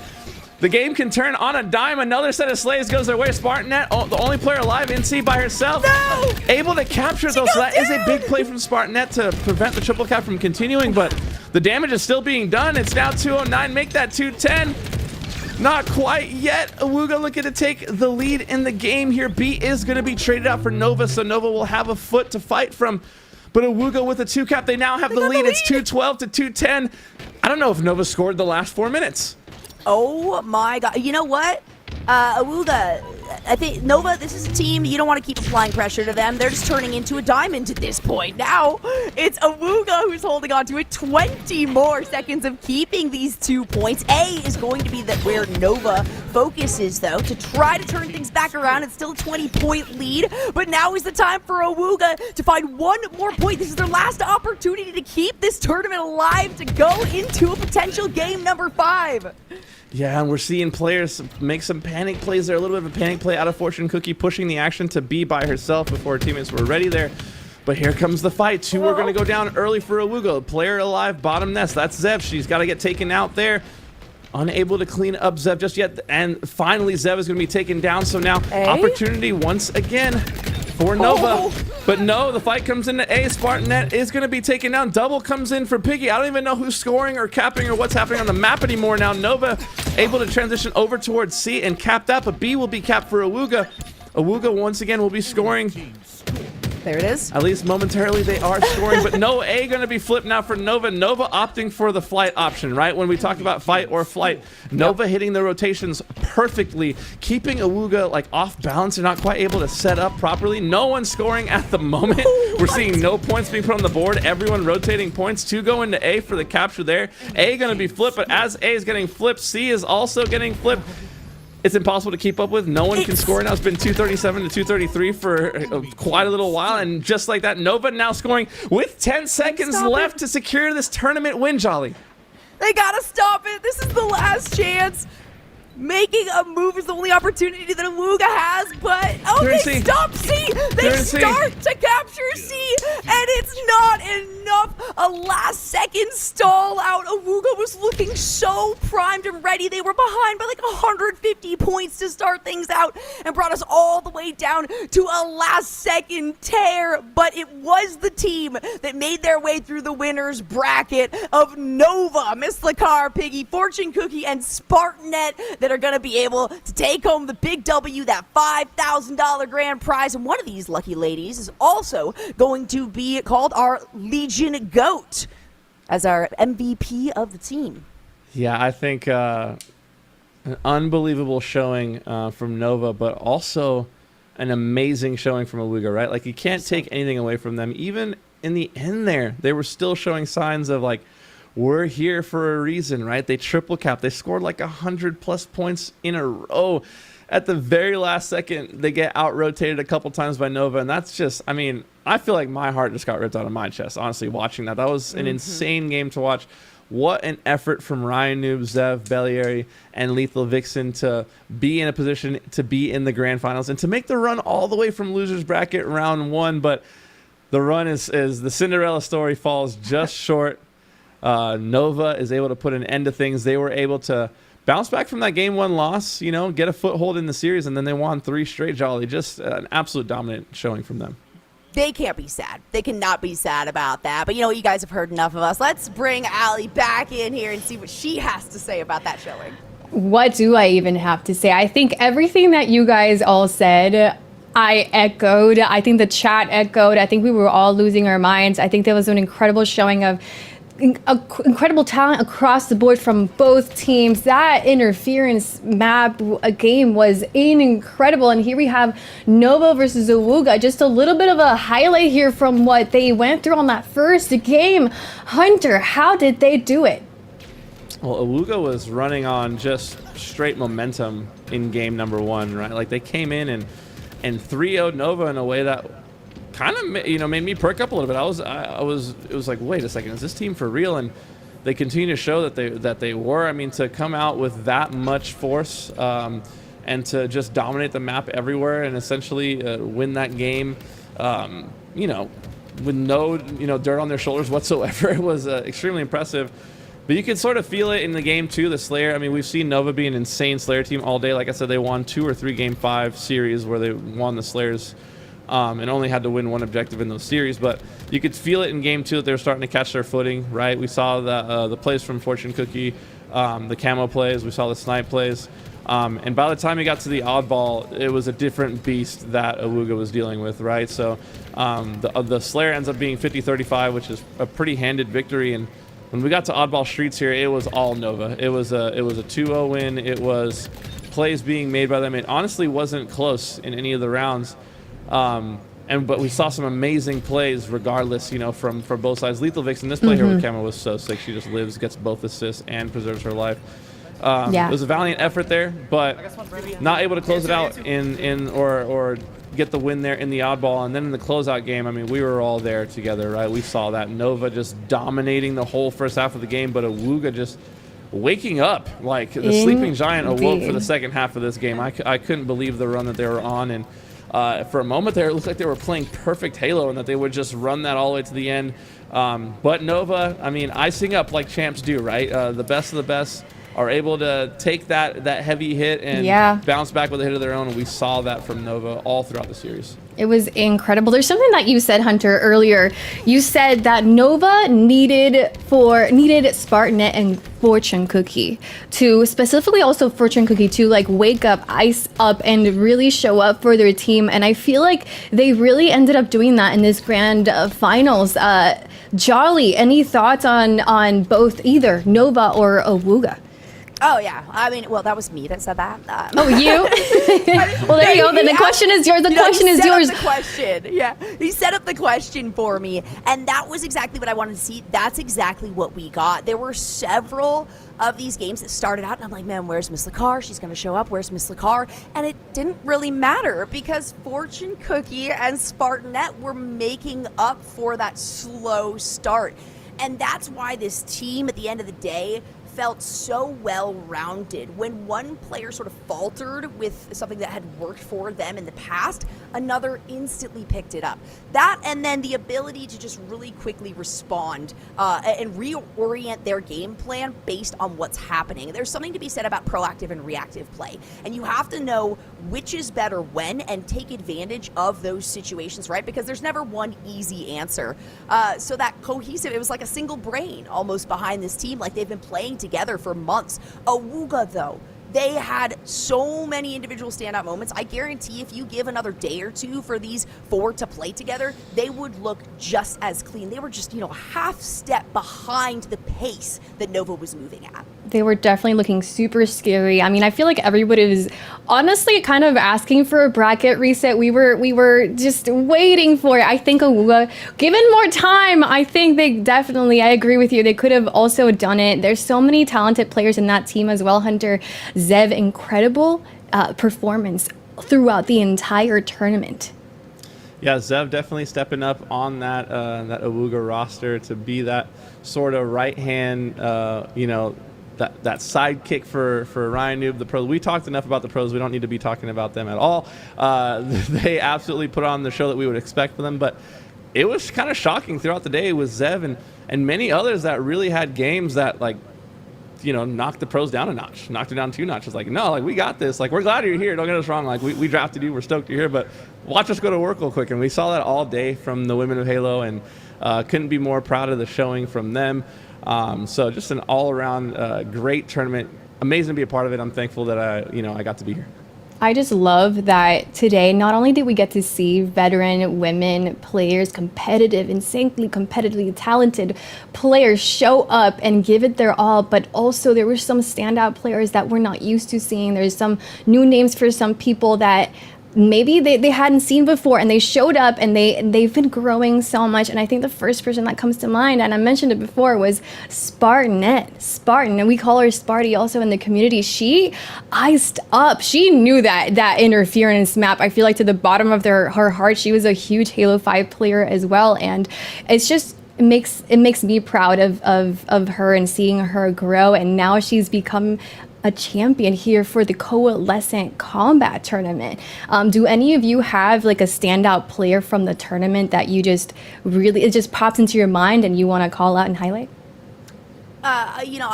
The game can turn on a dime. Another set of slaves goes their way. Spartanet, the only player alive in C by herself. No! Able to capture those. So that is a big play from Spartanet to prevent the triple cap from continuing, but the damage is still being done. It's now 209. Make that 210. Not quite yet. Awuga looking to take the lead in the game here. B is going to be traded out for Nova, so Nova will have a foot to fight from. But Awuga with a 2 cap, they now have the lead. It's 212 to 210. I don't know if Nova scored the last 4 minutes. Oh my god. You know what? Awuga, I think Nova, this is a team, you don't want to keep applying pressure to them. They're just turning into a diamond at this point. Now, it's Awuga who's holding on to it. 20 more seconds of keeping these 2 points. A is going to be where Nova focuses, though, to try to turn things back around. It's still a 20-point lead, but now is the time for Awuga to find one more point. This is their last opportunity to keep this tournament alive, to go into a potential game number 5. Yeah, and we're seeing players make some panic plays there. A little bit of a panic play out of Fortune Cookie, pushing the action to B by herself before her teammates were ready there. But here comes the fight. 2 are going to go down early for Awuga. Player alive, bottom nest. That's Zev. She's got to get taken out there. Unable to clean up Zev just yet. And finally, Zev is going to be taken down. So now, opportunity once again for Nova. But no, the fight comes into A. Spartanet is going to be taken down. Double comes in for Piggy. I don't even know who's scoring or capping or what's happening on the map anymore now. Nova able to transition over towards C and cap that, but B will be capped for Awuga. Awuga once again will be scoring. There it is. At least momentarily they are scoring, but no A going to be flipped now for Nova. Nova opting for the flight option, right? When we talk about fight or flight, Nova hitting the rotations perfectly, keeping Awuga like off balance and not quite able to set up properly. No one scoring at the moment. We're seeing no points being put on the board. Everyone rotating points. 2 go into A for the capture there. A going to be flipped, but as A is getting flipped, C is also getting flipped. It's impossible to keep up with. No one can score now. It's been 237 to 233 for quite a little while. And just like that, Nova now scoring with 10 seconds left to secure this tournament win, Jolly. They gotta stop it. This is the last chance. Making a move is the only opportunity that Awuga has, but they stop C. They start to capture C, and it's not enough. A last-second stall out. Awuga was looking so primed and ready. They were behind by like 150 points to start things out and brought us all the way down to a last-second tear. But it was the team that made their way through the winner's bracket of Nova, Miss Lakar, Piggy, Fortune Cookie, and Spartanet that are going to be able to take home the big W, that $5,000 grand prize. And one of these lucky ladies is also going to be called our Legion GOAT as our MVP of the team. Yeah, I think an unbelievable showing from Nova, but also an amazing showing from Awuga, right? Like, you can't take anything away from them. Even in the end there, they were still showing signs of, like, we're here for a reason, right? They triple capped. They scored like 100+ points in a row. At the very last second, they get out-rotated a couple times by Nova, and that's just, I mean, I feel like my heart just got ripped out of my chest, honestly, watching that. That was an insane game to watch. What an effort from Ryan Noob, Zev, Bellieri, and Lethal Vixen to be in a position to be in the grand finals and to make the run all the way from losers bracket round 1. But the run is the Cinderella story falls just short. Nova is able to put an end to things. They were able to bounce back from that game 1 loss, you know, get a foothold in the series, and then they won 3 straight, Jolly. Just an absolute dominant showing from them. They can't be sad. They cannot be sad about that. But you know, you guys have heard enough of us. Let's bring Allie back in here and see what she has to say about that showing. What do I even have to say? I think everything that you guys all said, I echoed. I think the chat echoed. I think we were all losing our minds. I think there was an incredible showing of incredible talent across the board from both teams. That interference map game was incredible, and here we have Nova versus Awuga. Just a little bit of a highlight here from what they went through on that first game. Hunter, how did they do it? Well, Awuga was running on just straight momentum in game number 1, right? Like, they came in and 3-0'd Nova in a way that kind of, you know, made me perk up a little bit. It was like, wait a second, is this team for real? And they continue to show that they were. I mean, to come out with that much force and to just dominate the map everywhere and essentially win that game, you know, with no, you know, dirt on their shoulders whatsoever. It was extremely impressive. But you can sort of feel it in the game too. The Slayer, I mean, we've seen Nova be an insane Slayer team all day. Like I said, they won 2 or 3 game 5 series where they won the Slayers. And only had to win 1 objective in those series, but you could feel it in game 2 that they were starting to catch their footing, right? We saw the plays from Fortune Cookie, the camo plays, we saw the snipe plays, and by the time you got to the oddball, it was a different beast that Awuga was dealing with, right? So the Slayer ends up being 50-35, which is a pretty handed victory, and when we got to oddball streets here, it was all Nova. It was a 2-0 win. It was plays being made by them. It honestly wasn't close in any of the rounds. But we saw some amazing plays regardless, you know, from both sides. Lethal Vixen, this play here with Kemba was so sick. She just lives, gets both assists, and preserves her life. It was a valiant effort there, but not able to close it out or get the win there in the oddball. And then in the closeout game, I mean, we were all there together, right? We saw that Nova just dominating the whole first half of the game, but Awuga just waking up like the sleeping giant awoke for the second half of this game. I couldn't believe the run that they were on, and for a moment there, it looked like they were playing perfect Halo and that they would just run that all the way to the end. But Nova, I mean, icing up like champs do, right? The best of the best are able to take that heavy hit and bounce back with a hit of their own, and we saw that from Nova all throughout the series. It was incredible. There's something that you said, Hunter, earlier. You said that Nova needed Spartanet and Fortune Cookie to, specifically also Fortune Cookie, to like wake up, ice up, and really show up for their team. And I feel like they really ended up doing that in this grand finals. Jolly, any thoughts on both either Nova or Awuga? Oh, yeah. I mean, well, that was me that said that. Oh, you? Well, there you go. Then the question is yours. The question is yours. The question. Yeah. He set up the question for me. And that was exactly what I wanted to see. That's exactly what we got. There were several of these games that started out, and I'm like, man, where's Miss Lacar? She's going to show up. Where's Miss Lacar? And it didn't really matter because Fortune Cookie and Spartanet were making up for that slow start. And that's why this team, at the end of the day, felt so well-rounded. When one player sort of faltered with something that had worked for them in the past, another instantly picked it up. That, and then the ability to just really quickly respond and reorient their game plan based on what's happening. There's something to be said about proactive and reactive play, and you have to know which is better when and take advantage of those situations, right? Because there's never one easy answer. So that cohesive, it was like a single brain almost behind this team, like they've been playing together for months. Awuga, though, they had so many individual standout moments. I guarantee if you give another day or two for these four to play together, they would look just as clean. They were just, you know, half step behind the pace that Nova was moving at. They were definitely looking super scary. I mean, I feel like everybody was honestly kind of asking for a bracket reset. We were just waiting for it. I think Awuga, given more time, I think they definitely, I agree with you, they could have also done it. There's so many talented players in that team as well, Hunter. Zev, incredible performance throughout the entire tournament. Yeah, Zev definitely stepping up on that Awuga roster to be that sort of right hand, you know, that sidekick for Ryan Noob, the pros. We talked enough about the pros. We don't need to be talking about them at all. They absolutely put on the show that we would expect from them, but it was kind of shocking throughout the day with Zev and many others that really had games that, like, you know, knocked the pros down a notch, knocked it down 2 notches. Like, no, like, we got this. Like, we're glad you're here. Don't get us wrong. Like, we drafted you. We're stoked you're here, but watch us go to work real quick. And we saw that all day from the women of Halo, and couldn't be more proud of the showing from them. So just an all-around great tournament. Amazing to be a part of it. I'm thankful that I got to be here. I just love that today, not only did we get to see veteran women players, competitive, insanely competitively talented players show up and give it their all, but also there were some standout players that we're not used to seeing. There's some new names for some people that maybe they hadn't seen before, and they showed up, and they've been growing so much. And I think the first person that comes to mind, and I mentioned it before, was Spartan, and we call her Sparty also in the community. She iced up. She knew that interference map, I feel like, to the bottom of her heart. She was a huge Halo 5 player as well, and it's just it makes me proud of her and seeing her grow. And now she's become a champion here for the Coalescent combat tournament. Do any of you have like a standout player from the tournament that you just really, it just pops into your mind and you want to call out and highlight? You know,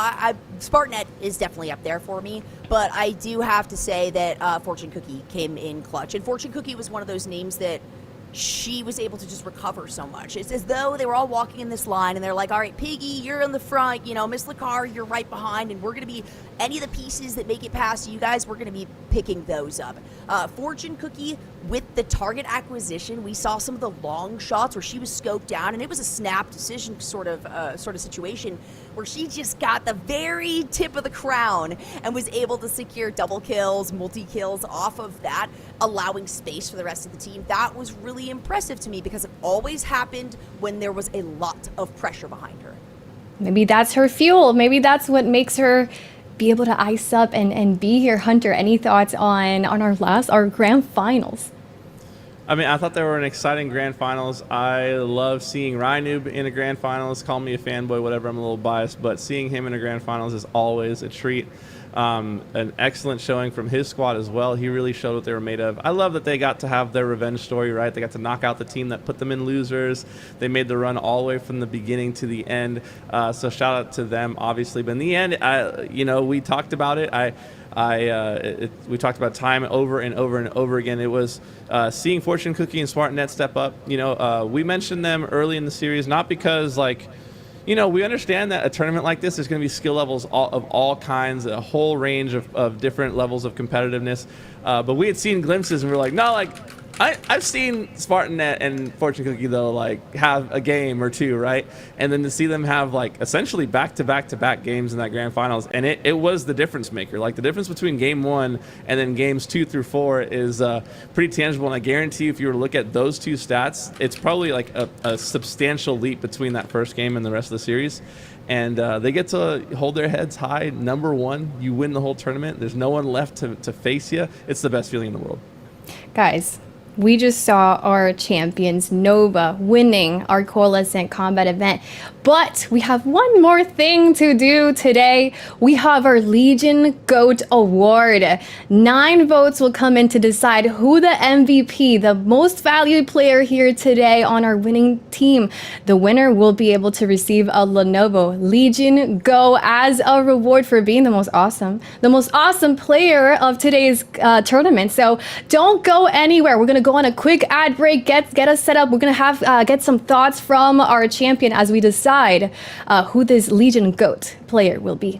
Spartanet is definitely up there for me, but I do have to say that Fortune Cookie came in clutch, and Fortune Cookie was one of those names that she was able to just recover so much. It's as though they were all walking in this line and they're like, all right, Piggy, you're in the front, you know, Miss Lacar, you're right behind, and we're going to be, any of the pieces that make it past you guys, we're going to be picking those up. Fortune Cookie with the target acquisition, we saw some of the long shots where she was scoped down, and it was a snap decision sort of situation where she just got the very tip of the crown and was able to secure double kills, multi-kills off of that, allowing space for the rest of the team. That was really impressive to me because it always happened when there was a lot of pressure behind her. Maybe that's her fuel. Maybe that's what makes her be able to ice up and be here. Hunter, any thoughts on our grand finals? I mean, I thought they were an exciting grand finals. I love seeing Rynoob in a grand finals. Call me a fanboy, whatever. I'm a little biased, but seeing him in a grand finals is always a treat. An excellent showing from his squad as well. He really showed what they were made of. I love that they got to have their revenge story, right? They got to knock out the team that put them in losers. They made the run all the way from the beginning to the end. So shout out to them, obviously. But in the end, we talked about it. We talked about time over and over and over again. It was seeing Fortune Cookie and SmartNet step up. We mentioned them early in the series, not because we understand that a tournament like this is going to be skill levels of all kinds, a whole range of different levels of competitiveness. But we had seen glimpses, and we were like, no, I've seen SmartNet and Fortune Cookie though have a game or two, right? And then to see them have essentially back-to-back games in that grand finals, and it was the difference maker. The difference between game 1 and then games 2 through 4 is pretty tangible. And I guarantee you, if you were to look at those two stats, it's probably a substantial leap between that first game and the rest of the series. And they get to hold their heads high. Number 1, you win the whole tournament. There's no one left to face you. It's the best feeling in the world. Guys, we just saw our champions, Nova, winning our Coalescent combat event. But we have one more thing to do today. We have our Legion GOAT Award. 9 votes will come in to decide who the MVP, the most valued player here today on our winning team. The winner will be able to receive a Lenovo Legion Go as a reward for being the most awesome player of today's tournament. So don't go anywhere. We're going to go on a quick ad break, get us set up. We're going to have get some thoughts from our champion as we decide who this Legion GOAT player will be.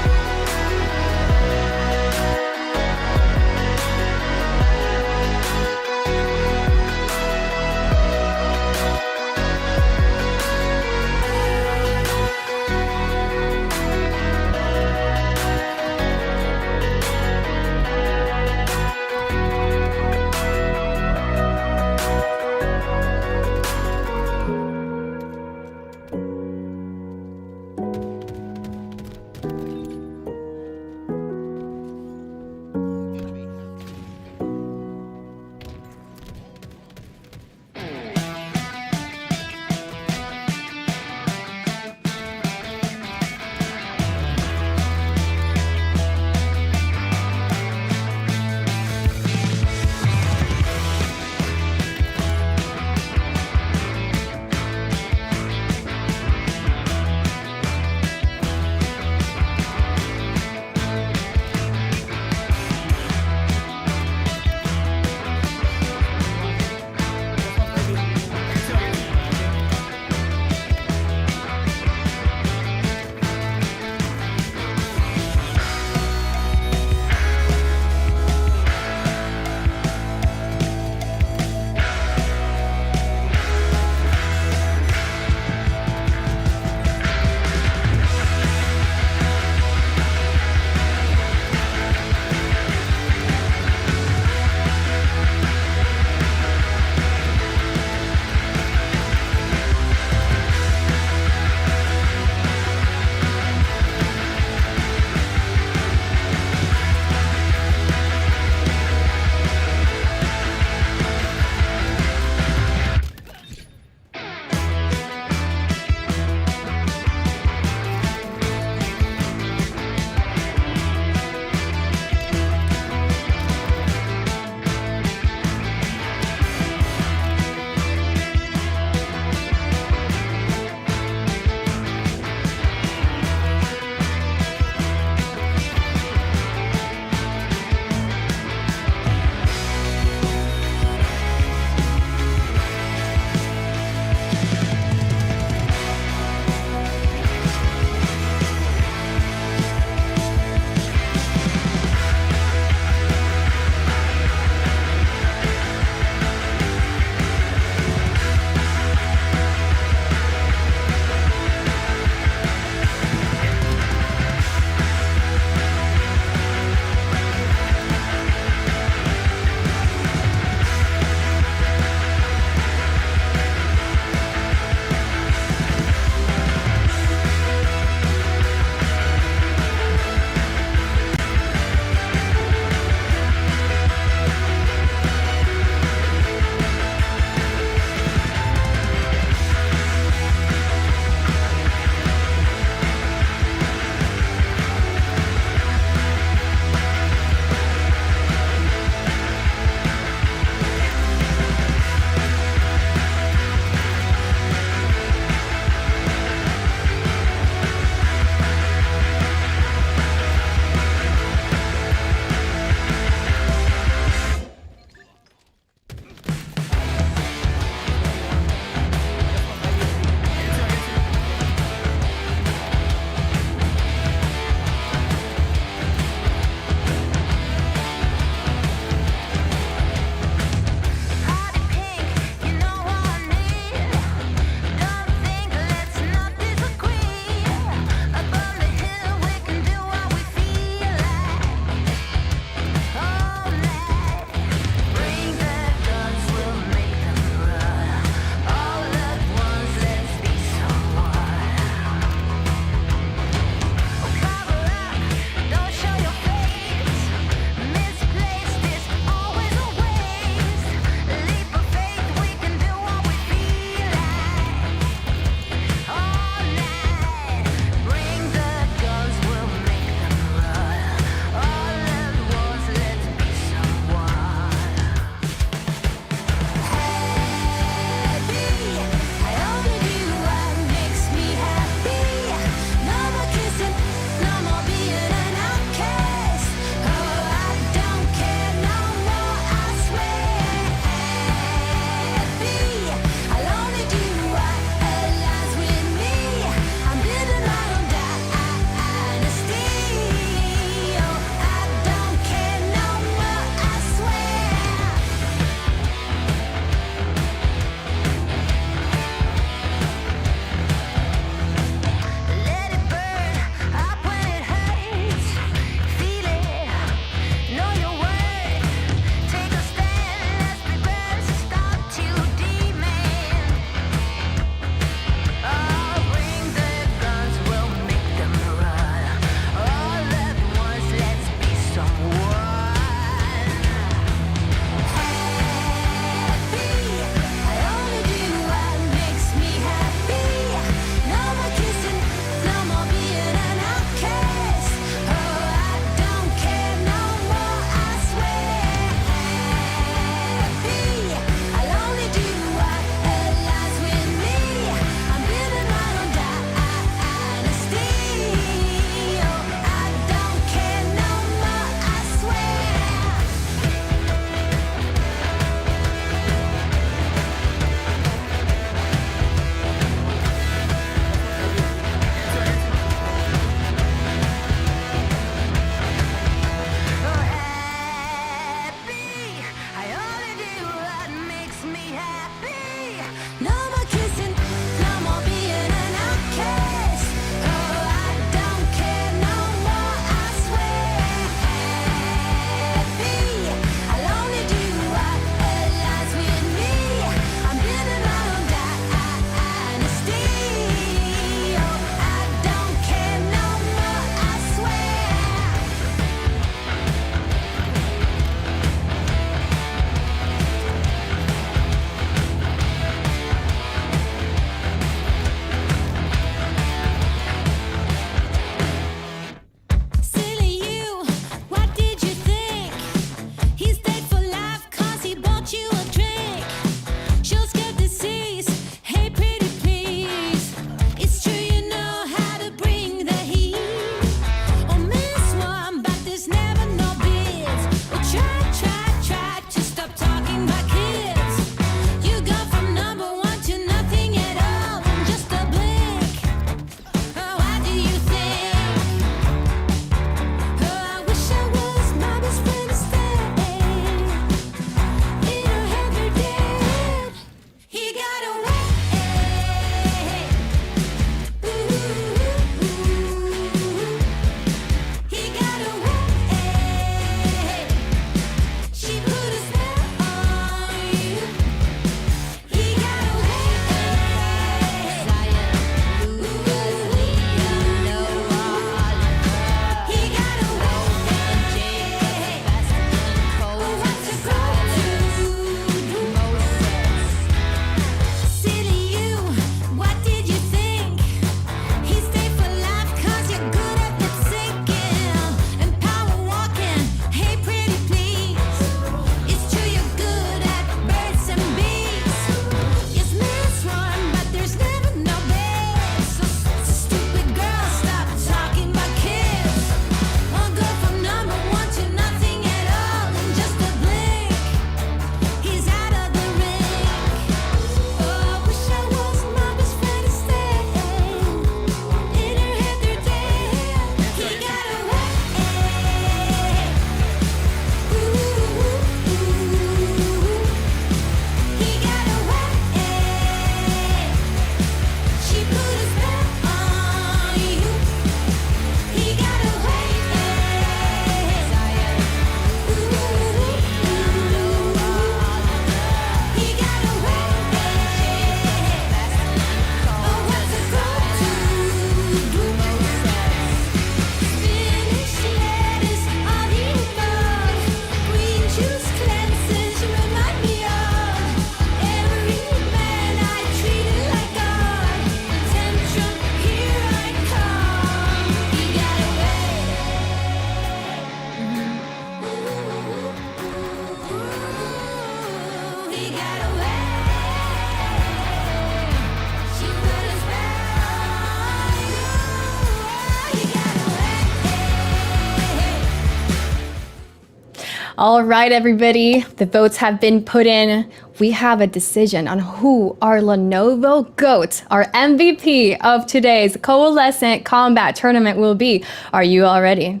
All right, everybody, the votes have been put in. We have a decision on who our Lenovo GOAT, our MVP of today's Coalescent Combat Tournament will be. Are you all ready?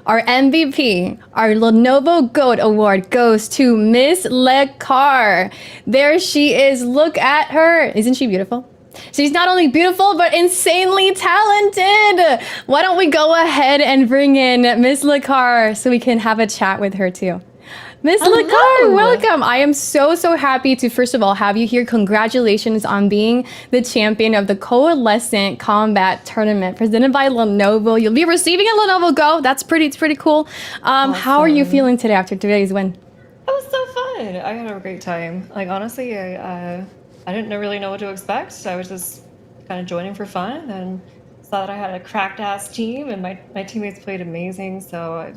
Our MVP, our Lenovo GOAT award goes to Miss Lekar. There she is. Look at her. Isn't she beautiful? She's not only beautiful, but insanely talented. Why don't we go ahead and bring in Miss Lekar so we can have a chat with her too. Miss Lekar, welcome. I am so happy to, first of all, have you here. Congratulations on being the champion of the Coalescent Combat Tournament presented by Lenovo. You'll be receiving a Lenovo Go. It's pretty cool. How are you feeling today after today's win? It was so fun. I had a great time. Like, honestly, I didn't really know what to expect. I was just kind of joining for fun and saw that I had a cracked ass team and my teammates played amazing. So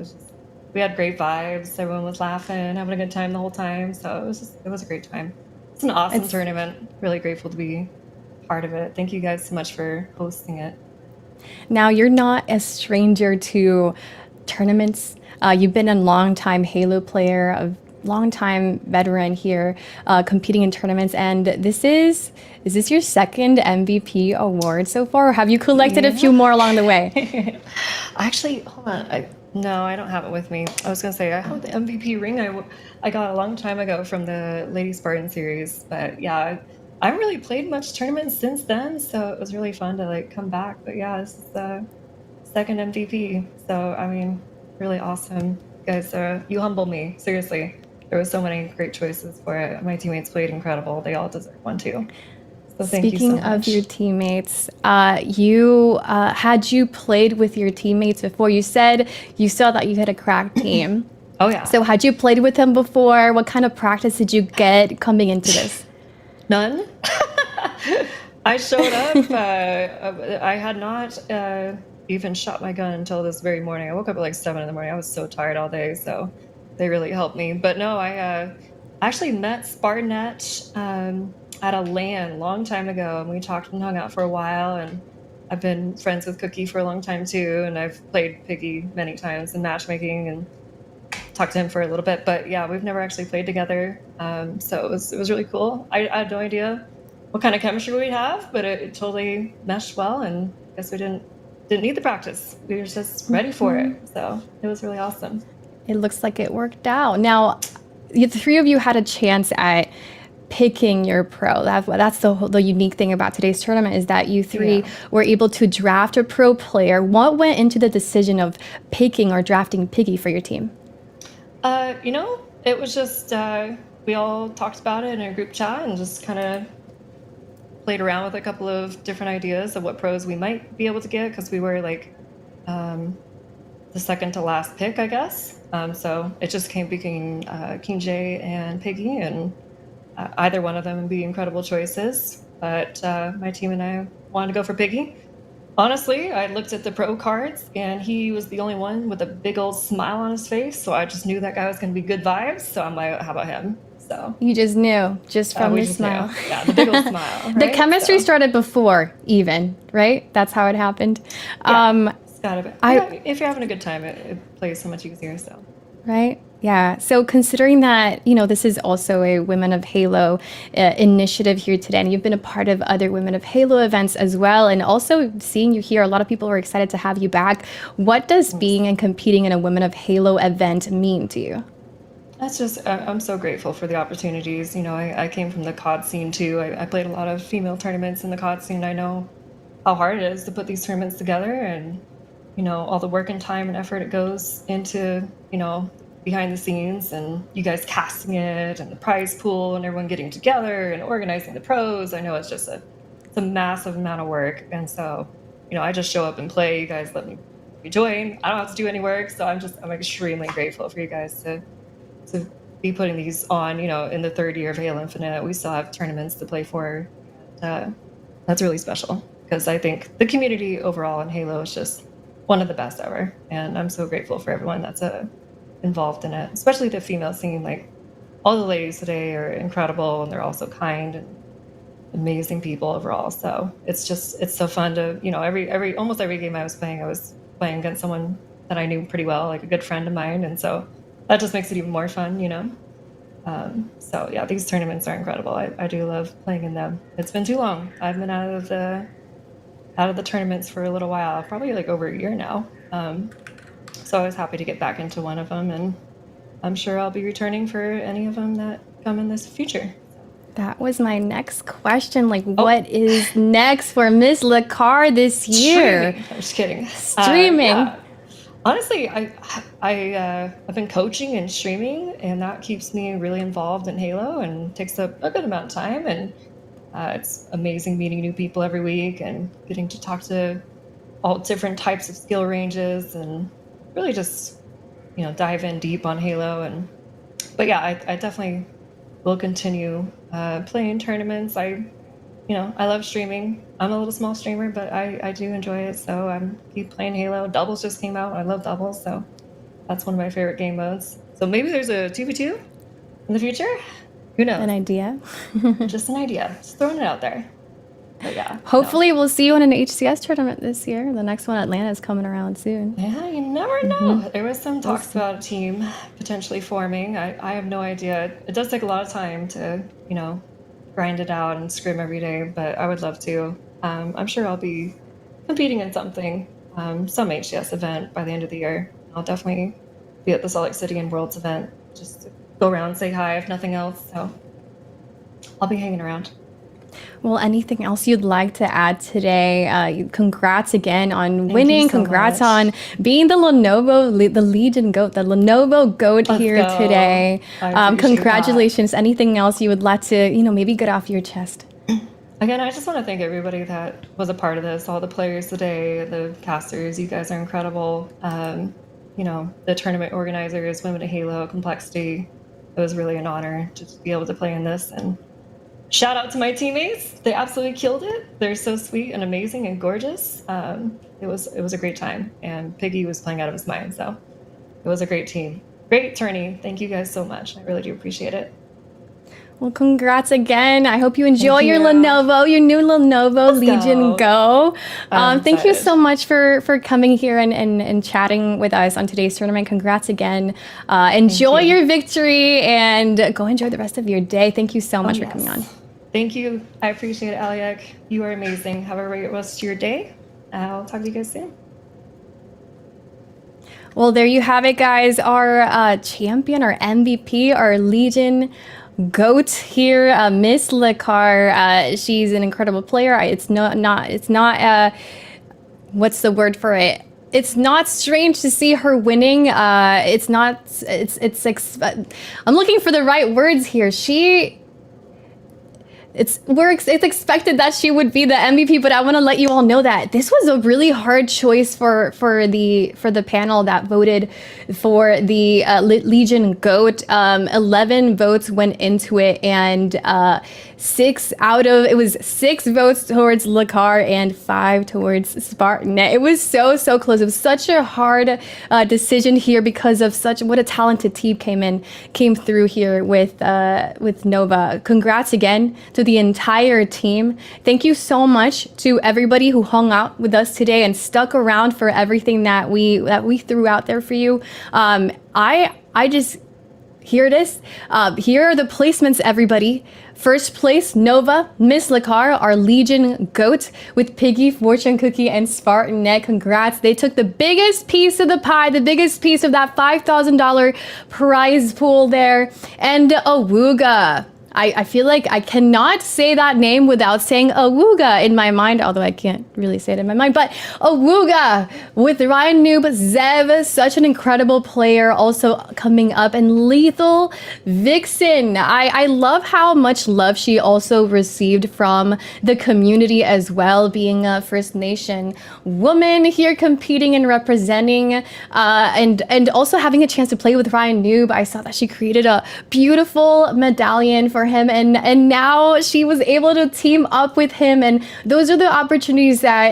we had great vibes. Everyone was laughing, having a good time the whole time. So it was a great time. It's an awesome tournament. Really grateful to be part of it. Thank you guys so much for hosting it. Now, you're not a stranger to tournaments. You've been a long-time Halo player, a long-time veteran here, competing in tournaments. And is this your second MVP award so far, or have you collected a few more along the way? Actually, hold on. No, I don't have it with me. I was gonna say I have the MVP ring I got a long time ago from the Lady Spartan series, but yeah, I haven't really played much tournaments since then, so it was really fun to like come back. But yeah, this is the second MVP, so I mean, really awesome, guys. You humble me, seriously. There were so many great choices for it. My teammates played incredible. They all deserve one too. So thank you so much. Speaking of your teammates, had you played with your teammates before? You said you saw that you had a cracked team. Oh yeah. So had you played with them before? What kind of practice did you get coming into this? None. I showed up. I had not even shot my gun until this very morning. I woke up at like 7 in the morning. I was so tired all day, so they really helped me. But no, I actually met Spartanet at a LAN a long time ago, and we talked and hung out for a while, and I've been friends with Cookie for a long time too, and I've played Piggy many times in matchmaking and talked to him for a little bit, but yeah, we've never actually played together, so it was really cool. I had no idea what kind of chemistry we'd have, but it totally meshed well, and I guess we didn't need the practice. We were just ready for it, so it was really awesome. It looks like it worked out. Now, the three of you had a chance at picking your pro. That's the unique thing about today's tournament, is that you three were able to draft a pro player. What went into the decision of picking or drafting Piggy for your team? It was just we all talked about it in a group chat and just kind of played around with a couple of different ideas of what pros we might be able to get, because we were like the second to last pick, I guess. So it just came between King J and Piggy, and either one of them would be incredible choices. But my team and I wanted to go for Piggy. Honestly, I looked at the pro cards, and he was the only one with a big old smile on his face, so I just knew that guy was going to be good vibes, so I'm like, how about him? So you just knew, just from the smile. Knew. Yeah, the big old smile. Right? The chemistry started before even, right? That's how it happened. Yeah, it's gotta be. If you're having a good time, it plays so much easier, so. Right? Yeah. So considering that, this is also a Women of Halo initiative here today, and you've been a part of other Women of Halo events as well, and also seeing you here, a lot of people are excited to have you back. What does being and competing in a Women of Halo event mean to you? That's just, I'm so grateful for the opportunities. I came from the COD scene too. I played a lot of female tournaments in the COD scene. I know how hard it is to put these tournaments together, and all the work and time and effort it goes into, behind the scenes, and you guys casting it, and the prize pool, and everyone getting together and organizing the pros. I know it's just it's a massive amount of work, and so I just show up and play. You guys let me join. I don't have to do any work, so I'm extremely grateful for you guys to be putting these on. In the third year of Halo Infinite, we still have tournaments to play for. That's really special, because I think the community overall in Halo is just one of the best ever, and I'm so grateful for everyone that's involved in it, especially the female scene. Like, all the ladies today are incredible, and they're also kind and amazing people overall. So it's so fun to, almost every game I was playing against someone that I knew pretty well, like a good friend of mine, and so that just makes it even more fun, you know. So yeah, these tournaments are incredible. I do love playing in them. It's been too long. I've been out of the tournaments for a little while, probably like over a year now. So I was happy to get back into one of them, and I'm sure I'll be returning for any of them that come in this future. That was my next question. Like, what is next for Miss Lacar this year? Streaming. I'm just kidding. Streaming. Yeah. Honestly, I've been coaching and streaming, and that keeps me really involved in Halo and takes up a good amount of time. And it's amazing meeting new people every week and getting to talk to all different types of skill ranges and really just, you know, dive in deep on Halo. But yeah, I definitely will continue playing tournaments. I love streaming. I'm a little small streamer, but I do enjoy it. So I'm keep playing Halo. Doubles just came out. I love doubles, so that's one of my favorite game modes. So maybe there's a 2v2 in the future. Who knows? An idea. Just an idea. Just throwing it out there. But yeah. Hopefully we'll see you in an HCS tournament this year. The next one, Atlanta, is coming around soon. Yeah, you never know. There was some talks about a team potentially forming. I have no idea. It does take a lot of time to, you know, grind it out and scrim every day, but I would love to. I'm sure I'll be competing in something, some HCS event by the end of the year. I'll definitely be at the Salt Lake City and Worlds event, just to go around, say hi, if nothing else. So I'll be hanging around. Well, anything else you'd like to add today? Congrats again on winning. Congrats on being the Lenovo, the Legion GOAT, the Lenovo GOAT here today. Congratulations. That. Anything else you would like to, you know, maybe get off your chest? Again, I just want to thank everybody that was a part of this, all the players today, the casters. You guys are incredible. You know, the tournament organizers, Women of Halo, Complexity. It was really an honor to just be able to play in this. And shout out to my teammates. They absolutely killed it. They're so sweet and amazing and gorgeous. It was a great time. And Piggy was playing out of his mind. So it was a great team. Great tourney. Thank you guys so much. I really do appreciate it. Well, congrats again. I hope you enjoy your Lenovo, your new Lenovo Legion Go. Thank you so much for coming here and chatting with us on today's tournament. Congrats again. Enjoy your victory and go enjoy the rest of your day. Thank you so much for coming on. Thank you. I appreciate it, Aliak. You are amazing. Have a great rest of your day. I'll talk to you guys soon. Well, there you have it, guys. Our champion, our MVP, our Legion GOAT here, Miss Lacar. She's an incredible player. It's not what's the word for it? It's not strange to see her winning. I'm looking for the right words here. It's expected that she would be the MVP, but I want to let you all know that this was a really hard choice for the panel that voted for the Legion GOAT. 11 votes went into it, and 6 votes towards Lacar and 5 towards Spartan. It was so close. It was such a hard decision here because of what a talented team came through here with Nova. Congrats again to the entire team. Thank you so much to everybody who hung out with us today and stuck around for everything that we threw out there for you. I just here it is. Here are the placements, everybody. First place, Nova, Miss Lacar, our Legion GOAT, with Piggy, Fortune Cookie, and Spartan Net. Congrats. They took the biggest piece of the pie, the biggest piece of that $5,000 prize pool there. And Awooga. I feel like I cannot say that name without saying Awooga in my mind, although I can't really say it in my mind. But Awooga with Ryan Noob, Zev, such an incredible player, also coming up, and Lethal Vixen. I love how much love she also received from the community as well, being a First Nation woman here competing and representing, and also having a chance to play with Ryan Noob. I saw that she created a beautiful medallion for him, and now she was able to team up with him, and those are the opportunities that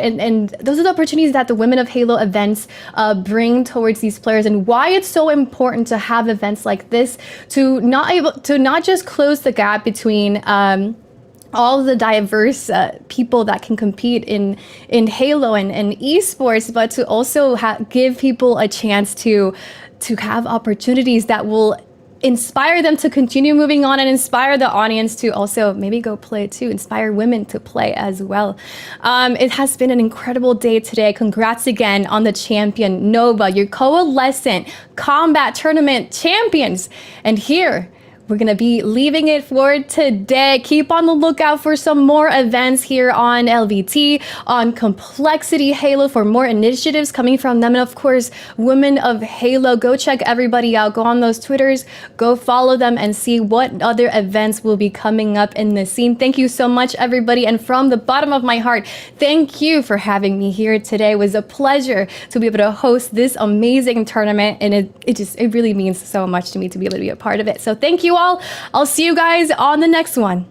the Women of Halo events bring towards these players, and why it's so important to have events like this to not just close the gap between all the diverse people that can compete in Halo and esports, but to also give people a chance to to have opportunities that will inspire them to continue moving on and inspire the audience to also maybe go play too, inspire women to play as well. It has been an incredible day today. Congrats again on the champion, Nova, your Coalescent Combat Tournament champions. And here, we're going to be leaving it for today. Keep on the lookout for some more events here on LVT, on Complexity Halo, for more initiatives coming from them. And of course, Women of Halo. Go check everybody out. Go on those Twitters. Go follow them and see what other events will be coming up in the scene. Thank you so much, everybody. And from the bottom of my heart, thank you for having me here today. It was a pleasure to be able to host this amazing tournament. And it really means so much to me to be able to be a part of it. So thank you all. I'll see you guys on the next one.